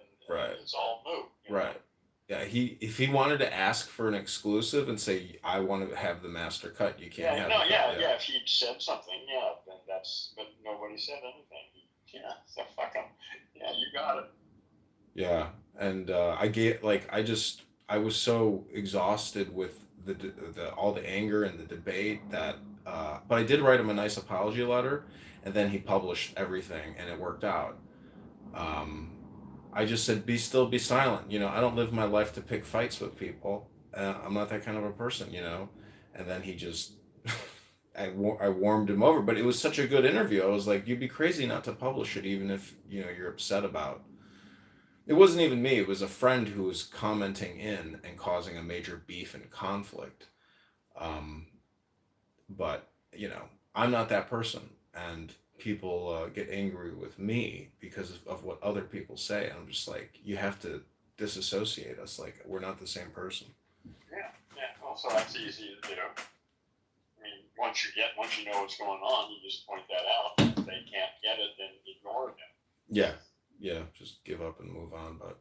it's all moot. Right. Yeah. If he wanted to ask for an exclusive and say I want to have the master cut, you can't have. Yeah. If he'd said something, then that's. But nobody said anything. So fuck him. Yeah, you got it. Yeah, and I was so exhausted with the all the anger and the debate that, but I did write him a nice apology letter, and then he published everything, and it worked out. I just said, be silent. I don't live my life to pick fights with people. I'm not that kind of a person, And then he just, I warmed him over, but it was such a good interview. I was like, you'd be crazy not to publish it, even if you're upset about. It wasn't even me. It was a friend who was commenting in and causing a major beef and conflict. But, I'm not that person. And people get angry with me because of what other people say. I'm just like, you have to disassociate us. Like, we're not the same person. Yeah. Also, that's easy to do. I mean, once you know what's going on, you just point that out. If they can't get it, then ignore them. Yeah, just give up and move on. But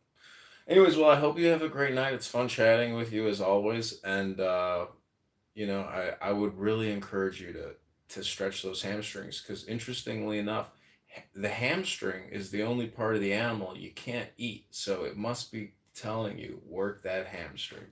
anyways, well, I hope you have a great night. It's fun chatting with you as always. And, I would really encourage you to stretch those hamstrings because interestingly enough, the hamstring is the only part of the animal you can't eat. So it must be telling you, work that hamstring.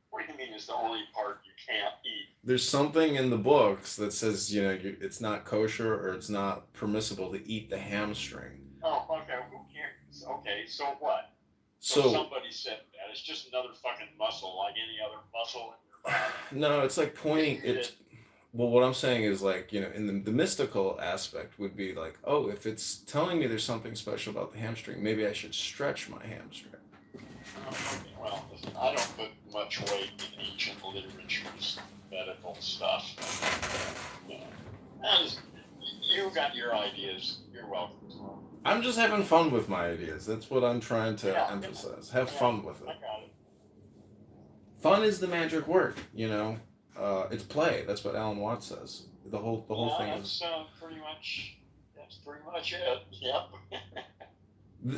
What do you mean it's the only part you can't eat? There's something in the books that says, it's not kosher or it's not permissible to eat the hamstring. Oh, okay. Who cares? Okay, so what? So somebody said that. It's just another fucking muscle like any other muscle in your No, it's like pointing. It's well, what I'm saying is like in the mystical aspect would be like, oh, if it's telling me there's something special about the hamstring, maybe I should stretch my hamstring. Okay, well, listen, I don't put much weight in ancient literature's medical stuff. You got your ideas. You're welcome to them. I'm just having fun with my ideas. That's what I'm trying to emphasize. Have fun with it. I got it. Fun is the magic word. It's play. That's what Alan Watts says. The whole thing is. That's pretty much it. Yep.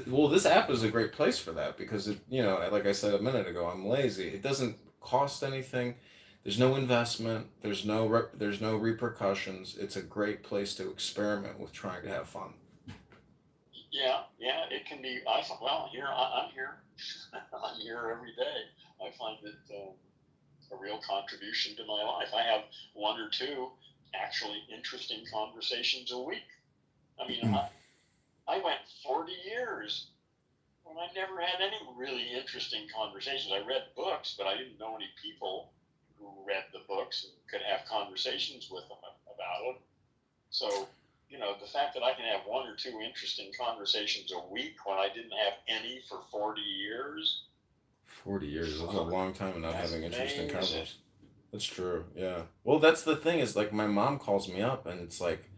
Well, this app is a great place for that because like I said a minute ago, I'm lazy. It doesn't cost anything. There's no investment. There's no repercussions. It's a great place to experiment with trying to have fun. Yeah, it can be. I'm here. I'm here every day. I find it a real contribution to my life. I have one or two actually interesting conversations a week. I mean, I went 40 years when I never had any really interesting conversations. I read books, but I didn't know any people who read the books and could have conversations with them about them. So, the fact that I can have one or two interesting conversations a week when I didn't have any for 40 years. 40 years, that's a long time of not having interesting conversations. That's true, yeah. Well, that's the thing is, like, my mom calls me up and it's like,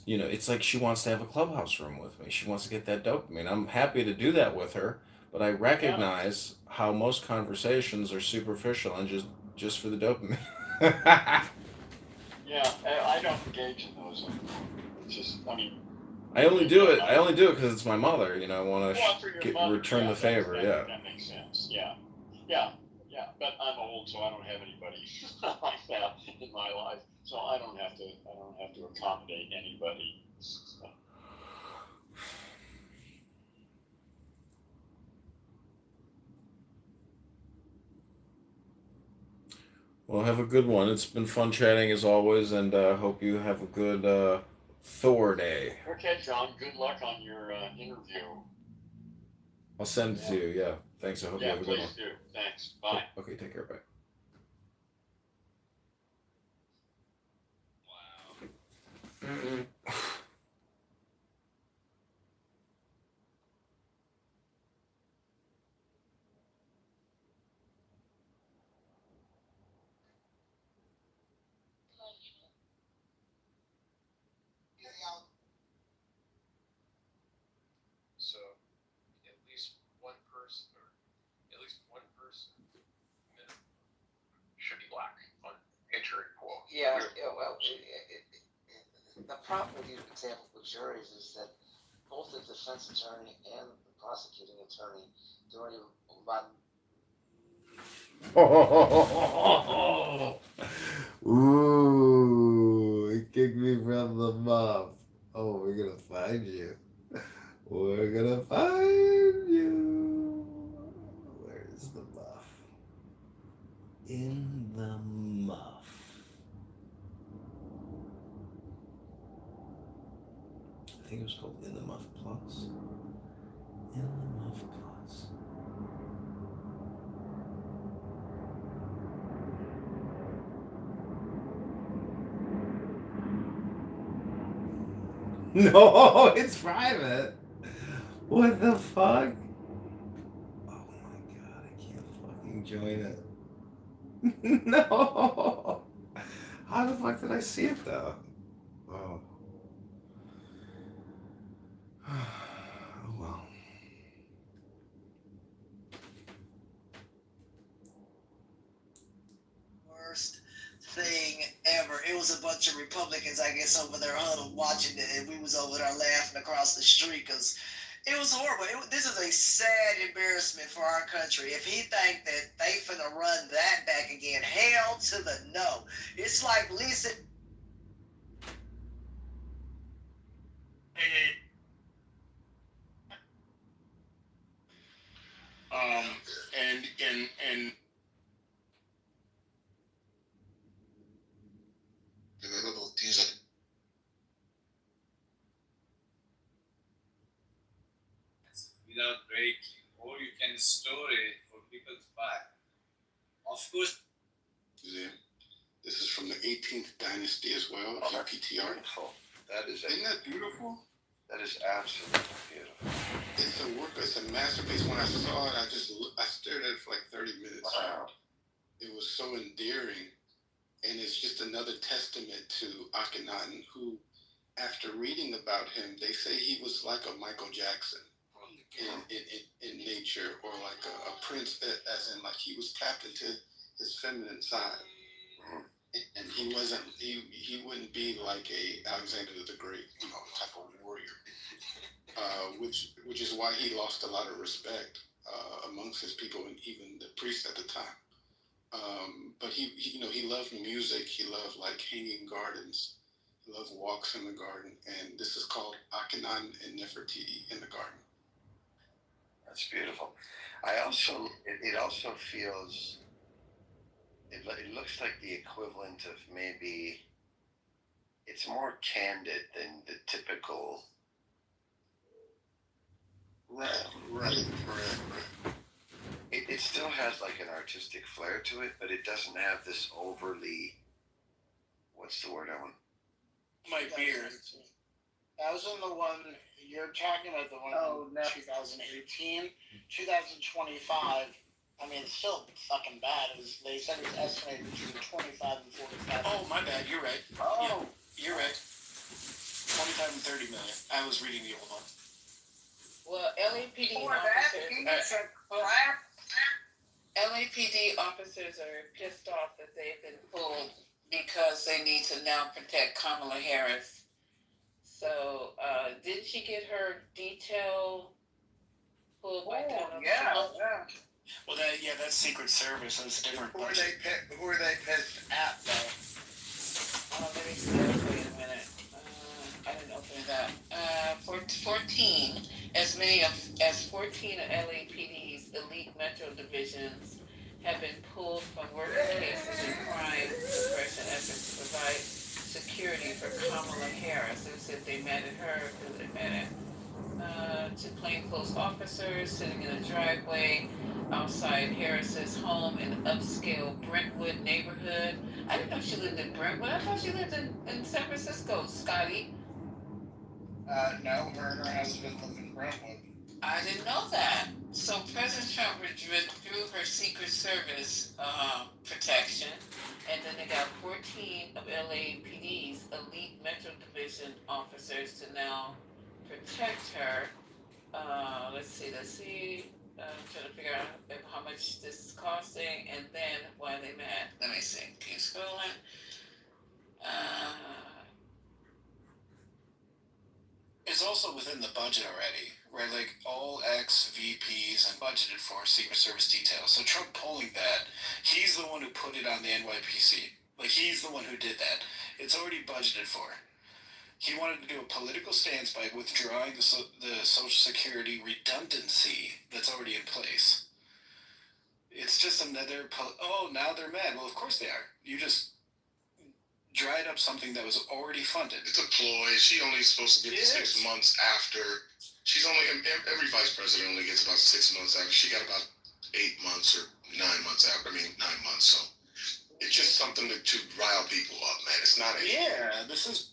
it's like she wants to have a clubhouse room with me. She wants to get that dopamine. I'm happy to do that with her, but I recognize how most conversations are superficial and just for the dopamine. Yeah, I don't engage in those anymore. It's just, I only do it because it's my mother. I want to return the favor. That makes sense. Yeah. But I'm old, so I don't have anybody like that in my life. So I don't have to accommodate anybody. Well, have a good one. It's been fun chatting as always, and hope you have a good Thor day. Okay, John. Good luck on your interview. I'll send it to you. Yeah. Thanks. I hope you have a good one. Please do. Thanks. Bye. Okay. Take care. Bye. Wow. So at least one person minimum should be black on entering pool. Yeah, well, the problem with your example with juries is that both the defense attorney and the prosecuting attorney during about. Ooh, it kicked me from the muff. Oh, we're gonna find you. We're gonna find you. Where's the muff? In the muff. I think it was called In the Muff Plus. In the Muff Plus. No, it's private. What the fuck? Oh my god, I can't fucking join it. No. How the fuck did I see it though? Oh. Oh well. Worst thing ever. It was a bunch of Republicans, I guess, over there huddled watching it, and we was over there laughing across the street because it was horrible. This is a sad embarrassment for our country. If he think that they finna run that back again, hell to the no. It's like Lisa. And without breaking, or you can store it for people to buy. Of course, Museum. This is from the 18th dynasty as well. Oh, that's PTR. beautiful. That is Isn't that beautiful? That is absolutely beautiful. It's a work. It's a masterpiece. When I saw it, I stared at it for like 30 minutes. Wow. It was so endearing, and it's just another testament to Akhenaten, who, after reading about him, they say he was like a Michael Jackson in nature, or like a prince, as in like he was tapped into his feminine side. And he wasn't. He wouldn't be like a Alexander the Great, type of warrior. Which is why he lost a lot of respect amongst his people and even the priests at the time. But he loved music. He loved like hanging gardens. He loved walks in the garden. And this is called Akhenaten and Nefertiti in the garden. That's beautiful. It also feels. It looks like the equivalent of maybe. It's more candid than the typical. Right. It still has like an artistic flair to it, but it doesn't have this overly. What's the word I want? My beard. That was in the one you're talking about. The one in 2018, 2025. I mean, it's still fucking bad. They said it was estimated between 25 and 45. Oh, my bad. You're right. Oh, yeah, you're right. 25 and 30 million. I was reading the old one. Well, LAPD officers are pissed off that they've been pulled because they need to now protect Kamala Harris. So, did she get her detail pulled by Donald Trump? Well, that's Secret Service. That's different. Who are they pissed at, though? Let me see. Wait a minute. I didn't open it up. 14, as many as 14 of LAPD's elite metro divisions have been pulled from working cases in crime suppression efforts to provide security for Kamala Harris. They said they mad at her because they mad at two plainclothes officers sitting in a driveway outside Harris's home in upscale Brentwood neighborhood. I didn't know she lived in Brentwood. I thought she lived in San Francisco, Scotty. No, her and her husband live in Brentwood. I didn't know that. So President Trump withdrew her Secret Service protection, and then they got 14 of LAPD's elite Metro Division officers to now protect her. Let's see. I'm trying to figure out how much this is costing, and then why they mad. Let me see. Keep scrolling. It's also within the budget already, right? Like all ex-VPs and budgeted for Secret Service details. So Trump pulling that, he's the one who put it on the NYPC. Like he's the one who did that. It's already budgeted for. He wanted to do a political stance by withdrawing the Social Security redundancy that's already in place. It's just another, now they're mad. Well, of course they are. You just dried up something that was already funded. It's a ploy. She only supposed to get 6 months after. She's only, every vice president only gets about 6 months after. She got about 8 months or 9 months after. 9 months. So it's just something to rile people up, man. It's not anything. Yeah, this is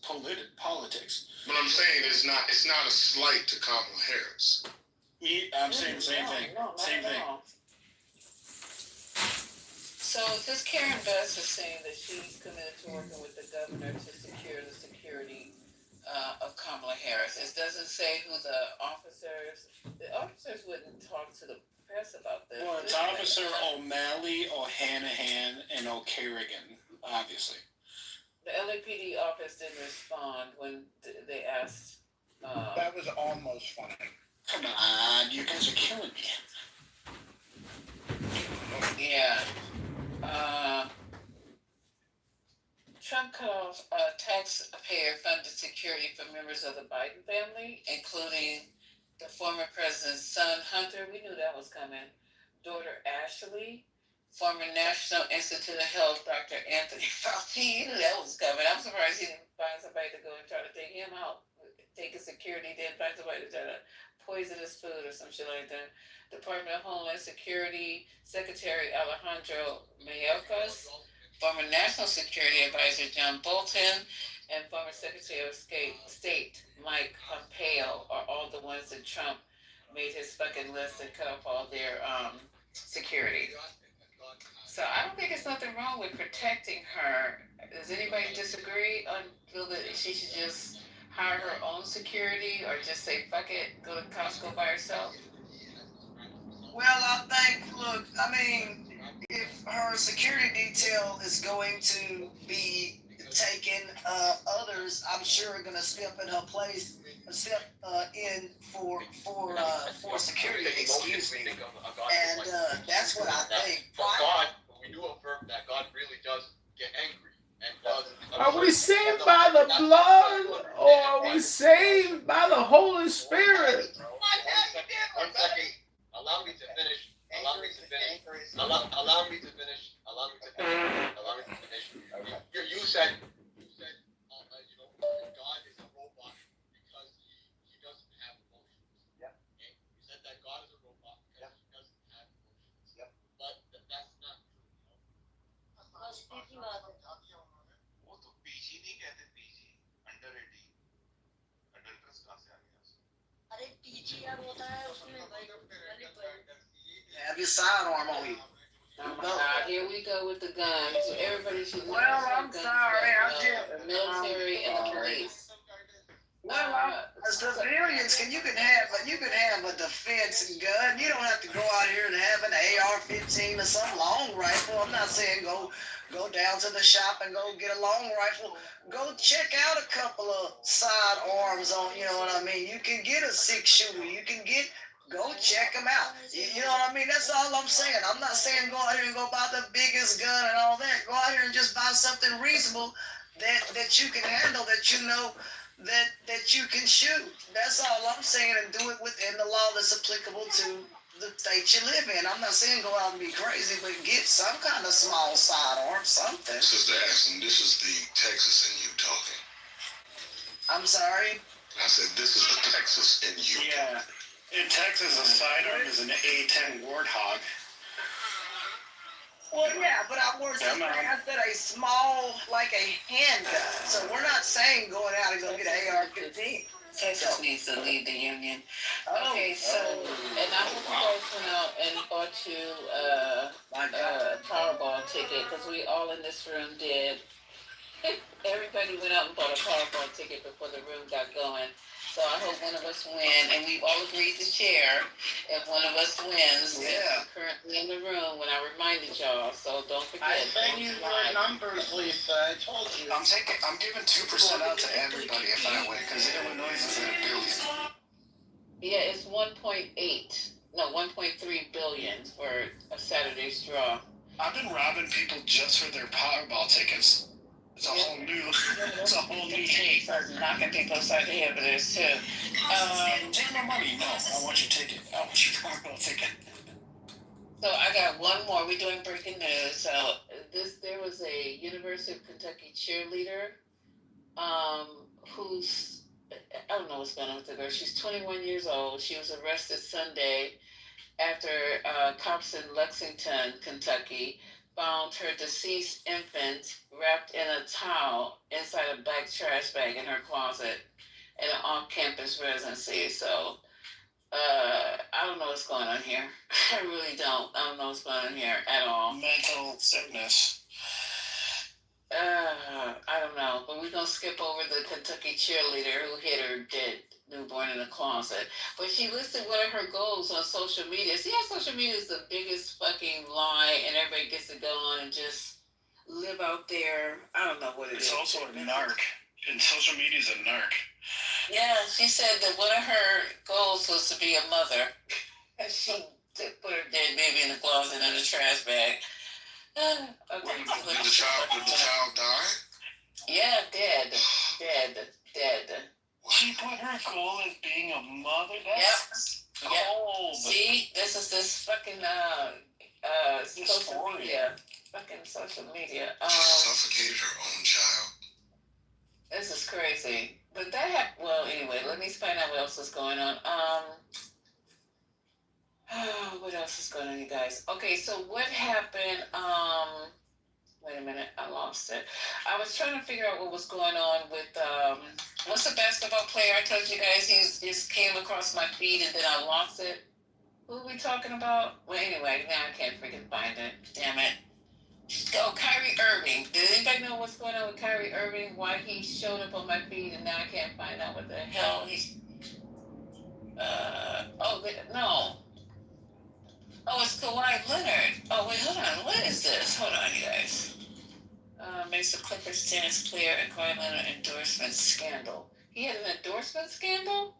politics. But I'm saying it's not a slight to Kamala Harris. I'm saying the same thing. Same thing. So this Karen Bass is saying that she's committed to working with the governor to secure the security of Kamala Harris. It doesn't say who the officers wouldn't talk to the press about this. Well, it's Officer O'Malley, O'Hanahan, and O'Kerrigan, obviously. The LAPD office didn't respond when they asked. That was almost funny. Come on, you guys are killing me. Yeah. Trump cut off taxpayer-funded security for members of the Biden family, including the former president's son, Hunter. We knew that was coming. Daughter, Ashley. Former National Institute of Health, Dr. Anthony Fauci. You knew that was coming. I'm surprised he didn't find somebody to go and try to take him out. Take his security, didn't find somebody to try to poison his food or some shit like that. Department of Homeland Security Secretary Alejandro Mayorkas former National Security Advisor John Bolton, and former Secretary of State Mike Pompeo are all the ones that Trump made his fucking list and cut off all their security. So I don't think there's nothing wrong with protecting her. Does anybody disagree on feel that she should just hire her own security or just say fuck it, go to Costco by herself? Well, I think, look, I mean, if her security detail is going to be taking others, I'm sure are going to step in her place, step in for security. Excuse me, and that's what I think. God, we do affirm that God really does get angry and does. Are we saved by the blood or are we saved by the Holy Spirit? One second. Allow me to finish. Allow me to finish. Allow me to finish. Allow me to finish. Allow me to finish. You said, God is a robot because he doesn't have emotions. Yep. Okay? You said that God is a robot because he doesn't have emotions. Yep. But that's not true. वो तो PG नहीं कहते PG under 18 adult कहाँ से आ गया अरे PG यार होता है उसमें भाई have your sidearm on you. Oh my God, here we go with the guns. Everybody should know Well, I'm sorry, the military and the police. Well, civilians you can have a defense gun. You don't have to go out here and have an AR-15 or some long rifle. I'm not saying go down to the shop and go get a long rifle. Go check out a couple of sidearms on. You know what I mean? You can get a 6-shooter. Go check them out. You know what I mean? That's all I'm saying. I'm not saying go out here and go buy the biggest gun and all that. Go out here and just buy something reasonable that you can handle, that you know that you can shoot. That's all I'm saying, and do it within the law that's applicable to the state you live in. I'm not saying go out and be crazy, but get some kind of small sidearm, something. Sister Ashton, this is the Texas in you talking. I'm sorry? I said this is the Texas in you. Yeah. In Texas, a sidearm is an A10 Warthog. Well, yeah, but I said a small, like a handgun. So we're not saying going out and go get an AR-15. Texas needs to leave the union. Okay, so, and I hope you guys went out and bought you a Powerball ticket, because we all in this room did. Everybody went out and bought a Powerball ticket before the room got going. So I hope one of us win, and we've all agreed to share if one of us wins. Yeah. Currently in the room when I reminded y'all, so don't forget. I sent you your numbers, Lisa. I told you. I'm giving 2% out to everybody if I win, because Illinois is at $1 billion. Yeah, it's 1.3 billion for a Saturday's draw. I've been robbing people just for their Powerball tickets. It's a whole new thing. Starts knocking people upside the head with this too. Take my money. No, I want your ticket. I want your Powerball ticket. So I got one more. We're doing breaking news. So there was a University of Kentucky cheerleader, who's, I don't know what's going on with the girl. She's 21 years old. She was arrested Sunday after cops in Lexington, Kentucky, found her deceased infant wrapped in a towel inside a black trash bag in her closet in an off-campus residency. So I don't know what's going on here. I really don't. I don't know what's going on here at all. Mental sickness. I don't know. But we're going to skip over the Kentucky cheerleader who hid her dead newborn in a closet. But she listed one of her goals on social media. See how social media is the biggest fucking lie, and everybody gets to go on and just live out there. I don't know what it is. It's also a narc. And social media is a narc. Yeah, she said that one of her goals was to be a mother. And she put her dead baby in the closet in a trash bag. Okay, Did the child die? Yeah, dead. She put her goal as being a mother? That's cold. See, this is this fucking social media. Fucking social media. She suffocated her own child. This is crazy. But that happened. Well, anyway, let me find out what else is going on. What else is going on, you guys? Okay, so what happened? Wait a a minute, I lost it. I was trying to figure out what was going on with what's the basketball player I told you guys he just came across my feed and then I lost it. Who are we talking about? Well, anyway, now I can't freaking find it. Damn it. Oh, Kyrie Irving. Did anybody know what's going on with Kyrie Irving? Why he showed up on my feed and now I can't find out what the hell he's. No. Oh, it's Kawhi Leonard. Oh, wait, hold on. What is this? Hold on, you guys. Makes the Clippers tennis player and Kawhi Leonard endorsement scandal. He had an endorsement scandal?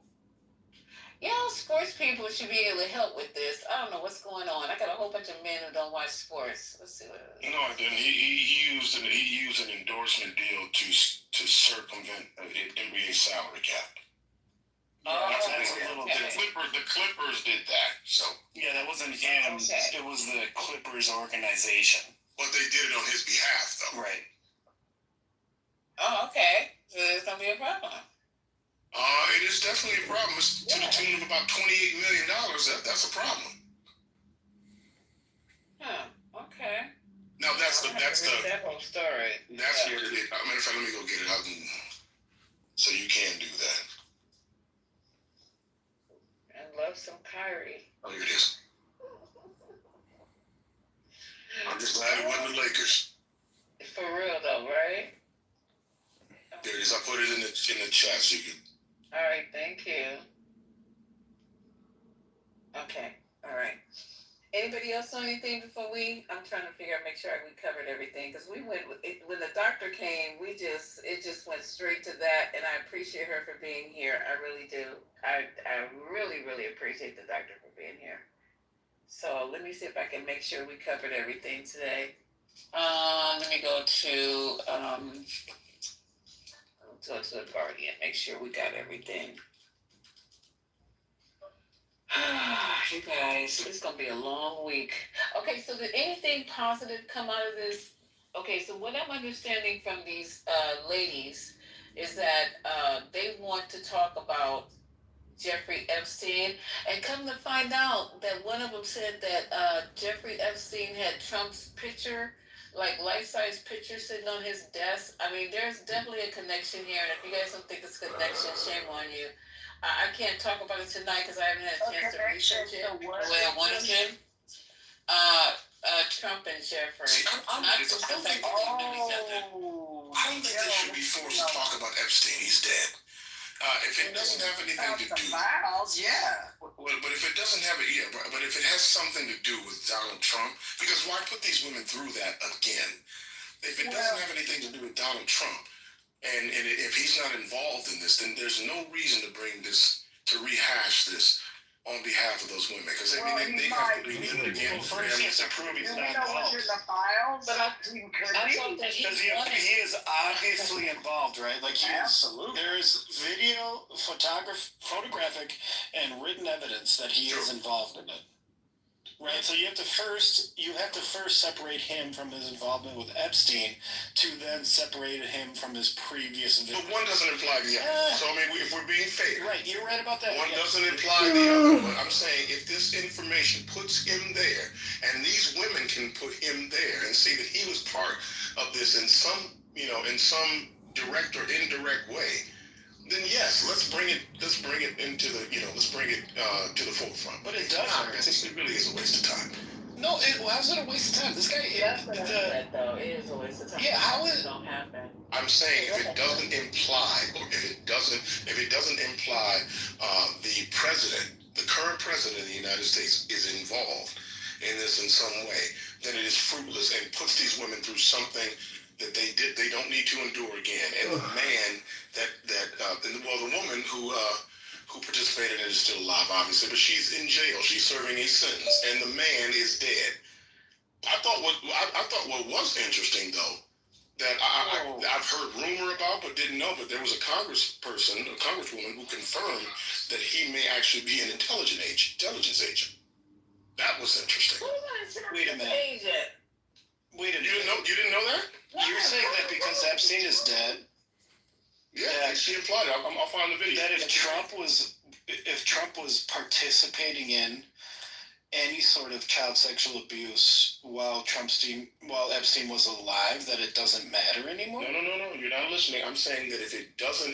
Y'all sports people should be able to help with this. I don't know what's going on. I got a whole bunch of men who don't watch sports. Let's see what it is. No, I didn't. He used an endorsement deal to circumvent the NBA salary cap. That's a little different. The Clippers did that. So Yeah, that wasn't him. Okay. It was the Clippers organization. but they did it on his behalf, though. Right. Oh, okay. So there's going to be a problem. It is definitely a problem. It's to the tune of about $28 million. That's a problem. Huh. Okay. Now that's I'll have to read that whole story. That's what it is. Matter of fact, let me go get it out, so you can do that. And love some Kyrie. Oh, here it is. I'm just glad it wasn't the Lakers. For real though, right? There it is. I put it in the chat so you can. All right, thank you. Okay, all right. Anybody else know anything before I'm trying to figure out, make sure we covered everything, because we went, when the doctor came, it just went straight to that, and I appreciate her for being here. I really do. I really, really appreciate the doctor for being here. So let me see if I can make sure we covered everything today. Let me go to the Guardian, make sure we got everything. You guys, it's gonna be a long week. Okay, so did anything positive come out of this? Okay, so what I'm understanding from these ladies is that they want to talk about Jeffrey Epstein, and come to find out that one of them said that Jeffrey Epstein had Trump's picture, like life-size picture sitting on his desk. I mean, there's definitely a connection here, and if you guys don't think it's a connection, shame on you. I can't talk about it tonight because I haven't had a chance to research it the way I wanted to. Trump and Jeffrey. I don't think they should be forced to talk about Epstein. He's dead. If it doesn't have anything to do, files, yeah. But if it doesn't have it, yeah. But if it has something to do with Donald Trump, because why put these women through that again? If it doesn't have anything to do with Donald Trump, and if he's not involved in this, then there's no reason to bring this, to rehash this on behalf of those women, because they have to be in it again. First, he has to prove he's not involved. The files, but I thought that Because he is obviously involved, right? Like there is video, photographic, and written evidence that he is involved in it. Right, so you have to first separate him from his involvement with Epstein, to then separate him from his previous video. But one doesn't imply the other. So I mean, if we're being fair, right, you're right about that. One doesn't imply the other. But I'm saying if this information puts him there, and these women can put him there and see that he was part of this in some direct or indirect way, then yes, let's bring it into the, to the forefront. But it doesn't. It really is a waste of time. No, how's it a waste of time? This guy, that's what I said, though. It is a waste of time. Yeah, how is it? Don't happen. I'm saying if it doesn't imply, or if it doesn't imply the president, the current president of the United States is involved in this in some way, then it is fruitless and puts these women through something that they don't need to endure again. And the man the woman who participated in it is still alive, obviously, but she's in jail. She's serving a sentence, and the man is dead. I thought what was interesting, though, that I've heard rumor about but didn't know, but there was a congresswoman who confirmed that he may actually be an intelligence agent. That was interesting. Wait a minute. You didn't know that? You're saying that because Epstein is dead? Yeah, she implied it. I'll find the video. That if Trump was participating in any sort of child sexual abuse while Epstein was alive, that it doesn't matter anymore? No, you're not listening. I'm saying that if it does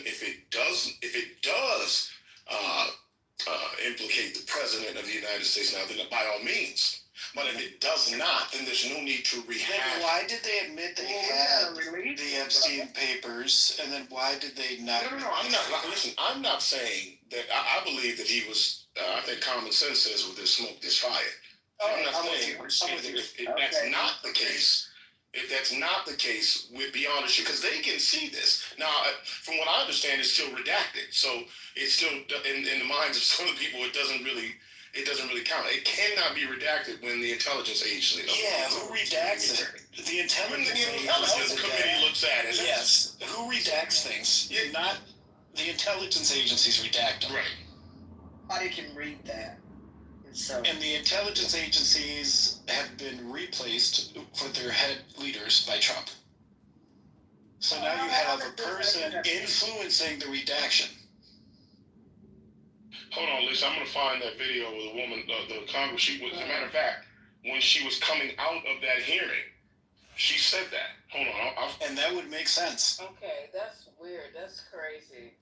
implicate the president of the United States now, then by all means. But if it does not, then there's no need to rehash. Then why did they admit they had the Epstein papers, and then why did they not? No, I'm not. Listen, I'm not saying that. I believe that he was. I think common sense says, "With this smoke, there's fire." I'm not saying if that's not the case. If that's not the case, we'd be honest, because they can see this. Now, from what I understand, it's still redacted. So it's still in the minds of some people. It doesn't really count. It cannot be redacted when the intelligence agency. Yeah, who redacts it? The intelligence committee looks at it. Yes, who redacts things? Not the intelligence agencies redact them. Right. Nobody can read that. And the intelligence agencies have been replaced for their head leaders by Trump. So now you have a person influencing the redaction. Hold on, Lisa. I'm going to find that video of the woman, the Congress. As a matter of fact, when she was coming out of that hearing, she said that. Hold on. And that would make sense. Okay, that's weird. That's crazy.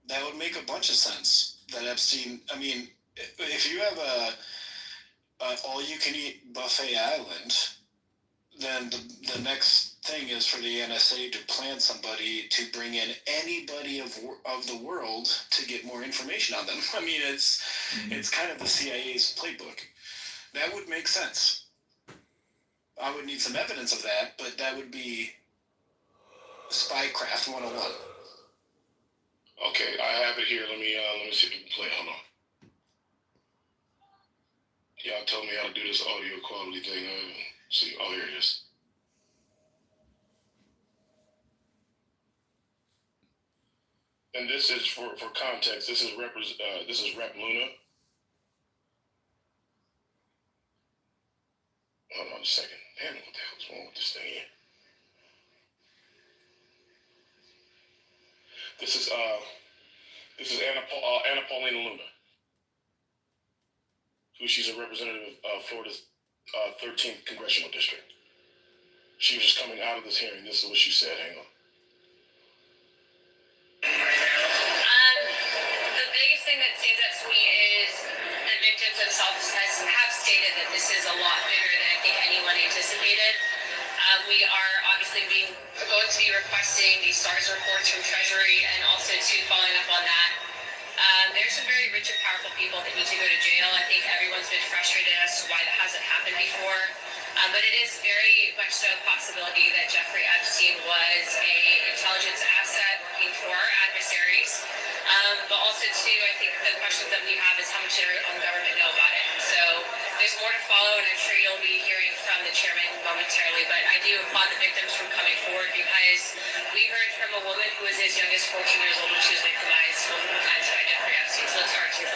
That would make a bunch of sense. That Epstein, I mean, if you have a all-you-can-eat buffet island, then the next thing is for the NSA to plan somebody to bring in anybody of the world to get more information on them. I mean, it's kind of the CIA's playbook. That would make sense. I would need some evidence of that, but that would be spycraft 101. Okay, I have it here. Let me see if we can play. Hold on. Y'all told me how to do this audio quality thing. See, oh, here it is. And this is for context. This is Rep Luna. Hold on a second. Damn it, what the hell is wrong with this thing here? This is Anna Paulina Luna, who she's a representative of Florida's 13th congressional district. She was just coming out of this hearing. This is what she said. Hang on. The biggest thing that stands out to me is the victims themselves have stated that this is a lot bigger than I think anyone anticipated. We are obviously going to be requesting the SARS reports from Treasury, and also following up on that. There's some very rich and powerful people that need to go to jail. I think everyone's been frustrated as to why that hasn't happened before. But it is very much so a possibility that Jeffrey Epstein was an intelligence asset working for our adversaries. But also, too, I think the questions that we have is how much did our government know about it? So there's more to follow, and I'm sure you'll be hearing from the chairman momentarily. But I do applaud the victims from coming forward, because we heard from a woman who was as young as 14 years old when she was victimized multiple times by Jeffrey Epstein. So it's hard to hear.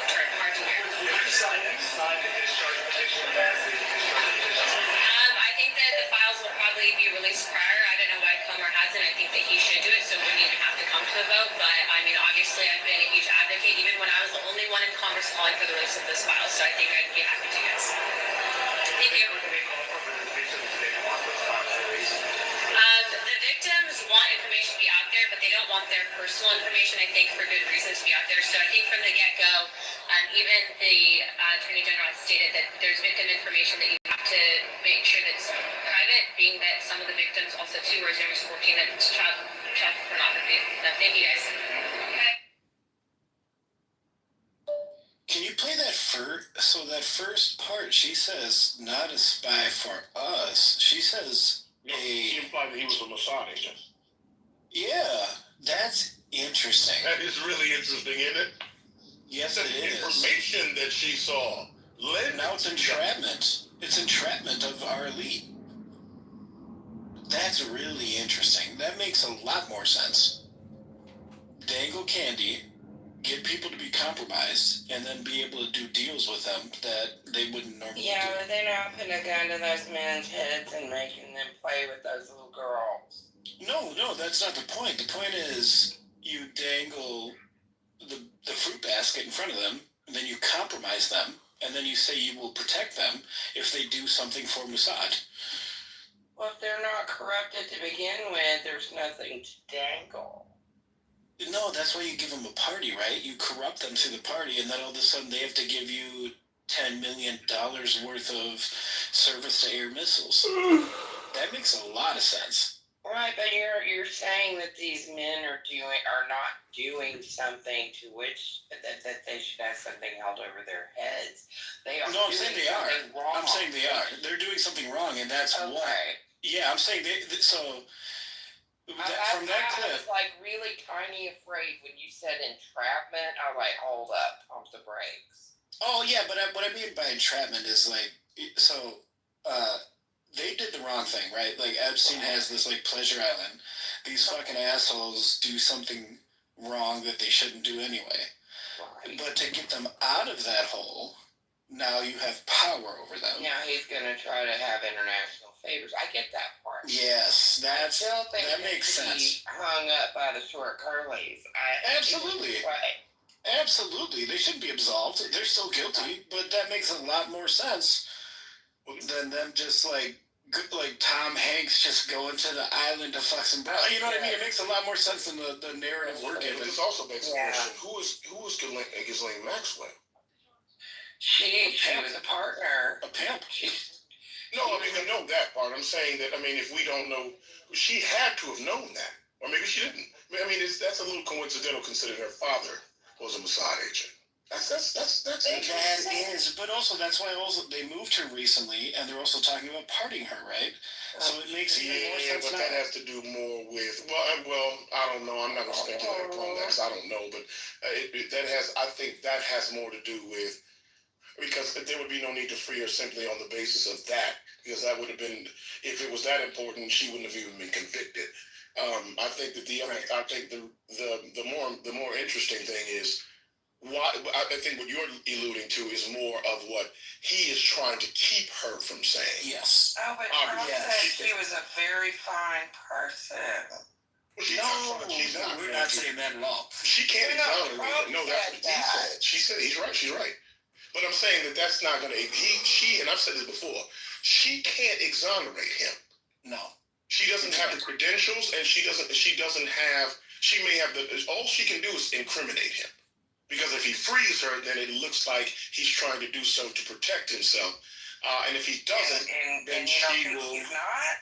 I think that the files will probably be released prior. I don't know why Comer hasn't. I think that he should do it, so we wouldn't even have to come to a vote. But I mean, obviously, I've been a huge advocate, even when I was the only one in Congress calling for the release of this file. So I think I'd be happy to, guys. Thank you. The victims want information to be out there, but they don't want their personal information, I think, for good reasons to be out there. So I think from the get-go, even the Attorney General has stated that there's victim information that you have to make sure that's private, being that some of the victims also, too, were as young as 14, that it's child pornography. So thank you, guys. Can you play that that first part? She says, not a spy for us. She says... No, she implied that he was a Mossad agent. Yeah, that's interesting. That is really interesting, isn't it? Yes, it is. Information that she saw. Now it's entrapment. It's entrapment of our elite. That's really interesting. That makes a lot more sense. Dangle candy, get people to be compromised, and then be able to do deals with them that they wouldn't normally do. Yeah, but they're not putting a gun to those men's heads and making them play with those little girls. No, that's not the point. The point is you dangle the fruit basket in front of them, and then you compromise them, and then you say you will protect them if they do something for Mossad. Well, if they're not corrupted to begin with, there's nothing to dangle. No, that's why you give them a party, right? You corrupt them through the party, and then all of a sudden they have to give you $10 million worth of service to air missiles. That makes a lot of sense. Right, but you're saying that these men are not doing something to which that they should have something held over their heads. They are. No, I'm saying they are. Wrong. I'm saying they are. They're doing something wrong, and that's okay. why. Yeah, I'm saying so. From that clip, I was like really tiny afraid when you said entrapment. I was like, hold up, pump the brakes. Oh yeah, but what I mean by entrapment is like so. They did the wrong thing, right? Like Epstein has this like pleasure island. These fucking assholes do something wrong that they shouldn't do anyway. Right. But to get them out of that hole, now you have power over them. Yeah, he's gonna try to have international favors. I get that part. Yes, that makes sense. Hung up by the short curlies. Absolutely. Right. Absolutely, they should be absolved. They're still guilty, but that makes a lot more sense than them just like Tom Hanks just going to the island to fuck some bro. You know what I mean? It makes a lot more sense than the narrative we're given. This also makes a question: Who is Ghislaine Maxwell? She was a partner. A pimp. No, I mean, I know that part. I'm saying that, I mean, if we don't know, she had to have known that. Or maybe she didn't. I mean, that's a little coincidental considering her father was a Mossad agent. That's That is, but also that's why they moved her recently, and they're also talking about parting her, right? So it makes even more sense. But that has to do more with well, I don't know. I'm not gonna speculate upon that because I don't know. But I think that has more to do with because there would be no need to free her simply on the basis of that, because that would have been, if it was that important, she wouldn't have even been convicted. I think that I think the more interesting thing is. I think what you're alluding to is more of what he is trying to keep her from saying. Yes. Oh, but Trump said she was a very fine person. Well, she's not. We're not saying that at all. She can't exonerate. No, that's what he said. She said he's right. She's right. But I'm saying that that's not going to. She and I've said this before. She can't exonerate him. No. She doesn't have the credentials, and she doesn't have. She may have all she can do is incriminate him. Because if he frees her, then it looks like he's trying to do so to protect himself. And if he doesn't, then she will. He's not?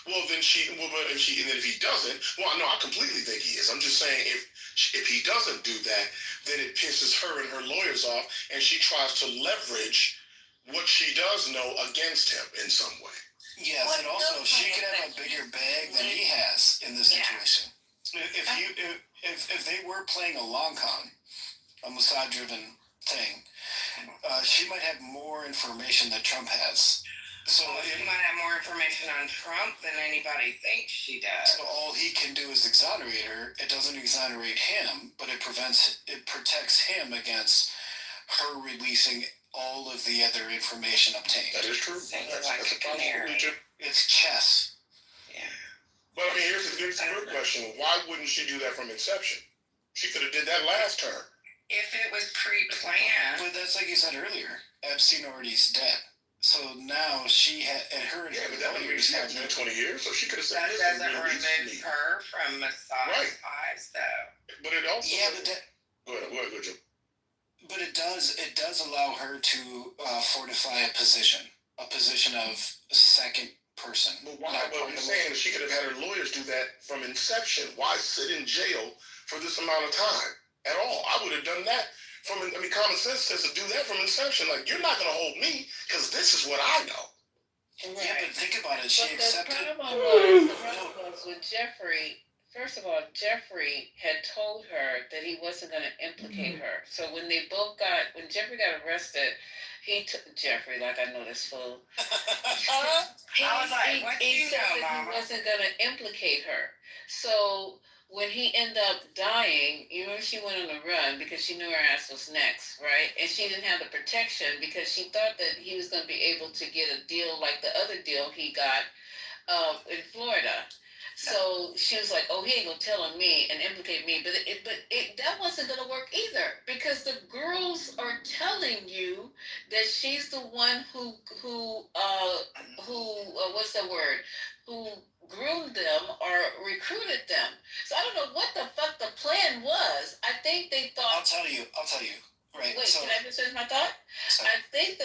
Well, then if he doesn't, well, no, I completely think he is. I'm just saying if he doesn't do that, then it pisses her and her lawyers off, and she tries to leverage what she does know against him in some way. Yes, and also she could have a bigger bag than he has in this situation. If they were playing a long con, a Mossad-driven thing, she might have more information that Trump has. So she might have more information on Trump than anybody thinks she does. So all he can do is exonerate her. It doesn't exonerate him, but it protects him against her releasing all of the other information obtained. That is true. That's a possibility too. It's chess. Yeah. But I mean, here's a good question: Why wouldn't she do that from inception? She could have did that last term. If it was pre-planned. But that's like you said earlier. Epstein alrea's dead. So now she had, and her and her lawyers have been 20 years, so she could have said that doesn't remove her from Mossad's eyes, though. But it also. Yeah, but go ahead, Jim. But it does allow her to fortify a position of second person. But why? But I'm saying she could have had her lawyers do that from inception. Why sit in jail for this amount of time? At all. I would have done that common sense says to do that from inception. Like, you're not going to hold me because this is what I know. Right. Yeah, but think about it. She accepted. The problem was with Jeffrey. First of all, Jeffrey had told her that he wasn't going to implicate her. So when Jeffrey got arrested, he took Jeffrey, like I know this fool. I was like, what he you said know, that Mama? he wasn't going to implicate her. So when he ended up dying, she went on a run because she knew her ass was next, right? And she didn't have the protection because she thought that he was going to be able to get a deal like the other deal he got in Florida. So she was like, "Oh, he ain't gonna tell on me and implicate me," but that wasn't gonna work either because the girls are telling you that that she's the one who what's the word? Who groomed them or recruited them. So I don't know what the fuck the plan was. I think they thought. I'll tell you. Right. Wait, so, can I just finish my thought? I think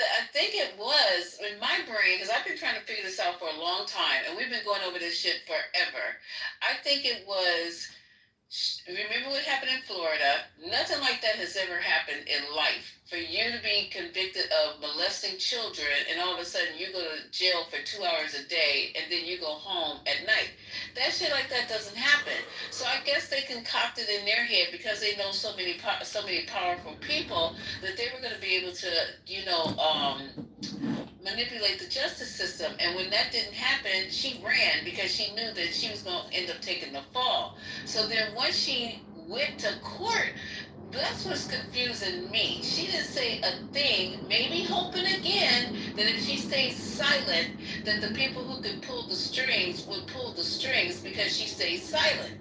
it was in my brain, because I've been trying to figure this out for a long time, and we've been going over this shit forever. I think it was. Remember what happened in Florida? Nothing like that has ever happened in life. For you to be convicted of molesting children and all of a sudden you go to jail for 2 hours a day and then you go home at night. That shit like that doesn't happen. So I guess they concocted in their head, because they know so many powerful people, that they were going to be able to, manipulate the justice system. And when that didn't happen, she ran because she knew that she was going to end up taking the fall. So then once she went to court, that's what's confusing me. She didn't say a thing, maybe hoping again that if she stays silent, that the people who could pull the strings would pull the strings because she stays silent.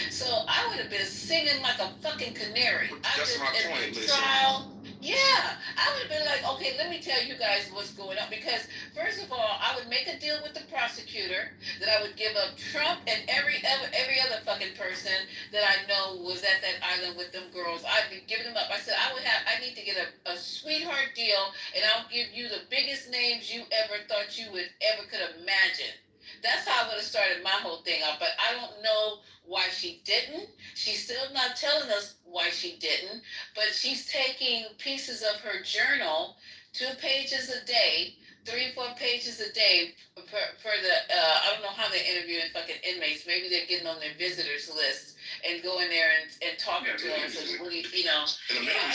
So I would have been singing like a fucking canary. That's my point, Lisa. Trial. Yeah, I would have been like, okay, let me tell you guys what's going on. Because first of all, I would make a deal with the prosecutor that I would give up Trump and every other fucking person that I know was at that island with them girls. I'd be giving them up. I said I need to get a sweetheart deal, and I'll give you the biggest names you ever thought you would ever could imagine. That's how I would have started my whole thing out. But I don't know why she didn't. She's still not telling us why she didn't. But she's taking pieces of her journal, 2 pages a day, 3, 4 pages a day for the, I don't know how they're interviewing fucking inmates. Maybe they're getting on their visitors list and going there and talking to them. So, In the minimum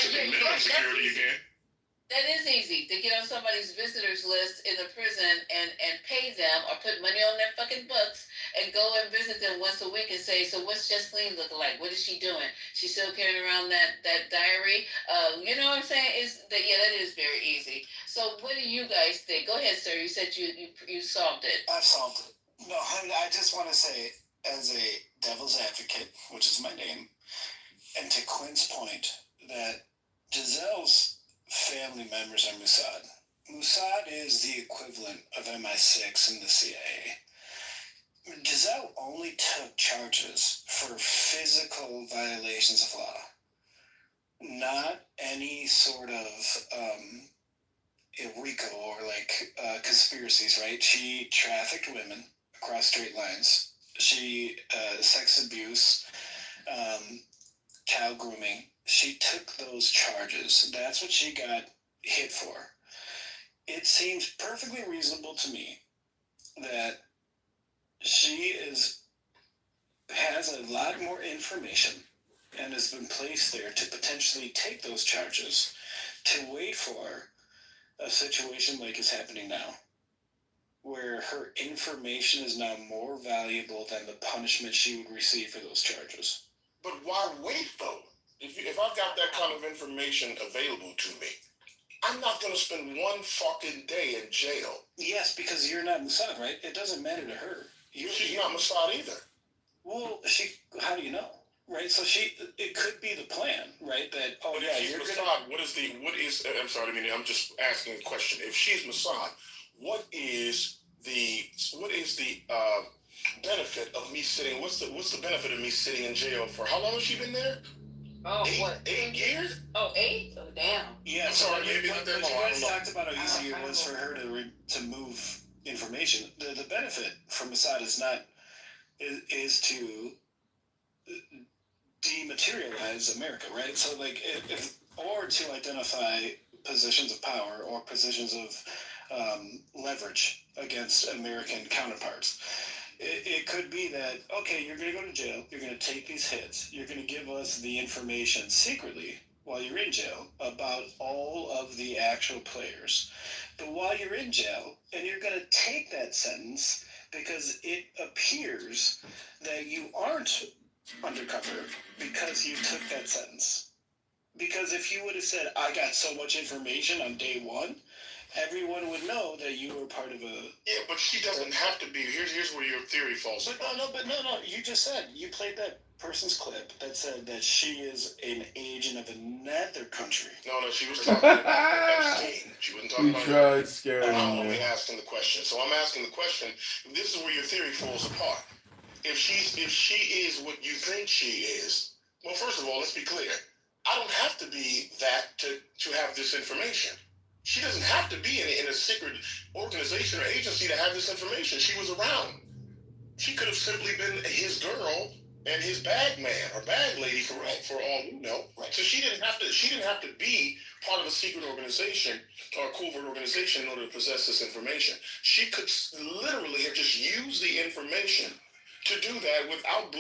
security, you can. That is easy, to get on somebody's visitors list in the prison and pay them or put money on their fucking books and go and visit them once a week and say, so what's Justine look like? What is she doing? She's still carrying around that diary? You know what I'm saying? That is very easy. So what do you guys think? Go ahead, sir. You said you solved it. I've solved it. No, I just want to say, as a devil's advocate, which is my name, and to Quinn's point, that Giselle's family members are Mossad. Mossad is the equivalent of MI6 and the CIA. Giselle only took charges for physical violations of law, not any sort of RICO or conspiracies, right? She trafficked women across straight lines. She sex abuse, child grooming. She took those charges. That's what she got hit for. It seems perfectly reasonable to me that she has a lot more information and has been placed there to potentially take those charges, to wait for a situation like is happening now, where her information is now more valuable than the punishment she would receive for those charges. But why wait, though? If I've got that kind of information available to me, I'm not going to spend one fucking day in jail. Yes, because you're not Mossad, right? It doesn't matter to her. She's not Mossad either. Well, how do you know? Right, so it could be the plan, right? That, but if she's Mossad, I'm sorry, I'm just asking a question. If she's Mossad, what is the benefit of me sitting? What's the benefit of me sitting in jail for? How long has she been there? Oh, 8 years? Oh, 8? Oh, damn. Yeah, I'm sorry, maybe not that long. You guys talked about how easy it was for her to move information. The benefit from Mossad is to dematerialize America, right? So, or to identify positions of power or positions of leverage against American counterparts. It could be that, okay, you're going to go to jail, you're going to take these hits, you're going to give us the information secretly while you're in jail about all of the actual players. But while you're in jail, and you're going to take that sentence because it appears that you aren't undercover because you took that sentence. Because if you would have said, I got so much information on day one, everyone would know that you were part of a... Yeah, but she doesn't have to be. Here's where your theory falls apart. No, you just said, you played that person's clip that said that she is an agent invasion of another country. No, she was talking about Epstein. She wasn't talking about. You tried scaring I'm me. only asking the question. So I'm asking the question. This is where your theory falls apart. If she is what you think she is, well, first of all, let's be clear. I don't have to be that to have this information. She doesn't have to be in a secret organization or agency to have this information. She was around. She could have simply been his girl and his bag man or bag lady for all you know. Right. So she didn't have to be part of a secret organization or a covert organization in order to possess this information. She could literally have just used the information to do that without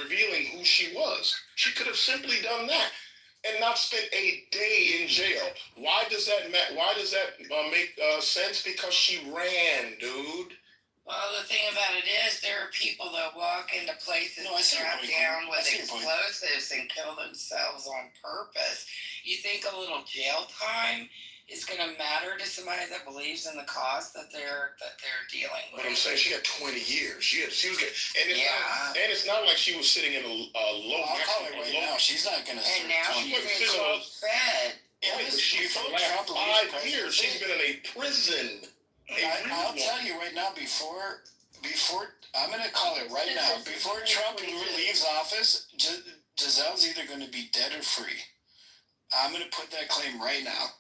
revealing who she was. She could have simply done that and not spent a day in jail. Why does that make sense? Because she ran, dude. Well, the thing about it is, there are people that walk into places strapped down with explosives and kill themselves on purpose. You think a little jail time is going to matter to somebody that believes in the cause that they're dealing with? But I'm saying she got 20 years. She was getting, and it's not like she was sitting in a low. I'll call it right now. She's not going to. And now she's in fed. But she's for the last 5 years. She's been in a prison. I'll tell you right now, before I'm going to call it right now, before Trump leaves office, Giselle's either going to be dead or free. I'm going to put that claim right now.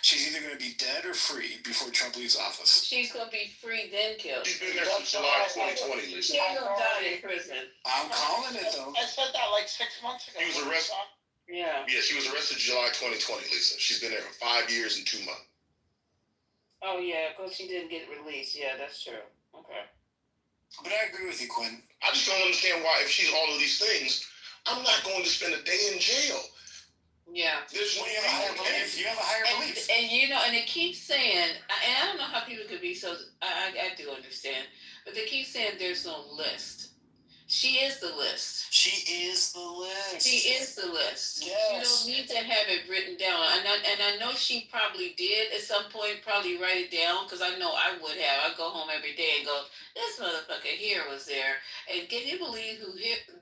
She's either going to be dead or free before Trump leaves office. She's going to be free then killed. She's been there since July 2020. She ain't going to die in prison. I'm calling it though. I said that like 6 months ago. She was arrested. Yeah. Yeah, she was arrested July 2020, Lisa. She's been there for 5 years and 2 months. Oh yeah, because she didn't get released. Yeah, that's true. Okay. But I agree with you, Quinn. I just don't understand why, if she's all of these things, I'm not going to spend a day in jail. Yeah. There's you have a higher belief. And and they keep saying, and I don't know how people could be so. I do understand, but they keep saying there's no list. She is the list. She is the list. She is the list. Yes. You don't need to have it written down. And I know she probably did at some point, probably write it down, because I know I would have. I'd go home every day and go, this motherfucker here was there. And can you believe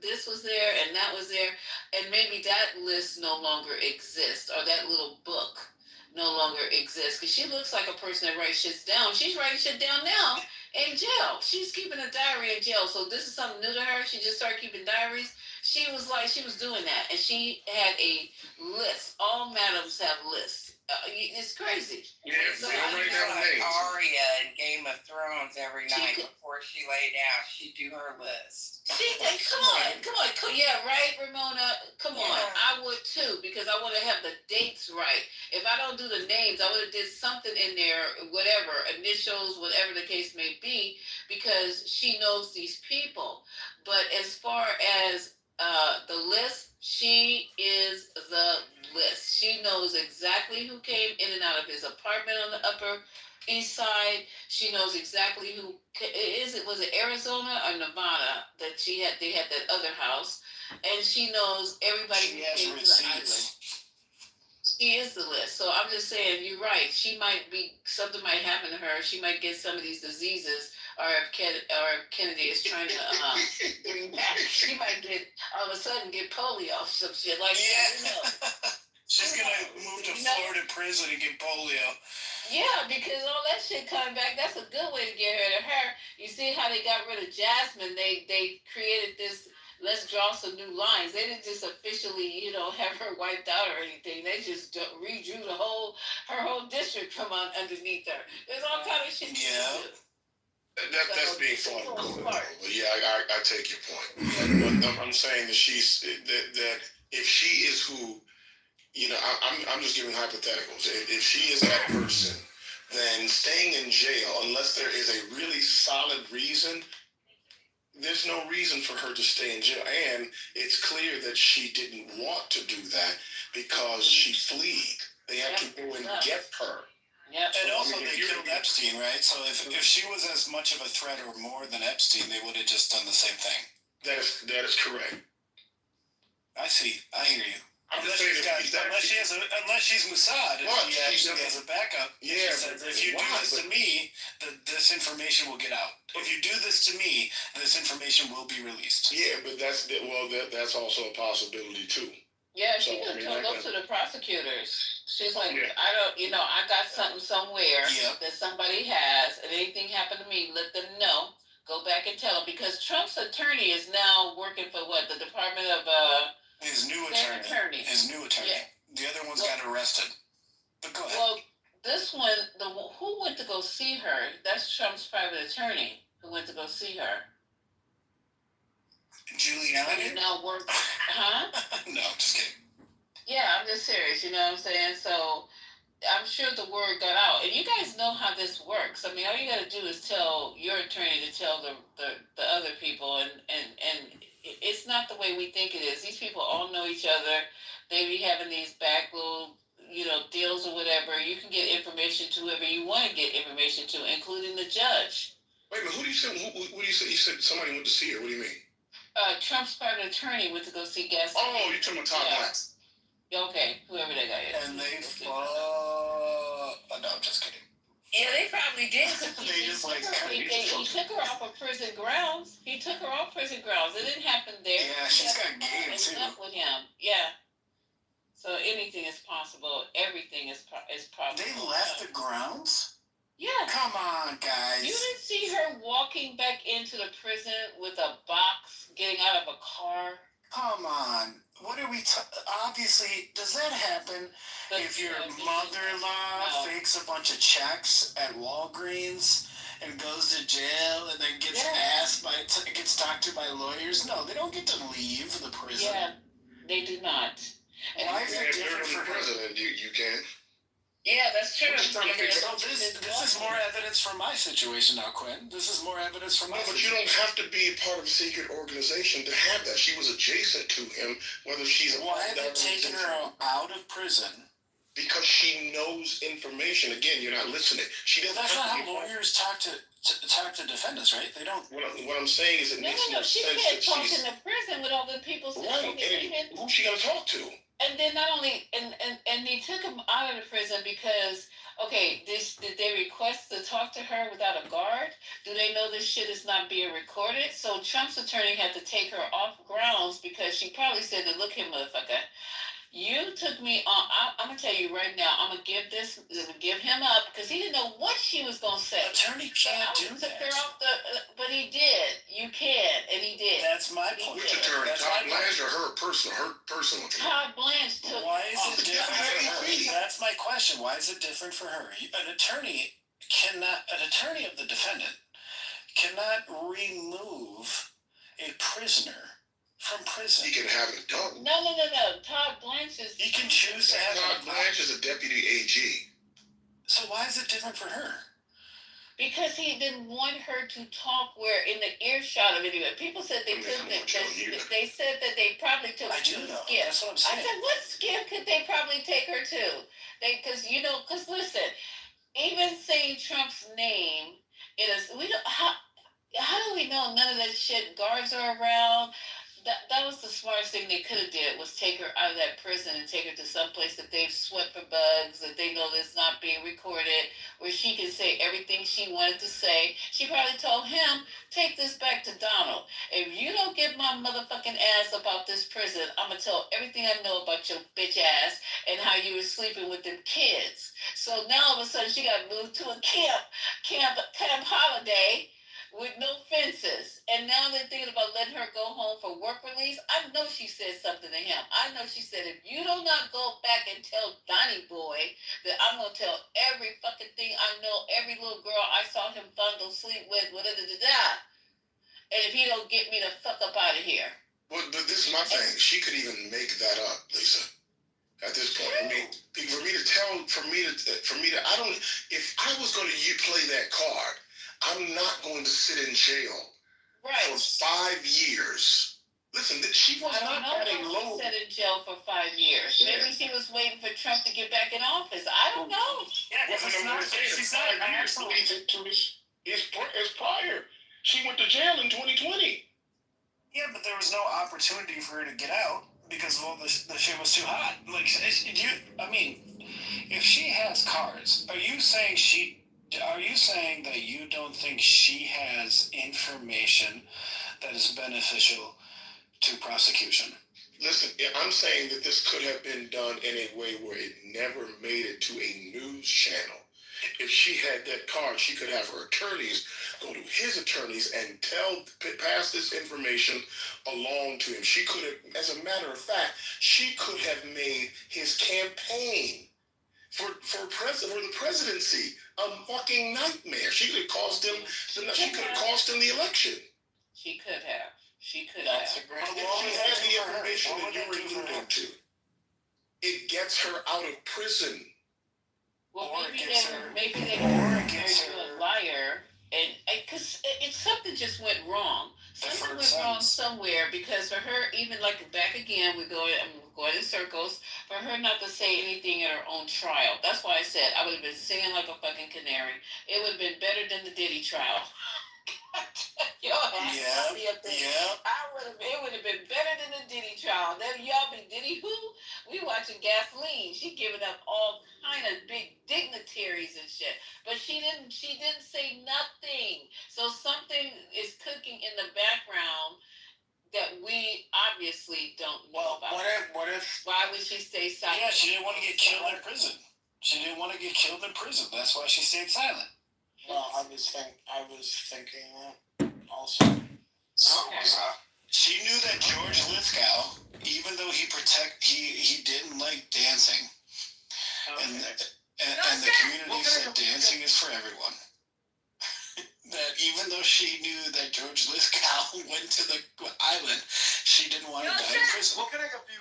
this was there and that was there? And maybe that list no longer exists, or that little book no longer exists. Because she looks like a person that writes shit down. She's writing shit down now. In jail. She's keeping a diary in jail. So this is something new to her. She just started keeping diaries. She was doing that. And she had a list. All madams have lists. It's crazy. Yeah, So like Arya in Game of Thrones every night before she lay down, she'd do her list. Come on. Yeah, right, Ramona? Come on. I would too, because I want to have the dates right. If I don't do the names, I would have did something in there, whatever, initials, whatever the case may be, because she knows these people. But as far as the list, she is the list. She knows exactly who came in and out of his apartment on the Upper East Side. She knows exactly who was it Arizona or Nevada that they had that other house, and she knows everybody who came to the island. She is the list. So I'm just saying, you're right. Something might happen to her. She might get some of these diseases, or if Kennedy is trying to bring back, she might all of a sudden get polio or some shit like that. You know. She's gonna move to Florida prison and get polio. Yeah, because all that shit coming back, that's a good way to get rid of her. You see how they got rid of Jasmine? They created this, let's draw some new lines. They didn't just officially, have her wiped out or anything. They just redrew her whole district from underneath her. There's all kind of shit. Yeah. That's being thought of. But yeah, I take your point. But I'm saying that that if she is who, I'm just giving hypotheticals. If she is that person, then staying in jail, unless there is a really solid reason, there's no reason for her to stay in jail. And it's clear that she didn't want to do that because she fled. They had to go and get her. Yeah, and also they killed Epstein, right? So if she was as much of a threat or more than Epstein, they would have just done the same thing. That is correct. I see. I hear you. Unless she's Mossad, and she has a backup. Yeah, if you do this to me, this information will get out. If you do this to me, this information will be released. Yeah, but that's also a possibility too. Yeah, she So, could I have mean, told I those to the prosecutors. She's like, Yeah. I don't, I got something somewhere Yep. that somebody has, and anything happened to me, let them know. Go back and tell them, because Trump's attorney is now working for what? The Department of His new State attorney. His new attorney. Yeah. The other ones Well- got arrested. But go ahead. Well, this one, who went to go see her? That's Trump's private attorney who went to go see her. And Giuliani? now works, huh? No, just kidding. Yeah, I'm just serious, you know what I'm saying? So I'm sure the word got out. And you guys know how this works. I mean, all you gotta do is tell your attorney to tell the other people, and it's not the way we think it is. These people all know each other. They be having these back little, deals or whatever. You can get information to whoever you want to get information to, including the judge. Wait a minute, who do you say? What do you say? You said somebody went to see her. What do you mean? Trump's private attorney went to go see Gas. Oh, you're talking about Todd Yeah. Blanche. Okay, whoever that guy is. And they fought. Oh, no, I'm just kidding. Yeah, they probably did. They just like He took her off of prison grounds. He took her off prison grounds. It didn't happen there. Yeah, she's got game It's too. up with him. Yeah. So anything is possible. Everything is possible. They left the grounds? Yeah. Come on, guys. You didn't see her walking back into the prison with a box, getting out of a car. Come on. What are we obviously, does that happen if your mother-in-law fakes a bunch of checks at Walgreens and goes to jail and then gets asked gets talked to by lawyers? No, they don't get to leave the prison. Yeah, they do not. Why is it different for her? President, you can. Yeah, that's true. So this is more evidence for my situation now, Quinn. This is more evidence for my No, but you don't have to be a part of a secret organization to have that. She was adjacent to him, whether she's a Why have they taken her out of prison? Because she knows information. Again, you're not listening. She doesn't. That's not how lawyers talk to defendants, right? They don't. What I'm saying is, it makes no She sense can't that talk she's in the prison with all the people. right. And who's she gonna talk to? And then not only, and they took him out of the prison because, okay, did they request to talk to her without a guard? Do they know this shit is not being recorded? So Trump's attorney had to take her off grounds because she probably said, look here, motherfucker, you took me on, I'm gonna tell you right now, I'm gonna give him up because he didn't know what she was gonna say. Attorney can't do Took that. her off but he did. You can, and he did. That's my point. Which attorney? Todd Blanche or her personal attorney? Todd Blanche took. Why is off it different for her? That's my question. Why is it different for her? An attorney of the defendant cannot remove a prisoner from prison. He can have it done. No. Todd Blanche is. He can choose to have Todd it. Blanche is a deputy AG. So why is it different for her? Because he didn't want her to talk where in the earshot of anyway. People said they took they said that they probably took I do know. Skip. That's what I'm I saying. said, what Skip could they probably take her to? Because listen, even saying Trump's name, how do we know none of that shit? Guards are around. That was the smartest thing they could have did, was take her out of that prison and take her to some place that they've swept for bugs, that they know that's not being recorded, where she can say everything she wanted to say. She probably told him, take this back to Donald. If you don't get my motherfucking ass about this prison, I'm going to tell everything I know about your bitch ass and how you were sleeping with them kids. So now all of a sudden she got moved to a camp holiday with no fences. And now they're thinking about letting her go home for work release. I know she said something to him. I know she said, if you do not go back and tell Donnie Boy that I'm going to tell every fucking thing I know, every little girl I saw him fondle sleep with, and if he don't get me the fuck up out of here. But this is my thing. She could even make that up, Lisa. At this point, I mean, if I was going to play that card, I'm not going to sit in jail for 5 years. Listen, she was not at a low. She sat in jail for 5 years. Yeah. Maybe she was waiting for Trump to get back in office. I don't know. Yeah, because she's not an asshole. It's prior. She went to jail in 2020. Yeah, but there was no opportunity for her to get out because of all the shit was too hot. Like, if she has cards, are you saying that you don't think she has information that is beneficial to prosecution? Listen, I'm saying that this could have been done in a way where it never made it to a news channel. If she had that card, she could have her attorneys go to his attorneys and pass this information along to him. She could have, as a matter of fact, she could have made his campaign for the presidency a fucking nightmare. She could have cost him. She could have cost him the election. She could have. She could That's have. a great. If she had the information that you're alluding to, it gets her out of prison. Well, maybe they were a liar, and because something just went wrong. Something went wrong somewhere because for her, even like back again, I'm going in circles. For her not to say anything at her own trial. That's why I said I would have been singing like a fucking canary. It would have been better than the Diddy trial. Yo, it would have been better than the Diddy trial. Then y'all be Diddy who? We watching Gasoline. She giving up all kind of big dignitaries and shit. But she didn't say nothing. So something is cooking in the background that we obviously don't know about. Why would she stay silent? Yeah, she didn't want to get killed in prison. She didn't want to get killed in prison. That's why she stayed silent. Well, I was thinking that also. She knew that George Lithgow, even though he didn't like dancing, and the community said dancing is for everyone. That even though she knew that George Lithgow went to the island, she didn't want to die in prison.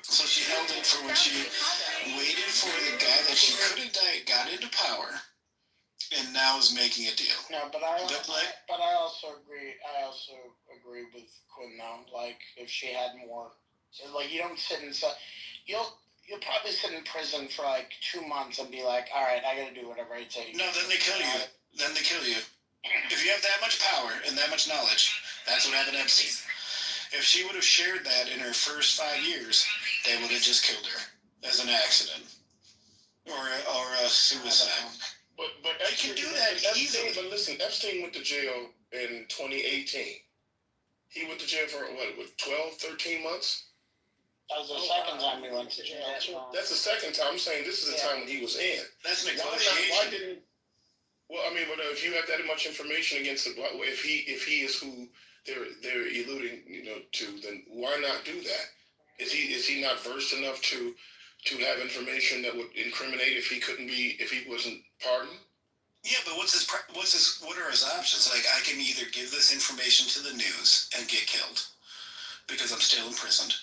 So she held it for when she waited for the guy that she couldn't die, got into power, and now is making a deal. No, but I also agree. I also agree with Quinn now. Like, if she had more, like, you don't sit inside. You'll probably sit in prison for like 2 months and be like, all right, I gotta do whatever I take. No, then they kill you. Then they kill you. If you have that much power and that much knowledge, that's what happened to Epstein. If she would have shared that in her first 5 years, they would have just killed her as an accident or a suicide. But you can do that easily. But listen, Epstein went to jail in 2018. He went to jail for what 12, 13 months? That was the second time he went to jail too. That's the second time. I'm saying this is the time when he was in. That's negotiation. Why didn't? Well, I mean, but if you have that much information against it, if he is who they're alluding, to, then why not do that? Is he not versed enough to have information that would incriminate if he wasn't pardoned? Yeah, but what are his options? Like, I can either give this information to the news and get killed because I'm still imprisoned,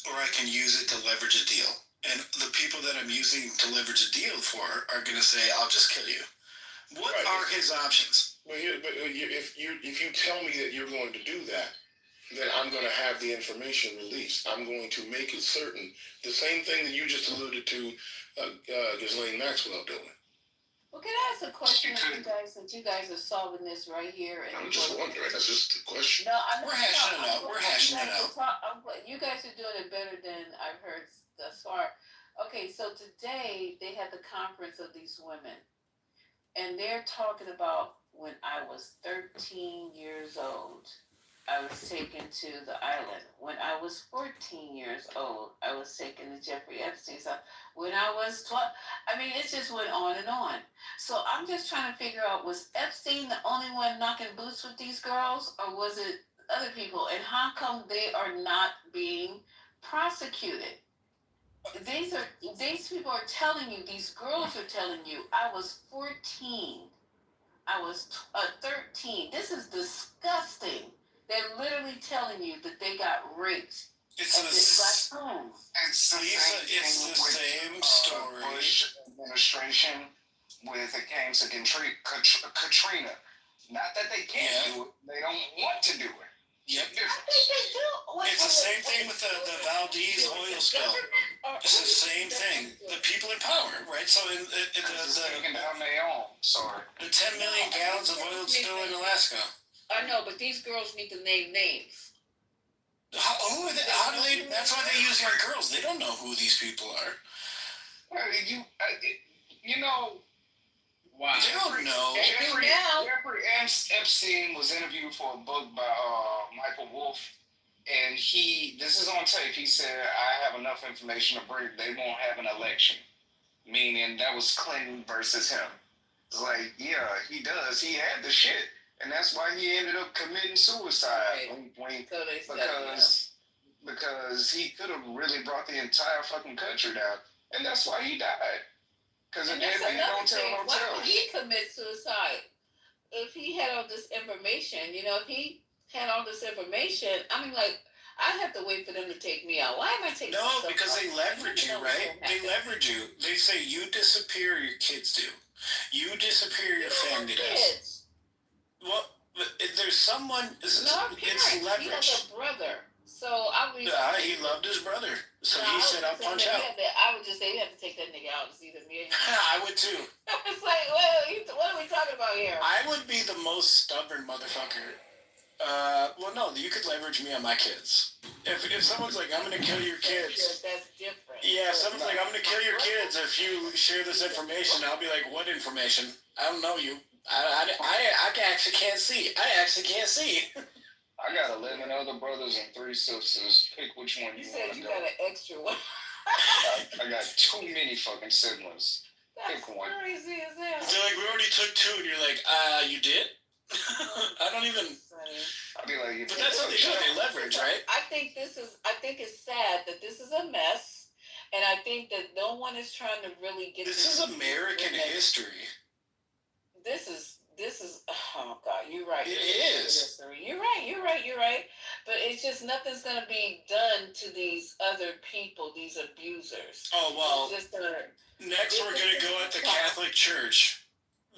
or I can use it to leverage a deal. And the people that I'm using to leverage a deal for are going to say, I'll just kill you. What are his options? Well, if you tell me that you're going to do that, then I'm going to have the information released. I'm going to make it certain. The same thing that you just alluded to, Ghislaine Maxwell doing. Well, can I ask a question since you guys are solving this right here? And I'm just wondering. That's just the question. No, we're hashing it out. We're hashing it out. You guys are doing it better than I've heard thus far. Okay, so today they had the conference of these women. And they're talking about when I was 13 years old, I was taken to the island. When I was 14 years old, I was taken to Jeffrey Epstein's house. When I was 12, I mean, it just went on and on. So I'm just trying to figure out, was Epstein the only one knocking boots with these girls, or was it other people? And how come they are not being prosecuted? These people are telling you, these girls are telling you, I was 14, I was 13. This is disgusting. They're literally telling you that they got raped at this black home. It's the same story. Bush administration with it came to Katrina. Not that they can't do it, they don't want to do it. Yep. I think they do. It's the same thing with the Valdez oil spill. It's the same thing. The people in power, right? So taking down their own. Sorry. The 10 million gallons of oil spill in Alaska. I know, but these girls need to name names. How do they? That's why they use young girls. They don't know who these people are. You know. Wow. They don't know. Jeffrey Epstein was interviewed for a book by Michael Wolff, and this is on tape. He said, "I have enough information to bring. They won't have an election," meaning that was Clinton versus him. It's like, yeah, he does. He had the shit, and that's why he ended up committing suicide. Because he could have really brought the entire fucking country down, and that's why he died. Because And the dead that's man another don't tell thing. no Why would tales. he commit suicide? If he had all this information, if he had all this information, I mean, like, I have to wait for them to take me out. Why am I taking No, myself because out? they leverage you, right? They leverage you. They say you disappear, your kids do. You disappear, your family does. Well, there's someone. It's leverage. He has a brother. So obviously. Yeah, he loved his brother. So he said, "I'll punch out." I would just say you have to take that nigga out. It's either me or him. I would too. It's like, what are we talking about here? I would be the most stubborn motherfucker. Well, no, you could leverage me on my kids. If someone's like, "I'm gonna kill your kids," that's different. Yeah, if someone's like, "I'm gonna kill your kids if you share this information," I'll be like, "What information? I don't know you. I actually can't see. I actually can't see." I got 11 other brothers and 3 sisters. Pick which one You you said want to you go. got an extra one. I got too many fucking siblings. That's Pick one. crazy as hell. They're like, "We already took 2," and you're like, "You did?" I don't even. I'd be like, But that's how they do it. They leverage, right? I think it's sad that this is a mess, and I think that no one is trying to really get. This is American history. This is. Oh God, you're right. It is. History. You're right. But it's just nothing's gonna be done to these other people, these abusers. Oh well. It's just next, we're gonna go at the Catholic Church.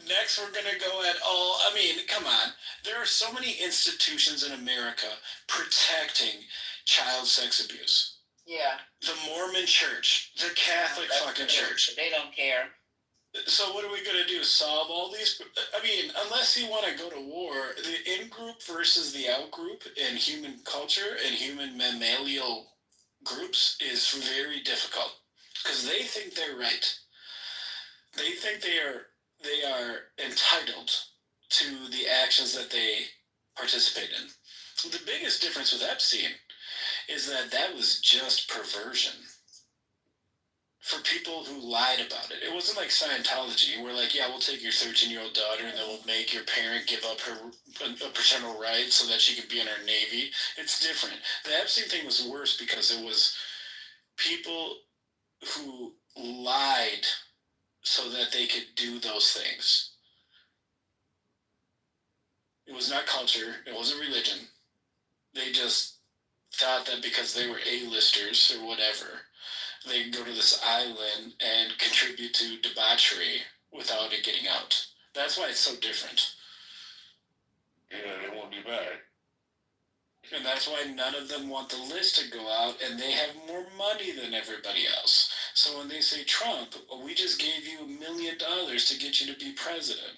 Next, we're gonna go at all. I mean, come on. There are so many institutions in America protecting child sex abuse. Yeah. The Mormon Church, the Catholic fucking church. They don't care. So what are we gonna do? Solve all these? I mean, unless you want to go to war, the in-group versus the out-group in human culture and human mammalian groups is very difficult because they think they're right. They think they are entitled to the actions that they participate in. The biggest difference with Epstein is that was just perversion. For people who lied about it. It wasn't like Scientology, where like, yeah, we'll take your 13-year-old daughter and then we'll make your parent give up her paternal rights so that she could be in our Navy. It's different. The Epstein thing was worse because it was people who lied so that they could do those things. It was not culture. It wasn't religion. They just thought that because they were A-listers or whatever, they can go to this island and contribute to debauchery without it getting out. That's why it's so different. Yeah, they won't do bad. And that's why none of them want the list to go out, and they have more money than everybody else. So when they say, "Trump, we just gave you $1 million to get you to be president,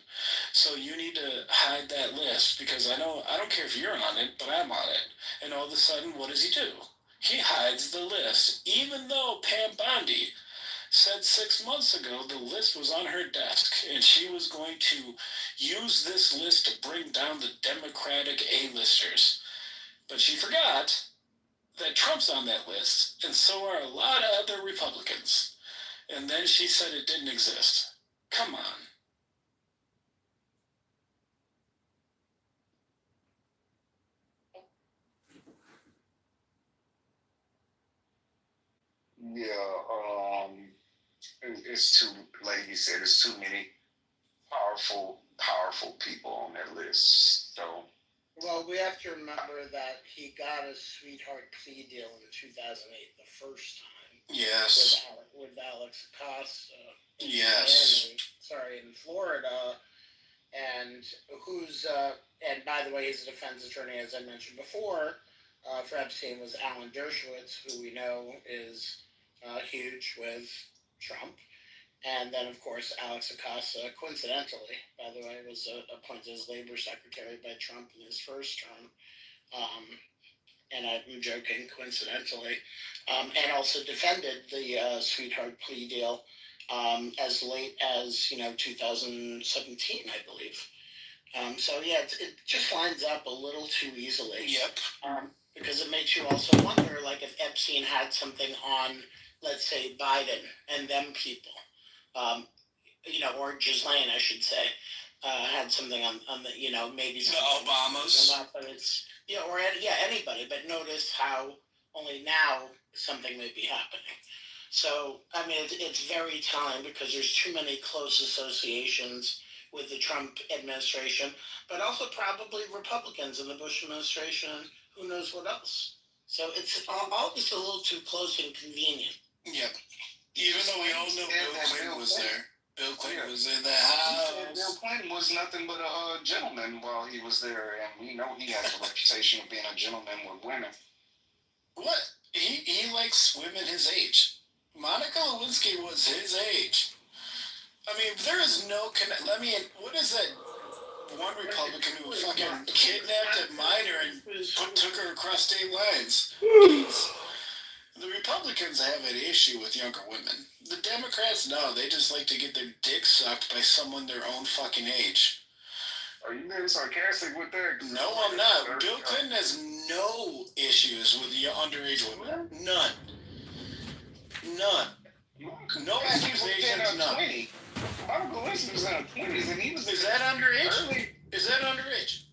so you need to hide that list because I don't care if you're on it, but I'm on it." And all of a sudden, what does he do? He hides the list, even though Pam Bondi said 6 months ago the list was on her desk and she was going to use this list to bring down the Democratic A-listers. But she forgot that Trump's on that list, and so are a lot of other Republicans. And then she said it didn't exist. Come on. Yeah, it's too, like you said, it's too many powerful people on that list. So. Well, we have to remember that he got a sweetheart plea deal in 2008, the first time. Yes. With Alex Acosta. Yes. In Florida, and and by the way, his defense attorney, as I mentioned before, for Epstein was Alan Dershowitz, who we know is huge with Trump. And then, of course, Alex Acosta, coincidentally, by the way, was appointed as labor secretary by Trump in his first term. And I'm joking, coincidentally. And also defended the sweetheart plea deal as late as, 2017, I believe. So, yeah, it just lines up a little too easily. Yep. because it makes you also wonder, like, if Epstein had something on, let's say, Biden and them people, or Ghislaine, I should say, had something on the, maybe The something. Obamas. But it's, anybody. But notice how only now something may be happening. So, I mean, it's very telling because there's too many close associations with the Trump administration, but also probably Republicans in the Bush administration, who knows what else. So it's all just a little too close and convenient. Yeah. Even though we all know Bill Clinton was there. Bill Clinton was in the house. Bill Clinton was nothing but a gentleman while he was there, and we know he has a reputation of being a gentleman with women. What? He likes women his age. Monica Lewinsky was his age. I mean, there is no what is that one Republican who fucking kidnapped a minor and took her across state lines? The Republicans have an issue with younger women. The Democrats, no, they just like to get their dick sucked by someone their own fucking age. Are you being sarcastic with that? No, I'm not. Bill Clinton has no issues with the underage women. None. No accusations, none. Monica Lewinsky was in her 20s, and he was. Is that underage? Is that underage?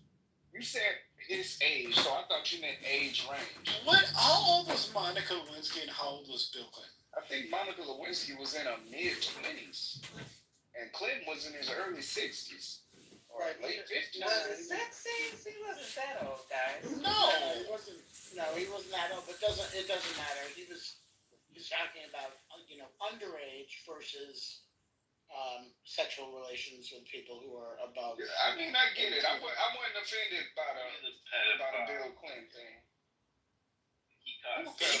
You said his age, so I thought you meant age range. What? How old was Monica Lewinsky and how old was Bill Clinton? I think Monica Lewinsky was in her mid-20s, and Clinton was in his early 60s. Or late 50s. He wasn't that old, guys. No, he wasn't that old, but it doesn't matter. He was talking about, underage versus sexual relations with people who are above. Yeah, I mean, I get it. I wasn't offended by the Bill Clinton thing. He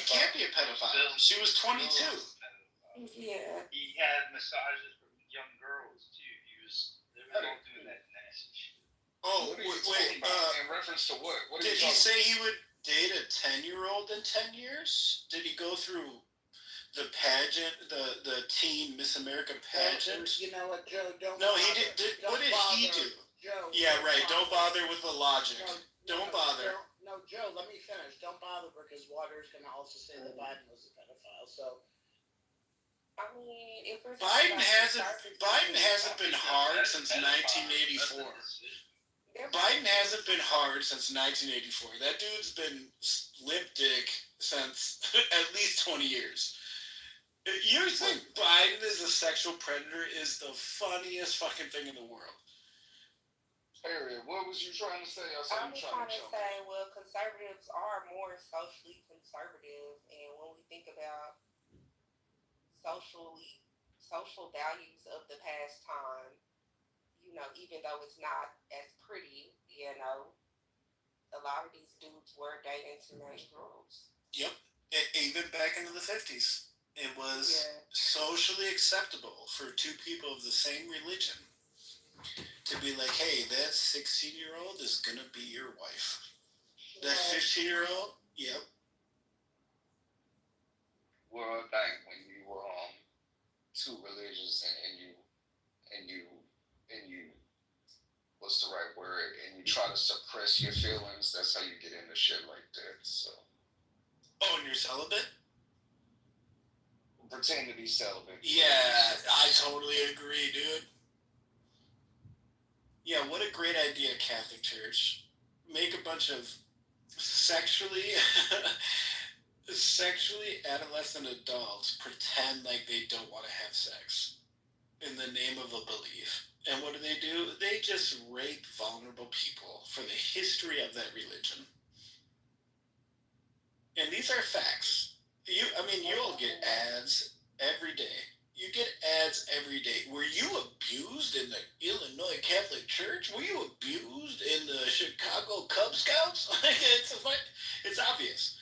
can't be a pedophile. She was 22. Yeah. He had massages for young girls too. They were all doing that nasty shit. Oh, wait. In reference to what? Did he say he would date a 10-year-old in 10 years? Did he go through the pageant, the teen Miss America pageant? You know what, Joe? No, he did. What did he do? Joe. Yeah, right. Don't bother with the logic. Don't bother. No, Joe. Let me finish. Don't bother because Waters going to also say that Biden was a pedophile. So. I mean, if we're Biden hasn't been hard since 1984. Biden hasn't been hard since 1984. That dude's been limp dick since at least 20 years. You think Biden is a sexual predator is the funniest fucking thing in the world. Harriet, what was you trying to say? I'm trying to say, well, conservatives are more socially conservative, and when we think about social values of the past time, even though it's not as pretty, a lot of these dudes were dating teenage girls. Yep. Even back into the 50s, it was socially acceptable for two people of the same religion to be like, hey, that 16-year-old is going to be your wife. That 15-year-old, yep. Well, like when you were too religious and you what's the right word? And you try to suppress your feelings. That's how you get into shit like that. So. Oh, and you're celibate? Pretend to be celibate. Yeah, I totally agree, dude. Yeah, what a great idea, Catholic Church. Make a bunch of sexually adolescent adults pretend like they don't want to have sex in the name of a belief. And what do? They just rape vulnerable people for the history of that religion. And these are facts. You'll get ads every day. You get ads every day. Were you abused in the Illinois Catholic Church? Were you abused in the Chicago Cub Scouts? It's obvious.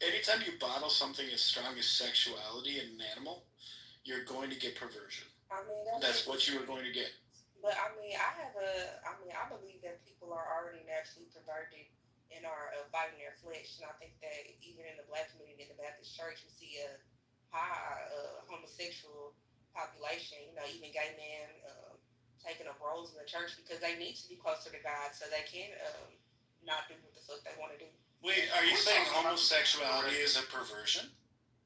Anytime you bottle something as strong as sexuality in an animal, you're going to get perversion. That's what you are going to get. But I believe that people are already naturally perverted and are fighting their flesh. And I think that even in the Black community in the Baptist Church, we see a high homosexual population. Even gay men taking up roles in the church because they need to be closer to God so they can not do what the fuck they want to do. Wait, are you saying homosexuality is a perversion?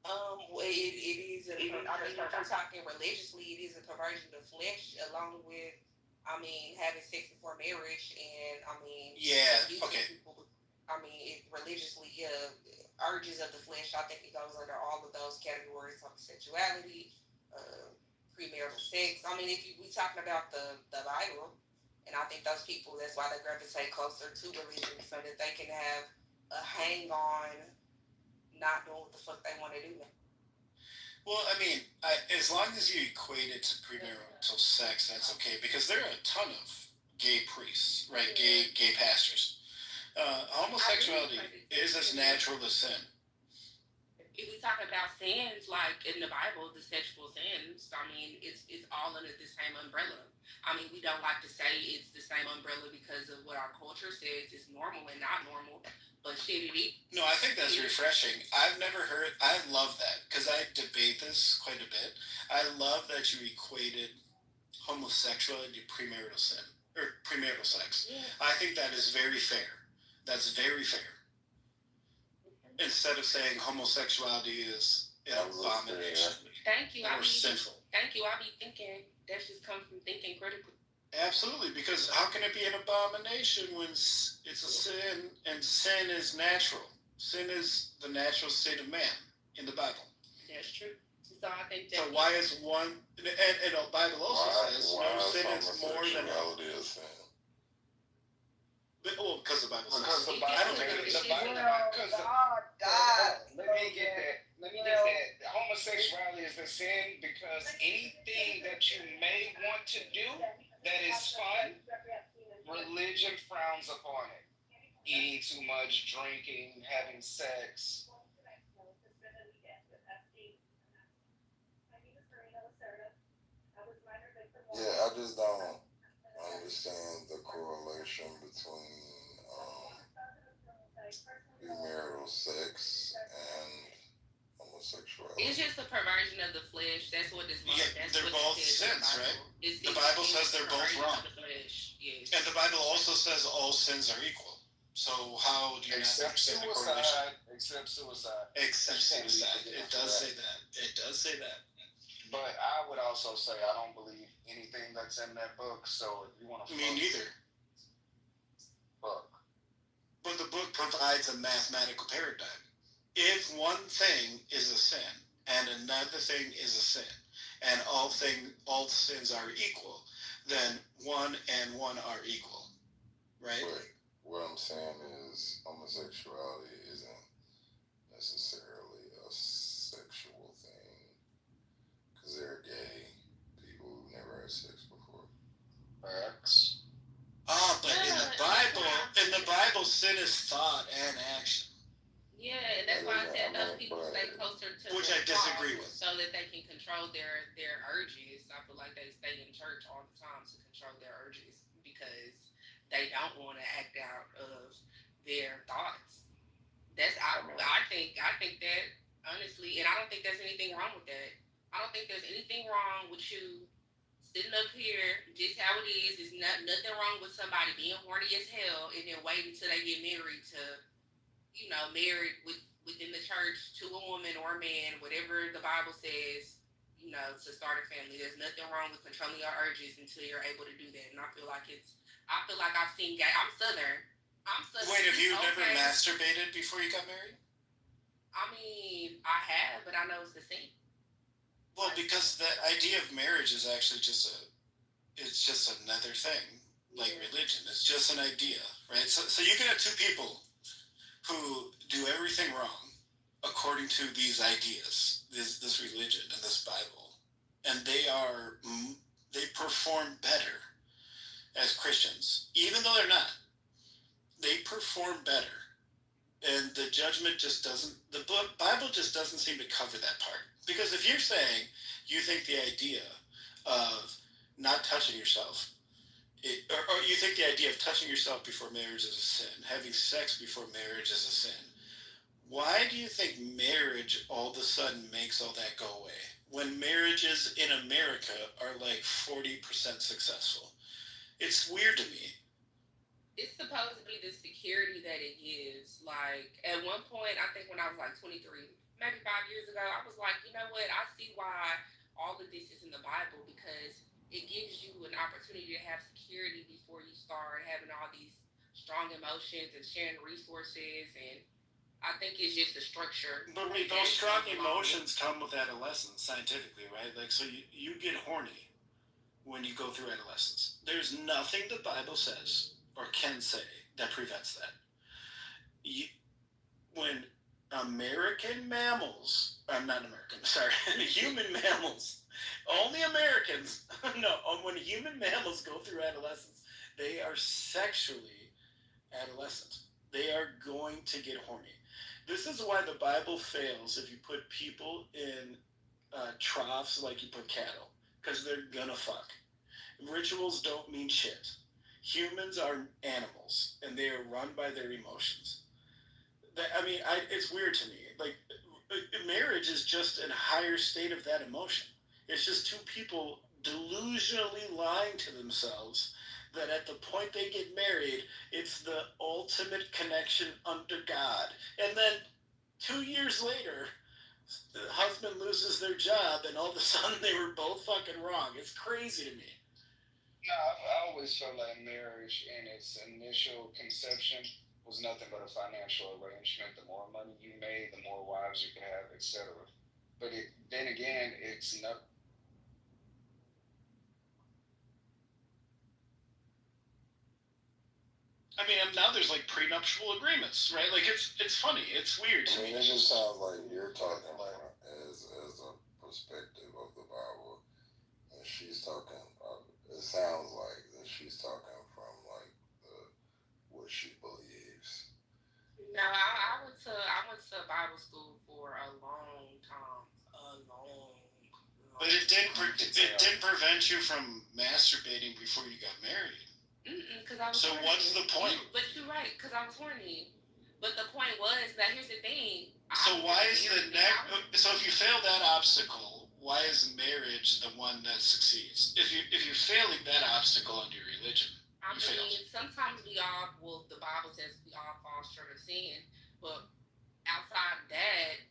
Well, it is. I mean, if we're talking religiously, it is a perversion of flesh, along with, I mean, having sex before marriage, and I mean, Yeah. abusing Okay. people. I mean, religiously, urges of the flesh. I think it goes under all of those categories: homosexuality, premarital sex. I mean, we talking about the Bible, and I think those people, that's why they gravitate closer to religion, so that they can have a hang on not doing what the fuck they want to do. Well, I mean, as long as you equate it to premarital sex, that's okay, because there are a ton of gay priests, right? Gay pastors. Homosexuality is as natural as sin. If we talk about sins, like in the Bible, the sexual sins, I mean, it's all under the same umbrella. I mean, we don't like to say it's the same umbrella because of what our culture says is normal and not normal. But shit, it is. No, I think that's refreshing. I love that, because I debate this quite a bit. I love that you equated homosexuality to premarital sin, or premarital sex. Yeah. I think that is very fair. That's very fair. Instead of saying homosexuality is an abomination. Thank you. Or sinful. Thank you. I be thinking, that just comes from thinking critically. Absolutely, because how can it be an abomination when it's a sin, and sin is natural? Sin is the natural state of man in the Bible. That's true. So I think that. So why is one? And the Bible also says no sin is more than. Is sin? Well, because the Bible says. Because the Bible. I don't think it is. Let me get that. Homosexuality is a sin because anything that you may want to do that is fun, religion frowns upon it. Eating too much, drinking, having sex. Yeah, I just don't understand the correlation between premarital sex and homosexuality. It's just a perversion of the flesh. That's what this. Yeah, they're both sins, right? The Bible says they're both wrong. Yes. And the Bible also says all sins are equal. So how do you Except not understand the correlation? Except suicide. Except suicide. It does say that. It does say that. But I would also say I don't believe anything that's in that book. So if you want to, me neither. Book. But the book provides a mathematical paradigm. If one thing is a sin and another thing is a sin, and all sins are equal, then one and one are equal, right? But what I'm saying is homosexuality isn't necessarily a sexual thing, because there are gay people who never had sex before. Facts. But in the Bible, sin is thought and action. Yeah, and that's why I said those people stay closer to which I disagree with, so that they can control their urges. I feel like they stay in church all the time to control their urges because they don't want to act out of their thoughts. I think that honestly, and I don't think there's anything wrong with that. I don't think there's anything wrong with you sitting up here, just how it is. There's nothing wrong with somebody being horny as hell and then waiting till they get married to, married within the church to a woman or a man, whatever the Bible says, to start a family. There's nothing wrong with controlling your urges until you're able to do that. And I feel like I've seen gay. I'm Southern. Wait, have you never masturbated before you got married? I mean, I have, but I know it's the same. Well, because the idea of marriage is actually just another thing, like religion. It's just an idea, right? So you can have two people who do everything wrong according to these ideas, this religion and this Bible, and they perform better as Christians, even though they're not. They perform better, and the judgment just doesn't. The Bible just doesn't seem to cover that part. Because if you're saying you think the idea of not touching yourself, or you think the idea of touching yourself before marriage is a sin, having sex before marriage is a sin, why do you think marriage all of a sudden makes all that go away? When marriages in America are like 40% successful. It's weird to me. It's supposed to be the security that it gives. Like at one point, I think when I was like 23, maybe 5 years ago, I was like, you know what? I see why all of this is in the Bible because it gives you an opportunity to have security before you start having all these strong emotions and sharing resources. And I think it's just the structure. But wait, those strong emotions come with adolescence, scientifically, right? Like, so you get horny when you go through adolescence. There's nothing the Bible says or can say that prevents that. When American mammals, I'm not American, sorry, human mammals, only Americans, no, when human mammals go through adolescence, they are sexually adolescent. They are going to get horny. This is why the Bible fails if you put people in troughs like you put cattle, because they're gonna fuck. Rituals don't mean shit. Humans are animals, and they are run by their emotions. It's weird to me. Like, marriage is just a higher state of that emotion. It's just two people delusionally lying to themselves that at the point they get married, it's the ultimate connection under God. And then 2 years later, the husband loses their job, and all of a sudden they were both fucking wrong. It's crazy to me. No, I always felt like marriage in its initial conception was nothing but a financial arrangement. The more money you made, the more wives you could have, etc. But then again, it's not. I mean, now there's like prenuptial agreements, right? Like it's funny, it's weird. I mean, it just sounds like you're talking as a perspective of the Bible, and she's talking. It sounds like that she's talking from like what she believes. No, I went to Bible school for a long time, But it didn't prevent you from masturbating before you got married. Because I was. So horny. what's the point? But you're right, because I was horny. But the point was that here's the thing. So why is the next? So if you fail that obstacle, why is marriage the one that succeeds? If you're failing that obstacle under your religion, I mean, sometimes the Bible says we all fall short of sin, but outside of that,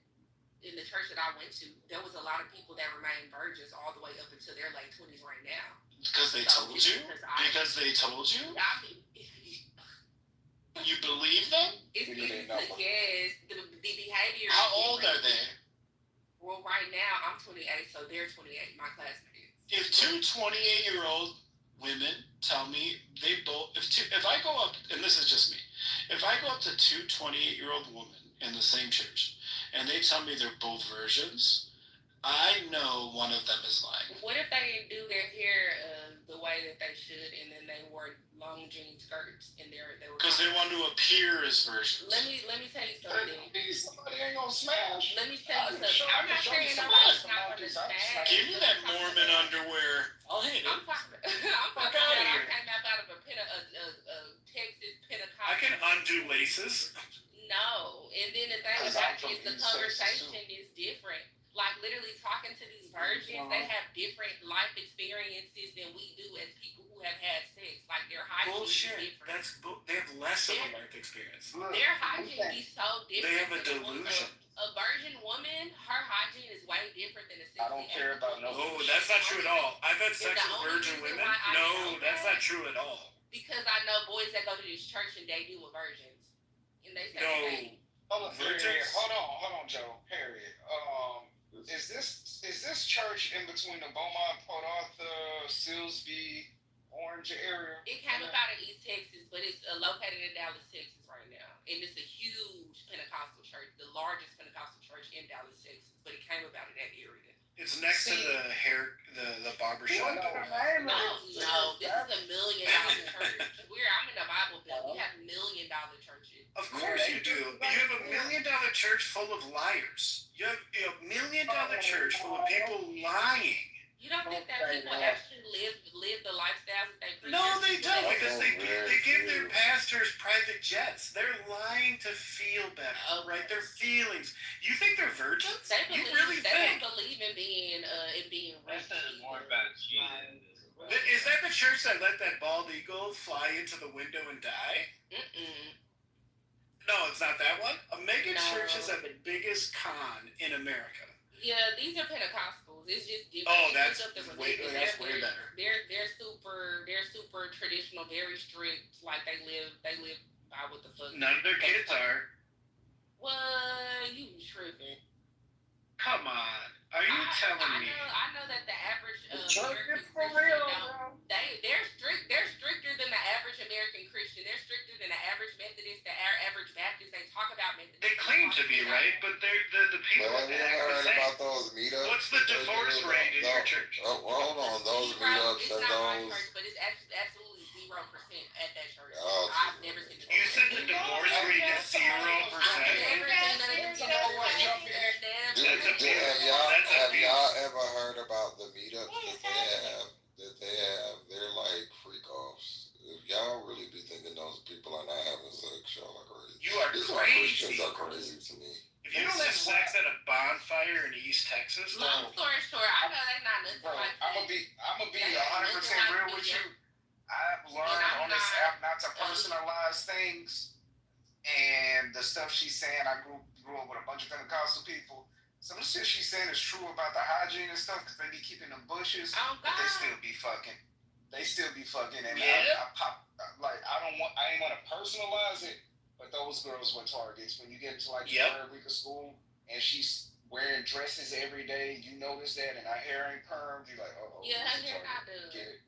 in the church that I went to, there was a lot of people that remained virgins all the way up until their late 20s right now. Because they told you? Because they told you? You believe them? It's because the behavior. How old are they? Well, right now, I'm 28, so they're 28, my classmates. If two 28-year-old women tell me they both, if I go up, and this is just me, if I go up to two 28-year-old women in the same church, and they tell me they're both virgins, I know one of them is lying. What if they didn't do their hair the way that they should, and then they wore long jean skirts, and they were because they want to appear as virgins. Let me tell you something. Somebody ain't gonna smash. Let me tell you something. I'm not saying nobody's not gonna smash. Give me that Mormon underwear. I'll hit it. I'm talking about I came out of a Texas Pentecostal. I can undo laces. No, and then the thing about it is the conversation is different. Like literally talking to these virgins, they have different life experiences than we do as people who have had sex. Like their hygiene Bullshit. is different. They have less of a life experience. Their hygiene is so different. They have a delusion. A virgin woman, her hygiene is way different than a 60. I don't care about no. Oh, that's not true at all. I've had sex with virgin women. No, that's not true at all. Because I know boys that go to this church and they do with virgins, and they say they. Hold on, Joe. Harriet. Is this church in between the Beaumont, Port Arthur, Silsbee, Orange area? It came about in East Texas, but it's located in Dallas, Texas right now, and it's a huge Pentecostal church, the largest Pentecostal church in Dallas, Texas. But it came about in that area. It's next to the barber shop. No, this is $1 million church. I'm in the Bible Belt. We have $1 million churches. Of course you do. You have $1 million church full of liars. You have $1 million church full of people lying. You don't think that people actually live the lifestyles that they preach? No, they don't, because they give their pastors private jets. They're lying to feel better, right? Their feelings. You think they're virgins? You really they think? don't believe in being rich. That says more about cheating. Is that the church that let that bald eagle fly into the window and die? No, it's not that one. Mega churches are the biggest con in America. Yeah, these are Pentecostals. It's just different. Oh, They that's pick up the way religion. better. They're super traditional, very strict. Like they live by what the fuck. None of their kids are. What? You tripping? Come on. Are you telling me? I know that the average American for real, bro. They're strict. They're stricter than the average American Christian. They're stricter than the average Methodist, the average Baptist. They talk about Methodist. They claim to be, right? But the people But have you ever heard about those meetups? What's the divorce rate in your church? Oh, well, hold on. Those meetups It's and not my those. church, but it's absolutely 0% at that church. Oh, I've never seen it. You said the divorce rate is 0%. Have y'all ever heard about the meetups that they have? They're like freak offs. If y'all really be thinking those people are not having sex, y'all are crazy. You are These crazy. Christians are crazy to me. If you don't have sex at a bonfire in East Texas, Long story short, I know that's not nothing like that. I'm gonna be 100% real with you. I've learned on this app not to personalize things, and the stuff she's saying, I grew up with a bunch of Pentecostal people. Some of the shit she's saying is true about the hygiene and stuff, because they be keeping them bushes, but they still be fucking. And I ain't want to personalize it, but those girls were targets. When you get into like the third week of school, and she's wearing dresses every day, you notice that, and her hair ain't permed, you're like, oh, yeah, her hair not done. Get it.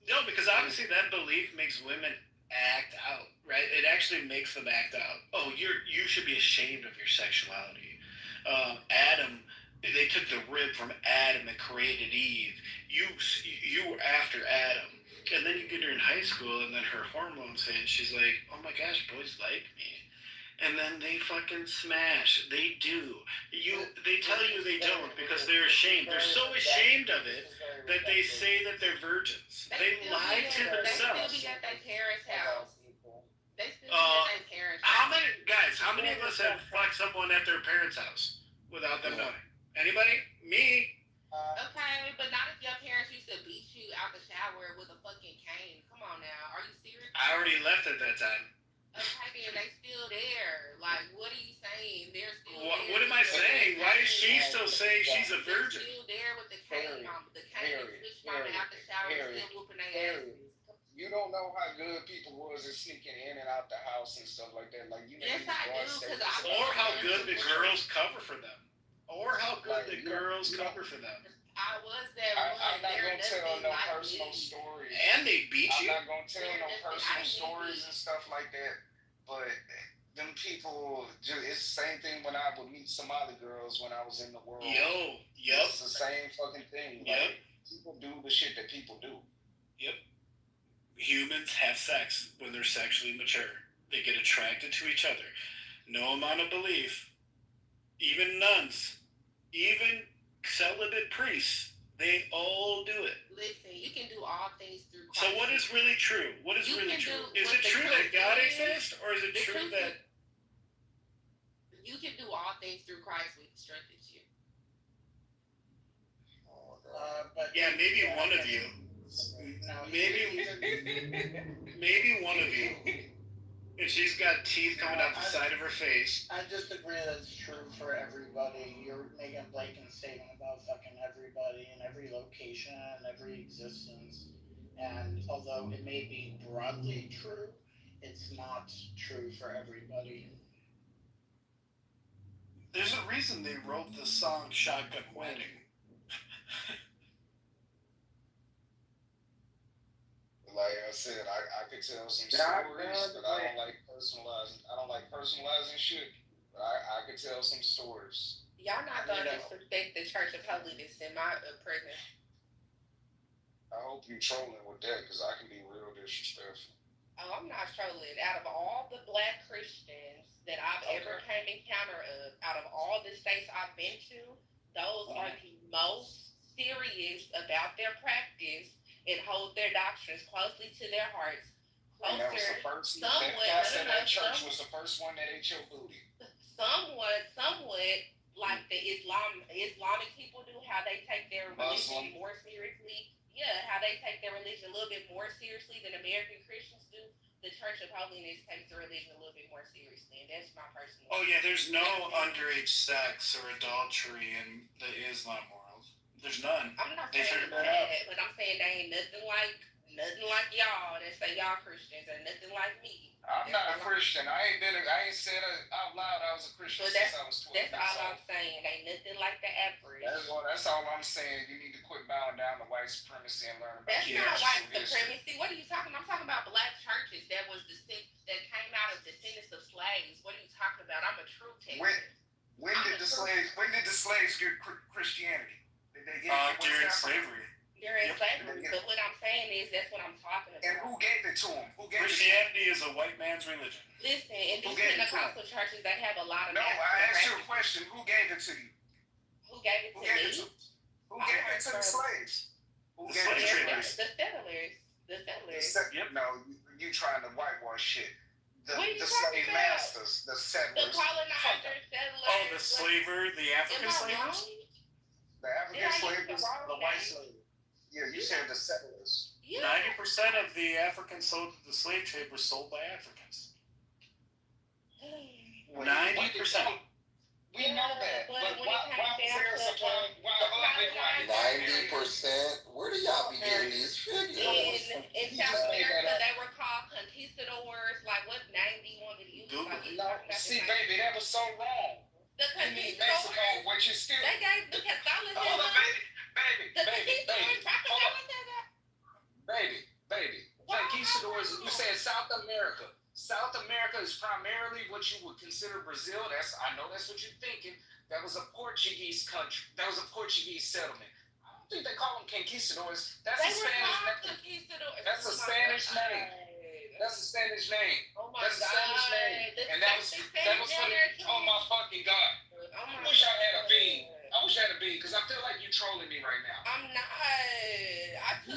no, because obviously that belief makes women act out, right? It actually makes them act out. Oh, you should be ashamed of your sexuality. Adam, they took the rib from Adam that created Eve. You were after Adam, and then you get her in high school, and then her hormones hit. She's like, oh my gosh, boys like me. And then they fucking smash. They do. They tell you they don't because they're ashamed. They're so ashamed of it that they say that they're virgins. They lie to themselves. They still be at their parents' house. They still be at their parents' house. How many of us have fucked someone at their parents' house without them knowing? Anybody? Me? Okay, but not if your parents used to beat you out the shower with a fucking cane. Come on now. Are you serious? I already left at that time. Okay, then they still there. Like, what are you saying? They're still What, there. what am I saying? Why is she still saying she's a virgin? They're still there with the cane mama. The cane and switch mama out the shower still whooping their asses. You don't know how good people was at sneaking in and out the house and stuff like that. Like you. Yes, I do, because I. Or how good the girls cover for them. Or how good the girls cover for them. I was that one. I'm not They're gonna tell no like personal me. stories. And they beat you? I'm not gonna tell no personal stories and stuff like that. But them people, it's the same thing when I would meet Somali girls when I was in the world. It's the same fucking thing. Like, people do the shit that people do. Yep. Humans have sex when they're sexually mature. They get attracted to each other. No amount of belief, even nuns, even celibate priests, they all do it. Listen, you can do all things through Christ. So what is really true? What is really true? Is it true that God exists, or is it true that you can do all things through Christ which strengthens you? Yeah, maybe one of you. Maybe one of you. And she's got teeth coming out the side of her face. I just agree that it's true for everybody. You're making a blanket statement about fucking everybody in every location and every existence. And although it may be broadly true, it's not true for everybody. There's a reason they wrote the song Shotgun Wedding. Like I said, I could tell some stories, but I don't like personalizing. I don't like personalizing shit, but I could tell some stories. Y'all not gonna disrespect the Church of Holiness in my prison. I hope you trolling with that, because I can be real disrespectful. Oh, I'm not trolling. Out of all the Black Christians that I've ever came encounter of, out of all the states I've been to, those are the most serious about their practice and hold their doctrines closely to their hearts. And that was the first. That church was the first one that ate your booty. Somewhat like the Islamic people do, how they take their religion more seriously. Yeah, how they take their religion a little bit more seriously than American Christians do. The Church of Holiness takes the religion a little bit more seriously, and that's my personal. Oh yeah, there's no underage sex or adultery in the Islam world. There's none. I'm not They saying figured that out. that, but I'm saying they ain't nothing like y'all that say y'all Christians, and nothing like me. I'm not a Christian. I ain't said out loud I was a Christian But since I was 12 that's years all old. I'm saying. Ain't nothing like the average. That's all I'm saying. You need to quit bowing down to white supremacy and learn about That's your not white history. supremacy. What are you talking about? I'm talking about black churches that came out of descendants of slaves. What are you talking about? I'm a true Texan. When did the slaves get Christianity? Did they get it during slavery? During slavery. But what I'm saying is that's what I'm talking about. And who gave it to them? Christianity is a white man's religion. Listen, in these Pentecostal churches, they have a lot of. No, I asked you a question. Who gave it to you? Who gave it to me? Who gave it to the slaves? Who gave it to the settlers? The settlers. No, you trying to whitewash shit. The slave masters, the settlers. The colonizers, settlers. Oh, the slaver, the African slavers? The African slavers, the white slavers. Yeah, you said the settlers. 90% of the Africans sold to the slave trade were sold by Africans. 90%. We know that, but why was there a supply? 90%? Where do y'all be getting these figures? In South America, they were called conquistadors. Like, what name do you want me to use? See, baby, that was so wrong. The conquistadors. Mexico, what you still? They gave the Catholicism. Baby. Conquistadors. You said South America. South America is primarily what you would consider Brazil. I know that's what you're thinking. That was a Portuguese country. That was a Portuguese settlement. I don't think they call them conquistadors. That's a Spanish name. That's a Spanish name. That's a Spanish name. Oh my That's a Spanish name. And that was for oh my fucking God. I wish I had a bean. Because I feel like you're trolling me right now. I'm not. You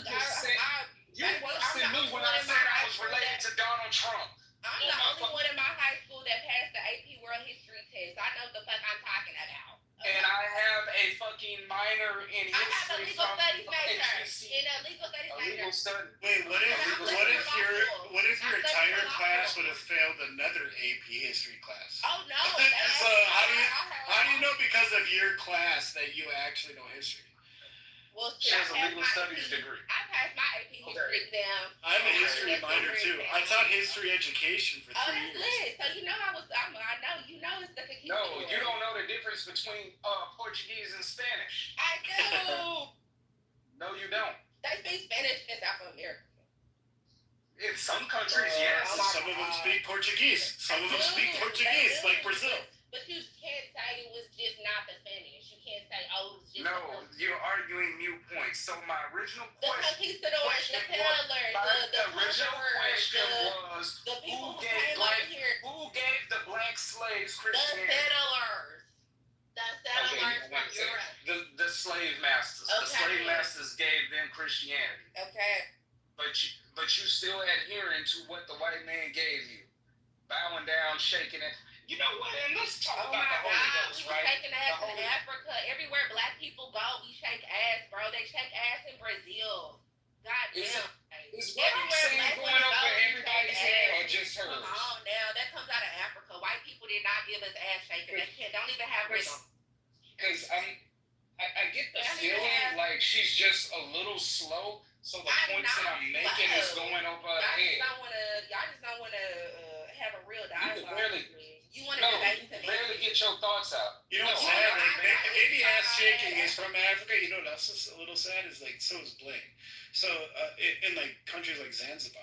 roasted me when I said I was related to Donald Trump. I'm the only one in my high school that passed the AP World History test. I know what the fuck I'm talking about. Okay. And I have a fucking minor in history. I have a legal studies major. In a legal studies major. Wait, what if your entire class would have failed another AP history class? Oh no. So how do you know because of your class that you actually know history? Well, she has a legal studies degree. I passed my AP history exam. I have a history minor too. I taught history education for 3 years. Lit. So you know I know it's the conquistador. No, you don't know the difference between Portuguese and Spanish. I do. No, you don't. They speak Spanish in South America. In some countries, yes. Some of them speak Portuguese. Some of them speak Portuguese, like Brazil. But you can't say it was just not the Spanish. You can't say, oh, it was just. No, you're arguing mute points. So my original the conquistadors, the settlers, the original question was the people who gave the black slaves Christianity? The settlers. The settlers from Europe. The slave masters. Okay. The slave masters gave them Christianity. Okay. But you still adhering to what the white man gave you. Bowing down, shaking it. You know what? And let's talk about the Holy Ghost, right? We shaking ass in Africa. Everywhere black people go, we shake ass, bro. They shake ass in Brazil. God damn. Is what I'm saying going over everybody's head or just hers? Come on now. That comes out of Africa. White people did not give us ass shaking. They don't even have rhythm. Because I get the feeling like she's just a little slow, so the points that I'm making is going over her head. Y'all just don't want to have a real dialogue. You want to barely get your thoughts out. You know what's sad? Baby ass shaking is from Africa. You know what else is a little sad? Is like so is bling. So in like countries like Zanzibar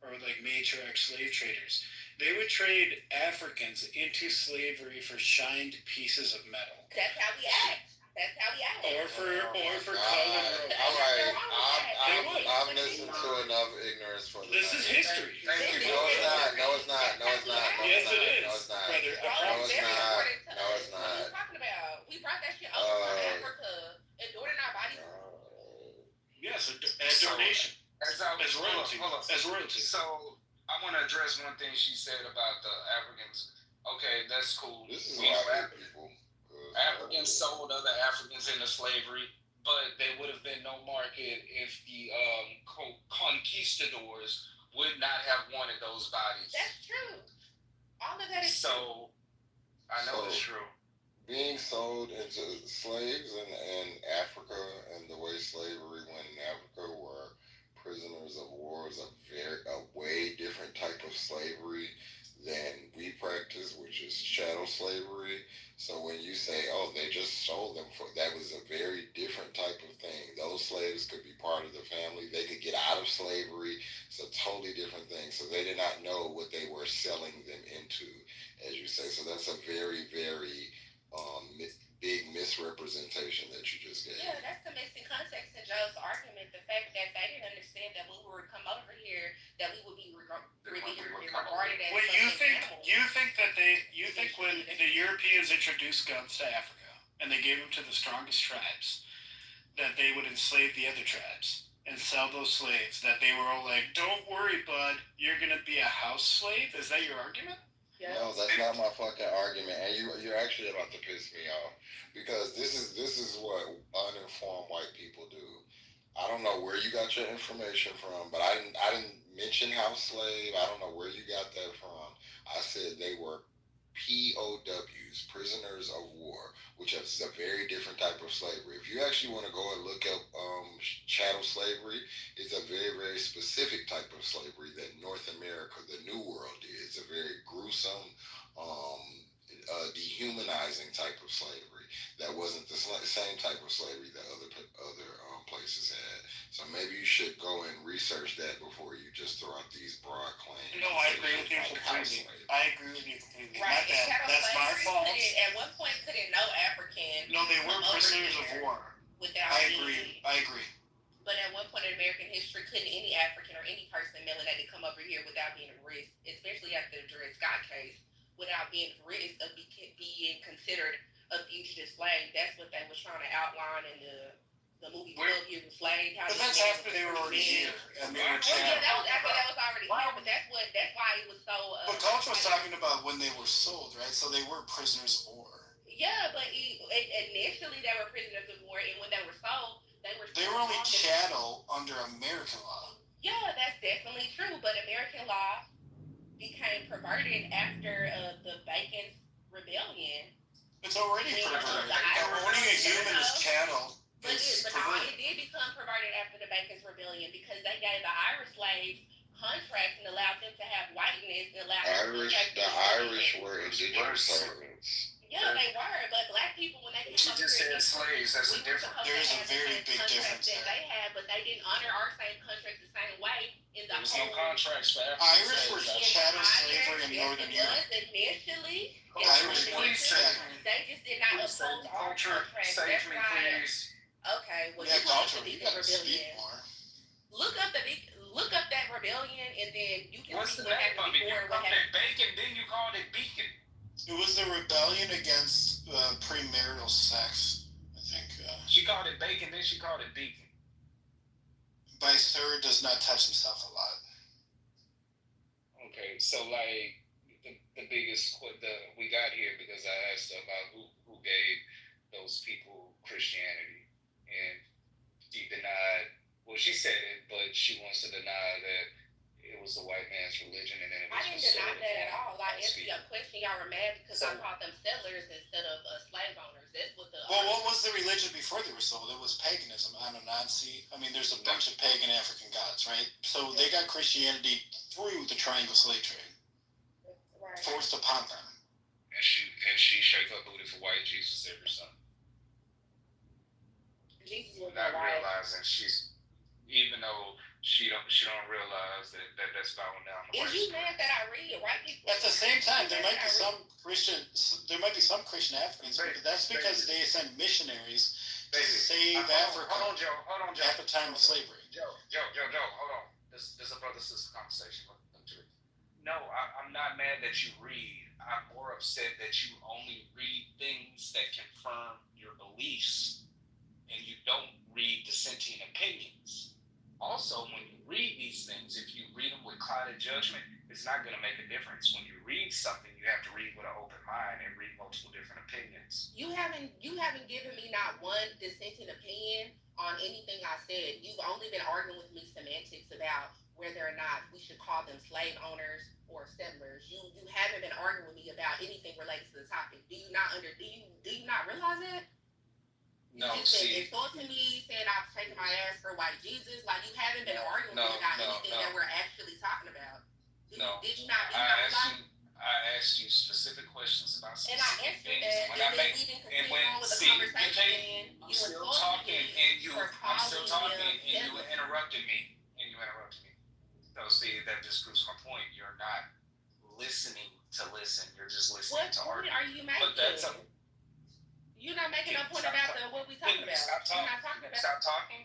or like matriarch slave traders, they would trade Africans into slavery for shined pieces of metal. That's how we act. Or for color. All right, I'm listening to enough ignorance for this. Is history. Thank you. No, it's not. Yes, it is. No, it's not. Brother, No, it's not. No, it's What are you talking about? We brought that shit over from Africa and doing our bodies. Yes, as donation. As royalty. As royalty. So I want to address one thing she said about the Africans. Okay, that's cool. This is why people. Africans sold other Africans into slavery, but there would have been no market if the conquistadors would not have wanted those bodies. That's true. All of that is true. So I know it's true. Being sold into slaves in Africa and the way slavery went in Africa were prisoners of war is a way different type of slavery than we practice, which is chattel slavery. So when you say, oh, they just sold them for, that was a very different type of thing. Those slaves could be part of the family. They could get out of slavery. It's a totally different thing. So they did not know what they were selling them into, as you say. So that's a very, very big misrepresentation that you just gave. Yeah, that's the missing context in Joe's argument. The fact that they didn't understand that when we were to come over here, that we would be regarded as. Well, you think when the Europeans introduced guns to Africa and they gave them to the strongest tribes, that they would enslave the other tribes and sell those slaves? That they were all like, "Don't worry, bud, you're gonna be a house slave." Is that your argument? Yes. No, that's not my fucking argument, and you're actually about to piss me off because this is what uninformed white people do. I don't know where you got your information from, but I didn't mention house slave. I don't know where you got that from. I said they were POWs, prisoners of war, which is a very different type of slavery. If you actually want to go and look up chattel slavery, it's a very, very specific type of slavery that North America, the New World, did. It's a very gruesome, dehumanizing type of slavery. That wasn't the same type of slavery that other places had. So maybe you should go and research that before you just throw out these broad claims. No, I agree with you completely. Right, That's my fault. At one point, couldn't no African. No, they were prisoners of war. Without I agree. But at one point in American history, couldn't any African or any person melanated come over here without being at risk, especially after the Dred Scott case, without being at risk of being considered a fugitive slave. That's what they was trying to outline in the movie 12 Years a Slave. But that's after they were already here. And they were yeah, that was after that was already here, but that's why it was so. But Coach was talking about when they were sold, right? So they were prisoners of war. Yeah, but initially they were prisoners of war, and when they were sold, they were only chattel under American law. Yeah, that's definitely true. But American law became perverted after the Bacon's Rebellion. It's already perverted. Owning a human is chattel. But it did become perverted after the Bacon's Rebellion because they gave the Irish slaves contracts and allowed them to have whiteness and allowed the Irish were indigenous servants. Yeah, they were, but black people when they came She just said slaves. That's a difference. There's a very big difference that they had, but they didn't honor our same contracts the same way. There was no contracts for African Irish were chattel slavery in Northern Europe. Initially, Irish were they just did not uphold our contracts. Save me, please. Okay, well, yeah, culture. You gotta speak more. Look up that rebellion, and then you can What's see the what name happened of it? You before. called it bacon, then you called it beacon. It was the rebellion against premarital sex, I think. She called it bacon, then she called it beacon. By sir does not touch himself a lot. Okay, so like the biggest we got here because I asked about who gave those people Christianity, and she denied. Well, she said it, but she wants to deny that it was the white man's religion, and then it was. I didn't deny that at all. I answered your question. Y'all were mad because I called them settlers instead of slave owners. That's what the. Well, what was the religion before they were sold? It was paganism, Anunnaki. I mean, there's a bunch of pagan African gods, right? So they got Christianity through the triangle slave trade, forced upon them. And she shake her booty for white Jesus every Sunday. Jesus was not realizing she's, even though she don't realize that that's bowing down the Is you mad that I read white people? At the same time, there might be some Christian Africans, but that's because they sent missionaries to save Africa Hold on, Joe. at the time of slavery. Joe, hold on. This is a brother-sister conversation. No, I'm not mad that you read. I'm more upset that you only read things that confirm your beliefs, and you don't read dissenting opinions. Also, when you read these things, if you read them with clouded judgment, it's not going to make a difference. When you read something, you have to read with an open mind and read multiple different opinions. You haven't given me not one dissenting opinion on anything I said. You've only been arguing with me semantics about whether or not we should call them slave owners or settlers. You haven't been arguing with me about anything related to the topic. Do you not realize that? No, You just been see, insulting me, saying I've taken my ass for white Jesus. Like, you haven't been arguing with me about anything that we're actually talking about. Did you not realize? I asked you specific questions about And I specific answered things. that, When and I then make, we didn't and continue when on with the see, conversation. I'm You still insulted talking, me and you, for I'm still calling talking, them and you settlers. interrupted me, So see, that just proves my point. You're not listening to listen. You're just listening What to point argue. are you making? But that's a. You're not making Can a you point stop about talking? what we Can talking you about. stop You're talking? not talking Can you about. stop talking?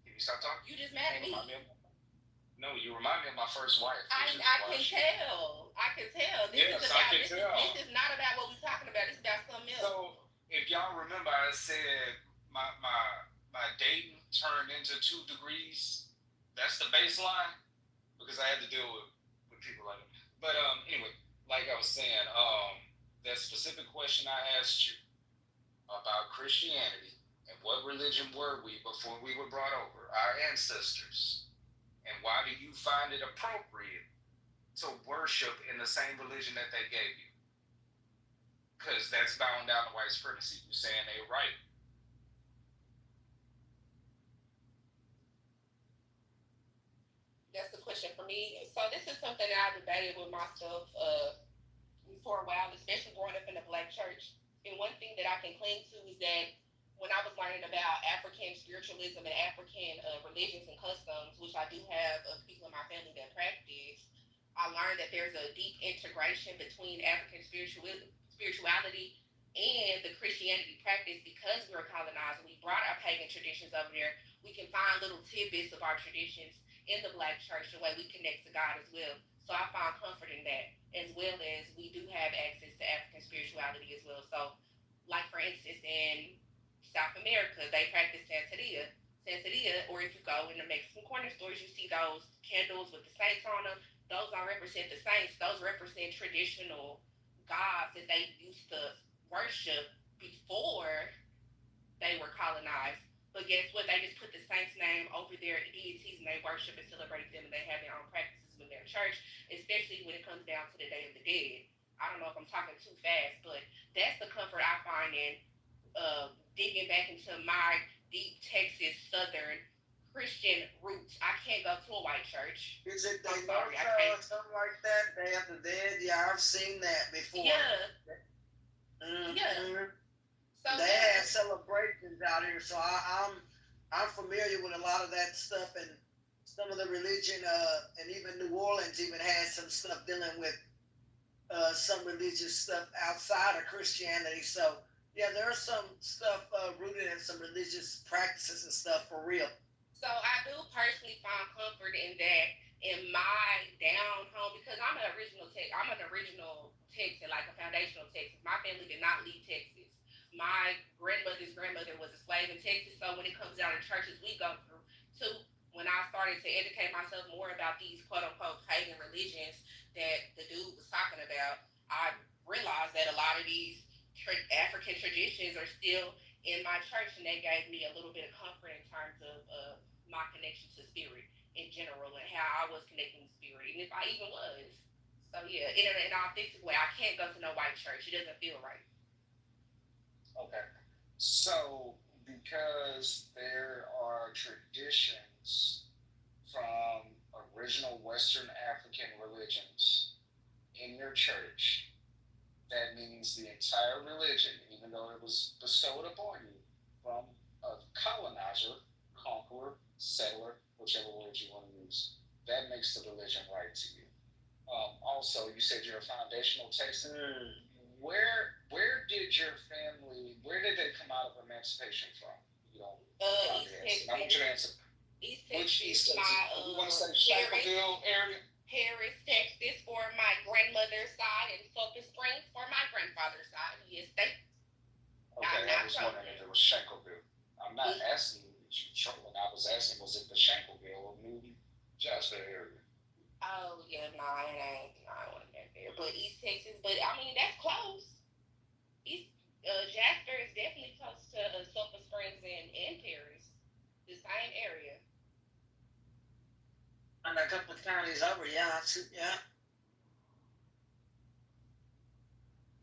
Can you stop talking? You just mad at me. No, you remind me of my first wife. I can tell. I can tell. Yes, I can tell. This is not about what we're talking about. It's about something else. So if y'all remember, I said my dating turned into 2 degrees. That's the baseline because I had to deal with people like that. But anyway, like I was saying, that specific question I asked you about Christianity and what religion were we before we were brought over, our ancestors, and why do you find it appropriate to worship in the same religion that they gave you? Because that's bowing down to white supremacy. You're saying they're right. That's the question for me. So this is something that I debated with myself for a while, especially growing up in a black church. And one thing that I can cling to is that when I was learning about African spiritualism and African religions and customs, which I do have people in my family that practice, I learned that there's a deep integration between African spirituality and the Christianity practice. Because we were colonized, we brought our pagan traditions over there. We can find little tidbits of our traditions in the black church, the way we connect to God as well. So I found comfort in that, as well as we do have access to African spirituality as well. So, like for instance, in South America, they practice Santeria, or if you go in the Mexican corner stores, you see those candles with the saints on them. Those don't represent the saints. Those represent traditional gods that they used to worship before they were colonized. But guess what? They just put the saints' name over their deities and they worship and celebrate them, and they have their own practices with their church, especially when it comes down to the Day of the Dead. I don't know if I'm talking too fast, but that's the comfort I find in digging back into my deep Texas Southern Christian roots. I can't go to a white church. Is it I'm sorry, I can't. something like that? Day of the Dead? Yeah, I've seen that before. Yeah. Mm-hmm. Yeah. So they had celebrations out here, so I'm familiar with a lot of that stuff, and some of the religion, and even New Orleans even had some stuff dealing with some religious stuff outside of Christianity. So yeah, there's some stuff rooted in some religious practices and stuff for real. So I do personally find comfort in that in my down home, because I'm an original Texan, like a foundational Texan. My family did not leave Texas. My grandmother's grandmother was a slave in Texas, so when it comes down to churches we go through, too, when I started to educate myself more about these quote-unquote pagan religions that the dude was talking about, I realized that a lot of these African traditions are still in my church, and they gave me a little bit of comfort in terms of my connection to spirit in general and how I was connecting to spirit, and if I even was. So yeah, in an authentic way, I can't go to no white church. It doesn't feel right. Okay. So, because there are traditions from original Western African religions in your church, that means the entire religion, even though it was bestowed upon you from a colonizer, conqueror, settler, whichever word you want to use, that makes the religion right to you. Also, you said you're a foundational Texan. Where did your family? Where did they come out of emancipation from? You know, East Texas. I want you to answer. East Which East Texas. Texas? We want to say Shankleville area. Harris, Texas, for my grandmother's side, and Sulphur Springs for my grandfather's side. Yes, they. Okay, I was wondering if it was Shankleville. I'm not asking you that you trolling. I was asking, was it the Shankleville or Moody Jasper area? Oh yeah, no, I wasn't that there. But East Texas, but I mean that's close. East Jasper is definitely close to Sulphur Springs and Paris, the same area. And a couple of counties over, yeah, yeah.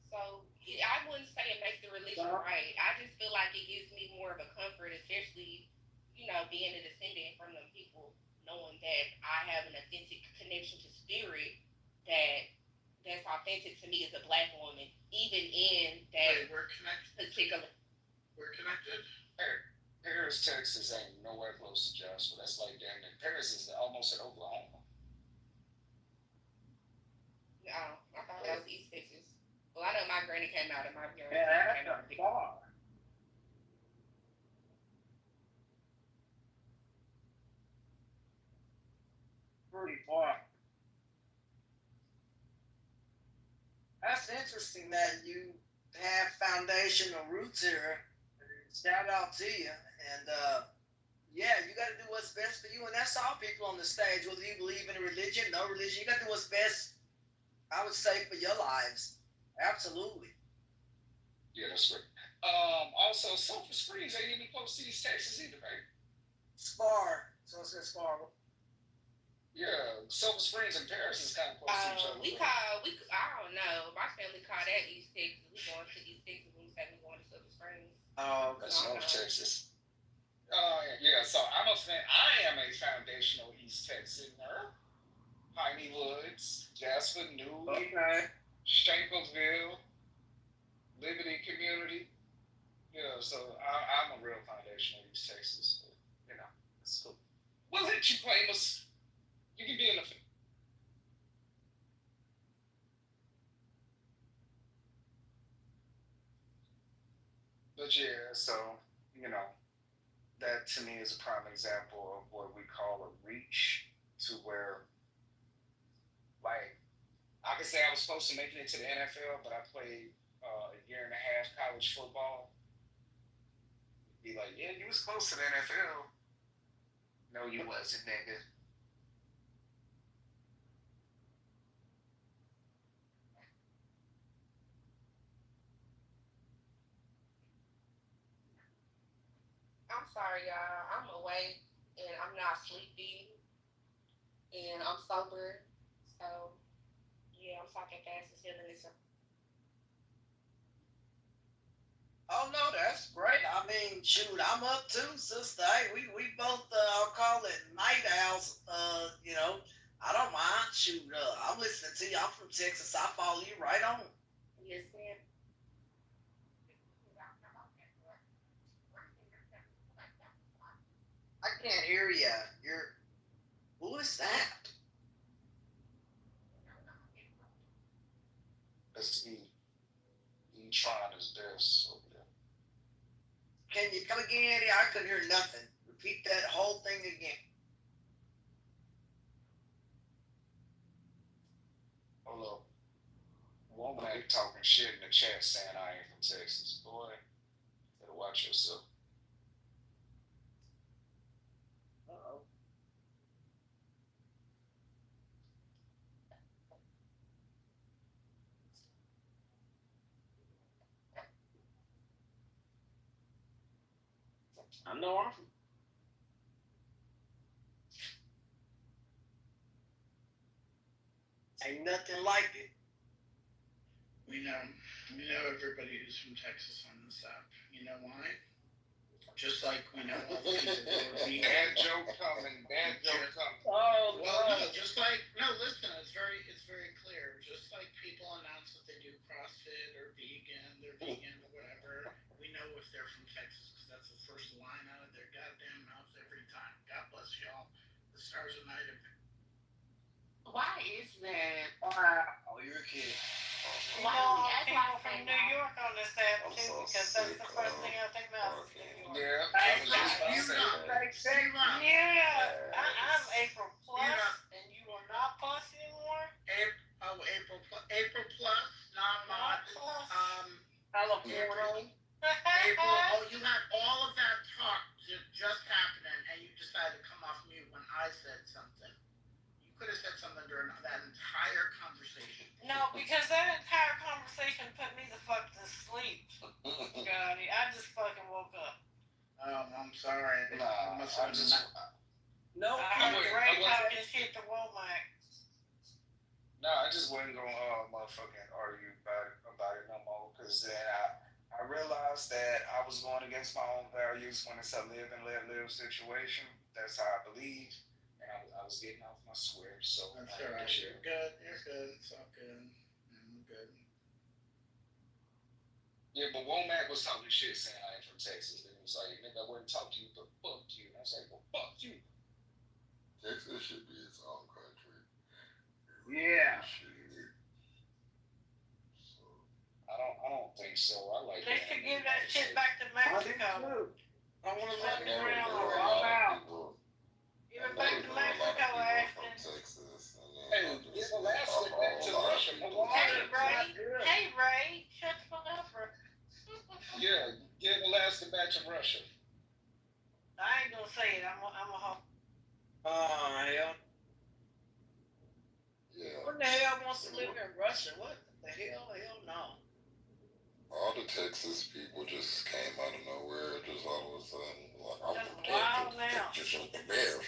So yeah, I wouldn't say it makes the religion right. I just feel like it gives me more of a comfort, especially being a descendant from them people, knowing that I have an authentic connection to spirit that's authentic to me as a black woman, even in that Wait, we're connected. particular. We're connected. Paris, Texas ain't nowhere close to Jasper. That's like damn near. Paris is almost at Oklahoma. No, I thought that was East Texas. Well, I know my granny came out of my granny. Yeah, came out of far. Pretty far. That's interesting that you have foundational roots here. Shout out to you. And yeah, you got to do what's best for you. And that's all people on the stage, whether you believe in a religion, no religion, you got to do what's best, I would say, for your lives. Absolutely. Yeah, that's right. Also, Sulphur Springs ain't even close to East Texas either, right? Spar. So it says Spar. Yeah, Sulphur Springs and Paris is kind of close to each other. I don't know. My family call that East Texas. We going to East Texas when we say we going to Sulphur Springs. Oh, that's North Texas. Yeah, so I am a foundational East Texaner. Piney Woods, Jasper, New, Shanklesville, Liberty Community. Yeah, so I'm a real foundational East Texas. It's cool. We'll let you claim us. You can be in the. But yeah, so that to me is a prime example of what we call a reach, to where, like, I can say I was supposed to make it into the NFL, but I played a year and a half college football. Be like, yeah, you was close to the NFL. No, you wasn't, nigga. I'm sorry, y'all. I'm awake and I'm not sleepy and I'm sober. So yeah, I'm talking fast as hell in this. Oh no, that's great. I mean, shoot, I'm up too, sister. Hey, we both I'll call it night owls. I don't mind. Shoot, I'm listening to you. I'm from Texas. I follow you right on. Yes, ma'am. I can't hear you. Who is that? That's E. E trying his best over there. Can you come again? I couldn't hear nothing. Repeat that whole thing again. Hold up. Woman ain't talking shit in the chat saying I ain't from Texas. Boy, better watch yourself. Uh-oh. I know I'm from. Ain't nothing like it. We know everybody who's from Texas on this app. You know why? Just like we know all the people who are being. Bad joke coming. Oh, well, no, just like listen, it's very clear. Just like people announce that they do CrossFit or they're vegan or whatever. We know if they're from Texas because that's the first line out of their goddamn mouth every time. God bless y'all. The stars of night have. Why is that? Oh, you're a kid. Why people from New York on this app too, because that's the first thing I think about. Yeah, I was just about to say that. Yeah, I'm April Plus, and you are not Plus anymore. April Plus, not Plus. April. Oh, you had all of that talk just happening, and you decided to come off mute when I said something. You could have said something during that entire conversation. No, because that entire conversation put me the fuck to sleep. God, I just fucking woke up. I'm sorry. Nah, must I have just, No, I heard Ray I talking shit to Womack. nah, I just wasn't gonna motherfucking argue about it no more. Cause then I realized that I was going against my own values when it's a live and let live situation. That's how I believe, and I was getting off my square. So That's all right. You're good. You're good. It's all good. I'm good. Yeah, but Womack was talking shit saying I ain't from Texas. And he was like, nigga, I wouldn't talk to you, but fuck you. And I was like, well, fuck you. Texas should be its own country. Yeah. Shit. So, I don't think so. I like They should give that shit back to Mexico. I want to I let never around knew a or lot all of out. people. Give I it back never to knew a lot of Mexico, people from Ashton. Texas. And Hey, then I give just Alaska met a back to whole lot of Russia. people. Hey, Ray. Hey, Ray. Shut the fuck up, Ray. Yeah, give Alaska back to Russia. I ain't gonna say it. I'm a hoe. Hell. Yeah. What the hell wants to live in Russia? What the hell? Hell no. All the Texas people just came out of nowhere, just all of a sudden, like, I'm That's from wild Texas. now. Texas is the best.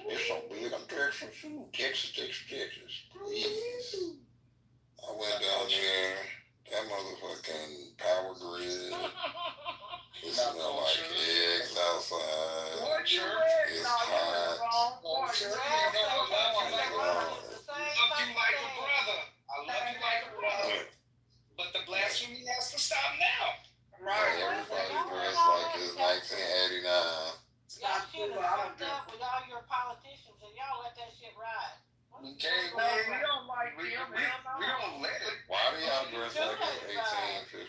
It's so big, I'm Texas. Ooh, Texas, Texas, Texas. Please. I went down there, that motherfucking power grid. It smelled like eggs outside. It's hot. I love you like a brother. But the blasphemy has to stop now. Right. Everybody dressed like it's 1989. Y'all should have fucked up with all your politicians and y'all let that shit ride. We can't. We don't like We him. don't let it. Why do y'all dress like it's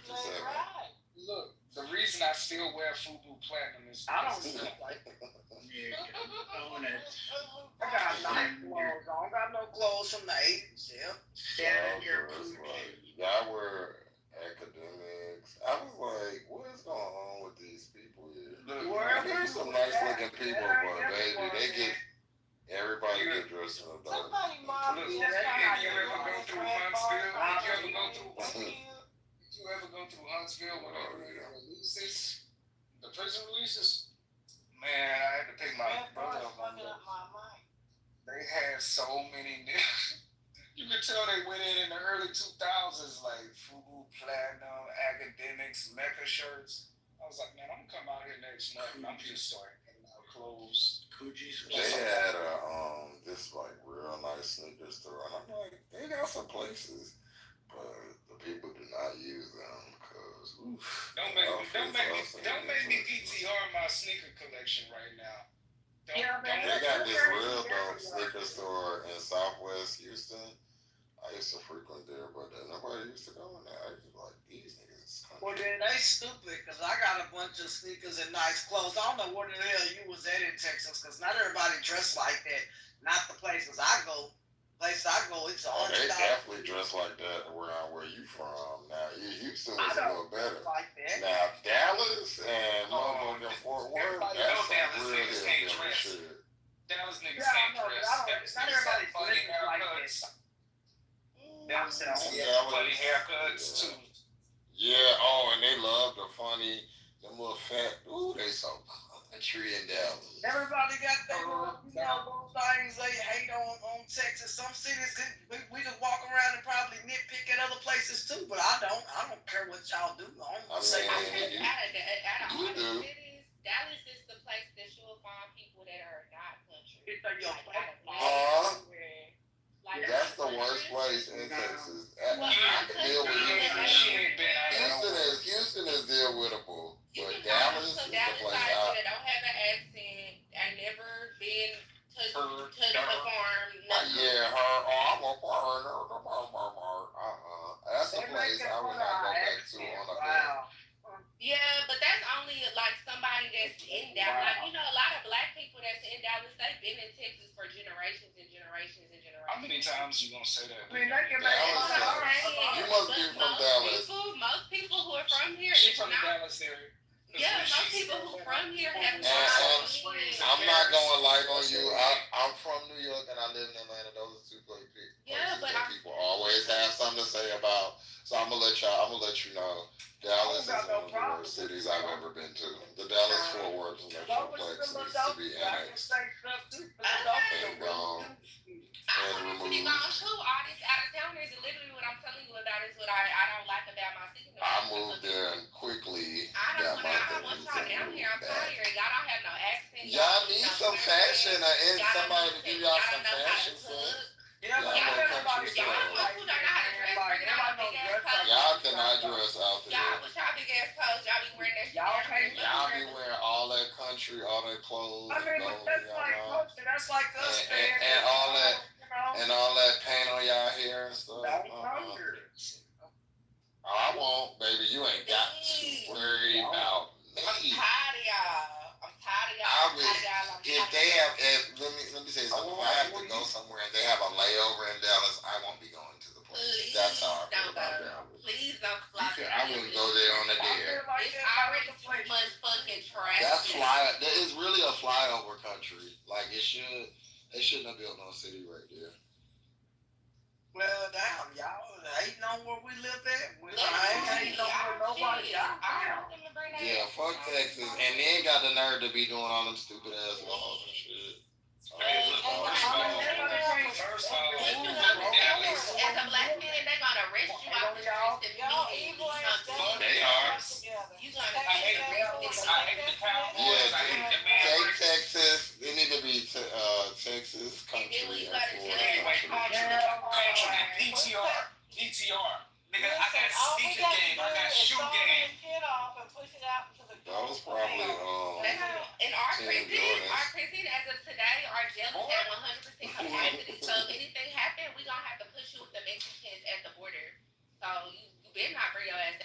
1857? Look, the reason I still wear FUBU Platinum is I don't because look like Own it. I got nice clothes on. I got no clothes from the 80s. Yep. Stand in your Y'all were academics. I was like, what is going on with these people here? There's some nice looking people, but baby, they get everybody get dressed in a dark. Somebody mob Look, me. if you ever go through Huntsville, if you ever go through Huntsville when they do the releases, the prison releases, man, I had to pick my brother up on that. They had so many niggas. You could tell they went in the early 2000s, like FUBU Platinum, academics, Mecca shirts. I was like, man, I'm gonna come out here next month and I'm just starting getting out clothes. They had this like real nice sneaker store, and I'm like, they got some places, but the people do not use them because don't make me PTR my sneaker collection right now. They got this real dope sneaker store in Southwest Houston. I used to frequent there, but nobody used to go in there. I was like, these niggas. Well, then they stupid because I got a bunch of sneakers and nice clothes. I don't know where the hell you was at in Texas because not everybody dressed like that. Not the places I go. Places I go, it's $100. They definitely dress like that around where you from. Now, Houston was a little better. Like that. Now, Dallas and motherfucking Fort Worth, that's some real hillbilly shit. Dallas niggas can't dress. Not everybody funny dresses like haircuts. that. Dallas niggas funny haircuts too. Yeah, and they love the funny, them little fat, they so country in Dallas. Everybody got their those things they hate on Texas. Some cities, we can walk around and probably nitpick at other places too, but I don't care what y'all do. Out of all the cities, Dallas is the place that you'll find people that are not country. That's the worst place in Texas. I can deal with Houston is deal wittable, but Dallas is the place that don't have an accent. I never been to a farm. Yeah, I'm a foreigner. That's the place I would not go back to on a Wow. Yeah, but that's only like somebody that's in Dallas. Like, a lot of black people that's in Dallas, they've been in Texas for generations and generations and generations. How many times you gonna say that? I mean, they can make You must be from Dallas. Most people who are from here, She's from the Dallas area. Yeah, most people who are from here have I'm not gonna lie on you. I'm from New York and I I lived in Atlanta, those are two great places Yeah, but that people always have something to say about. So I'm gonna let you know. Dallas is one of the worst cities I've ever been to. The Dallas Fort Worth Metroplex needs to be annexed and gone and pretty removed. gone too. All these out of towners, and literally what I'm telling you about is what I don't like about my city. I moved there and quickly got my want things y'all down here. I'm back. tired. Y'all don't have no accent. Y'all need some fashion and somebody to give y'all some fashion sense. Yeah, but Y'all know country y'all stuff. who don't know how to dress, bring it out big ass clothes. Y'all cannot dress out there. Y'all with y'all big ass clothes, y'all be wearing that shit. Y'all be wearing all that country, all that clothes. I mean, but that's like culture. That's like us, man. And all that, and all that paint on y'all hair and stuff. I won't, baby. You ain't got to worry about me. I'm tired of y'all. If they have, let me say something. If I have to go somewhere and they have a layover in Dallas, I won't be going to the place. That's how I feel about Dallas. Please don't fly. I wouldn't go there on a dare. It's already too much fucking traffic. That is really a flyover country. Like they shouldn't have built no city right there. Well, damn, y'all hating on where we live at. I ain't hating on where nobody got. Yeah, fuck Texas, and then got the nerve to be doing all them stupid ass laws and shit. As a black man, they're gonna arrest you out the streets if you do something. They are. You gonna Take Texas. They need to be Texas country and Florida country. PTR. Nigga, I got sneaker game, I got shoe game. That was probably in our prison as of today, our jail is at 100% capacity. So if anything happens, we gonna have to push you with the Mexicans at the border. So you better not bring your ass.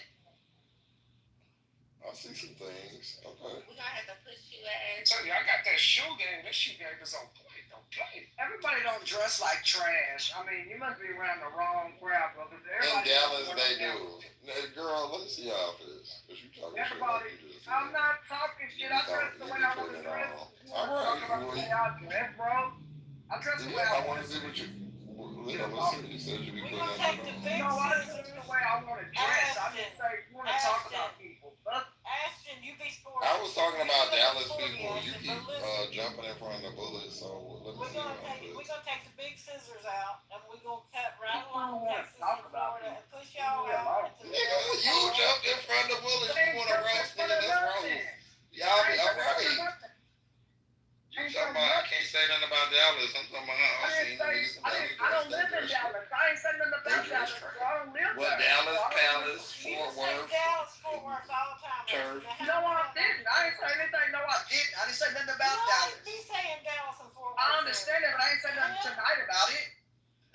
I see some things. Okay. We gonna have to push you ass. So y'all got that shoe game. That shoe game is on point. Don't play. Everybody don't dress like trash. I mean, you must be around the wrong crowd, brother. In Dallas, they do. Girl, let me see y'all for this. Cause you talking shit like you just. I'm not talking shit. I dress the way I want to dress. All right. I dress, bro. I dress the way I want to see what you. Listen, you said you be putting that on. No, I dress the way I want to dress. I just say, you want to talk about people. Ashton, you be sporty. I was talking about Dallas people. You keep jumping in front of the bullets, so let me see. We're gonna take the big scissors out and we're gonna cut right along Texas and Florida and push y'all out into the Nigga, you jumped in front of the bullets. You want to roast me? That's wrong. Y'all be alright. You talking about I can't say nothing about Dallas. I'm talking about how I've seen niggas in Dallas. I don't live in Dallas. I ain't saying nothing about Dallas. So I don't live there. Well, Dallas, Palace, Fort Worth. Dallas, Fort Worth all the time. Turf. No, I didn't. I ain't saying anything. No, I didn't. I didn't say nothing about Dallas. Be saying Dallas and Fort Worth. I understand that, but I ain't saying nothing tonight about it.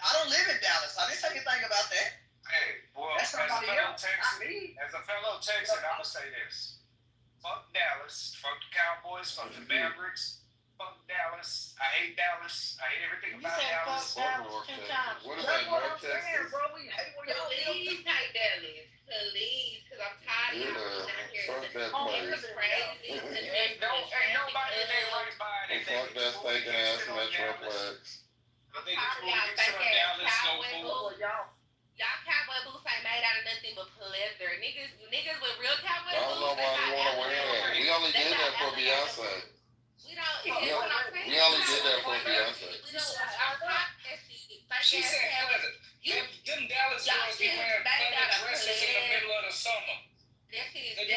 I don't live in Dallas. I didn't say anything about that. Hey, well, That's somebody else, not me. As a fellow Texan, I'm gonna say this: fuck Dallas, fuck the Cowboys, fuck the Mavericks, fuck Dallas. I hate Dallas. I hate everything about Dallas. What about North Texas? Bro, we hate when y'all Please take Dallas. Please, because I'm tired of y'all down here. Fuck that place. Crazy. Ain't nobody there right by it. Fuck that fake ass Metroplex. Y'all cowboy boots ain't made out of nothing but pleather. Niggas with real cowboy I don't know boots. why you want to wear that. We only did that for Beyonce. We only did that for Beyonce. She said, them Dallas girls be wearing pleather dresses in the middle of the summer. That shit ain't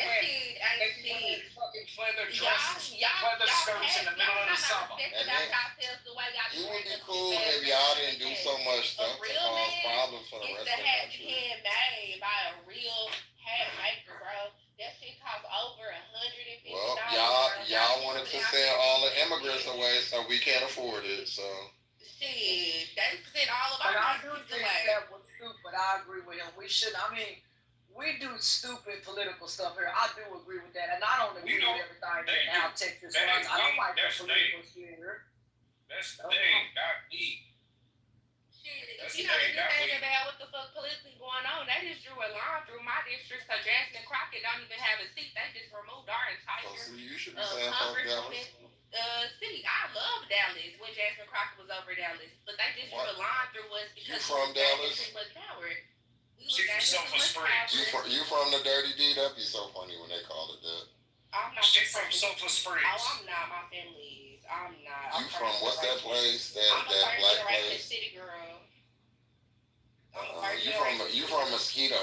shit. Fucking pleather dresses, pleather skirts in the middle of the summer. It would be cool if y'all didn't do so much stuff to cause problems for the rest of the country. Handmade by a real hat maker, bro. That shit costs over $150. Well, y'all wanted to send all the immigrants away, so we can't afford it. So shit, they sent all of our immigrants away. That was stupid. I agree with him. We should. I mean, we do stupid political stuff here. I do agree with that, and I don't agree with everything that now Texas runs. I don't like the political shit here. That's they, not me. If you know anything about what the fuck politically going on, they just drew a line through my district, so Jasmine Crockett don't even have a seat. They just removed our entire you should be saying fuck Dallas. seat. I love Dallas when Jasmine Crockett was over Dallas, but they just drew a line through us because from Dallas? too much power. She from Sulphur Springs. You from the dirty D? That'd be so funny when they call it that. I'm not. She from Sulphur Springs. Oh, I'm not. My family is. I'm not. You from what's that place? I'm That a black first place? city girl. You from Mosquito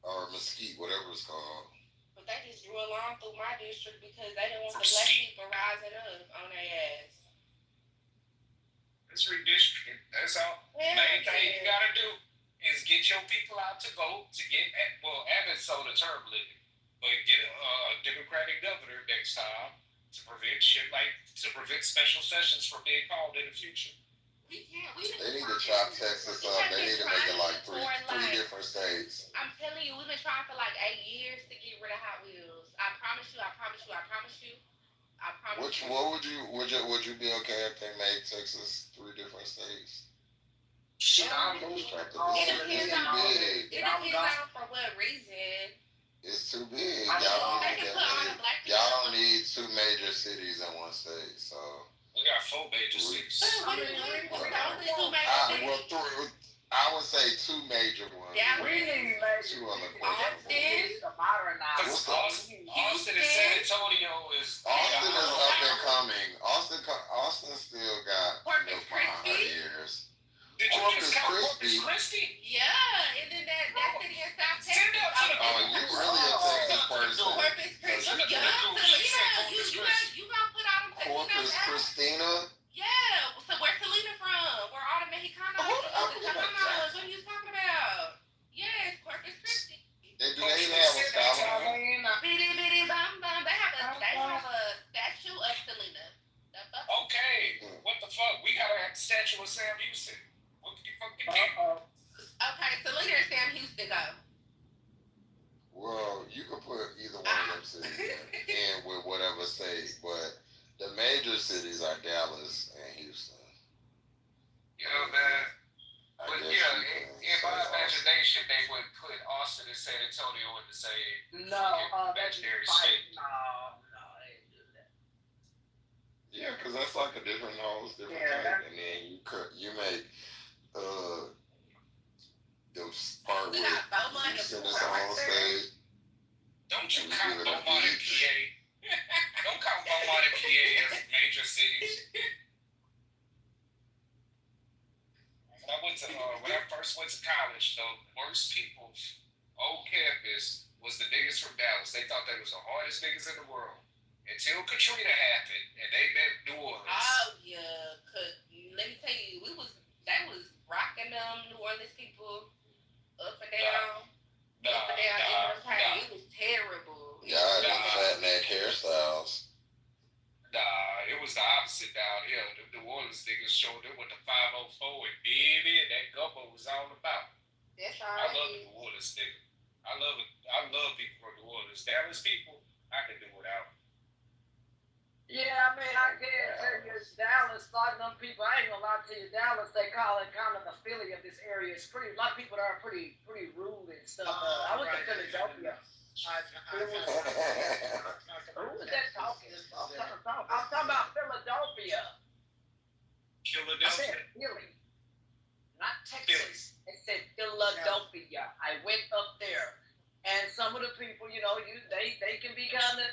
or Mesquite, whatever it's called. But they just drew a line through my district because they didn't want the black people rising up on their ass. It's redistricting. That's all. Main thing you gotta do is get your people out to vote to get. Well, Abbott's so the term limit, but get a Democratic governor next time to prevent special sessions from being called in the future. They need to chop Texas up. They need to make it like three different states. I'm telling you, we've been trying for like 8 years to get rid of Hot Wheels. I promise you. Would you be okay if they made Texas 3 different states? Shit, I'm It depends on for what reason. It's too big. Y'all don't need 2 major cities in one state, so. We got 4 major cities. I would say 2 major ones. Yeah, we need 2 other questions. Austin and San Antonio is. Austin is up and coming. Austin still got Corpus Christi years. Did you Corpus just count Christi? Corpus Christi? Yeah, and then that city in South Texas. Oh, you really a Texas person. Corpus Christi. You gonna put all them Corpus Christina? Yeah. So where's Selena from? Where all the Mexicanos? What are you talking about? Yes, Corpus Christi. Do they even have a scholar? Bitty bum bum. They have a statue of Selena. Okay. What the fuck? We gotta have a statue of Sam Houston. What the fuck you do? Okay, Selena and Sam Houston go. Well, you could put either one of them cities in with whatever state, but the major cities are Dallas and Houston. You know, man. But yeah, in my imagination, they would put Austin and San Antonio in the same imaginary state. No. Yeah, because that's like a different type, and then you make the part where Houston is on stage. Don't you count Beaumont and PA? Don't count Beaumont and PA as major cities. When I first went to college, the worst people, old campus, was the niggas from Dallas. They thought they was the hardest niggas in the world. Until Katrina happened, and they met New Orleans. Oh yeah, cause let me tell you, they was rocking them New Orleans people up and down. It was terrible. Fat neck hairstyles. Nah, it was the opposite down here. The New Orleans niggas showed them what the 504 and baby and that gumbo was all about. That's all I right. love the New Orleans nigga. I love people from New Orleans. Dallas people, I can do without. Yeah, I mean, I can't tell you it's Dallas. A lot of them people, I ain't gonna lie to you, Dallas, they call it kind of the Philly of this area. It's pretty, a lot of people there are pretty rude and stuff. I went to Philadelphia. Who was that talking? I'm talking about Philadelphia. I said Philly, not Texas. I said Philadelphia. I went up there. And some of the people, you know, they can be kind of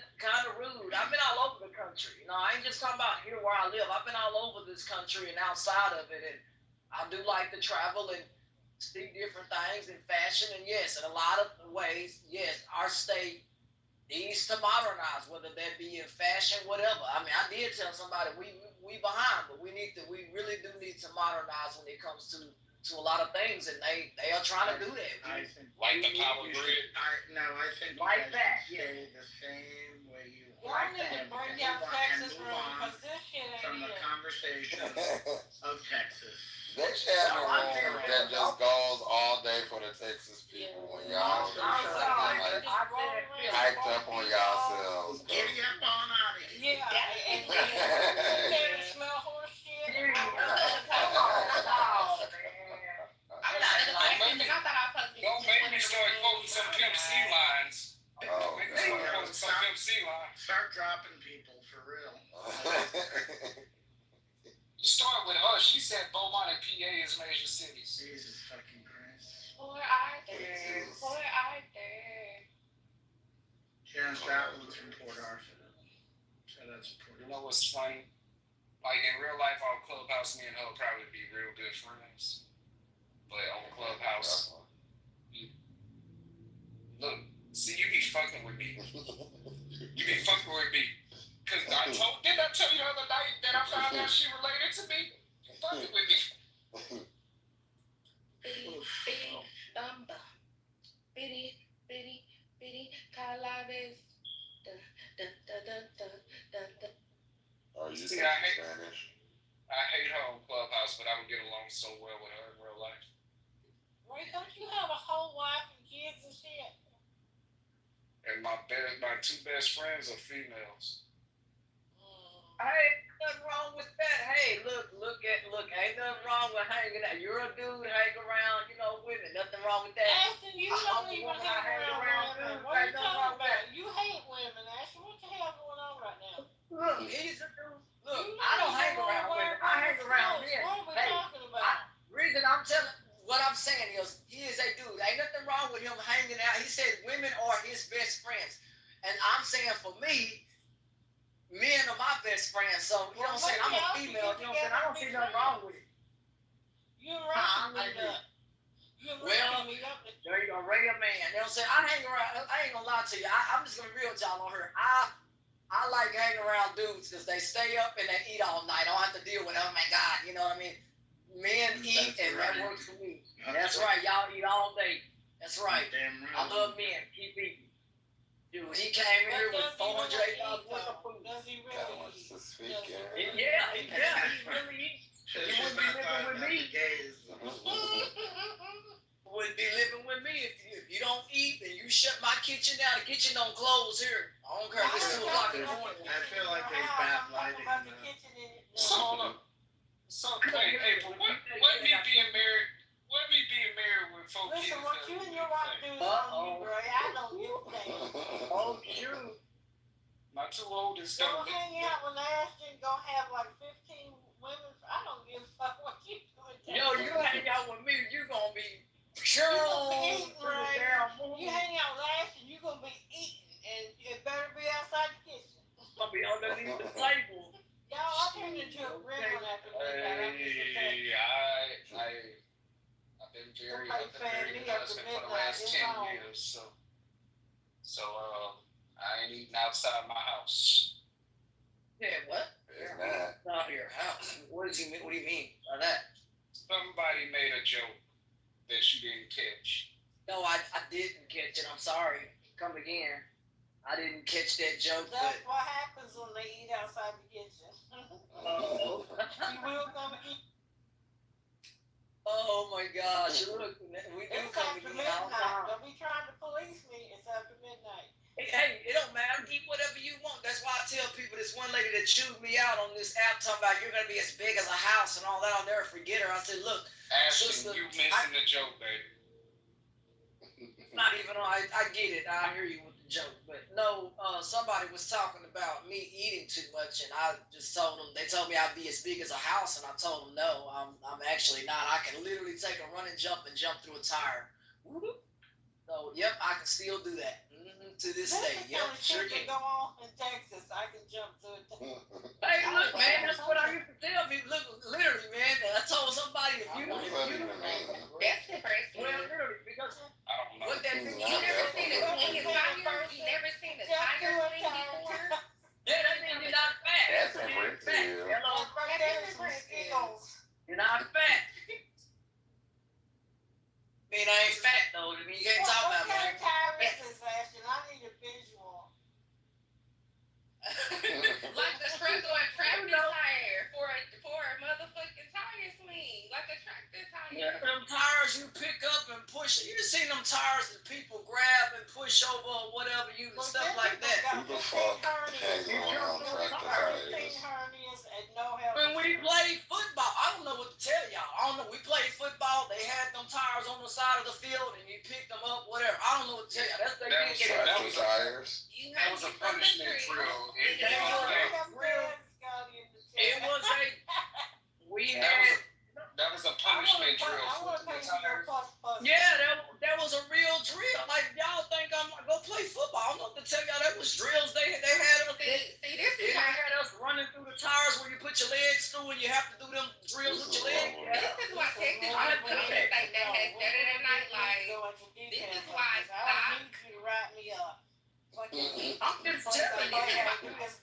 rude. I've been all over the country. You know, I ain't just talking about here where I live. I've been all over this country and outside of it. And I do like to travel and see different things in fashion. And yes, in a lot of ways, yes, our state needs to modernize, whether that be in fashion, whatever. I mean, I did tell somebody we behind, but we really do need to modernize when it comes to a lot of things, and they are trying to do that. I think like the power grid. I think like that. Stay the same way you Y'all like need that. to bring and up move Texas on room, cause this shit ain't from the it. conversation of Texas. They should have a room that just goes all day for the Texas people when y'all hyped up on yourselves. Giddy up on out of here. Yeah, and you smell horse shit. Don't make me start quoting some Pimp C lines. Start dropping people for real. she said Beaumont and PA is major cities. Jesus fucking Christ. Poor Arthur. Poor Arthur. Sharon Stoutland's from Port Arthur. So that's Port You know what's funny? Like in real life on Clubhouse, me and her would probably be real good friends. But on Clubhouse, look, see, you be fucking with me. You be fucking with me. Cause didn't I tell you the other night that I found out she related to me? You fucking with me. Bitty bum bum. Bitty calabes. Dun dun dun dun dun dun dun. Oh, you See, speak I hate her on Clubhouse, but I would get along so well with her in real life. Wait, don't you have a whole wife and kids and shit? And my two best friends are females. Hey, nothing wrong with that. Hey, look, ain't nothing wrong with hanging out. You're a dude, hang around, women. Nothing wrong with that. Ashton, you don't even hang around women. What are you talking about? You hate women, Ashton. What the hell going on right now? Look, he's a dude. Look, I don't hang around women. I hang around men. What are we talking about? Reason I'm telling, what I'm saying is, he is a dude. Ain't nothing wrong with him hanging out. He said women are his best friends. And I'm saying for me, men are my best friends. So, you know what I'm saying? I'm a female. You know what I'm saying? I don't see nothing wrong with it. You and Ray can meet up. You and Ray can meet up. There you go, Ray a man. You know what I'm saying? I hang around. I ain't gonna lie to you. I'm just gonna be real with y'all on her. I like hanging around dudes because they stay up and they eat all night. I don't have to deal with, oh my God, you know what I mean? Men eat and that works for me. That's right. Y'all eat all day. That's right. Damn right. I love men. Keep eating. Dude, he came here with $408 worth of food. Does he really eat? Yeah, he really eats. He wouldn't be living with me. Wouldn't be living with me if you don't eat and you shut my kitchen down. The kitchen don't close here. I don't care if it's 2 o'clock in the morning. I feel like there's bad lighting. So hold up. So hey, April, what me being married with 4 kids? Listen, what you and your wife do is on you, bro. I don't give a damn. Oh, shoot. My 2 oldest Go hang out with Ashton. Go have like 15 women. I don't give a fuck what you doing. Yo, you hang out with me, you gonna be You hang out with Ashton, you gonna be eating, and it better be outside the kitchen. Gonna be underneath the table. Y'all, I turned into a gremlin after midnight. I've been very good husband for the last 10 years, so I ain't eating outside my house. Yeah, what? Not your house. What do you mean by that? Somebody made a joke that you didn't catch. No, I didn't catch it. I'm sorry. Come again. I didn't catch that joke. That's what happens when they eat outside the kitchen. You will come again. Oh my gosh! Look, we do come again all the time. Don't be trying to police me. It's after midnight. Hey, it don't matter. Eat whatever you want. That's why I tell people this one lady that chewed me out on this app talking about you're gonna be as big as a house and all that. I'll never forget her. I said, look, Ashton, sister, you missing the joke, baby. Not even. I get it. I hear you with the joke, but no. Somebody was talking about me eating too much, and I just told them. They told me I'd be as big as a house, and I told them no. I'm actually not. I can literally take a running jump and jump through a tire. So yep, I can still do that. To this day, yep, sure can. Go on in Texas, I can jump to it. Hey, look, man, that's what I used to tell people. Look, literally, man, I told somebody if you That's impressive. well, literally, because I don't know. what that means. You never seen a clean tire? You never seen a tire clean before? Yeah, that means you're not fat. That's what it means, impressive. fat. Hello, Right there is my skills. you're not fat. I mean, I ain't fat though. I mean, you can't talk about What kind me. of tire is this, Ashton? I need a visual. Like the struggle and tractor tire for a motherfucking tire swing. Like a tractor tire. Yeah, them tires you pick up and push. You just seen them tires that people grab and push over or whatever, you and stuff like that. Who the fuck hangs around tractor tires? When we played football, I don't know what to tell y'all. I don't know. We played football. They had them tires on the side of the field, and you picked them up, whatever. I don't know what to tell y'all. That's they That did get Tractor it. tires. That was a punishment drill. It was a. We had. put your legs through and you have to do them drills with your legs? This is why Texas is the cleanest state that has Saturday Night Live. This is why I need you to write me up. I'm just telling you.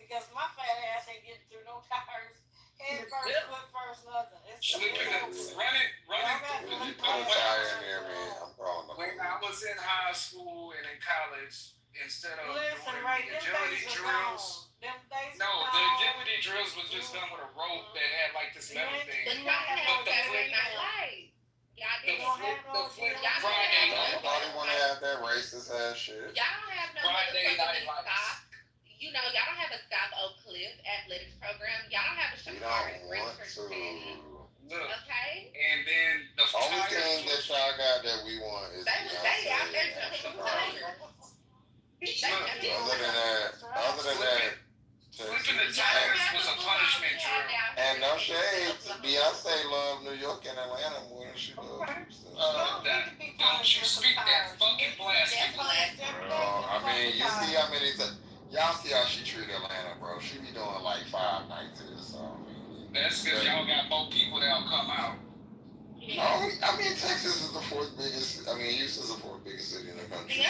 Because my fat ass ain't getting through no tires. Head first, foot first, nothing. It's running. If you put a tire in there, man, I'm calling the When I was in high school and in college, instead of Listen, doing Ray, the them agility days are drills, gone. Them days no, are the gone. agility drills was just done with a rope that had like this metal thing. But y'all have But the Saturday flip, Night Live. Y'all the didn't. flip Y'all Friday don't have night. Nobody want to have that racist ass shit. Y'all don't have no Friday night motherfucking lights. stock. You know, y'all don't have a South Oak Cliff athletics program. Y'all don't have a We Shakari don't Bridge want for to. City. Look, Okay? and then the Only tires thing that was- y'all got that we want is They was they out there Beyonce and jumping Shakari. Other than that, flipping the tires was a punishment drill. and no shade, Beyonce loved New York and Atlanta more than she loved Houston. Don't you speak that fucking blasphemy. I mean, you see how many y'all see how she treat Atlanta, bro. She be doing like 5 nights of this, so I mean. That's because y'all got more people that'll come out. I mean, Texas is the 4th biggest. I mean, Houston's the 4th biggest city in the country.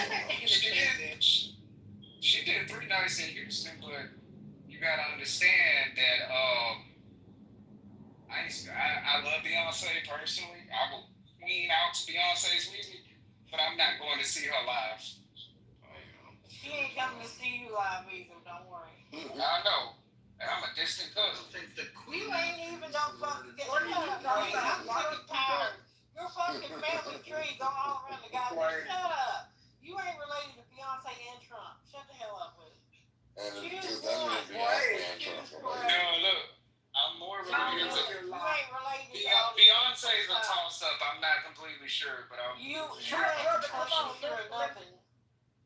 She did 3 nights in Houston, but you gotta understand that I love Beyonce personally. I will queen out to Beyonce's music, but I'm not going to see her live. She ain't coming to see you live either, don't worry. I know. And I'm a distant cousin. You ain't even no fucking get shut up. I'm fucking tired. Your fucking family tree going all around the goddamn. Shut up. You ain't related to Beyonce and Trump. Shut the hell up with it. And because that means Beyonce and Trump. No, look. I'm more related to. You ain't related to all these Beyonce's a toss-up. I'm not completely sure, but I'm. You ain't completely sure of nothing.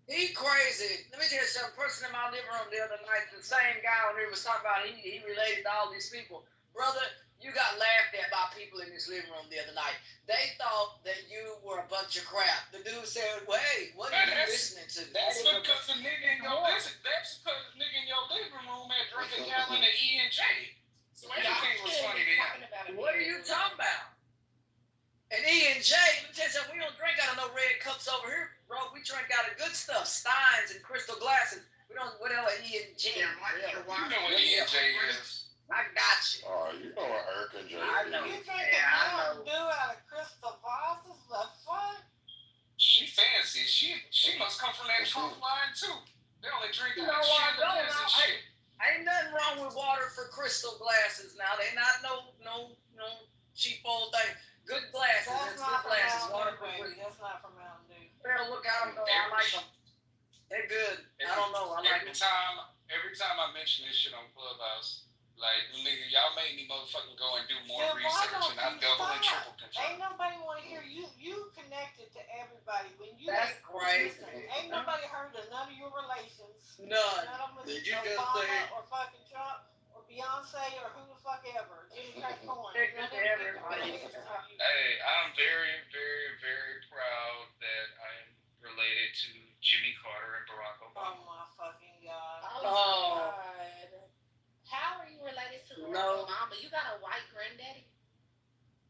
He crazy. Let me tell you something. Person in my living room the other night, the same guy when he was talking about he related to all these people. Brother, you got laughed at by people in this living room the other night. They thought that you were a bunch of crap. The dude said, well, hey, what are you listening to? That's because the nigga in your living room had drinking gallon of E and J. So everything was funny to him. What are you talking about? And E and J, let me tell you something, we don't drink out of no red cups over here, bro. We drink out of good stuff, Steins and crystal glasses. We don't, whatever E and J. You know what E and J is. I got you. Oh, you know what Eric and J I know. You drinking Mountain Dew out of crystal vases? The fuck? She fancy. She must come from that Trump line too. They only drink You know what? Ain't nothing wrong with water for crystal glasses now. They not no cheap old thing. Good glasses. That's It's not good glasses. from Water Mountain for Dew, crystal. That's not from Mountain Dew. Well, look, I don't know. I like them. They're good. I don't know. I like them. Every time I mention this shit on Clubhouse, like, nigga, y'all made me motherfucking go and do more Then why research, don't and I you double and stop? triple confirm. Ain't nobody want to hear you. You connected to everybody. When you That's crazy. Ain't nobody heard of none of your relations. None. None of them was Did you just Obama say? or fucking Trump or Beyonce or who the fuck ever. Jimmy Crack Corn. Stick it to everybody. Hey, I'm very, very, very proud that I am related to Jimmy Carter and Barack Oh Obama. my fucking God. Oh. How are you related to No. Obama? You got a white granddaddy?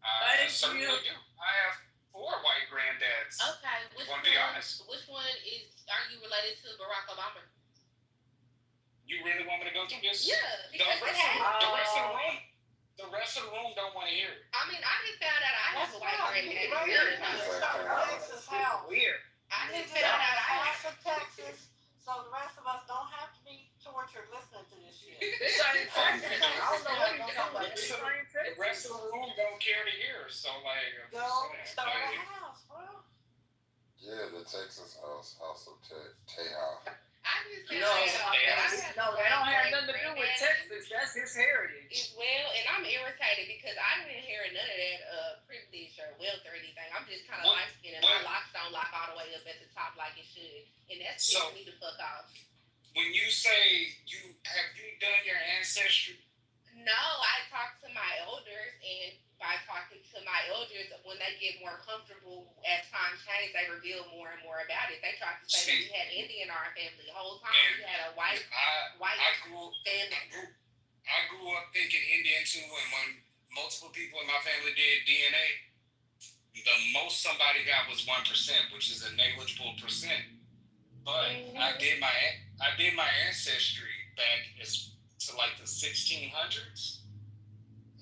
I Thank certainly you. do. I have 4 white granddads. Okay. Wanna be honest? Which one are you related to Barack Obama? You really want me to go through this? Yeah, The because rest of the room don't want to hear it. I mean, I just found out I have a white granddaddy. Texas house. Weird. I This just is found a out I have. house of Texas, so the rest of us don't have to be tortured listening to this shit. This ain't Texas. I don't know what you're talking about. This ain't The Texas. rest of the room don't care to hear. So like, Go start a house, bro. Yeah, the Texas house of Teja. I just No, they don't have nothing to do with Texas. That's his heritage. As well, and I'm irritated because I didn't inherit none of that privilege or wealth or anything. I'm just kind of light skinned and my locks don't lock all the way up at the top like it should, and that's pissing me the fuck off. When you say have you done your ancestry? No, I talked to my elders, and by talking to my elders, when they get more comfortable as time changes, they reveal more and more about it. They tried to say that we had Indian in our family the whole time. We had a white family. I grew up thinking Indian too, and when multiple people in my family did DNA, the most somebody got was 1%, which is a negligible percent. But I did my ancestry back to like the 1600s,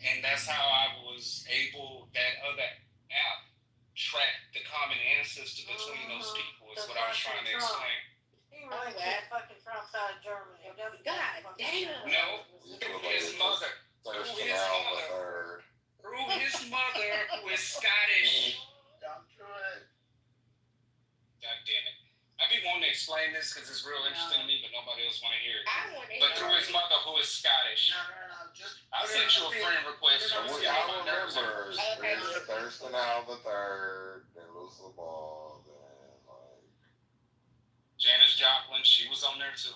and that's how I was able, that other app tracked the common ancestor between those people. Is what I was trying to explain. He really got fucking Trump's out of Germany. God damn. No, through his mother. Through his mother, who is Scottish. God damn it. I be wanting to explain this because it's real interesting to me, but nobody else want to hear it. I want to hear But through his mother, who is Scottish. I sent you a friend request. I remember Thurston Howell the Third, then Lucille Ball, then like Janis Joplin, she was on there too.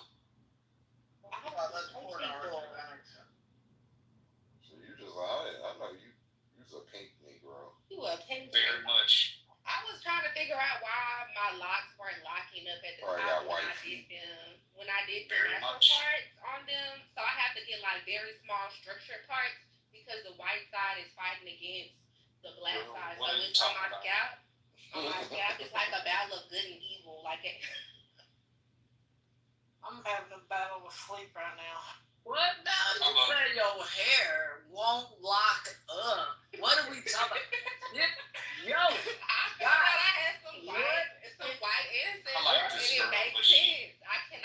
So you just I know you's a pink Negro. You a pink. Very much. I was trying to figure out why my locks weren't locking up at the Probably top got when white I did feet. them. When I did the Very natural much. parts on them, so I have to get like very small structured parts because the white side is fighting against the black side. So What are you it's on my talking scalp. On my scalp, it's like a battle of good and evil. Like it. I'm having a battle with sleep right now. What now? You say your hair won't lock up. What are we talking about? Yo, I thought I had some white ancestors, and it makes sense. I can't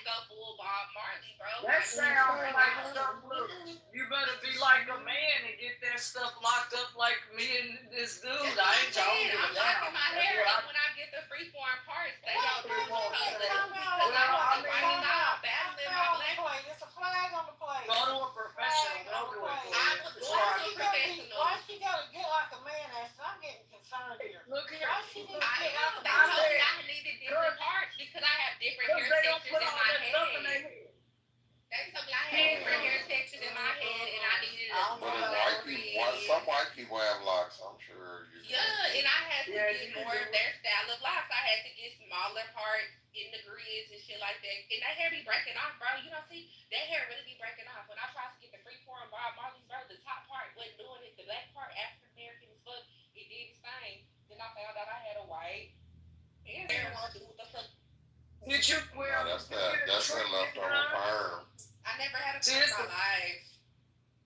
go full Bob Marley, bro. that sounds like something. You better be like a man and get that stuff locked up like me and this dude. I ain't talking I'm about locking my hair up when I get the freeform parts. They don't do it because I'm running out, battling my black. It's a flag on the plate. Go to a professional. Go to it. I was going to a professional. Why she gotta get like a man ass? I'm getting concerned here. Look here. Why she need to I get like a they man told me ass? I needed different parts because I have different hair They don't textures put in all my that stuff in their head. head. They told me I had different hair textures in my head and I needed a But some white people have locks, I'm sure you Yeah, and I had to get more of their style of locks. I had to get smaller parts in the grids and shit like that. And that hair be breaking off, bro. You know, see, that hair really be breaking off. When I tried to get the freeform Bob Marley's, bro, the top part wasn't doing it. The black part, African American as fuck, it did its thing. Then I found out I had a white hair. They want to do what the fuck. Did you wear? that's that leftover perm. I never had a perm in my life.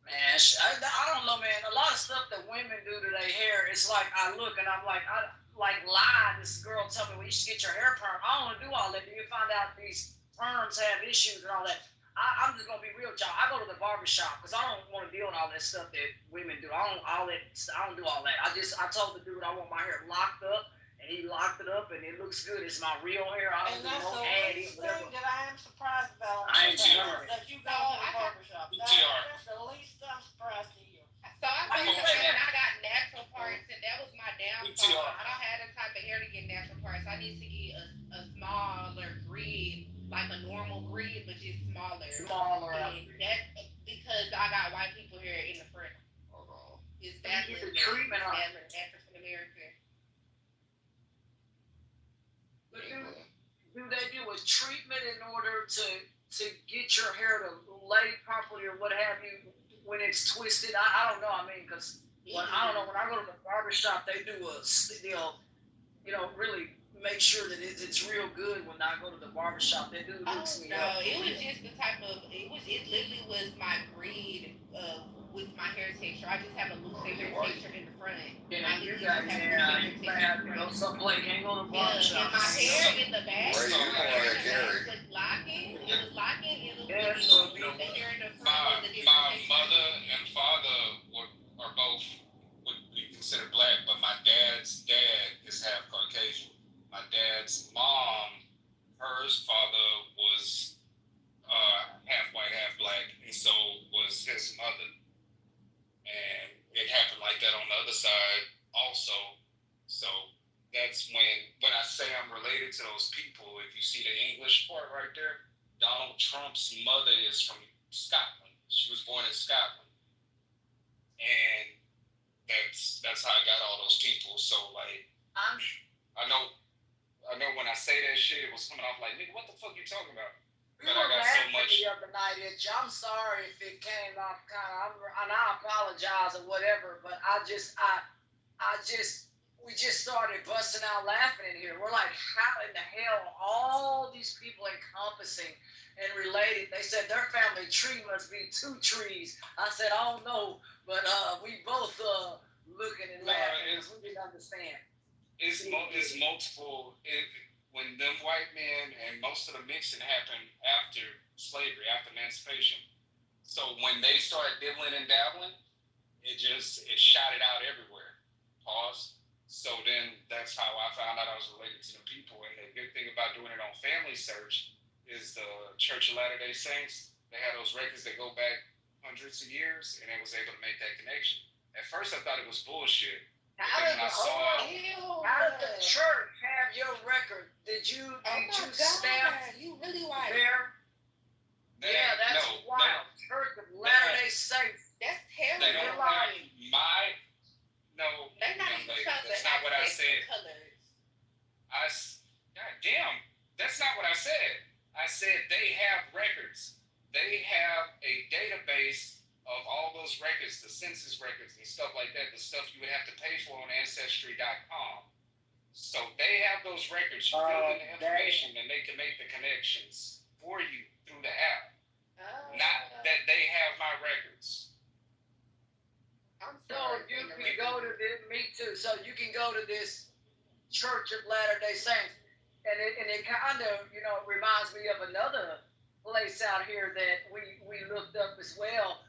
Man, I don't know, man. A lot of stuff that women do to their hair, it's like I look and I'm like, I like lied. This girl told me, well, you should get your hair perm. I don't want to do all that. Then you find out these perms have issues and all that. I'm just gonna be real, y'all. I go to the barbershop because I don't want to deal with all that stuff that women do. I don't do all that. I told the dude I want my hair locked up, and he locked it up, and it looks good. It's my real hair. I don't And do that's no the adding, least whatever. thing that I am surprised about. I ain't too. That you go to the barbershop. That's the least I'm surprised to hear. So I go and I got natural parts, and that was my downfall. I don't have the type of hair to get natural parts. I need to get a smaller grid, like a normal grid, but just smaller. And that's because I got white people here in the front. It's battling the treatment on African American. Do they do a treatment in order to get your hair to lay properly or what have you when it's twisted? I don't know. I mean, because when I go to the barbershop, they do really make sure that it's real good when I go to the barbershop. They do loose me up. No, it was just the type of it literally was my breed with my hair texture. I just have a loose hair texture in the front. Yeah, you got some Blake ain't go to the barbershop. And my hair in the back. Ray, you more like Gary. It was locking. It was the hair in the front. My mother and father are both would be considered black, but my dad's dad is half Caucasian. My dad's mom, her father was half white, half black, and so was his mother. And it happened like that on the other side also. So that's when I say I'm related to those people, if you see the English part right there, Donald Trump's mother is from Scotland. She was born in Scotland. And that's how I got all those people. So like I know when I say that shit, it was coming off like, nigga, what the fuck you talking about? We were laughing the other night at you. I'm sorry if it came off and I apologize or whatever, but we just started busting out laughing in here. We're like, how in the hell are all these people encompassing and related? They said their family tree must be 2 trees. I said, I don't know, but we both looking and laughing because we didn't understand. It's multiple. When them white men and most of the mixing happened after slavery, after emancipation. So when they started dibbling and dabbling, it shot it out everywhere. Pause. So then that's how I found out I was related to the people. And the good thing about doing it on Family Search is the Church of Latter-day Saints. They had those records that go back hundreds of years, and it was able to make that connection. At first, I thought it was bullshit. How did the church have your record? Did you stamp you really white. there? Yeah, that's wild. Church of Latter-day Saints. That's terrible. They don't have They're not even supposed to that's not what I have said. colors. God damn, that's not what I said. I said they have records. They have a database of all those records, the census records and stuff like that, the stuff you would have to pay for on Ancestry.com. So they have those records. You fill in the information and they can make the connections for you through the app. Not that they have my records. So you can go to this, me too. So you can go to this Church of Latter-day Saints, and it kind of reminds me of another place out here that we looked up as well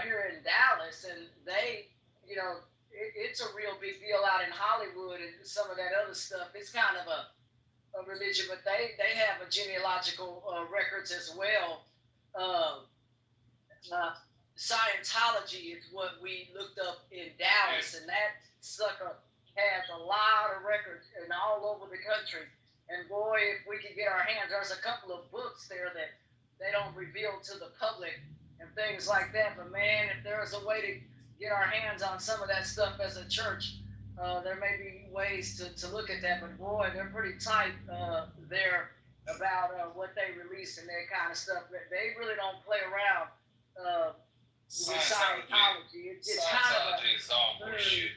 here in Dallas, and they it's a real big deal out in Hollywood and some of that other stuff. It's kind of a religion, but they have a genealogical records as well. Scientology is what we looked up in Dallas, and that sucker has a lot of records and all over the country. And boy, if we could get our hands, there's a couple of books there that they don't reveal to the public and things like that. But man, if there was a way to get our hands on some of that stuff as a church, there may be ways to look at that. But boy, they're pretty tight there about what they release and that kind of stuff. They really don't play around with Scientology. It's kind of is all bullshit.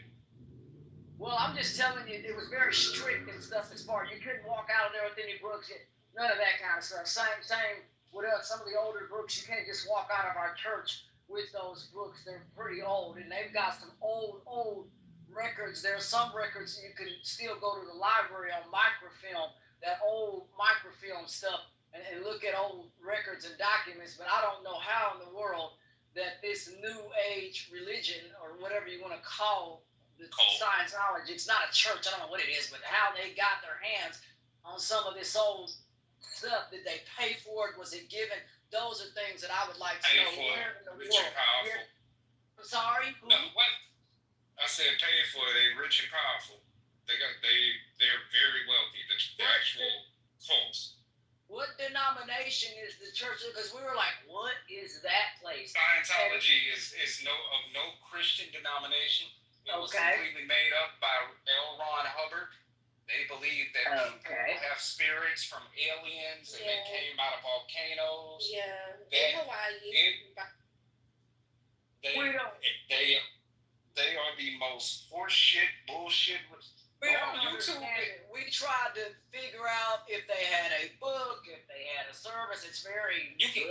Well, I'm just telling you, it was very strict and stuff as far. You couldn't walk out of there with any books, none of that kind of stuff. Same with some of the older books. You can't just walk out of our church with those books. They're pretty old, and they've got some old records. There's some records you can still go to the library on microfilm, that old microfilm stuff, and look at old records and documents. But I don't know how in the world that this new age religion, or whatever you want to call the Scientology, it's not a church, I don't know what it is, but how they got their hands on some of this old stuff. Did they pay for it? Was it given? Those are things that I would like to know. Where in the world? I'm sorry? Who? No, what? I said pay for it. They rich and powerful. They're very wealthy. The actual folks. What denomination is the church? Because we were like, what is that place? Scientology is no Christian denomination. It was completely made up by L. Ron Hubbard. They believe that people have spirits from aliens and they came out of volcanoes. Yeah. They are the most horseshit bullshit. We don't understand it. We tried to figure out if they had a book, if they had a service. It's very. You can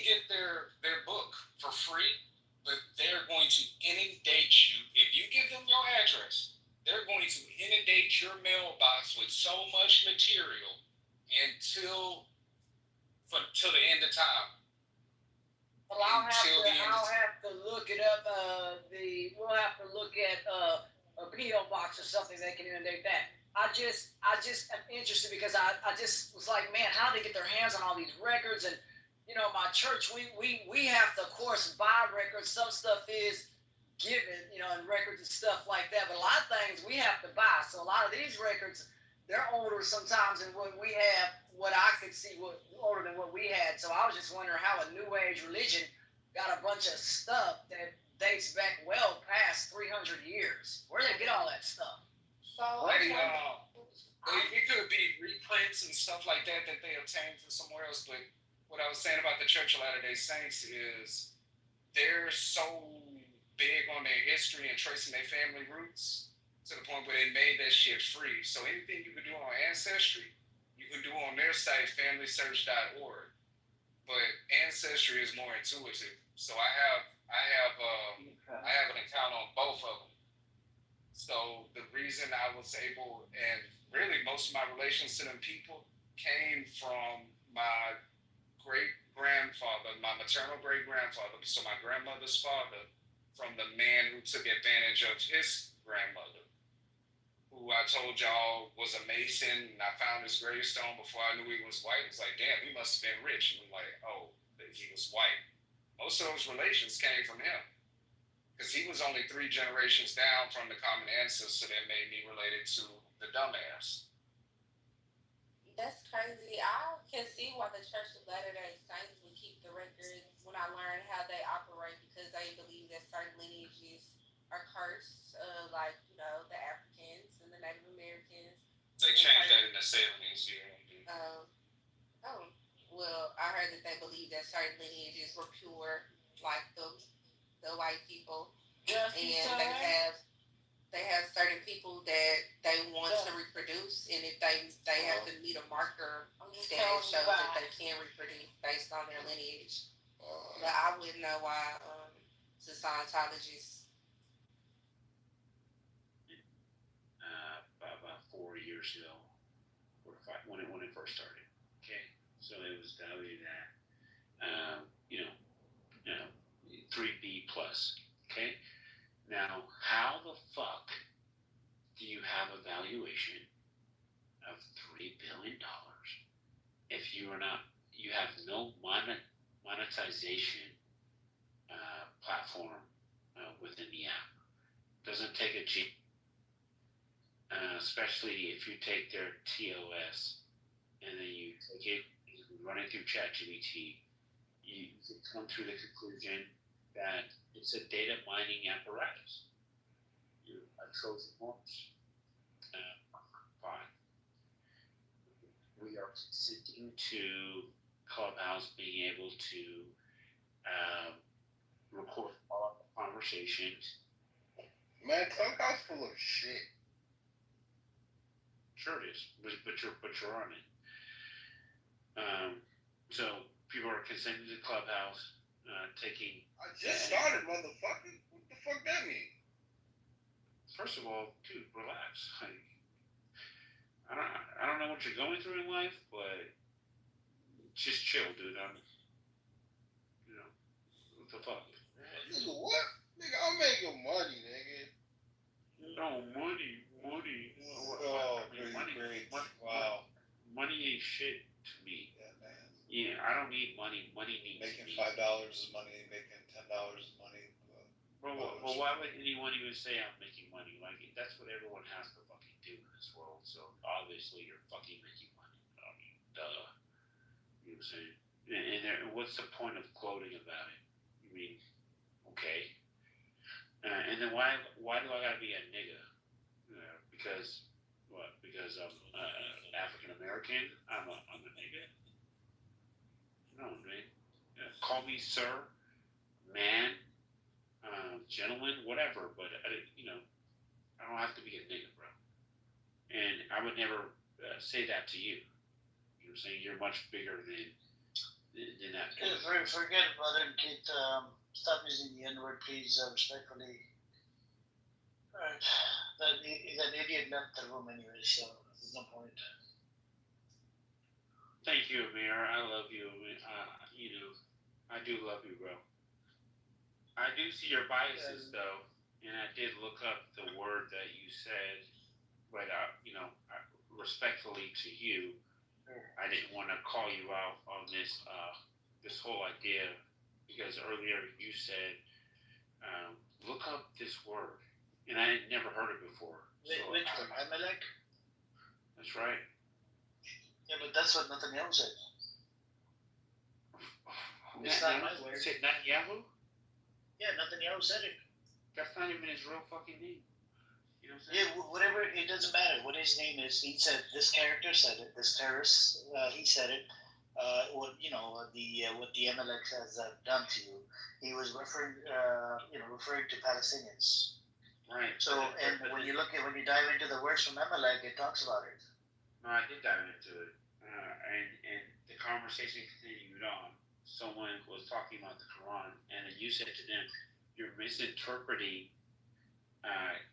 get their book for free, but they're going to inundate you. If you give them your address, they're going to inundate your mailbox with so much material until the end of time. Well, I'll have to look it up. We'll have to look at a PO box or something that can inundate that. I just am interested because I just was like, man, how do they get their hands on all these records? And my church, we have to, of course, buy records. Some stuff is given, and records and stuff like that. But a lot of things we have to buy. So a lot of these records, they're older sometimes than what we have. What I could see, older than what we had. So I was just wondering how a new age religion got a bunch of stuff that dates back well past 300 years. Where did they get all that stuff? So It could be reprints and stuff like that they obtained from somewhere else. But what I was saying about the Church of Latter-day Saints is they're so big on their history and tracing their family roots to the point where they made that shit free. So anything you could do on Ancestry, you can do on their site, familysearch.org. But Ancestry is more intuitive. So I have an account on both of them. So the reason I was able, and really most of my relations to them people came from my great-grandfather, my maternal great-grandfather, so my grandmother's father, from the man who took advantage of his grandmother, who I told y'all was a Mason, and I found his gravestone before I knew he was white. It's like, damn, he must have been rich. And I'm like, oh, he was white. Most of those relations came from him. Because he was only 3 generations down from the common ancestor that made me related to the dumbass. That's crazy. I can see why the Church of Latter-day Saints would keep the records when I learned how they operate, because they believe that certain lineages are cursed, like, you know, the Africans and the Native Americans. They changed that in the 70s, yeah. Well, I heard that they believe that certain lineages were pure, like the white people, and they have certain people that they want to reproduce, and if they have to meet a marker that shows that they can reproduce based on their lineage. But I wouldn't know why the Scientologists. About 4 years ago, or 5, when it first started. Okay, so it was valued at 3B plus. Okay, now how the fuck do you have a valuation of $3 billion if you have no monetization platform within the app? Doesn't take a cheap, especially if you take their TOS and then you take it, you run it through ChatGPT, you can come to the conclusion that it's a data mining apparatus. A Trojan horse. Fine. We are consenting to Clubhouse being able to record all of the conversations. Man, Clubhouse full of shit. Sure it is, but you're on it. So people are consenting to Clubhouse, taking. I just started, motherfucker. What the fuck that mean? First of all, dude, relax. I don't know what you're going through in life, but just chill, dude. What the fuck? Nigga, what? Nigga, I'm making money, nigga. No, money. Oh, great. Wow. Money ain't shit to me. Yeah, man. Yeah, I don't need money. Money needs making me. $5 is money. Making $10 is money. Well, why would anyone even say I'm making money? Like, that's what everyone has to fucking do in this world. So obviously you're fucking making money. I mean, duh. You know what I'm saying? And what's the point of gloating about it? You mean, okay. And then why do I gotta be a nigga? Because what? Because I'm African American? I'm a nigga? No, man. Call me sir, man, gentleman, whatever. But I don't have to be a nigga, bro. And I would never say that to you. You know what I'm saying? You're much bigger than that. Forget about it, Kate. Stop using the N-word, please, respectfully. Alright. That idiot left the room anyway, so there's no point. Thank you, Amir. I love you. I do love you, bro. I do see your biases, though, and I did look up the word that you said, but respectfully to you, I didn't want to call you out on this whole idea, because earlier you said, look up this word, and I had never heard it before. Which one? Amalek? That's right. Yeah, but that's what Netanyahu said. It's not my word. Is it Netanyahu? Yeah, Netanyahu said it. That's not even his real fucking name. You know what I'm saying? Yeah, whatever, it doesn't matter what his name is. He said, this character said it, this terrorist, he said it. What the MLX has done to you. He was referring to Palestinians. Right. So, and when you dive into the words from MLX, it talks about it. No, I did dive into it, and the conversation continued on. Someone was talking about the Quran, and then you said to them, "You're misinterpreting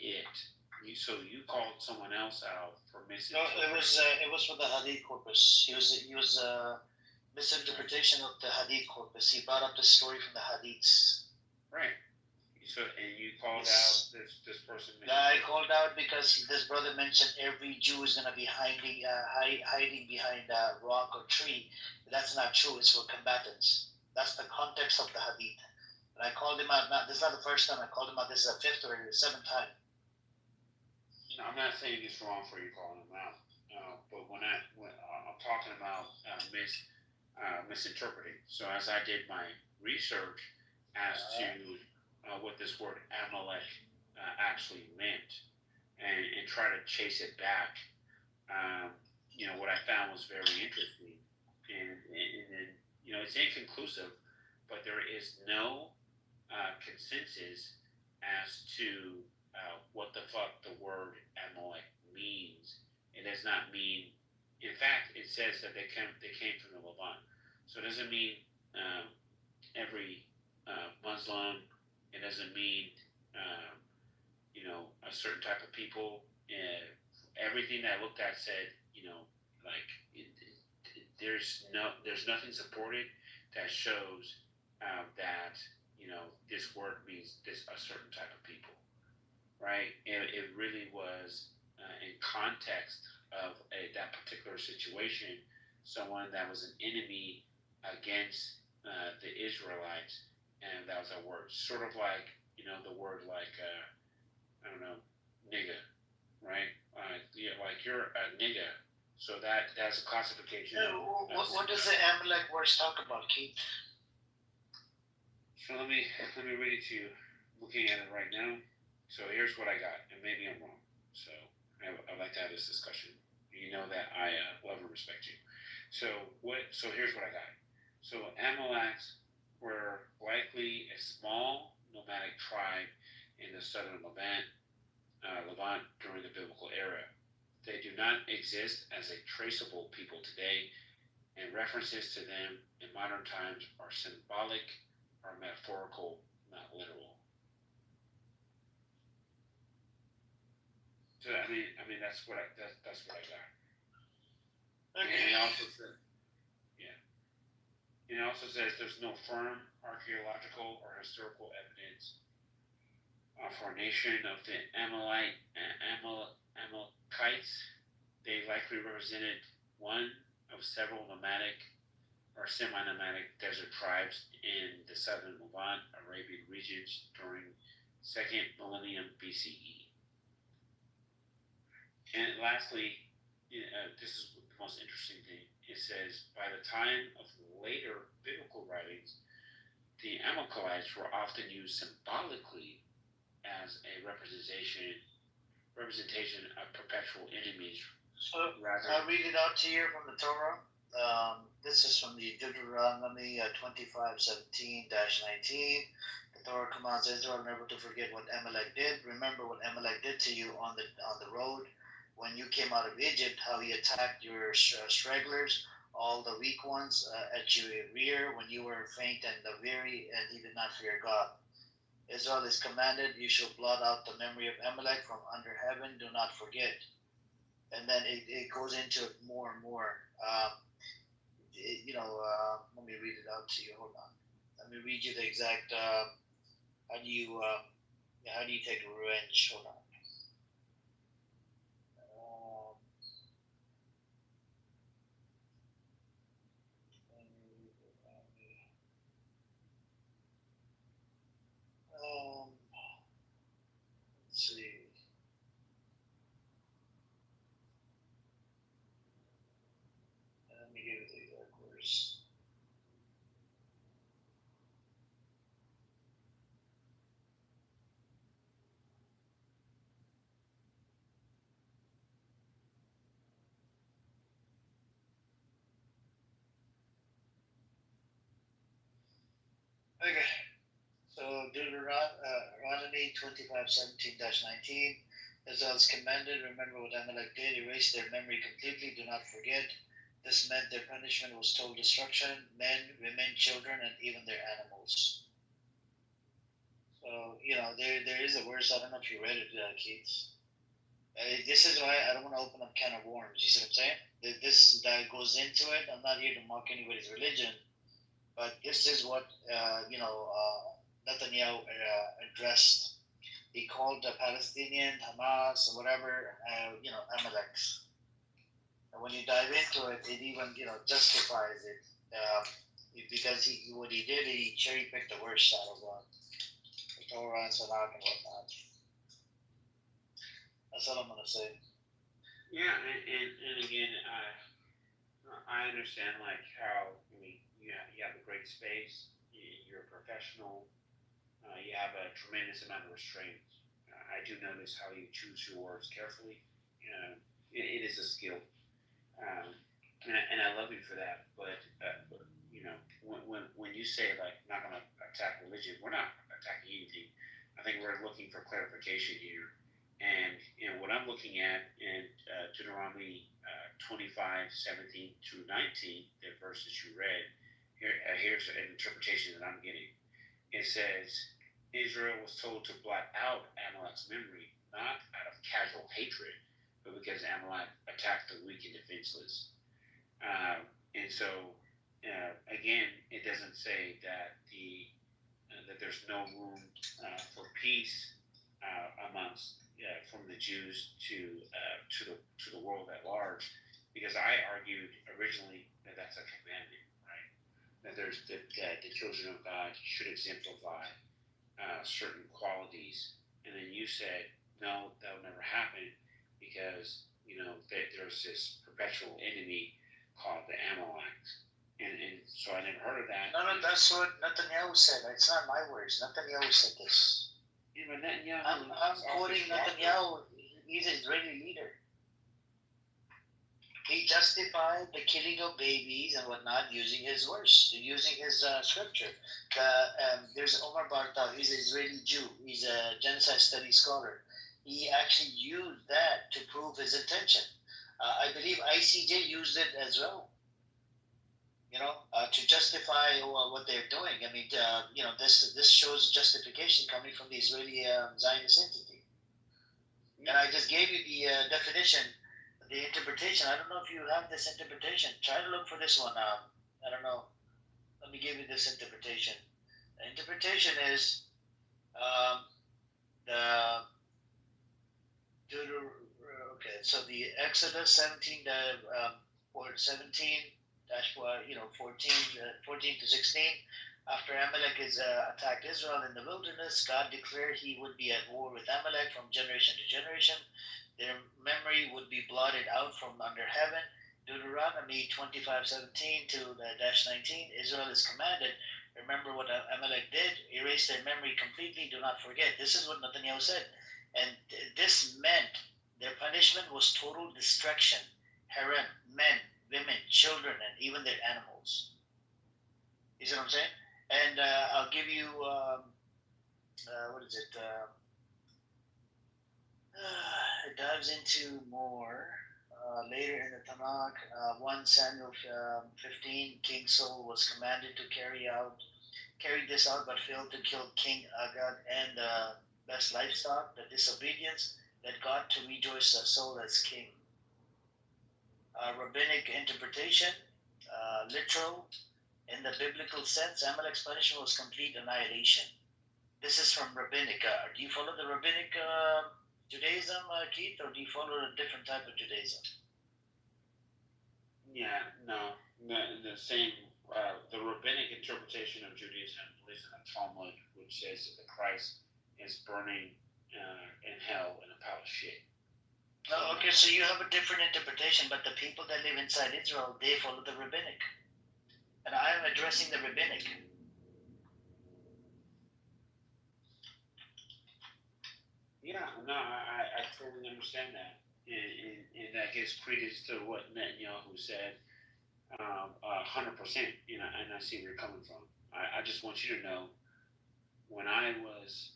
it." So you called someone else out for No, misinterpreting. it was for the Hadith corpus. He was misinterpretation of the Hadith corpus. He brought up the story from the Hadiths. Right. So, and you called out this person. I called out because this brother mentioned every Jew is going to be hiding behind a rock or tree. That's not true. It's for combatants. That's the context of the Hadith. And I called him out. This is not the first time I called him out. This is the fifth or seventh time. I'm not saying it's wrong for you calling him out, but when I'm talking about misinterpreting. So as I did my research as to what this word Amalek actually meant, and try to chase it back, what I found was very interesting, and it's inconclusive, but there is no consensus as to what the fuck the word Amalek means. It does not mean. In fact, it says that they came from the Levant, so it doesn't mean every Muslim. It doesn't mean a certain type of people. Everything that I looked at said there's nothing supported that shows that this word means a certain type of people, right? It really was in context of that particular situation, someone that was an enemy against the Israelites, and that was a word, sort of like the word like I don't know, nigga, right? Like you're a nigga. So that's a classification. What does the Amalek words talk about, Keith? So let me read it to you. Looking at it right now. So here's what I got, and maybe I'm wrong. So I'd like to have this discussion. You know that I love and respect you. So here's what I got. So Amaleks were likely a small nomadic tribe in the southern Levant during the biblical era. They do not exist as a traceable people today, and references to them in modern times are symbolic or metaphorical, not literal. So I mean that's what I got. Okay. And it also says there's no firm archaeological or historical evidence for a nation of the Amalekites. They likely represented one of several nomadic or semi-nomadic desert tribes in the southern Levant, Arabian regions during 2nd millennium BCE. And lastly, this is the most interesting thing. It says, by the time of later biblical writings, the Amalekites were often used symbolically as a representation of perpetual enemies. So I'll read it out to you from the Torah. This is from the Deuteronomy 25:17-19. The Torah commands Israel never to forget what Amalek did. Remember what Amalek did to you on the road when you came out of Egypt, how he attacked your stragglers, all the weak ones at your rear when you were faint and weary, and he did not fear God. Israel is commanded, you shall blot out the memory of Amalek from under heaven, do not forget. And then it goes into it more and more. Let me read it out to you. Hold on. Let me read you the exact. How do you take revenge? Hold on. Let's see. Let me give you the exact words. Okay. So Deuteronomy 25:17-19. Israel's commanded, remember what Amalek did, erase their memory completely, do not forget. This meant their punishment was total destruction, men, women, children, and even their animals. So, there is a verse, I don't know if you read it, Keith. This is why I don't want to open up can of worms, you see what I'm saying? That goes into it. I'm not here to mock anybody's religion, but this is what, Netanyahu addressed. He called the Palestinian, Hamas, or whatever, Amaleks. And when you dive into it, it even, justifies it. Because what he did, he cherry picked the worst out of the Torah and Tanakh and whatnot. That's all I'm going to say. Yeah, and again, I understand like how you have a great space, you're a professional, you have a tremendous amount of restraint. I do notice how you choose your words carefully. It is a skill, and I love you for that. But when you say like not going to attack religion, we're not attacking anything. I think we're looking for clarification here. And what I'm looking at in Deuteronomy 25:17-19, the verses you read, here's an interpretation that I'm getting. It says, Israel was told to blot out Amalek's memory, not out of casual hatred, but because Amalek attacked the weak and defenseless. And so, again, it doesn't say that that there's no room for peace amongst from the Jews to the world at large, because I argued originally that that's a commandment, right? That the children of God should exemplify certain qualities, and then you said no, that'll never happen because there's this perpetual enemy called the Amalekites, and so I never heard of that. No, that's what Netanyahu said. It's not my words. Netanyahu said this. I'm quoting Netanyahu. He's an Israeli leader. He justified the killing of babies and whatnot using his verse, using his scripture. There's Omar Barta. He's an Israeli Jew. He's a genocide studies scholar. He actually used that to prove his intention. I believe ICJ used it as well. To justify what they're doing. I mean, this shows justification coming from the Israeli Zionist entity. And I just gave you the definition, the interpretation. I don't know if you have this interpretation. Try to look for this one. I don't know. Let me give you this interpretation. The interpretation is so the Exodus 17, 14 to 16. After Amalek attacked Israel in the wilderness, God declared he would be at war with Amalek from generation to generation. Their memory would be blotted out from under heaven. Deuteronomy 25:17 to -19. Israel is commanded, remember what Amalek did, erase their memory completely, do not forget. This is what Netanyahu said. And this meant their punishment was total destruction. Harem, men, women, children, and even their animals. You see what I'm saying? And I'll give you, what is it? It dives into more later in the Tanakh. 1 Samuel 15, King Saul was commanded to carry this out, but failed to kill King Agag and best livestock. The disobedience led God to rejoice Saul as king. Rabbinic interpretation, literal. In the biblical sense, Amalek's punishment was complete annihilation. This is from Rabbinic. Do you follow the Rabbinic Judaism, Keith, or do you follow a different type of Judaism? Yeah, no. The same, the Rabbinic interpretation of Judaism is in the Talmud, which says that the Christ is burning in hell in a pile of shit. Oh, okay, so you have a different interpretation, but the people that live inside Israel, they follow the Rabbinic. And I am addressing the Rabbinic. Yeah, no, I totally understand that. And that gives credence to what Netanyahu said 100%, and I see where you're coming from. I just want you to know when I was,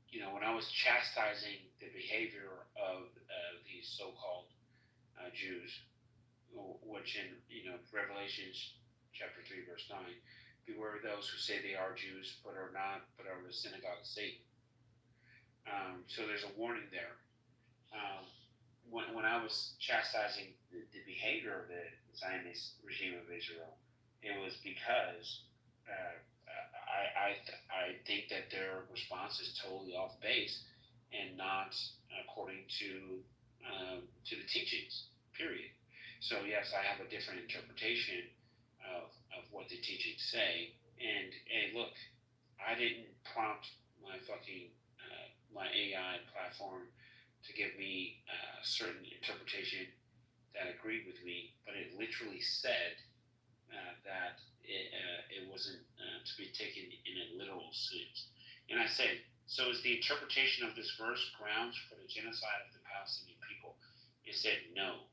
when I was chastising the behavior of these so-called Jews, which in Revelations chapter 3 verse 9, beware of those who say they are Jews but are not, but are the synagogue of Satan. So there's a warning there. When I was chastising the behavior of the Zionist regime of Israel, it was because I think that their response is totally off base and not according to the teachings. Period. So yes, I have a different interpretation of what the teachings say. And look, I didn't prompt my fucking my AI platform to give me a certain interpretation that agreed with me, but it literally said that it wasn't to be taken in a literal sense. And I said, so is the interpretation of this verse grounds for the genocide of the Palestinian people? It said no.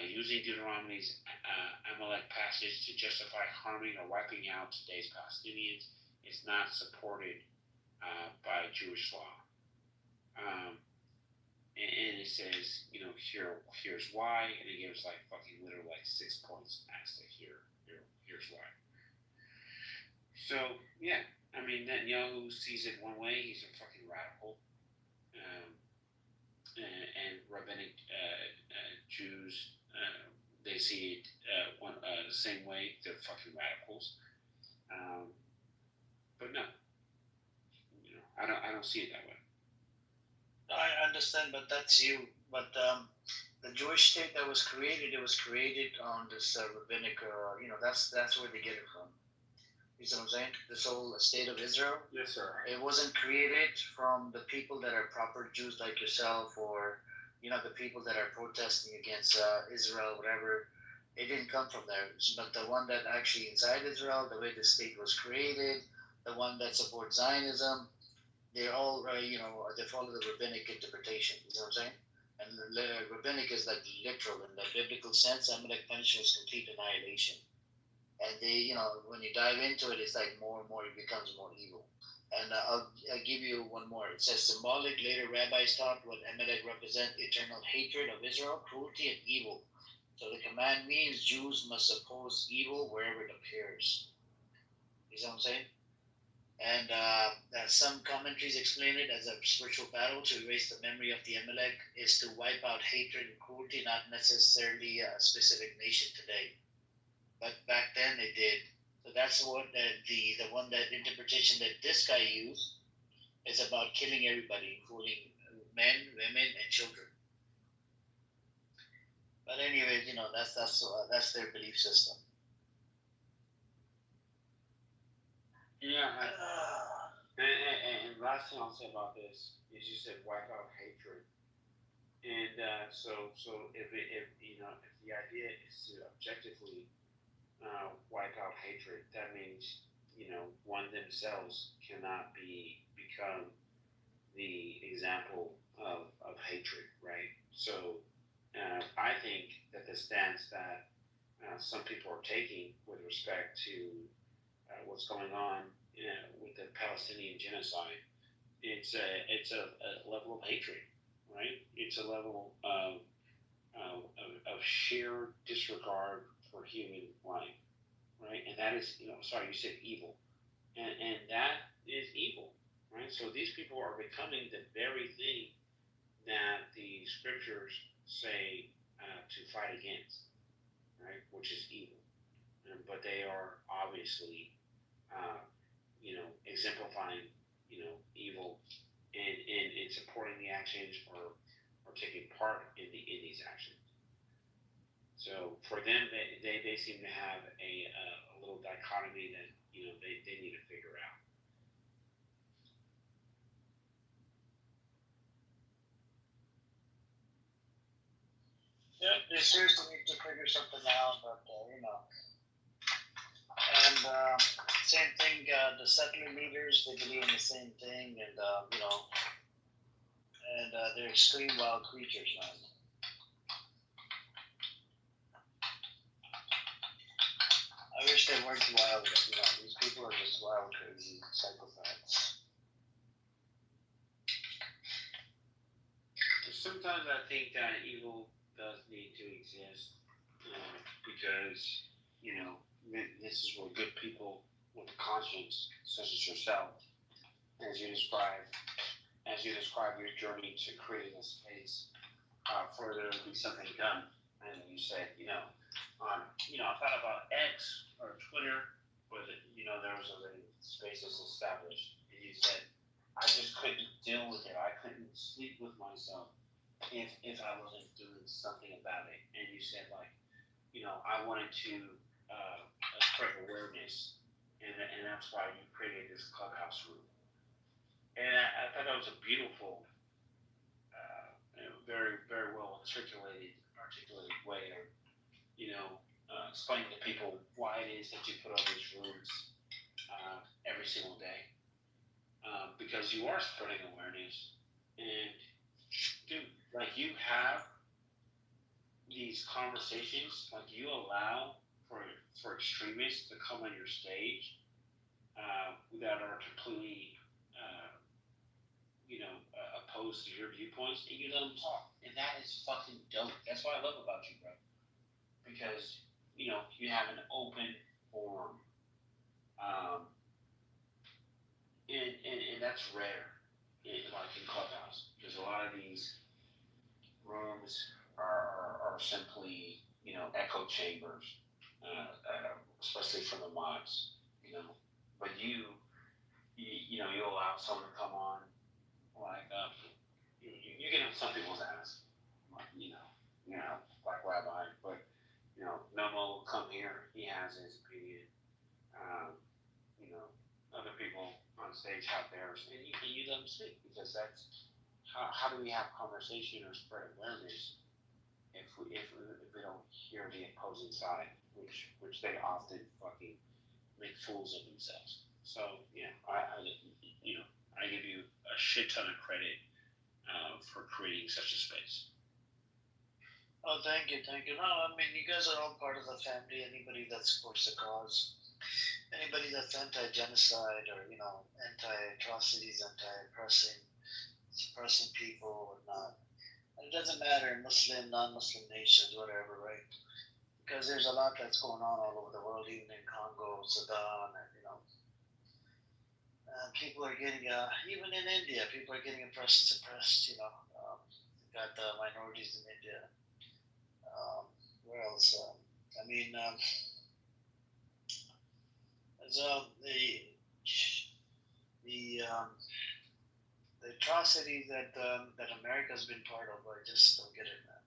Using Deuteronomy's Amalek passage to justify harming or wiping out today's Palestinians is not supported by Jewish law. And it says, here's why, and it gives literally 6 points as to here's why. So yeah, I mean, Netanyahu sees it one way; he's a fucking radical, and rabbinic Jews they see it the same way. They're fucking radicals. But no, I don't see it that way. I understand, but that's you. But the Jewish state that was created, it was created on this rabbinic, that's where they get it from. You see what I'm saying? This whole state of Israel. Yes, sir. It wasn't created from the people that are proper Jews like yourself, or the people that are protesting against Israel, whatever. It didn't come from there. But the one that actually inside Israel, the way the state was created, the one that supports Zionism, they're all they follow the rabbinic interpretation. You know what I'm saying? And rabbinic is like literal in the biblical sense. Amalek punishment is complete annihilation. And they, when you dive into it, it's like more and more it becomes more evil. And I'll give you one more. It says symbolic. Later rabbis taught what Amalek represent: eternal hatred of Israel, cruelty, and evil. So the command means Jews must oppose evil wherever it appears. You see what I'm saying? And some commentaries explain it as a spiritual battle to erase the memory of the Amalek, is to wipe out hatred and cruelty, not necessarily a specific nation today. But back then it did. So that's what the one that interpretation that this guy used is about killing everybody, including men, women, and children. But anyway, that's their belief system. Yeah, and last thing I'll say about this is you said wipe out hatred, and so if the idea is to objectively wipe out hatred, that means one themselves cannot become the example of hatred, right? So I think that the stance that some people are taking with respect to what's going on with the Palestinian genocide, it's a level of hatred, right? It's a level of sheer disregard for human life, right? And that is, you said evil, and that is evil, right? So these people are becoming the very thing that the scriptures say to fight against, right? Which is evil, but they are obviously exemplifying, evil in supporting the actions or taking part in these actions. So for them, they seem to have a little dichotomy that they need to figure out. Yeah, they seriously need to figure something out, but and same thing. The settler leaders, they believe in the same thing, and they're extreme wild creatures, man. I wish they weren't wild. You know, these people are just wild, crazy psychopaths. Sometimes I think that evil does need to exist because, you know, this is where good people with a conscience, such as yourself, as you describe your journey to creating a space for there to be something done. And you said, I thought about X or Twitter, where there was already spaces established, and you said, I just couldn't deal with it. I couldn't sleep with myself if I wasn't doing something about it. And you said, I wanted to spread awareness, and that's why you created this clubhouse room. And I thought that was a beautiful, very, very well articulated way of, explaining to people why it is that you put on these rooms every single day. Because you are spreading awareness. And, dude, you have these conversations, you allow for extremists to come on your stage that are completely, opposed to your viewpoints, and you let them talk. And that is fucking dope. That's what I love about you, bro. Because, you have an open forum. And that's rare in Clubhouse. Because a lot of these rooms are simply, echo chambers, especially for the mods, But you allow someone to come on, you get on some people's ass, like Rabbi, but, Nomo will come here, he has his opinion, other people on stage have theirs, and you let them speak, because that's, how do we have conversation or spread awareness if we don't hear the opposing side, which they often fucking make fools of themselves. So yeah, I give you a shit ton of credit for creating such a space. Oh, thank you. No, I mean, you guys are all part of the family. Anybody that supports the cause, anybody that's anti-genocide or anti-atrocities, suppressing people or not. And it doesn't matter, Muslim, non-Muslim nations, whatever, right? Because there's a lot that's going on all over the world, even in Congo, Sudan, and people are getting, even in India, people are getting oppressed and suppressed. Got the minorities in India. Where else? The atrocities that America's been part of, I just don't get it, man.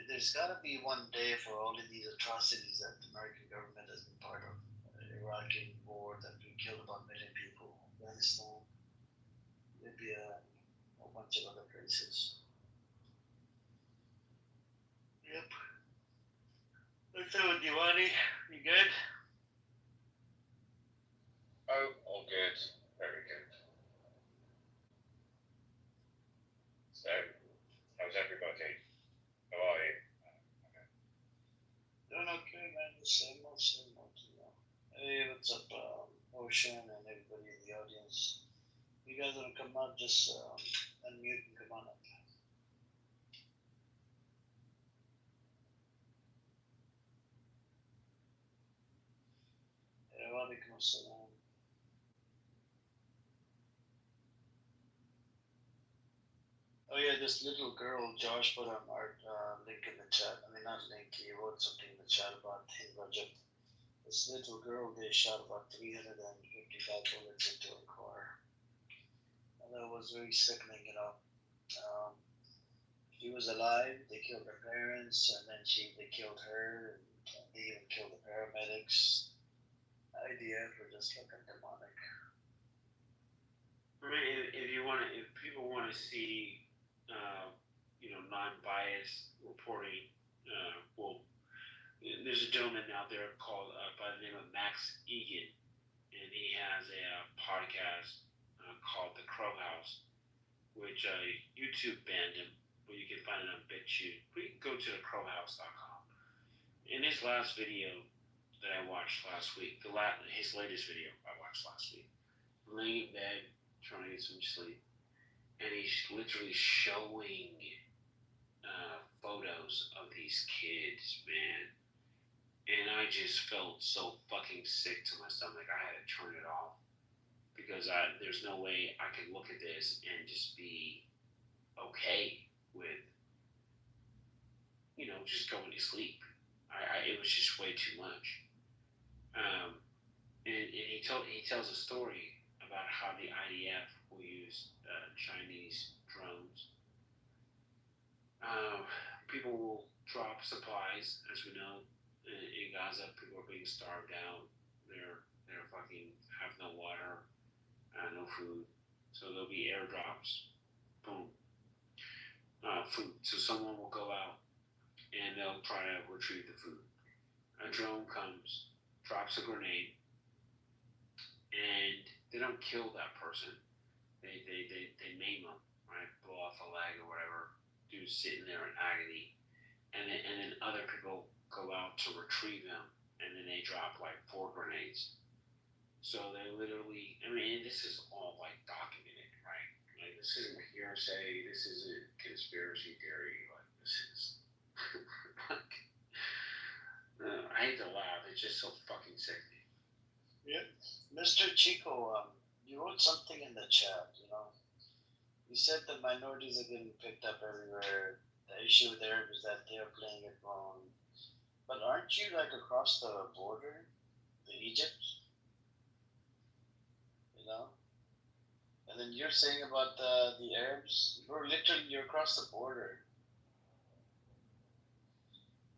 There's got to be one day for all of these atrocities that the American government has been part of. The Iraqi war that we killed about 1 million people, Afghanistan, Libya, a bunch of other places. Yep. What's up with Diwani? You good? Oh, all good. Very good. So, how's everybody? How are you? Doing okay, man. The same old, Hey, what's up, Ocean and everybody in the audience? You guys want to come up, just unmute and come on up. Walaikum assalam. Oh yeah, this little girl, Josh put an art link in the chat. I mean, not link, he wrote something in the chat about his budget. This little girl, they shot about 355 bullets into her car. And that was very sickening, She was alive, they killed her parents, and then they killed her, and they even killed the paramedics. IDF were just fucking demonic. I mean, if people want to see, non-biased reporting, there's a gentleman out there called by the name of Max Egan, and he has a podcast called The Crow House, which YouTube banned him, but you can find it on BitChute. But you can go to thecrowhouse.com. In his last video, that I watched last week. His latest video I watched last week. Laying in bed, trying to get some sleep, and he's literally showing photos of these kids, man. And I just felt so fucking sick to my stomach. I had to turn it off because there's no way I could look at this and just be okay with, just going to sleep. It was just way too much. And he tells a story about how the IDF will use Chinese drones. People will drop supplies, as we know, in Gaza. People are being starved out. They're fucking have no water, no food. So there'll be airdrops. Boom. Food. So someone will go out and they'll try to retrieve the food. A drone comes, drops a grenade, and they don't kill that person. They maim them, right? Blow off a leg or whatever. Dude's sitting there in agony, and then other people go out to retrieve him, and then they drop like 4 grenades. So they literally, this is all like documented, right? Like this isn't hearsay. This isn't conspiracy theory. Like this is. I hate to laugh. It's just so fucking sickening. Yeah, Mr. Chico, you wrote something in the chat. You said the minorities are getting picked up everywhere. The issue there is that they're playing it wrong. But aren't you like across the border, to Egypt? And then you're saying about the Arabs. You're across the border.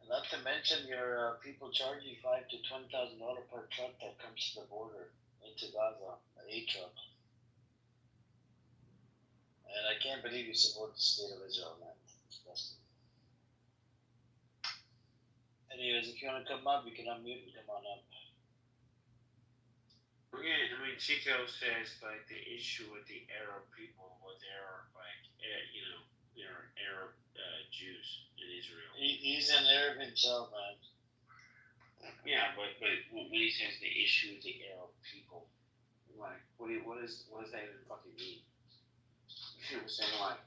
And not to mention your people charge you $5,000 to $20,000 per truck that comes to the border into Gaza, an A truck. And I can't believe you support the state of Israel, man. Disgusting. Anyways, if you want to come up, you can unmute and come on up. Okay, Chico says like the issue with the Arab people was they're like, they're Arab Jews in Israel. He's an Arab himself, man. Yeah, but when he says the issue with the Arab people, like, what does that even fucking mean? You know what I'm saying? Like,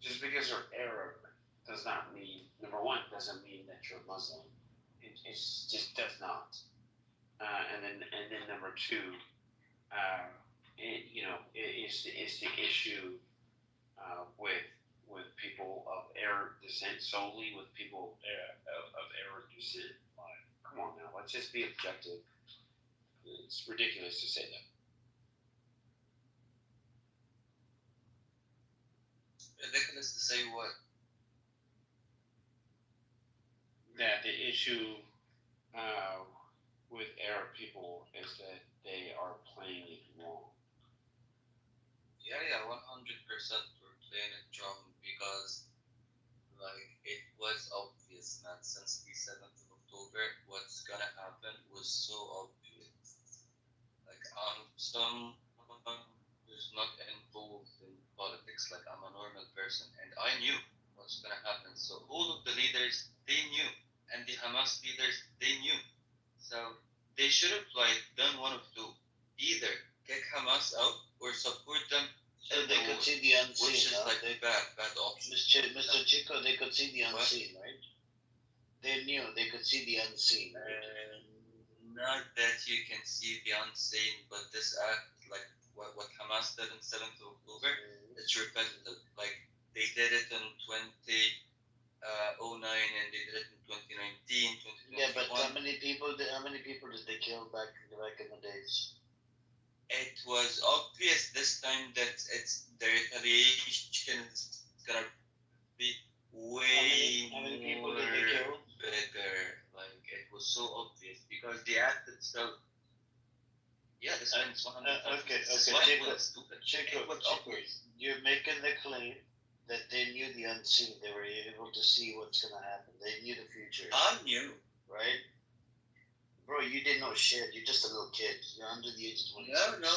just because you're Arab does not mean, number one, doesn't mean that you're Muslim. It just does not. And then number two, it's the issue with people of Arab descent, solely with people of Arab descent. Like, come on now, let's just be objective. It's ridiculous to say that. Ridiculous to say what? That the issue with Arab people is that they are playing it wrong. Yeah, 100% we're playing it wrong because, like, it was obvious, man. Since the 7th of October, what's gonna happen was so obvious. Like, I'm someone who's not involved in politics. Like, I'm a normal person, and I knew what's gonna happen. So all of the leaders, they knew, and the Hamas leaders, they knew. So they should have done one of two: either kick Hamas out or support them. So they could see the unseen. Which is bad option. Mr. Chico, they could see the unseen, right? They knew they could see the unseen, right? Not that you can see the unseen, but this act, like what Hamas did in 7th of October, it's repetitive. Like they did it in 2009 and they did it in 2019, 2021. Yeah, but how many people did they kill back in the days? It was obvious this time that the retaliation is gonna be way how many people more did they kill? bigger. Like it was so obvious because the act itself. Yeah, this one's 100. Okay, Chico, you're making the claim that they knew the unseen. They were able to see what's gonna happen. They knew the future. I knew, right? Bro, you didn't know shit. You're just a little kid. You're under the age of 26. No.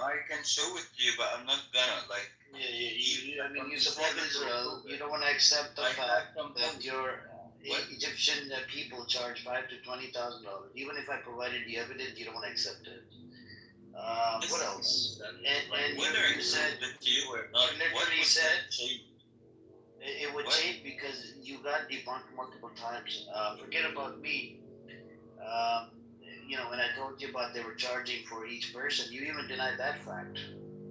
I can show it to you, but I'm not gonna Yeah. You support Israel. You don't want to accept the fact that Egyptian people charge $5,000 to $20,000. Even if I provided the evidence, you don't want to accept it. What else? And you said that you were not. You literally said change? it would change because you got debunked multiple times. Forget about me. When I told you about they were charging for each person, you even denied that fact.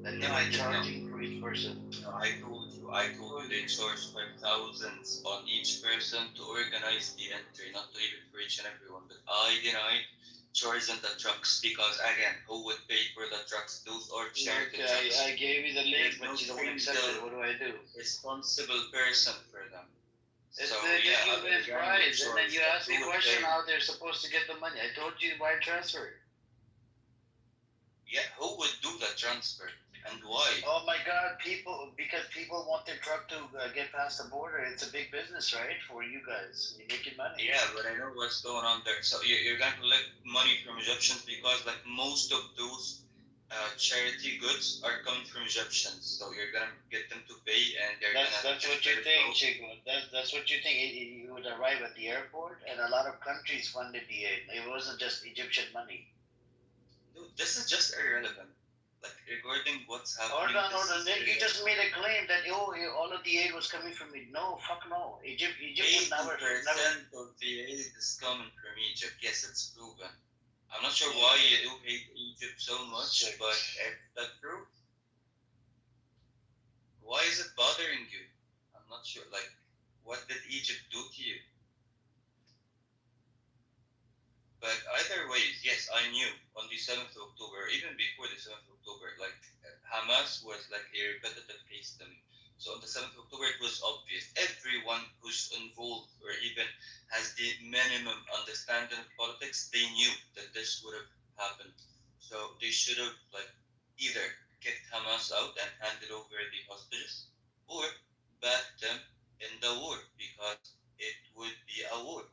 That they were charging for each person. No, I told you they charge thousands on each person to organize the entry, not to even for each and everyone. But I denied charging the trucks because again, who would pay for the trucks? Those are charity trucks. I gave you the link, but you don't accept it. What do I do? Responsible person for them. It's you win prize, and then you ask me a question how they're supposed to get the money. I told you wire transfer. Yeah, who would do the transfer and why? Oh my God, because people want their truck to get past the border. It's a big business, right, for you guys. You're making money. Yeah, but I know what's going on there. So you're going to collect money from Egyptians because like most of those charity goods are coming from Egyptians. So you're gonna get them to pay, and that's what you think, Chico. That's what you think. You would arrive at the airport, and a lot of countries funded the aid. It wasn't just Egyptian money. Dude, this is just irrelevant. Like regarding what's happening. Hold on. You just made a claim that all of the aid was coming from me. No, fuck no. Egypt would never. 80% of the aid is coming from Egypt. Yes, it's proven. I'm not sure why you do hate Egypt so much, but if that's true, why is it bothering you? I'm not sure. Like, what did Egypt do to you? But either way, yes, I knew on the 7th of October, even before the 7th of October, like Hamas was like a repetitive case to me. So on the 7th of October, it was obvious. Everyone who's involved or even has the minimum understanding of politics, they knew that this would have happened. So they should have like either kicked Hamas out and handed over the hostages, or backed them in the war because it would be a war.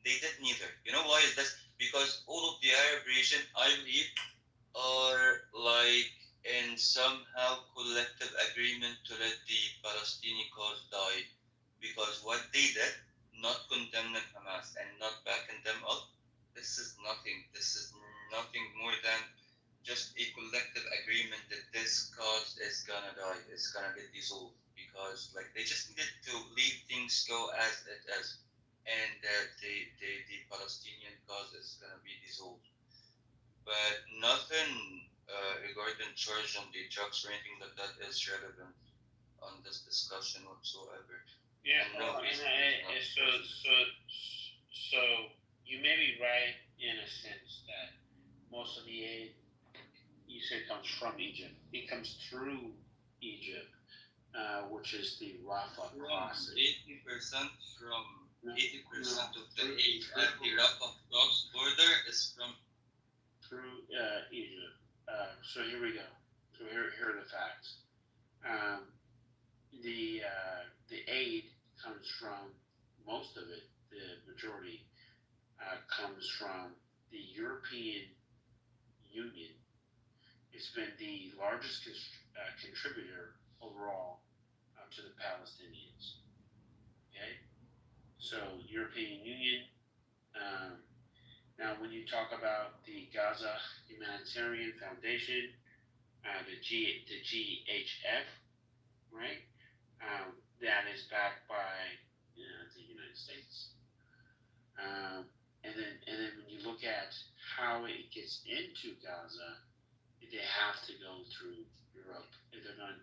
They did neither. You know why is this? Because all of the Arab region, I believe, are like in somehow collective agreement to let the Palestinian cause die. Because what they did, not condemning Hamas and not backing them up, this is nothing. This is nothing more than just a collective agreement that this cause is gonna die, it's gonna get dissolved. Because like they just needed to leave things go as it is, and the Palestinian cause is gonna be dissolved. But nothing regarding charge on the trucks or anything like that is relevant on this discussion whatsoever. Yeah, so you may be right in a sense that most of the aid you say comes from Egypt. It comes through Egypt, which is the Rafah crossing. 80% of the aid at the Rafah cross border is from through Egypt. So here we go. So here are the facts. The aid comes from, most of it, the majority, comes from the European Union. It's been the largest contributor overall to the Palestinians. Okay? So, European Union. Now, when you talk about the Gaza Humanitarian Foundation, the GHF, right? That is backed by the United States. And then when you look at how it gets into Gaza, they have to go through Europe. If they're going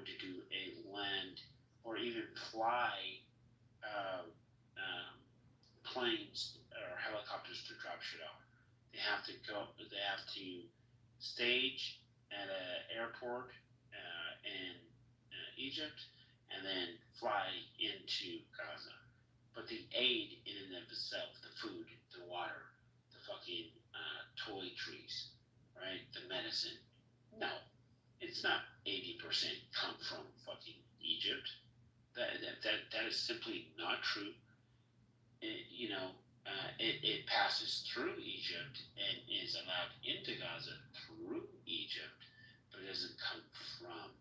to do a land or even fly planes or helicopters to drop shit off. They have to stage at an airport in Egypt and then fly into Gaza. But the aid in and of itself, the food, the water, the fucking toiletries, right? The medicine. No, it's not 80% come from fucking Egypt. That is simply not true. It passes through Egypt and is allowed into Gaza through Egypt, but it doesn't come from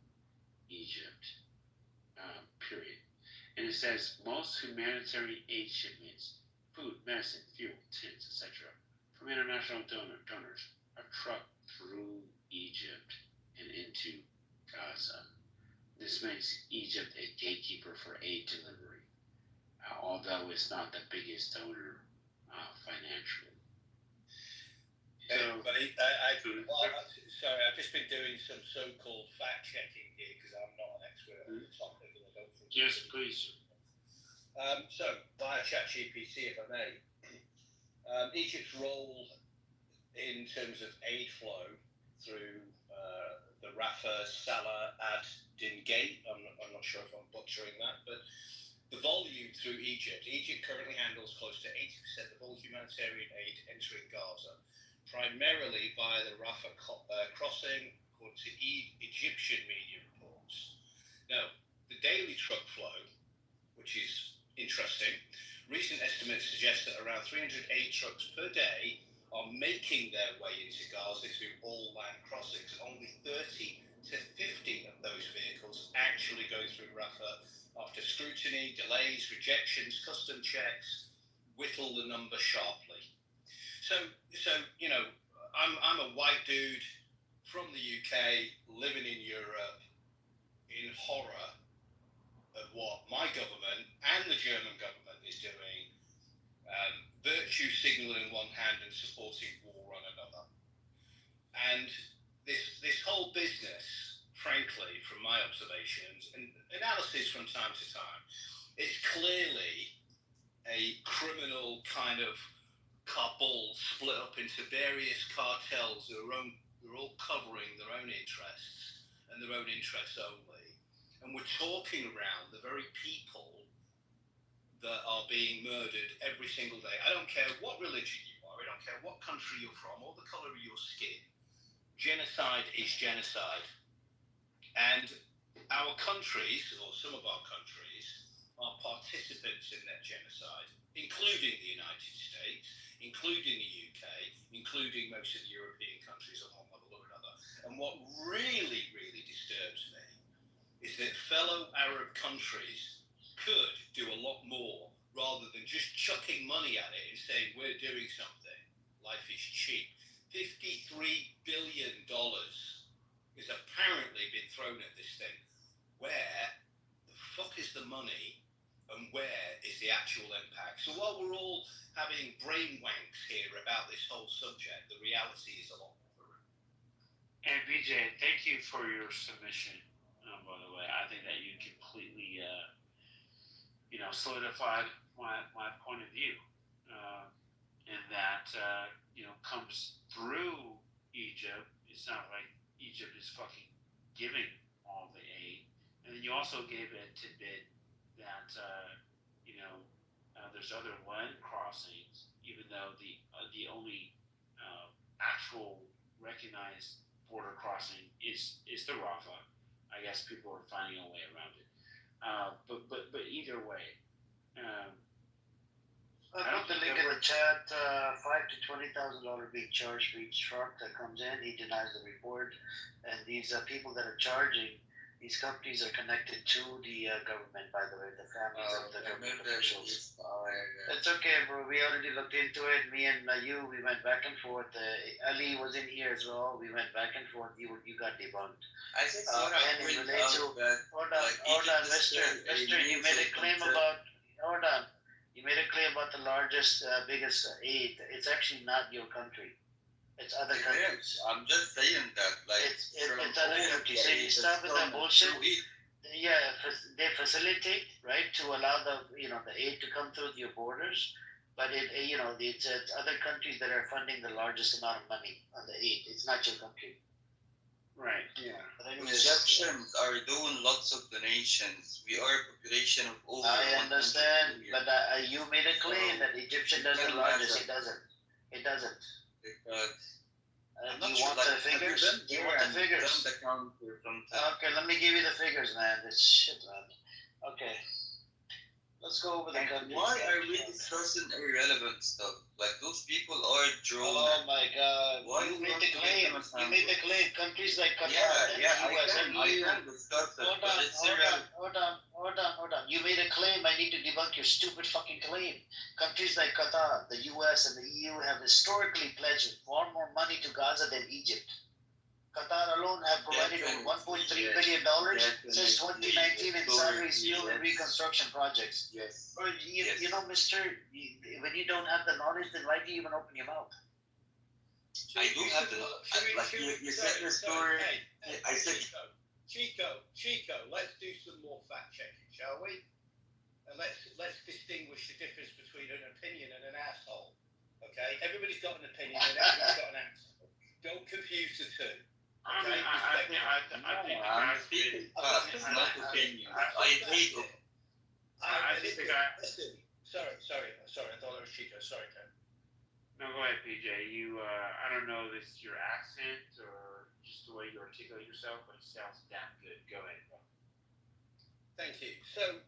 Egypt. Period. And says most humanitarian aid shipments, food, medicine, fuel, tents, etc., from international donors are trucked through Egypt and into Gaza. This makes Egypt a gatekeeper for aid delivery, although it's not the biggest donor financially. Everybody, sorry, I've just been doing some so-called fact-checking here because I'm not an expert on the topic, and I don't think. Yes, please. So, via ChatGPT, if I may, Egypt's role in terms of aid flow through the Rafah Salah ad-Din Gate, I'm not sure if I'm butchering that, but the volume through Egypt currently handles close to 80% of all humanitarian aid entering Gaza, primarily via the Rafah crossing, according to Egyptian media reports. Now, the daily truck flow, which is interesting, recent estimates suggest that around 308 trucks per day are making their way into Gaza through all land crossings. Only 30 to 50 of those vehicles actually go through Rafah after scrutiny, delays, rejections, custom checks whittle the number sharply. So you know, I'm a white dude from the UK living in Europe in horror of what my government and the German government is doing, virtue signaling on one hand and supporting war on another. And this whole business, frankly, from my observations and analysis from time to time, is clearly a criminal kind of cabal split up into various cartels who are all covering their own interests and their own interests only. And we're talking around the very people that are being murdered every single day. I don't care what religion you are, I don't care what country you're from, or the colour of your skin. Genocide is genocide. And our countries, or some of our countries, are participants in that genocide, including the United States, including the UK, including most of the European countries on one level or another. And what really, really disturbs me is that fellow Arab countries could do a lot more rather than just chucking money at it and saying we're doing something. Life is cheap. $53 billion has apparently been thrown at this thing. Where the fuck is the money and where is the actual impact? So while we're all having brain wanks here about this whole subject, the reality is a lot more. And BJ, thank you for your submission. By the way, I think that you completely, solidified my point of view, and that comes through Egypt. It's not like Egypt is fucking giving all the aid, and then you also gave a tidbit that there's other land crossings, even though the only actual recognized border crossing is the Rafah. I guess people are finding a way around it. But either way, I put the link in the chat. $5,000 to $20,000 being charged for each truck that comes in. He denies the report, and these people that are charging, these companies are connected to the government. By the way, the families of the government officials. It's okay, bro. We already looked into it. Me and we went back and forth. Ali was in here as well. We went back and forth. You got debunked. I think and in relation to hold on, Mister, you made a claim about. Hold on. You made a claim about the largest, biggest aid. It's actually not your country. It's other countries. I'm just saying that, it's other countries. So you stop with that bullshit. Yeah, they facilitate, right, to allow the aid to come through your borders, but it's other countries that are funding the largest amount of money on the aid. It's not your country. Right. Yeah. Egyptians are doing lots of donations. We are a population of over. I understand, but you made a claim that Egyptian does the largest. It doesn't. It doesn't. Because do you want the figures? Do you want the figures? Okay, let me give you the figures, man. This shit, man. Okay. Let's go over the countries. Why are we discussing irrelevant stuff? Like those people are drones. Oh my God! Why You do made want the to claim. make them You made the claim. Countries like Qatar and Yeah, the US and I EU. can discuss it, Hold but on, it's hold on, irrelevant. hold on. You made a claim. I need to debunk your stupid fucking claim. Countries like Qatar, the US, and the EU have historically pledged far more money to Gaza than Egypt. Qatar alone have provided over $1.3 billion since 2019 in salaries, steel, and reconstruction projects. Yes. Or you know, Mister, when you don't have the knowledge, then why do you even open your mouth? I do have the like you said the story. I said Chico, let's do some more fact checking, shall we? And let's distinguish the difference between an opinion and an asshole. Okay, everybody's got an opinion and everybody's got an asshole. Don't confuse the two. Okay? I'm speaking facts, not opinions. I hate it. Listen. Sorry. I thought it was Chico. Sorry, Ken. No, go ahead, PJ. You, I don't know if it's your accent or just the way you articulate yourself, but it sounds damn good. Go ahead. Thank you. So,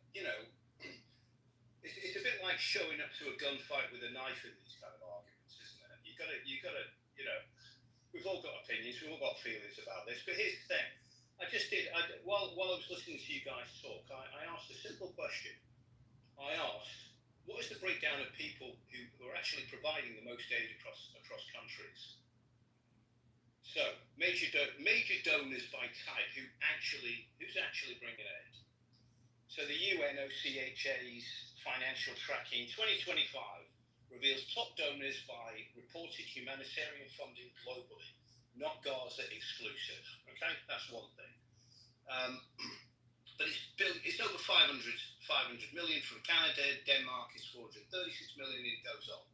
it's a bit like showing up to a gunfight with a knife in these kind of arguments, isn't it? You gotta, we've all got opinions, we've all got feelings about this, but here's the thing. While I was listening to you guys talk, I asked a simple question. I asked, what is the breakdown of people who are actually providing the most aid across countries? So, major donors by type, who's actually bringing aid? So the UNOCHA's financial tracking 2025 reveals top donors by reported humanitarian funding globally, not Gaza exclusive. Okay, that's one thing. But it's over 500 million from Canada. Denmark is 436 million. It goes on.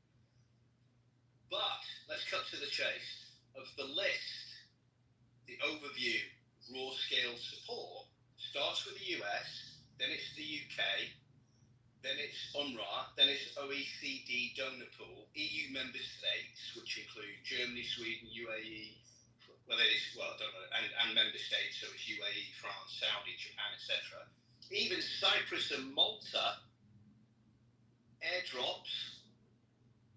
But let's cut to the chase. Of the list, the overview, raw scale support starts with the US, then it's the UK, then it's UNRWA, then it's OECD donor pool, EU member states, which include Germany, Sweden, UAE, I don't know, and member states, so it's UAE, France, Saudi, Japan, etc. Even Cyprus and Malta airdrops,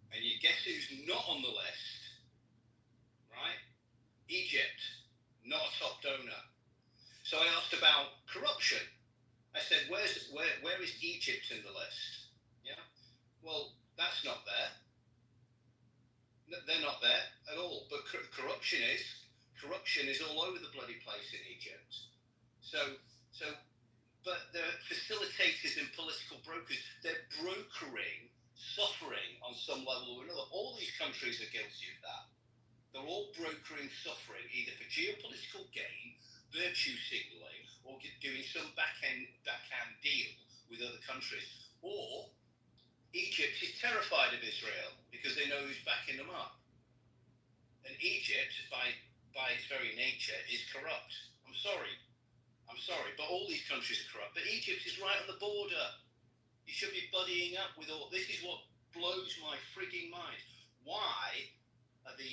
and you guess who's not on the list, right? Egypt, not a top donor. So I asked about corruption. I said, where is Egypt in the list? Yeah, well, that's not there. They're not there at all. But corruption is all over the bloody place in Egypt. But the facilitators and political brokers, they're brokering suffering on some level or another. All these countries are guilty of that. They're all brokering suffering, either for geopolitical gain, virtue signaling, or doing some backhand deal with other countries. Or Egypt is terrified of Israel because they know who's backing them up. And Egypt, by its very nature, is corrupt. I'm sorry, but all these countries are corrupt. But Egypt is right on the border. You should be buddying up with all. This is what blows my frigging mind. Why are the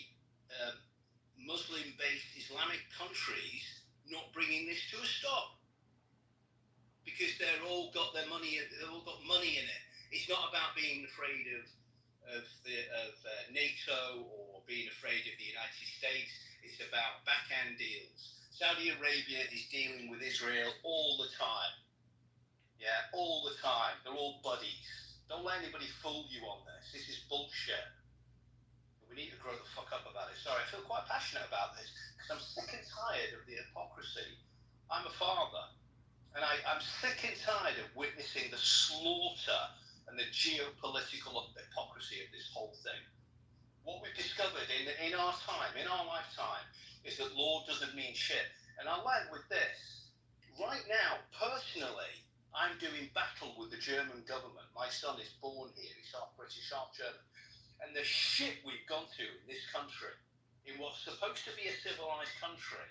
Muslim-based Islamic countries not bringing this to a stop? Because they've all got money in it. It's not about being afraid of NATO or being afraid of the United States. It's about backhand deals. Saudi Arabia is dealing with Israel all the time. Yeah, all the time. They're all buddies. Don't let anybody fool you on this. This is bullshit. We need to grow the fuck up about it. Sorry, I feel quite passionate about this because I'm sick and tired of the hypocrisy. I'm a father, and I'm sick and tired of witnessing the slaughter and the geopolitical hypocrisy of this whole thing. What we've discovered in our time, in our lifetime, is that law doesn't mean shit. And I'll end with this. Right now, personally, I'm doing battle with the German government. My son is born here. He's half British, half German. And the shit we've gone through in this country, in what's supposed to be a civilized country,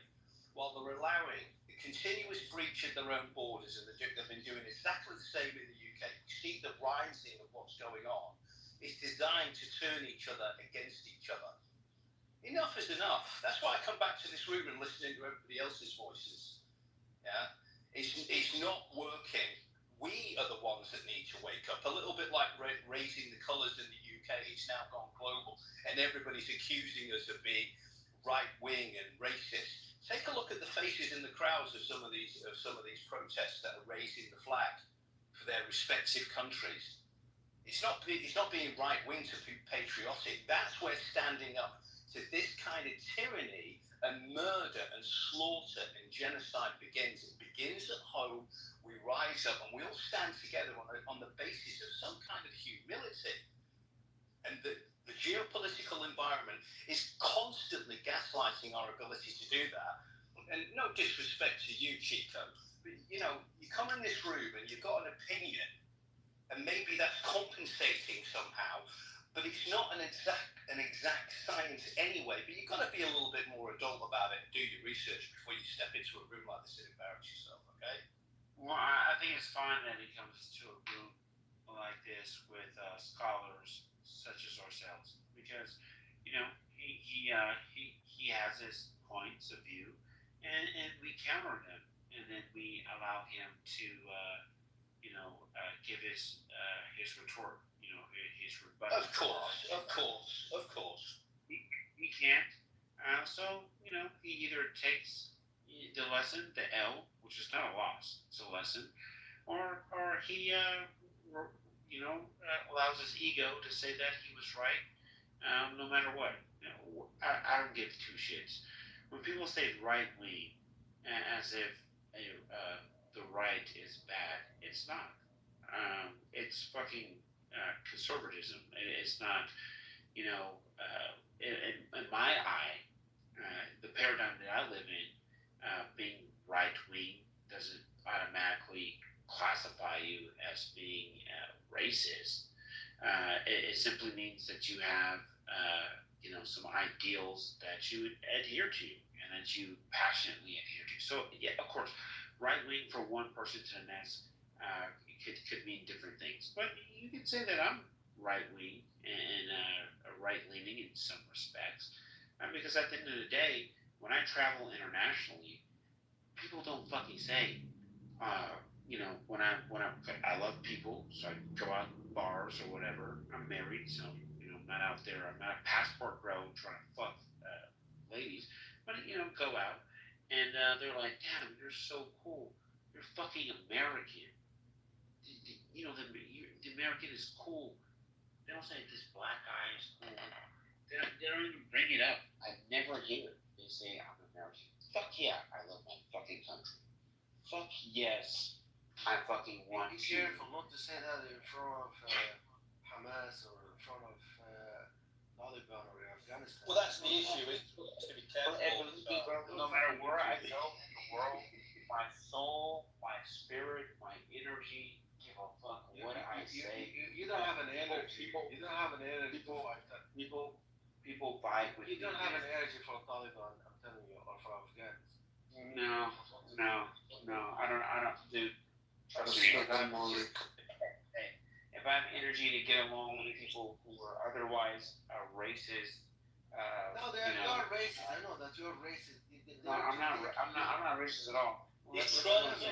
while they're allowing the continuous breach of their own borders, and they've been doing exactly the same in the UK. You see the rising of what's going on. It's designed to turn each other against each other. Enough is enough. That's why I come back to this room and listening to everybody else's voices. Yeah, it's not working. we are the ones that need to wake up. A little bit like raising the colours in the UK. It's now gone global, and everybody's accusing us of being right wing and racist. Take a look at the faces in the crowds of some of these protests that are raising the flag for their respective countries. It's not being right wing to be patriotic. That's where standing up to this kind of tyranny and murder and slaughter and genocide begins. It begins at home. We rise up and we all stand together on the basis of some kind of humility. And the geopolitical environment is constantly gaslighting our ability to do that. And no disrespect to you, Chico, but you come in this room and you've got an opinion, and maybe that's compensating somehow, but it's not an exact science anyway. But you've got to be a little bit more adult about it and do your research before you step into a room like this and embarrass yourself, okay? Well, I think it's fine that he comes to a group like this with scholars such as ourselves, because he has his points of view, and we counter them, and then we allow him to give his retort, his rebuttal. Of course. He can't. So he either takes the lesson, the L, which is not a loss, it's a lesson, or he allows his ego to say that he was right, no matter what. I don't give two shits. When people say right wing, as if the right is bad, it's not. It's fucking conservatism. It's not, in my eye, the paradigm that I live in, being right wing doesn't automatically classify you as being racist. It simply means that you have, some ideals that you adhere to and that you passionately adhere to. So, yeah, of course, right wing for one person to the next could mean different things. But you could say that I'm right wing and right leaning in some respects, because at the end of the day, when I travel internationally, people don't fucking say, when I love people, so I go out in bars or whatever. I'm married, so I'm not out there. I'm not a passport bro trying to fuck ladies, but go out, and they're like, "Damn, you're so cool. You're fucking American. The American is cool." They don't say this black guy is cool. They don't even bring it up. I never hear it. They say I'm American. Fuck yeah, I love my fucking country. Fuck yes, I fucking want Be careful not to say that in front of Hamas or in front of Taliban or Afghanistan. Well, that's the issue. It's to be careful. No matter where I go in the world, my soul, my spirit, my energy, give a fuck what I say. You don't have an energy. You don't have an energy to fight that. People vibe with you. You don't have an energy for Taliban, I'm telling you, or for Afghans. No, I don't, dude. Trust me. If I have energy to get along with people who are otherwise racist, no, you're racist. I know that you're racist. No, I'm not racist at all. You're racist.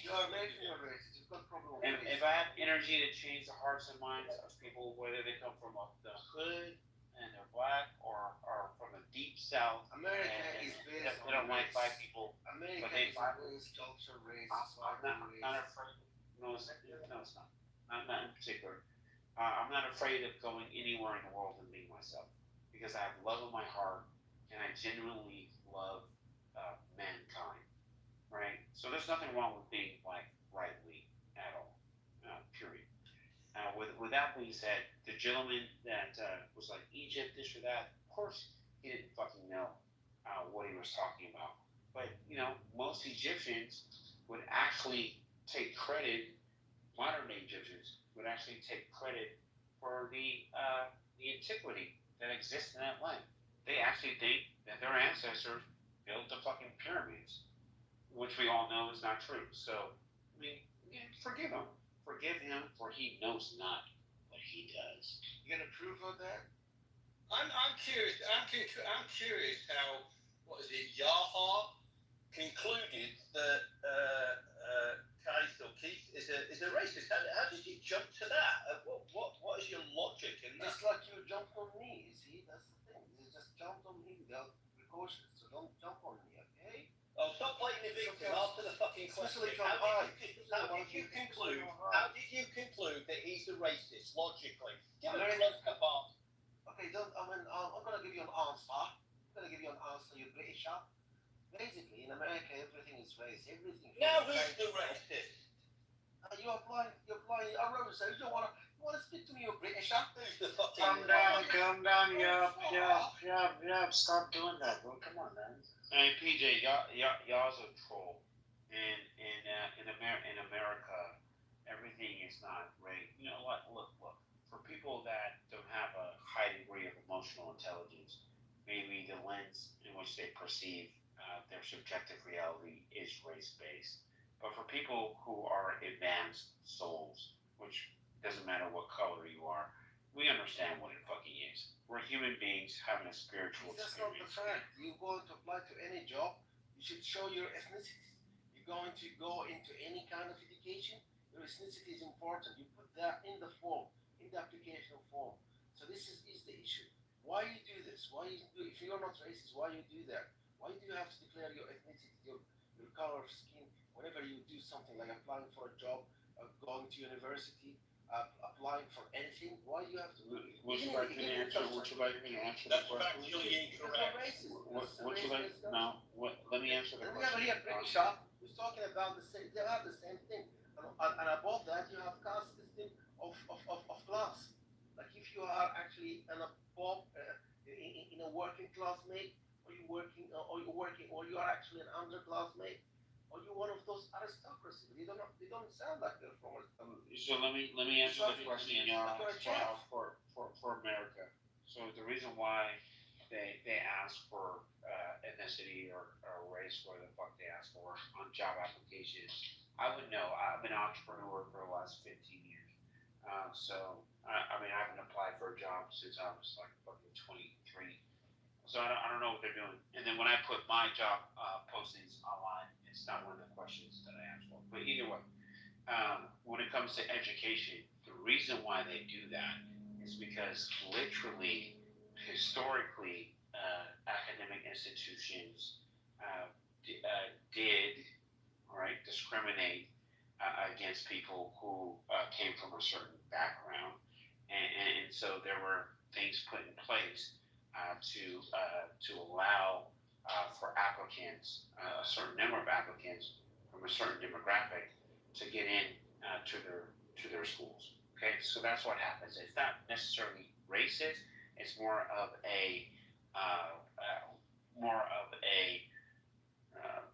You're racist. You've got problem with racism. If I have energy to change the hearts and minds of people, whether they come from the hood and they're black or from the deep south, America is based on they don't like black people. America but they is a race culture, I'm not afraid. No, it's not. Not in particular. I'm not afraid of going anywhere in the world and being myself, because I have love in my heart and I genuinely love mankind. Right? So there's nothing wrong with being like right wing at all. Period. With that being said, the gentleman that was like Egypt, this or that, of course he didn't fucking know what he was talking about. But most Egyptians would actually take credit. Modern day Egyptians would actually take credit for the antiquity that exists in that land. They actually think that their ancestors built the fucking pyramids, which we all know is not true. So, I mean, forgive him. Forgive him, for he knows not what he does. You gonna prove of that? I'm curious. I'm curious how Yaha concluded that Keith a racist. How did you jump to that? What is your logic in that? It's like you jumped on me, you see? That's the thing. You just jumped on me without precautions. So don't jump on me, okay? Oh, stop playing the victim after the fucking question. Especially from How did you conclude that he's the racist, logically? Give us a box. Okay, I'm gonna give you an answer. You're British, huh? Basically, in America, everything is race. Everything. Now who's the racist? You're applying. I wrote so you wanna speak to me? You're British, huh? Who's the fucking Calm down, yup. Stop doing that, bro. Come on, man. Hey, PJ, y'all's a troll. And in America, everything is not right. You know what? Look. For people that don't have a high degree of emotional intelligence, maybe the lens in which they perceive their subjective reality is race-based. But for people who are advanced souls, which doesn't matter what color you are, we understand what it fucking is. We're human beings having a spiritual That's not the experience. fact. You're going to apply to any job, you should show your ethnicity. You're going to go into any kind of education, your ethnicity is important. You put that in the form, in the application form. So this is the issue. Why you do this? If you're not racist, why you do that? Why do you have to declare your ethnicity, your color of skin, whenever you do something like applying for a job, going to university, applying for anything? Why do you have to? Would you like me to answer? Would you like me to answer the question? That's factually incorrect. Would you like? No. Let me answer the Then we have question. here British shop. We're talking about the same. They have the same thing, and above that you have caste system of class. Like if you are actually an above in a working class mate, or you're working, or you are actually an underclass mate, or you're one of those aristocracy. They don't sound like they're from aristocracy. So let me answer the question for America. So the reason why they ask for ethnicity or race, whatever the fuck they ask for on job applications, I would know. I've been an entrepreneur for the last 15 years. So I haven't applied for a job since I was like fucking 23. So I don't know what they're doing. And then when I put my job postings online, it's not one of the questions that I ask for. But either way, when it comes to education, the reason why they do that is because literally, historically, academic institutions did discriminate against people who came from a certain background, and so there were things put in place to allow for applicants, a certain number of applicants from a certain demographic, to get in to their schools. Okay, so that's what happens. It's not necessarily racist. It's more of a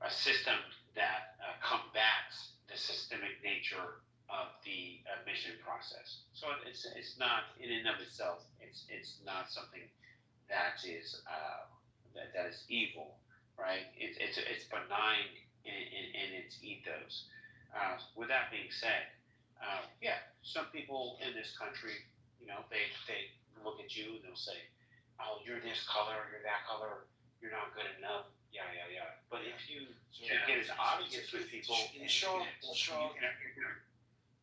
system that combats the systemic nature of the admission process. So it's not in and of itself. It's not something that is that is evil, right? It's benign in its ethos. With that being said, yeah, some people in this country, they look at you and they'll say, "Oh, you're this color, you're that color, you're not good enough." Yeah. But if you get an audience with people, in short,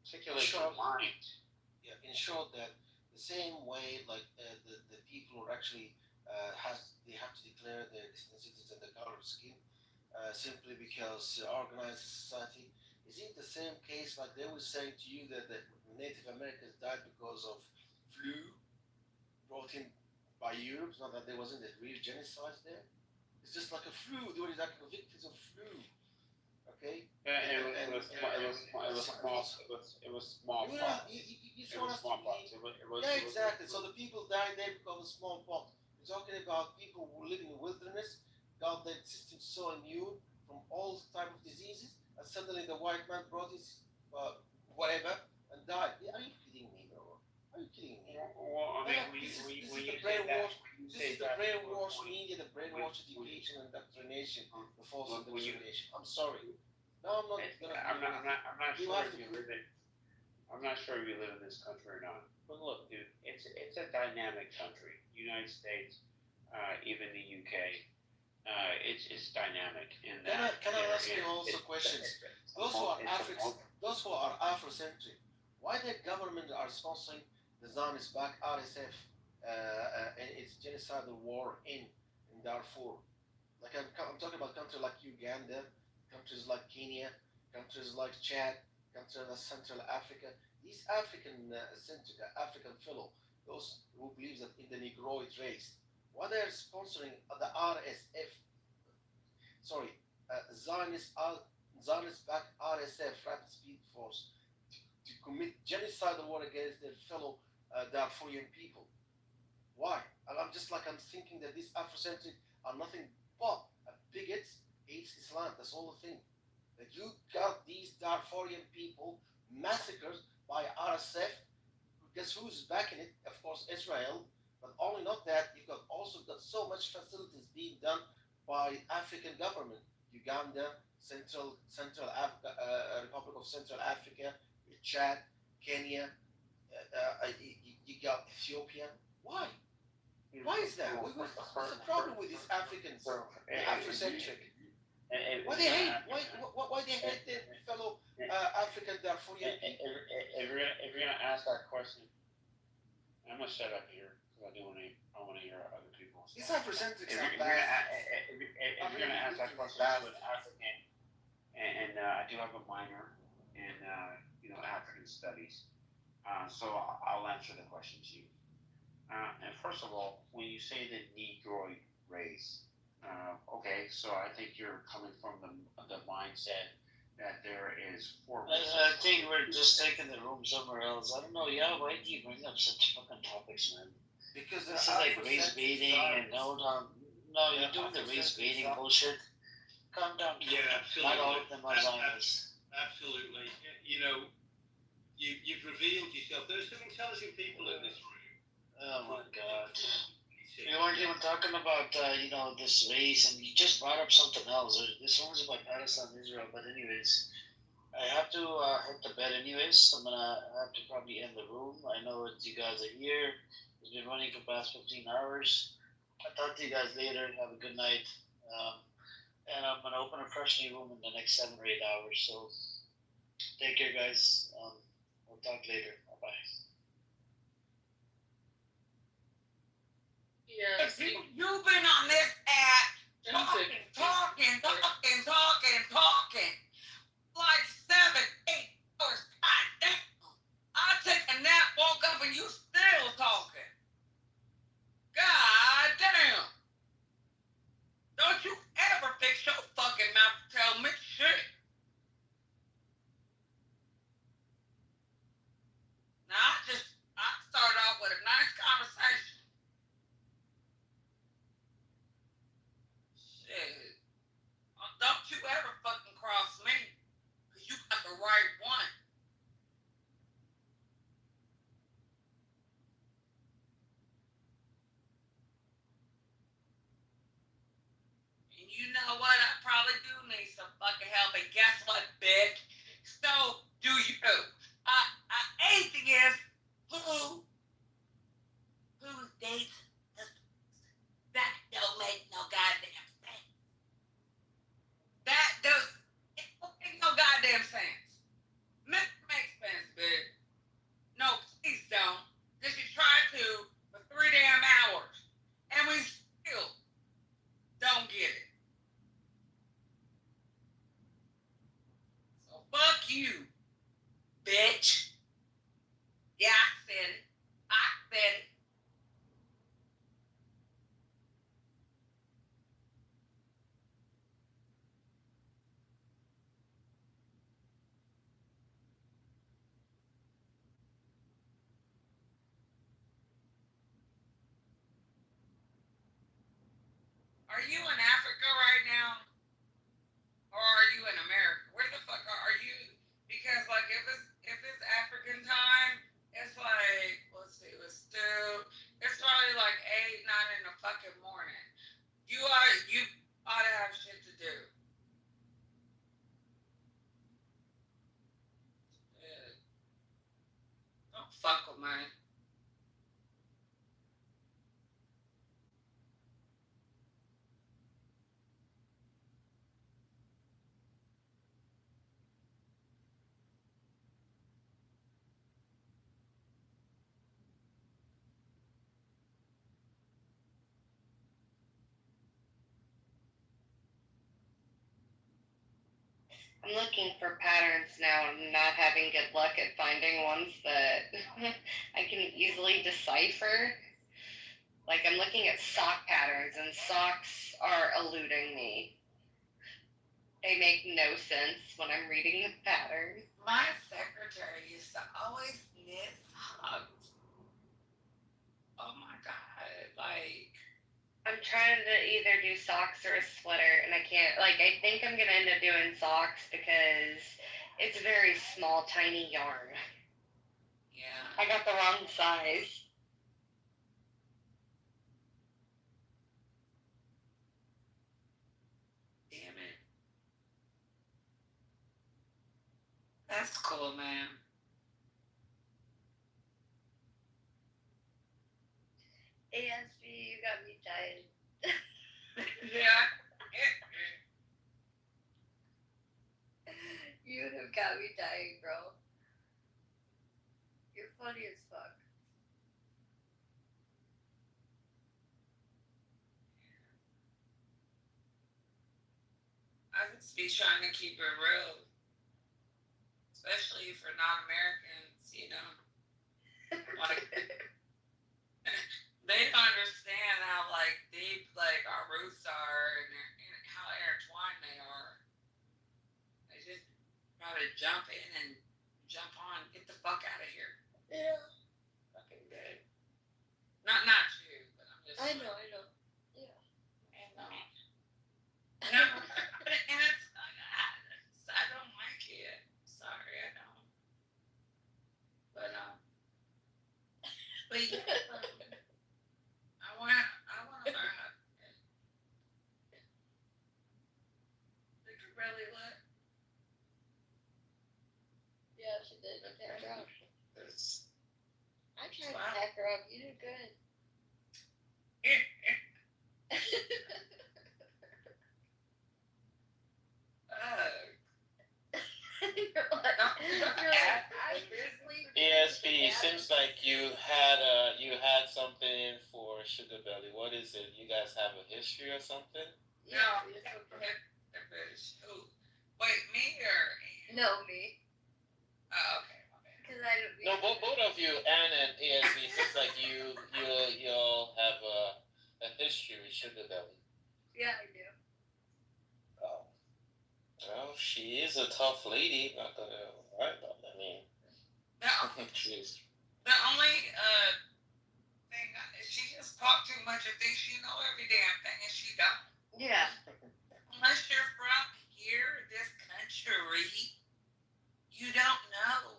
articulate your mind. Yeah, in short, that the same way like the people who actually they have to declare their ethnicities and the color of skin simply because organized society. Is it the same case like they were saying to you that the Native Americans died because of flu brought in by Europe? Not that there wasn't a real genocide there. It's just like a flu. They were like victims of flu. Okay. Yeah, it was smallpox. Yeah, exactly. So the people died there because of smallpox. We're talking about people who live in the wilderness, got their system so immune from all type of diseases, and suddenly the white man brought his whatever and died. Are you kidding me, bro? Are you kidding me? Well, I mean, This is the brainwash. This is the brainwash media, the brainwash education and indoctrination, the false indoctrination. I'm sorry. No, I'm not gonna. I'm not sure if you live in. I'm not sure if you live in this country or not. But look, dude, it's a dynamic country. United States, even the UK. It's dynamic in Can that. I ask you also questions? Those who are Afrocentric, why the government are sponsoring the Zionist-backed RSF and its genocidal war in Darfur? Like I'm talking about countries like Uganda, countries like Kenya, countries like Chad, countries like Central Africa. These African-centric, African fellow, those who believe that in the Negroid race, why they are sponsoring the RSF? Sorry, Zionist-backed RSF, Rapid Speed Force, to commit genocidal war against their fellow Darfurian people. Why? And I'm thinking that these Afrocentric are nothing but bigots, hates Islam. That's all the thing. That you got these Darfurian people massacred by RSF. Guess who's backing it? Of course, Israel. But only not that, you've also got so much facilities being done by African government, Uganda, Central Africa, Republic of Central Africa, Chad, Kenya. You got Ethiopia. Why? Why is that? What's the problem with these Africans, Afrocentric? Why they hate? Why they hate their fellow African Darfurian people? If you're gonna ask that question, I'm gonna shut up here because I want to hear other people. These Afrocentrics are bad. If you're gonna ask that question, I was African, and I do have a minor in African studies, so I'll answer the question to you. And first of all, when you say the Negroid race, okay, so I think you're coming from the mindset that there is four races. I think we're just taking the room somewhere else. I don't know, yeah, why do you bring up such fucking topics, man? Because this is like race baiting and hold on. No, you're doing the race baiting bullshit. Calm down. Yeah, absolutely. Not all of them are Zionists. Absolutely. You've revealed yourself. There are some intelligent people in this room. Oh my God. We weren't even talking about this race, and you just brought up something else. This one's about Palestine, Israel, but anyways, I have to hit the bed anyways. I'm gonna have to probably end the room. I know you guys are here. It's been running for the past 15 hours. I'll talk to you guys later. Have a good night. And I'm gonna open a fresh new room in the next 7 or 8 hours. So take care, guys. We'll talk later. Bye bye. If you've been on this app talking like 7, 8 hours. God damn. I took a nap, woke up, and you still talking. God damn. Don't you ever fix your fucking mouth to tell me shit. Now, I started off with a nice conversation. Shit. Don't you ever fucking cross me. Because you got the right one. And you know what? I probably do need some fucking help. And guess what, bitch? So do you. Atheist who dates that don't make no goddamn sense. It don't make no goddamn sense. Makes sense, bitch. No, please don't. Because you tried to for 3 damn hours. And we still don't get it. So fuck you, bitch. Yeah, I said it. Are you in Africa right now? Or are you in America? Where the fuck are you? Because like if it's I'm looking for patterns now. I'm not having good luck at finding ones that I can easily decipher. Like, I'm looking at sock patterns, and socks are eluding me. They make no sense when I'm reading the pattern. My secretary used to always knit socks. Oh my god, like. I'm trying to either do socks or a sweater, and I can't. Like, I think I'm gonna end up doing socks because it's very small, tiny yarn. Yeah. I got the wrong size. Damn it. That's cool, man. ASB, you got me dying. Yeah. You have got me dying, bro. You're funny as fuck. I just be trying to keep it real, especially for non-Americans, you know. Like, they don't understand how like deep like our roots are and how intertwined they are. They just try to jump in and jump on, get the fuck out of here. Yeah. Fucking good. Not you, but I'm just. I know. Yeah. And no, and it's I don't like it. Sorry, I don't. But yeah, I want to learn how. They could really let. Yeah, she did. Okay, her up. I tried Wow. to hack her up. You did good. ESP, seems like you had something for Sugar Belly. What is it? You guys have a history or something? No, wait, me or No, me. Oh, okay. Because I don't. No, both of you, Ann and ESP, seems like you all have a history with Sugar Belly. Yeah, I do. Oh. Well, she is a tough lady. Not gonna lie about that. I mean, jeez. The only thing she just talked too much and thinks she know every damn thing, and she don't. Yeah. Unless you're from here, this country, you don't know.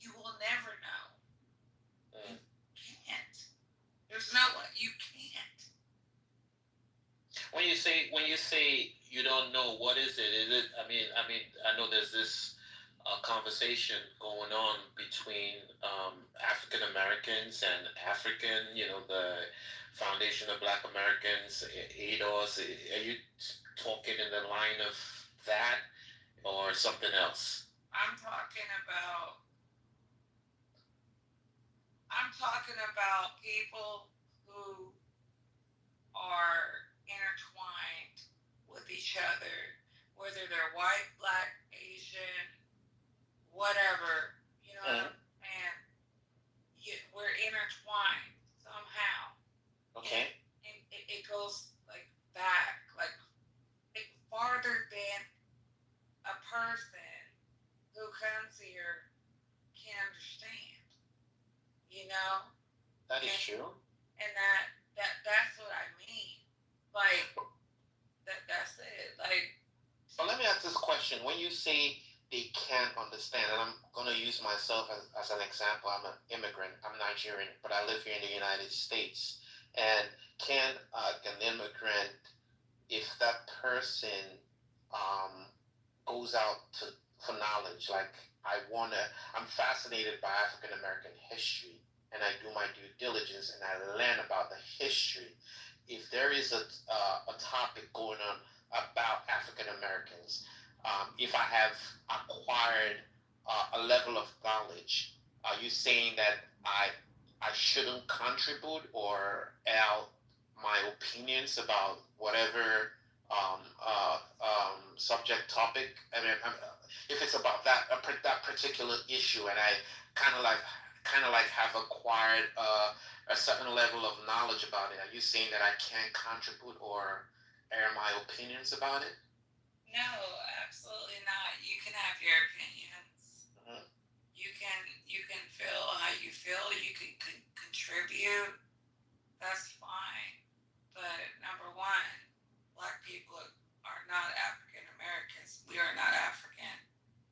You will never know. You can't. There's no way. You can't. When you say you don't know, what is it? Is it? I mean, I know there's this conversation going on between African Americans and African. You know, the Foundation of Black Americans, ADOS. Are you talking in the line of that or something else? I'm talking about people who are intertwined with each other, whether they're white, black, Asian, whatever, you know, and we're intertwined somehow. Okay. And it goes like back, like farther than a person who comes here can understand. You know? That is true. And that's what I mean. Like that's it. Like. So let me ask this question: when you say they can't understand, and I'm going to use myself as an example. I'm an immigrant. I'm Nigerian, but I live here in the United States. And can an immigrant, if that person goes out for knowledge, like I'm fascinated by African American history, and I do my due diligence, and I learn about the history. If there is a topic going on about African Americans, if I have acquired a level of knowledge, are you saying that I shouldn't contribute or out my opinions about whatever subject topic. I mean, if it's about that particular issue, and I kind of like have acquired a certain level of knowledge about it, are you saying that I can't contribute or air my opinions about it? No, absolutely not. You can have your opinions. Mhm. You can feel how you feel. You can contribute. That's fine. But number one, Black people are not African Americans. We are not African.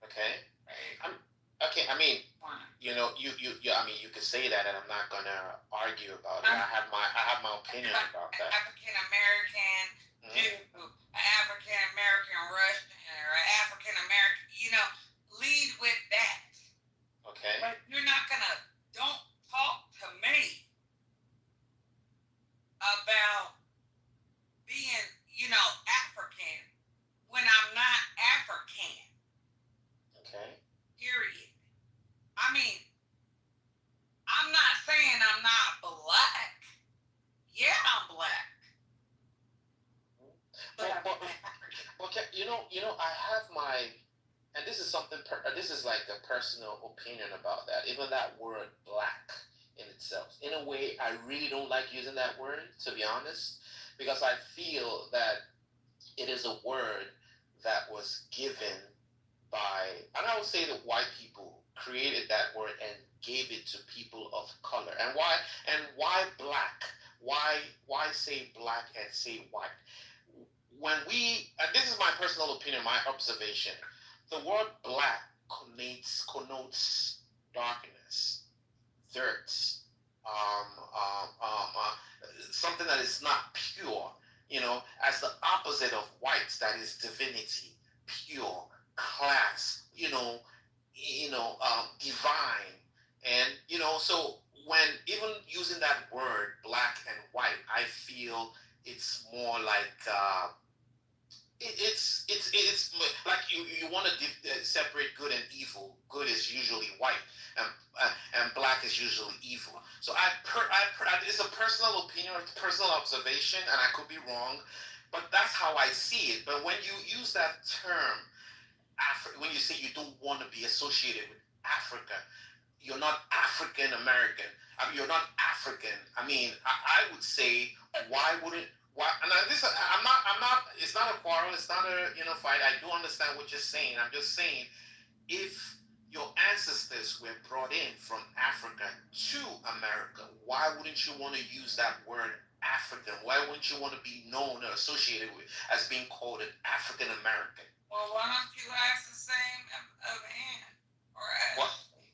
Okay. Right? Okay. I mean, One. you know, you I mean, you could say that, and I'm not gonna argue about it. I have my opinion about that. African American Jew, an African American Russian, or an African American. Lead with that. Okay. But you're not gonna. Don't talk to me about being, African when I'm not African. Okay. Period. I mean, I'm not saying I'm not black. Yeah, I'm black. Okay, I have my, and this is something. This is like a personal opinion about that. Even that word "black" in itself, in a way, I really don't like using that word, to be honest, because I feel that it is a word that was given by, and I would say that white people created that word and gave it to people of color. And why black? Why say black and say white? When and this is my personal opinion, my observation, the word black connotes darkness, dirt, something that is not pure, as the opposite of white, that is divinity, pure, class, divine. And, so when even using that word, black and white, I feel it's more like, it's like you want to separate good and evil. Good is usually white, and black is usually evil. So it's a personal opinion, it's a personal observation, and I could be wrong, but that's how I see it. But when you use that term, when you say you don't want to be associated with Africa, you're not African American. I mean, you're not African. I mean, I would say, why wouldn't? Why? And I'm not. It's not a quarrel. It's not a fight. I do understand what you're saying. I'm just saying, if your ancestors were brought in from Africa to America, why wouldn't you want to use that word African? Why wouldn't you want to be known or associated with as being called an African American? Well, why don't you ask the same of Ann or Ashley?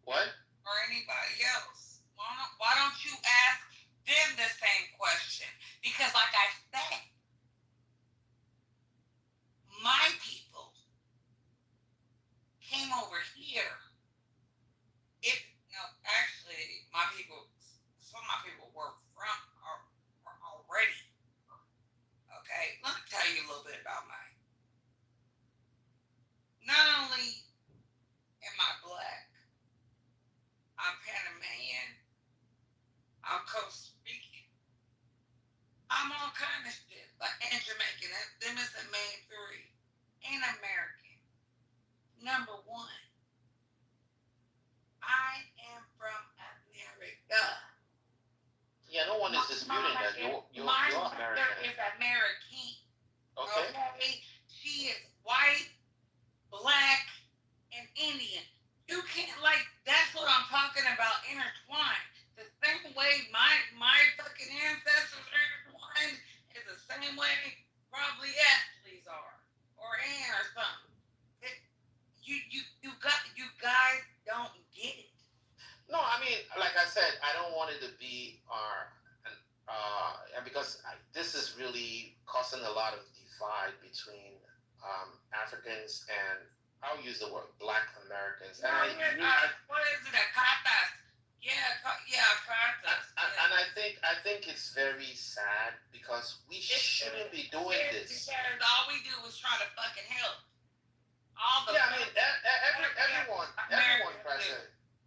What? Or anybody else? Why don't you ask them the same question? Because, like I said, my people came over here. Actually, some of my people were already. Okay, let me tell you a little bit about mine. Not only am I black, I'm Panamanian, I'm Costa Rican, I'm all kind of shit, and Jamaican. Them is the main three. And American. Number one, I am from America. Yeah, no one is disputing that. You're my American. mother is American. Okay. She is white, black, and Indian. You can't, that's what I'm talking about, intertwined. The same way my fucking ancestors are intertwined is the same way probably Ashley's are, or Ann or something. You guys don't get it. No, I mean, like I said, I don't want it to be because this is really causing a lot of divide between Africans and, I'll use the word, Black Americans. What is it? Acatas. Yeah, Acatas. And I think it's very sad because we shouldn't be doing this. Because all we do is try to fucking help.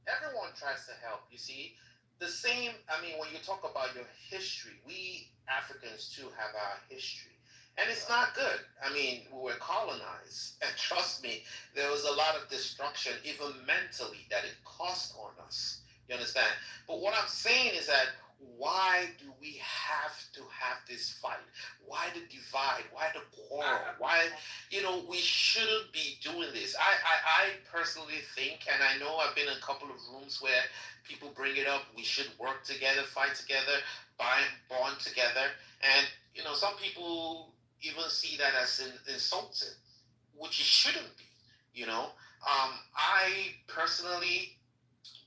Everyone tries to help. You see, the same. I mean, when you talk about your history, we Africans too have our history, And it's not good. I mean, we were colonized, and trust me, there was a lot of destruction, even mentally, that it cost on us. You understand? But what I'm saying is that why do we have to have this fight? Why the divide? Why the quarrel? Why, we shouldn't be doing this. I personally think, and I know I've been in a couple of rooms where people bring it up, we should work together, fight together, bond together. And, some people even see that as insulting, which it shouldn't be. I personally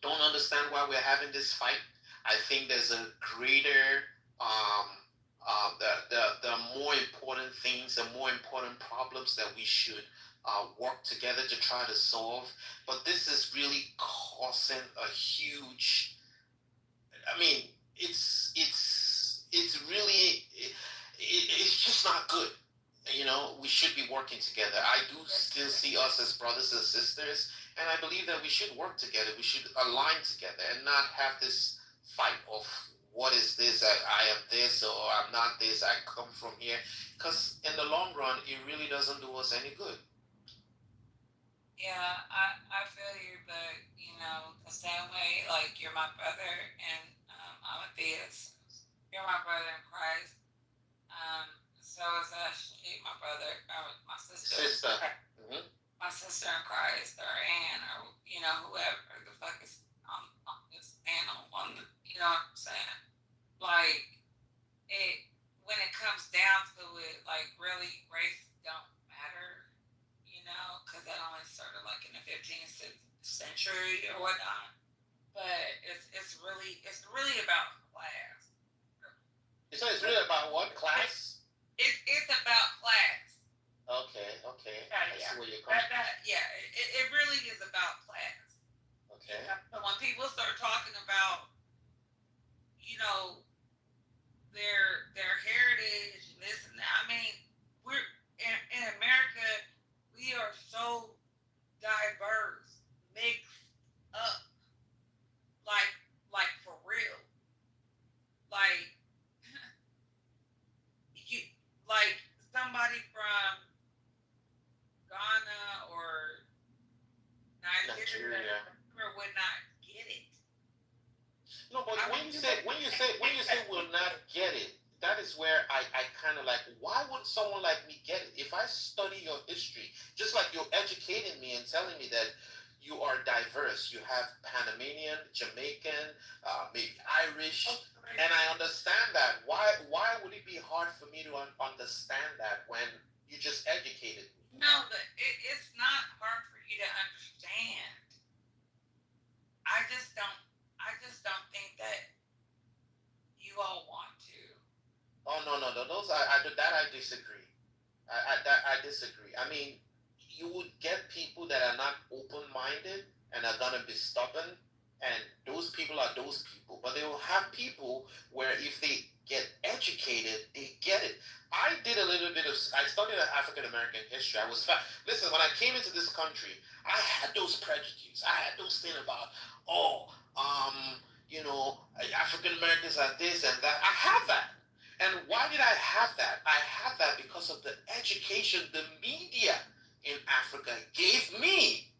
don't understand why we're having this fight. I think there's a greater, um, the more important things, the more important problems that we should work together to try to solve. But this is really causing a huge. I mean, it's really it's just not good. We should be working together. I do still see us as brothers and sisters, and I believe that we should work together. We should align together and not have this fight of what is this? I am this, or I'm not this. I come from here, because in the long run, it really doesn't do us any good. Yeah, I feel you, but the same way, like you're my brother, and I'm a theist. You're my brother in Christ. So is Ashley, my brother, my sister. Sister. My sister in Christ, or Ann, or whoever the fuck is on this panel. You know what I'm saying? Like it when it comes down to it, like really race don't matter, because that only started like in the 15th century or whatnot. But it's really about class. So it's really about what? Class? It's about class. Okay. I see where you're coming. It really is about class. Okay. So when people start talking about, their heritage and this and that, I mean, we're in America, we are so diverse, mixed up, like for real, like you, like somebody from Ghana or Nigeria would not get it. No, but when you say will not get it, that is where I kind of like, why would someone like me get it? If I study your history, just like you're educating me and telling me that you are diverse, you have Panamanian, Jamaican, maybe Irish, and I understand that. Why would it be hard for me to understand that when you just educated me? No, but it's not hard for you to understand. I just don't think that you all want to. Oh no! Those I disagree. I disagree. I mean, you would get people that are not open-minded and are gonna be stubborn, and those people are those people. But they will have people where if they get educated, they get it. I did a little bit of. I studied African American history. Listen, when I came into this country, I had those prejudices. I had those things about African Americans are this and that. I have that. And why did I have that? I have that because of the education the media in Africa gave me.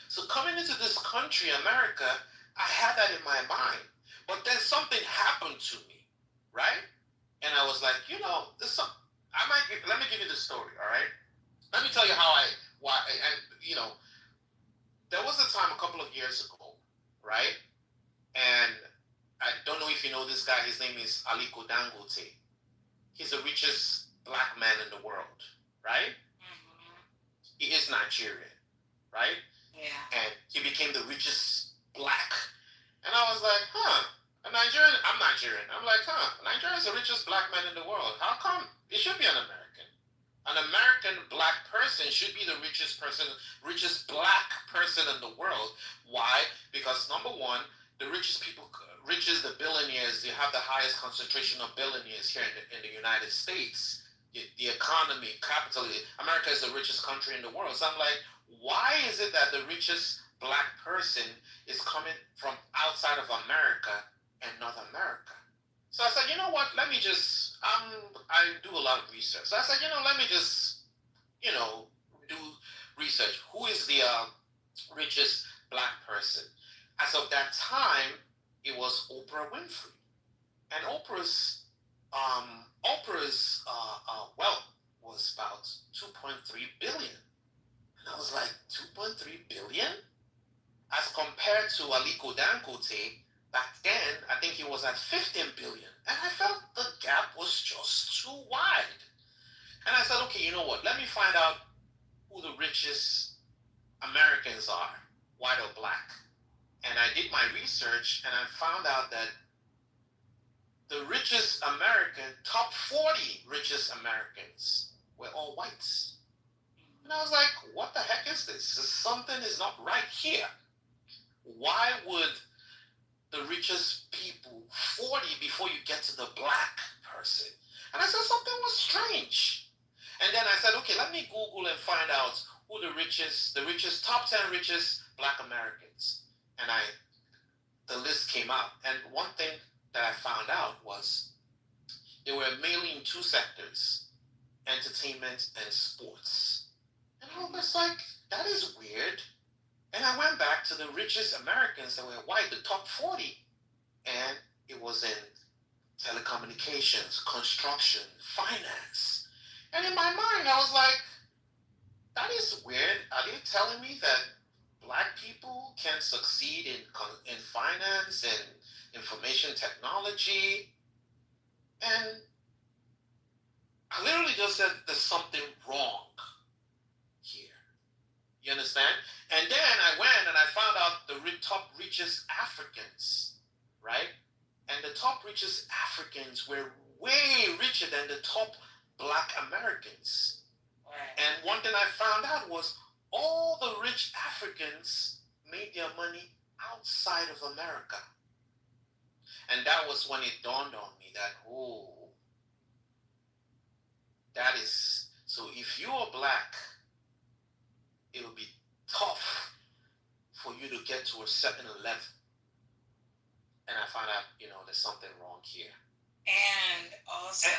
So coming into this country, America, I had that in my mind. But then something happened to me, right? And I was like, let me give you the story, all right? Let me tell you there was a time a couple of years ago, right? And I don't know if you know this guy. His name is Aliko Dangote. He's the richest black man in the world, right? Mm-hmm. He is Nigerian, right? Yeah. And he became the richest black. And I was like, I'm Nigerian. I'm like, Nigeria's the richest black man in the world. How come? It should be an American. An American black person should be the richest black person in the world. Why? Because number one, the the billionaires, they have the highest concentration of billionaires here in the United States. The economy, capitalism, America is the richest country in the world. So I'm like, why is it that the richest black person is coming from outside of America and not America? So I said, you know what? Let me just I do a lot of research. So I said, let me just do research. Who is the richest black person? As of that time, it was Oprah Winfrey, and Oprah's wealth was about 2.3 billion. And I was like, 2.3 billion? As compared to Aliko Dangote, back then, I think he was at 15 billion. And I felt the gap was just too wide. And I said, okay, you know what? Let me find out who the richest Americans are, white or black. And I did my research and I found out that the richest top 40 richest Americans were all whites. And I was like, what the heck is this? Something is not right here. Why would the richest people 40 before you get to the black person? And I said something was strange. And then I said, okay, let me Google and find out who the richest top 10 richest black Americans. And the list came out. And one thing that I found out was they were mainly in two sectors, entertainment and sports. And I was like, that is weird. And I went back to the richest Americans that were white, the top 40. And it was in telecommunications, construction, finance. And in my mind, I was like, that is weird. Are they telling me that black people can succeed in finance and information technology? And I literally just said, there's something wrong here. You understand? And then I went and I found out the top richest Africans, right? And the top richest Africans were way richer than the top black Americans. Right. And one thing I found out was all the rich Africans made their money outside of America. And that was when it dawned on me that, that is, so if you are black, it will be tough for you to get to a certain level. And I found out, there's something wrong here. And also,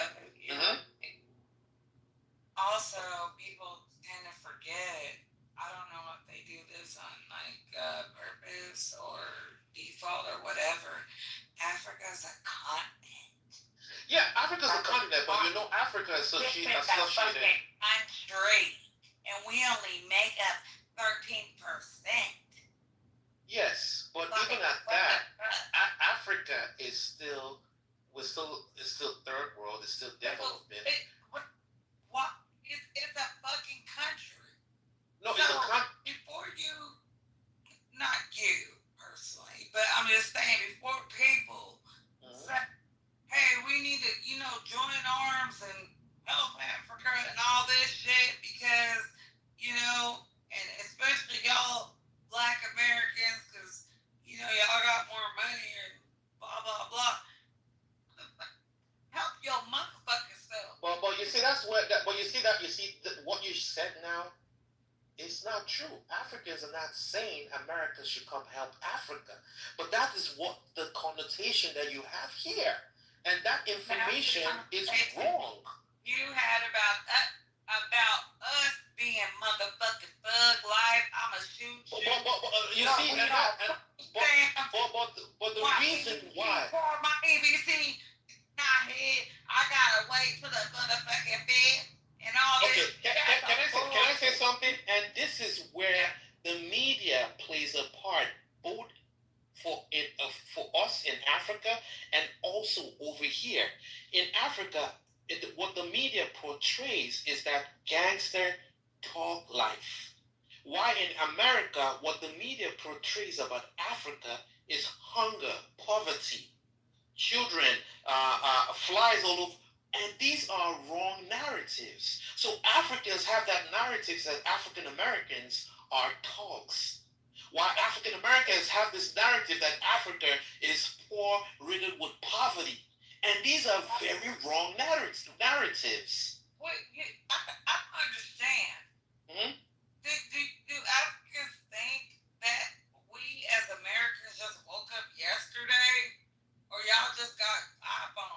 people tend to forget. I don't know if they do this on purpose or default or whatever. Africa's a continent. Yeah, Africa's a continent, but Africa is associated. Country, and we only make up 13%. Yes, but even at that, Africa is still third world. It's still developing. What? It's a fucking country. No, it's a country. Before you, not you personally, but I'm just saying, before people say, hey, we need to, join arms and help Africa and all this shit because, and especially y'all black Americans, because, y'all got more money and blah, blah, blah. Help your motherfucking self. Well, you see, what you said now is not true. Africans are not saying America should come help Africa. But that is what the connotation that you have here. And that information is wrong. You had about us being motherfucking thug life. I'ma shoot you. But the reason why. For my ABC, I gotta wait for the motherfucking bed and all this. Okay, can I say something? And this is where the media plays a part, both for us in Africa and also over here. In Africa, what the media portrays is that gangster talk life. Why in America, what the media portrays about Africa is hunger, poverty, children, flies all over. And these are wrong narratives. So Africans have that narrative that African Americans are thugs. While African Americans have this narrative that Africa is poor, riddled with poverty. And these are very wrong narratives. Well, I understand. Do Africans think that we as Americans just woke up yesterday? Or y'all just got iPhones?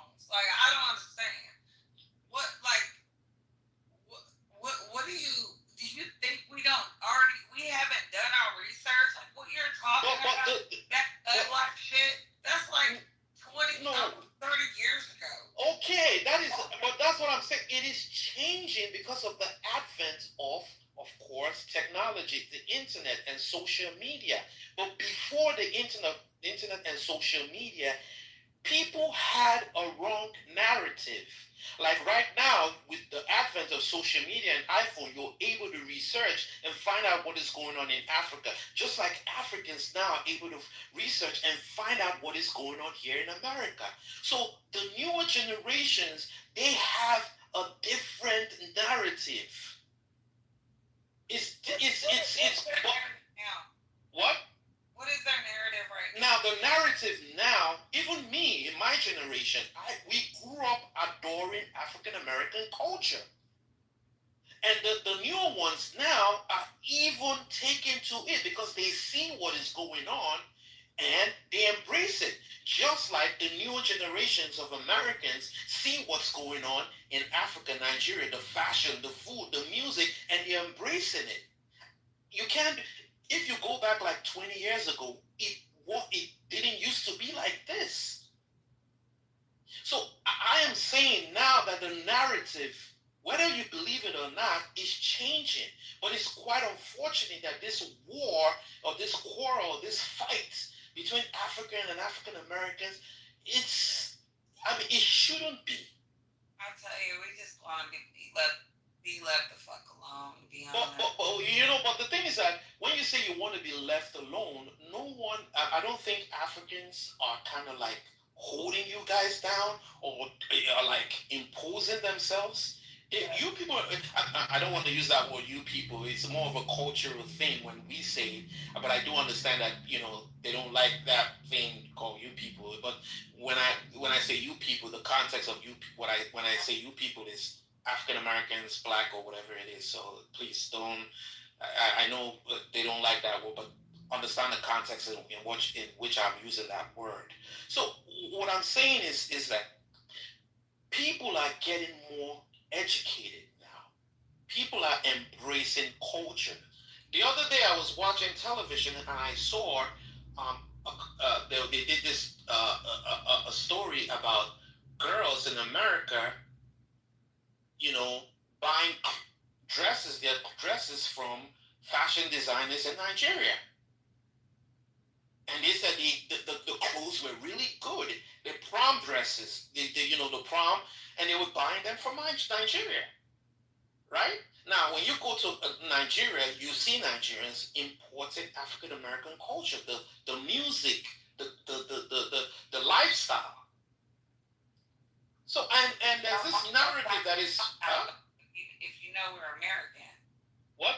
of course, technology, the internet and social media. But before the internet and social media, people had a wrong narrative. Like right now, with the advent of social media and iPhone, you're able to research and find out what is going on in Africa. Just like Africans now are able to research and find out what is going on here in America. So the newer generations, they have a different narrative. What? What is their narrative right now? The narrative now, even me in my generation, we grew up adoring African American culture. And the newer ones now are even taken to it because they see what is going on and they embrace it. Just like the newer generations of Americans see what's going on in Africa, Nigeria, the fashion, the food, the music, and they're embracing it. You can't, if you go back like 20 years ago, it didn't used to be like this. So I am saying now that the narrative, whether you believe it or not, is changing. But it's quite unfortunate that this war or this quarrel, this fight between African and African Americans, it shouldn't be. I tell you, we just want to be left the fuck alone. But the thing is that when you say you want to be left alone, no one, I don't think Africans are kind of like holding you guys down or like imposing themselves. You people, I don't want to use that word, you people. It's more of a cultural thing when we say it, but I do understand that, they don't like that thing called you people. But when I say you people, the context of you, when I say you people is African Americans, black, or whatever it is. So please don't. I know they don't like that word, but understand the context in which I'm using that word. So what I'm saying is that people are getting more educated now. People are embracing culture. The other day I was watching television and I saw they did this a story about girls in America, buying their dresses from fashion designers in Nigeria. And they said the clothes were really good. The prom dresses, the prom, and they were buying them from Nigeria. Right? Now, when you go to Nigeria, you see Nigerians importing African American culture, the music, the lifestyle. So, and there's this narrative that is. If you know we're American. What?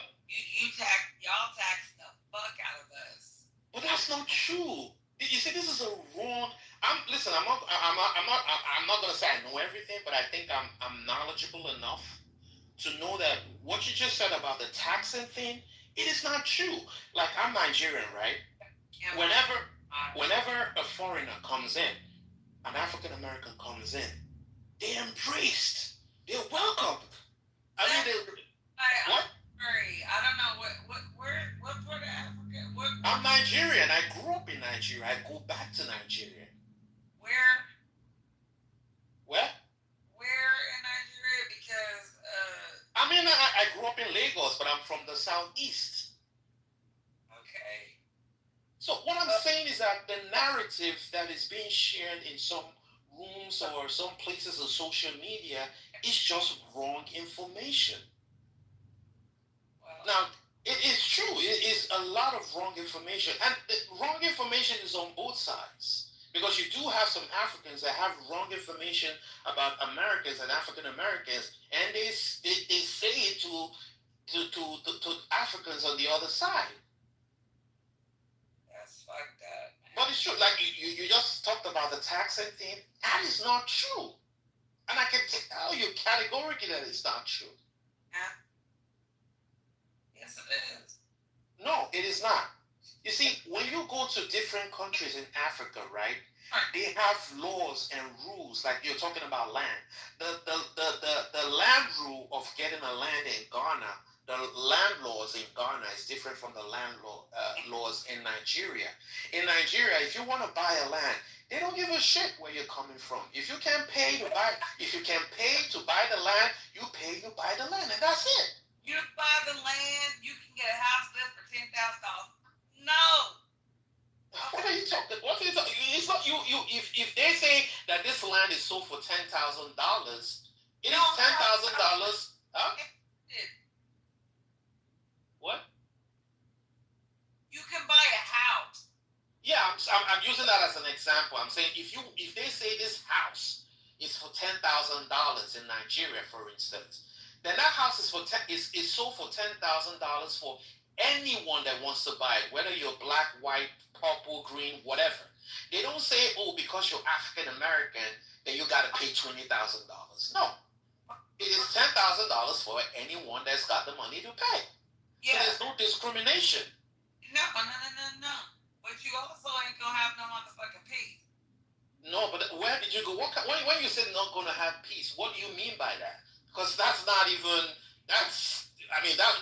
Y'all tax the fuck out of us. But that's not true. You see, this is a wrong. I'm not gonna say I know everything, but I think I'm knowledgeable enough to know that what you just said about the taxing thing, it is not true. Like, I'm Nigerian, right? Yeah, whenever a foreigner comes in, an African American comes in, they're embraced. They're welcomed. What? Sorry, I don't know what part of Africa. I'm Nigerian. I grew up in Nigeria. I go back to Nigeria. Where? Where? Where in Nigeria? Because I grew up in Lagos, but I'm from the southeast. Okay. So what I'm saying is that the narrative that is being shared in some rooms or some places on social media is just wrong information. Now, it is true. It is a lot of wrong information. And wrong information is on both sides. Because you do have some Africans that have wrong information about Americans and African Americans, and they say it to Africans on the other side. That's fucked up. But it's true. Like you just talked about the taxing thing. That is not true. And I can tell you categorically that it's not true. Yes, it is. No, it is not. You see, when you go to different countries in Africa, right, they have laws and rules. Like you're talking about land. The land rule of getting a land in Ghana, the land laws in Ghana is different from the land laws in Nigeria. In Nigeria, if you want to buy a land, they don't give a shit where you're coming from. If you can pay to buy the land, you pay, you buy the land, and that's it. You buy the land, you can get a house there for $10,000. No. What are you talking? What are you talking? It's not you. If they say that this land is sold for $10,000, it is $10,000. Huh? What? You can buy a house. Yeah, I'm using that as an example. I'm saying if they say this house is for $10,000 in Nigeria, for instance, then that house is sold for $10,000 for anyone that wants to buy it, whether you're black, white, purple, green, whatever. They don't say, oh, because you're African American, then you got to pay $20,000. No, it is $10,000 for anyone that's got the money to pay. Yeah. So there's no discrimination. No. But you also ain't gonna have no motherfucking peace. No, but where did you go? When you said not gonna have peace, what do you mean by that? Because that's not even.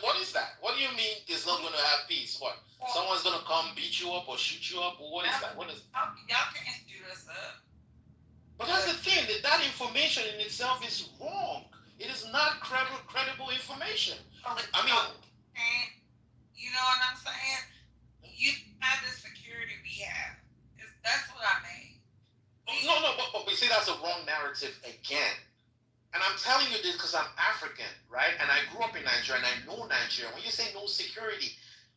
What is that? What do you mean there's not gonna have peace? What? Someone's gonna come beat you up or shoot you up, or what is that? What is? Y'all can't do this up. But that's the thing. That information in itself is wrong. It is not credible information. I mean, you know what I'm saying? You have the security we have. That's what I mean. No, but we see that's a wrong narrative again. And I'm telling you this because I'm African, right? And I grew up in Nigeria and I know Nigeria. When you say no security,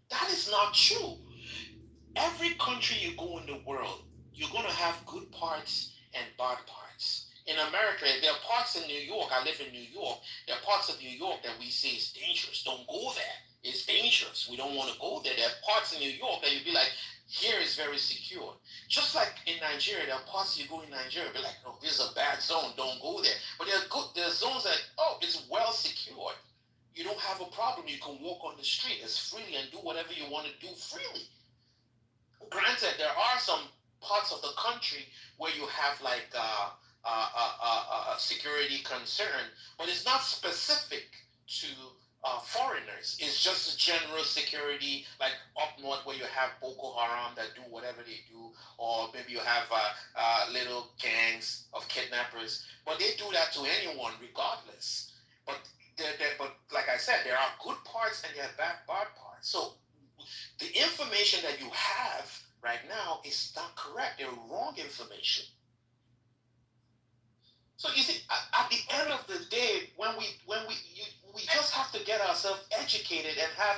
that is not true. Every country you go in the world, you're going to have good parts and bad parts. In America, there are parts in New York. I live in New York. There are parts of New York that we say is dangerous. Don't go there. It's dangerous. We don't want to go there. There are parts in New York that you'd be like, here is very secure. Just like in Nigeria, there are parts you go in Nigeria, be like, oh, this is a bad zone. Don't go there. But there are zones that, oh, it's well secured. You don't have a problem. You can walk on the street as freely and do whatever you want to do freely. Granted, there are some parts of the country where you have like security concern, but it's not specific to foreigners. It's just general security, like up north where you have Boko Haram that do whatever they do, or maybe you have little gangs of kidnappers. But they do that to anyone regardless. But like I said, there are good parts and there are bad parts. So the information that you have right now is not correct. They're wrong information. So you see, at the end of the day, when we just have to get ourselves educated and have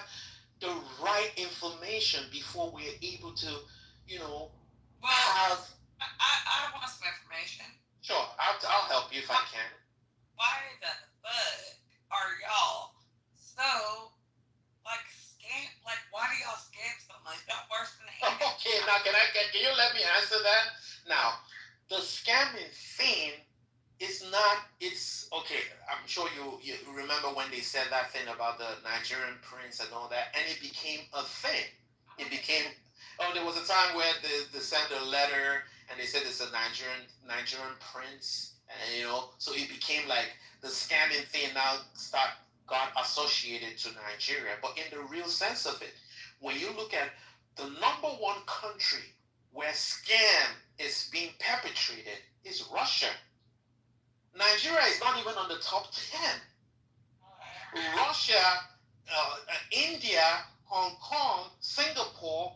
the right information before we're able to, have. I want some information. Sure, I'll help you if I can. Why the fuck are y'all so scam? Why do y'all scam so much? Don't worse than the internet. Okay, now can you let me answer that? Now, the scamming thing is not. It's okay. I'm sure you remember when they said that thing about the Nigerian prince and all that, and it became a thing. It became. Oh, there was a time where they sent a letter and they said it's a Nigerian prince, and so it became like the scamming thing now got associated to Nigeria. But in the real sense of it, when you look at the number one country where scam is being perpetrated is Russia. Nigeria is not even on the top 10. Russia, India, Hong Kong, Singapore,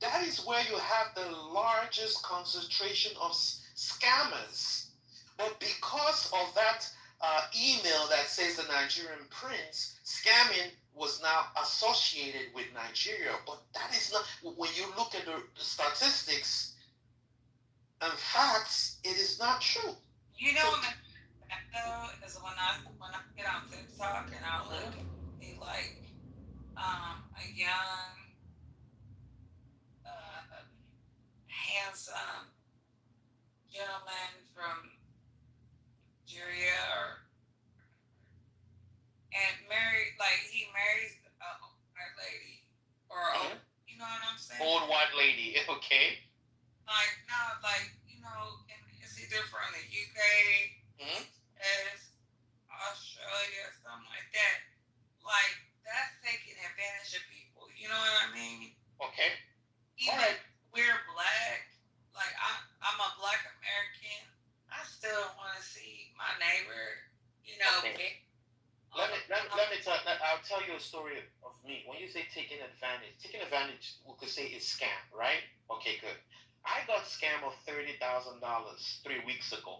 that is where you have the largest concentration of scammers. But because of that email that says the Nigerian prince, scamming was now associated with Nigeria. But that is not, when you look at the statistics and facts, it is not true. You know what though is when I get on TikTok and I look at a young handsome gentleman from Nigeria and he marries a white lady or you know what I'm saying? Old white lady, okay. And it's either from the UK, Australia, or something like that. That's taking advantage of people. You know what I mean? Okay. Even we're black. I'm a black American. I still want to see my neighbor. Okay. Let me tell. I'll tell story of me. When you say taking advantage, we could say is scam, right? Okay, good. I got scammed of $30,000 3 weeks ago.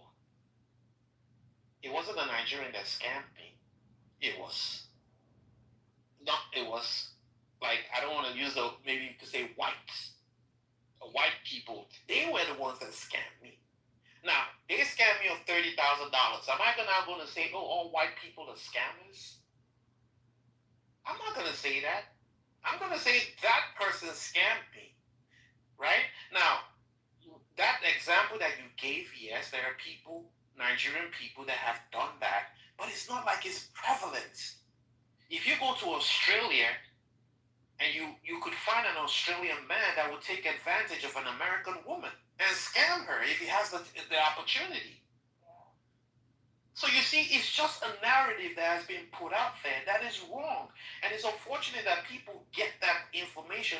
It wasn't a Nigerian that scammed me. It was like, I don't want to use maybe you could say white people. They were the ones that scammed me. Now they scammed me of $30,000. Am I now going to say, oh, all white people are scammers? I'm not going to say that. I'm going to say that person scammed me, right? Now, that example that you gave, yes, there are people, Nigerian people, that have done that, but it's not like it's prevalent. If you go to Australia and you could find an Australian man that would take advantage of an American woman and scam her if he has the opportunity. So you see, it's just a narrative that has been put out there that is wrong. And it's unfortunate that people get that information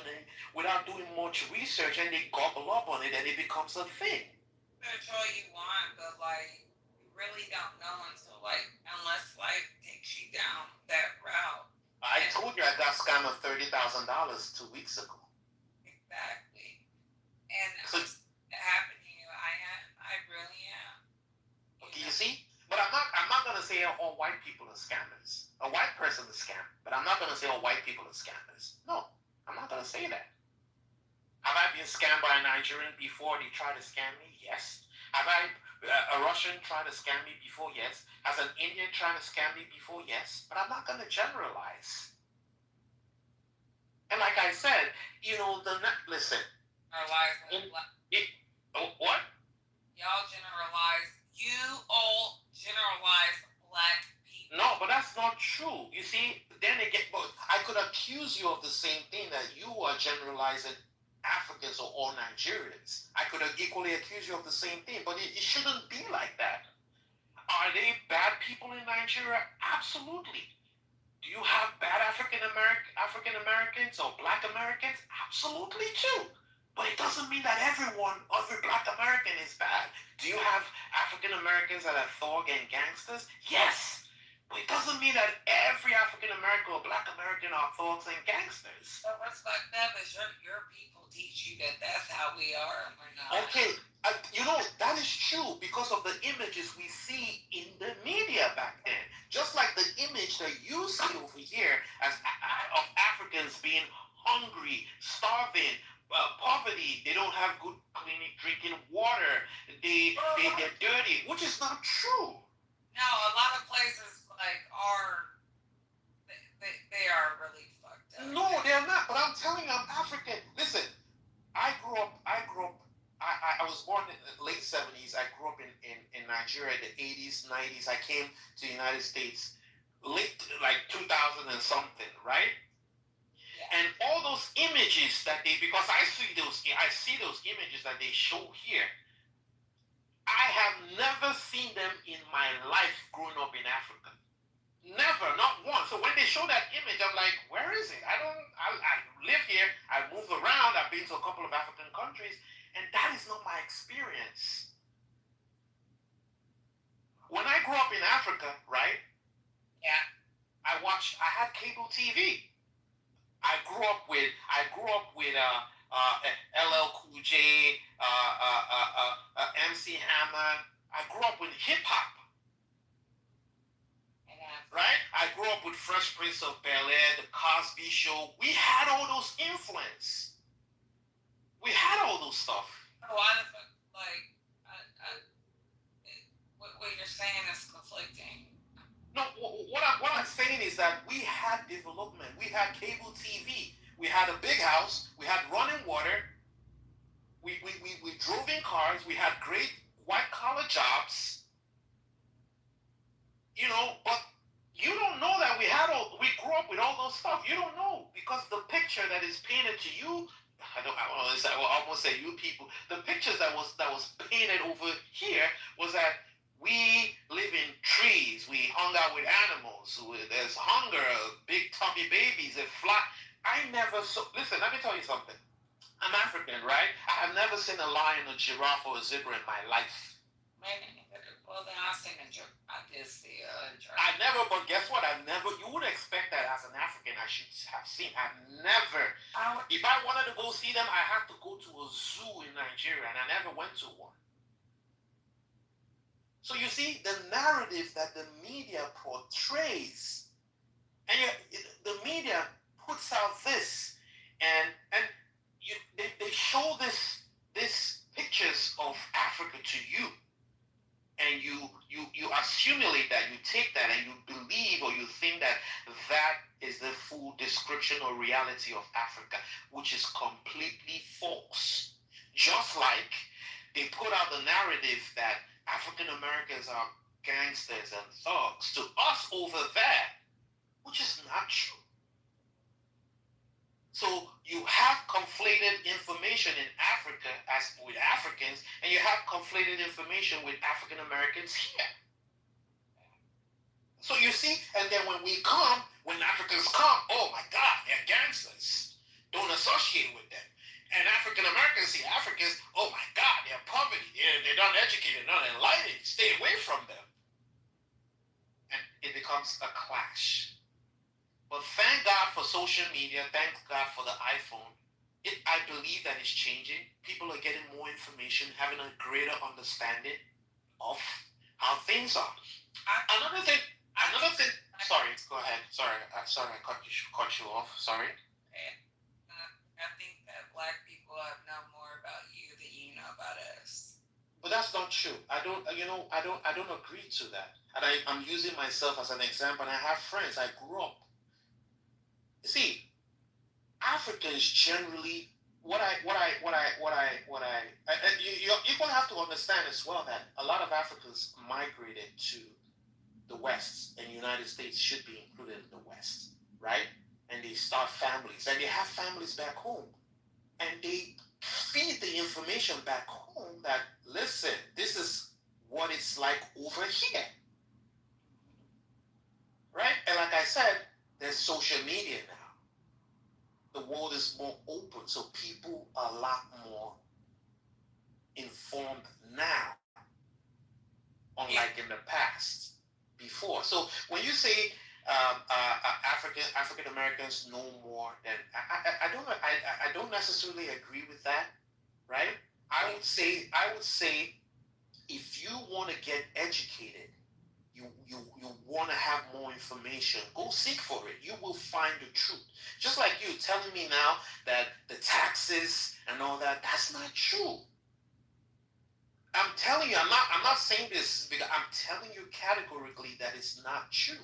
without doing much research, and they gobble up on it and it becomes a thing. That's all you want, but like you really don't know unless life takes you down that route. I told you I got scammed of $30,000 2 weeks ago. Exactly. And so, it happened to you. I really am. Okay, you see? But I'm not gonna say all white people are scammers. A white person is scammed, but I'm not gonna say all white people are scammers. No, I'm not gonna say that. Have I been scammed by a Nigerian before they tried to scam me? Yes. Have a Russian tried to scam me before? Yes. Has an Indian tried to scam me before? Yes. But I'm not gonna generalize. And like I said, listen. What? Y'all generalize. You all generalize black people. No, but that's not true. You see, then I could accuse you of the same thing, that you are generalizing Africans or all Nigerians. I could equally accuse you of the same thing, but it shouldn't be like that. Are they bad people in Nigeria? Absolutely. Do you have bad African Americans or Black Americans? Absolutely too. But it doesn't mean that every Black American is bad. Do you have African Americans that are thug and gangsters? Yes. But it doesn't mean that every African American or Black American are thugs and gangsters. So what's fucked up is your people teach you that that's how we are, and we're not. Okay, that is true because of the images we see in the media back then. Just like the image that you see over here of Africans being hungry, starving, poverty, they don't have good clean drinking water, they're dirty, which is not true. No, a lot of places they are really fucked up. No, they're not. But I'm telling you, I'm African. Listen, I was born in the late 70s. I grew up in Nigeria in the 80s, 90s. I came to the United States late, like 2000 and something, right? Yeah. And all those images because I see those images that they show here. I have never seen them in my life growing up in Africa. Never, not once. So when they show that image, I'm like, where is it? I live here. I move around. I've been to a couple of African countries, and that is not my experience. When I grew up in Africa, right? Yeah. I had cable TV. I grew up with LL Cool J, MC Hammer. I grew up with hip hop. Right? I grew up with Fresh Prince of Bel-Air, The Cosby Show. We had all those influence. We had all those stuff. A lot of what you're saying is conflicting. No, what I'm saying is that we had development. We had cable TV. We had a big house. We had running water. We drove in cars. We had great white-collar jobs. But you don't know that we grew up with all those stuff. You don't know, because the picture that is painted to you, I almost say you people, the pictures that was painted over here was that we live in trees, we hung out with animals, there's hunger, big tummy babies, they fly. Listen, let me tell you something. I'm African, right? I have never seen a lion, a giraffe, or a zebra in my life. Well, then I've seen a obviously. But guess what? You would expect that as an African, I should have seen. If I wanted to go see them, I had to go to a zoo in Nigeria, and I never went to one. So you see, the narrative that the media portrays, and the media puts out this, and they show this pictures of Africa to you, and you assimilate that, you take that, and you believe or you think that is the full description or reality of Africa, which is completely false. Just like they put out the narrative that African Americans are gangsters and thugs to us over there, which is not true. So you have conflated information in Africa as with Africans, and you have conflated information with African Americans here. So you see, and then when Africans come, oh my God, they're gangsters. Don't associate with them. And African Americans see Africans, oh my God, they're poverty. They're not educated, not enlightened. Stay away from them. And it becomes a clash. But thank God for social media. Thank God for the iPhone. I believe that it's changing. People are getting more information, having a greater understanding of how things are. Another thing. Sorry, go ahead. Sorry, I cut you off. Sorry. I think that Black people have known more about you than you know about us. But that's not true. I don't agree to that. And I'm using myself as an example. And I have friends. I grew up. See, Africans generally, you're gonna have to understand as well that a lot of Africans migrated to the West, and the United States should be included in the West, right? And they start families, and they have families back home, and they feed the information back home that, listen, this is what it's like over here, right? And like I said, there's social media now. The world is more open, so people are a lot more informed now, unlike in the past, before. So when you say African Americans know more, then I don't necessarily agree with that, right? I would say if you want to get educated, you want to have more information, go seek for it. You will find the truth. Just like you telling me now that the taxes and all that, that's not true. I'm telling you, I'm not saying this because I'm telling you categorically that it's not true.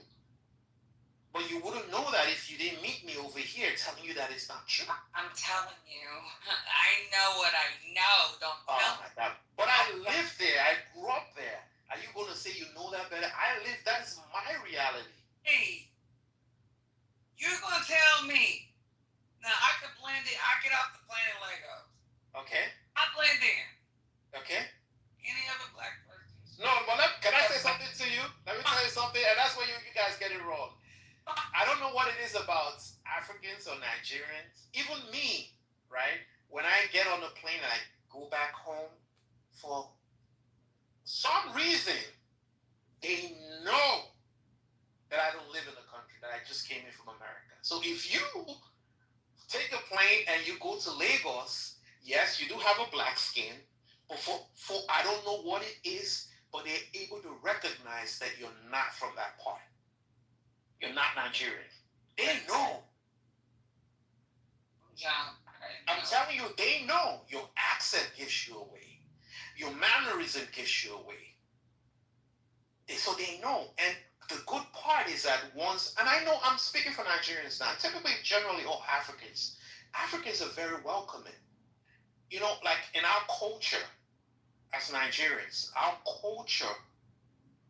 But you wouldn't know that if you didn't meet me over here telling you that it's not true. I'm telling you, I know what I know. Don't tell Oh my God. But I lived there. I grew up there. Are you going to say you know that better? That is my reality. Hey, you're going to tell me. Now, I could blend it. I get off the plane in Lagos. Okay. I blend in. Okay. Any other Black person? No, but can I say something to you? Let me tell you something, and that's where you guys get it wrong. I don't know what it is about Africans or Nigerians, even me, right? When I get on the plane and I go back home, for some reason, they know that I don't live in the country, that I just came in from America. So if you take a plane and you go to Lagos, yes, you do have a black skin, but for I don't know what it is, but they're able to recognize that you're not from that part. You're not Nigerian. They know. Yeah, I'm telling you, they know. Your accent gives you away. Your mannerism gives you away. So they know. And the good part is that once, and I know I'm speaking for Nigerians now, typically, generally, all Africans. Africans are very welcoming. You know, like in our culture, as Nigerians, our culture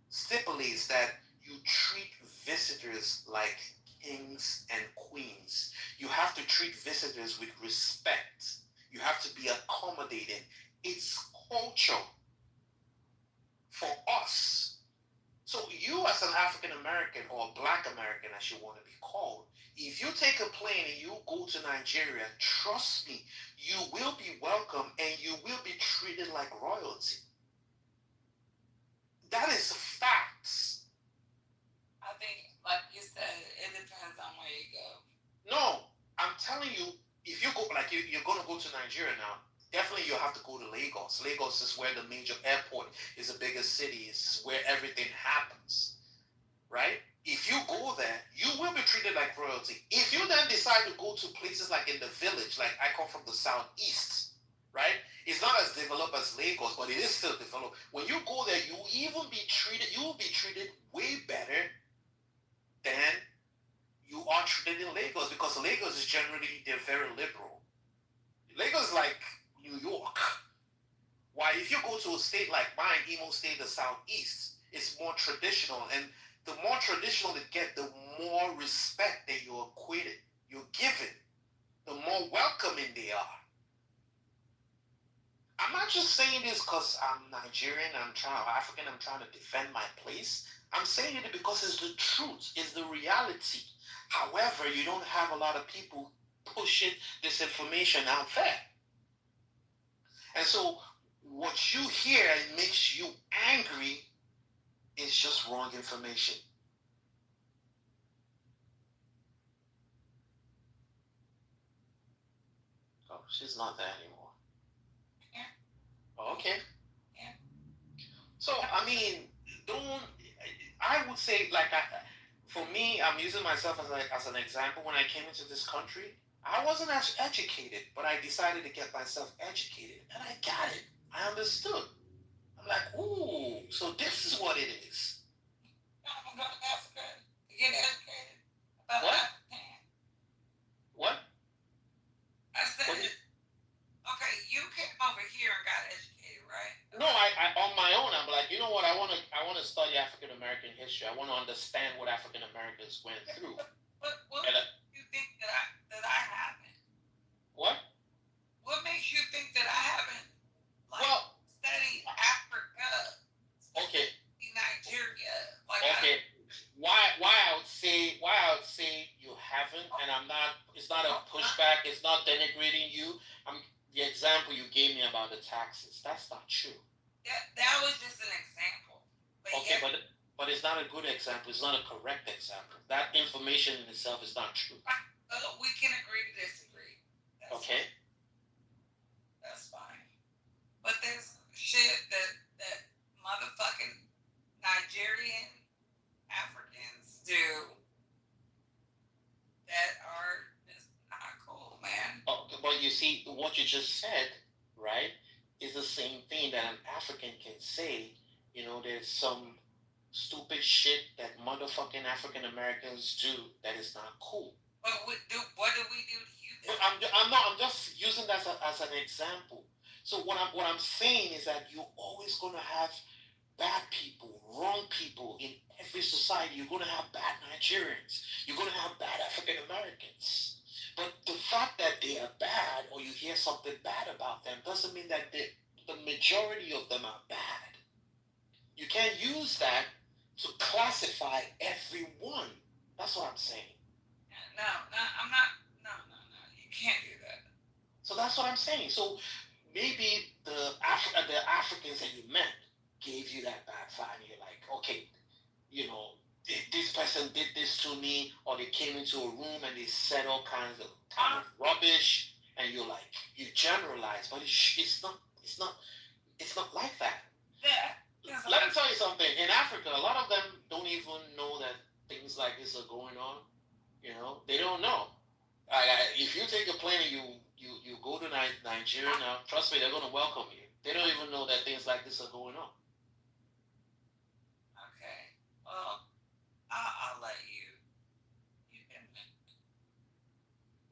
stipulates that you treat visitors like kings and queens. You have to treat visitors with respect. You have to be accommodating. It's culture for us. So you as an African American or Black American, as you want to be called, if you take a plane and you go to Nigeria, trust me, you will be welcome and you will be treated like royalty. That is facts. Like you said, it depends on where you go. No, I'm telling you, if you go, like you're going to go to Nigeria now, definitely you have to go to Lagos. Lagos is where the major airport is, the biggest city, is where everything happens, right? If you go there, you will be treated like royalty. If you then decide to go to places like in the village, like I come from the southeast, right? It's not as developed as Lagos, but it is still developed. When you go there, you will be treated way better than you are treated in Lagos, because Lagos is generally, they're very liberal. Lagos is like New York. Why, if you go to a state like mine, Imo State, the southeast, it's more traditional, and the more traditional it get, the more respect that you're given, the more welcoming they are. I'm not just saying this because I'm Nigerian, African, I'm trying to defend my place. I'm saying it because it's the truth, it's the reality. However, you don't have a lot of people pushing this information out there. And so what you hear and makes you angry is just wrong information. Oh, she's not there anymore. Yeah. Oh, okay. Yeah. So, I mean, I would say, like, for me, I'm using myself as an example. When I came into this country, I wasn't as educated, but I decided to get myself educated, and I got it. I understood. I'm like, ooh, so this is what it is. I'm going to Africa to get educated about What? African. What? I said, okay, you came over here and got educated, right? No, I on my own, I'm like, you know what? I want to study African American history. I want to understand what African Americans went through. What makes you think that I haven't? What? What makes you think that I haven't? Like, studied Africa. Okay. Nigeria. Like, okay. Why I would say you haven't, and it's not a pushback, it's not denigrating you. The example you gave me about the taxes, that's not true. That was just an example. But okay, but it's not a good example, it's not a correct example. That information in itself is not true. We can agree to disagree. That's okay. Fine. That's fine. But there's shit that motherfucking Nigerian Africans do that are just not cool, man. But you see, what you just said, right, is the same thing that an African can say. You know, there's some stupid shit that motherfucking African Americans do that is not cool. But what do we do to you? But I'm just using that as an example. So what I'm saying is that you're always gonna have bad people, wrong people in every society. You're going to have bad Nigerians. You're going to have bad African Americans. But the fact that they are bad, or you hear something bad about them, doesn't mean that the majority of them are bad. You can't use that to classify everyone. That's what I'm saying. No, I'm not. No. You can't do that. So that's what I'm saying. So maybe the Africans that you met gave you that bad vibe, and you're like, okay, you know, this person did this to me, or they came into a room and they said all kinds of rubbish, and you're like, you generalize, but it's not like that. Yeah. Let me tell you something. In Africa, a lot of them don't even know that things like this are going on. You know, they don't know. If you take a plane and you go to Nigeria now, trust me, they're going to welcome you. They don't even know that things like this are going on. Okay. Well, I'll let you. You can win.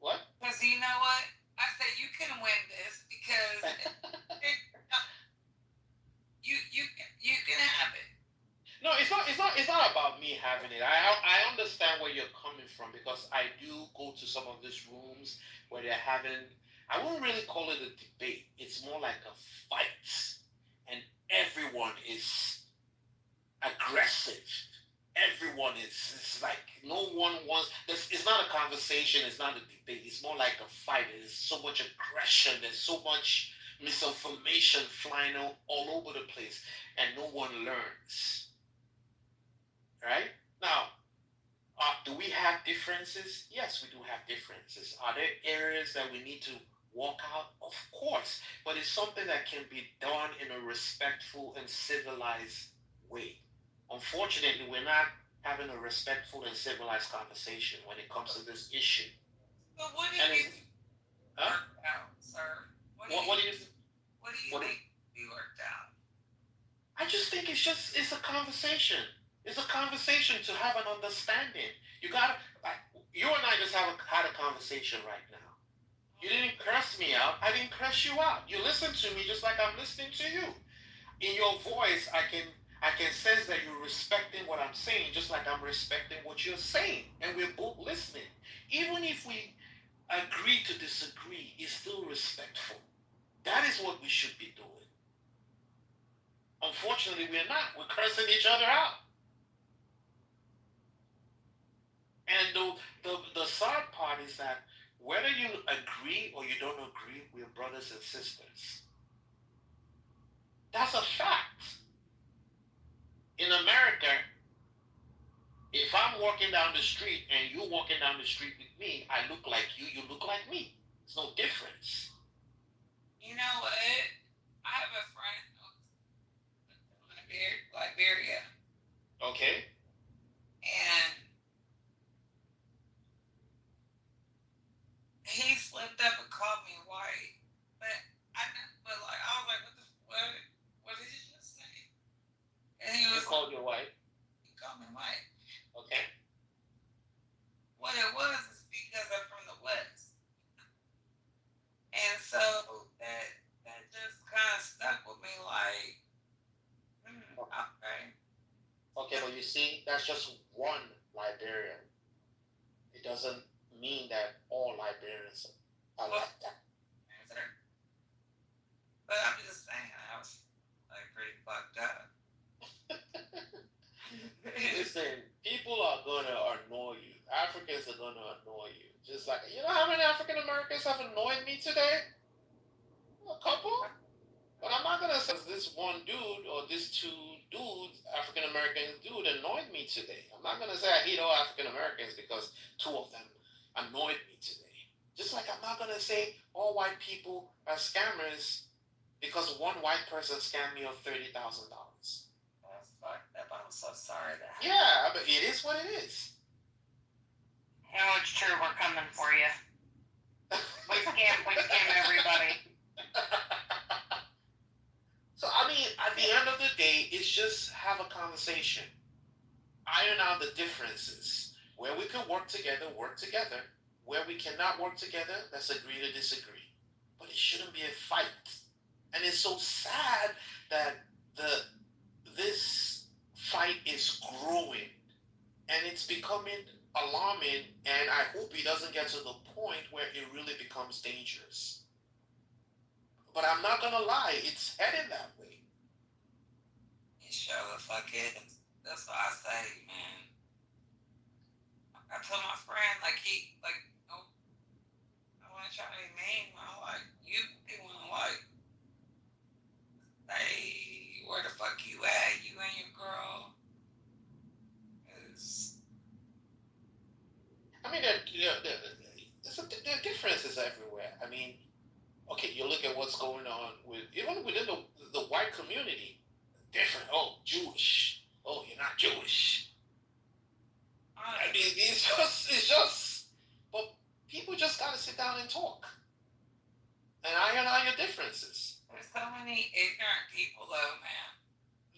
What? Because you know what? I said you can win this because you can have it. No, it's not about me having it. I understand where you're coming from, because I do go to some of these rooms where they're having, I wouldn't really call it a debate. It's more like a fight, and everyone is aggressive. Everyone is like, no one wants. It's not a conversation. It's not a debate. It's more like a fight. There's so much aggression. There's so much misinformation flying all over the place, and no one learns. Right? Now, Do we have differences? Yes, we do have differences. Are there areas that we need to walk out? Of course, but it's something that can be done in a respectful and civilized way. Unfortunately, we're not having a respectful and civilized conversation when it comes to this issue. But what do And you it's, huh? worked out, sir? What do you What do you what do think we worked out? I just think it's a conversation. It's a conversation to have an understanding. You gotta like, you and I just had a conversation right now. You didn't curse me out. I didn't curse you out. You listen to me just like I'm listening to you. In your voice, I can sense that you're respecting what I'm saying, just like I'm respecting what you're saying, and we're both listening. Even if we agree to disagree, it's still respectful. That is what we should be doing. Unfortunately, we're not. We're cursing each other out. And the sad part is that whether you agree or you don't agree, we're brothers and sisters. That's a fact. In America, if I'm walking down the street and you're walking down the street with me, I look like you look like me. There's no difference. You know what? I have a friend in Liberia. Okay. And he slipped up and called me white. But I was like, what did you just say? And he was called you white. He called me white. Okay. What it was is because I'm from the West. And so that just kind of stuck with me like, okay. Okay, but you see, that's just one Liberian. It doesn't mean that all Liberians are like that. But I'm just saying, I was like pretty fucked up. Listen, people are gonna annoy you. Africans are gonna annoy you. Just like, you know how many African Americans have annoyed me today? A couple. But I'm not gonna say this one dude or this two dudes, African American dude, annoyed me today. I'm not gonna say I hate all African Americans because two of them annoyed me today. Just like I'm not gonna say all white people are scammers because one white person scammed me of $30,000. That's fucked up. I'm so sorry that happened. Yeah, but it is what it is. You know, it's true. We're coming for you. We scam everybody. So, I mean, at the end of the day, it's just have a conversation. Iron out the differences. Where we can work together, work together. Where we cannot work together, let's agree to disagree. But it shouldn't be a fight. And it's so sad that this fight is growing. And it's becoming alarming. And I hope it doesn't get to the point where it really becomes dangerous. But I'm not gonna lie, it's headed that way. It sure the fuck is. That's what I say, man. I told my friend, oh, I want to try to be mean. I'm like, you want to hey, where the fuck you at? You and your girl. I mean, there are differences everywhere. I mean, okay, you look at what's going on even within the white community. Different. Oh, Jewish. Oh, you're not Jewish. I mean, it's just. But people just gotta sit down and talk, and iron out your differences. There's so many ignorant people, though, man.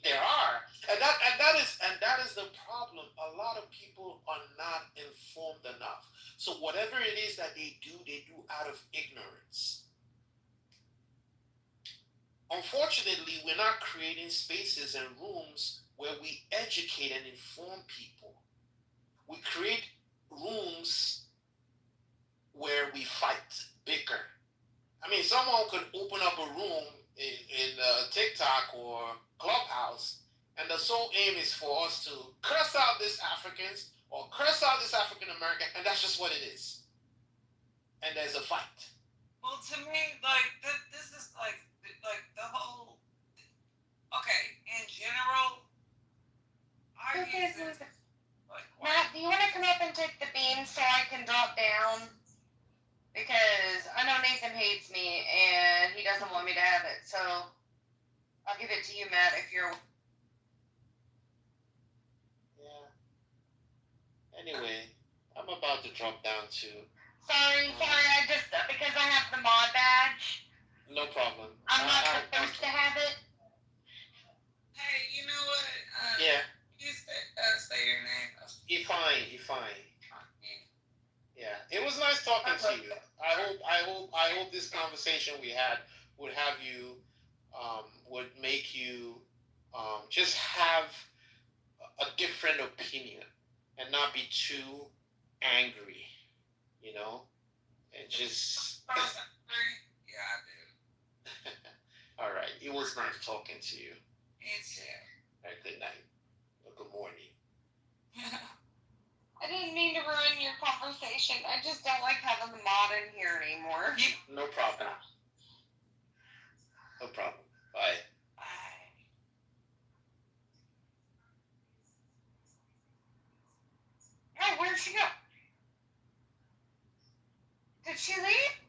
There are, and that is the problem. A lot of people are not informed enough. So whatever it is that they do out of ignorance. Unfortunately, we're not creating spaces and rooms where we educate and inform people. We create rooms where we fight, bicker. I mean, someone could open up a room in TikTok or Clubhouse, and the sole aim is for us to curse out these Africans or curse out this African American, and that's just what it is. And there's a fight. Well, to me, this is like the whole. Okay, in general, I use it. Matt, do you want to come up and take the beans so I can drop down? Because I know Nathan hates me and he doesn't want me to have it, so I'll give it to you, Matt, if you're. Yeah. Anyway, I'm about to drop down too. Sorry, I just, because I have the mod badge. No problem. I'm not supposed to have it. Hey, you know what? Yeah. You say your name. Fine. Yeah, it was nice talking to you. I hope this conversation we had would have you, would make you, just have a different opinion and not be too angry, you know, and just. Yeah, I do. All right, it was nice talking to you. It's All right, good night. Or good morning. I didn't mean to ruin your conversation. I just don't like having the mod in here anymore. No problem. No problem. Bye. Oh, where'd she go? Did she leave?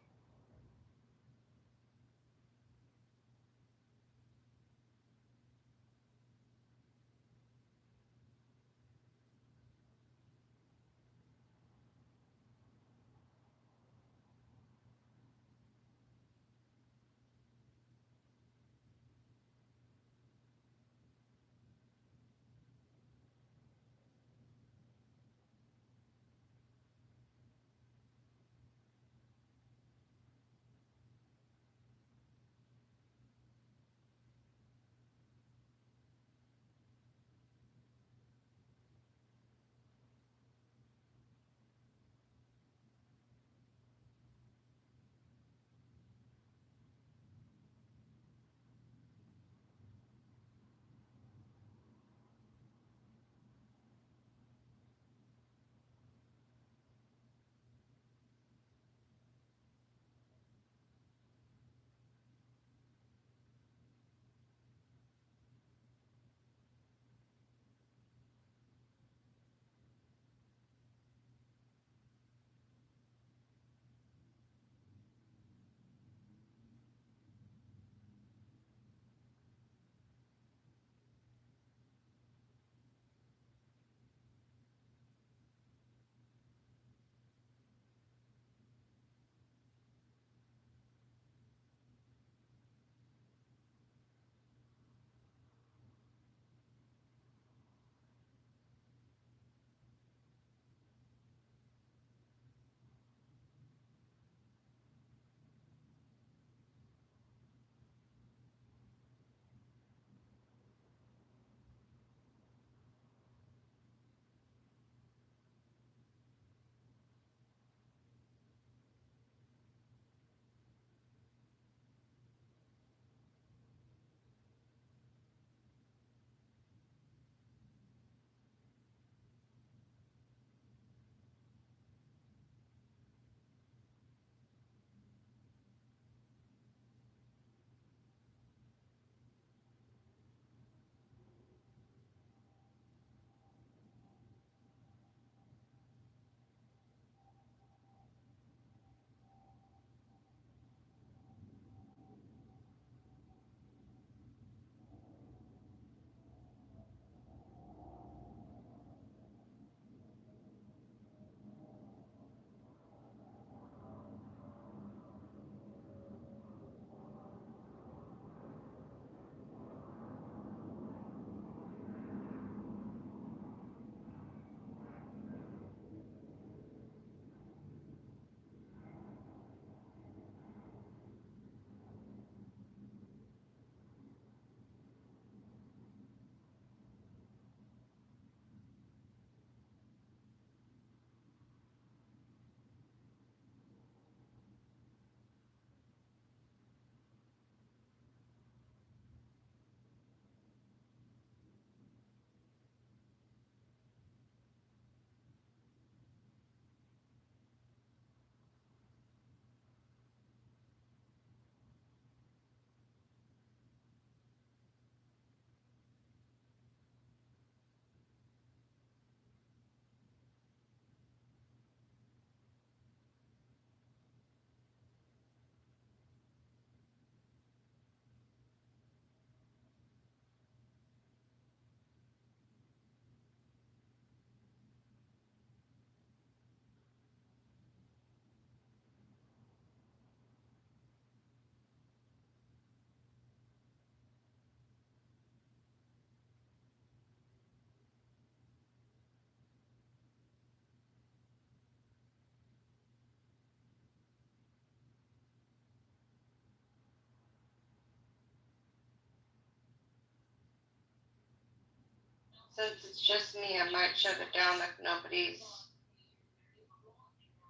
Since it's just me, I might shut it down if nobody's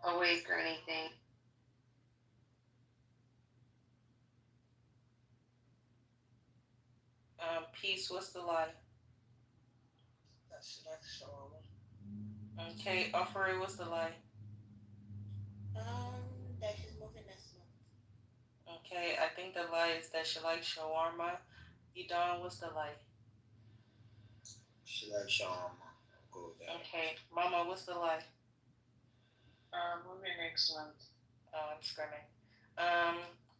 awake or anything. Peace, what's the lie? That's next one. Okay, Offer, what's the lie? That she's moving this month. Okay, I think the lie is that she likes shawarma. Edon, what's the lie? She likes shawarma. I'll go with that. Okay, Mama, what's the lie? Moving next month. Oh, I'm screaming.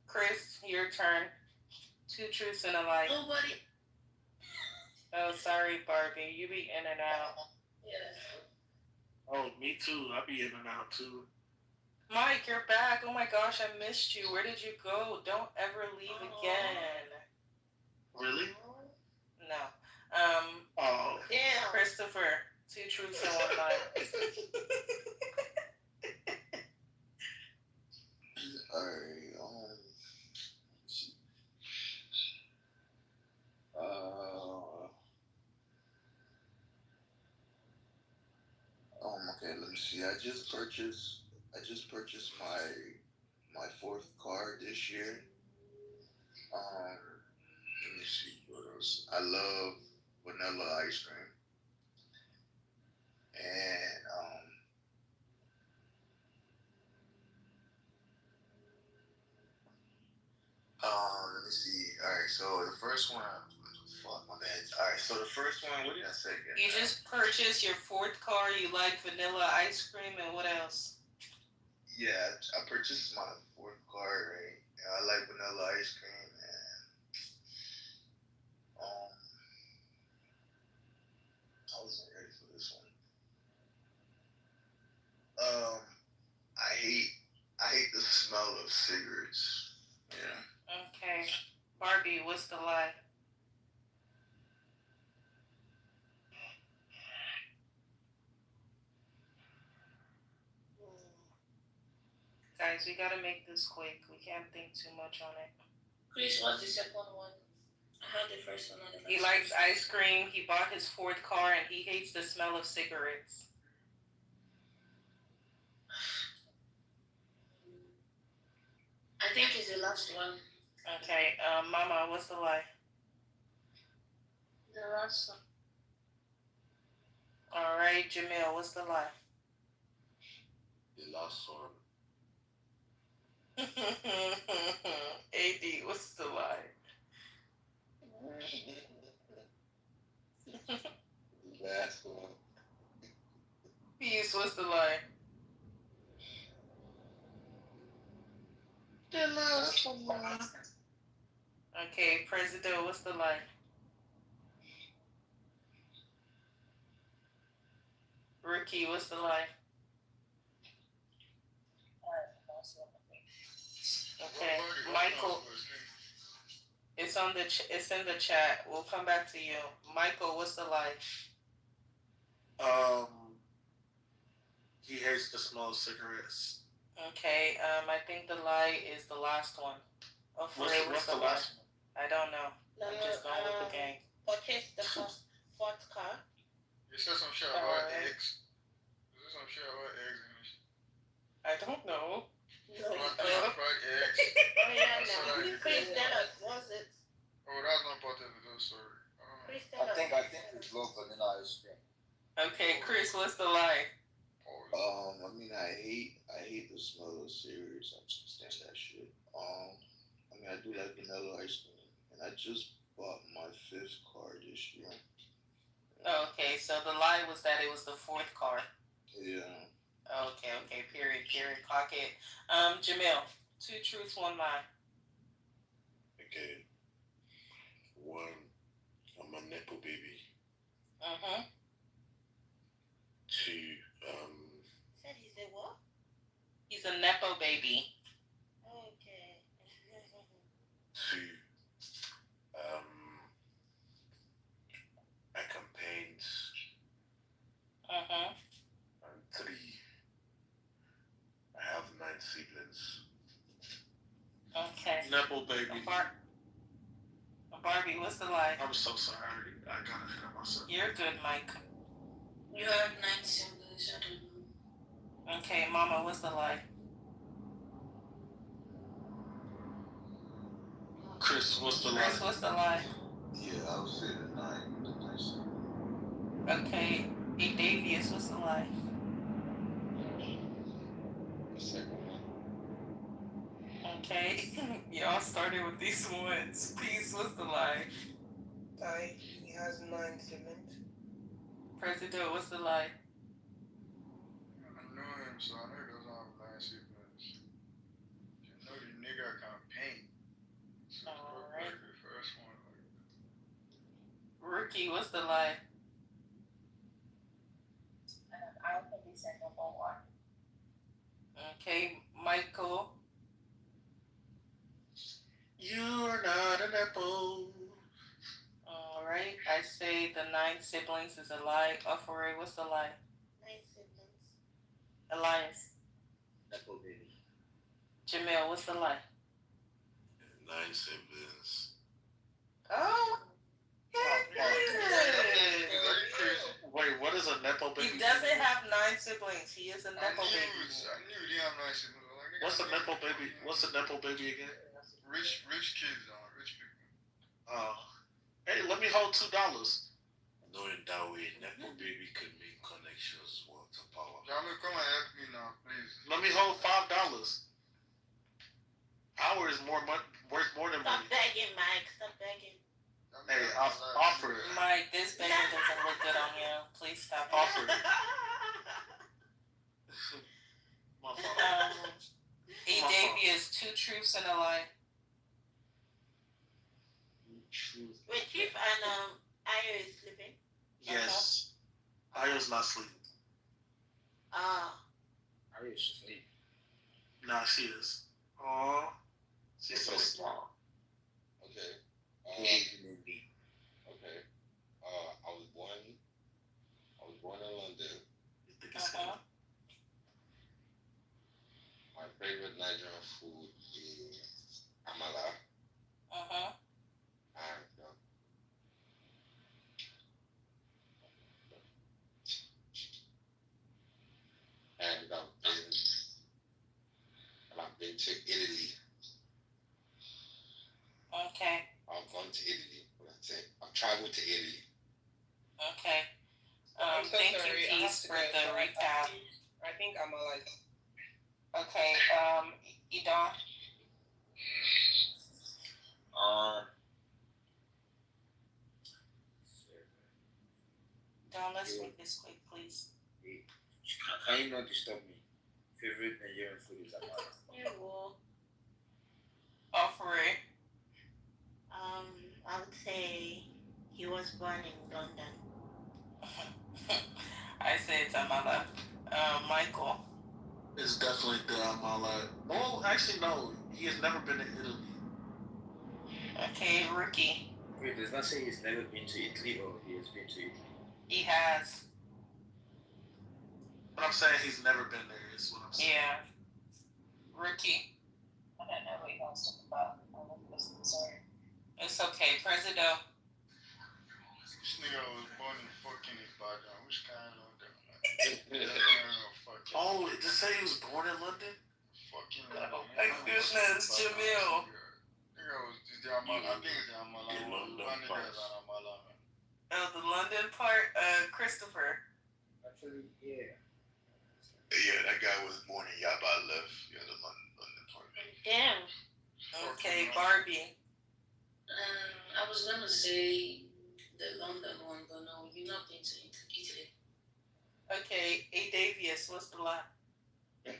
Chris, your turn. 2 truths and a lie. Nobody. Oh, sorry, Barbie. You be in and out. Yes. Oh, me too. I be in and out too. Mike, you're back. Oh my gosh, I missed you. Where did you go? Don't ever leave again. Really? No. Oh. Yeah. Christopher, 2 truths and 1 lie. Alright, let's see. Okay, let me see. I just purchased my 4th car this year. Let me see what else. I love vanilla ice cream. And let me see. Alright, so the first one, fuck my bad. Alright, so the first one, what did I say again? You just purchased your 4th car. You like vanilla ice cream, and what else? Yeah, I purchased my 4th car, right? And I like vanilla ice cream, and I wasn't ready for this one. I hate the smell of cigarettes. Yeah. Okay. Barbie, what's the lie? Guys, we gotta make this quick. We can't think too much on it. Chris, what's the second one? I had the first one. He likes ice cream. He bought his 4th car, and he hates the smell of cigarettes. I think it's the last one. Okay. Mama, what's the lie? The last one. All right, Jamil, what's the lie? The last one. AD, what's the lie? The last one. Peace, what's the lie? The last one. Okay, President, what's the lie? Ricky, what's the lie? Okay, Michael, it's in the chat. We'll come back to you. Michael, what's the lie? He hates the smell of cigarettes. Okay, I think the lie is the last one. What's the last one? I don't know. I'm just going with the gang. Purchase the 4th car. It says some shit about eggs. Is there some shit about eggs in this? I don't know. Fried eggs. Oh yeah, no. Chris, tell us, was it? Oh, that's not part of the story. Chris, tell us. I think it's low vanilla ice cream. Okay, Chris, what's the lie? I mean, I hate the smell of cigarettes. I just stand that shit. I mean, I do like vanilla ice cream, and I just bought my 5th car this year. Okay, so the lie was that it was the 4th car. Yeah. Okay, period, clock it. Jamil, 2 truths, 1 lie. Okay. 1, I'm a Nepo baby. 2, Said he's a what? He's a Nepo baby. Okay. 2, I campaigned. And 3, I have 9 siblings. Okay. Nepo baby. Barbie, what's the lie? I'm so sorry. I got ahead of myself. You're good, Mike. You have 9 siblings. I don't know. Okay, Mama, what's the lie? Chris, what's the lie? Chris, what's the lie? Yeah, I would say the 9. Okay, Davius, what's the lie? The second one. Okay, y'all started with these ones. Peace, what's the lie? He has 9 siblings. President, what's the lie? I know him, so I know he doesn't have 9 siblings. You know the nigga can paint. So Alright. the first one. Rookie, what's the lie? I don't think he said number 1. Okay, Michael. You're not an apple. Alright, I say the 9 siblings is a lie. Offeray, what's the lie? 9 siblings. Elias. Apple baby. Jamil, what's the lie? 9 siblings. Oh, Wait, what is a nepo baby? he doesn't have 9 siblings. He is a nepo baby. I knew he didn't have 9 siblings. What's a nepo baby? What's a nepo baby again? Rich kids, rich people. Oh. Hey, let me hold $2. Knowing that way, nepo baby could make connections worth the power. Jamie, come and help me now, please. Let me hold $5. Power is worth more than Stop money. begging, Mike. Stop begging. Hey, offer it. Mike, this begging doesn't look good on you. Please stop. Offer it. My fault. Davius, 2 truths and a lie. Truth. Wait, Chief and Ayo is sleeping. Yes. Ayo's not sleeping. Ayo should sleep. Nah, she is. Aww. She's so small. Okay. Okay. I was born in London. You think it's good? My favorite Nigerian food is amala. And I've been to Italy. Okay. I've gone to Italy. That's it. I've traveled to Italy. Okay. I'm so Thank sorry. you, I have Peace, to for go. the So recap. I think I'm like. Okay, Idon. Don, let's make this quick, please. Can you not disturb me? Favorite Nigerian food is amala. You will. Offeray. I would say he was born in London. I say it's amala. Michael. It's definitely the amala. Well, actually, no. He has never been to Italy. Okay, Rookie. Wait, does that say he's never been to Italy or he has been to Italy? He has. But I'm saying he's never been there is what I'm saying. Yeah. Rookie. I don't know what he wants to talk about. I'm sorry. It's okay. President. This nigga was born in fucking Ibadan. Which kind of Oh, it just say he was born in London? Fucking Oh my goodness, Jamil. Nigga was the Amala. I think it's the Amala. The London part. The London part, Christopher. Actually, yeah. Yeah, that guy was born in Yaba Left. Yeah, the London part. Damn. Okay, Barbie. I was gonna say the London one, but no, you've not been to Italy. Okay, Davius, what's the lie? The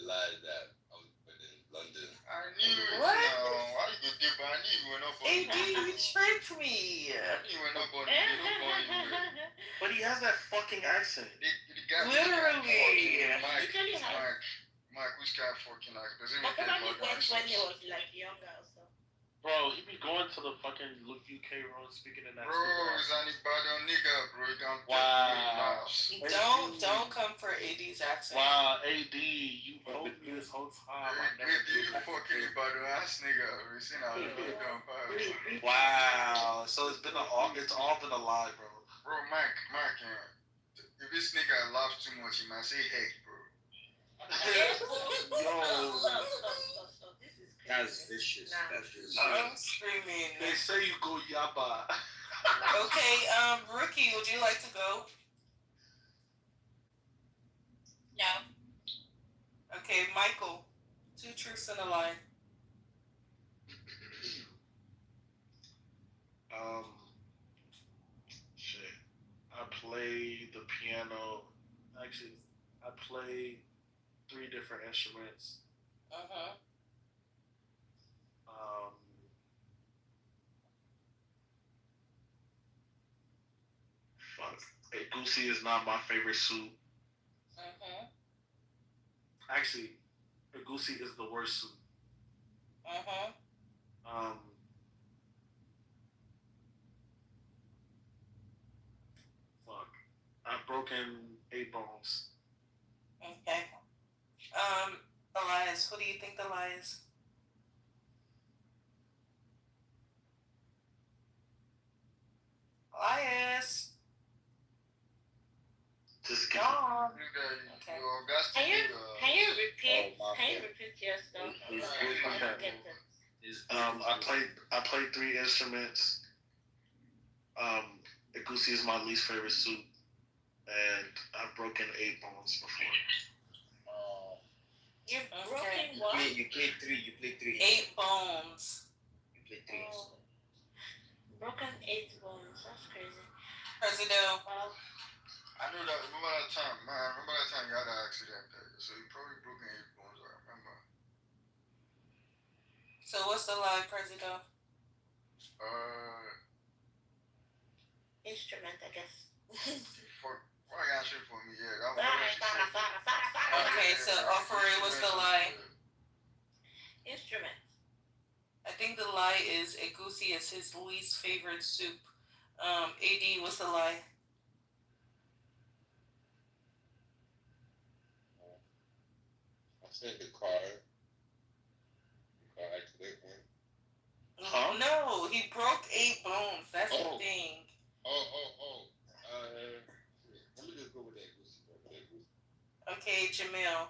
lie is that I was born in London. I knew it. What? I knew you were not born in You tricked me. You were not born in But he has that fucking accent. Literally. Mike, which guy fucking accent? Does it But make probably any went when he accent? was like younger or so. Bro, he be going to the fucking UK road speaking in that Bro, stupid is anybody on nigga, bro? You can't Wow. Don't come for AD's accent. Wow, AD, you told me this whole time. I never you fucking anybody ass nigga. We seen how you done. Wow. So it's all been a lie, bro. Bro, Mike, if this nigga laughs too much, he might say heck, bro. Yo. That's vicious. That's vicious. I'm screaming. They say you go yaba. Okay, Rookie, would you like to go? No. Okay, Michael. 2 truths and a lie. Shit. I play the piano. Actually, I play 3 different instruments. Fuck. A goosey is not my favorite soup. Actually, a goosey is the worst soup. Fuck. I've broken 8 bones. Okay. Elias, what do you think the lie is? Elias. Just go on. Okay. Can you repeat your stuff? I played 3 instruments. The goosey is my least favorite soup, and I've broken 8 bones before. You've broken what? You played 3. You played 3. 8 bones. You played 3. Broken 8 bones. That's crazy. Presido. I know that. Remember that time you had an accident there. So you probably broken 8 bones. I remember. So what's the lie, Presido? Instrument, I guess. Why answering for me? Yeah, that was Okay, so Offery, what's the lie? Instrument. I think the lie is a goosey is his least favorite soup. AD, what's the lie? I said the car accident one. Huh? No, he broke 8 bones. That's the thing. Let me just go with that goosey. Okay, Jamil.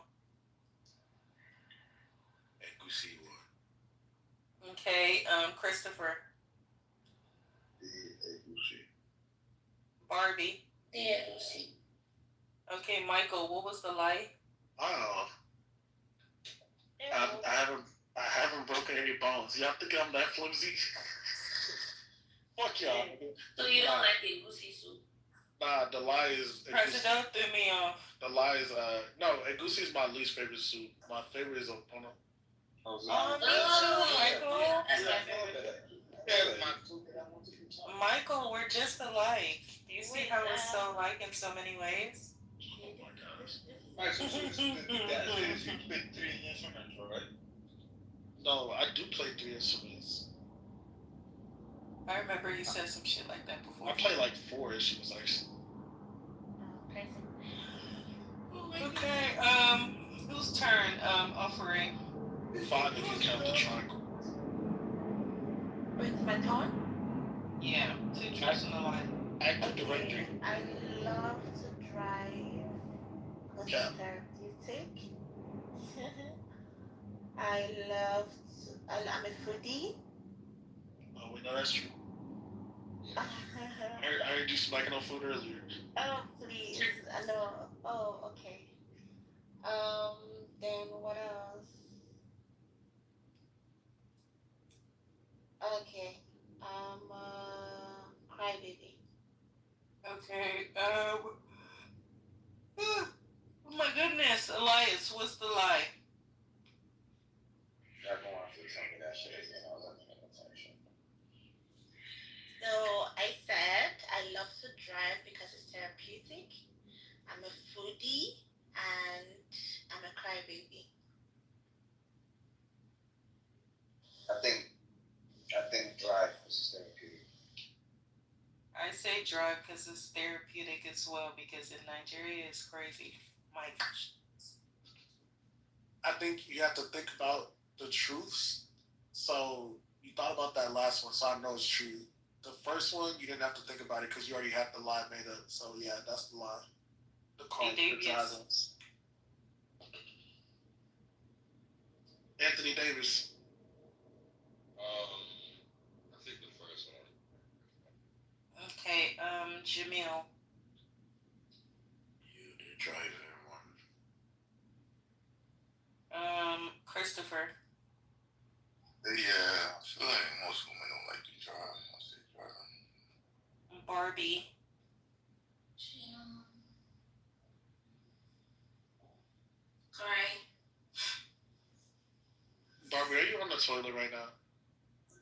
That goosey one. Okay, Christopher. A goosey. Barbie. Yeah, goosey. Okay, Michael, what was the lie? I haven't broken any bones. Y'all think I'm that flimsy? Fuck y'all. So you don't like the goosey soup? Nah, the lie is. President threw me off. The lie is no. A goosey is my least favorite soup. My favorite is Opono. Me too, Michael. That's my favorite. Michael, we're just alike. Do you see how we're so alike in so many ways? Oh my gosh. Right, so you played 3 instruments, right? No, I do play 3 instruments. I remember you said some shit like that before. I play like 4 instruments actually. Okay, whose turn? Offering. 5 if you count the triangle. It's my turn? Yeah, 2 truths and a lie. Active directory. I love to drive because it's therapeutic. I'm a foodie. Oh, we know that's true. I heard you smacking on food earlier. Oh, please. I know. Oh, okay. Then what else? Okay. Crybaby. Okay, oh my goodness, Elias, what's the lie? Everyone wants to tell me that shit again. I was like, So I said I love to drive because it's therapeutic. I'm a foodie and I'm a crybaby. I think might drive because it's therapeutic as well. Because in Nigeria, it's crazy. Mike. I think you have to think about the truths. So you thought about that last one, so I know it's true. The first one, you didn't have to think about it because you already had the lie made up. So yeah, that's the lie. The car driving. Anthony Davis. I think the first one. Okay, Jamil. You the driver one. Christopher. Yeah, I feel like most women don't like to drive. I say driving. Barbie. Sorry. Barbie, are you on the toilet right now?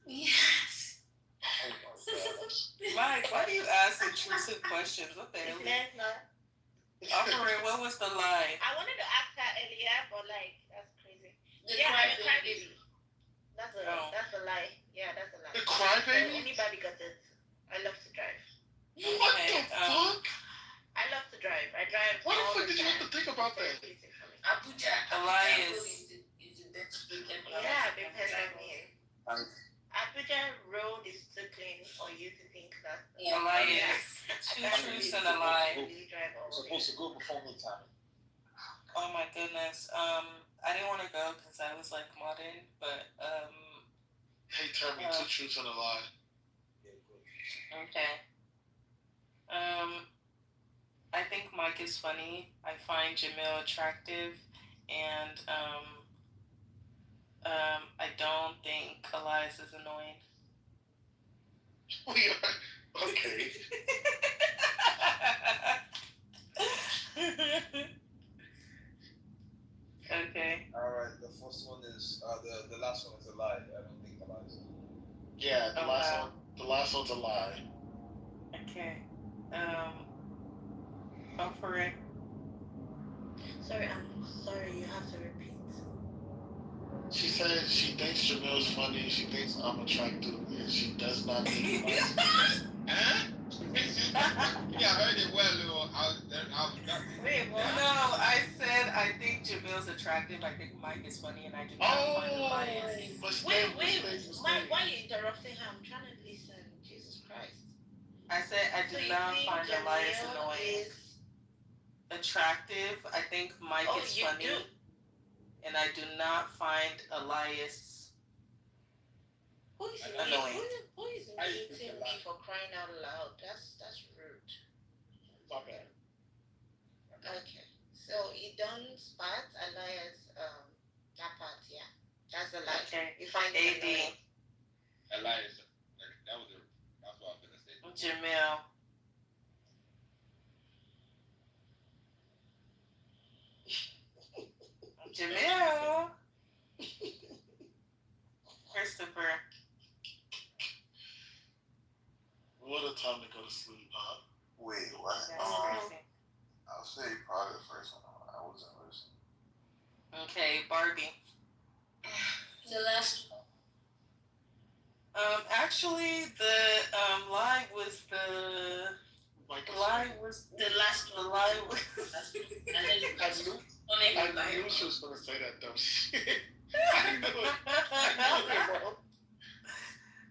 Yes. Oh my gosh. Mike, why do you ask intrusive questions? What the hell? Operator, what was the lie? I wanted to ask her earlier, but like that's crazy. Yeah, I'm a crybaby. That's a Oh. that's a lie. Yeah, that's a lie. The crybaby? So anybody got it. I love to drive. What the fuck? I love to drive. I drive. Why the all fuck did you time. have to think about that? Abuja. Elias. Yeah, because I mean, Abuja road is too clean for you to think that. Elias. Two truths and a lie. Really drive all the way. Supposed to go before me time. Oh my goodness. I didn't want to go because I was like modern, but Hey, tell me two truths and a lie. okay. I think Mike is funny. I find Jamil attractive, and I don't think Elias is annoying. Okay. Okay. All right. The first one is the last one is a lie. I don't think the lie is. Yeah, the last one's a lie. Okay. For it. Sorry, I'm sorry. You have to repeat. She said she thinks Jamil's funny, she thinks I'm attractive, and she does not think Elias. Yeah, I heard it well, Wait, what? No, I said I think Jamil's attractive. I think Mike is funny, and I do not find Elias. Wait, Mike, why are you interrupting her? I'm trying to listen. Jesus Christ. I said I do not find Elias annoying. Attractive. I think Mike is funny. Do? And I do not find Elias annoying. Who is muting me for crying out loud? That's rude. My bad. Okay. So you don't spot Elias that part, yeah. That's the lie. Okay. You find it annoying. Elias, that's what I'm gonna say. Jamil. Jamil. Christopher. What a time to go to sleep, huh? Wait, what? That's crazy. I'll say probably the first one. I wasn't listening. Okay, Barbie. The last one. Actually, the lie was the lie was The last the one. lie was. I knew she was gonna say that dumb shit. I knew it.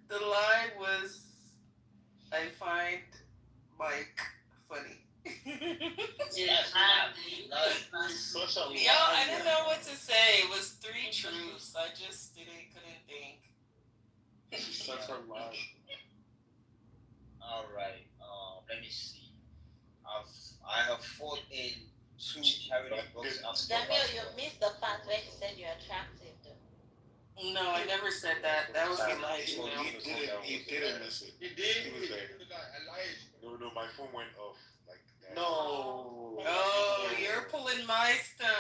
The lie was I find Mike funny. Such a Yo, I didn't know what to say. It was 3 truths. I just couldn't think. She's such a lie. All right. Let me see. I have fought in 2 charity books. Daniel, you missed the part where she said you're attractive, though. No, I never said that. That was the lie. He didn't miss it. He did. He was there. Elias. No, my phone went off like that. No. Oh, you're pulling my stunt.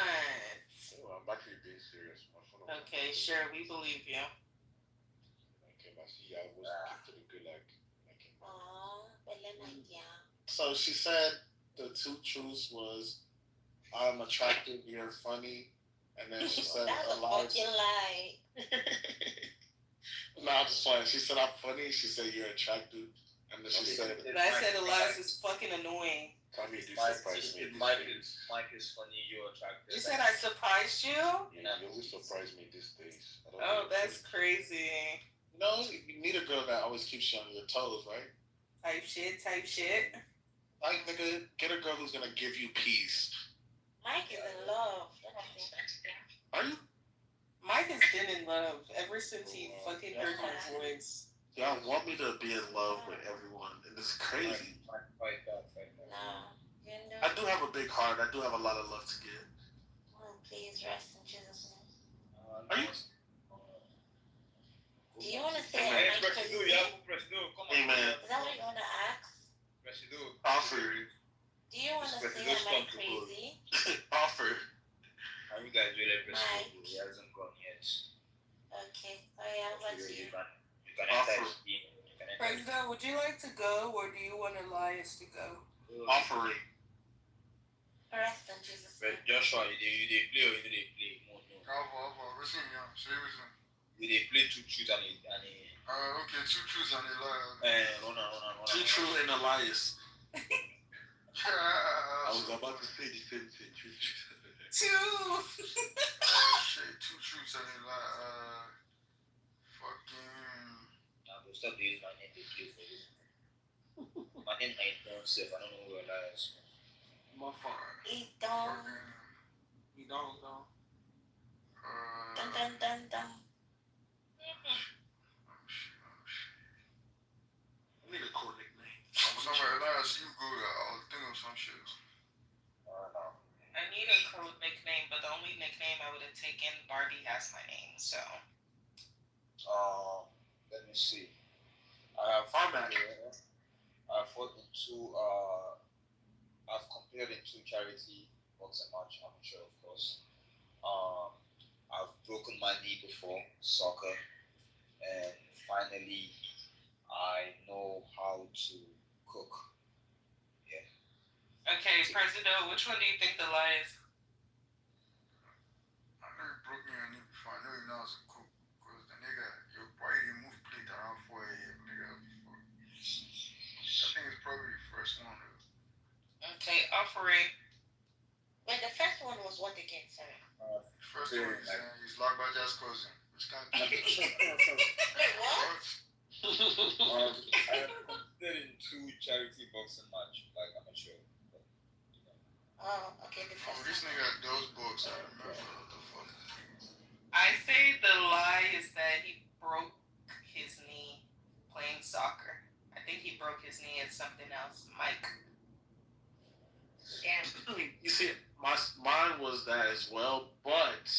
Oh, I'm actually being serious. My phone went Okay, sure, we believe you. Okay, I see. I was kicked to the good like. So she said the 2 truths was I'm attractive, you're funny, and then she said That's a fucking lie. No, I'm just playing. She said I'm funny. She said you're attractive. And then she said, And I said Elias is fucking annoying. Tommy, you Mike, surprised me. Mike is funny. You're attractive. You said I surprised you? Yeah, you always surprise me these days. Oh, that's crazy. No, you need a girl that always keeps you on your toes, right? Type shit. Like, nigga, get a girl who's gonna give you peace. Mike is in love. Are you? Mike has been in love ever since he fucking heard my voice. Y'all want me to be in love with everyone, and it's crazy. I do have a big heart. I do have a lot of love to give. Please rest in Jesus' name. Are you? Do you want to say Hey, I'm press do, yeah, press do. Come on. Amen. Is that what you want to ask? Press do. Offer. Do you want to say am I crazy? Offer. How you guys do that? Press Mike. do. He hasn't gone yet. Okay. Oh yeah, what's You you? can enter his team. President, would you like to go, or do you want Elias to go? Offering. Rest in Jesus' But name. Joshua, you dey play or you dey play? No. Listen, yeah. Say listen. You dey play two truths and a. Okay, 2 truths and a lie. Run. Two true and Elias. I I was about to say the same thing. Two true. shit, 2 truths and a lie. Fucking. Now go stop using my name to play for you. My name ain't safe. I don't know who Elias. My phone. Eat down. You don't know. Dun dun dun dun. I need a cool nickname. Somewhere Elias, you go. I'll think of some shit. I need a code nickname, but the only nickname I would have taken, Barbie has my name, so. Let me see. I have Format. I've fought in 2. I've competed in 2 charity boxing match amateur, of course. I've broken my knee before soccer, and finally, I know how to cook. Yeah. Okay, President, which one do you think the lie is? I know you broke me your knee before. I know you know how to cook. Because the nigga, your body didn't move plate around 4 a.m. nigga before. I think it's probably the first one. Okay, offering. Wait, the first one was what again, sorry? First one is he's Lagbaja's cousin. Which can't be. Wait, what? I have competed in 2 charity boxing match, like amateur. Oh, okay, the Oh, first this one. nigga, those books, I remember. What the fuck? I say the lie is that he broke his knee playing soccer. I think he broke his knee at something else. Mike. Damn. You see, mine was that as well, but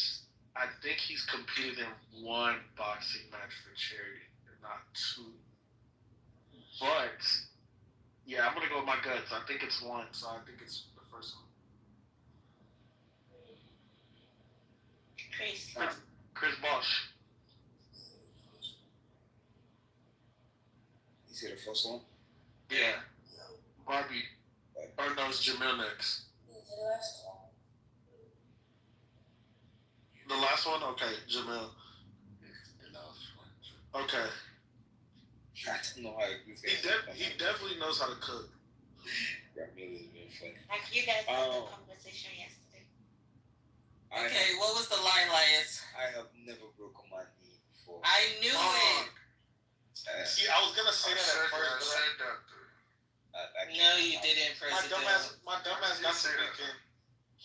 I think he's competed in 1 boxing match for charity, not 2. But yeah, I'm gonna go with my guts. I think it's 1, so I think it's the first one. Chris Bosch. You see the first one? Yeah. Barbie. Or no, it's Jamil next. The last one? Okay, Jamil. Okay. I don't know how to do that. He definitely knows how to cook. That really is very funny. Like you guys had the conversation yesterday. Okay, what was the lie, Elias? I have never broken my knee before. I knew it. See, I was gonna say that at first. I said that. No, you didn't, President. My dumbass got to thinking.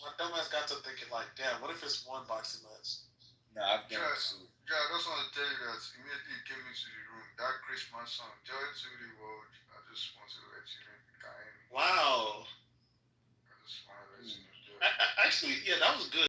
My dumbass got to thinking like, damn, what if it's 1 boxing match? Nah, I've never. Yeah, I just want to tell you that immediately you came into the room, that Christmas song, Joy to the World, I just want to let you know. Wow. I just want to let you know. Actually, yeah, that was good.